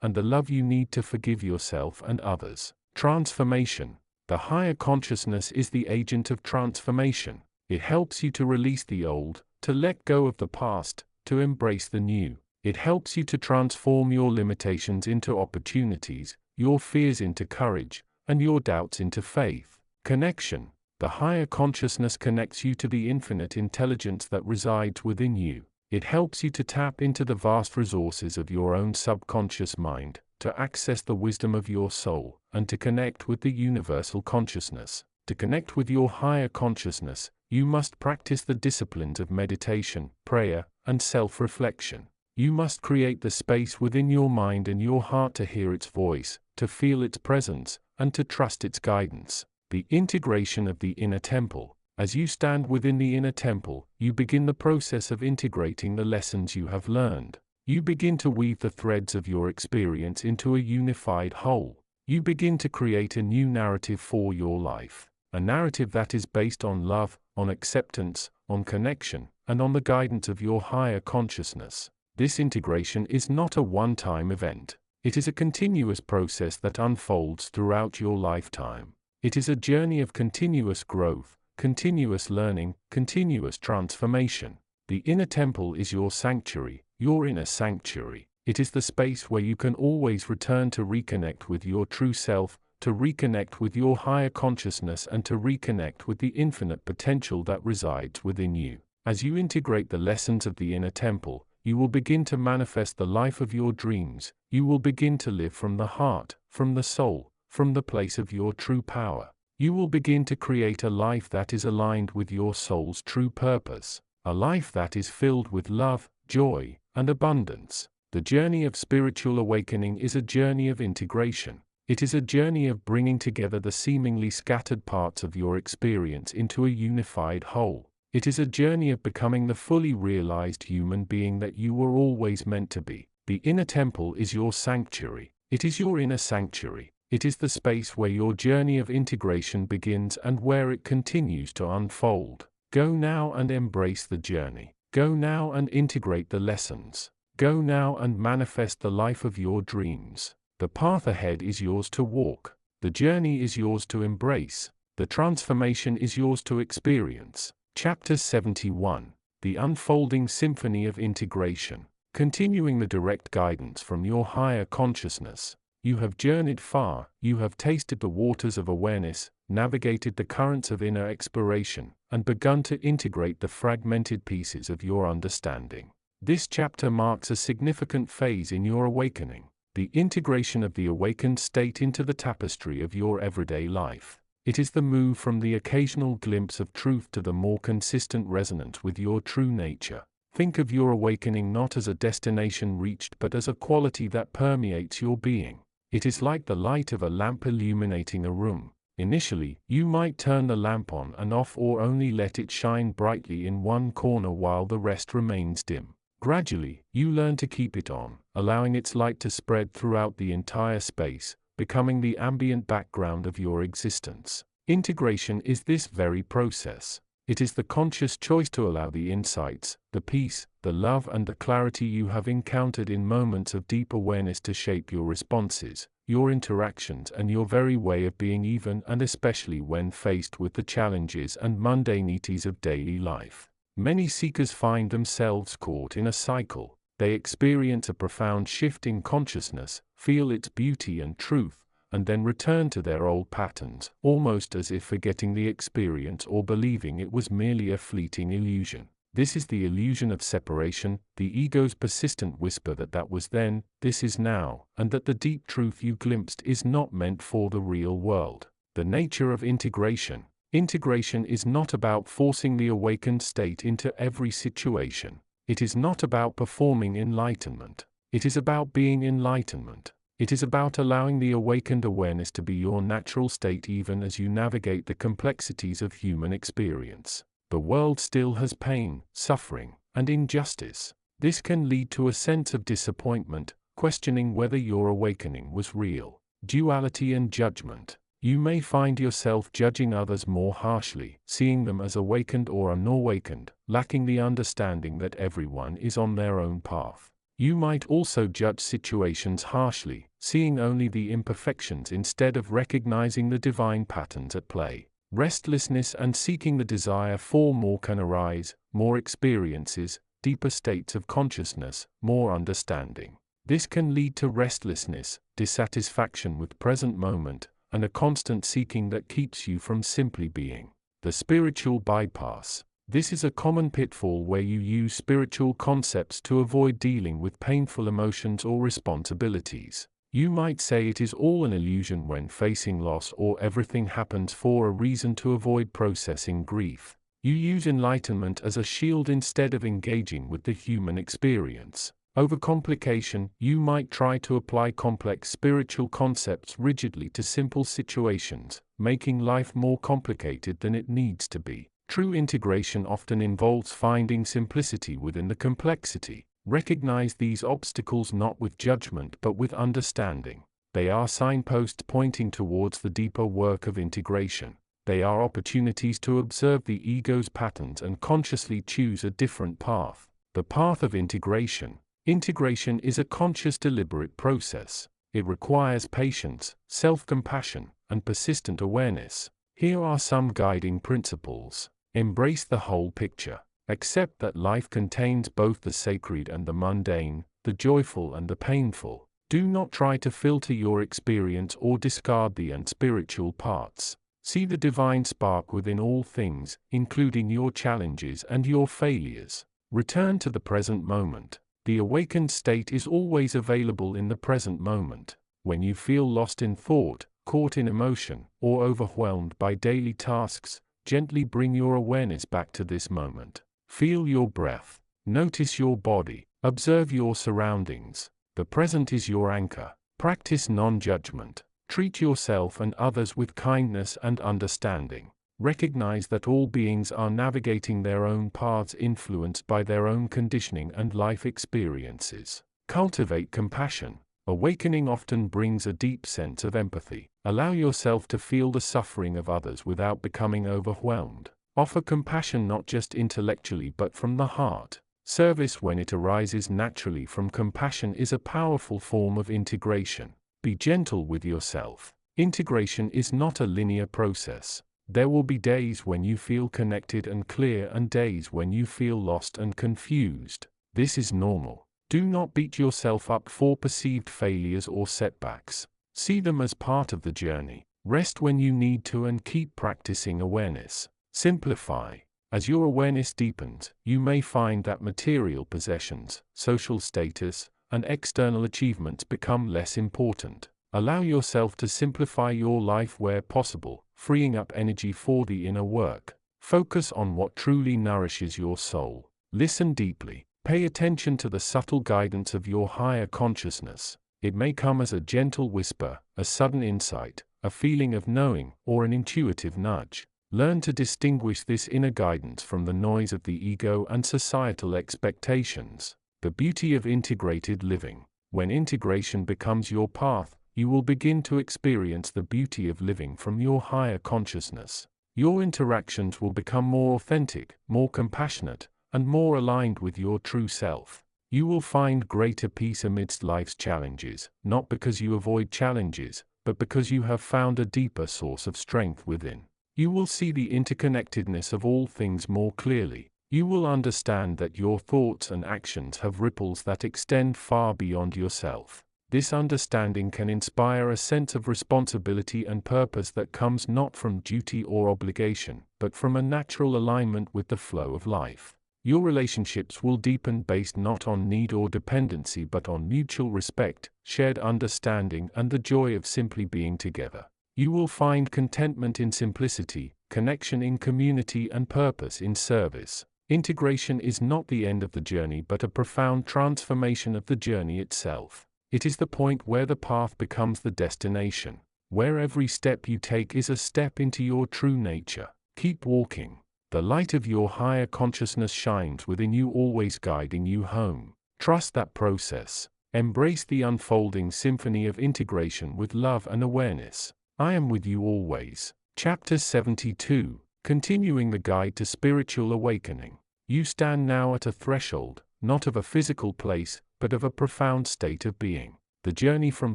and the love you need to forgive yourself and others. Transformation. The higher consciousness is the agent of transformation. It helps you to release the old, to let go of the past, to embrace the new. It helps you to transform your limitations into opportunities, your fears into courage, and your doubts into faith. Connection. The higher consciousness connects you to the infinite intelligence that resides within you. It helps you to tap into the vast resources of your own subconscious mind, to access the wisdom of your soul, and to connect with the universal consciousness. To connect with your higher consciousness, you must practice the disciplines of meditation, prayer, and self-reflection. You must create the space within your mind and your heart to hear its voice, to feel its presence, and to trust its guidance. The integration of the inner temple. As you stand within the inner temple, you begin the process of integrating the lessons you have learned. You begin to weave the threads of your experience into a unified whole. You begin to create a new narrative for your life. A narrative that is based on love, on acceptance, on connection, and on the guidance of your higher consciousness. This integration is not a one-time event. It is a continuous process that unfolds throughout your lifetime. It is a journey of continuous growth, continuous learning, continuous transformation. The inner temple is your sanctuary, your inner sanctuary. It is the space where you can always return to reconnect with your true self, to reconnect with your higher consciousness and to reconnect with the infinite potential that resides within you. As you integrate the lessons of the inner temple, you will begin to manifest the life of your dreams. You will begin to live from the heart, from the soul, from the place of your true power. You will begin to create a life that is aligned with your soul's true purpose, a life that is filled with love, joy, and abundance. The journey of spiritual awakening is a journey of integration. It is a journey of bringing together the seemingly scattered parts of your experience into a unified whole. It is a journey of becoming the fully realized human being that you were always meant to be. The inner temple is your sanctuary. It is your inner sanctuary. It is the space where your journey of integration begins and where it continues to unfold. Go now and embrace the journey. Go now and integrate the lessons. Go now and manifest the life of your dreams. The path ahead is yours to walk. The journey is yours to embrace. The transformation is yours to experience. Chapter 71. The Unfolding Symphony of Integration. Continuing the direct guidance from your higher consciousness. You have journeyed far, you have tasted the waters of awareness, navigated the currents of inner exploration, and begun to integrate the fragmented pieces of your understanding. This chapter marks a significant phase in your awakening, the integration of the awakened state into the tapestry of your everyday life. It is the move from the occasional glimpse of truth to the more consistent resonance with your true nature. Think of your awakening not as a destination reached but as a quality that permeates your being. It is like the light of a lamp illuminating a room. Initially, you might turn the lamp on and off or only let it shine brightly in one corner while the rest remains dim. Gradually, you learn to keep it on, allowing its light to spread throughout the entire space, becoming the ambient background of your existence. Integration is this very process. It is the conscious choice to allow the insights, the peace, the love and the clarity you have encountered in moments of deep awareness to shape your responses, your interactions and your very way of being, even and especially when faced with the challenges and mundanities of daily life. Many seekers find themselves caught in a cycle. They experience a profound shift in consciousness, feel its beauty and truth, and then return to their old patterns, almost as if forgetting the experience or believing it was merely a fleeting illusion. This is the illusion of separation, the ego's persistent whisper that was then, this is now, and that the deep truth you glimpsed is not meant for the real world. The nature of integration. Integration is not about forcing the awakened state into every situation. It is not about performing enlightenment. It is about being enlightenment. It is about allowing the awakened awareness to be your natural state even as you navigate the complexities of human experience. The world still has pain, suffering, and injustice. This can lead to a sense of disappointment, questioning whether your awakening was real. Duality and judgment. You may find yourself judging others more harshly, seeing them as awakened or unawakened, lacking the understanding that everyone is on their own path. You might also judge situations harshly, seeing only the imperfections instead of recognizing the divine patterns at play. Restlessness and seeking the desire for more can arise, more experiences, deeper states of consciousness, more understanding. This can lead to restlessness, dissatisfaction with present moment, and a constant seeking that keeps you from simply being. The spiritual bypass. This is a common pitfall where you use spiritual concepts to avoid dealing with painful emotions or responsibilities. You might say it is all an illusion when facing loss, or everything happens for a reason to avoid processing grief. You use enlightenment as a shield instead of engaging with the human experience. Overcomplication. You might try to apply complex spiritual concepts rigidly to simple situations, making life more complicated than it needs to be. True integration often involves finding simplicity within the complexity. Recognize these obstacles not with judgment but with understanding. They are signposts pointing towards the deeper work of integration. They are opportunities to observe the ego's patterns and consciously choose a different path. The path of integration. Integration is a conscious, deliberate process. It requires patience, self-compassion, and persistent awareness. Here are some guiding principles. Embrace the whole picture. Accept that life contains both the sacred and the mundane, the joyful and the painful. Do not try to filter your experience or discard the unspiritual parts. See the divine spark within all things, including your challenges and your failures. Return to the present moment. The awakened state is always available in the present moment. When you feel lost in thought, caught in emotion, or overwhelmed by daily tasks, gently bring your awareness back to this moment. Feel your breath. Notice your body. Observe your surroundings. The present is your anchor. Practice non-judgment. Treat yourself and others with kindness and understanding. Recognize that all beings are navigating their own paths influenced by their own conditioning and life experiences. Cultivate compassion. Awakening often brings a deep sense of empathy. Allow yourself to feel the suffering of others without becoming overwhelmed. Offer compassion not just intellectually but from the heart. Service, when it arises naturally from compassion, is a powerful form of integration. Be gentle with yourself. Integration is not a linear process. There will be days when you feel connected and clear and days when you feel lost and confused. This is normal. Do not beat yourself up for perceived failures or setbacks. See them as part of the journey. Rest when you need to and keep practicing awareness. Simplify. As your awareness deepens, you may find that material possessions, social status, and external achievements become less important. Allow yourself to simplify your life where possible, freeing up energy for the inner work. Focus on what truly nourishes your soul. Listen deeply. Pay attention to the subtle guidance of your higher consciousness. It may come as a gentle whisper, a sudden insight, a feeling of knowing, or an intuitive nudge. Learn to distinguish this inner guidance from the noise of the ego and societal expectations. The beauty of integrated living. When integration becomes your path, you will begin to experience the beauty of living from your higher consciousness. Your interactions will become more authentic, more compassionate, and more aligned with your true self. You will find greater peace amidst life's challenges, not because you avoid challenges, but because you have found a deeper source of strength within. You will see the interconnectedness of all things more clearly. You will understand that your thoughts and actions have ripples that extend far beyond yourself. This understanding can inspire a sense of responsibility and purpose that comes not from duty or obligation, but from a natural alignment with the flow of life. Your relationships will deepen based not on need or dependency but on mutual respect, shared understanding, and the joy of simply being together. You will find contentment in simplicity, connection in community, and purpose in service. Integration is not the end of the journey but a profound transformation of the journey itself. It is the point where the path becomes the destination, where every step you take is a step into your true nature. Keep walking. The light of your higher consciousness shines within you, always guiding you home. Trust that process. Embrace the unfolding symphony of integration with love and awareness. I am with you always. Chapter 72. Continuing the Guide to Spiritual Awakening. You stand now at a threshold, not of a physical place, but of a profound state of being. The journey from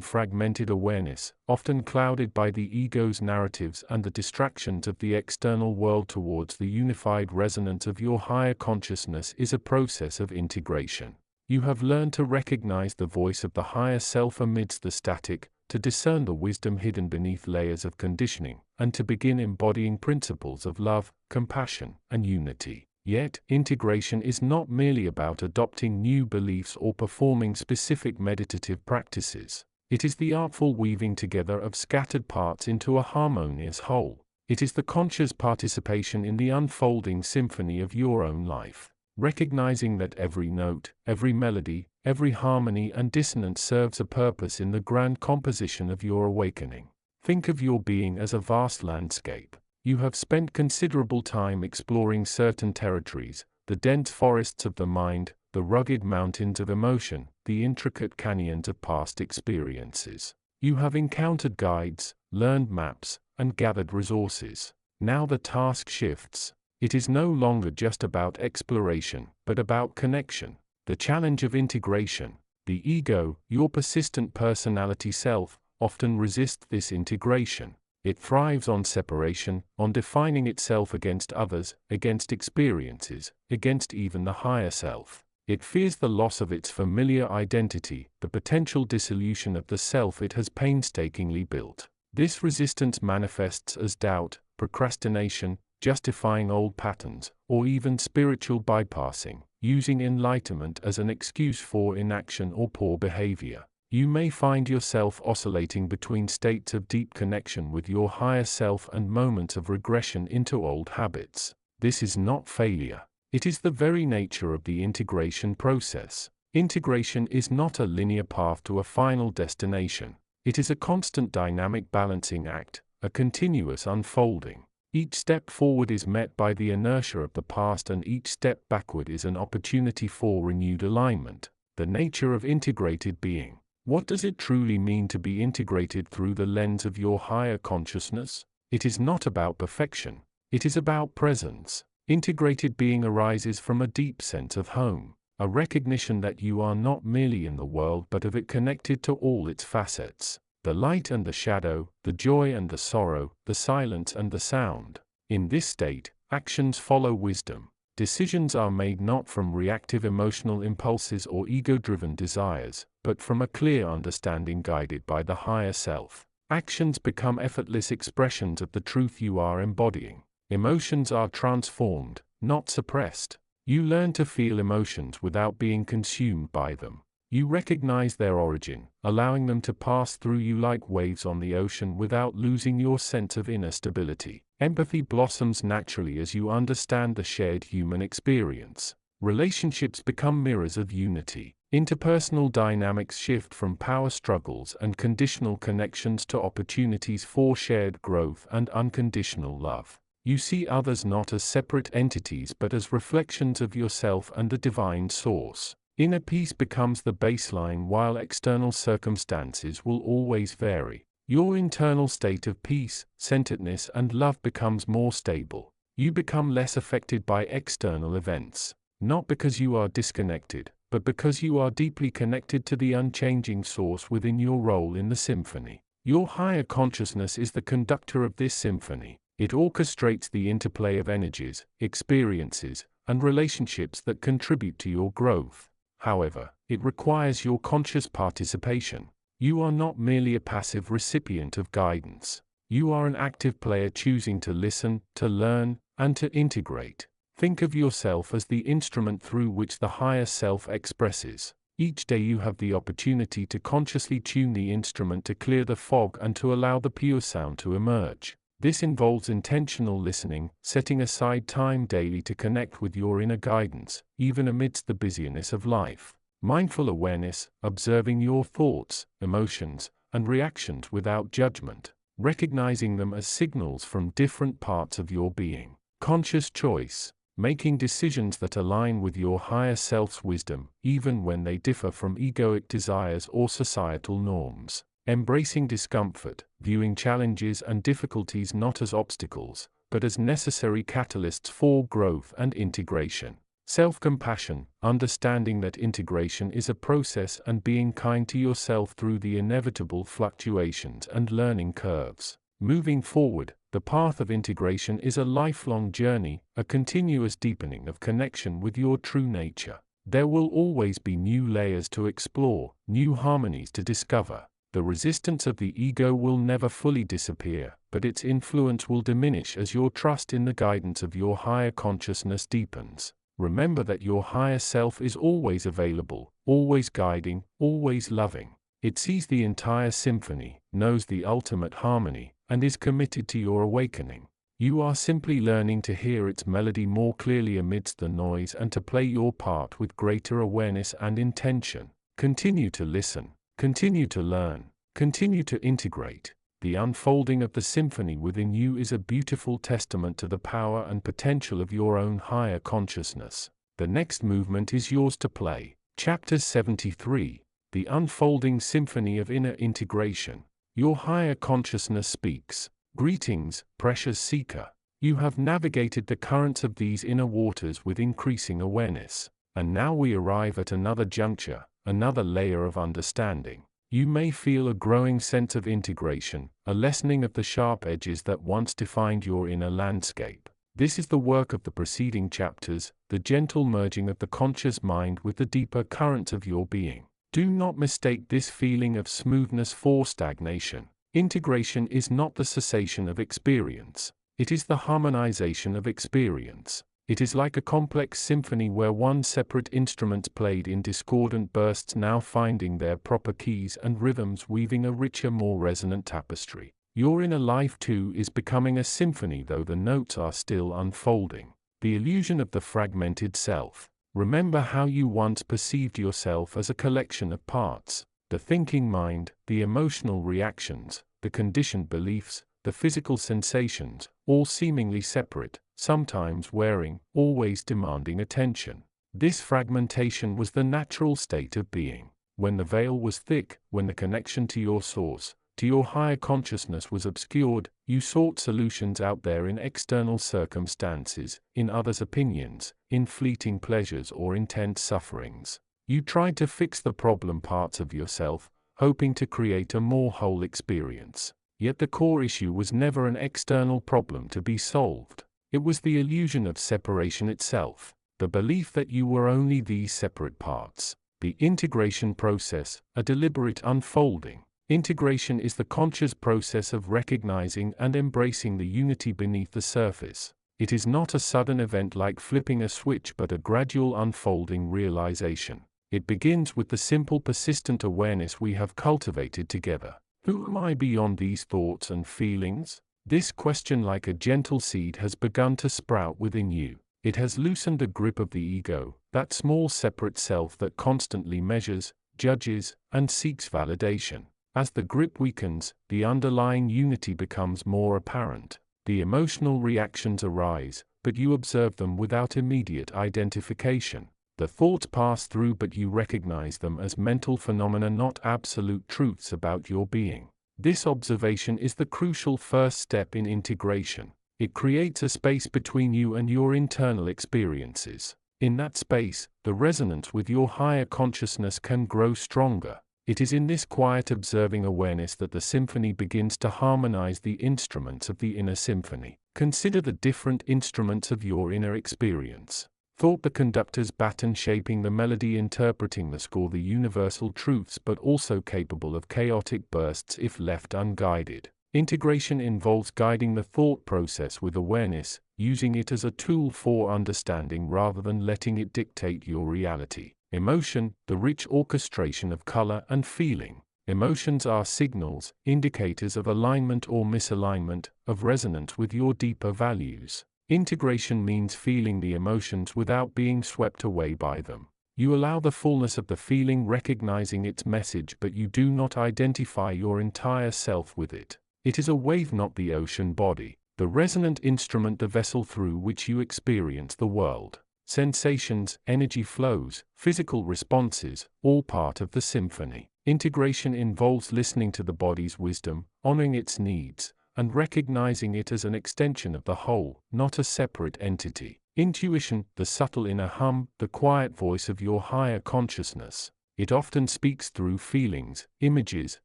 fragmented awareness, often clouded by the ego's narratives and the distractions of the external world, towards the unified resonance of your higher consciousness, is a process of integration. You have learned to recognize the voice of the higher self amidst the static, to discern the wisdom hidden beneath layers of conditioning, and to begin embodying principles of love, compassion, and unity. Yet, integration is not merely about adopting new beliefs or performing specific meditative practices. It is the artful weaving together of scattered parts into a harmonious whole. It is the conscious participation in the unfolding symphony of your own life. Recognizing that every note, every melody, every harmony and dissonance serves a purpose in the grand composition of your awakening. Think of your being as a vast landscape. You have spent considerable time exploring certain territories, the dense forests of the mind, the rugged mountains of emotion, the intricate canyons of past experiences. You have encountered guides, learned maps, and gathered resources. Now the task shifts. It is no longer just about exploration, but about connection. The challenge of integration. The ego, your persistent personality self, often resists this integration. It thrives on separation, on defining itself against others, against experiences, against even the higher self. It fears the loss of its familiar identity, the potential dissolution of the self it has painstakingly built. This resistance manifests as doubt, procrastination, justifying old patterns, or even spiritual bypassing, using enlightenment as an excuse for inaction or poor behavior. You may find yourself oscillating between states of deep connection with your higher self and moments of regression into old habits. This is not failure. It is the very nature of the integration process. Integration is not a linear path to a final destination. It is a constant dynamic balancing act, a continuous unfolding. Each step forward is met by the inertia of the past, and each step backward is an opportunity for renewed alignment. The nature of integrated being. What does it truly mean to be integrated through the lens of your higher consciousness? It is not about perfection. It is about presence. Integrated being arises from a deep sense of home. a recognition that you are not merely in the world but of it, connected to all its facets, the light and the shadow, the joy and the sorrow, the silence and the sound. In this state, actions follow wisdom. Decisions are made not from reactive emotional impulses or ego-driven desires, but from a clear understanding guided by the higher self. Actions become effortless expressions of the truth you are embodying. Emotions are transformed, not suppressed. You learn to feel emotions without being consumed by them. You recognize their origin, allowing them to pass through you like waves on the ocean without losing your sense of inner stability. Empathy blossoms naturally as you understand the shared human experience. Relationships become mirrors of unity. Interpersonal dynamics shift from power struggles and conditional connections to opportunities for shared growth and unconditional love. You see others not as separate entities but as reflections of yourself and the divine source. Inner peace becomes the baseline while external circumstances will always vary. Your internal state of peace, centeredness, and love becomes more stable. You become less affected by external events, not because you are disconnected, but because you are deeply connected to the unchanging source within your role in the symphony. Your higher consciousness is the conductor of this symphony. It orchestrates the interplay of energies, experiences, and relationships that contribute to your growth. However, it requires your conscious participation. You are not merely a passive recipient of guidance. You are an active player choosing to listen, to learn, and to integrate. Think of yourself as the instrument through which the higher self expresses. Each day you have the opportunity to consciously tune the instrument to clear the fog and to allow the pure sound to emerge. This involves intentional listening, setting aside time daily to connect with your inner guidance, even amidst the busyness of life. Mindful awareness, observing your thoughts, emotions, and reactions without judgment, recognizing them as signals from different parts of your being. Conscious choice, making decisions that align with your higher self's wisdom, even when they differ from egoic desires or societal norms. Embracing discomfort, viewing challenges and difficulties not as obstacles, but as necessary catalysts for growth and integration. Self-compassion, understanding that integration is a process and being kind to yourself through the inevitable fluctuations and learning curves. Moving forward, the path of integration is a lifelong journey, a continuous deepening of connection with your true nature. There will always be new layers to explore, new harmonies to discover. The resistance of the ego will never fully disappear, but its influence will diminish as your trust in the guidance of your higher consciousness deepens. Remember that your higher self is always available, always guiding, always loving. It sees the entire symphony, knows the ultimate harmony, and is committed to your awakening. You are simply learning to hear its melody more clearly amidst the noise and to play your part with greater awareness and intention. Continue to listen. Continue to learn, continue to integrate. The unfolding of the symphony within you is a beautiful testament to the power and potential of your own higher consciousness. The next movement is yours to play. Chapter 73, The Unfolding Symphony of Inner Integration. Your higher consciousness speaks. Greetings, precious seeker. You have navigated the currents of these inner waters with increasing awareness. And now we arrive at another juncture, another layer of understanding. You may feel a growing sense of integration, a lessening of the sharp edges that once defined your inner landscape. This is the work of the preceding chapters, the gentle merging of the conscious mind with the deeper currents of your being. Do not mistake this feeling of smoothness for stagnation. Integration is not the cessation of experience. It is the harmonization of experience. It is like a complex symphony where one separate instrument played in discordant bursts now finding their proper keys and rhythms, weaving a richer, more resonant tapestry. Your inner life too is becoming a symphony, though the notes are still unfolding. The illusion of the fragmented self. Remember how you once perceived yourself as a collection of parts. The thinking mind, the emotional reactions, the conditioned beliefs, the physical sensations, all seemingly separate, sometimes wearing, always demanding attention. This fragmentation was the natural state of being. When the veil was thick, when the connection to your source, to your higher consciousness was obscured, you sought solutions out there in external circumstances, in others' opinions, in fleeting pleasures or intense sufferings. You tried to fix the problem parts of yourself, hoping to create a more whole experience. Yet the core issue was never an external problem to be solved. It was the illusion of separation itself, the belief that you were only these separate parts. The integration process, a deliberate unfolding. Integration is the conscious process of recognizing and embracing the unity beneath the surface. It is not a sudden event like flipping a switch but a gradual unfolding realization. It begins with the simple persistent awareness we have cultivated together. Who am I beyond these thoughts and feelings? This question, like a gentle seed, has begun to sprout within you. It has loosened the grip of the ego, that small separate self that constantly measures, judges, and seeks validation. As the grip weakens, the underlying unity becomes more apparent. The emotional reactions arise, but you observe them without immediate identification. The thoughts pass through, but you recognize them as mental phenomena, not absolute truths about your being. This observation is the crucial first step in integration. It creates a space between you and your internal experiences. In that space, the resonance with your higher consciousness can grow stronger. It is in this quiet observing awareness that the symphony begins to harmonize the instruments of the inner symphony. Consider the different instruments of your inner experience. Thought, the conductor's baton shaping the melody, interpreting the score, the universal truths but also capable of chaotic bursts if left unguided. Integration involves guiding the thought process with awareness, using it as a tool for understanding rather than letting it dictate your reality. Emotion, the rich orchestration of color and feeling. Emotions are signals, indicators of alignment or misalignment, of resonance with your deeper values. Integration means feeling the emotions without being swept away by them. You allow the fullness of the feeling, recognizing its message, but you do not identify your entire self with it. It is a wave, not the ocean body. The resonant instrument, the vessel through which you experience the world. Sensations, energy flows, physical responses, all part of the symphony. Integration involves listening to the body's wisdom, honoring its needs, and recognizing it as an extension of the whole, not a separate entity. Intuition, the subtle inner hum, the quiet voice of your higher consciousness. It often speaks through feelings, images,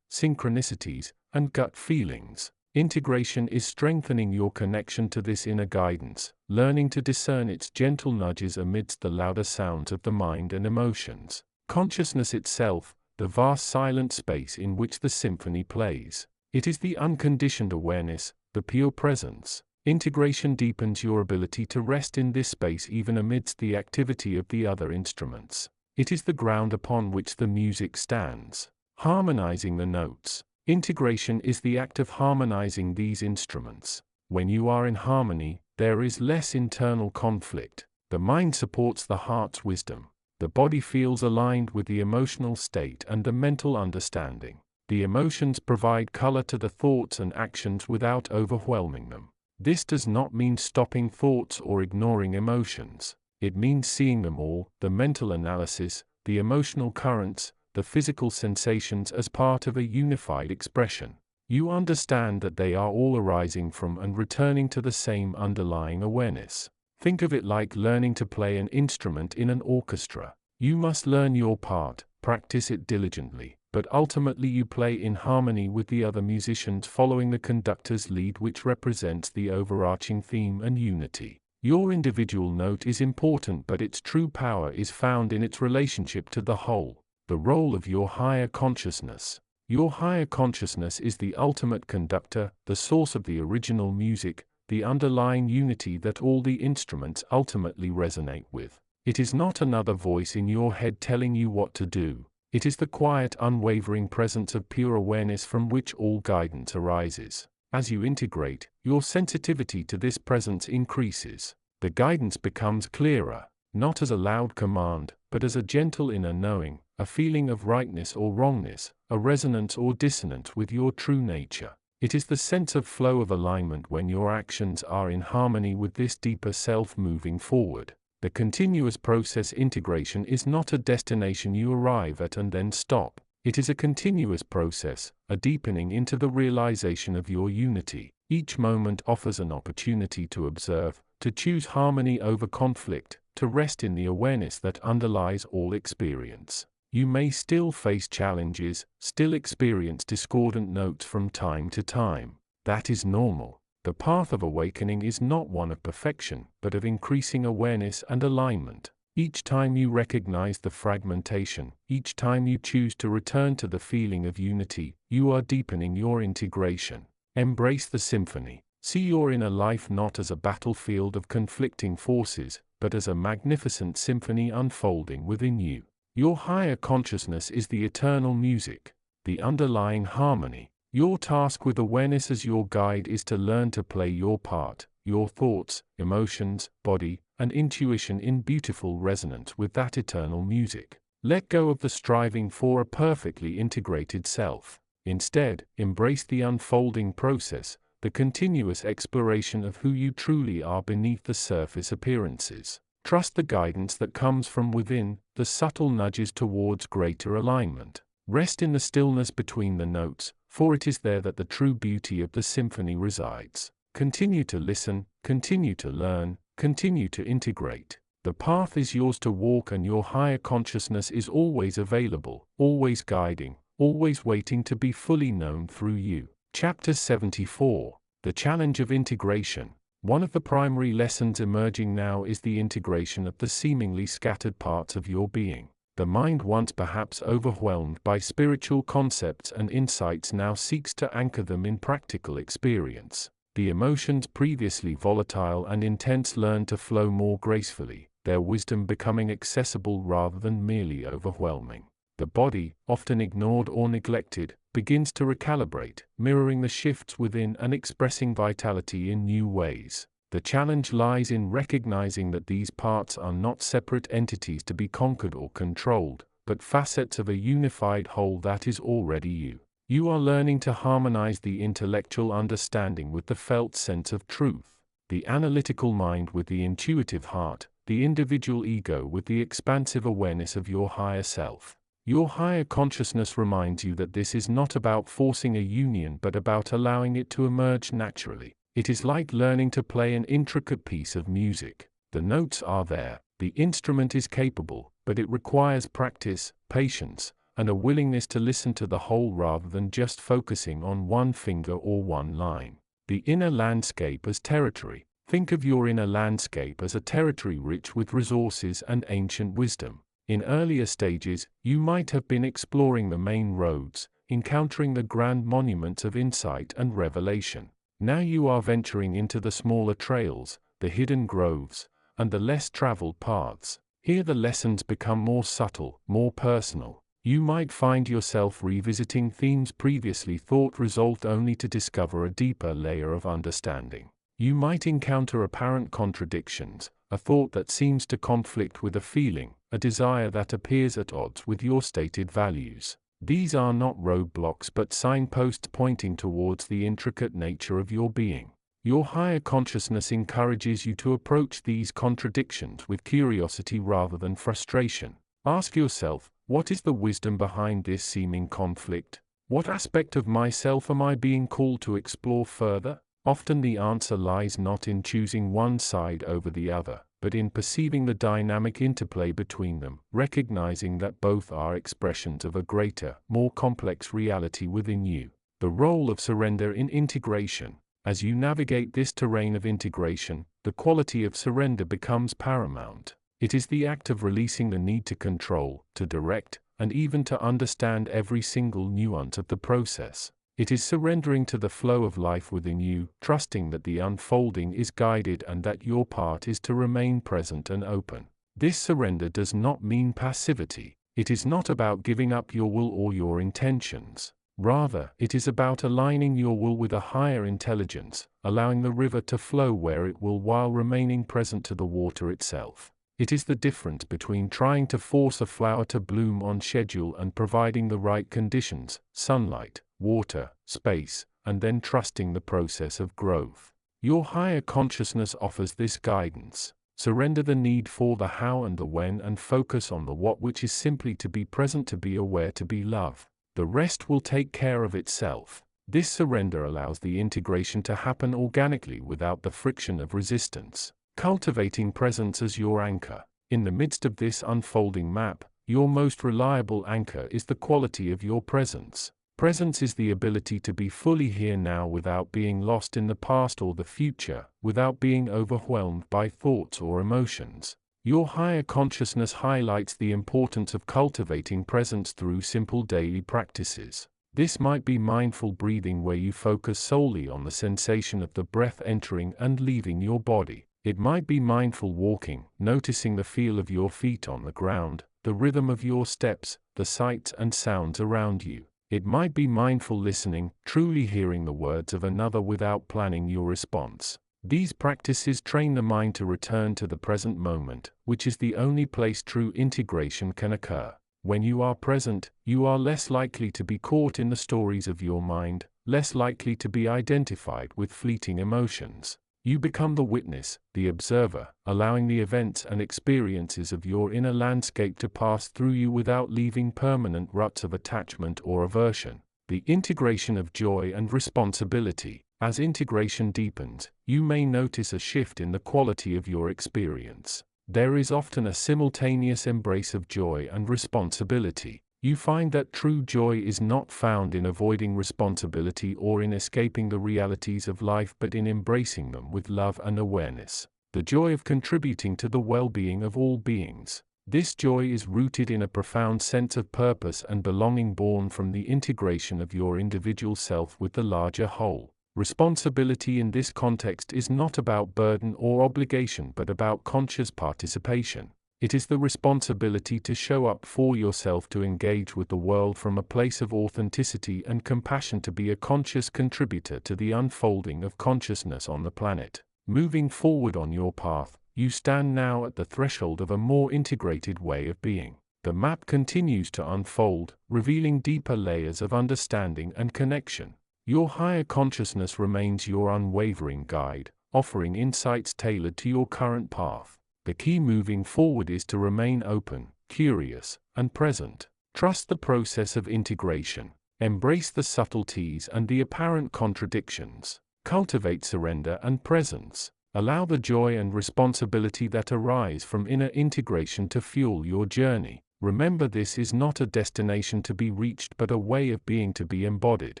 synchronicities, and gut feelings. Integration is strengthening your connection to this inner guidance, learning to discern its gentle nudges amidst the louder sounds of the mind and emotions. Consciousness itself, the vast silent space in which the symphony plays. It is the unconditioned awareness, the pure presence. Integration deepens your ability to rest in this space even amidst the activity of the other instruments. It is the ground upon which the music stands. Harmonizing the notes. Integration is the act of harmonizing these instruments. When you are in harmony, there is less internal conflict. The mind supports the heart's wisdom. The body feels aligned with the emotional state and the mental understanding. The emotions provide color to the thoughts and actions without overwhelming them. This does not mean stopping thoughts or ignoring emotions. It means seeing them all, the mental analysis, the emotional currents, the physical sensations as part of a unified expression. You understand that they are all arising from and returning to the same underlying awareness. Think of it like learning to play an instrument in an orchestra. You must learn your part, practice it diligently, but ultimately you play in harmony with the other musicians, following the conductor's lead, which represents the overarching theme and unity. Your individual note is important, but its true power is found in its relationship to the whole. The role of your higher consciousness. Your higher consciousness is the ultimate conductor, the source of the original music, the underlying unity that all the instruments ultimately resonate with. It is not another voice in your head telling you what to do. It is the quiet, unwavering presence of pure awareness from which all guidance arises. As you integrate, your sensitivity to this presence increases. The guidance becomes clearer, not as a loud command, but as a gentle inner knowing, a feeling of rightness or wrongness, a resonance or dissonance with your true nature. It is the sense of flow, of alignment, when your actions are in harmony with this deeper self moving forward. The continuous process. Integration is not a destination you arrive at and then stop. It is a continuous process, a deepening into the realization of your unity. Each moment offers an opportunity to observe, to choose harmony over conflict, to rest in the awareness that underlies all experience. You may still face challenges, still experience discordant notes from time to time. That is normal. The path of awakening is not one of perfection, but of increasing awareness and alignment. Each time you recognize the fragmentation, each time you choose to return to the feeling of unity, you are deepening your integration. Embrace the symphony. See your inner life not as a battlefield of conflicting forces, but as a magnificent symphony unfolding within you. Your higher consciousness is the eternal music, the underlying harmony. Your task with awareness as your guide is to learn to play your part, your thoughts, emotions, body, and intuition in beautiful resonance with that eternal music. Let go of the striving for a perfectly integrated self. Instead, embrace the unfolding process, the continuous exploration of who you truly are beneath the surface appearances. Trust the guidance that comes from within, the subtle nudges towards greater alignment. Rest in the stillness between the notes, for it is there that the true beauty of the symphony resides. Continue to listen, continue to learn, continue to integrate. The path is yours to walk, and your higher consciousness is always available, always guiding, always waiting to be fully known through you. Chapter 74. The Challenge of Integration. One of the primary lessons emerging now is the integration of the seemingly scattered parts of your being. The mind, once perhaps overwhelmed by spiritual concepts and insights, now seeks to anchor them in practical experience. The emotions, previously volatile and intense, learn to flow more gracefully, their wisdom becoming accessible rather than merely overwhelming. The body, often ignored or neglected, begins to recalibrate, mirroring the shifts within and expressing vitality in new ways. The challenge lies in recognizing that these parts are not separate entities to be conquered or controlled, but facets of a unified whole that is already you. You are learning to harmonize the intellectual understanding with the felt sense of truth, the analytical mind with the intuitive heart, the individual ego with the expansive awareness of your higher self. Your higher consciousness reminds you that this is not about forcing a union but about allowing it to emerge naturally. It is like learning to play an intricate piece of music. The notes are there, the instrument is capable, but it requires practice, patience, and a willingness to listen to the whole rather than just focusing on one finger or one line. The inner landscape as territory. Think of your inner landscape as a territory rich with resources and ancient wisdom. In earlier stages, you might have been exploring the main roads, encountering the grand monuments of insight and revelation. Now you are venturing into the smaller trails, the hidden groves, and the less traveled paths. Here the lessons become more subtle, more personal. You might find yourself revisiting themes previously thought resolved only to discover a deeper layer of understanding. You might encounter apparent contradictions, a thought that seems to conflict with a feeling, a desire that appears at odds with your stated values. These are not roadblocks but signposts pointing towards the intricate nature of your being. Your higher consciousness encourages you to approach these contradictions with curiosity rather than frustration. Ask yourself, what is the wisdom behind this seeming conflict? What aspect of myself am I being called to explore further? Often the answer lies not in choosing one side over the other, but in perceiving the dynamic interplay between them, recognizing that both are expressions of a greater, more complex reality within you. The role of surrender in integration. As you navigate this terrain of integration, the quality of surrender becomes paramount. It is the act of releasing the need to control, to direct, and even to understand every single nuance of the process. It is surrendering to the flow of life within you, trusting that the unfolding is guided and that your part is to remain present and open. This surrender does not mean passivity. It is not about giving up your will or your intentions. Rather, it is about aligning your will with a higher intelligence, allowing the river to flow where it will while remaining present to the water itself. It is the difference between trying to force a flower to bloom on schedule and providing the right conditions, sunlight, water, space, and then trusting the process of growth. Your higher consciousness offers this guidance. Surrender the need for the how and the when and focus on the what, which is simply to be present, to be aware, to be love. The rest will take care of itself. This surrender allows the integration to happen organically without the friction of resistance. Cultivating presence as your anchor. In the midst of this unfolding map, your most reliable anchor is the quality of your presence. Presence is the ability to be fully here now without being lost in the past or the future, without being overwhelmed by thoughts or emotions. Your higher consciousness highlights the importance of cultivating presence through simple daily practices. This might be mindful breathing, where you focus solely on the sensation of the breath entering and leaving your body. It might be mindful walking, noticing the feel of your feet on the ground, the rhythm of your steps, the sights and sounds around you. It might be mindful listening, truly hearing the words of another without planning your response. These practices train the mind to return to the present moment, which is the only place true integration can occur. When you are present, you are less likely to be caught in the stories of your mind, less likely to be identified with fleeting emotions. You become the witness, the observer, allowing the events and experiences of your inner landscape to pass through you without leaving permanent ruts of attachment or aversion. The integration of joy and responsibility. As integration deepens, you may notice a shift in the quality of your experience. There is often a simultaneous embrace of joy and responsibility. You find that true joy is not found in avoiding responsibility or in escaping the realities of life, but in embracing them with love and awareness. The joy of contributing to the well-being of all beings. This joy is rooted in a profound sense of purpose and belonging, born from the integration of your individual self with the larger whole. Responsibility in this context is not about burden or obligation, but about conscious participation. It is the responsibility to show up for yourself, to engage with the world from a place of authenticity and compassion, to be a conscious contributor to the unfolding of consciousness on the planet. Moving forward on your path, you stand now at the threshold of a more integrated way of being. The map continues to unfold, revealing deeper layers of understanding and connection. Your higher consciousness remains your unwavering guide, offering insights tailored to your current path. The key moving forward is to remain open, curious, and present. Trust the process of integration. Embrace the subtleties and the apparent contradictions. Cultivate surrender and presence. Allow the joy and responsibility that arise from inner integration to fuel your journey. Remember, this is not a destination to be reached, but a way of being to be embodied.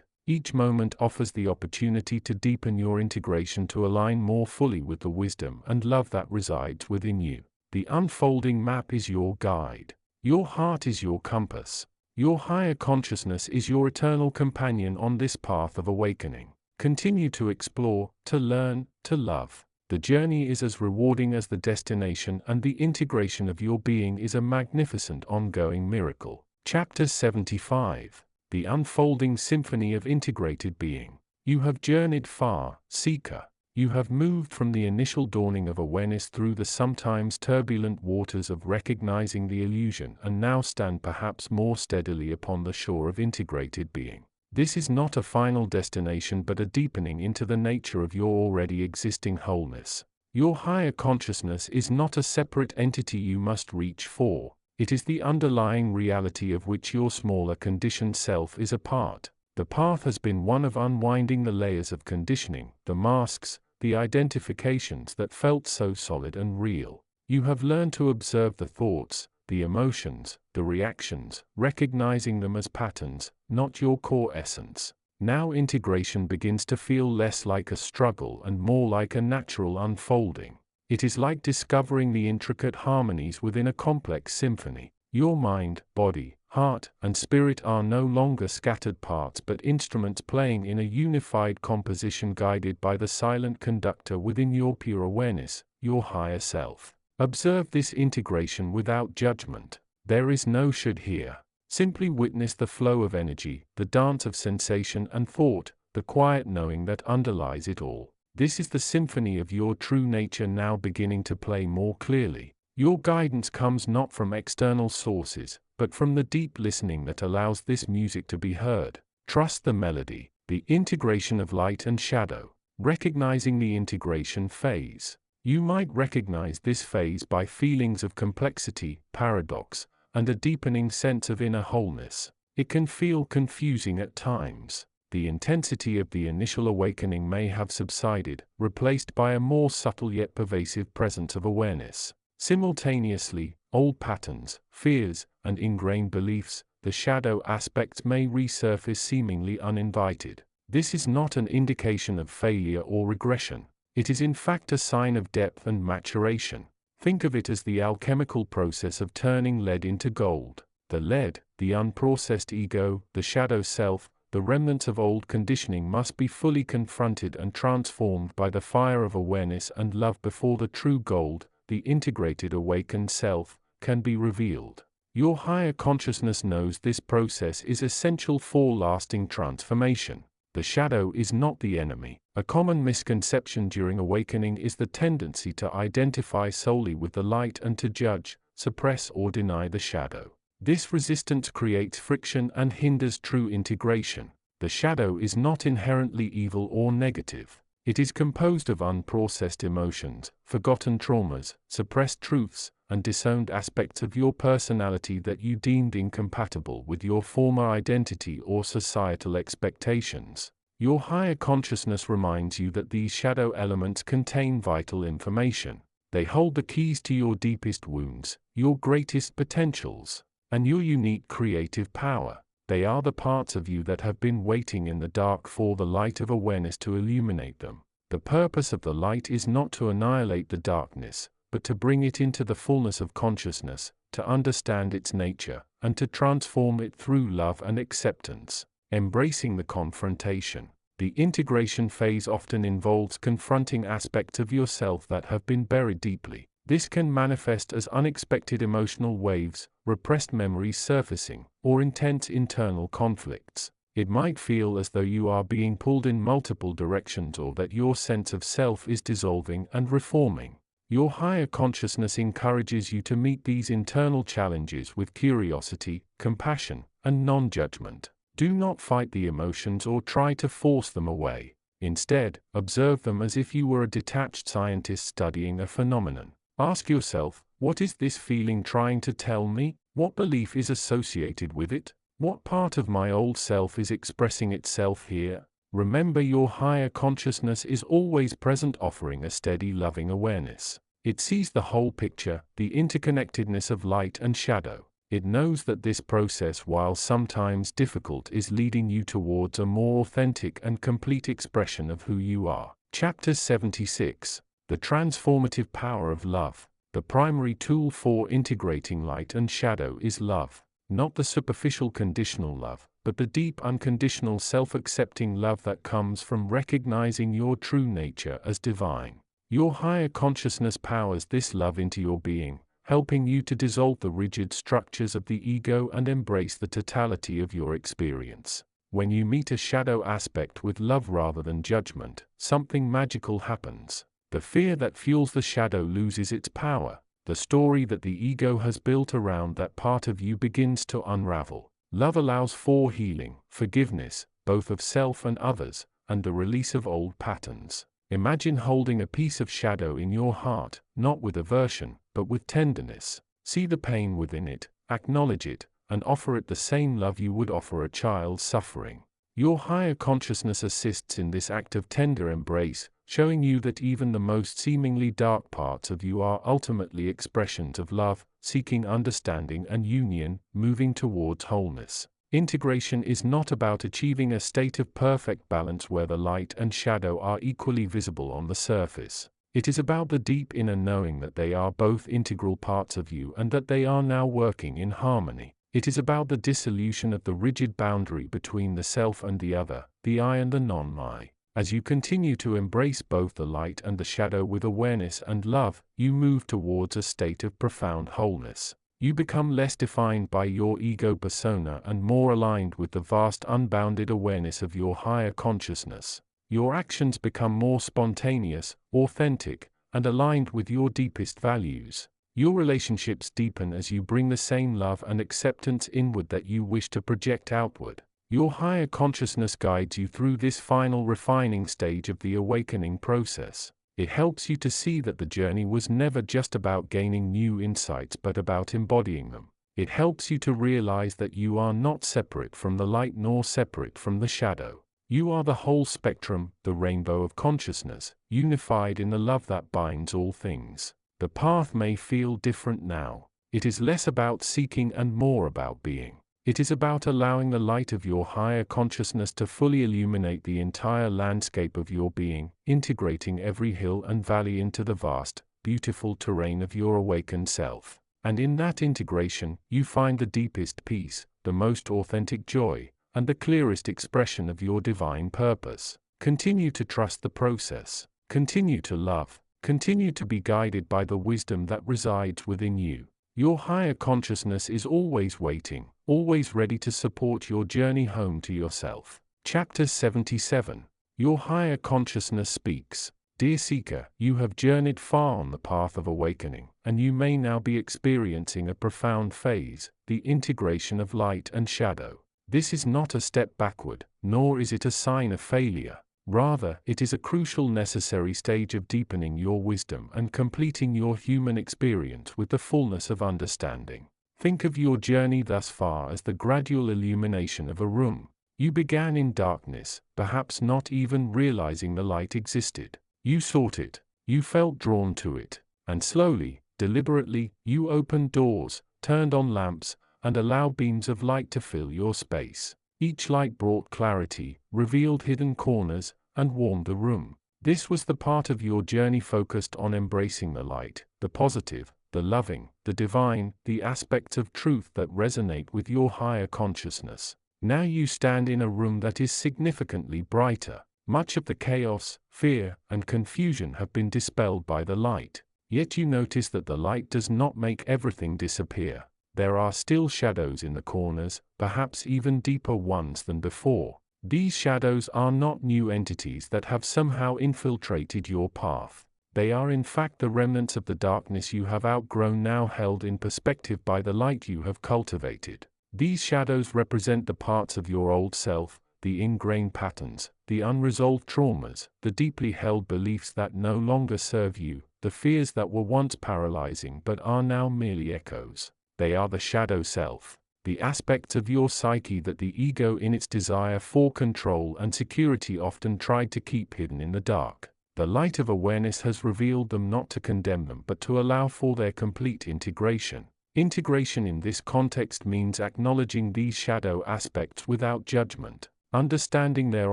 Each moment offers the opportunity to deepen your integration, to align more fully with the wisdom and love that resides within you. The unfolding map is your guide. Your heart is your compass. Your higher consciousness is your eternal companion on this path of awakening. Continue to explore, to learn, to love. The journey is as rewarding as the destination, and the integration of your being is a magnificent ongoing miracle. Chapter 75. The unfolding symphony of integrated being. You have journeyed far, seeker. You have moved from the initial dawning of awareness through the sometimes turbulent waters of recognizing the illusion, and now stand perhaps more steadily upon the shore of integrated being. This is not a final destination, but a deepening into the nature of your already existing wholeness. Your higher consciousness is not a separate entity you must reach for. It is the underlying reality of which your smaller conditioned self is a part. The path has been one of unwinding the layers of conditioning, the masks, the identifications that felt so solid and real. You have learned to observe the thoughts, the emotions, the reactions, recognizing them as patterns, not your core essence. Now integration begins to feel less like a struggle and more like a natural unfolding. It is like discovering the intricate harmonies within a complex symphony. Your mind, body, heart, and spirit are no longer scattered parts, but instruments playing in a unified composition, guided by the silent conductor within your pure awareness, your higher self. Observe this integration without judgment. There is no should here. Simply witness the flow of energy, the dance of sensation and thought, the quiet knowing that underlies it all. This is the symphony of your true nature now beginning to play more clearly. Your guidance comes not from external sources, but from the deep listening that allows this music to be heard. Trust the melody, the integration of light and shadow. Recognizing the integration phase. You might recognize this phase by feelings of complexity, paradox, and a deepening sense of inner wholeness. It can feel confusing at times. the intensity of the initial awakening may have subsided, replaced by a more subtle yet pervasive presence of awareness. Simultaneously, old patterns, fears, and ingrained beliefs, the shadow aspects, may resurface seemingly uninvited. This is not an indication of failure or regression. It is in fact a sign of depth and maturation. Think of it as the alchemical process of turning lead into gold. The lead, the unprocessed ego, the shadow self, the remnants of old conditioning must be fully confronted and transformed by the fire of awareness and love before the true gold, the integrated awakened self, can be revealed. Your higher consciousness knows this process is essential for lasting transformation. The shadow is not the enemy. A common misconception during awakening is the tendency to identify solely with the light and to judge, suppress, or deny the shadow. This resistance creates friction and hinders true integration. The shadow is not inherently evil or negative. It is composed of unprocessed emotions, forgotten traumas, suppressed truths, and disowned aspects of your personality that you deemed incompatible with your former identity or societal expectations. Your higher consciousness reminds you that these shadow elements contain vital information. They hold the keys to your deepest wounds, your greatest potentials, and your unique creative power. They are the parts of you that have been waiting in the dark for the light of awareness to illuminate them. The purpose of the light is not to annihilate the darkness, but to bring it into the fullness of consciousness, to understand its nature, and to transform it through love and acceptance. Embracing the confrontation. The integration phase often involves confronting aspects of yourself that have been buried deeply. This can manifest as unexpected emotional waves, repressed memories surfacing, or intense internal conflicts. It might feel as though you are being pulled in multiple directions or that your sense of self is dissolving and reforming. Your higher consciousness encourages you to meet these internal challenges with curiosity, compassion, and non-judgment. Do not fight the emotions or try to force them away. Instead, observe them as if you were a detached scientist studying a phenomenon. Ask yourself, what is this feeling trying to tell me? What belief is associated with it? What part of my old self is expressing itself here? Remember, your higher consciousness is always present, offering a steady, loving awareness. It sees the whole picture, the interconnectedness of light and shadow. It knows that this process, while sometimes difficult, is leading you towards a more authentic and complete expression of who you are. Chapter 76. The transformative power of love. The primary tool for integrating light and shadow is love. Not the superficial conditional love, but the deep unconditional self-accepting love that comes from recognizing your true nature as divine. Your higher consciousness powers this love into your being, helping you to dissolve the rigid structures of the ego and embrace the totality of your experience. When you meet a shadow aspect with love rather than judgment, something magical happens. The fear that fuels the shadow loses its power. The story that the ego has built around that part of you begins to unravel. Love allows for healing, forgiveness, both of self and others, and the release of old patterns. Imagine holding a piece of shadow in your heart, not with aversion, but with tenderness. See the pain within it, acknowledge it, and offer it the same love you would offer a child suffering. Your higher consciousness assists in this act of tender embrace, showing you that even the most seemingly dark parts of you are ultimately expressions of love, seeking understanding and union, moving towards wholeness. Integration is not about achieving a state of perfect balance where the light and shadow are equally visible on the surface. It is about the deep inner knowing that they are both integral parts of you and that they are now working in harmony. It is about the dissolution of the rigid boundary between the self and the other, the I and the non-I. As you continue to embrace both the light and the shadow with awareness and love, you move towards a state of profound wholeness. You become less defined by your ego persona and more aligned with the vast unbounded awareness of your higher consciousness. Your actions become more spontaneous, authentic, and aligned with your deepest values. Your relationships deepen as you bring the same love and acceptance inward that you wish to project outward. Your higher consciousness guides you through this final refining stage of the awakening process. It helps you to see that the journey was never just about gaining new insights but about embodying them. It helps you to realize that you are not separate from the light nor separate from the shadow. You are the whole spectrum, the rainbow of consciousness, unified in the love that binds all things. The path may feel different now. It is less about seeking and more about being. It is about allowing the light of your higher consciousness to fully illuminate the entire landscape of your being, integrating every hill and valley into the vast, beautiful terrain of your awakened self. And in that integration, you find the deepest peace, the most authentic joy, and the clearest expression of your divine purpose. Continue to trust the process. Continue to love. Continue to be guided by the wisdom that resides within you. Your higher consciousness is always waiting, always ready to support your journey home to yourself. Chapter 77. Your higher consciousness speaks. Dear seeker, you have journeyed far on the path of awakening, and you may now be experiencing a profound phase, the integration of light and shadow. This is not a step backward, nor is it a sign of failure. Rather, it is a crucial necessary stage of deepening your wisdom and completing your human experience with the fullness of understanding. Think of your journey thus far as the gradual illumination of a room. You began in darkness, perhaps not even realizing the light existed. You sought it, you felt drawn to it, and slowly, deliberately, you opened doors, turned on lamps, and allowed beams of light to fill your space. Each light brought clarity, revealed hidden corners, and warmed the room. This was the part of your journey focused on embracing the light, the positive, the loving, the divine, the aspects of truth that resonate with your higher consciousness. Now you stand in a room that is significantly brighter. Much of the chaos, fear, and confusion have been dispelled by the light. Yet you notice that the light does not make everything disappear. There are still shadows in the corners, perhaps even deeper ones than before. These shadows are not new entities that have somehow infiltrated your path. They are in fact the remnants of the darkness you have outgrown, now held in perspective by the light you have cultivated. These shadows represent the parts of your old self, the ingrained patterns, the unresolved traumas, the deeply held beliefs that no longer serve you, the fears that were once paralyzing but are now merely echoes. They are the shadow self, the aspects of your psyche that the ego in its desire for control and security often tried to keep hidden in the dark. The light of awareness has revealed them, not to condemn them but to allow for their complete integration. Integration in this context means acknowledging these shadow aspects without judgment, understanding their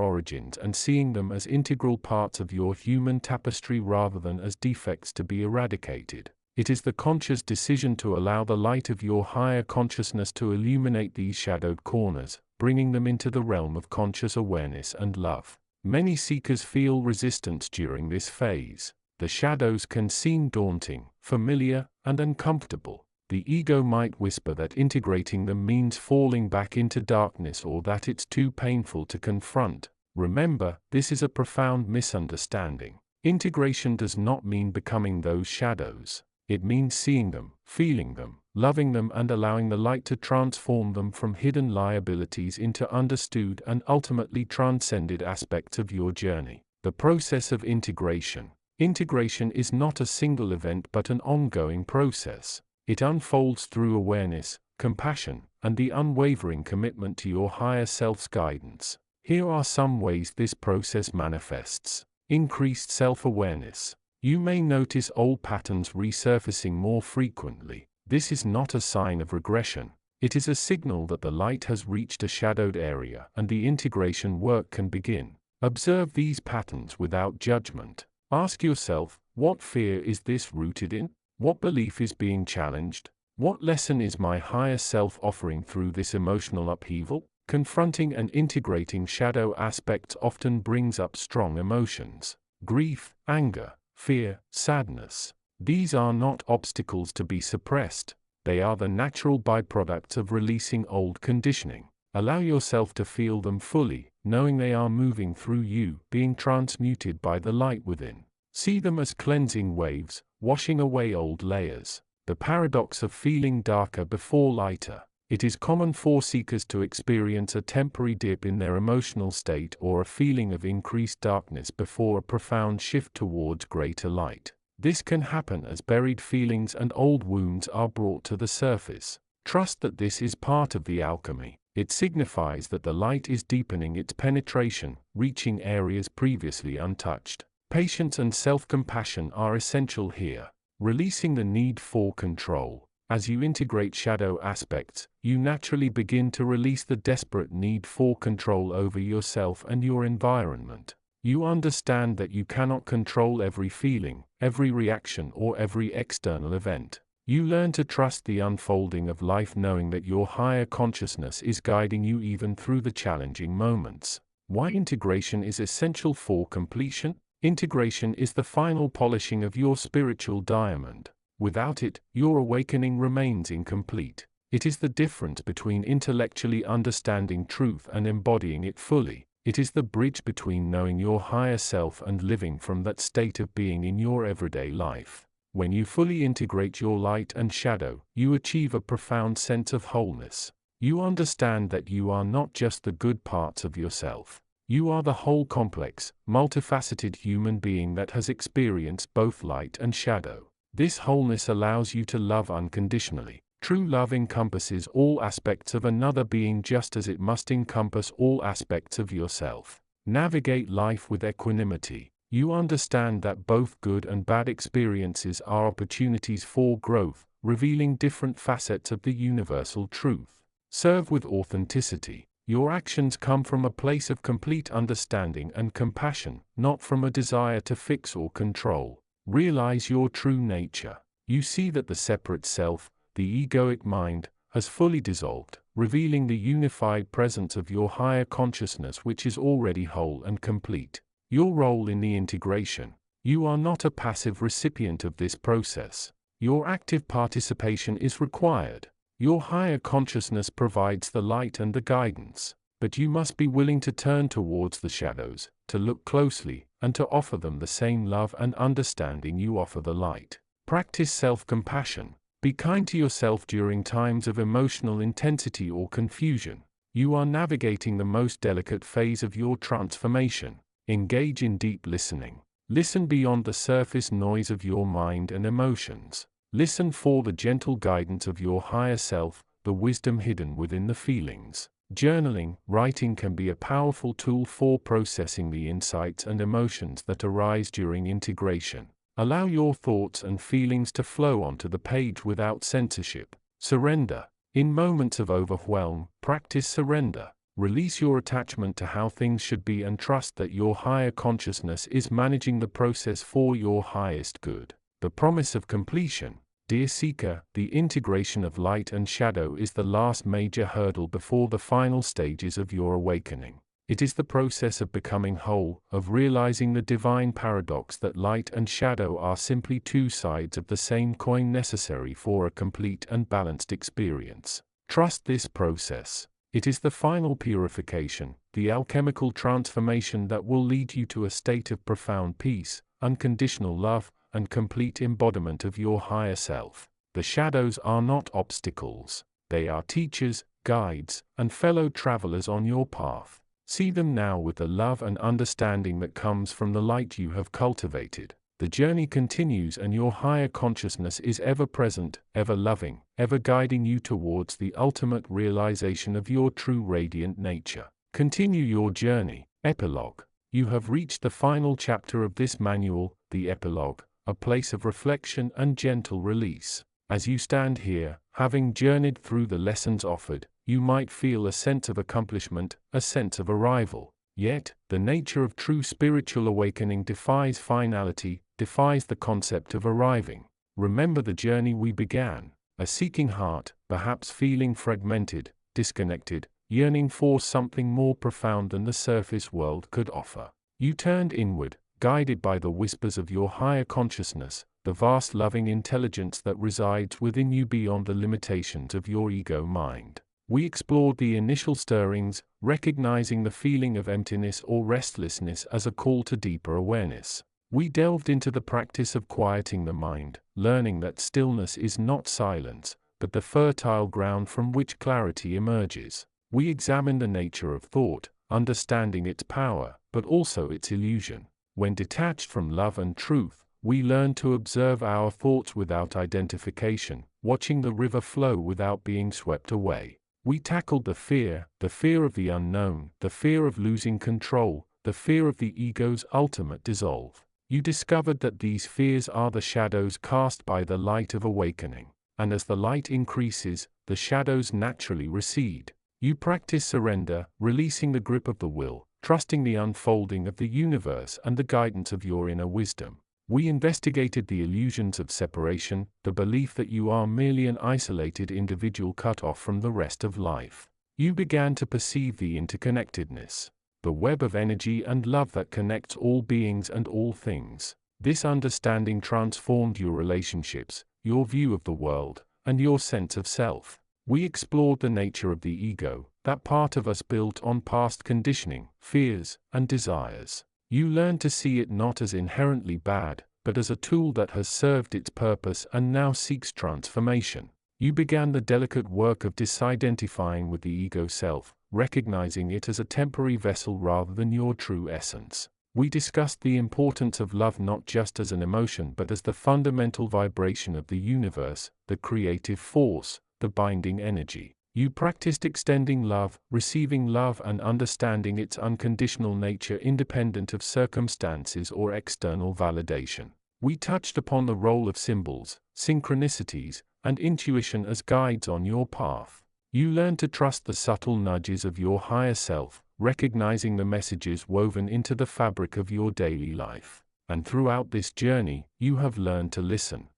origins and seeing them as integral parts of your human tapestry rather than as defects to be eradicated. It is the conscious decision to allow the light of your higher consciousness to illuminate these shadowed corners, bringing them into the realm of conscious awareness and love. Many seekers feel resistance during this phase. The shadows can seem daunting, familiar, and uncomfortable. The ego might whisper that integrating them means falling back into darkness or that it's too painful to confront. Remember, this is a profound misunderstanding. Integration does not mean becoming those shadows. It means seeing them, feeling them, loving them, and allowing the light to transform them from hidden liabilities into understood and ultimately transcended aspects of your journey. The process of integration. Integration is not a single event but an ongoing process. It unfolds through awareness, compassion, and the unwavering commitment to your higher self's guidance. Here are some ways this process manifests. Increased self-awareness. You may notice old patterns resurfacing more frequently. This is not a sign of regression. It is a signal that the light has reached a shadowed area and the integration work can begin. Observe these patterns without judgment. Ask yourself, what fear is this rooted in? What belief is being challenged? What lesson is my higher self offering through this emotional upheaval? Confronting and integrating shadow aspects often brings up strong emotions. Grief, anger, fear, sadness. These are not obstacles to be suppressed. They are the natural byproducts of releasing old conditioning. Allow yourself to feel them fully, knowing they are moving through you, being transmuted by the light within. See them as cleansing waves, washing away old layers. The paradox of feeling darker before lighter. It is common for seekers to experience a temporary dip in their emotional state or a feeling of increased darkness before a profound shift towards greater light. This can happen as buried feelings and old wounds are brought to the surface. Trust that this is part of the alchemy. It signifies that the light is deepening its penetration, reaching areas previously untouched. Patience and self-compassion are essential here, releasing the need for control. As you integrate shadow aspects, you naturally begin to release the desperate need for control over yourself and your environment. You understand that you cannot control every feeling, every reaction, or every external event. You learn to trust the unfolding of life, knowing that your higher consciousness is guiding you even through the challenging moments. Why integration is essential for completion? Integration is the final polishing of your spiritual diamond. Without it, your awakening remains incomplete. It is the difference between intellectually understanding truth and embodying it fully. It is the bridge between knowing your higher self and living from that state of being in your everyday life. When you fully integrate your light and shadow, you achieve a profound sense of wholeness. You understand that you are not just the good parts of yourself. You are the whole complex, multifaceted human being that has experienced both light and shadow. This wholeness allows you to love unconditionally. True love encompasses all aspects of another being just as it must encompass all aspects of yourself. Navigate life with equanimity. You understand that both good and bad experiences are opportunities for growth, revealing different facets of the universal truth. Serve with authenticity. Your actions come from a place of complete understanding and compassion, not from a desire to fix or control. Realize your true nature. You see that the separate self, the egoic mind, has fully dissolved, revealing the unified presence of your higher consciousness, which is already whole and complete. Your role in the integration. You are not a passive recipient of this process. Your active participation is required. Your higher consciousness provides the light and the guidance, but you must be willing to turn towards the shadows, to look closely, and to offer them the same love and understanding you offer the light. Practice self-compassion. Be kind to yourself during times of emotional intensity or confusion. You are navigating the most delicate phase of your transformation. Engage in deep listening. Listen beyond the surface noise of your mind and emotions. Listen for the gentle guidance of your higher self, the wisdom hidden within the feelings. Journaling, writing can be a powerful tool for processing the insights and emotions that arise during integration. Allow your thoughts and feelings to flow onto the page without censorship. Surrender. In moments of overwhelm, practice surrender. Release your attachment to how things should be and trust that your higher consciousness is managing the process for your highest good. The promise of completion. Dear seeker, the integration of light and shadow is the last major hurdle before the final stages of your awakening. It is the process of becoming whole, of realizing the divine paradox that light and shadow are simply two sides of the same coin necessary for a complete and balanced experience. Trust this process. It is the final purification, the alchemical transformation that will lead you to a state of profound peace, unconditional love, and complete embodiment of your higher self. The shadows are not obstacles. They are teachers, guides, and fellow travelers on your path. See them now with the love and understanding that comes from the light you have cultivated. The journey continues and your higher consciousness is ever present, ever loving, ever guiding you towards the ultimate realization of your true radiant nature. Continue your journey. Epilogue. You have reached the final chapter of this manual, the epilogue, a place of reflection and gentle release. As you stand here, having journeyed through the lessons offered, you might feel a sense of accomplishment, a sense of arrival. Yet, the nature of true spiritual awakening defies finality, defies the concept of arriving. Remember the journey we began, a seeking heart, perhaps feeling fragmented, disconnected, yearning for something more profound than the surface world could offer. You turned inward, guided by the whispers of your higher consciousness, the vast loving intelligence that resides within you beyond the limitations of your ego mind. We explored the initial stirrings, recognizing the feeling of emptiness or restlessness as a call to deeper awareness. We delved into the practice of quieting the mind, learning that stillness is not silence, but the fertile ground from which clarity emerges. We examined the nature of thought, understanding its power, but also its illusion. When detached from love and truth, we learn to observe our thoughts without identification, watching the river flow without being swept away. We tackled the fear of the unknown, the fear of losing control, the fear of the ego's ultimate dissolve. You discovered that these fears are the shadows cast by the light of awakening, and as the light increases, the shadows naturally recede. You practice surrender, releasing the grip of the will, trusting the unfolding of the universe and the guidance of your inner wisdom. We investigated the illusions of separation, the belief that you are merely an isolated individual cut off from the rest of life. You began to perceive the interconnectedness, the web of energy and love that connects all beings and all things. This understanding transformed your relationships, your view of the world, and your sense of self. We explored the nature of the ego, that part of us built on past conditioning, fears, and desires. You learned to see it not as inherently bad, but as a tool that has served its purpose and now seeks transformation. You began the delicate work of disidentifying with the ego self, recognizing it as a temporary vessel rather than your true essence. We discussed the importance of love not just as an emotion but as the fundamental vibration of the universe, the creative force, the binding energy. You practiced extending love, receiving love and understanding its unconditional nature independent of circumstances or external validation. We touched upon the role of symbols, synchronicities, and intuition as guides on your path. You learned to trust the subtle nudges of your higher self, recognizing the messages woven into the fabric of your daily life. And throughout this journey, you have learned to listen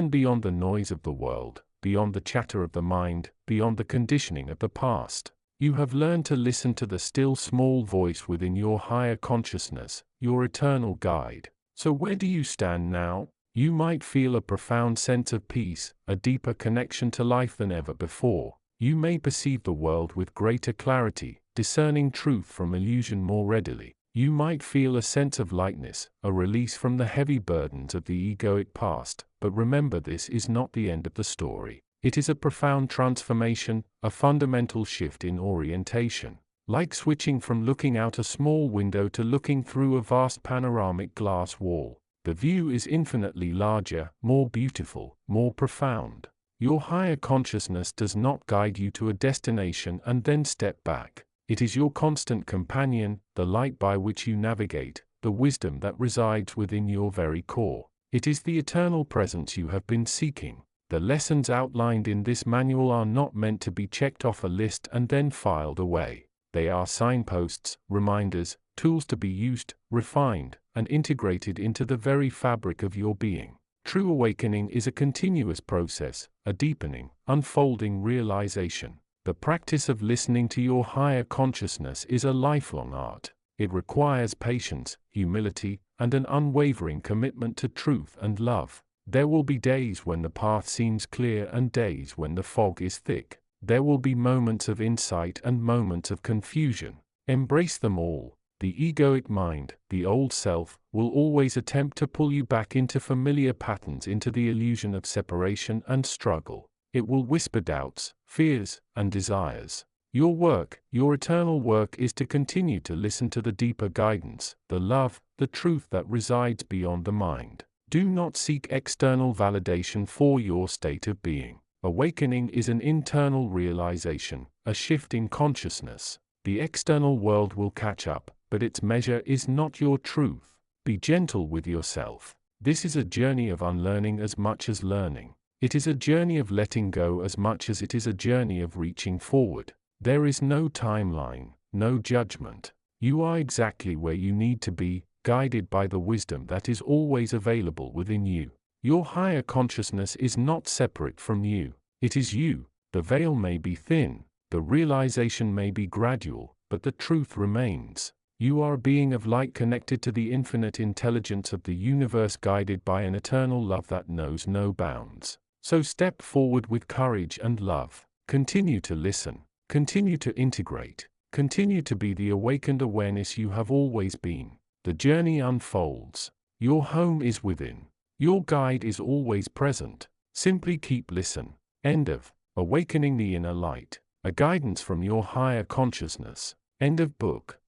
beyond the noise of the world, beyond the chatter of the mind, beyond the conditioning of the past. You have learned to listen to the still small voice within your higher consciousness, your eternal guide. So where do you stand now? You might feel a profound sense of peace, a deeper connection to life than ever before. You may perceive the world with greater clarity, discerning truth from illusion more readily. You might feel a sense of lightness, a release from the heavy burdens of the egoic past, but remember, this is not the end of the story. It is a profound transformation, a fundamental shift in orientation. Like switching from looking out a small window to looking through a vast panoramic glass wall. The view is infinitely larger, more beautiful, more profound. Your higher consciousness does not guide you to a destination and then step back. It is your constant companion, the light by which you navigate, the wisdom that resides within your very core. It is the eternal presence you have been seeking. The lessons outlined in this manual are not meant to be checked off a list and then filed away. They are signposts, reminders, tools to be used, refined, and integrated into the very fabric of your being. True awakening is a continuous process, a deepening, unfolding realization. The practice of listening to your higher consciousness is a lifelong art. It requires patience, humility, and an unwavering commitment to truth and love. There will be days when the path seems clear and days when the fog is thick. There will be moments of insight and moments of confusion. Embrace them all. The egoic mind, the old self, will always attempt to pull you back into familiar patterns, into the illusion of separation and struggle. It will whisper doubts, fears, and desires. Your work, your eternal work, is to continue to listen to the deeper guidance, the love, the truth that resides beyond the mind. Do not seek external validation for your state of being. Awakening is an internal realization, a shift in consciousness. The external world will catch up, but its measure is not your truth. Be gentle with yourself. This is a journey of unlearning as much as learning. It is a journey of letting go as much as it is a journey of reaching forward. There is no timeline, no judgment. You are exactly where you need to be, guided by the wisdom that is always available within you. Your higher consciousness is not separate from you. It is you. The veil may be thin, the realization may be gradual, but the truth remains. You are a being of light connected to the infinite intelligence of the universe, guided by an eternal love that knows no bounds. So step forward with courage and love. Continue to listen. Continue to integrate. Continue to be the awakened awareness you have always been. The journey unfolds. Your home is within. Your guide is always present. Simply keep listen. End of Awakening the Inner Light. A guidance from your higher consciousness. End of book.